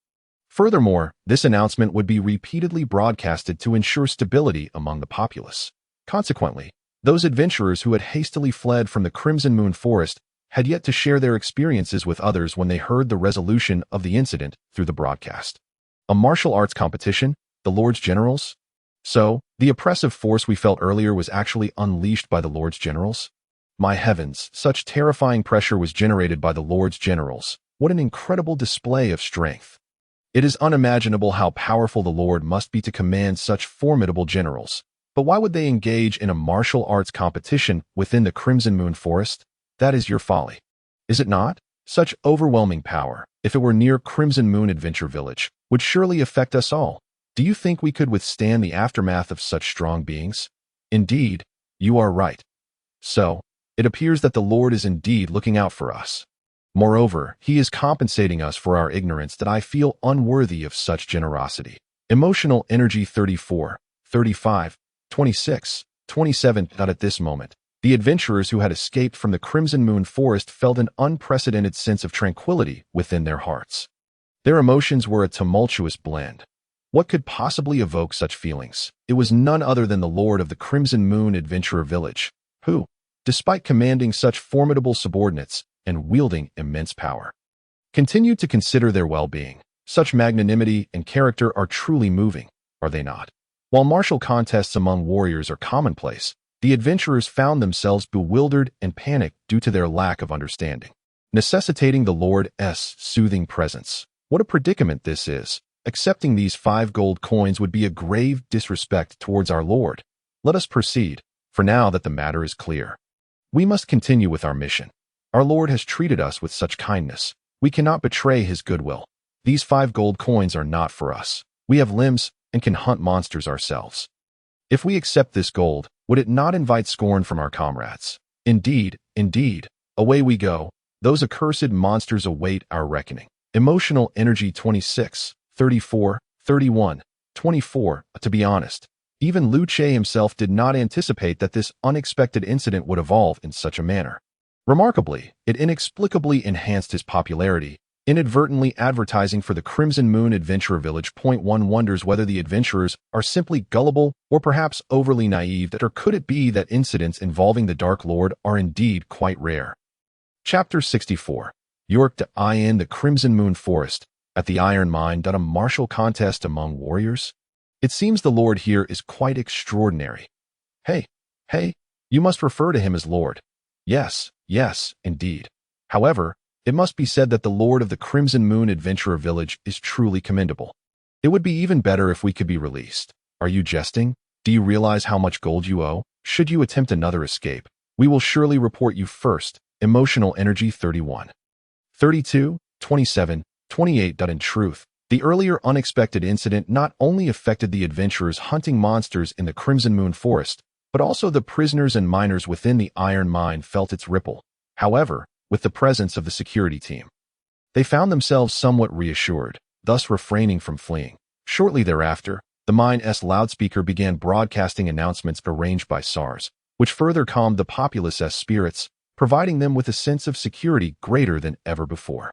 Furthermore, this announcement would be repeatedly broadcasted to ensure stability among the populace. Consequently, those adventurers who had hastily fled from the Crimson Moon Forest had yet to share their experiences with others when they heard the resolution of the incident through the broadcast. A martial arts competition? The Lord's generals? So, the oppressive force we felt earlier was actually unleashed by the Lord's generals? My heavens, such terrifying pressure was generated by the Lord's generals. What an incredible display of strength. It is unimaginable how powerful the Lord must be to command such formidable generals. But why would they engage in a martial arts competition within the Crimson Moon Forest? That is your folly. Is it not? Such overwhelming power, if it were near Crimson Moon Adventure Village, would surely affect us all. Do you think we could withstand the aftermath of such strong beings? Indeed, you are right. So, it appears that the Lord is indeed looking out for us. Moreover, he is compensating us for our ignorance that I feel unworthy of such generosity. Emotional energy 34, 35, 26, 27. At this moment, the adventurers who had escaped from the Crimson Moon Forest felt an unprecedented sense of tranquility within their hearts. Their emotions were a tumultuous blend. What could possibly evoke such feelings? It was none other than the Lord of the Crimson Moon Adventurer Village, who, despite commanding such formidable subordinates and wielding immense power, continued to consider their well-being. Such magnanimity and character are truly moving, are they not? While martial contests among warriors are commonplace, the adventurers found themselves bewildered and panicked due to their lack of understanding, necessitating the Lord's soothing presence. What a predicament this is! Accepting these 5 gold coins would be a grave disrespect towards our Lord. Let us proceed, for now that the matter is clear. We must continue with our mission. Our Lord has treated us with such kindness. We cannot betray his goodwill. These 5 gold coins are not for us. We have limbs and can hunt monsters ourselves. If we accept this gold, would it not invite scorn from our comrades? Indeed, indeed. Away we go. Those accursed monsters await our reckoning. Emotional energy 26, 34, 31, 24. To be honest, even Lu Che himself did not anticipate that this unexpected incident would evolve in such a manner. Remarkably, it inexplicably enhanced his popularity, inadvertently advertising for the Crimson Moon Adventurer Village. One wonders whether the adventurers are simply gullible or perhaps overly naive, or could it be that incidents involving the Dark Lord are indeed quite rare. Chapter 64. York to in the Crimson Moon Forest, at the Iron Mine. A martial contest among warriors? It seems the Lord here is quite extraordinary. Hey, you must refer to him as Lord. Yes, indeed. However, it must be said that the Lord of the Crimson Moon Adventurer Village is truly commendable. It would be even better if we could be released. Are you jesting? Do you realize how much gold you owe? Should you attempt another escape, we will surely report you first. Emotional energy 31. 32, 27, 28. In truth, the earlier unexpected incident not only affected the adventurers hunting monsters in the Crimson Moon Forest, but also the prisoners and miners within the Iron Mine felt its ripple. However, with the presence of the security team, they found themselves somewhat reassured, thus refraining from fleeing. Shortly thereafter, the mine's loudspeaker began broadcasting announcements arranged by SARS, which further calmed the populace's spirits, providing them with a sense of security greater than ever before.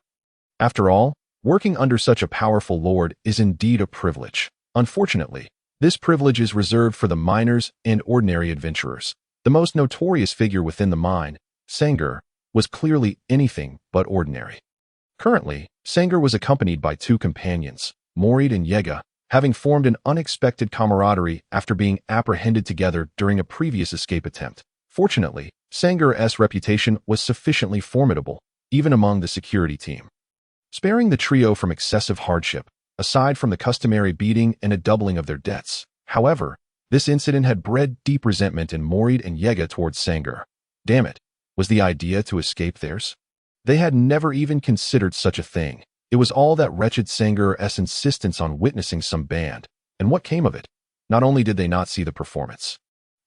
After all, working under such a powerful lord is indeed a privilege. Unfortunately, this privilege is reserved for the miners and ordinary adventurers. The most notorious figure within the mine, Sanger, was clearly anything but ordinary. Currently, Sanger was accompanied by 2 companions, Morid and Yega, having formed an unexpected camaraderie after being apprehended together during a previous escape attempt. Fortunately, Sanger's reputation was sufficiently formidable, even among the security team, sparing the trio from excessive hardship, aside from the customary beating and a doubling of their debts. However, this incident had bred deep resentment in Morid and Yega towards Sanger. Damn it, was the idea to escape theirs? They had never even considered such a thing. It was all that wretched Sanger's insistence on witnessing some band, and what came of it? Not only did they not see the performance,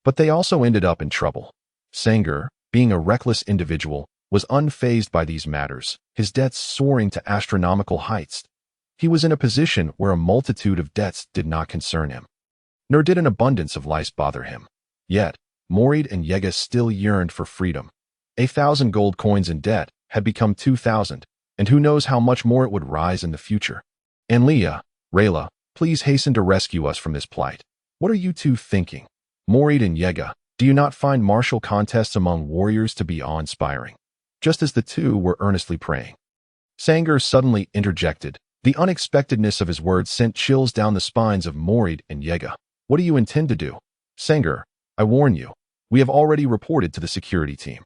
but they also ended up in trouble. Sanger, being a reckless individual, was unfazed by these matters, his debts soaring to astronomical heights. He was in a position where a multitude of debts did not concern him, nor did an abundance of lice bother him. Yet, Morid and Yega still yearned for freedom. 1,000 gold coins in debt had become 2,000, and who knows how much more it would rise in the future. Anlia, Rayla, please hasten to rescue us from this plight. What are you 2 thinking? Morid and Yega, do you not find martial contests among warriors to be awe-inspiring? Just as the 2 were earnestly praying, Sanger suddenly interjected. The unexpectedness of his words sent chills down the spines of Morid and Yega. What do you intend to do? Sanger, I warn you, we have already reported to the security team.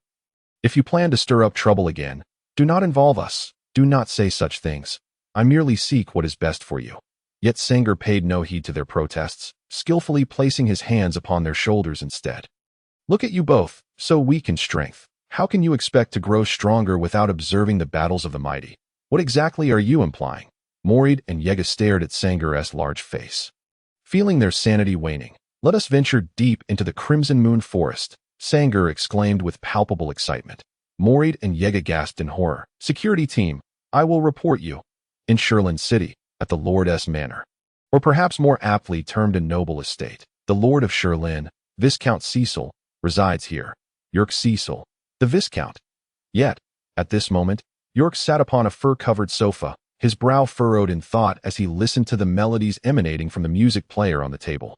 If you plan to stir up trouble again, do not involve us. Do not say such things. I merely seek what is best for you. Yet Sanger paid no heed to their protests, skillfully placing his hands upon their shoulders instead. Look at you both, so weak in strength. How can you expect to grow stronger without observing the battles of the mighty? What exactly are you implying? Morid and Yega stared at Sanger's large face, feeling their sanity waning. Let us venture deep into the Crimson Moon Forest, Sanger exclaimed with palpable excitement. Morid and Yega gasped in horror. Security team, I will report you. In Sherlin City, at the Lord's Manor, or perhaps more aptly termed a noble estate, the Lord of Sherlin, Viscount Cecil, resides here. York Cecil, the Viscount. Yet, at this moment, York sat upon a fur-covered sofa, his brow furrowed in thought as he listened to the melodies emanating from the music player on the table.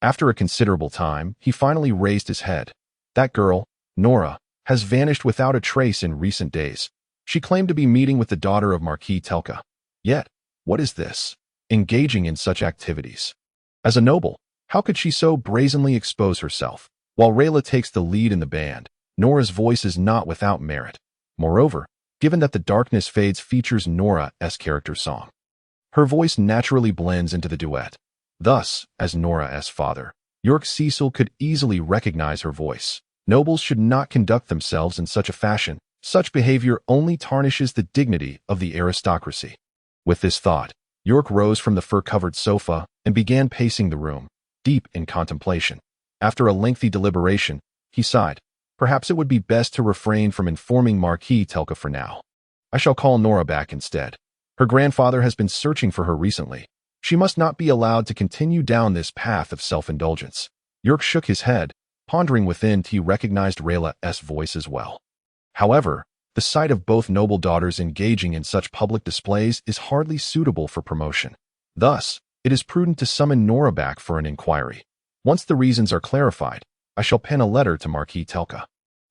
After a considerable time, he finally raised his head. That girl, Nora, has vanished without a trace in recent days. She claimed to be meeting with the daughter of Marquis Telka. Yet, What is this? Engaging in such activities. As a noble, how could she so brazenly expose herself? While Rayla takes the lead in the band, Nora's voice is not without merit. Moreover, given that The Darkness Fades features Nora's character song, her voice naturally blends into the duet. Thus, as Nora's father, York Cecil could easily recognize her voice. Nobles should not conduct themselves in such a fashion. Such behavior only tarnishes the dignity of the aristocracy. With this thought, York rose from the fur-covered sofa and began pacing the room, deep in contemplation. After a lengthy deliberation, he sighed. Perhaps it would be best to refrain from informing Marquis Telka for now. I shall call Nora back instead. Her grandfather has been searching for her recently. She must not be allowed to continue down this path of self-indulgence. York shook his head, pondering within he recognized Rayla's voice as well. However, the sight of both noble daughters engaging in such public displays is hardly suitable for promotion. Thus, it is prudent to summon Nora back for an inquiry. Once the reasons are clarified, I shall pen a letter to Marquis Telka,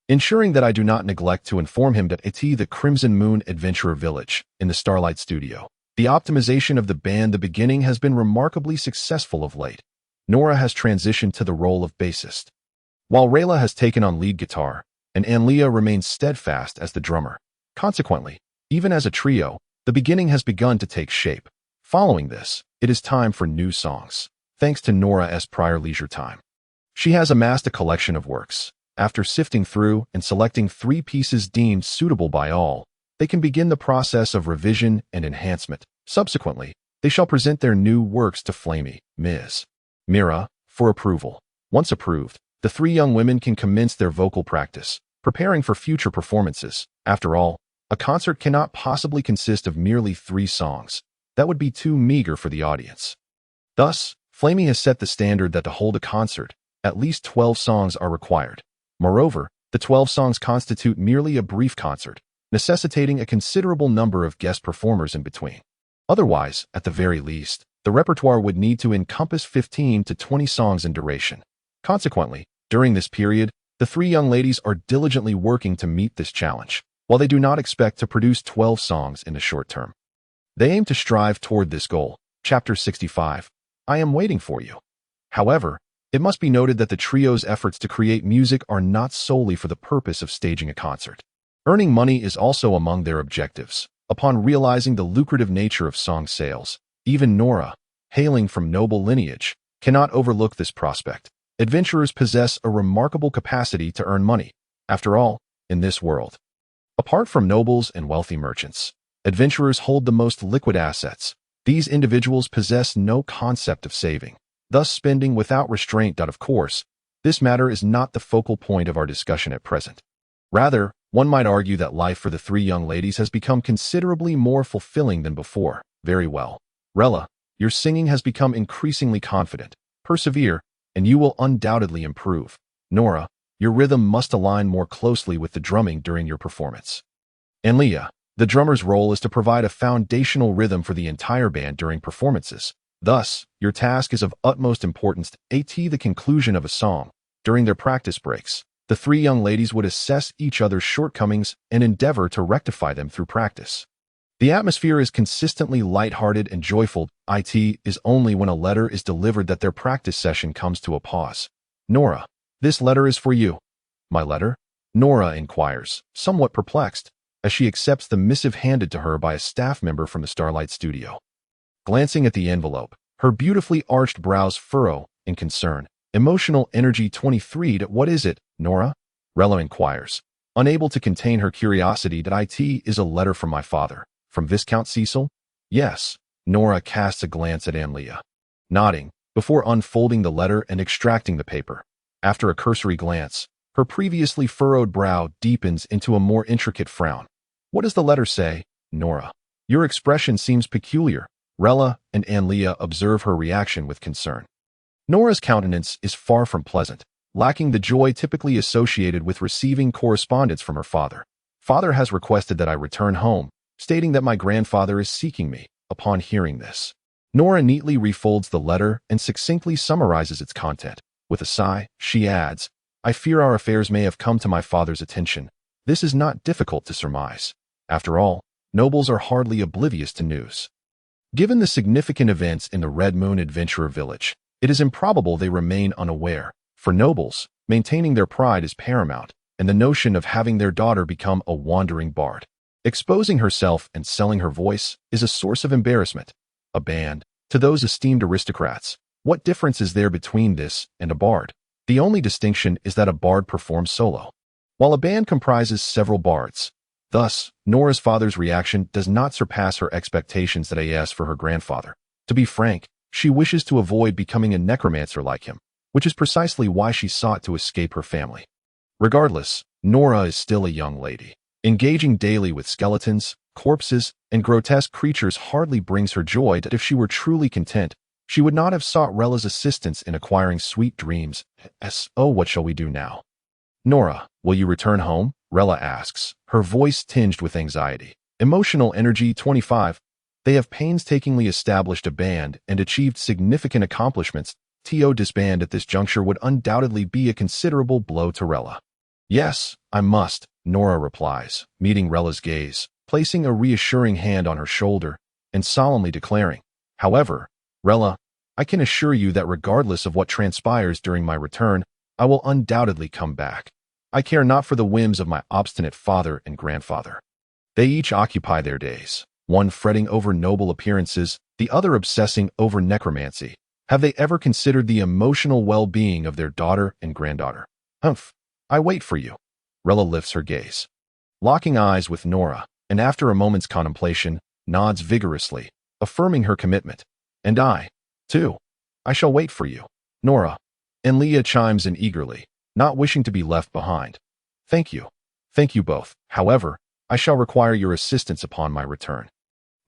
ensuring that I do not neglect to inform him that the Crimson Moon Adventurer Village, in the Starlight Studio. The optimization of the band The Beginning has been remarkably successful of late. Nora has transitioned to the role of bassist, while Rayla has taken on lead guitar, and Anlia remains steadfast as the drummer. Consequently, even as a trio, The Beginning has begun to take shape. Following this, it is time for new songs, thanks to Nora's prior leisure time. She has amassed a collection of works. After sifting through and selecting 3 pieces deemed suitable by all, they can begin the process of revision and enhancement. Subsequently, they shall present their new works to Flamey, Ms. Mira, for approval. Once approved, the 3 young women can commence their vocal practice, preparing for future performances. After all, a concert cannot possibly consist of merely 3 songs. That would be too meager for the audience. Thus, Flamey has set the standard that to hold a concert, at least 12 songs are required. Moreover, the 12 songs constitute merely a brief concert, necessitating a considerable number of guest performers in between. Otherwise, at the very least, the repertoire would need to encompass 15 to 20 songs in duration. Consequently, during this period, the 3 young ladies are diligently working to meet this challenge. While they do not expect to produce 12 songs in the short term, they aim to strive toward this goal. Chapter 65. I am waiting for you. However, it must be noted that the trio's efforts to create music are not solely for the purpose of staging a concert. Earning money is also among their objectives. Upon realizing the lucrative nature of song sales, even Nora, hailing from noble lineage, cannot overlook this prospect. Adventurers possess a remarkable capacity to earn money. After all, in this world, apart from nobles and wealthy merchants, adventurers hold the most liquid assets. These individuals possess no concept of saving, thus spending without restraint. Of course, this matter is not the focal point of our discussion at present. Rather, one might argue that life for the 3 young ladies has become considerably more fulfilling than before. Very well. Rella, your singing has become increasingly confident. Persevere, and you will undoubtedly improve. Nora, your rhythm must align more closely with the drumming during your performance. And Leah, the drummer's role is to provide a foundational rhythm for the entire band during performances. Thus, your task is of utmost importance. At the conclusion of a song, during their practice breaks, the 3 young ladies would assess each other's shortcomings and endeavor to rectify them through practice. The atmosphere is consistently lighthearted and joyful. It is only when a letter is delivered that their practice session comes to a pause. Nora, this letter is for you. My letter? Nora inquires, somewhat perplexed, as she accepts the missive handed to her by a staff member from the Starlight Studio. Glancing at the envelope, her beautifully arched brows furrow in concern. Emotional energy 23. What is it, Nora? Rella inquires, unable to contain her curiosity. It is a letter from my father. From Viscount Cecil? Yes. Nora casts a glance at Anlia, nodding, before unfolding the letter and extracting the paper. After a cursory glance, her previously furrowed brow deepens into a more intricate frown. What does the letter say, Nora? Your expression seems peculiar. Rella and Anlia observe her reaction with concern. Nora's countenance is far from pleasant, lacking the joy typically associated with receiving correspondence from her father. Father has requested that I return home, stating that my grandfather is seeking me. Upon hearing this, Nora neatly refolds the letter and succinctly summarizes its content. With a sigh, she adds, I fear our affairs may have come to my father's attention. This is not difficult to surmise. After all, nobles are hardly oblivious to news. Given the significant events in the Red Moon Adventurer Village, it is improbable they remain unaware. For nobles, maintaining their pride is paramount, and the notion of having their daughter become a wandering bard, exposing herself and selling her voice, is a source of embarrassment. A band, to those esteemed aristocrats, what difference is there between this and a bard? The only distinction is that a bard performs solo, while a band comprises several bards. Thus, Nora's father's reaction does not surpass her expectations that he asked for her grandfather. To be frank, she wishes to avoid becoming a necromancer like him, which is precisely why she sought to escape her family. Regardless, Nora is still a young lady. Engaging daily with skeletons, corpses, and grotesque creatures hardly brings her joy. That if she were truly content, she would not have sought Rella's assistance in acquiring sweet dreams. Oh, what shall we do now? Nora, will you return home? Rella asks, her voice tinged with anxiety. Emotional energy 25. They have painstakingly established a band and achieved significant accomplishments. To disband at this juncture would undoubtedly be a considerable blow to Rella. Yes, I must, Nora replies, meeting Rella's gaze, placing a reassuring hand on her shoulder, and solemnly declaring, however, Rella, I can assure you that regardless of what transpires during my return, I will undoubtedly come back. I care not for the whims of my obstinate father and grandfather. They each occupy their days, one fretting over noble appearances, the other obsessing over necromancy. Have they ever considered the emotional well-being of their daughter and granddaughter? Humph, I wait for you. Rella lifts her gaze, locking eyes with Nora, and after a moment's contemplation, nods vigorously, affirming her commitment. And I, too, I shall wait for you, Nora. And Leah chimes in eagerly, not wishing to be left behind. Thank you. Thank you both. However, I shall require your assistance upon my return.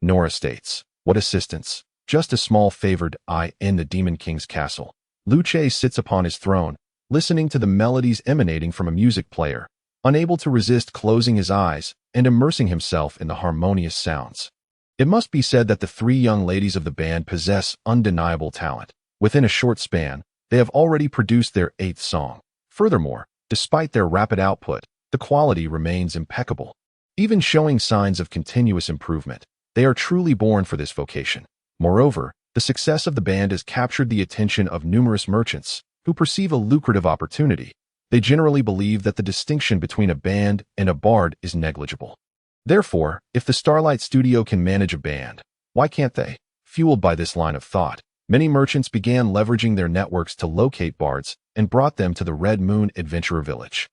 Nora states, what assistance? Just a small favored in the Demon King's castle. Luce sits upon his throne, listening to the melodies emanating from a music player, unable to resist closing his eyes and immersing himself in the harmonious sounds. It must be said that the three young ladies of the band possess undeniable talent. Within a short span, they have already produced their 8th song. Furthermore, despite their rapid output, the quality remains impeccable. Even showing signs of continuous improvement, they are truly born for this vocation. Moreover, the success of the band has captured the attention of numerous merchants who perceive a lucrative opportunity. They generally believe that the distinction between a band and a bard is negligible. Therefore, if the Starlight Studio can manage a band, why can't they? Fueled by this line of thought, many merchants began leveraging their networks to locate bards and brought them to the Red Moon Adventurer Village.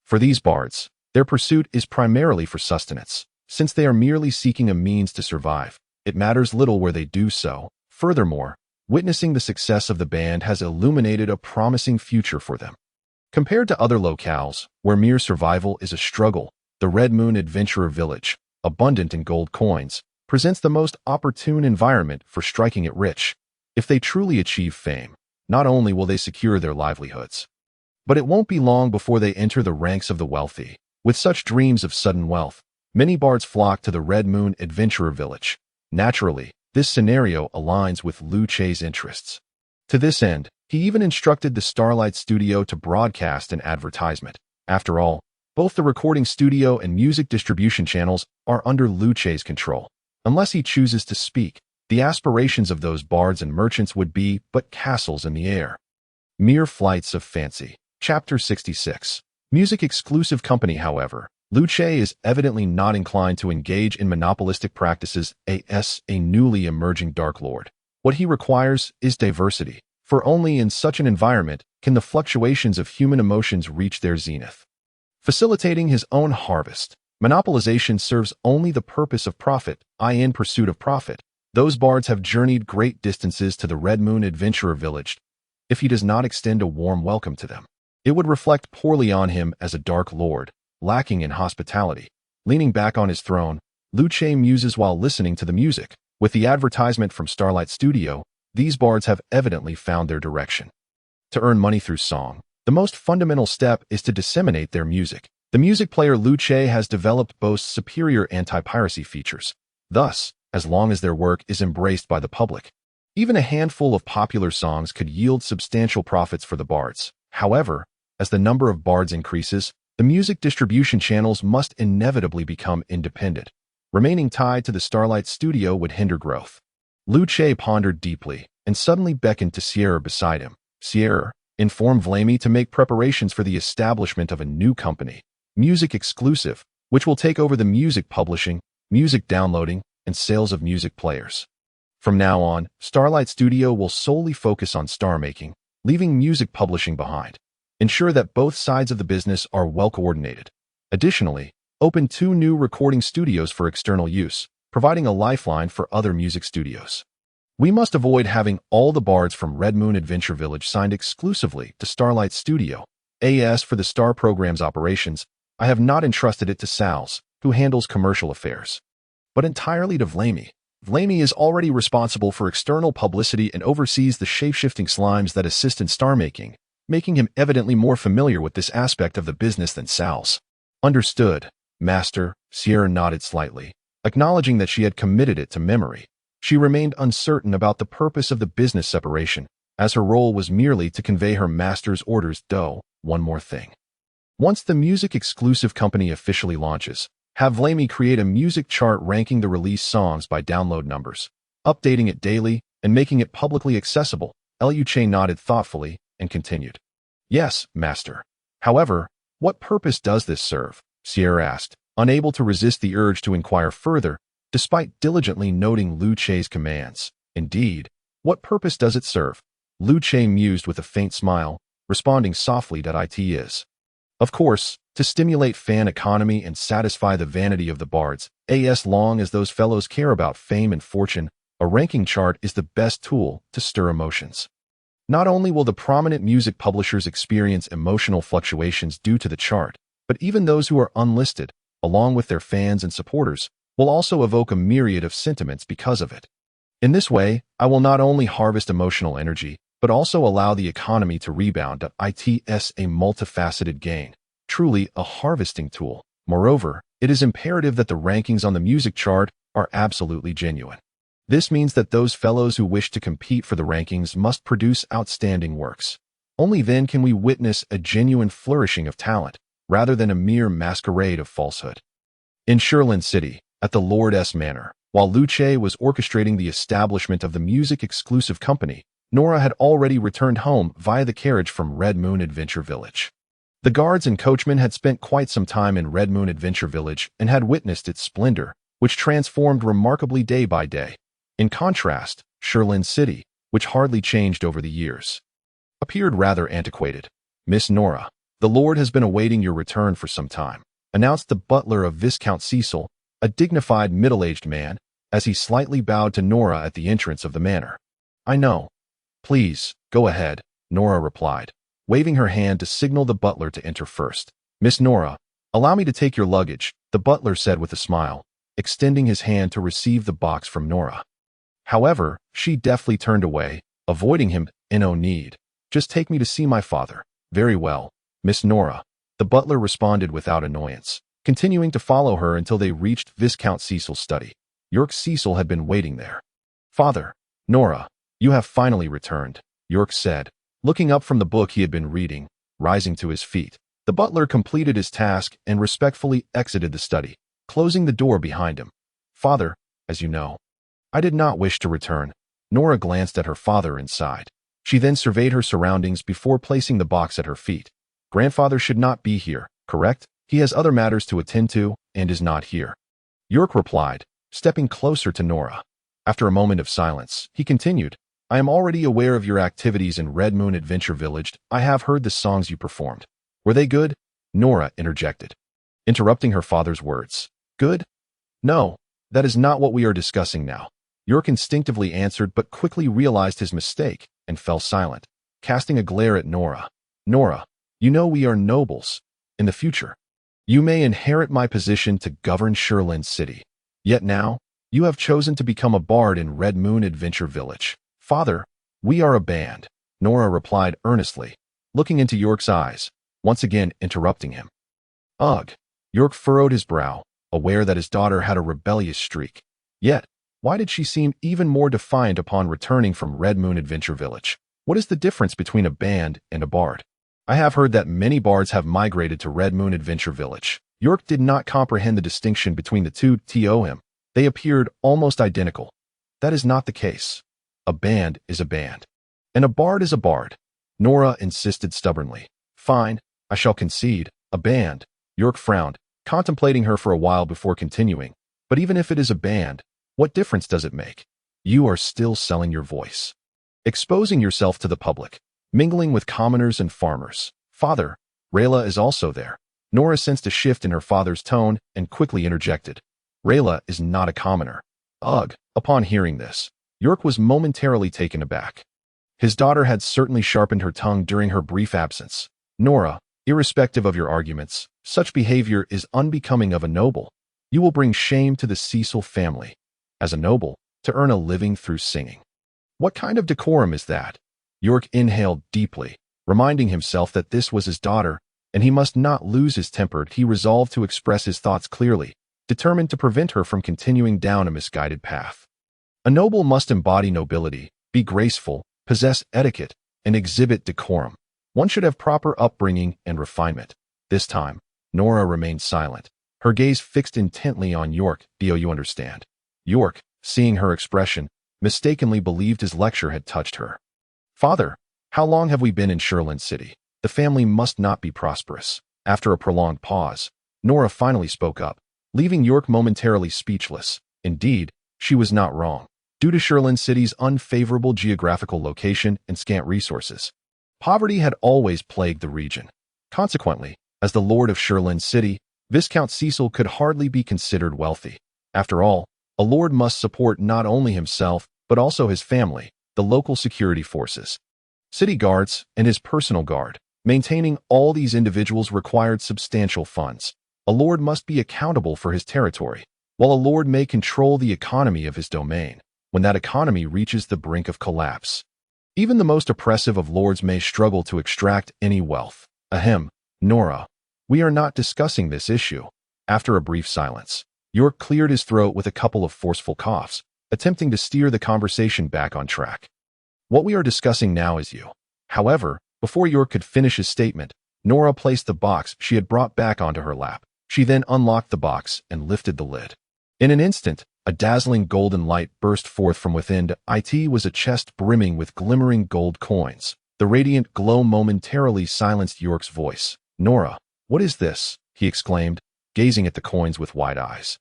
For these bards, their pursuit is primarily for sustenance. Since they are merely seeking a means to survive, it matters little where they do so. Furthermore, witnessing the success of the band has illuminated a promising future for them. Compared to other locales, where mere survival is a struggle, the Red Moon Adventurer Village, abundant in gold coins, presents the most opportune environment for striking it rich. If they truly achieve fame, not only will they secure their livelihoods, but it won't be long before they enter the ranks of the wealthy. With such dreams of sudden wealth, many bards flock to the Red Moon Adventurer Village. Naturally, this scenario aligns with Luce's interests. To this end, he even instructed the Starlight Studio to broadcast an advertisement. After all, both the recording studio and music distribution channels are under Luce's control. Unless he chooses to speak, the aspirations of those bards and merchants would be but castles in the air. Mere flights of fancy. Chapter 66. Music exclusive company. However, Luce is evidently not inclined to engage in monopolistic practices as a newly emerging Dark Lord. What he requires is diversity, for only in such an environment can the fluctuations of human emotions reach their zenith. Facilitating his own harvest, monopolization serves only the purpose of profit. In pursuit of profit, those bards have journeyed great distances to the Red Moon Adventurer Village. If he does not extend a warm welcome to them, it would reflect poorly on him as a Dark Lord, lacking in hospitality. Leaning back on his throne, Luce muses while listening to the music. With the advertisement from Starlight Studio, these bards have evidently found their direction. To earn money through song, the most fundamental step is to disseminate their music. The music player Luce has developed boasts superior anti-piracy features. Thus, as long as their work is embraced by the public, even a handful of popular songs could yield substantial profits for the bards. However, as the number of bards increases, the music distribution channels must inevitably become independent. Remaining tied to the Starlight Studio would hinder growth. Lu Che pondered deeply and suddenly beckoned to Sierra beside him. Sierra, inform Vlami to make preparations for the establishment of a new company, Music Exclusive, which will take over the music publishing, music downloading, and sales of music players. From now on, Starlight Studio will solely focus on star making, leaving music publishing behind. Ensure that both sides of the business are well coordinated. Additionally, open 2 new recording studios for external use, providing a lifeline for other music studios. We must avoid having all the bards from Red Moon Adventure Village signed exclusively to Starlight Studio. As for the Star Program's operations, I have not entrusted it to Sal's, who handles commercial affairs, but entirely to Vlami. Vlami is already responsible for external publicity and oversees the shape-shifting slimes that assist in star making him evidently more familiar with this aspect of the business than Sal's. Understood, Master. Sierra nodded slightly, acknowledging that she had committed it to memory. She remained uncertain about the purpose of the business separation, as her role was merely to convey her master's orders. One more thing. Once the Music Exclusive company officially launches, have Vlami create a music chart ranking the released songs by download numbers, updating it daily, and making it publicly accessible. Lu Che nodded thoughtfully and continued. Yes, Master. However, what purpose does this serve? Sierra asked, unable to resist the urge to inquire further, despite diligently noting Lu Che's commands. Indeed, what purpose does it serve? Lu Che mused with a faint smile, responding softly that it is, of course, to stimulate fan economy and satisfy the vanity of the bards. As long as those fellows care about fame and fortune, a ranking chart is the best tool to stir emotions. Not only will the prominent music publishers experience emotional fluctuations due to the chart, but even those who are unlisted, along with their fans and supporters, will also evoke a myriad of sentiments because of it. In this way, I will not only harvest emotional energy, but also allow the economy to rebound. It's a multifaceted gain, truly a harvesting tool. Moreover, it is imperative that the rankings on the music chart are absolutely genuine. This means that those fellows who wish to compete for the rankings must produce outstanding works. Only then can we witness a genuine flourishing of talent, rather than a mere masquerade of falsehood. In Sherlin City, at the Lord S. Manor, while Lu Che was orchestrating the establishment of the Music Exclusive company, Nora had already returned home via the carriage from Red Moon Adventure Village. The guards and coachmen had spent quite some time in Red Moon Adventure Village and had witnessed its splendor, which transformed remarkably day by day. In contrast, Sherlin City, which hardly changed over the years, appeared rather antiquated. Miss Nora, the Lord has been awaiting your return for some time, announced the butler of Viscount Cecil, a dignified middle-aged man, as he slightly bowed to Nora at the entrance of the manor. I know. Please, go ahead, Nora replied, waving her hand to signal the butler to enter first. Miss Nora, allow me to take your luggage, the butler said with a smile, extending his hand to receive the box from Nora. However, she deftly turned away, avoiding him. No need. Just take me to see my father. Very well, Miss Nora, the butler responded without annoyance, continuing to follow her until they reached Viscount Cecil's study. York Cecil had been waiting there. Father, Nora, you have finally returned, York said, looking up from the book he had been reading, rising to his feet. The butler completed his task and respectfully exited the study, closing the door behind him. Father, as you know, I did not wish to return. Nora glanced at her father and sighed. She then surveyed her surroundings before placing the box at her feet. Grandfather should not be here, correct? He has other matters to attend to and is not here. York replied, stepping closer to Nora. After a moment of silence, he continued, I am already aware of your activities in Red Moon Adventure Village. I have heard the songs you performed. Were they good? Nora interjected, interrupting her father's words. Good? No, that is not what we are discussing now. York instinctively answered but quickly realized his mistake and fell silent, casting a glare at Nora. Nora, you know we are nobles. In the future, you may inherit my position to govern Sherlin City. Yet now, you have chosen to become a bard in Red Moon Adventure Village. Father, we are a band, Nora replied earnestly, looking into York's eyes, once again interrupting him. Ugh, York furrowed his brow, aware that his daughter had a rebellious streak. Yet, why did she seem even more defiant upon returning from Red Moon Adventure Village? What is the difference between a band and a bard? I have heard that many bards have migrated to Red Moon Adventure Village. York did not comprehend the distinction between the two. To him, they appeared almost identical. That is not the case. A band is a band. And a bard is a bard. Nora insisted stubbornly. Fine, I shall concede. A band. York frowned, contemplating her for a while before continuing. But even if it is a band, what difference does it make? You are still selling your voice. Exposing yourself to the public. Mingling with commoners and farmers. Father, Rayla is also there. Nora sensed a shift in her father's tone and quickly interjected. Rayla is not a commoner. Ugh. Upon hearing this, York was momentarily taken aback. His daughter had certainly sharpened her tongue during her brief absence. Nora, irrespective of your arguments, such behavior is unbecoming of a noble. You will bring shame to the Cecil family. As a noble, to earn a living through singing. What kind of decorum is that? York inhaled deeply, reminding himself that this was his daughter, and he must not lose his temper. He resolved to express his thoughts clearly, determined to prevent her from continuing down a misguided path. A noble must embody nobility, be graceful, possess etiquette, and exhibit decorum. One should have proper upbringing and refinement. This time, Nora remained silent, her gaze fixed intently on York. Do you understand? York, seeing her expression, mistakenly believed his lecture had touched her. Father, how long have we been in Sherland City? The family must not be prosperous. After a prolonged pause, Nora finally spoke up, leaving York momentarily speechless. Indeed, she was not wrong. Due to Sherland City's unfavorable geographical location and scant resources, poverty had always plagued the region. Consequently, as the Lord of Sherland City, Viscount Cecil could hardly be considered wealthy. After all, a lord must support not only himself, but also his family, the local security forces, city guards, and his personal guard. Maintaining all these individuals required substantial funds. A lord must be accountable for his territory, while a lord may control the economy of his domain. When that economy reaches the brink of collapse, even the most oppressive of lords may struggle to extract any wealth. Ahem, Nora, we are not discussing this issue. After a brief silence, York cleared his throat with a couple of forceful coughs, attempting to steer the conversation back on track. What we are discussing now is you. However, before York could finish his statement, Nora placed the box she had brought back onto her lap. She then unlocked the box and lifted the lid. In an instant, a dazzling golden light burst forth from within. It was a chest brimming with glimmering gold coins. The radiant glow momentarily silenced York's voice. Nora, what is this? He exclaimed, gazing at the coins with wide eyes.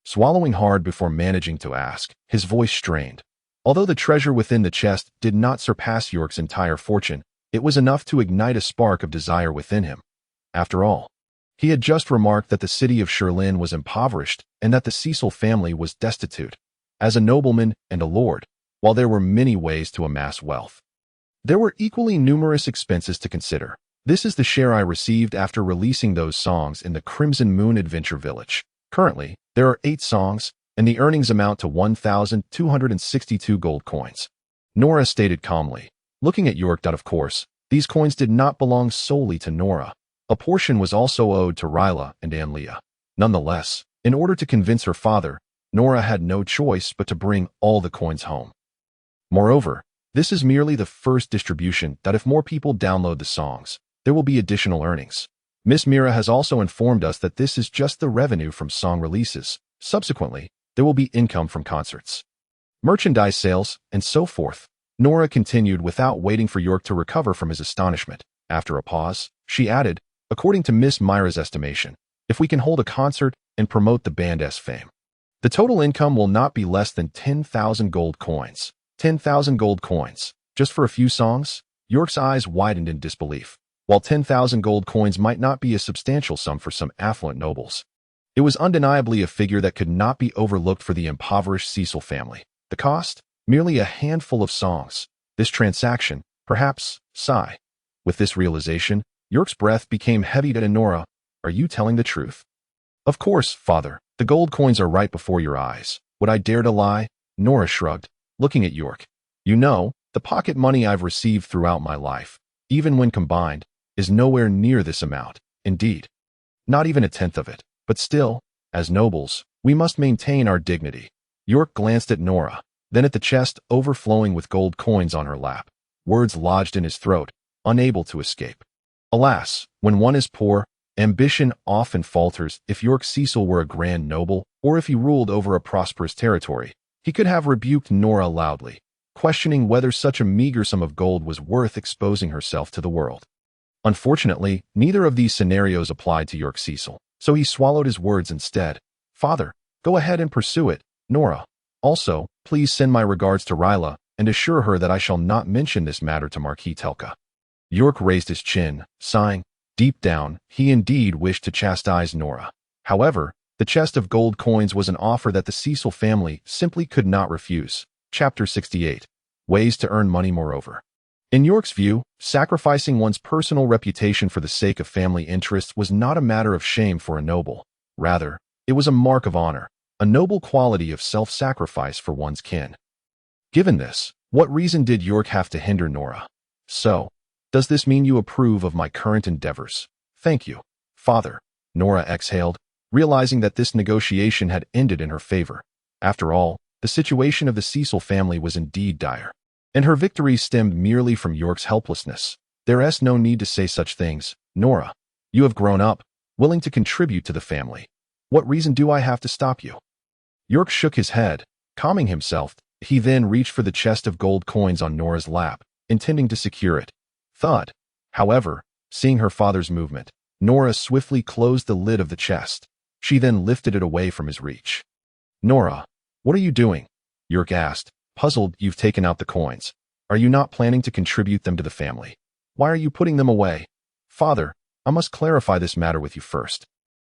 Swallowing hard before managing to ask, his voice strained. Although the treasure within the chest did not surpass York's entire fortune, it was enough to ignite a spark of desire within him. After all, he had just remarked that the city of Sherlyn was impoverished and that the Cecil family was destitute. As a nobleman and a lord, while there were many ways to amass wealth, there were equally numerous expenses to consider. This is the share I received after releasing those songs in the Crimson Moon Adventure Village. Currently, there are 8 songs, and the earnings amount to 1,262 gold coins. Nora stated calmly, looking at York. Of course, these coins did not belong solely to Nora. A portion was also owed to Ryla and Anlia. Nonetheless, in order to convince her father, Nora had no choice but to bring all the coins home. Moreover, this is merely the first distribution. If more people download the songs, there will be additional earnings. Miss Mira has also informed us that this is just the revenue from song releases. Subsequently, there will be income from concerts, merchandise sales, and so forth. Nora continued without waiting for York to recover from his astonishment. After a pause, she added, according to Miss Myra's estimation, if we can hold a concert and promote the band's fame, the total income will not be less than 10,000 gold coins. 10,000 gold coins, just for a few songs? York's eyes widened in disbelief. While 10,000 gold coins might not be a substantial sum for some affluent nobles, it was undeniably a figure that could not be overlooked for the impoverished Cecil family. The cost? Merely a handful of songs. This transaction, perhaps, sigh. With this realization, York's breath became heavy. Nora, are you telling the truth? Of course, father. The gold coins are right before your eyes. Would I dare to lie? Nora shrugged, looking at York. You know, the pocket money I've received throughout my life, even when combined, is nowhere near this amount. Indeed, not even a tenth of it. But still, as nobles, we must maintain our dignity. York glanced at Nora, then at the chest overflowing with gold coins on her lap. Words lodged in his throat, unable to escape. Alas, when one is poor, ambition often falters. If York Cecil were a grand noble, or if he ruled over a prosperous territory, He could have rebuked Nora loudly, questioning whether such a meager sum of gold was worth exposing herself to the world. Unfortunately, neither of these scenarios applied to York Cecil, so he swallowed his words instead. "Father, go ahead and pursue it, Nora. Also, please send my regards to Ryla and assure her that I shall not mention this matter to Marquis Telka." York raised his chin, sighing. Deep down, he indeed wished to chastise Nora. However, the chest of gold coins was an offer that the Cecil family simply could not refuse. Chapter 68. Ways to earn money moreover. In York's view, sacrificing one's personal reputation for the sake of family interests was not a matter of shame for a noble. Rather, it was a mark of honor, a noble quality of self-sacrifice for one's kin. Given this, what reason did York have to hinder Nora? "So, does this mean you approve of my current endeavors?" "Thank you, Father," Nora exhaled, realizing that this negotiation had ended in her favor. After all, the situation of the Cecil family was indeed dire, and her victory stemmed merely from York's helplessness. "There's no need to say such things, Nora. You have grown up, willing to contribute to the family. What reason do I have to stop you?" York shook his head, calming himself. He then reached for the chest of gold coins on Nora's lap, intending to secure it. Thud. However, seeing her father's movement, Nora swiftly closed the lid of the chest. She then lifted it away from his reach. "Nora, what are you doing?" York asked, puzzled. "You've taken out the coins. Are you not planning to contribute them to the family? Why are you putting them away?" "Father, I must clarify this matter with you first.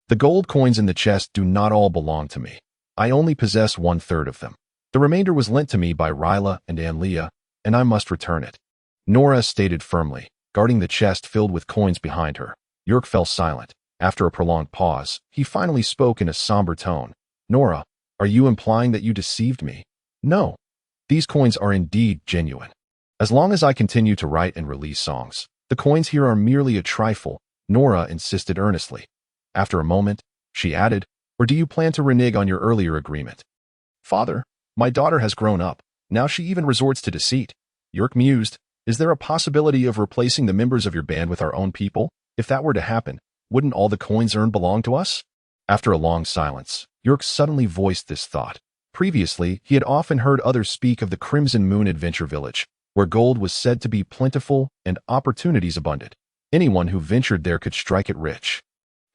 The gold coins in the chest do not all belong to me. I only possess 1/3 of them. The remainder was lent to me by Ryla and Anlia, and I must return it," Nora stated firmly, guarding the chest filled with coins behind her. York fell silent. After a prolonged pause, he finally spoke in a somber tone. "Nora, are you implying that you deceived me?" "No. These coins are indeed genuine. As long as I continue to write and release songs, the coins here are merely a trifle," Nora insisted earnestly. After a moment, she added, "Or do you plan to renege on your earlier agreement?" "Father, my daughter has grown up. Now she even resorts to deceit." York mused. "Is there a possibility of replacing the members of your band with our own people? If that were to happen, wouldn't all the coins earned belong to us?" After a long silence, York suddenly voiced this thought. Previously, he had often heard others speak of the Crimson Moon Adventure Village, where gold was said to be plentiful and opportunities abundant. Anyone who ventured there could strike it rich.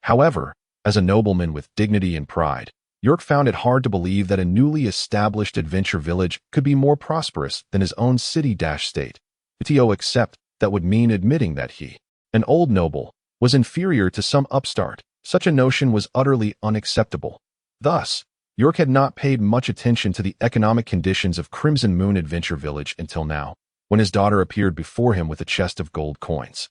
However, as a nobleman with dignity and pride, York found it hard to believe that a newly established adventure village could be more prosperous than his own city-state. Except that would mean admitting that he, an old noble, was inferior to some upstart. Such a notion was utterly unacceptable. Thus, York had not paid much attention to the economic conditions of Crimson Moon Adventure Village until now, when his daughter appeared before him with a chest of gold coins,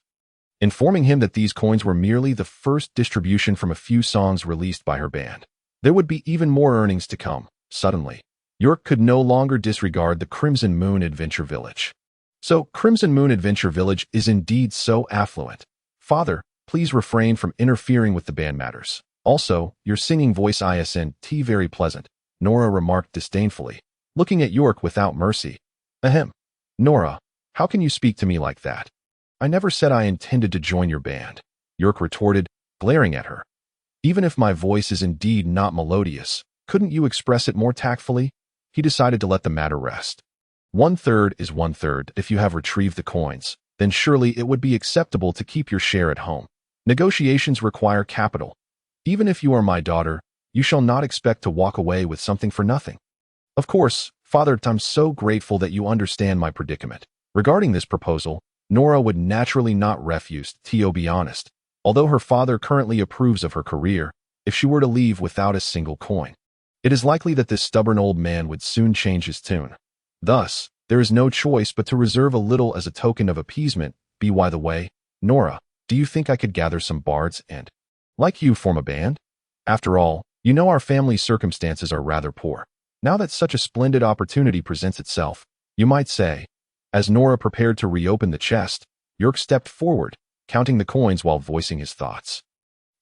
informing him that these coins were merely the first distribution from a few songs released by her band. There would be even more earnings to come. Suddenly, York could no longer disregard the Crimson Moon Adventure Village. "So, Crimson Moon Adventure Village is indeed so affluent. Father, please refrain from interfering with the band matters. Also, your singing voice isn't very pleasant," Nora remarked disdainfully, looking at York without mercy. "Ahem. Nora, how can you speak to me like that? I never said I intended to join your band," York retorted, glaring at her. "Even if my voice is indeed not melodious, couldn't you express it more tactfully?" He decided to let the matter rest. 1/3 is 1/3. If you have retrieved the coins, then surely it would be acceptable to keep your share at home. Negotiations require capital. Even if you are my daughter, you shall not expect to walk away with something for nothing. "Of course, Father, I'm so grateful that you understand my predicament." Regarding this proposal, Nora would naturally not refuse, to be honest, although her father currently approves of her career. If she were to leave without a single coin, it is likely that this stubborn old man would soon change his tune. Thus, there is no choice but to reserve a little as a token of appeasement. By the way, Nora, do you think I could gather some bards and, like you, form a band? After all, you know our family circumstances are rather poor. Now that such a splendid opportunity presents itself, you might say." As Nora prepared to reopen the chest, York stepped forward, counting the coins while voicing his thoughts.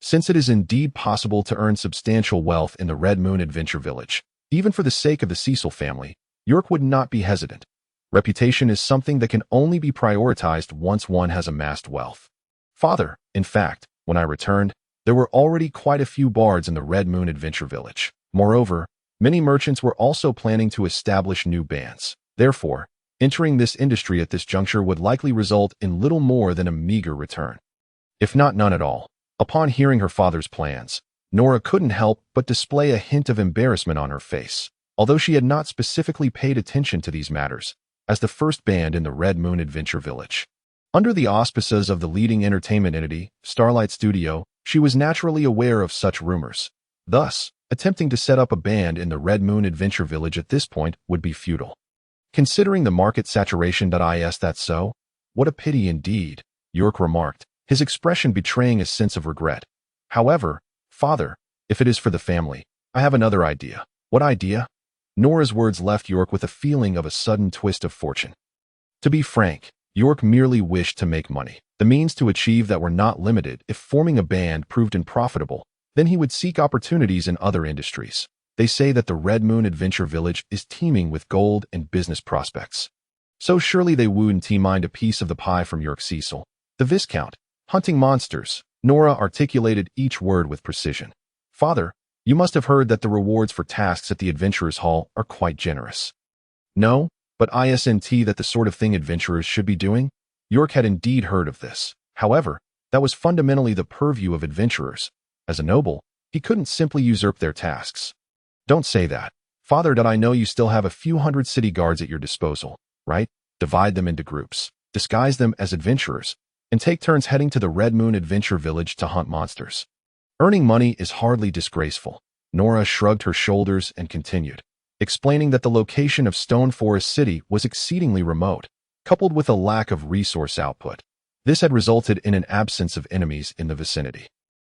Since it is indeed possible to earn substantial wealth in the Red Moon Adventure Village, even for the sake of the Cecil family, York would not be hesitant. Reputation is something that can only be prioritized once one has amassed wealth. "Father, in fact, when I returned, there were already quite a few bards in the Red Moon Adventure Village. Moreover, Many merchants were also planning to establish new bands. Therefore, entering this industry at this juncture would likely result in little more than a meager return, if not none at all. Upon hearing her father's plans, Nora couldn't help but display a hint of embarrassment on her face, although she had not specifically paid attention to these matters. As the first band in the Red Moon Adventure Village, under the auspices of the leading entertainment entity, Starlight Studio, she was naturally aware of such rumors. Thus, attempting to set up a band in the Red Moon Adventure Village at this point would be futile. Considering the market saturation. That's so? What a pity indeed, York remarked, his expression betraying a sense of regret. However, father, if it is for the family, I have another idea. What idea? Nora's words left York with a feeling of a sudden twist of fortune. To be frank, York merely wished to make money. The means to achieve that were not limited. If forming a band proved unprofitable, then he would seek opportunities in other industries. They say that the Red Moon Adventure Village is teeming with gold and business prospects. So surely they wouldn't mind a piece of the pie from York Cecil, the Viscount. Hunting monsters. Nora articulated each word with precision. Father, you must have heard that the rewards for tasks at the Adventurers Hall are quite generous. No, but isn't that the sort of thing adventurers should be doing? York had indeed heard of this. However, that was fundamentally the purview of adventurers. As a noble, he couldn't simply usurp their tasks. Don't say that. Father, I know you still have a few hundred city guards at your disposal, right? Divide them into groups, disguise them as adventurers, and take turns heading to the Red Moon Adventure Village to hunt monsters. Earning money is hardly disgraceful. Nora shrugged her shoulders and continued, explaining that the location of Stone Forest City was exceedingly remote, coupled with a lack of resource output. This had resulted in an absence of enemies in the vicinity,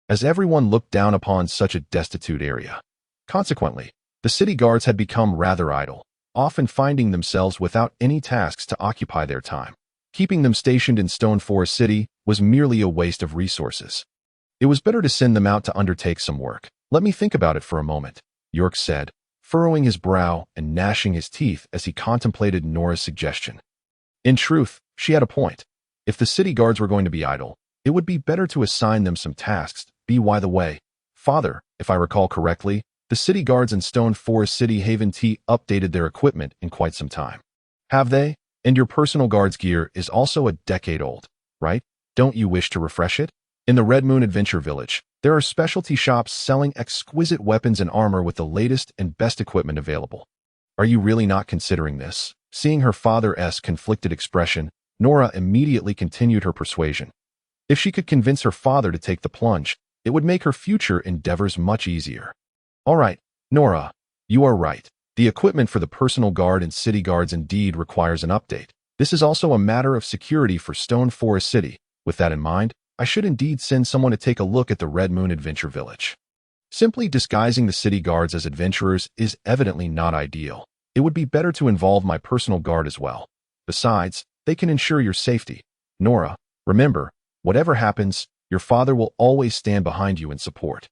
as everyone looked down upon such a destitute area. Consequently, the city guards had become rather idle, often finding themselves without any tasks to occupy their time. Keeping them stationed in Stone Forest City was merely a waste of resources. It was better to send them out to undertake some work. Let me think about it for a moment, York said, furrowing his brow and gnashing his teeth as he contemplated Nora's suggestion. In truth, she had a point. If the city guards were going to be idle, it would be better to assign them some tasks. By the way, father, if I recall correctly, the city guards in Stone Forest City haven't updated their equipment in quite some time. Have they? And your personal guard's gear is also a decade old, right? Don't you wish to refresh it? In the Red Moon Adventure Village, there are specialty shops selling exquisite weapons and armor with the latest and best equipment available. Are you really not considering this? Seeing her father's conflicted expression, Nora immediately continued her persuasion. If she could convince her father to take the plunge, it would make her future endeavors much easier. All right, Nora, you are right. The equipment for the personal guard and city guards indeed requires an update. This is also a matter of security for Stone Forest City. With that in mind, I should indeed send someone to take a look at the Red Moon Adventure Village. Simply disguising the city guards as adventurers is evidently not ideal. It would be better to involve my personal guard as well. Besides, they can ensure your safety. Nora, remember, whatever happens, your father will always stand behind you in support.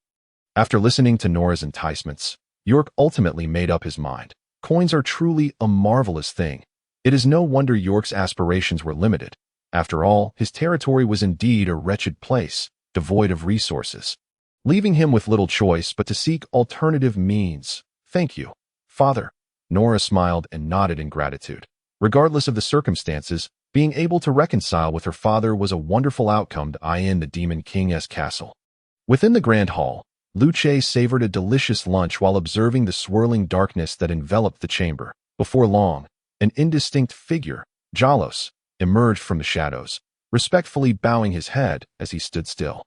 After listening to Nora's enticements, York ultimately made up his mind. Coins are truly a marvelous thing. It is no wonder York's aspirations were limited. After all, his territory was indeed a wretched place, devoid of resources, leaving him with little choice but to seek alternative means. Thank you, father. Nora smiled and nodded in gratitude. Regardless of the circumstances, being able to reconcile with her father was a wonderful outcome in the Demon King's castle. Within the Grand Hall, Luce savored a delicious lunch while observing the swirling darkness that enveloped the chamber. Before long, an indistinct figure, Jalos, emerged from the shadows, respectfully bowing his head as he stood still.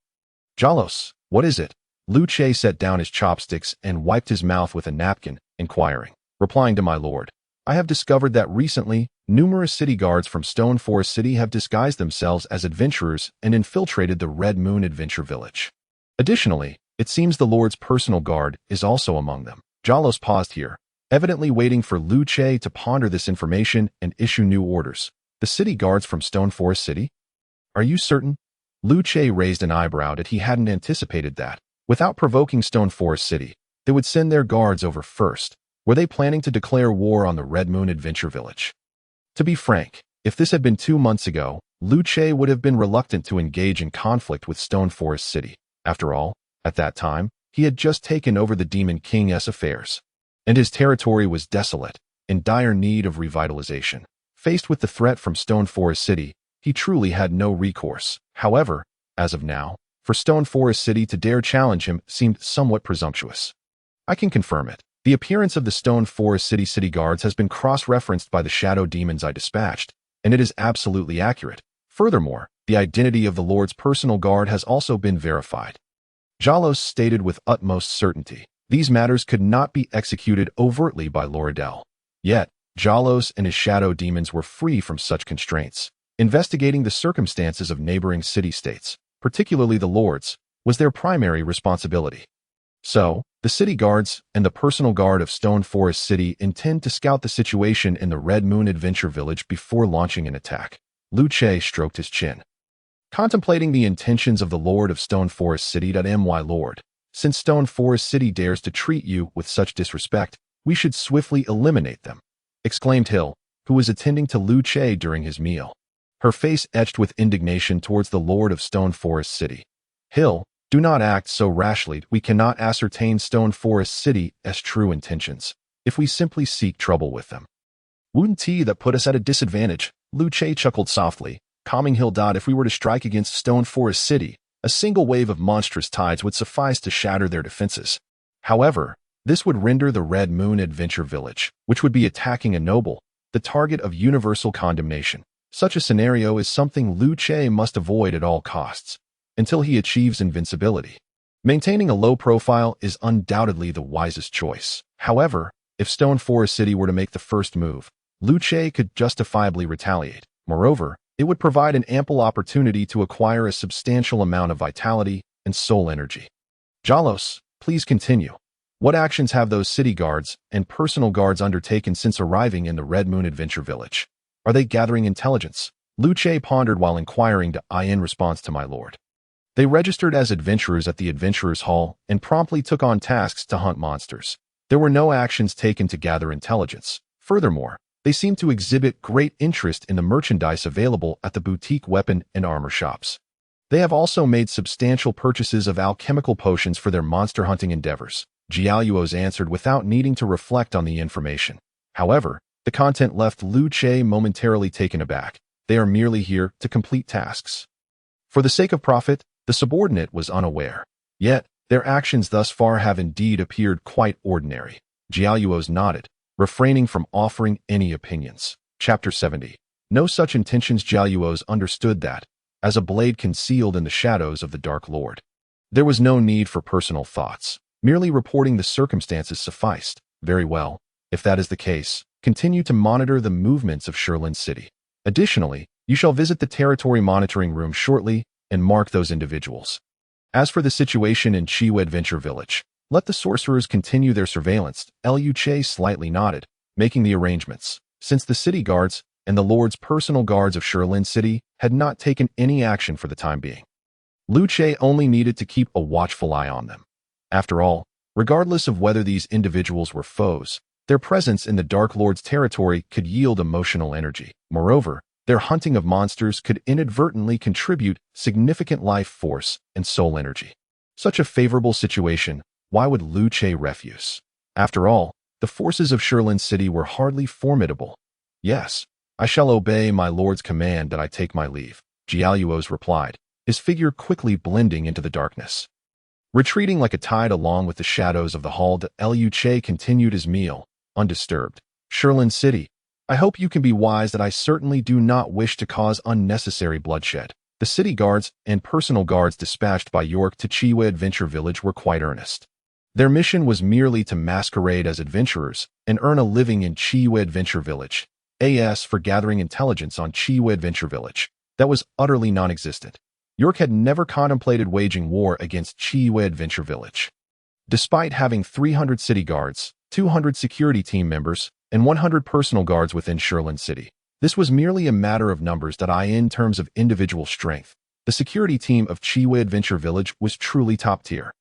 Jalos, what is it? Luce set down his chopsticks and wiped his mouth with a napkin, inquiring. Replying to my lord, I have discovered that recently, numerous city guards from Stone Forest City have disguised themselves as adventurers and infiltrated the Red Moon Adventure Village. Additionally, it seems the Lord's personal guard is also among them. Jalos paused here, evidently waiting for Luce to ponder this information and issue new orders. The city guards from Stone Forest City? Are you certain? Luce raised an eyebrow that he hadn't anticipated that. Without provoking Stone Forest City, they would send their guards over first. Were they planning to declare war on the Red Moon Adventure Village? To be frank, if this had been 2 months ago, Luce would have been reluctant to engage in conflict with Stone Forest City. After all, at that time, he had just taken over the Demon King's affairs. and his territory was desolate, in dire need of revitalization. Faced with the threat from Stone Forest City, he truly had no recourse. However, as of now, for Stone Forest City to dare challenge him seemed somewhat presumptuous. I can confirm it. The appearance of the Stone Forest City guards has been cross-referenced by the shadow demons I dispatched, and it is absolutely accurate. Furthermore, the identity of the Lord's personal guard has also been verified. Jalos stated with utmost certainty, these matters could not be executed overtly by Loredel. Yet, Jalos and his shadow demons were free from such constraints. Investigating the circumstances of neighboring city-states, particularly the Lord's, was their primary responsibility. So, the city guards and the personal guard of Stone Forest City intend to scout the situation in the Red Moon Adventure Village before launching an attack. Liu Che stroked his chin. Contemplating the intentions of the Lord of Stone Forest City. My Lord, since Stone Forest City dares to treat you with such disrespect, we should swiftly eliminate them, exclaimed Hill, who was attending to Liu Che during his meal. Her face etched with indignation towards the Lord of Stone Forest City. Hill, do not act so rashly. We cannot ascertain Stone Forest City's true intentions if we simply seek trouble with them. Wouldn't that put us at a disadvantage? Liu Che chuckled softly, calming Hill. If we were to strike against Stone Forest City, a single wave of monstrous tides would suffice to shatter their defenses. However, this would render the Red Moon Adventure Village, which would be attacking a noble, the target of universal condemnation. Such a scenario is something Liu Che must avoid at all costs, until he achieves invincibility. Maintaining a low profile is undoubtedly the wisest choice. However, if Stone Forest City were to make the first move, Liu Che could justifiably retaliate. Moreover, it would provide an ample opportunity to acquire a substantial amount of vitality and soul energy. Jalos, please continue. What actions have those city guards and personal guards undertaken since arriving in the Red Moon Adventure Village? Are they gathering intelligence? Liu Che pondered while inquiring in response to my lord. They registered as adventurers at the Adventurers Hall and promptly took on tasks to hunt monsters. There were no actions taken to gather intelligence. Furthermore, they seemed to exhibit great interest in the merchandise available at the boutique weapon and armor shops. They have also made substantial purchases of alchemical potions for their monster hunting endeavors. Jialuos answered without needing to reflect on the information. However, the content left Liu Che momentarily taken aback. They are merely here to complete tasks. For the sake of profit, the subordinate was unaware. Yet, their actions thus far have indeed appeared quite ordinary. Jialuos nodded, refraining from offering any opinions. Chapter 70. No such intentions. Jialuos understood that, as a blade concealed in the shadows of the Dark Lord, there was no need for personal thoughts. Merely reporting the circumstances sufficed. Very well. If that is the case, continue to monitor the movements of Sherlin City. Additionally, you shall visit the territory monitoring room shortly and mark those individuals. As for the situation in Chiwu Adventure Village, let the sorcerers continue their surveillance. Liu Che slightly nodded, making the arrangements. Since the city guards and the Lord's personal guards of Sherlin City had not taken any action for the time being, Liu Che only needed to keep a watchful eye on them. After all, regardless of whether these individuals were foes, their presence in the Dark Lord's territory could yield emotional energy. Moreover, their hunting of monsters could inadvertently contribute significant life force and soul energy. Such a favorable situation, why would Liu Che refuse? After all, the forces of Sherlin City were hardly formidable. Yes, I shall obey my lord's command. That I take my leave, Jialuos replied, his figure quickly blending into the darkness. Retreating like a tide along with the shadows of the hall, Liu Che continued his meal, undisturbed. Sherlin City, I hope you can be wise that I certainly do not wish to cause unnecessary bloodshed. The city guards and personal guards dispatched by York to Chiwu Adventure Village were quite earnest. Their mission was merely to masquerade as adventurers and earn a living in Chiwu Adventure Village. As for gathering intelligence on Chiwu Adventure Village, that was utterly non-existent. York had never contemplated waging war against Chiwu Adventure Village. Despite having 300 city guards, 200 security team members, and 100 personal guards within Sherlin City, this was merely a matter of numbers. In terms of individual strength, the security team of Chiwu Adventure Village was truly top tier.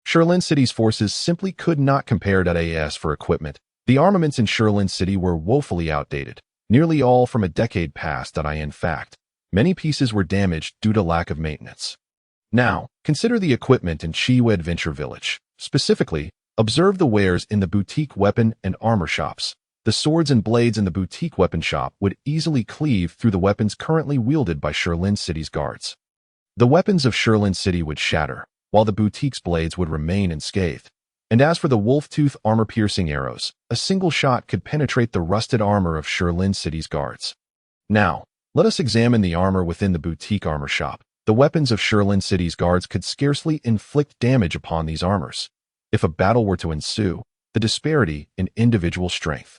Sherlin City's forces simply could not compare. As for equipment, the armaments in Sherlin City were woefully outdated, nearly all from a decade past. In fact, many pieces were damaged due to lack of maintenance. Now, consider the equipment in Chiwu Adventure Village. Specifically, Observe the wares in the boutique weapon and armor shops. The swords and blades in the boutique weapon shop would easily cleave through the weapons currently wielded by Sherlin City's guards. The weapons of Sherlin City would shatter, while the boutique's blades would remain unscathed. And as for the wolf-tooth armor-piercing arrows, a single shot could penetrate the rusted armor of Sherlin City's guards. Now, let us examine the armor within the boutique armor shop. The weapons of Sherlin City's guards could scarcely inflict damage upon these armors. If a battle were to ensue, the disparity in individual strength,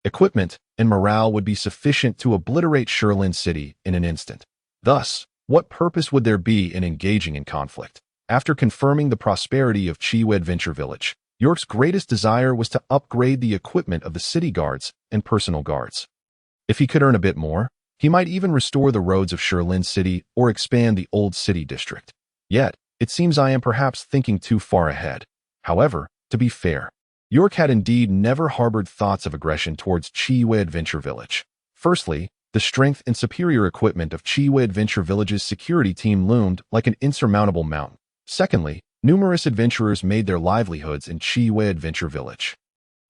equipment, and morale would be sufficient to obliterate Sherlin City in an instant. Thus, what purpose would there be in engaging in conflict? After confirming the prosperity of Chiwa Adventure Village, York's greatest desire was to upgrade the equipment of the city guards and personal guards. If he could earn a bit more, he might even restore the roads of Sherlin City or expand the old city district. Yet, it seems I am perhaps thinking too far ahead. However, to be fair, York had indeed never harbored thoughts of aggression towards Chiwa Adventure Village. Firstly, the strength and superior equipment of Chiwa Adventure Village's security team loomed like an insurmountable mountain. Secondly, numerous adventurers made their livelihoods in Chiwa Adventure Village.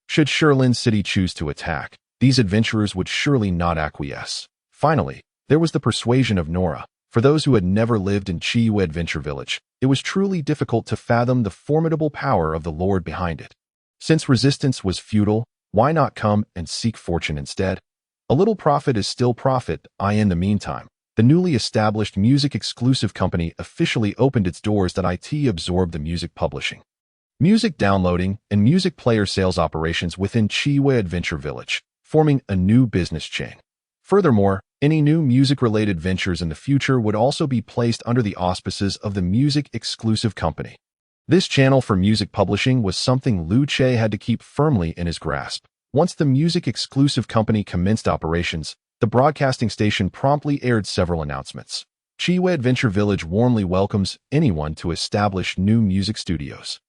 Should Sherlin City choose to attack, these adventurers would surely not acquiesce. Finally, there was the persuasion of Nora. For those who had never lived in Chiwa Adventure Village, it was truly difficult to fathom the formidable power of the Lord behind it. Since resistance was futile, why not come and seek fortune instead? A little profit is still profit. In the meantime, the newly established music-exclusive company officially opened its doors that IT absorbed the music publishing, music downloading, and music player sales operations within Chiwa Adventure Village, forming a new business chain. Furthermore, any new music-related ventures in the future would also be placed under the auspices of the music-exclusive company. This channel for music publishing was something Liu Che had to keep firmly in his grasp. Once the music-exclusive company commenced operations, the broadcasting station promptly aired several announcements. Chiwa Adventure Village warmly welcomes anyone to establish new music studios.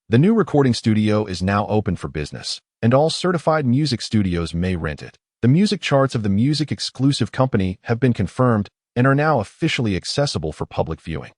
The new recording studio is now open for business, and all certified music studios may rent it. The music charts of the music-exclusive company have been confirmed and are now officially accessible for public viewing.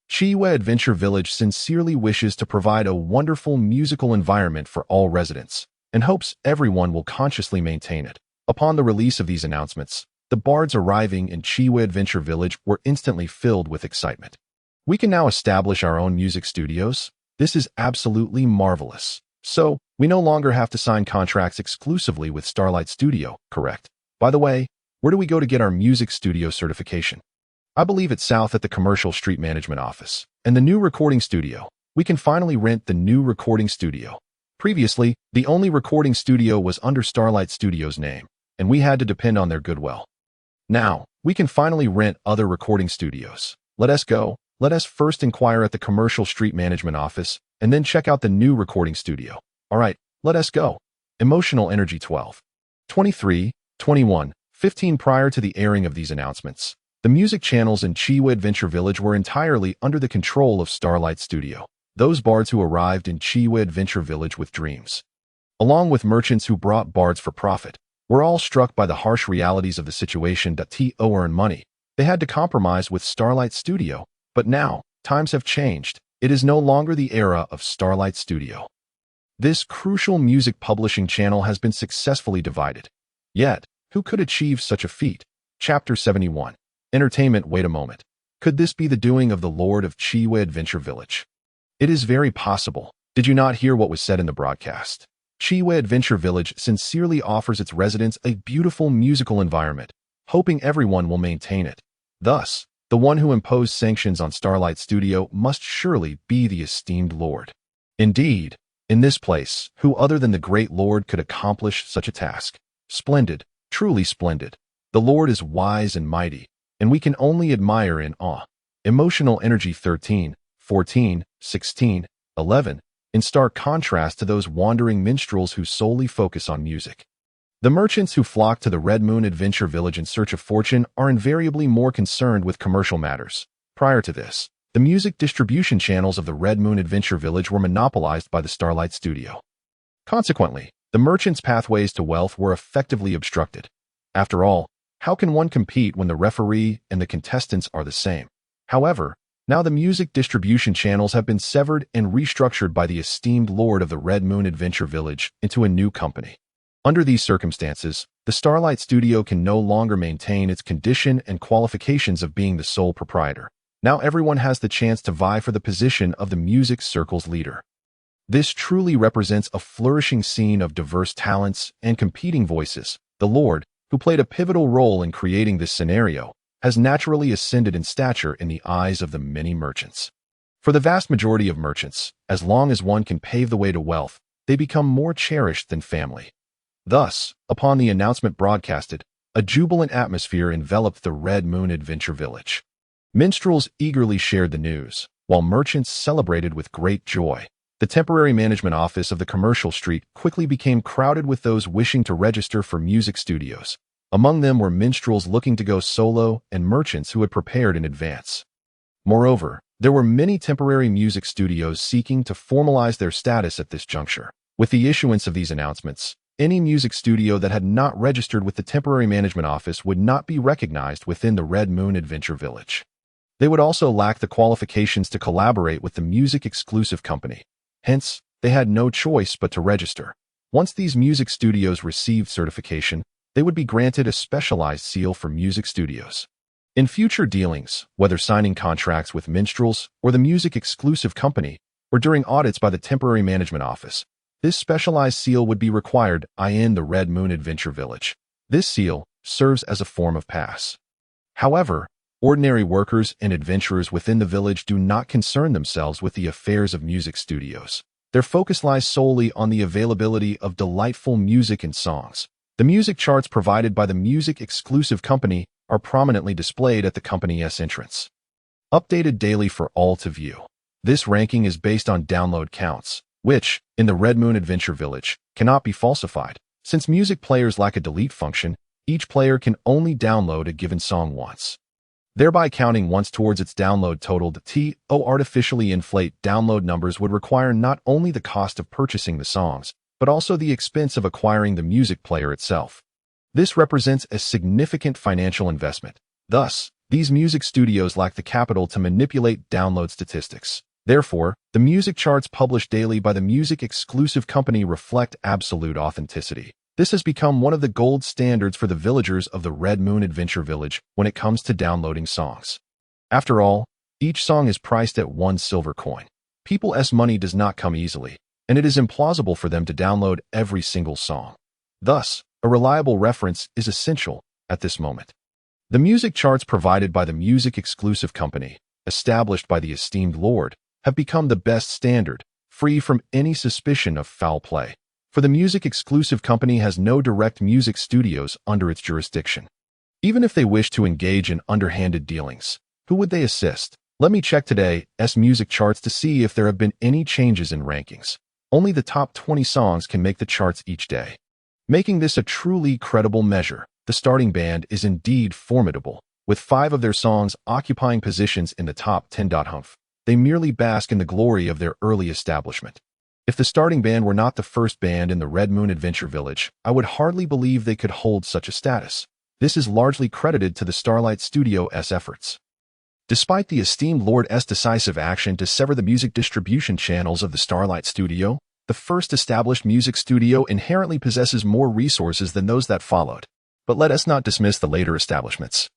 Chiwa Adventure Village sincerely wishes to provide a wonderful musical environment for all residents, and hopes everyone will consciously maintain it. Upon the release of these announcements, the bards arriving in Chiwa Adventure Village were instantly filled with excitement. We can now establish our own music studios? This is absolutely marvelous. So, we no longer have to sign contracts exclusively with Starlight Studio, correct? By the way, where do we go to get our music studio certification? I believe it's south at the Commercial Street Management Office. And the new recording studio. We can finally rent the new recording studio. Previously, the only recording studio was under Starlight Studio's name, and we had to depend on their goodwill. Now, we can finally rent other recording studios. Let us go. Let us first inquire at the Commercial Street Management Office, and then check out the new recording studio. Alright, let us go. Emotional Energy 12. 23, 21, 15. Prior to the airing of these announcements, the music channels in Chiwa Adventure Village were entirely under the control of Starlight Studio. Those bards who arrived in Chiwa Adventure Village with dreams, along with merchants who brought bards for profit, were all struck by the harsh realities of the situation. To earn money, they had to compromise with Starlight Studio. But now, times have changed. It is no longer the era of Starlight Studio. This crucial music publishing channel has been successfully divided. Yet, who could achieve such a feat? Chapter 71. Entertainment. Wait a moment. Could this be the doing of the Lord of Chiwa Adventure Village? It is very possible. Did you not hear what was said in the broadcast? Chiwa Adventure Village sincerely offers its residents a beautiful musical environment, hoping everyone will maintain it. Thus, the one who imposed sanctions on Starlight Studio must surely be the esteemed Lord. Indeed, in this place, who other than the great Lord could accomplish such a task? Splendid, truly splendid. The Lord is wise and mighty, and we can only admire in awe. Emotional Energy 13, 14, 16, 11, in stark contrast to those wandering minstrels who solely focus on music. The merchants who flock to the Red Moon Adventure Village in search of fortune are invariably more concerned with commercial matters. Prior to this, the music distribution channels of the Red Moon Adventure Village were monopolized by the Starlight Studio. Consequently, the merchants' pathways to wealth were effectively obstructed. After all, how can one compete when the referee and the contestants are the same? However, Now the music distribution channels have been severed and restructured by the esteemed lord of the Red Moon Adventure Village into a new company. Under these circumstances, the Starlight Studio can no longer maintain its condition and qualifications of being the sole proprietor. Now everyone has the chance to vie for the position of the music circle's leader. This truly represents a flourishing scene of diverse talents and competing voices. The Lord, who played a pivotal role in creating this scenario, has naturally ascended in stature in the eyes of the many merchants. For the vast majority of merchants, as long as one can pave the way to wealth, they become more cherished than family. Thus, upon the announcement broadcasted, a jubilant atmosphere enveloped the Red Moon Adventure Village. Minstrels eagerly shared the news, while merchants celebrated with great joy. The temporary management office of the commercial street quickly became crowded with those wishing to register for music studios. Among them were minstrels looking to go solo and merchants who had prepared in advance. Moreover, there were many temporary music studios seeking to formalize their status at this juncture. With the issuance of these announcements, any music studio that had not registered with the temporary management office would not be recognized within the Red Moon Adventure Village. They would also lack the qualifications to collaborate with the music-exclusive company. Hence, they had no choice but to register. Once these music studios received certification, they would be granted a specialized seal for music studios. In future dealings, whether signing contracts with minstrels or the music-exclusive company, or during audits by the temporary management office, this specialized seal would be required in the Red Moon Adventure Village. This seal serves as a form of pass. However, ordinary workers and adventurers within the village do not concern themselves with the affairs of music studios. Their focus lies solely on the availability of delightful music and songs. The music charts provided by the music-exclusive company are prominently displayed at the company's entrance. Updated daily for all to view. This ranking is based on download counts, which, in the Red Moon Adventure Village, cannot be falsified. Since music players lack a delete function, each player can only download a given song once, thereby counting once towards its download total. To artificially inflate download numbers would require not only the cost of purchasing the songs, but also the expense of acquiring the music player itself. This represents a significant financial investment. Thus, these music studios lack the capital to manipulate download statistics. Therefore, the music charts published daily by the music-exclusive company reflect absolute authenticity. This has become one of the gold standards for the villagers of the Red Moon Adventure Village when it comes to downloading songs. After all, each song is priced at 1 silver coin. People's money does not come easily, and it is implausible for them to download every single song. Thus, a reliable reference is essential at this moment. The music charts provided by the music-exclusive company, established by the esteemed Lord, have become the best standard, free from any suspicion of foul play. For the music-exclusive company has no direct music studios under its jurisdiction. Even if they wish to engage in underhanded dealings, who would they assist? Let me check today's music charts to see if there have been any changes in rankings. Only the top 20 songs can make the charts each day. Making this a truly credible measure, the starting band is indeed formidable, with 5 of their songs occupying positions in the top 10. Hmph. They merely bask in the glory of their early establishment. If the starting band were not the first band in the Red Moon Adventure Village, I would hardly believe they could hold such a status. This is largely credited to the Starlight Studio's efforts. Despite the esteemed Lord's decisive action to sever the music distribution channels of the Starlight Studio, the first established music studio inherently possesses more resources than those that followed. But let us not dismiss the later establishments.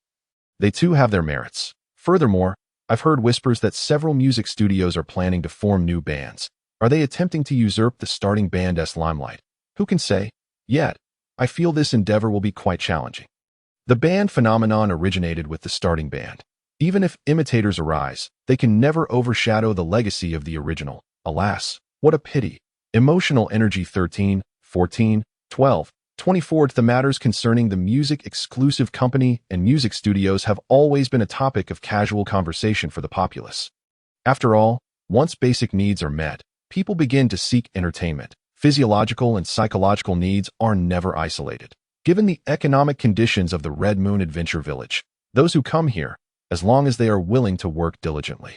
They too have their merits. Furthermore, I've heard whispers that several music studios are planning to form new bands. Are they attempting to usurp the starting band's limelight? Who can say? Yet, I feel this endeavor will be quite challenging. The band phenomenon originated with the starting band. Even if imitators arise, they can never overshadow the legacy of the original. Alas, what a pity. Emotional Energy 13, 14, 12, 24. The matters concerning the music-exclusive company and music studios have always been a topic of casual conversation for the populace. After all, once basic needs are met, people begin to seek entertainment. Physiological and psychological needs are never isolated. Given the economic conditions of the Red Moon Adventure Village, those who come here, as long as they are willing to work diligently,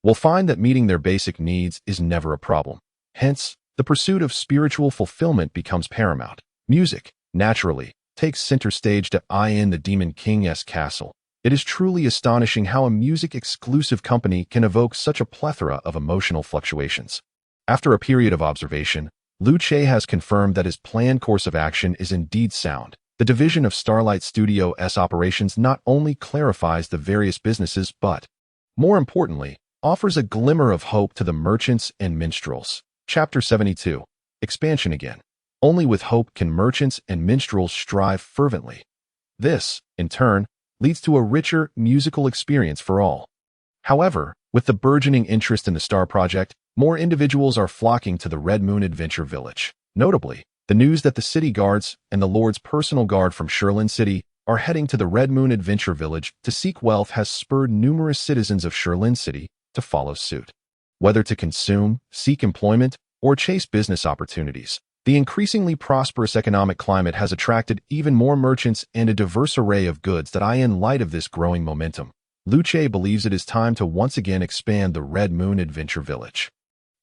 will find that meeting their basic needs is never a problem. Hence, the pursuit of spiritual fulfillment becomes paramount. Music, naturally, takes center stage in the Demon King's castle. It is truly astonishing how a music-exclusive company can evoke such a plethora of emotional fluctuations. After a period of observation, Liu Che has confirmed that his planned course of action is indeed sound. The division of Starlight Studio's operations not only clarifies the various businesses but, more importantly, offers a glimmer of hope to the merchants and minstrels. Chapter 72. Expansion again. Only with hope can merchants and minstrels strive fervently. This, in turn, leads to a richer musical experience for all. However, with the burgeoning interest in the Star Project, more individuals are flocking to the Red Moon Adventure Village. Notably, the news that the city guards and the Lord's personal guard from Shirlin City are heading to the Red Moon Adventure Village to seek wealth has spurred numerous citizens of Shirlin City to follow suit. Whether to consume, seek employment, or chase business opportunities, the increasingly prosperous economic climate has attracted even more merchants and a diverse array of goods that in light of this growing momentum, Liu Che believes it is time to once again expand the Red Moon Adventure Village.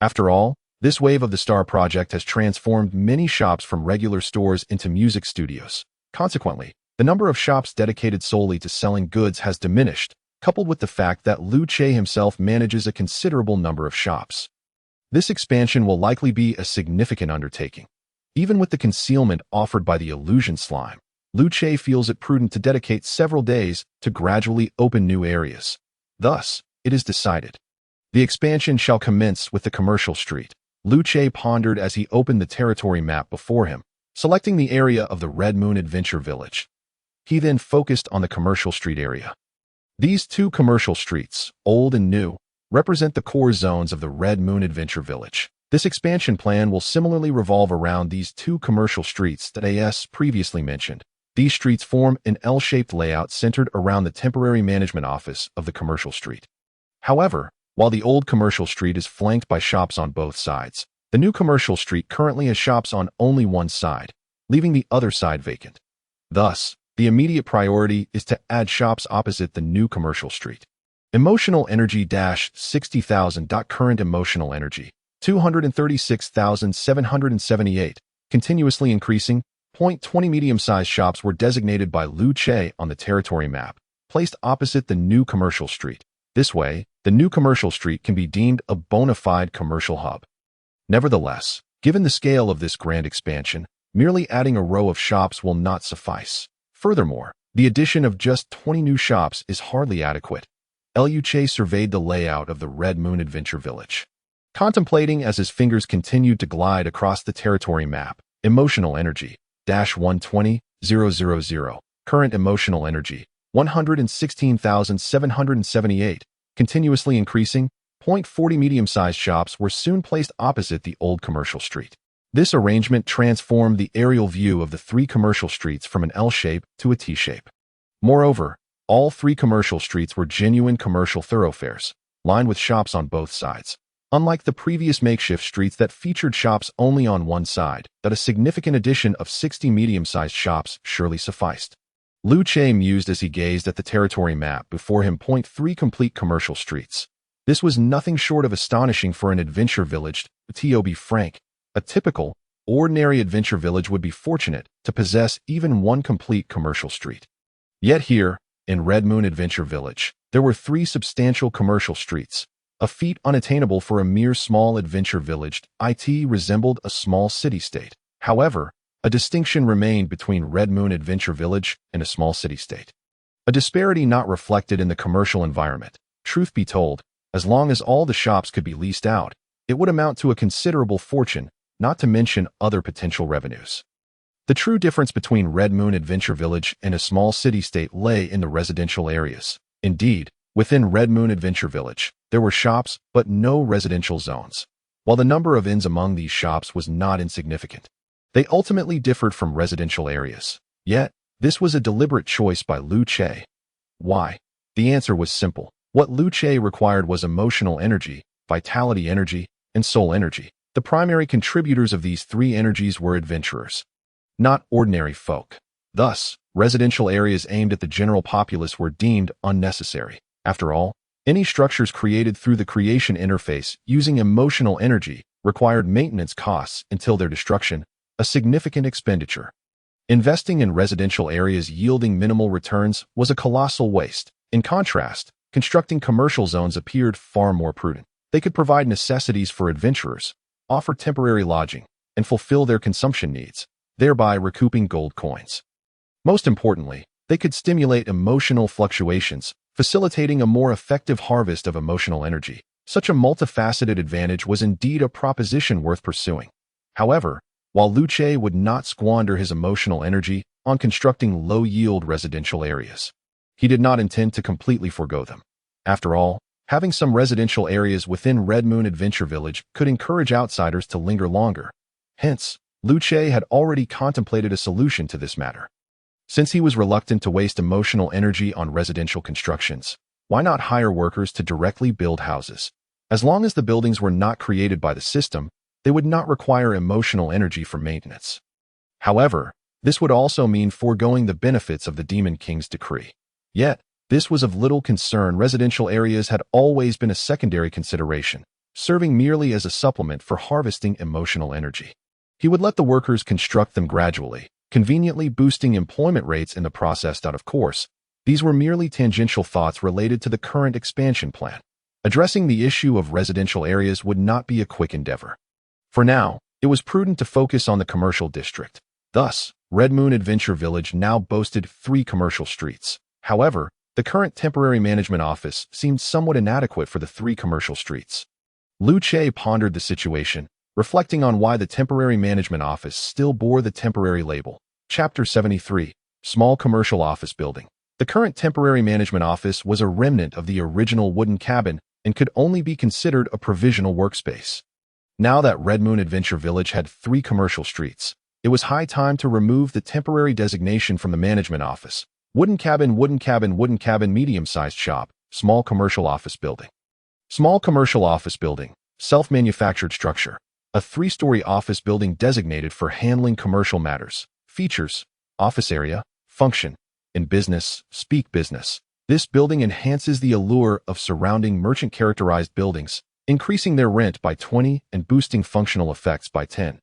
After all, this wave of the Star Project has transformed many shops from regular stores into music studios. Consequently, the number of shops dedicated solely to selling goods has diminished, coupled with the fact that Liu Che himself manages a considerable number of shops. This expansion will likely be a significant undertaking. Even with the concealment offered by the illusion slime, Liu Che feels it prudent to dedicate several days to gradually open new areas. Thus, it is decided. The expansion shall commence with the commercial street. Liu Che pondered as he opened the territory map before him, selecting the area of the Red Moon Adventure Village. He then focused on the commercial street area. These two commercial streets, old and new, represent the core zones of the Red Moon Adventure Village. This expansion plan will similarly revolve around these two commercial streets that AS previously mentioned. These streets form an L-shaped layout centered around the temporary management office of the commercial street. However, while the old commercial street is flanked by shops on both sides, the new commercial street currently has shops on only one side, leaving the other side vacant. Thus, the immediate priority is to add shops opposite the new commercial street. Emotional energy -60,000. Current emotional energy 236,778, continuously increasing. 20 medium-sized shops were designated by Liu Che on the territory map, placed opposite the new commercial street. This way, the new commercial street can be deemed a bona fide commercial hub. Nevertheless, given the scale of this grand expansion, merely adding a row of shops will not suffice. Furthermore, the addition of just 20 new shops is hardly adequate. Liu Che surveyed the layout of the Red Moon Adventure Village, contemplating as his fingers continued to glide across the territory map. Emotional energy -120,000. Current emotional energy 116,778, continuously increasing. 40 medium-sized shops were soon placed opposite the old commercial street. This arrangement transformed the aerial view of the three commercial streets from an L shape to a T shape. Moreover, all three commercial streets were genuine commercial thoroughfares, lined with shops on both sides. Unlike the previous makeshift streets that featured shops only on one side, that a significant addition of 60 medium-sized shops surely sufficed. Liu Che mused as he gazed at the territory map before him. 3 complete commercial streets. This was nothing short of astonishing for an adventure village. To be frank, a typical, ordinary adventure village would be fortunate to possess even one complete commercial street. Yet here, in Red Moon Adventure Village, there were 3 substantial commercial streets, a feat unattainable for a mere small adventure village. It resembled a small city-state. However, a distinction remained between Red Moon Adventure Village and a small city-state. A disparity not reflected in the commercial environment. Truth be told, as long as all the shops could be leased out, it would amount to a considerable fortune, not to mention other potential revenues. The true difference between Red Moon Adventure Village and a small city-state lay in the residential areas. Indeed, within Red Moon Adventure Village, there were shops but no residential zones. While the number of inns among these shops was not insignificant, they ultimately differed from residential areas. Yet, this was a deliberate choice by Liu Che. Why? The answer was simple. What Liu Che required was emotional energy, vitality energy, and soul energy. The primary contributors of these 3 energies were adventurers, not ordinary folk. Thus, residential areas aimed at the general populace were deemed unnecessary. After all, any structures created through the creation interface using emotional energy required maintenance costs until their destruction, a significant expenditure. Investing in residential areas yielding minimal returns was a colossal waste. In contrast, constructing commercial zones appeared far more prudent. They could provide necessities for adventurers, offer temporary lodging, and fulfill their consumption needs, thereby recouping gold coins. Most importantly, they could stimulate emotional fluctuations, facilitating a more effective harvest of emotional energy. Such a multifaceted advantage was indeed a proposition worth pursuing. However, while Luce would not squander his emotional energy on constructing low-yield residential areas, he did not intend to completely forgo them. After all, having some residential areas within Red Moon Adventure Village could encourage outsiders to linger longer. Hence, Luce had already contemplated a solution to this matter. Since he was reluctant to waste emotional energy on residential constructions, why not hire workers to directly build houses? As long as the buildings were not created by the system, they would not require emotional energy for maintenance. However, this would also mean foregoing the benefits of the Demon King's decree. Yet, this was of little concern. Residential areas had always been a secondary consideration, serving merely as a supplement for harvesting emotional energy. He would let the workers construct them gradually, conveniently boosting employment rates in the process. Of course, these were merely tangential thoughts related to the current expansion plan. Addressing the issue of residential areas would not be a quick endeavor. For now, it was prudent to focus on the commercial district. Thus, Red Moon Adventure Village now boasted 3 commercial streets. However, the current temporary management office seemed somewhat inadequate for the 3 commercial streets. Luce pondered the situation, reflecting on why the temporary management office still bore the temporary label. Chapter 73, Small Commercial Office Building. The current temporary management office was a remnant of the original wooden cabin and could only be considered a provisional workspace. Now that Red Moon Adventure Village had 3 commercial streets, it was high time to remove the temporary designation from the management office. Wooden cabin, wooden cabin, wooden cabin, medium-sized shop, small commercial office building. Small commercial office building, self-manufactured structure. A 3-story office building designated for handling commercial matters. Features: office area, function. In business, speak business. This building enhances the allure of surrounding merchant-characterized buildings, increasing their rent by 20 and boosting functional effects by 10.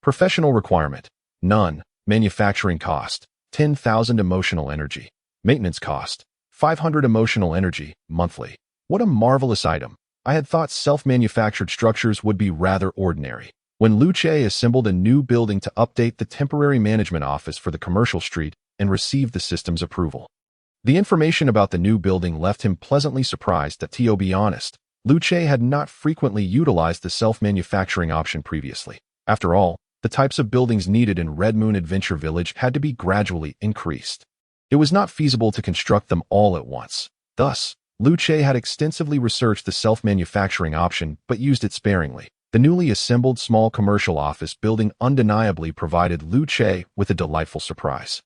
Professional requirement: none. Manufacturing cost: 10,000 emotional energy. Maintenance cost: 500 emotional energy, monthly. What a marvelous item. I had thought self-manufactured structures would be rather ordinary. When Luce assembled a new building to update the temporary management office for the commercial street and received the system's approval, the information about the new building left him pleasantly surprised that, to be honest, Luce had not frequently utilized the self-manufacturing option previously. After all, the types of buildings needed in Red Moon Adventure Village had to be gradually increased. It was not feasible to construct them all at once. Thus, Luce had extensively researched the self-manufacturing option but used it sparingly. The newly assembled small commercial office building undeniably provided Luce with a delightful surprise.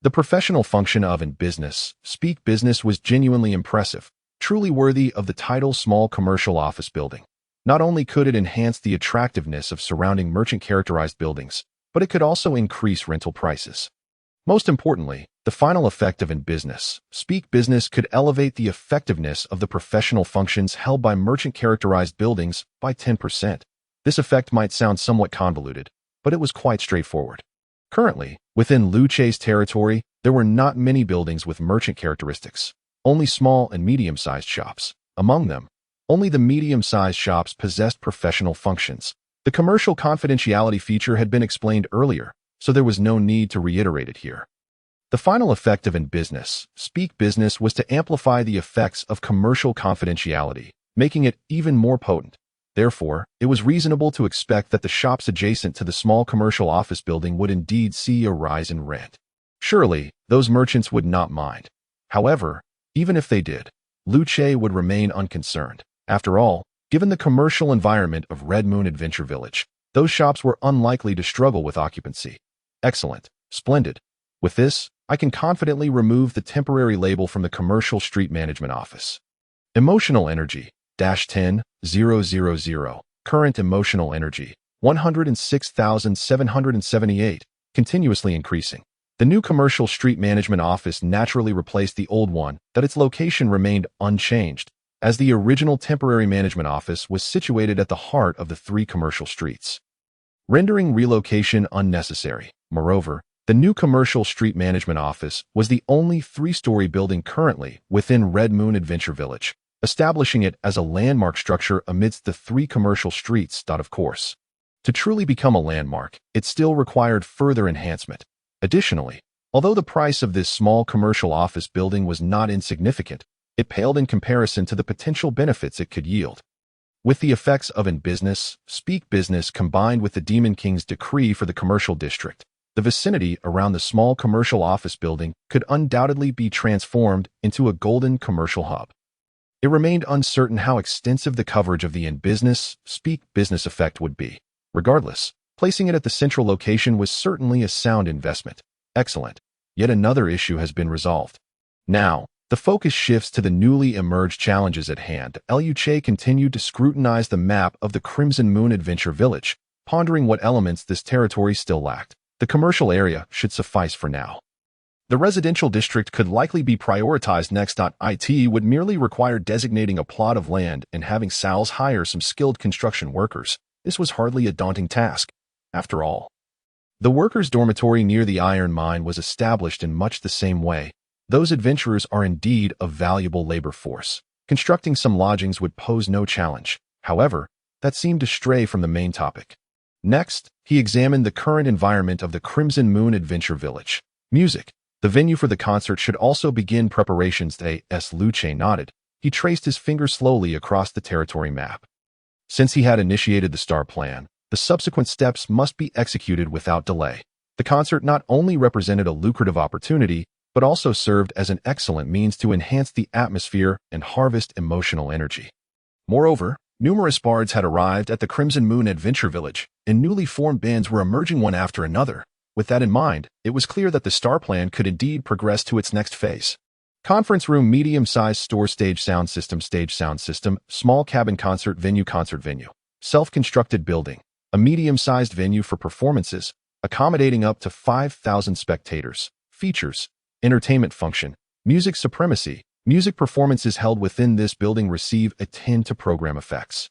The professional function of in business, speak business was genuinely impressive, truly worthy of the title small commercial office building. Not only could it enhance the attractiveness of surrounding merchant-characterized buildings, but it could also increase rental prices. Most importantly, the final effect of in business, speak business could elevate the effectiveness of the professional functions held by merchant-characterized buildings by 10%. This effect might sound somewhat convoluted, but it was quite straightforward. Currently, within Luce's territory, there were not many buildings with merchant characteristics, only small and medium-sized shops. Among them, only the medium-sized shops possessed professional functions. The commercial confidentiality feature had been explained earlier, so there was no need to reiterate it here. The final effect of in business, speak business was to amplify the effects of commercial confidentiality, making it even more potent. Therefore, it was reasonable to expect that the shops adjacent to the small commercial office building would indeed see a rise in rent. Surely, those merchants would not mind. However, even if they did, Luce would remain unconcerned. After all, given the commercial environment of Red Moon Adventure Village, those shops were unlikely to struggle with occupancy. Excellent. Splendid. With this, I can confidently remove the temporary label from the commercial street management office. Emotional energy, -10,000. Current emotional energy, 106,778, continuously increasing. The new commercial street management office naturally replaced the old one, that its location remained unchanged, as the original temporary management office was situated at the heart of the 3 commercial streets, rendering relocation unnecessary. Moreover, The new commercial street management office was the only three-story building currently within Red Moon Adventure Village, establishing it as a landmark structure amidst the three commercial streets. Of course, to truly become a landmark, it still required further enhancement. Additionally, although the price of this small commercial office building was not insignificant, it paled in comparison to the potential benefits it could yield. With the effects of speak business combined with the Demon King's decree for the commercial district, the vicinity around the small commercial office building could undoubtedly be transformed into a golden commercial hub. It remained uncertain how extensive the coverage of the speak business effect would be. Regardless, placing it at the central location was certainly a sound investment. Excellent. Yet another issue has been resolved. Now, the focus shifts to the newly emerged challenges at hand. Luce continued to scrutinize the map of the Crimson Moon Adventure Village, pondering what elements this territory still lacked. The commercial area should suffice for now. The residential district could likely be prioritized next. It would merely require designating a plot of land and having Sal's hire some skilled construction workers. This was hardly a daunting task. After all, the workers' dormitory near the iron mine was established in much the same way. Those adventurers are indeed a valuable labor force. Constructing some lodgings would pose no challenge. However, that seemed to stray from the main topic. Next, he examined the current environment of the Crimson Moon Adventure Village. Music. The venue for the concert should also begin preparations. Luce nodded. He traced his finger slowly across the territory map. Since he had initiated the star plan, the subsequent steps must be executed without delay. The concert not only represented a lucrative opportunity, but also served as an excellent means to enhance the atmosphere and harvest emotional energy. Moreover, numerous bards had arrived at the Crimson Moon Adventure Village, and newly formed bands were emerging one after another. With that in mind, it was clear that the star plan could indeed progress to its next phase. Conference room, medium-sized store, stage sound system, small cabin concert venue, self-constructed building, a medium-sized venue for performances, accommodating up to 5,000 spectators, features, entertainment function, music supremacy. Music performances held within this building receive a 10 to program effects,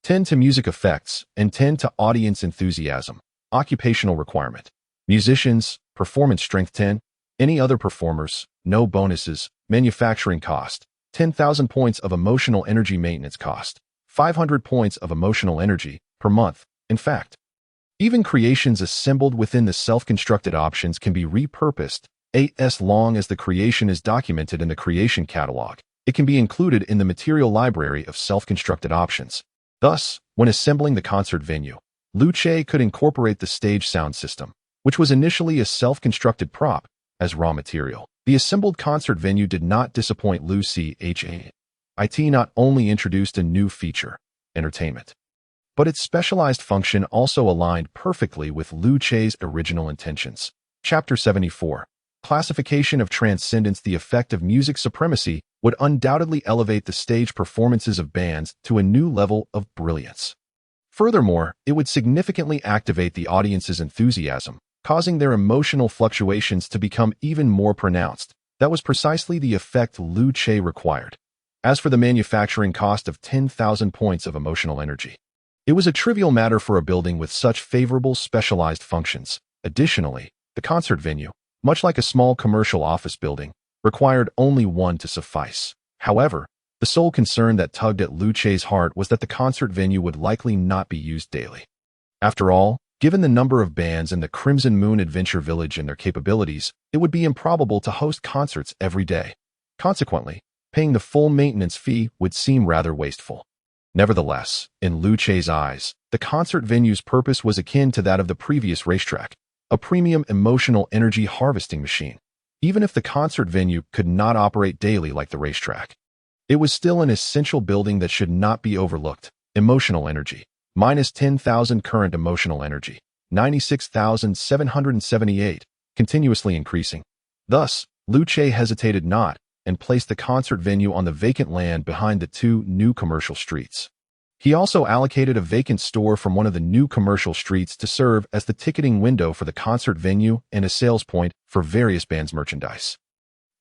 10 to music effects, and 10 to audience enthusiasm. Occupational requirement. Musicians, performance strength 10. Any other performers, no bonuses. Manufacturing cost, 10,000 points of emotional energy. Maintenance cost, 500 points of emotional energy per month. In fact, even creations assembled within the self-constructed options can be repurposed. As long as the creation is documented in the creation catalog, it can be included in the material library of self-constructed options. Thus, when assembling the concert venue, Luce could incorporate the stage sound system, which was initially a self-constructed prop, as raw material. The assembled concert venue did not disappoint Luce. It not only introduced a new feature, entertainment, but its specialized function also aligned perfectly with Luce's original intentions. Chapter 74. Classification of transcendence. The effect of music supremacy would undoubtedly elevate the stage performances of bands to a new level of brilliance. Furthermore, it would significantly activate the audience's enthusiasm, causing their emotional fluctuations to become even more pronounced. That was precisely the effect Luce required. As for the manufacturing cost of 10,000 points of emotional energy, it was a trivial matter for a building with such favorable specialized functions. Additionally, the concert venue, much like a small commercial office building, required only one to suffice. However, the sole concern that tugged at Luce's heart was that the concert venue would likely not be used daily. After all, given the number of bands in the Crimson Moon Adventure Village and their capabilities, it would be improbable to host concerts every day. Consequently, paying the full maintenance fee would seem rather wasteful. Nevertheless, in Luce's eyes, the concert venue's purpose was akin to that of the previous racetrack, a premium emotional energy harvesting machine. Even if the concert venue could not operate daily like the racetrack, it was still an essential building that should not be overlooked. Emotional energy. Minus 10,000 current emotional energy. 96,778, continuously increasing. Thus, Luce hesitated not and placed the concert venue on the vacant land behind the two new commercial streets. He also allocated a vacant store from one of the new commercial streets to serve as the ticketing window for the concert venue and a sales point for various bands' merchandise.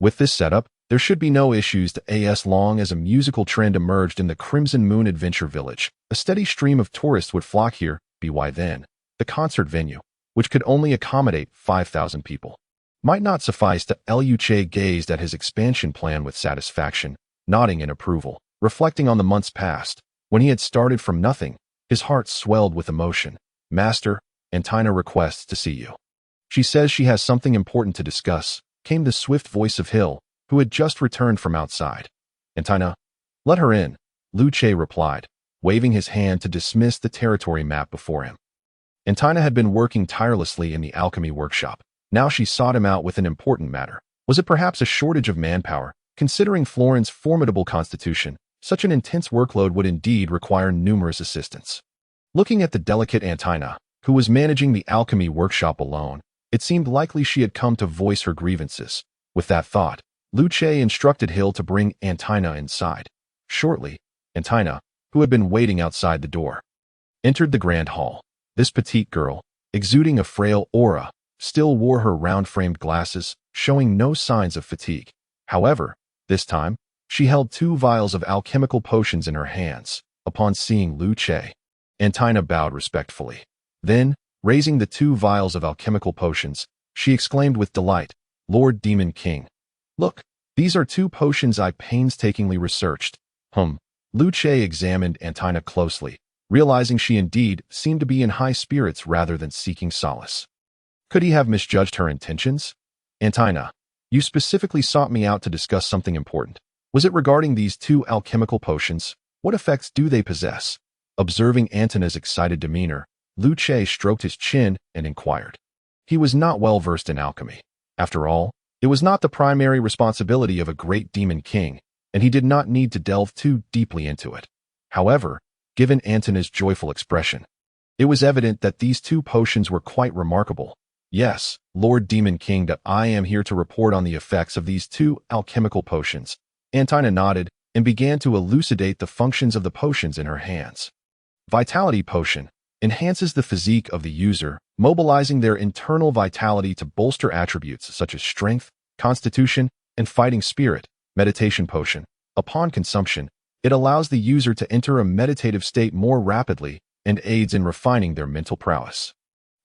With this setup, there should be no issues as long as a musical trend emerged in the Crimson Moon Adventure Village. A steady stream of tourists would flock here. By then, the concert venue, which could only accommodate 5,000 people. Might not suffice to Liu Che gazed at his expansion plan with satisfaction, nodding in approval. Reflecting on the months past, when he had started from nothing, his heart swelled with emotion. Master, Antina requests to see you. She says she has something important to discuss, came the swift voice of Hill, who had just returned from outside. Antina, let her in, Liu Che replied, waving his hand to dismiss the territory map before him. Antina had been working tirelessly in the alchemy workshop. Now she sought him out with an important matter. Was it perhaps a shortage of manpower? Considering Florin's formidable constitution, such an intense workload would indeed require numerous assistants. Looking at the delicate Antina, who was managing the alchemy workshop alone, it seemed likely she had come to voice her grievances. With that thought, Liu Che instructed Hill to bring Antina inside. Shortly, Antina, who had been waiting outside the door, entered the grand hall. This petite girl, exuding a frail aura, still wore her round-framed glasses, showing no signs of fatigue. However, this time, she held 2 vials of alchemical potions in her hands. Upon seeing Liu Che, Antina bowed respectfully. Then, raising the 2 vials of alchemical potions, she exclaimed with delight, Lord Demon King, look, these are 2 potions I painstakingly researched. Liu Che examined Antina closely, realizing she indeed seemed to be in high spirits rather than seeking solace. Could he have misjudged her intentions? Antina, you specifically sought me out to discuss something important. Was it regarding these 2 alchemical potions? What effects do they possess? Observing Antina's excited demeanor, Liu Che stroked his chin and inquired. He was not well versed in alchemy. After all, it was not the primary responsibility of a great demon king, and he did not need to delve too deeply into it. However, given Antina's joyful expression, it was evident that these 2 potions were quite remarkable. Yes, Lord Demon King, I am here to report on the effects of these 2 alchemical potions. Antina nodded and began to elucidate the functions of the potions in her hands. Vitality Potion enhances the physique of the user, mobilizing their internal vitality to bolster attributes such as strength, constitution, and fighting spirit. Meditation Potion. Upon consumption, it allows the user to enter a meditative state more rapidly and aids in refining their mental prowess.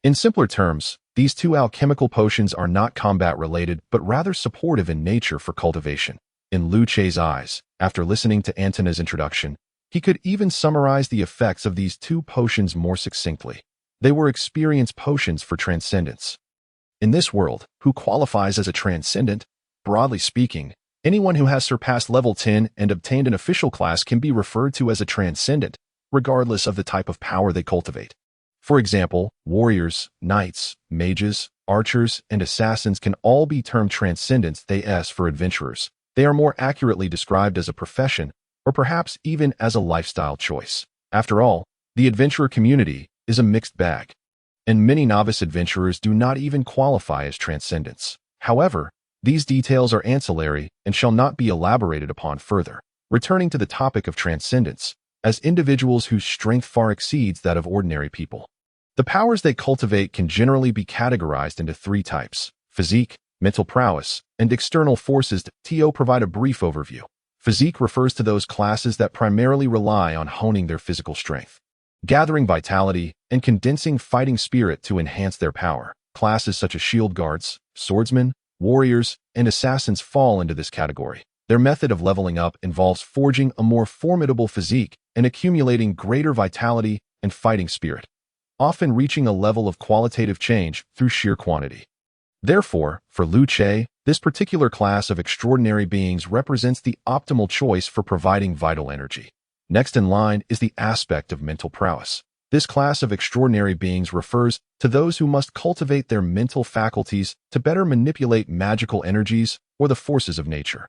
In simpler terms, these 2 alchemical potions are not combat-related but rather supportive in nature for cultivation. In Liu Che's eyes, after listening to Antina's introduction, he could even summarize the effects of these 2 potions more succinctly. They were experience potions for transcendence. In this world, who qualifies as a transcendent? Broadly speaking, anyone who has surpassed level 10 and obtained an official class can be referred to as a transcendent, regardless of the type of power they cultivate. For example, warriors, knights, mages, archers, and assassins can all be termed transcendents. For adventurers, they are more accurately described as a profession, or perhaps even as a lifestyle choice. After all, the adventurer community is a mixed bag, and many novice adventurers do not even qualify as transcendents. However, these details are ancillary and shall not be elaborated upon further. Returning to the topic of transcendence, as individuals whose strength far exceeds that of ordinary people, the powers they cultivate can generally be categorized into 3 types: physique, mental prowess, and external forces. To provide a brief overview. Physique refers to those classes that primarily rely on honing their physical strength, gathering vitality, and condensing fighting spirit to enhance their power. Classes such as shield guards, swordsmen, warriors, and assassins fall into this category. Their method of leveling up involves forging a more formidable physique and accumulating greater vitality and fighting spirit, often reaching a level of qualitative change through sheer quantity. Therefore, for Liu Che, this particular class of extraordinary beings represents the optimal choice for providing vital energy. Next in line is the aspect of mental prowess. This class of extraordinary beings refers to those who must cultivate their mental faculties to better manipulate magical energies or the forces of nature.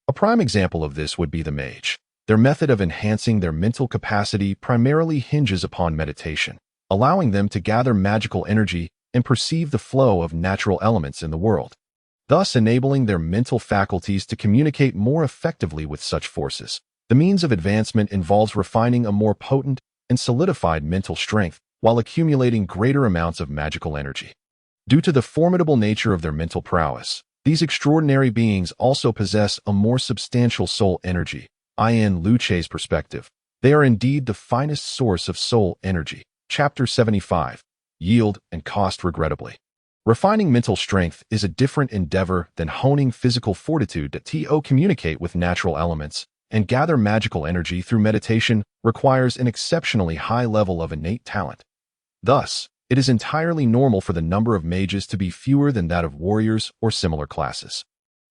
A prime example of this would be the mage. Their method of enhancing their mental capacity primarily hinges upon meditation, allowing them to gather magical energy and perceive the flow of natural elements in the world, thus enabling their mental faculties to communicate more effectively with such forces. The means of advancement involves refining a more potent and solidified mental strength while accumulating greater amounts of magical energy. Due to the formidable nature of their mental prowess, these extraordinary beings also possess a more substantial soul energy. In Liu Che's perspective, they are indeed the finest source of soul energy. Chapter 75. yield, and cost regrettably. Refining mental strength is a different endeavor than honing physical fortitude to communicate with natural elements and gather magical energy through meditation requires an exceptionally high level of innate talent. Thus, it is entirely normal for the number of mages to be fewer than that of warriors or similar classes.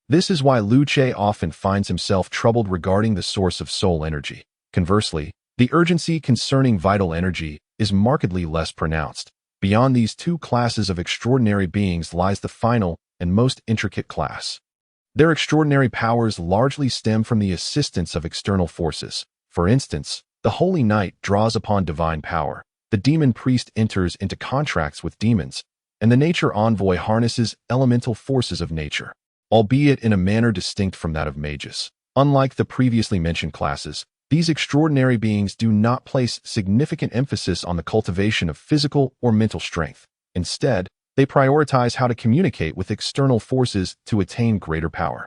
This is why Lu Che often finds himself troubled regarding the source of soul energy. Conversely, the urgency concerning vital energy is markedly less pronounced. Beyond these two classes of extraordinary beings lies the final and most intricate class. Their extraordinary powers largely stem from the assistance of external forces. For instance, the Holy Knight draws upon divine power, the demon priest enters into contracts with demons, and the nature envoy harnesses elemental forces of nature, albeit in a manner distinct from that of mages. Unlike the previously mentioned classes, these extraordinary beings do not place significant emphasis on the cultivation of physical or mental strength. Instead, they prioritize how to communicate with external forces to attain greater power.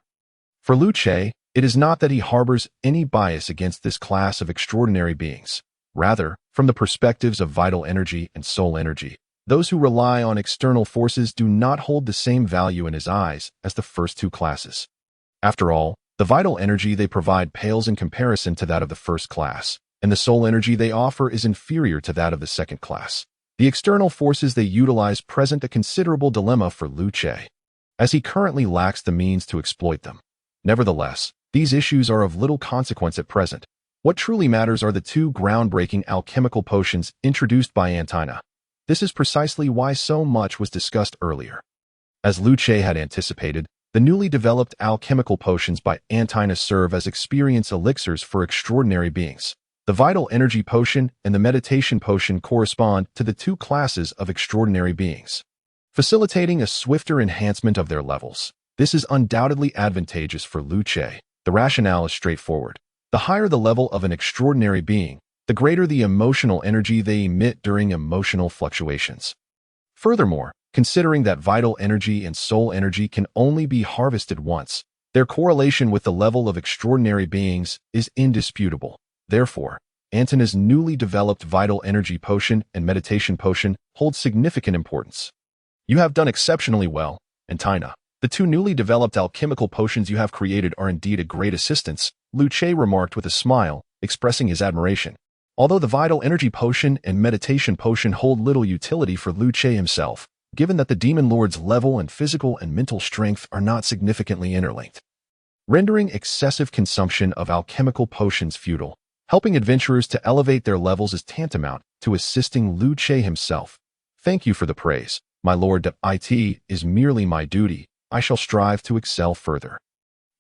For Lu Che, it is not that he harbors any bias against this class of extraordinary beings. Rather, from the perspectives of vital energy and soul energy, those who rely on external forces do not hold the same value in his eyes as the first two classes. After all, the vital energy they provide pales in comparison to that of the first class, and the soul energy they offer is inferior to that of the second class. The external forces they utilize present a considerable dilemma for Lu Che, as he currently lacks the means to exploit them. Nevertheless, these issues are of little consequence at present. What truly matters are the two groundbreaking alchemical potions introduced by Antina. This is precisely why so much was discussed earlier. As Lu Che had anticipated, the newly developed alchemical potions by Antina serve as experience elixirs for extraordinary beings. The vital energy potion and the meditation potion correspond to the two classes of extraordinary beings, facilitating a swifter enhancement of their levels. This is undoubtedly advantageous for Lu Che. The rationale is straightforward. The higher the level of an extraordinary being, the greater the emotional energy they emit during emotional fluctuations. Furthermore, considering that vital energy and soul energy can only be harvested once, their correlation with the level of extraordinary beings is indisputable. Therefore, Antina's newly developed vital energy potion and meditation potion hold significant importance. You have done exceptionally well, Antina. The two newly developed alchemical potions you have created are indeed a great assistance, Lu Che remarked with a smile, expressing his admiration. Although the vital energy potion and meditation potion hold little utility for Lu Che himself, given that the demon lord's level and physical and mental strength are not significantly interlinked, rendering excessive consumption of alchemical potions futile. Helping adventurers to elevate their levels is tantamount to assisting Lu Che himself. Thank you for the praise, my lord. It is merely my duty. I shall strive to excel further.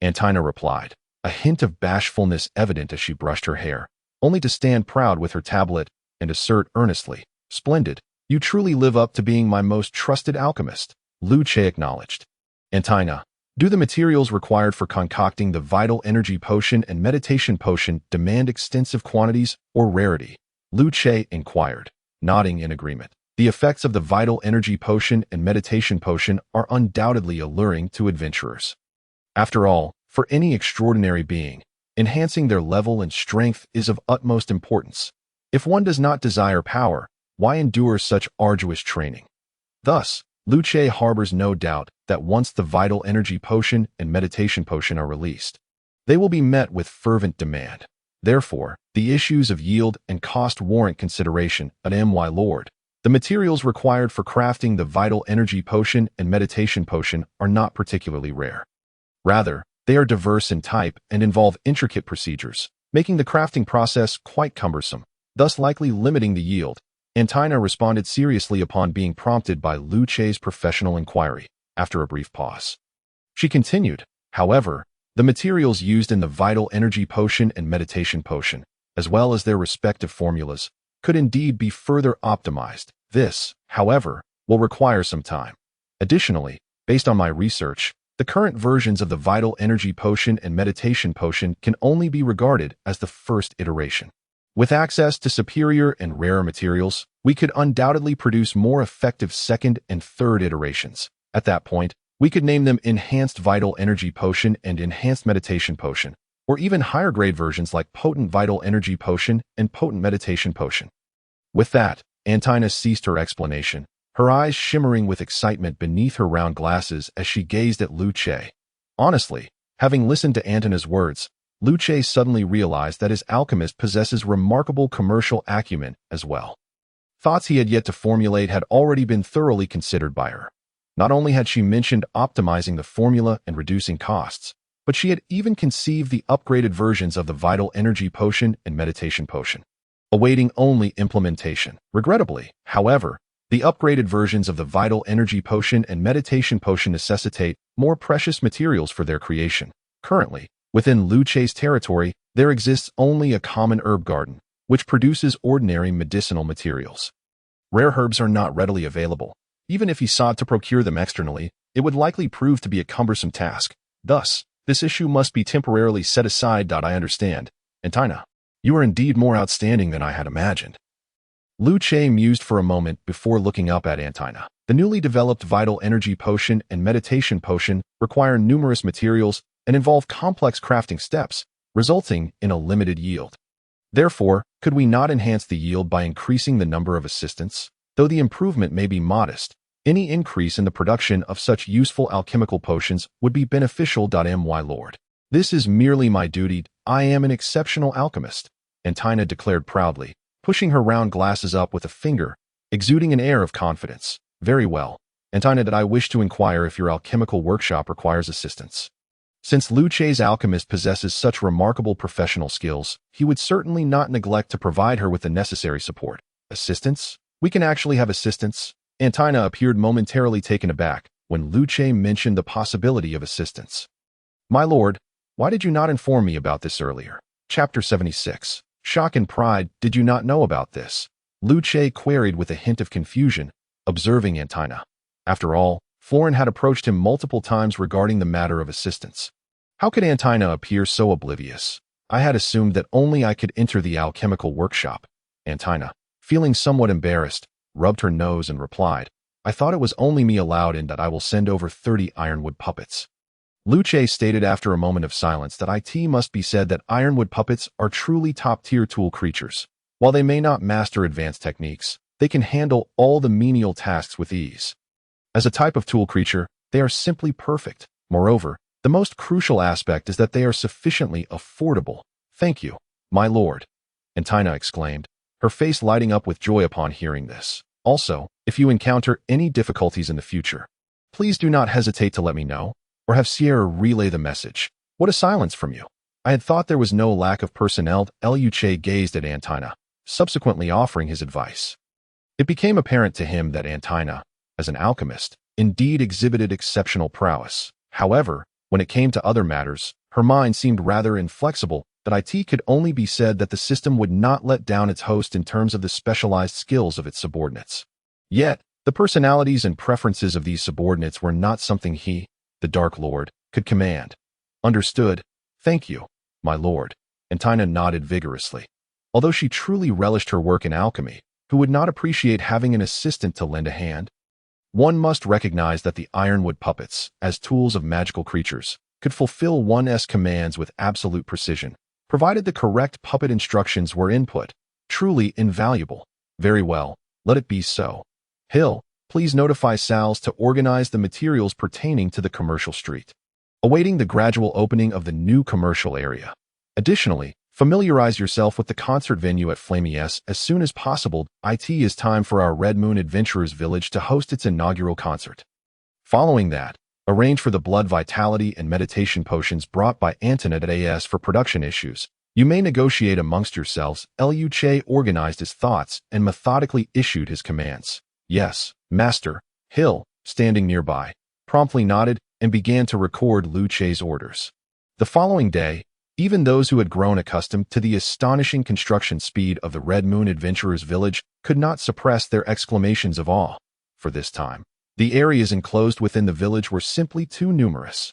Antina replied, a hint of bashfulness evident as she brushed her hair, only to stand proud with her tablet and assert earnestly, Splendid. You truly live up to being my most trusted alchemist, Lu Che acknowledged. Antina, do the materials required for concocting the vital energy potion and meditation potion demand extensive quantities or rarity? Lu Che inquired, nodding in agreement. The effects of the vital energy potion and meditation potion are undoubtedly alluring to adventurers. After all, for any extraordinary being, enhancing their level and strength is of utmost importance. If one does not desire power, why endure such arduous training? Thus, Lu Che harbors no doubt that once the vital energy potion and meditation potion are released, they will be met with fervent demand. Therefore, the issues of yield and cost warrant consideration. My lord, the materials required for crafting the vital energy potion and meditation potion are not particularly rare. Rather, they are diverse in type and involve intricate procedures, making the crafting process quite cumbersome, thus likely limiting the yield. Antina responded seriously upon being prompted by Lu Che's professional inquiry, after a brief pause. She continued, however, the materials used in the vital energy potion and meditation potion, as well as their respective formulas, could indeed be further optimized. This, however, will require some time. Additionally, based on my research, the current versions of the vital energy potion and meditation potion can only be regarded as the first iteration. With access to superior and rarer materials, we could undoubtedly produce more effective second and third iterations. At that point, we could name them Enhanced Vital Energy Potion and Enhanced Meditation Potion, or even higher grade versions like Potent Vital Energy Potion and Potent Meditation Potion. With that, Antina ceased her explanation, her eyes shimmering with excitement beneath her round glasses as she gazed at Lu Che. Honestly, having listened to Antina's words, Lu Che suddenly realized that his alchemist possesses remarkable commercial acumen as well. Thoughts he had yet to formulate had already been thoroughly considered by her. Not only had she mentioned optimizing the formula and reducing costs, but she had even conceived the upgraded versions of the vital energy potion and meditation potion, awaiting only implementation. Regrettably, however, the upgraded versions of the vital energy potion and meditation potion necessitate more precious materials for their creation. Currently, within Lu Che's territory, there exists only a common herb garden, which produces ordinary medicinal materials. Rare herbs are not readily available. Even if he sought to procure them externally, it would likely prove to be a cumbersome task. Thus, this issue must be temporarily set aside. I understand. Antina, you are indeed more outstanding than I had imagined. Lu Che mused for a moment before looking up at Antina. The newly developed vital energy potion and meditation potion require numerous materials and involve complex crafting steps, resulting in a limited yield. Therefore, could we not enhance the yield by increasing the number of assistants? Though the improvement may be modest, any increase in the production of such useful alchemical potions would be beneficial. My lord, this is merely my duty. I am an exceptional alchemist, Antina declared proudly, pushing her round glasses up with a finger, exuding an air of confidence. Very well, Antina, that I wish to inquire if your alchemical workshop requires assistance. Since Lu Che's alchemist possesses such remarkable professional skills, he would certainly not neglect to provide her with the necessary support. Assistance? We can actually have assistance? Antina appeared momentarily taken aback when Lu Che mentioned the possibility of assistance. My lord, why did you not inform me about this earlier? Chapter 76. Shock and pride. Did you not know about this? Lu Che queried with a hint of confusion, observing Antina. After all, Florin had approached him multiple times regarding the matter of assistance. How could Antina appear so oblivious? I had assumed that only I could enter the alchemical workshop. Antina, feeling somewhat embarrassed, rubbed her nose and replied, I thought it was only me allowed in. That I will send over 30 ironwood puppets. Lu Che stated after a moment of silence that it must be said that ironwood puppets are truly top-tier tool creatures. While they may not master advanced techniques, they can handle all the menial tasks with ease. As a type of tool creature, they are simply perfect. Moreover, the most crucial aspect is that they are sufficiently affordable. Thank you, my lord, Antina exclaimed, her face lighting up with joy upon hearing this. Also, if you encounter any difficulties in the future, please do not hesitate to let me know, or have Sierra relay the message. What a silence from you. I had thought there was no lack of personnel. Lu Che gazed at Antina, subsequently offering his advice. It became apparent to him that Antina, as an alchemist, indeed exhibited exceptional prowess. However, when it came to other matters, her mind seemed rather inflexible. That it could only be said that the system would not let down its host in terms of the specialized skills of its subordinates. Yet, the personalities and preferences of these subordinates were not something he, the Dark Lord, could command. Understood. Thank you, my lord. Antina nodded vigorously. Although she truly relished her work in alchemy, who would not appreciate having an assistant to lend a hand? One must recognize that the ironwood puppets, as tools of magical creatures, could fulfill one's commands with absolute precision, provided the correct puppet instructions were input. Truly invaluable. Very well, let it be so. Hill, please notify Sal's to organize the materials pertaining to the commercial street, awaiting the gradual opening of the new commercial area. Additionally, familiarize yourself with the concert venue at Flamies as soon as possible. It is time for our Red Moon Adventurers Village to host its inaugural concert. Following that, arrange for the blood vitality and meditation potions brought by Antoinette at AS for production issues. You may negotiate amongst yourselves. Lu Che organized his thoughts and methodically issued his commands. Yes, master. Hill, standing nearby, promptly nodded and began to record Lu Che's orders. The following day, even those who had grown accustomed to the astonishing construction speed of the Red Moon Adventurers Village could not suppress their exclamations of awe. For this time, the areas enclosed within the village were simply too numerous.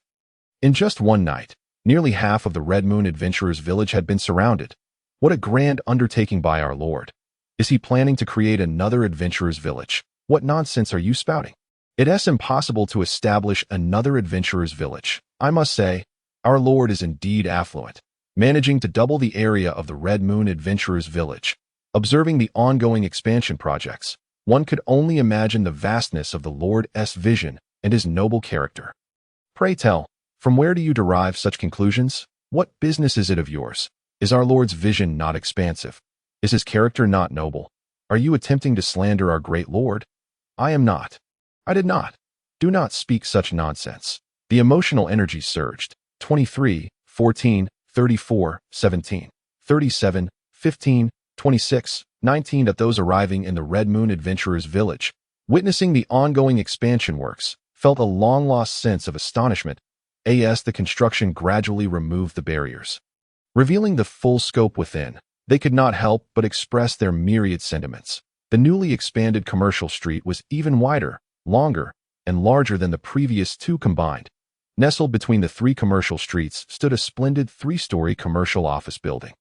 In just one night, nearly half of the Red Moon Adventurers Village had been surrounded. What a grand undertaking by our lord. Is he planning to create another adventurers village? What nonsense are you spouting? It's impossible to establish another adventurers village. I must say, our lord is indeed affluent, managing to double the area of the Red Moon Adventurers Village. Observing the ongoing expansion projects, one could only imagine the vastness of the Lord's vision and his noble character. Pray tell, from where do you derive such conclusions? What business is it of yours? Is our Lord's vision not expansive? Is his character not noble? Are you attempting to slander our great Lord? I am not. I did not. Do not speak such nonsense. The emotional energy surged. 23, 14, 34, 17, 37, 15, 26, 19 at those arriving in the Red Moon Adventurers Village, witnessing the ongoing expansion works, felt a long-lost sense of astonishment as the construction gradually removed the barriers. Revealing the full scope within, they could not help but express their myriad sentiments. The newly expanded commercial street was even wider, longer, and larger than the previous two combined. Nestled between the three commercial streets stood a splendid three-story commercial office building,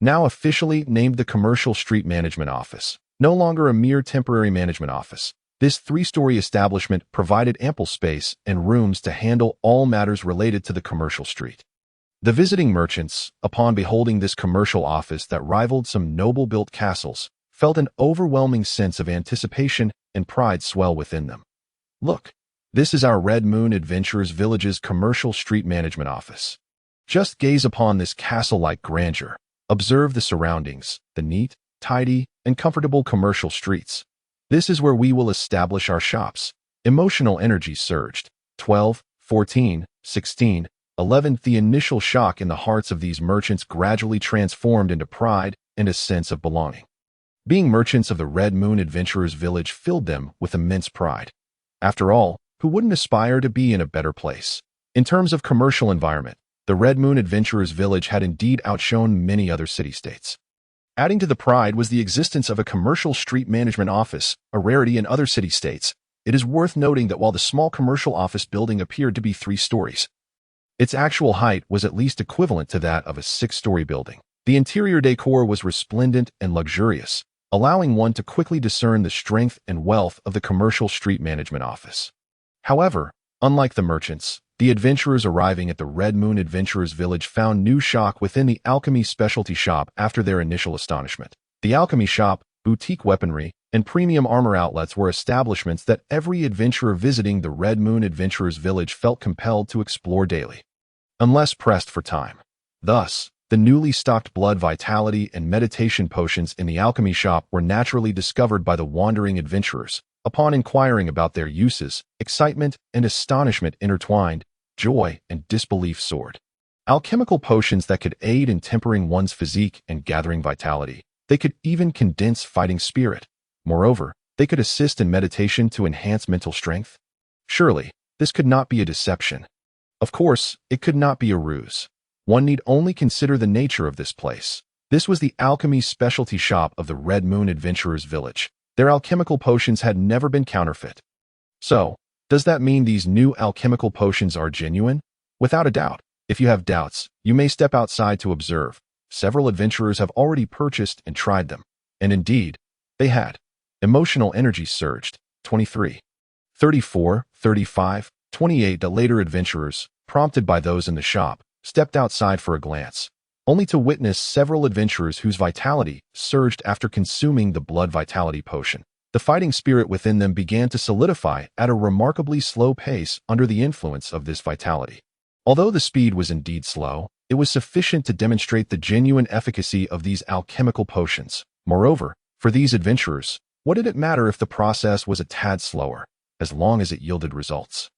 now officially named the Commercial Street Management Office. No longer a mere temporary management office, this three-story establishment provided ample space and rooms to handle all matters related to the commercial street. The visiting merchants, upon beholding this commercial office that rivaled some noble-built castles, felt an overwhelming sense of anticipation and pride swell within them. Look, this is our Red Moon Adventurers Village's Commercial Street Management Office. Just gaze upon this castle-like grandeur. Observe the surroundings, the neat, tidy, and comfortable commercial streets. This is where we will establish our shops. Emotional energy surged. 12, 14, 16, 11. The initial shock in the hearts of these merchants gradually transformed into pride and a sense of belonging. Being merchants of the Red Moon Adventurers Village filled them with immense pride. After all, who wouldn't aspire to be in a better place? In terms of commercial environment, the Red Moon Adventurers Village had indeed outshone many other city-states. Adding to the pride was the existence of a commercial street management office, a rarity in other city-states. It is worth noting that while the small commercial office building appeared to be 3 stories, its actual height was at least equivalent to that of a 6-story building. The interior decor was resplendent and luxurious, allowing one to quickly discern the strength and wealth of the commercial street management office. However, unlike the merchants, the adventurers arriving at the Red Moon Adventurers Village found new shock within the alchemy specialty shop after their initial astonishment. The alchemy shop, boutique weaponry, and premium armor outlets were establishments that every adventurer visiting the Red Moon Adventurers Village felt compelled to explore daily, unless pressed for time. Thus, the newly stocked blood vitality and meditation potions in the alchemy shop were naturally discovered by the wandering adventurers. Upon inquiring about their uses, excitement and astonishment intertwined, joy and disbelief soared. Alchemical potions that could aid in tempering one's physique and gathering vitality. They could even condense fighting spirit. Moreover, they could assist in meditation to enhance mental strength. Surely, this could not be a deception. Of course, it could not be a ruse. One need only consider the nature of this place. This was the alchemy specialty shop of the Red Moon Adventurers Village. Their alchemical potions had never been counterfeit. So, does that mean these new alchemical potions are genuine? Without a doubt. If you have doubts, you may step outside to observe. Several adventurers have already purchased and tried them. And indeed, they had. Emotional energy surged. 23, 34, 35, 28. The later adventurers, prompted by those in the shop, stepped outside for a glance, only to witness several adventurers whose vitality surged after consuming the blood vitality potion. The fighting spirit within them began to solidify at a remarkably slow pace under the influence of this vitality. Although the speed was indeed slow, it was sufficient to demonstrate the genuine efficacy of these alchemical potions. Moreover, for these adventurers, what did it matter if the process was a tad slower, as long as it yielded results?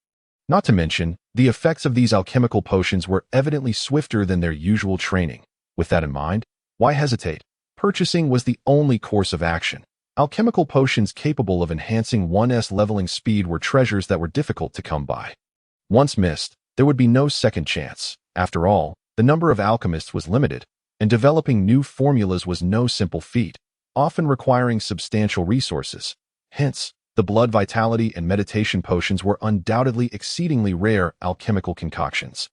Not to mention, the effects of these alchemical potions were evidently swifter than their usual training. With that in mind, why hesitate? Purchasing was the only course of action. Alchemical potions capable of enhancing one's leveling speed were treasures that were difficult to come by. Once missed, there would be no second chance. After all, the number of alchemists was limited, and developing new formulas was no simple feat, often requiring substantial resources. Hence, the blood vitality and meditation potions were undoubtedly exceedingly rare alchemical concoctions.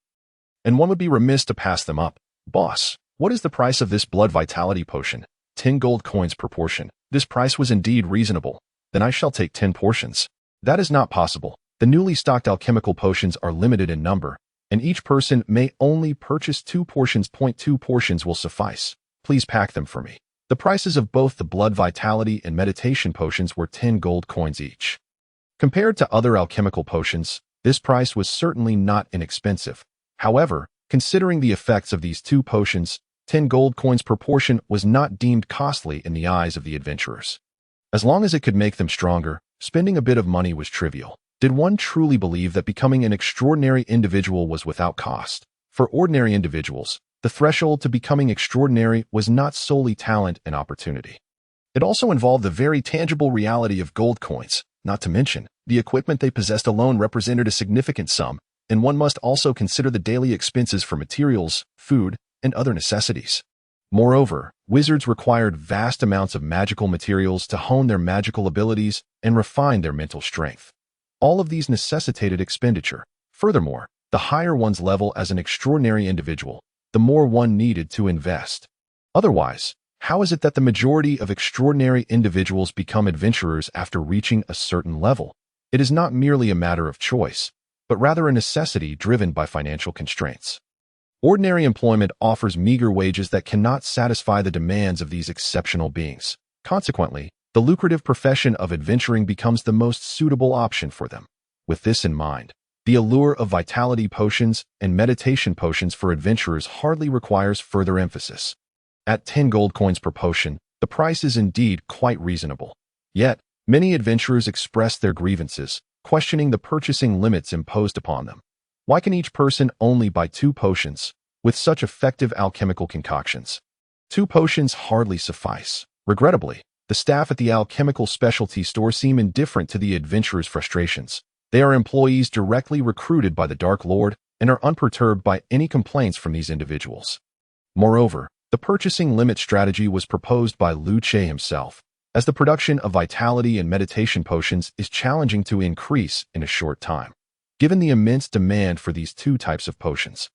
And one would be remiss to pass them up. Boss, what is the price of this blood vitality potion? 10 gold coins per portion. This price was indeed reasonable. Then I shall take 10 portions. That is not possible. The newly stocked alchemical potions are limited in number, and each person may only purchase 2 portions. 2 portions will suffice. Please pack them for me. The prices of both the blood vitality and meditation potions were 10 gold coins each. Compared to other alchemical potions, this price was certainly not inexpensive. However, considering the effects of these two potions, 10 gold coins per portion was not deemed costly in the eyes of the adventurers. As long as it could make them stronger, spending a bit of money was trivial. Did one truly believe that becoming an extraordinary individual was without cost? For ordinary individuals, the threshold to becoming extraordinary was not solely talent and opportunity. It also involved the very tangible reality of gold coins, not to mention, the equipment they possessed alone represented a significant sum, and one must also consider the daily expenses for materials, food, and other necessities. Moreover, wizards required vast amounts of magical materials to hone their magical abilities and refine their mental strength. All of these necessitated expenditure. Furthermore, the higher one's level as an extraordinary individual, the more one needed to invest. Otherwise, how is it that the majority of extraordinary individuals become adventurers after reaching a certain level? It is not merely a matter of choice, but rather a necessity driven by financial constraints. Ordinary employment offers meager wages that cannot satisfy the demands of these exceptional beings. Consequently, the lucrative profession of adventuring becomes the most suitable option for them. With this in mind, the allure of vitality potions and meditation potions for adventurers hardly requires further emphasis. At 10 gold coins per potion, the price is indeed quite reasonable. Yet, many adventurers express their grievances, questioning the purchasing limits imposed upon them. Why can each person only buy 2 potions, with such effective alchemical concoctions? 2 potions hardly suffice. Regrettably, the staff at the alchemical specialty store seem indifferent to the adventurers' frustrations. They are employees directly recruited by the Dark Lord and are unperturbed by any complaints from these individuals. Moreover, the purchasing limit strategy was proposed by Lu Che himself, as the production of vitality and meditation potions is challenging to increase in a short time. Given the immense demand for these 2 types of potions,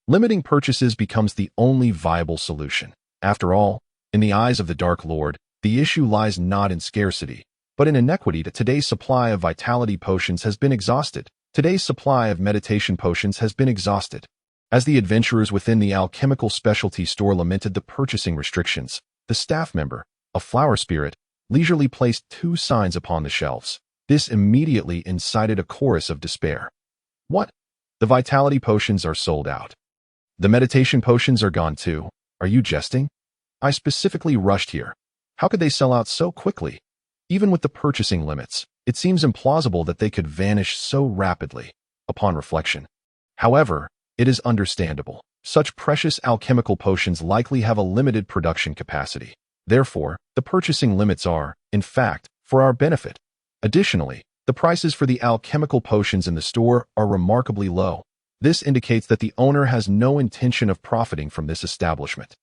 limiting purchases becomes the only viable solution. After all, in the eyes of the Dark Lord, the issue lies not in scarcity, but in inequity. That today's supply of vitality potions has been exhausted. Today's supply of meditation potions has been exhausted. As the adventurers within the alchemical specialty store lamented the purchasing restrictions, the staff member, a flower spirit, leisurely placed 2 signs upon the shelves. This immediately incited a chorus of despair. What? The vitality potions are sold out. The meditation potions are gone too. Are you jesting? I specifically rushed here. How could they sell out so quickly? Even with the purchasing limits, it seems implausible that they could vanish so rapidly. Upon reflection, however, it is understandable. Such precious alchemical potions likely have a limited production capacity. Therefore, the purchasing limits are, in fact, for our benefit. Additionally, the prices for the alchemical potions in the store are remarkably low. This indicates that the owner has no intention of profiting from this establishment.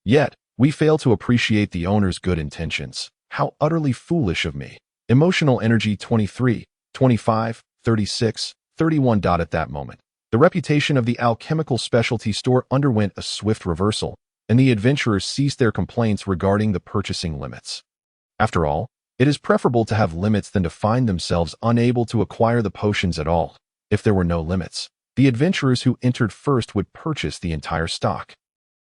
Yet, we fail to appreciate the owner's good intentions. How utterly foolish of me. Emotional energy 23, 25, 36, 31. At that moment, the reputation of the alchemical specialty store underwent a swift reversal, and the adventurers ceased their complaints regarding the purchasing limits. After all, it is preferable to have limits than to find themselves unable to acquire the potions at all. If there were no limits, the adventurers who entered first would purchase the entire stock,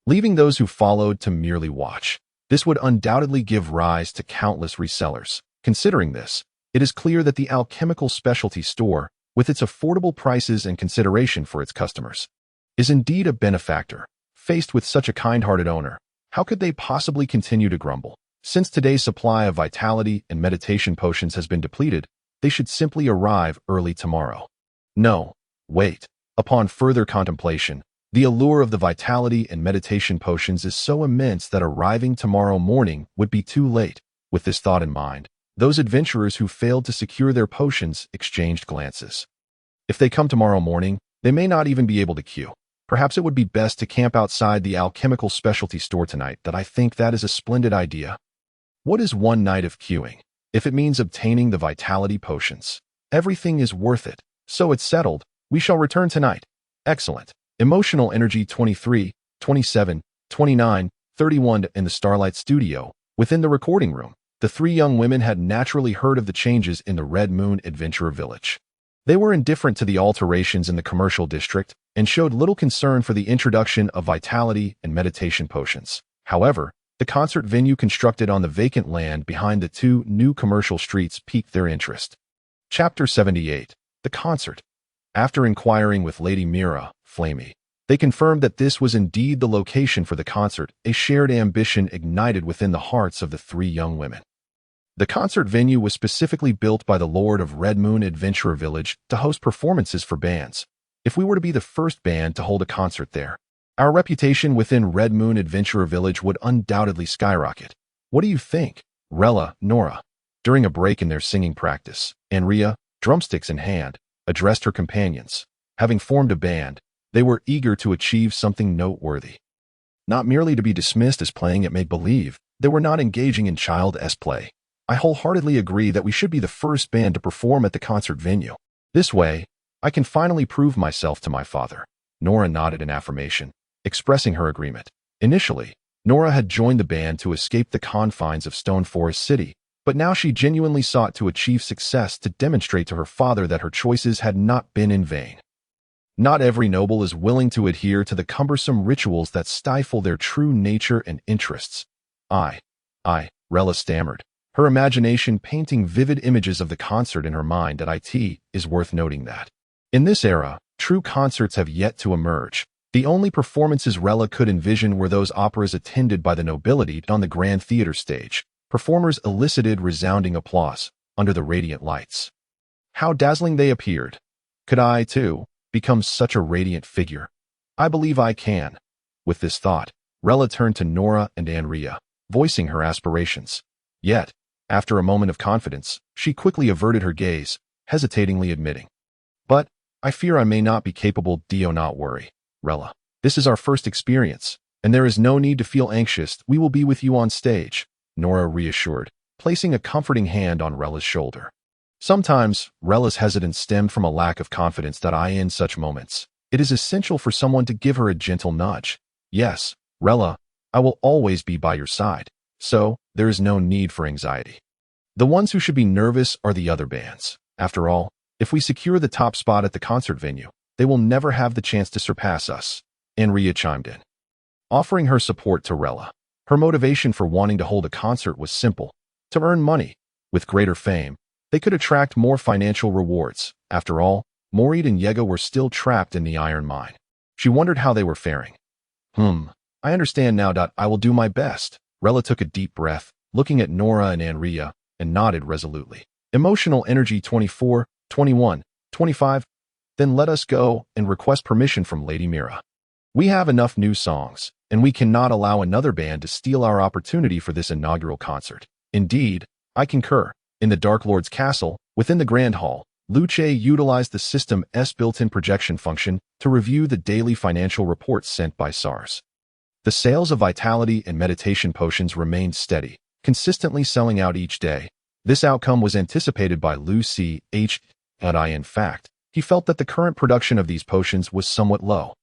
leaving those who followed to merely watch. This would undoubtedly give rise to countless resellers. Considering this, it is clear that the alchemical specialty store, with its affordable prices and consideration for its customers, is indeed a benefactor. Faced with such a kind-hearted owner, how could they possibly continue to grumble? Since today's supply of vitality and meditation potions has been depleted, they should simply arrive early tomorrow. No, wait. Upon further contemplation, the allure of the vitality and meditation potions is so immense that arriving tomorrow morning would be too late. With this thought in mind, those adventurers who failed to secure their potions exchanged glances. If they come tomorrow morning, they may not even be able to queue. Perhaps it would be best to camp outside the alchemical specialty store tonight. I think that is a splendid idea. What is one night of queuing, if it means obtaining the vitality potions? Everything is worth it. So it's settled. We shall return tonight. Excellent. Emotional energy 23, 27, 29, 31. In the Starlight Studio, within the recording room, the 3 young women had naturally heard of the changes in the Red Moon Adventurer Village. They were indifferent to the alterations in the commercial district and showed little concern for the introduction of vitality and meditation potions. However, The concert venue constructed on the vacant land behind the two new commercial streets piqued their interest. Chapter 78. The Concert. After inquiring with Lady Mira, Flamey, they confirmed that this was indeed the location for the concert. A shared ambition ignited within the hearts of the three young women. The concert venue was specifically built by the Lord of Red Moon Adventurer Village to host performances for bands. If we were to be the first band to hold a concert there, our reputation within Red Moon Adventurer Village would undoubtedly skyrocket. What do you think? Rella, Nora. During a break in their singing practice, Anria, drumsticks in hand, addressed her companions. Having formed a band, they were eager to achieve something noteworthy. Not merely to be dismissed as playing at make-believe, they were not engaging in child-esque play. I wholeheartedly agree that we should be the first band to perform at the concert venue. This way, I can finally prove myself to my father. Nora nodded in affirmation, expressing her agreement. Initially, Nora had joined the band to escape the confines of Stone Forest City, but now she genuinely sought to achieve success to demonstrate to her father that her choices had not been in vain. Not every noble is willing to adhere to the cumbersome rituals that stifle their true nature and interests. Rella stammered, her imagination painting vivid images of the concert in her mind. It is worth noting that, in this era, true concerts have yet to emerge. The only performances Rella could envision were those operas attended by the nobility on the grand theater stage. Performers elicited resounding applause under the radiant lights. How dazzling they appeared. Could I, too, become such a radiant figure? I believe I can. With this thought, Rella turned to Nora and Anria, voicing her aspirations. Yet, after a moment of confidence, she quickly averted her gaze, hesitatingly admitting, "But, I fear I may not be capable." "Do not worry, Rella. This is our first experience, and there is no need to feel anxious. We will be with you on stage," Nora reassured, placing a comforting hand on Rella's shoulder. Sometimes, Rella's hesitance stemmed from a lack of confidence. In such moments, it is essential for someone to give her a gentle nudge. "Yes, Rella, I will always be by your side, so there is no need for anxiety. The ones who should be nervous are the other bands. After all, if we secure the top spot at the concert venue, they will never have the chance to surpass us," Anria chimed in, offering her support to Rella. Her motivation for wanting to hold a concert was simple: to earn money. With greater fame, they could attract more financial rewards. After all, Morid and Yega were still trapped in the iron mine. She wondered how they were faring. I understand now. I will do my best." Rella took a deep breath, looking at Nora and Anria, and nodded resolutely. Emotional energy 24, 21, 25. "Then let us go and request permission from Lady Mira. We have enough new songs, and we cannot allow another band to steal our opportunity for this inaugural concert." "Indeed, I concur." In the Dark Lord's castle, within the Grand Hall, Luce utilized the system's built-in projection function to review the daily financial reports sent by SARS. The sales of vitality and meditation potions remained steady, consistently selling out each day. This outcome was anticipated by Luce. In fact, he felt that the current production of these potions was somewhat low.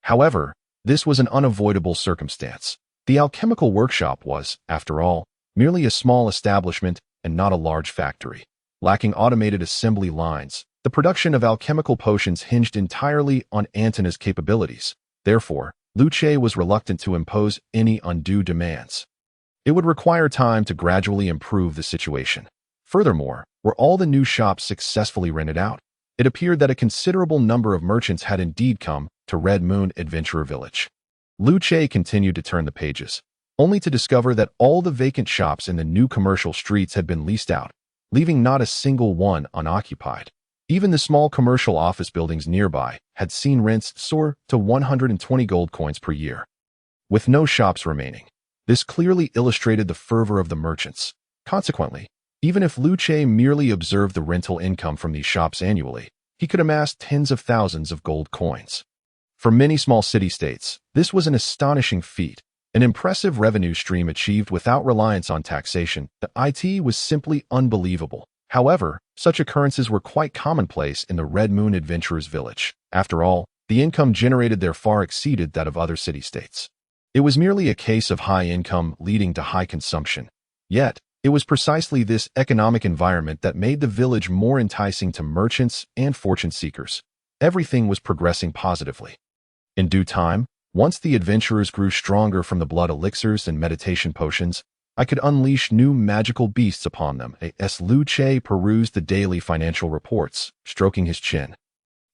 However, this was an unavoidable circumstance. The alchemical workshop was, after all, merely a small establishment and not a large factory. Lacking automated assembly lines, the production of alchemical potions hinged entirely on Antona's capabilities. Therefore, Luce was reluctant to impose any undue demands. It would require time to gradually improve the situation. Furthermore, were all the new shops successfully rented out? It appeared that a considerable number of merchants had indeed come to Red Moon Adventurer Village. Luce continued to turn the pages, only to discover that all the vacant shops in the new commercial streets had been leased out, leaving not a single one unoccupied. Even the small commercial office buildings nearby had seen rents soar to 120 gold coins per year. With no shops remaining, this clearly illustrated the fervor of the merchants. Consequently, even if Luce merely observed the rental income from these shops annually, he could amass tens of thousands of gold coins. For many small city-states, this was an astonishing feat, an impressive revenue stream achieved without reliance on taxation. It was simply unbelievable. However, such occurrences were quite commonplace in the Red Moon Adventurers Village. After all, the income generated there far exceeded that of other city-states. It was merely a case of high income leading to high consumption. Yet, it was precisely this economic environment that made the village more enticing to merchants and fortune seekers. Everything was progressing positively. In due time, Once the adventurers grew stronger from the blood elixirs and meditation potions, I could unleash new magical beasts upon them. As Lu Che perused the daily financial reports, stroking his chin,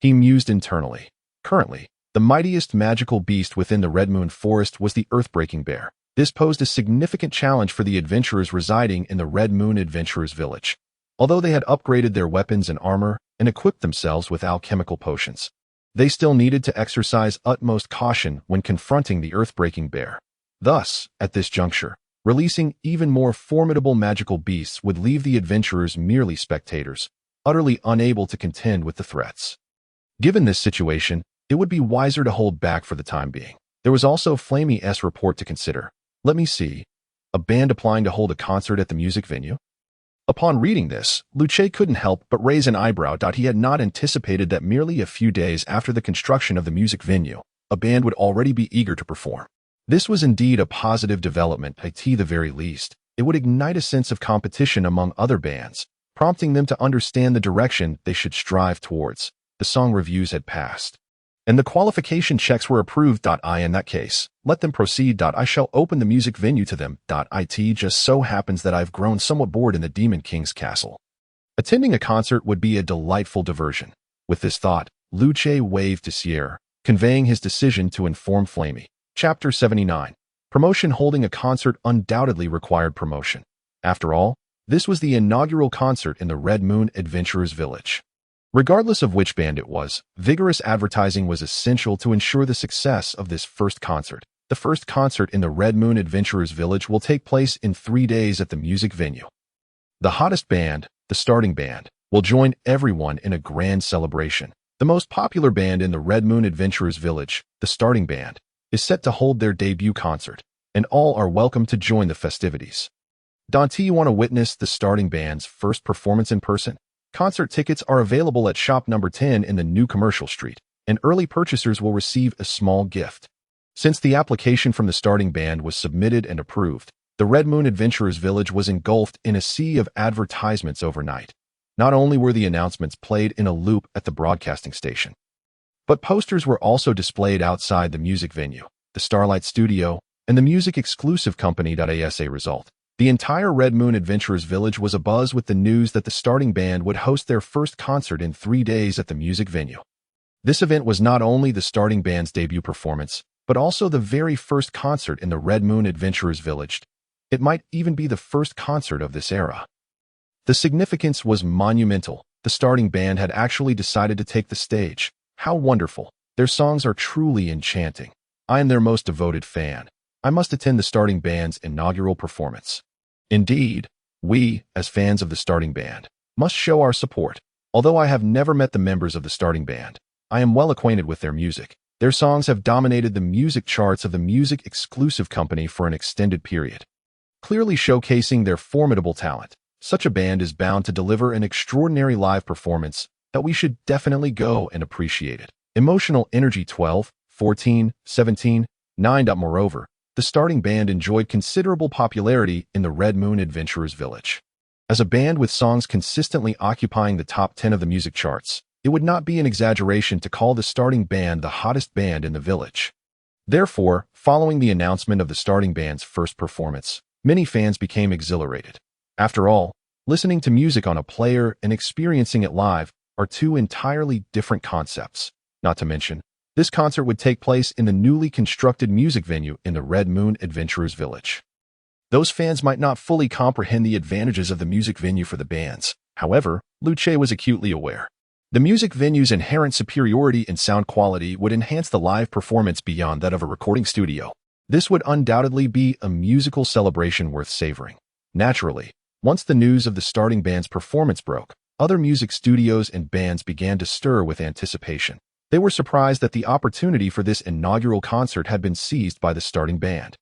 he mused internally. Currently, the mightiest magical beast within the Red Moon Forest was the Earthbreaking Bear. This posed a significant challenge for the adventurers residing in the Red Moon Adventurers Village. Although they had upgraded their weapons and armor and equipped themselves with alchemical potions, they still needed to exercise utmost caution when confronting the Earthbreaking Bear. Thus, at this juncture, releasing even more formidable magical beasts would leave the adventurers merely spectators, utterly unable to contend with the threats. Given this situation, it would be wiser to hold back for the time being. There was also Flamey's report to consider. Let me see. A band applying to hold a concert at the music venue? Upon reading this, Lu Che couldn't help but raise an eyebrow. He had not anticipated that merely a few days after the construction of the music venue, a band would already be eager to perform. This was indeed a positive development, at the very least. It would ignite a sense of competition among other bands, prompting them to understand the direction they should strive towards. The song reviews had passed, and the qualification checks were approved. In that case, let them proceed. I shall open the music venue to them. It just so happens that I've grown somewhat bored in the Demon King's castle. Attending a concert would be a delightful diversion. With this thought, Lu Che waved to Sierre, conveying his decision to inform Flamey. Chapter 79. Promotion. Holding a concert undoubtedly required promotion. After all, this was the inaugural concert in the Red Moon Adventurers Village. Regardless of which band it was, vigorous advertising was essential to ensure the success of this first concert. The first concert in the Red Moon Adventurers Village will take place in 3 days at the music venue. The hottest band, the starting band, will join everyone in a grand celebration. The most popular band in the Red Moon Adventurers Village, the starting band, is set to hold their debut concert, and all are welcome to join the festivities. Don't you want to witness the starting band's first performance in person? Concert tickets are available at shop number 10 in the new Commercial Street, and early purchasers will receive a small gift. Since the application from the starting band was submitted and approved, the Red Moon Adventurers Village was engulfed in a sea of advertisements overnight. Not only were the announcements played in a loop at the broadcasting station, but posters were also displayed outside the music venue, the Starlight Studio, and the music-exclusive company. As a result, the entire Red Moon Adventurers Village was abuzz with the news that the starting band would host their first concert in 3 days at the music venue. This event was not only the starting band's debut performance, but also the very first concert in the Red Moon Adventurers Village. It might even be the first concert of this era. The significance was monumental. The starting band had actually decided to take the stage. How wonderful. Their songs are truly enchanting. I am their most devoted fan. I must attend the starting band's inaugural performance. Indeed, we, as fans of the starting band, must show our support. Although I have never met the members of the starting band, I am well acquainted with their music. Their songs have dominated the music charts of the music-exclusive company for an extended period, clearly showcasing their formidable talent. Such a band is bound to deliver an extraordinary live performance that we should definitely go and appreciate it. Emotional energy. 12, 14, 17, 9. Moreover, the starting band enjoyed considerable popularity in the Red Moon Adventurers Village. As a band with songs consistently occupying the top 10 of the music charts, it would not be an exaggeration to call the starting band the hottest band in the village. Therefore, following the announcement of the starting band's first performance, many fans became exhilarated. After all, listening to music on a player and experiencing it live are two entirely different concepts. Not to mention, this concert would take place in the newly constructed music venue in the Red Moon Adventurers Village. Those fans might not fully comprehend the advantages of the music venue for the bands. However, Lu Che was acutely aware. The music venue's inherent superiority in sound quality would enhance the live performance beyond that of a recording studio. This would undoubtedly be a musical celebration worth savoring. Naturally, once the news of the starting band's performance broke, other music studios and bands began to stir with anticipation. They were surprised that the opportunity for this inaugural concert had been seized by the starting band.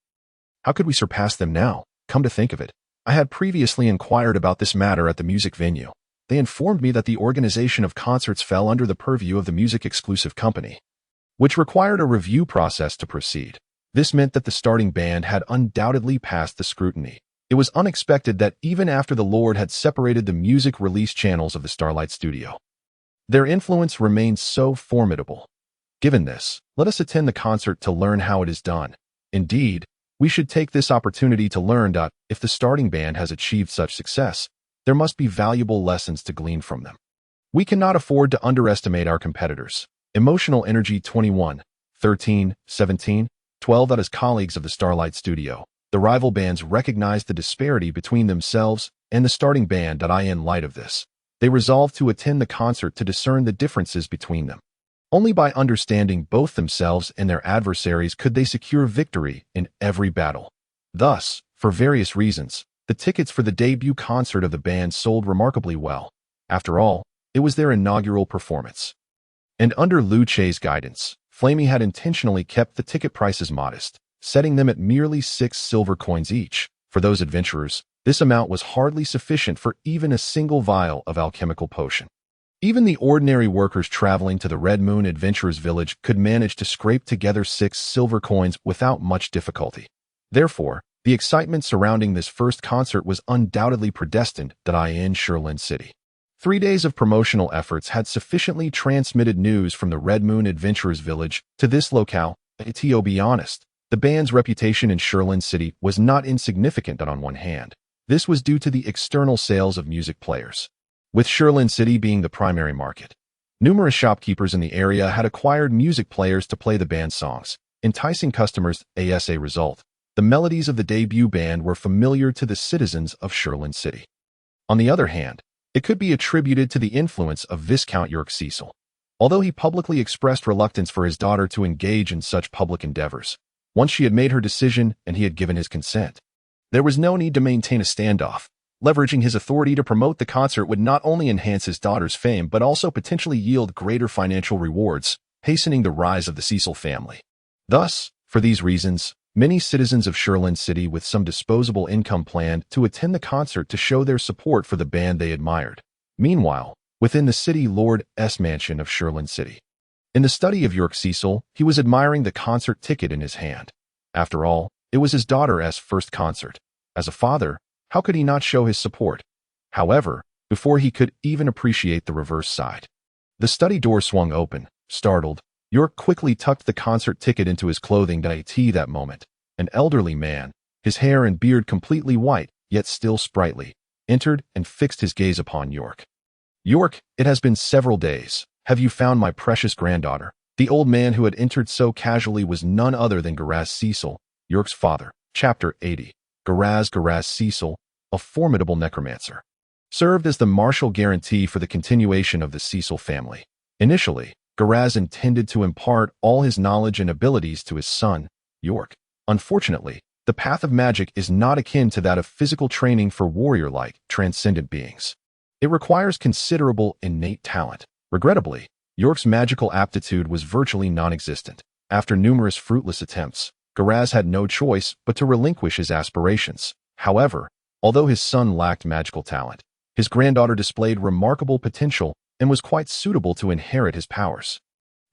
How could we surpass them now? Come to think of it, I had previously inquired about this matter at the music venue. They informed me that the organization of concerts fell under the purview of the music-exclusive company, which required a review process to proceed. This meant that the starting band had undoubtedly passed the scrutiny. It was unexpected that even after the Lord had separated the music release channels of the Starlight Studio, their influence remained so formidable. Given this, let us attend the concert to learn how it is done. Indeed, we should take this opportunity to learn that if the starting band has achieved such success, there must be valuable lessons to glean from them. We cannot afford to underestimate our competitors. Emotional Energy 21, 13, 17, 12. As colleagues of the Starlight Studio, the rival bands recognized the disparity between themselves and the starting band. In light of this, they resolved to attend the concert to discern the differences between them. Only by understanding both themselves and their adversaries could they secure victory in every battle. Thus, for various reasons, the tickets for the debut concert of the band sold remarkably well. After all, it was their inaugural performance. And under Liu Che's guidance, Flamey had intentionally kept the ticket prices modest, setting them at merely 6 silver coins each. For those adventurers, this amount was hardly sufficient for even a single vial of alchemical potion. Even the ordinary workers traveling to the Red Moon Adventurers Village could manage to scrape together 6 silver coins without much difficulty. Therefore, the excitement surrounding this first concert was undoubtedly predestined in Sherlin City. 3 days of promotional efforts had sufficiently transmitted news from the Red Moon Adventurers Village to this locale. To be honest, the band's reputation in Sherlin City was not insignificant. On one hand, this was due to the external sales of music players. With Sherlin City being the primary market, numerous shopkeepers in the area had acquired music players to play the band's songs, enticing customers. As a result, the melodies of the debut band were familiar to the citizens of Sherlin City. On the other hand, it could be attributed to the influence of Viscount York Cecil. Although he publicly expressed reluctance for his daughter to engage in such public endeavors, once she had made her decision and he had given his consent, there was no need to maintain a standoff. Leveraging his authority to promote the concert would not only enhance his daughter's fame but also potentially yield greater financial rewards, hastening the rise of the Cecil family. Thus, for these reasons, many citizens of Sherlin City with some disposable income planned to attend the concert to show their support for the band they admired. Meanwhile, within the city Lord S. mansion of Sherlin City, in the study of York Cecil, he was admiring the concert ticket in his hand. After all, it was his daughter's first concert. As a father, how could he not show his support? However, before he could even appreciate the reverse side, the study door swung open. Startled, York quickly tucked the concert ticket into his clothing. At that moment, an elderly man, his hair and beard completely white, yet still sprightly, entered and fixed his gaze upon York. "York, it has been several days. Have you found my precious granddaughter?" The old man who had entered so casually was none other than Garaz Cecil, York's father. Chapter 80. Garaz Cecil, a formidable necromancer, served as the martial guarantee for the continuation of the Cecil family. Initially, Garaz intended to impart all his knowledge and abilities to his son, York. Unfortunately, the path of magic is not akin to that of physical training for warrior-like, transcendent beings. It requires considerable innate talent. Regrettably, York's magical aptitude was virtually non-existent. After numerous fruitless attempts, Garaz had no choice but to relinquish his aspirations. However, although his son lacked magical talent, his granddaughter displayed remarkable potential and was quite suitable to inherit his powers.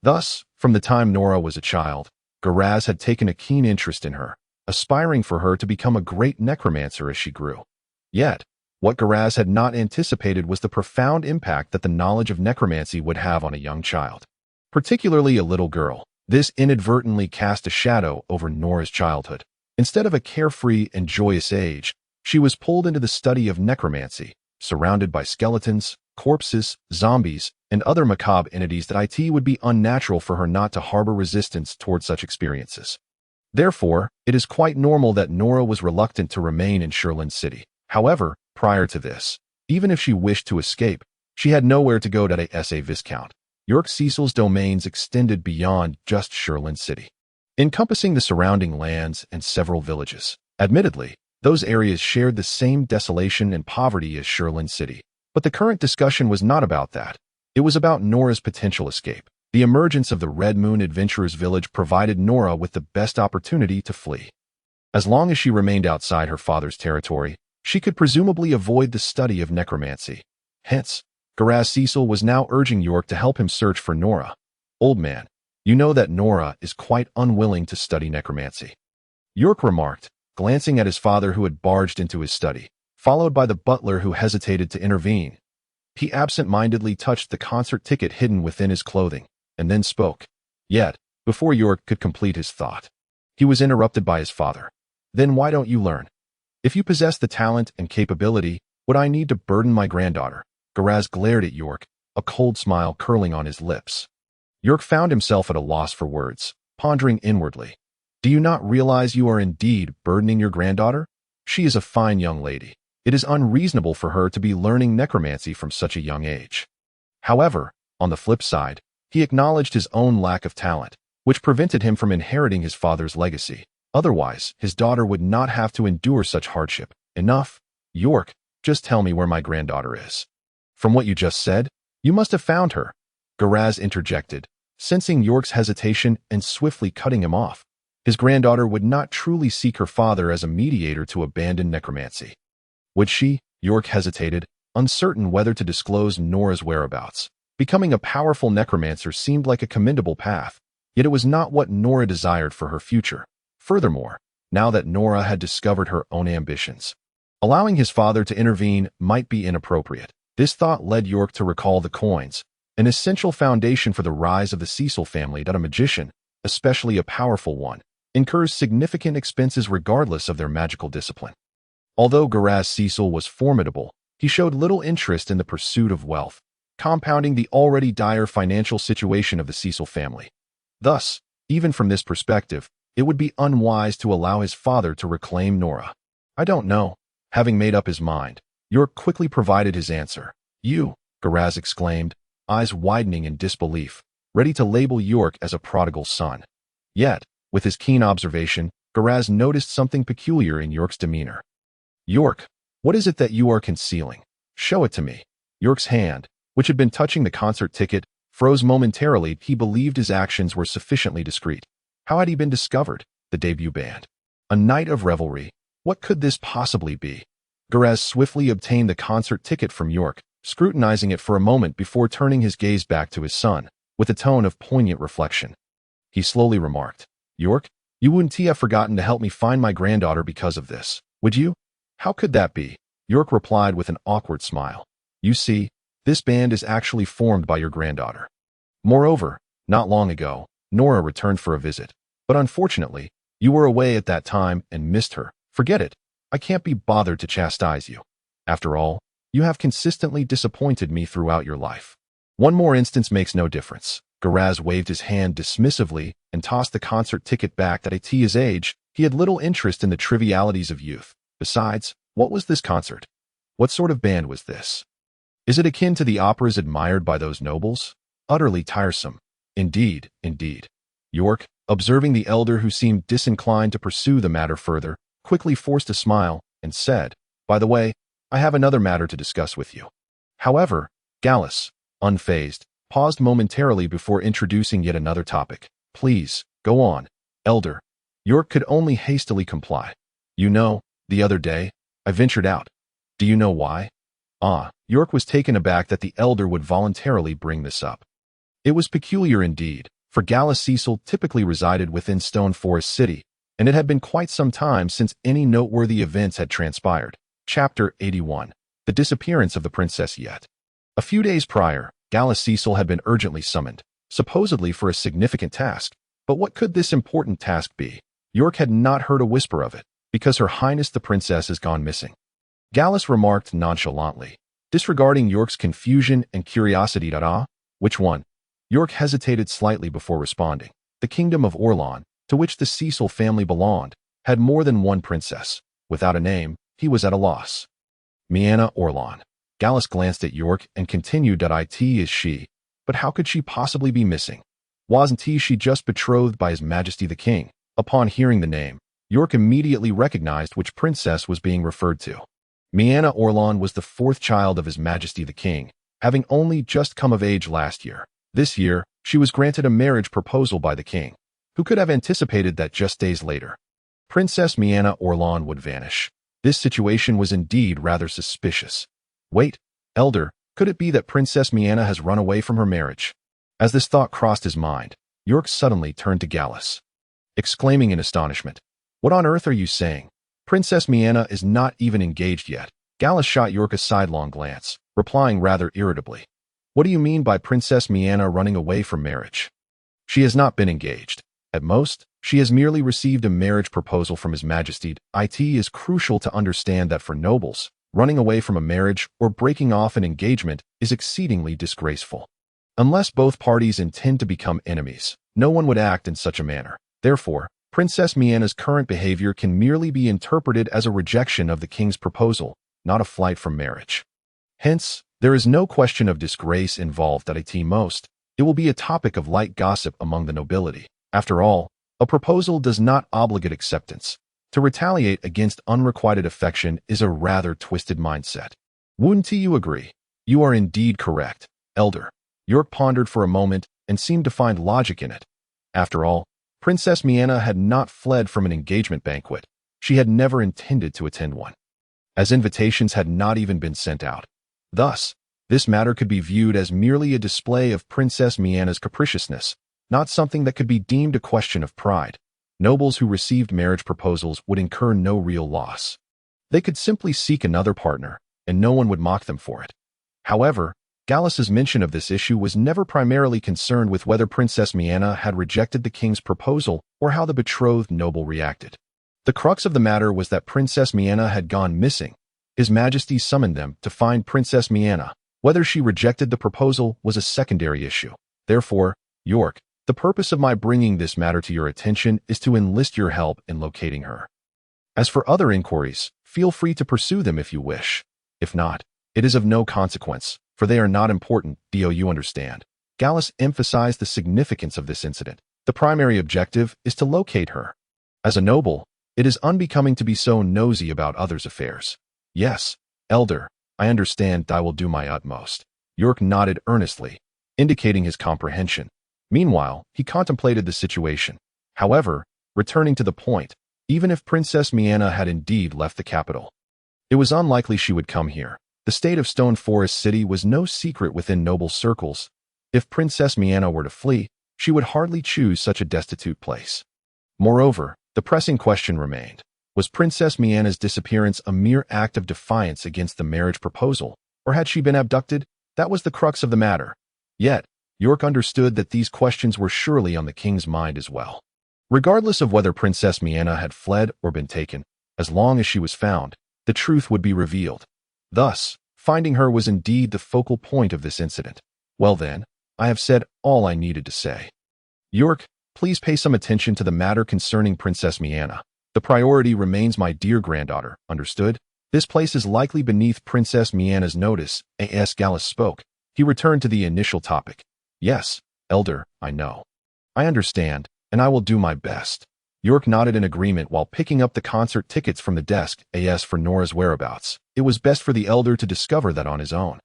Thus, from the time Nora was a child, Garaz had taken a keen interest in her, aspiring for her to become a great necromancer as she grew. Yet, what Garaz had not anticipated was the profound impact that the knowledge of necromancy would have on a young child, particularly a little girl. This inadvertently cast a shadow over Nora's childhood. Instead of a carefree and joyous age, she was pulled into the study of necromancy, surrounded by skeletons, corpses, zombies, and other macabre entities that it would be unnatural for her not to harbor resistance toward such experiences. Therefore, it is quite normal that Nora was reluctant to remain in Sherlin City. However, prior to this, even if she wished to escape, she had nowhere to go. As a Viscount, York Cecil's domains extended beyond just Sherlin City, encompassing the surrounding lands and several villages. Admittedly, those areas shared the same desolation and poverty as Sherlin City. But the current discussion was not about that. It was about Nora's potential escape. The emergence of the Red Moon Adventurers Village provided Nora with the best opportunity to flee. As long as she remained outside her father's territory, she could presumably avoid the study of necromancy. Hence, Garaz Cecil was now urging York to help him search for Nora. "Old man, you know that Nora is quite unwilling to study necromancy," York remarked, glancing at his father who had barged into his study, followed by the butler who hesitated to intervene. He absent-mindedly touched the concert ticket hidden within his clothing, and then spoke. Yet, before York could complete his thought, he was interrupted by his father. Then why don't you learn? If you possess the talent and capability, would I need to burden my granddaughter? Garaz glared at York, a cold smile curling on his lips. York found himself at a loss for words, pondering inwardly. Do you not realize you are indeed burdening your granddaughter? She is a fine young lady. It is unreasonable for her to be learning necromancy from such a young age. However, on the flip side, he acknowledged his own lack of talent, which prevented him from inheriting his father's legacy. Otherwise, his daughter would not have to endure such hardship. Enough. York, just tell me where my granddaughter is. From what you just said, you must have found her. Garaz interjected, sensing York's hesitation and swiftly cutting him off. His granddaughter would not truly seek her father as a mediator to abandon necromancy. Would she? York hesitated, uncertain whether to disclose Nora's whereabouts. Becoming a powerful necromancer seemed like a commendable path, yet it was not what Nora desired for her future. Furthermore, now that Nora had discovered her own ambitions, allowing his father to intervene might be inappropriate. This thought led York to recall the coins, an essential foundation for the rise of the Cecil family, that a magician, especially a powerful one, incurs significant expenses regardless of their magical discipline. Although Garaz Cecil was formidable, he showed little interest in the pursuit of wealth, compounding the already dire financial situation of the Cecil family. Thus, even from this perspective, it would be unwise to allow his father to reclaim Nora. I don't know. Having made up his mind, York quickly provided his answer. You, Garaz exclaimed, eyes widening in disbelief, ready to label York as a prodigal son. Yet, with his keen observation, Garaz noticed something peculiar in York's demeanor. York, what is it that you are concealing? Show it to me. York's hand, which had been touching the concert ticket, froze momentarily. He believed his actions were sufficiently discreet. How had he been discovered? The debut band. A night of revelry. What could this possibly be? Garaz swiftly obtained the concert ticket from York, scrutinizing it for a moment before turning his gaze back to his son, with a tone of poignant reflection. He slowly remarked, York, you wouldn't have forgotten to help me find my granddaughter because of this, would you? How could that be? York replied with an awkward smile. You see, this band is actually formed by your granddaughter. Moreover, not long ago, Nora returned for a visit. But unfortunately, you were away at that time and missed her. Forget it. I can't be bothered to chastise you. After all, you have consistently disappointed me throughout your life. One more instance makes no difference. Garaz waved his hand dismissively and tossed the concert ticket back. At his age, he had little interest in the trivialities of youth. Besides, what was this concert? What sort of band was this? Is it akin to the operas admired by those nobles? Utterly tiresome. Indeed, indeed. York, observing the elder who seemed disinclined to pursue the matter further, quickly forced a smile and said, By the way, I have another matter to discuss with you. However, Gallus, unfazed, paused momentarily before introducing yet another topic. Please, go on, elder. York could only hastily comply. You know, the other day, I ventured out. Do you know why? York was taken aback that the elder would voluntarily bring this up. It was peculiar indeed, for Gallus Cecil typically resided within Stone Forest City, and it had been quite some time since any noteworthy events had transpired. Chapter 81. The disappearance of the Princess Yet. A few days prior, Gallus Cecil had been urgently summoned, supposedly for a significant task. But what could this important task be? York had not heard a whisper of it, because Her Highness the Princess has gone missing. Gallus remarked nonchalantly, disregarding York's confusion and curiosity. Which one? York hesitated slightly before responding. The kingdom of Orlan, to which the Cecil family belonged, had more than one princess. Without a name, he was at a loss. Mianna Orlan. Gallus glanced at York and continued. It is she, but how could she possibly be missing? Wasn't she just betrothed by His Majesty the King? Upon hearing the name, York immediately recognized which princess was being referred to. Mianna Orlan was the fourth child of His Majesty the King, having only just come of age last year. This year, she was granted a marriage proposal by the king. Who could have anticipated that just days later, Princess Mianna Orlan would vanish? This situation was indeed rather suspicious. Wait, elder, could it be that Princess Mianna has run away from her marriage? As this thought crossed his mind, York suddenly turned to Gallus, exclaiming in astonishment, What on earth are you saying? Princess Mianna is not even engaged yet. Gallus shot York a sidelong glance, replying rather irritably, What do you mean by Princess Mianna running away from marriage? She has not been engaged. At most, she has merely received a marriage proposal from His Majesty. It is crucial to understand that for nobles, running away from a marriage or breaking off an engagement is exceedingly disgraceful. Unless both parties intend to become enemies, no one would act in such a manner. Therefore, Princess Miana's current behavior can merely be interpreted as a rejection of the king's proposal, not a flight from marriage. Hence, there is no question of disgrace involved. At most, it will be a topic of light gossip among the nobility. After all, a proposal does not obligate acceptance. To retaliate against unrequited affection is a rather twisted mindset. Wouldn't you agree? You are indeed correct, Elder. York pondered for a moment and seemed to find logic in it. After all, Princess Miana had not fled from an engagement banquet. She had never intended to attend one, as invitations had not even been sent out. Thus, this matter could be viewed as merely a display of Princess Miana's capriciousness, not something that could be deemed a question of pride. Nobles who received marriage proposals would incur no real loss. They could simply seek another partner, and no one would mock them for it. However, Gallus's mention of this issue was never primarily concerned with whether Princess Miana had rejected the king's proposal or how the betrothed noble reacted. The crux of the matter was that Princess Miana had gone missing. His Majesty summoned them to find Princess Miana. Whether she rejected the proposal was a secondary issue. Therefore, York, the purpose of my bringing this matter to your attention is to enlist your help in locating her. As for other inquiries, feel free to pursue them if you wish. If not, it is of no consequence, for they are not important. Do you understand? Gallus emphasized the significance of this incident. The primary objective is to locate her. As a noble, it is unbecoming to be so nosy about others' affairs. Yes, Elder, I understand. I will do my utmost. York nodded earnestly, indicating his comprehension. Meanwhile, he contemplated the situation. However, returning to the point, even if Princess Miana had indeed left the capital, it was unlikely she would come here. The state of Stone Forest City was no secret within noble circles. If Princess Miana were to flee, she would hardly choose such a destitute place. Moreover, the pressing question remained. Was Princess Miana's disappearance a mere act of defiance against the marriage proposal, or had she been abducted? That was the crux of the matter. Yet, York understood that these questions were surely on the king's mind as well. Regardless of whether Princess Miana had fled or been taken, as long as she was found, the truth would be revealed. Thus, finding her was indeed the focal point of this incident. Well then, I have said all I needed to say. York, please pay some attention to the matter concerning Princess Miana. The priority remains my dear granddaughter, understood? This place is likely beneath Princess Miana's notice. As Gallus spoke, he returned to the initial topic. Yes, Elder, I know. I understand, and I will do my best. York nodded in agreement while picking up the concert tickets from the desk. As for Nora's whereabouts, it was best for the Elder to discover that on his own.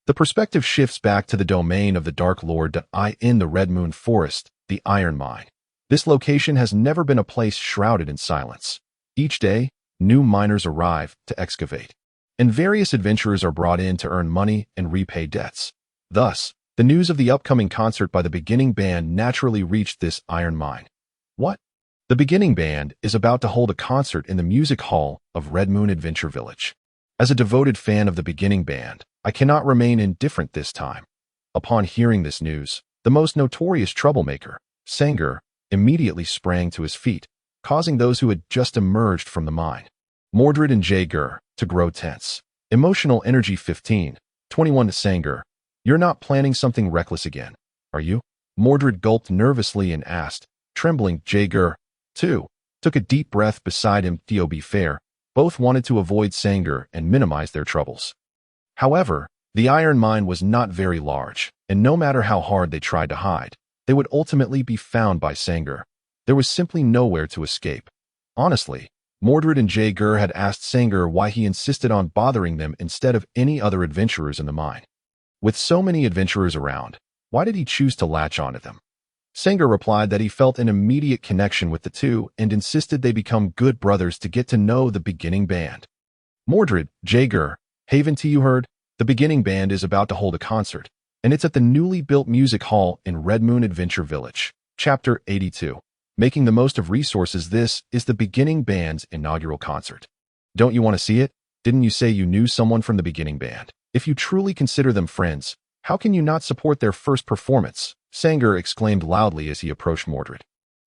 The perspective shifts back to the domain of the Dark Lord. In the Red Moon Forest, the Iron Mine. This location has never been a place shrouded in silence. Each day, new miners arrive to excavate, and various adventurers are brought in to earn money and repay debts. Thus, the news of the upcoming concert by the Beginning Band naturally reached this iron mine. What? The Beginning Band is about to hold a concert in the music hall of Red Moon Adventure Village. As a devoted fan of the Beginning Band, I cannot remain indifferent this time. Upon hearing this news, the most notorious troublemaker, Sanger, immediately sprang to his feet, causing those who had just emerged from the mine, Mordred and Jaeger, to grow tense. Emotional energy 15, 21 to Sanger. You're not planning something reckless again, are you? Mordred gulped nervously and asked, trembling. Jaeger, too, took a deep breath beside him. To be fair, both wanted to avoid Sanger and minimize their troubles. However, the iron mine was not very large, and no matter how hard they tried to hide, they would ultimately be found by Sanger. There was simply nowhere to escape. Honestly, Mordred and Jaeger had asked Sanger why he insisted on bothering them instead of any other adventurers in the mine. With so many adventurers around, why did he choose to latch onto them? Sanger replied that he felt an immediate connection with the two and insisted they become good brothers to get to know the Beginning Band. Mordred, Jaeger, haven't you heard? The Beginning Band is about to hold a concert, and it's at the newly built music hall in Red Moon Adventure Village. Chapter 82. Making the most of resources. This is the Beginning Band's inaugural concert. Don't you want to see it? Didn't you say you knew someone from the Beginning Band? If you truly consider them friends, how can you not support their first performance? Sanger exclaimed loudly as he approached Mordred.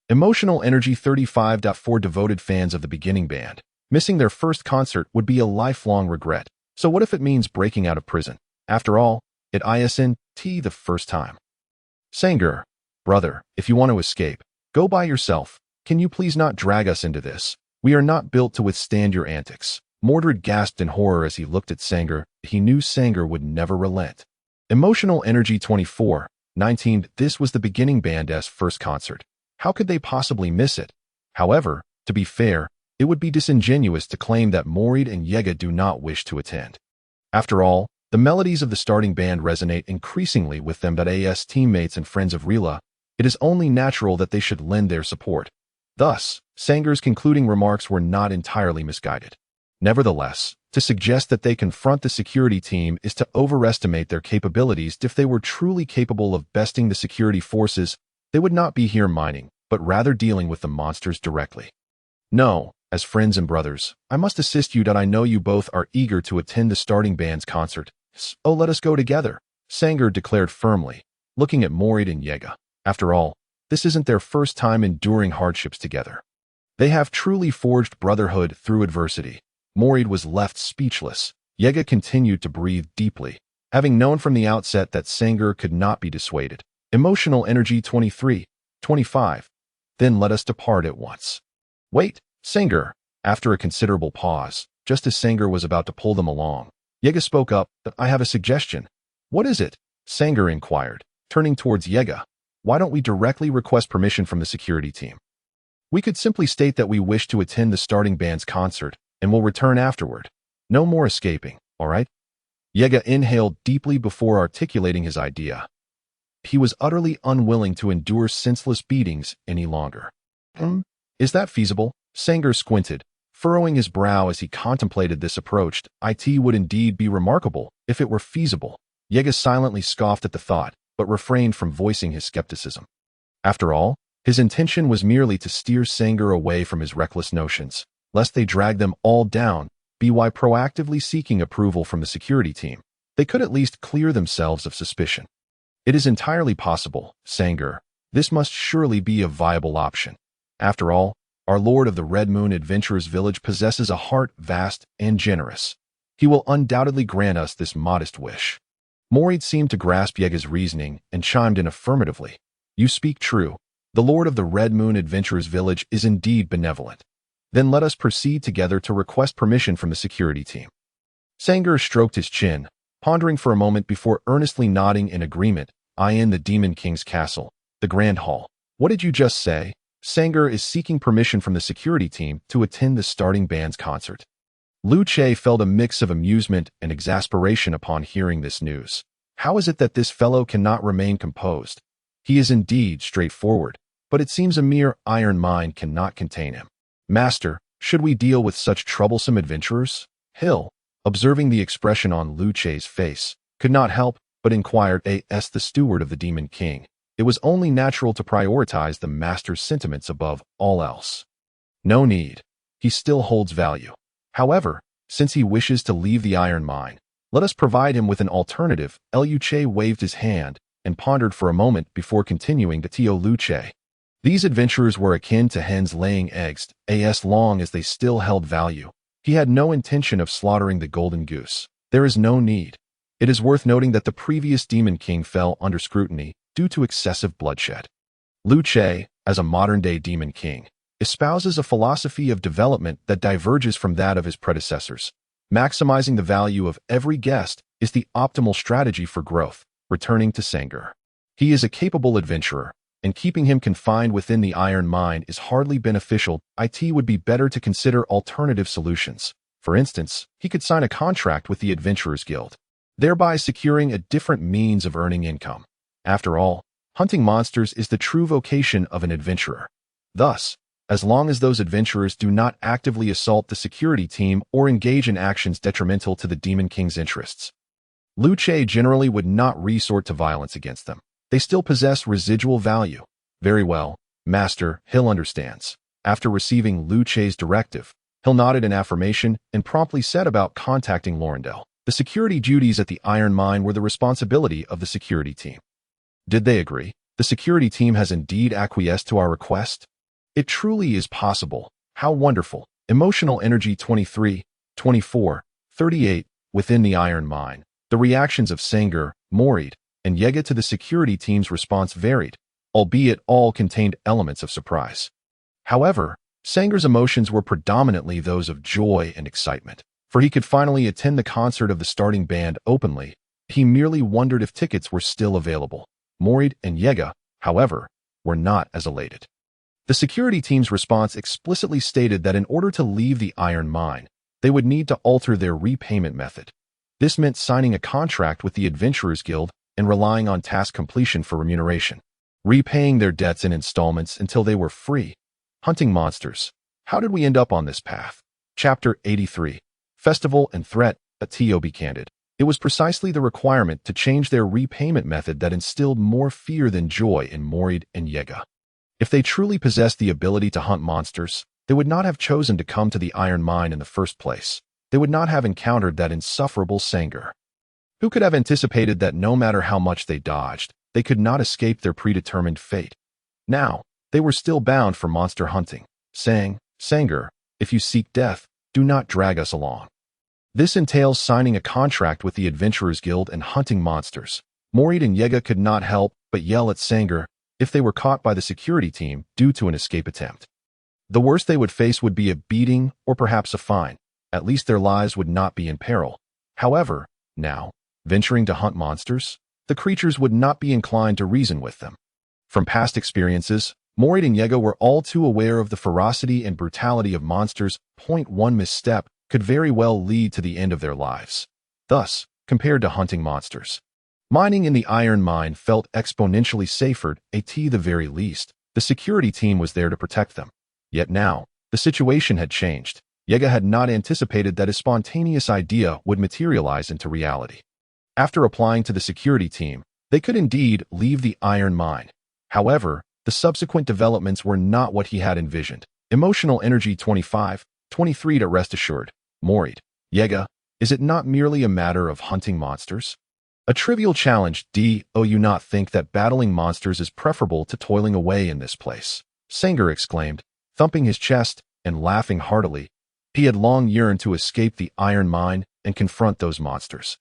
Emotional Energy 35.4 devoted fans of the beginning band. Missing their first concert would be a lifelong regret. So what if it means breaking out of prison? After all, it isn't the first time. Sanger, brother, if you want to escape, go by yourself. Can you please not drag us into this? We are not built to withstand your antics. Mordred gasped in horror as he looked at Sanger. He knew Sanger would never relent. Emotional Energy 24/19. This was the beginning band's first concert. How could they possibly miss it? However, to be fair, it would be disingenuous to claim that Mordred and Yega do not wish to attend. After all, the melodies of the starting band resonate increasingly with them as teammates and friends of Rila. It is only natural that they should lend their support. Thus, Sanger's concluding remarks were not entirely misguided. Nevertheless, to suggest that they confront the security team is to overestimate their capabilities. If they were truly capable of besting the security forces, they would not be here mining, but rather dealing with the monsters directly. No, as friends and brothers, I must assist you that I know you both are eager to attend the starting band's concert. So let us go together, Sanger declared firmly, looking at Mordred and Yega. After all, this isn't their first time enduring hardships together. They have truly forged brotherhood through adversity. Mordred was left speechless. Yega continued to breathe deeply, having known from the outset that Sanger could not be dissuaded. Emotional Energy 23/25. Then let us depart at once. Wait, Sanger. After a considerable pause, just as Sanger was about to pull them along, Yega spoke up. I have a suggestion. What is it? Sanger inquired, turning towards Yega. Why don't we directly request permission from the security team? We could simply state that we wish to attend the starting band's concert, and will return afterward. No more escaping, all right? Yega inhaled deeply before articulating his idea. He was utterly unwilling to endure senseless beatings any longer. Is that feasible? Sanger squinted, furrowing his brow as he contemplated this approach. It would indeed be remarkable if it were feasible. Yega silently scoffed at the thought, but refrained from voicing his skepticism. After all, his intention was merely to steer Sanger away from his reckless notions, lest they drag them all down. By proactively seeking approval from the security team, they could at least clear themselves of suspicion. It is entirely possible, Sanger. This must surely be a viable option. After all, our Lord of the Red Moon Adventurers Village possesses a heart vast and generous. He will undoubtedly grant us this modest wish. Mordred seemed to grasp Yega's reasoning and chimed in affirmatively. You speak true. The Lord of the Red Moon Adventurers Village is indeed benevolent. Then let us proceed together to request permission from the security team. Sanger stroked his chin, pondering for a moment before earnestly nodding in agreement. In the Demon King's castle, the Grand Hall. What did you just say? Sanger is seeking permission from the security team to attend the starting band's concert. Lu Che felt a mix of amusement and exasperation upon hearing this news. How is it that this fellow cannot remain composed? He is indeed straightforward, but it seems a mere iron mind cannot contain him. Master, should we deal with such troublesome adventurers? Hill, observing the expression on Lu Che's face, could not help but inquired as the steward of the Demon King. It was only natural to prioritize the master's sentiments above all else. No need. He still holds value. However, since he wishes to leave the iron mine, let us provide him with an alternative. Lu Che waved his hand and pondered for a moment before continuing to tell Lu Che. These adventurers were akin to hens laying eggs, as long as they still held value. He had no intention of slaughtering the golden goose. There is no need. It is worth noting that the previous Demon King fell under scrutiny due to excessive bloodshed. Lu Che, as a modern-day Demon King, espouses a philosophy of development that diverges from that of his predecessors. Maximizing the value of every guest is the optimal strategy for growth. Returning to Sanger. He is a capable adventurer, and keeping him confined within the iron mine is hardly beneficial. It would be better to consider alternative solutions. For instance, he could sign a contract with the Adventurers Guild, thereby securing a different means of earning income. After all, hunting monsters is the true vocation of an adventurer. Thus, as long as those adventurers do not actively assault the security team or engage in actions detrimental to the Demon King's interests, Lu Che generally would not resort to violence against them. They still possess residual value. Very well, Master, Hill understands. After receiving Lu Che's directive, Hill nodded in affirmation and promptly set about contacting Lorendell. The security duties at the iron mine were the responsibility of the security team. Did they agree? The security team has indeed acquiesced to our request? It truly is possible. How wonderful. Emotional energy 23, 24, 38. Within the iron mine, the reactions of Sanger, Morid, and Yega to the security team's response varied, albeit all contained elements of surprise. However, Sanger's emotions were predominantly those of joy and excitement, for he could finally attend the concert of the starting band openly. He merely wondered if tickets were still available. Morid and Yega, however, were not as elated. The security team's response explicitly stated that in order to leave the iron mine, they would need to alter their repayment method. This meant signing a contract with the Adventurers Guild and relying on task completion for remuneration, repaying their debts in installments until they were free. Hunting monsters. How did we end up on this path? Chapter 83. Festival and Threat. To be candid, it was precisely the requirement to change their repayment method that instilled more fear than joy in Morid and Yega. If they truly possessed the ability to hunt monsters, they would not have chosen to come to the iron mine in the first place. They would not have encountered that insufferable Sanger. Who could have anticipated that no matter how much they dodged, they could not escape their predetermined fate? Now, they were still bound for monster hunting, saying, "Sanger, if you seek death, do not drag us along." This entails signing a contract with the Adventurers Guild and hunting monsters. Morid and Yega could not help but yell at Sanger if they were caught by the security team due to an escape attempt. The worst they would face would be a beating or perhaps a fine. At least their lives would not be in peril. However, now, venturing to hunt monsters, the creatures would not be inclined to reason with them. From past experiences, Morid and Yega were all too aware of the ferocity and brutality of monsters. One misstep could very well lead to the end of their lives. Thus, compared to hunting monsters, mining in the iron mine felt exponentially safer. At the very least, the security team was there to protect them. Yet now, the situation had changed. Yega had not anticipated that his spontaneous idea would materialize into reality. After applying to the security team, they could indeed leave the iron mine. However, the subsequent developments were not what he had envisioned. Emotional energy 25, 23. To rest assured, Morid, Yega, is it not merely a matter of hunting monsters? A trivial challenge. Do you not think that battling monsters is preferable to toiling away in this place? Sanger exclaimed, thumping his chest and laughing heartily. He had long yearned to escape the iron mine and confront those monsters.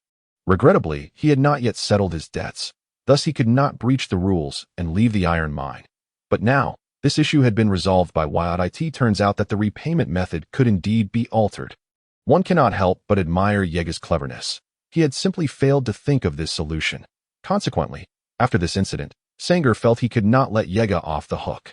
Regrettably, he had not yet settled his debts. Thus he could not breach the rules and leave the iron mine. But now, this issue had been resolved by what it turns out that the repayment method could indeed be altered. One cannot help but admire Yega's cleverness. He had simply failed to think of this solution. Consequently, after this incident, Sanger felt he could not let Yega off the hook.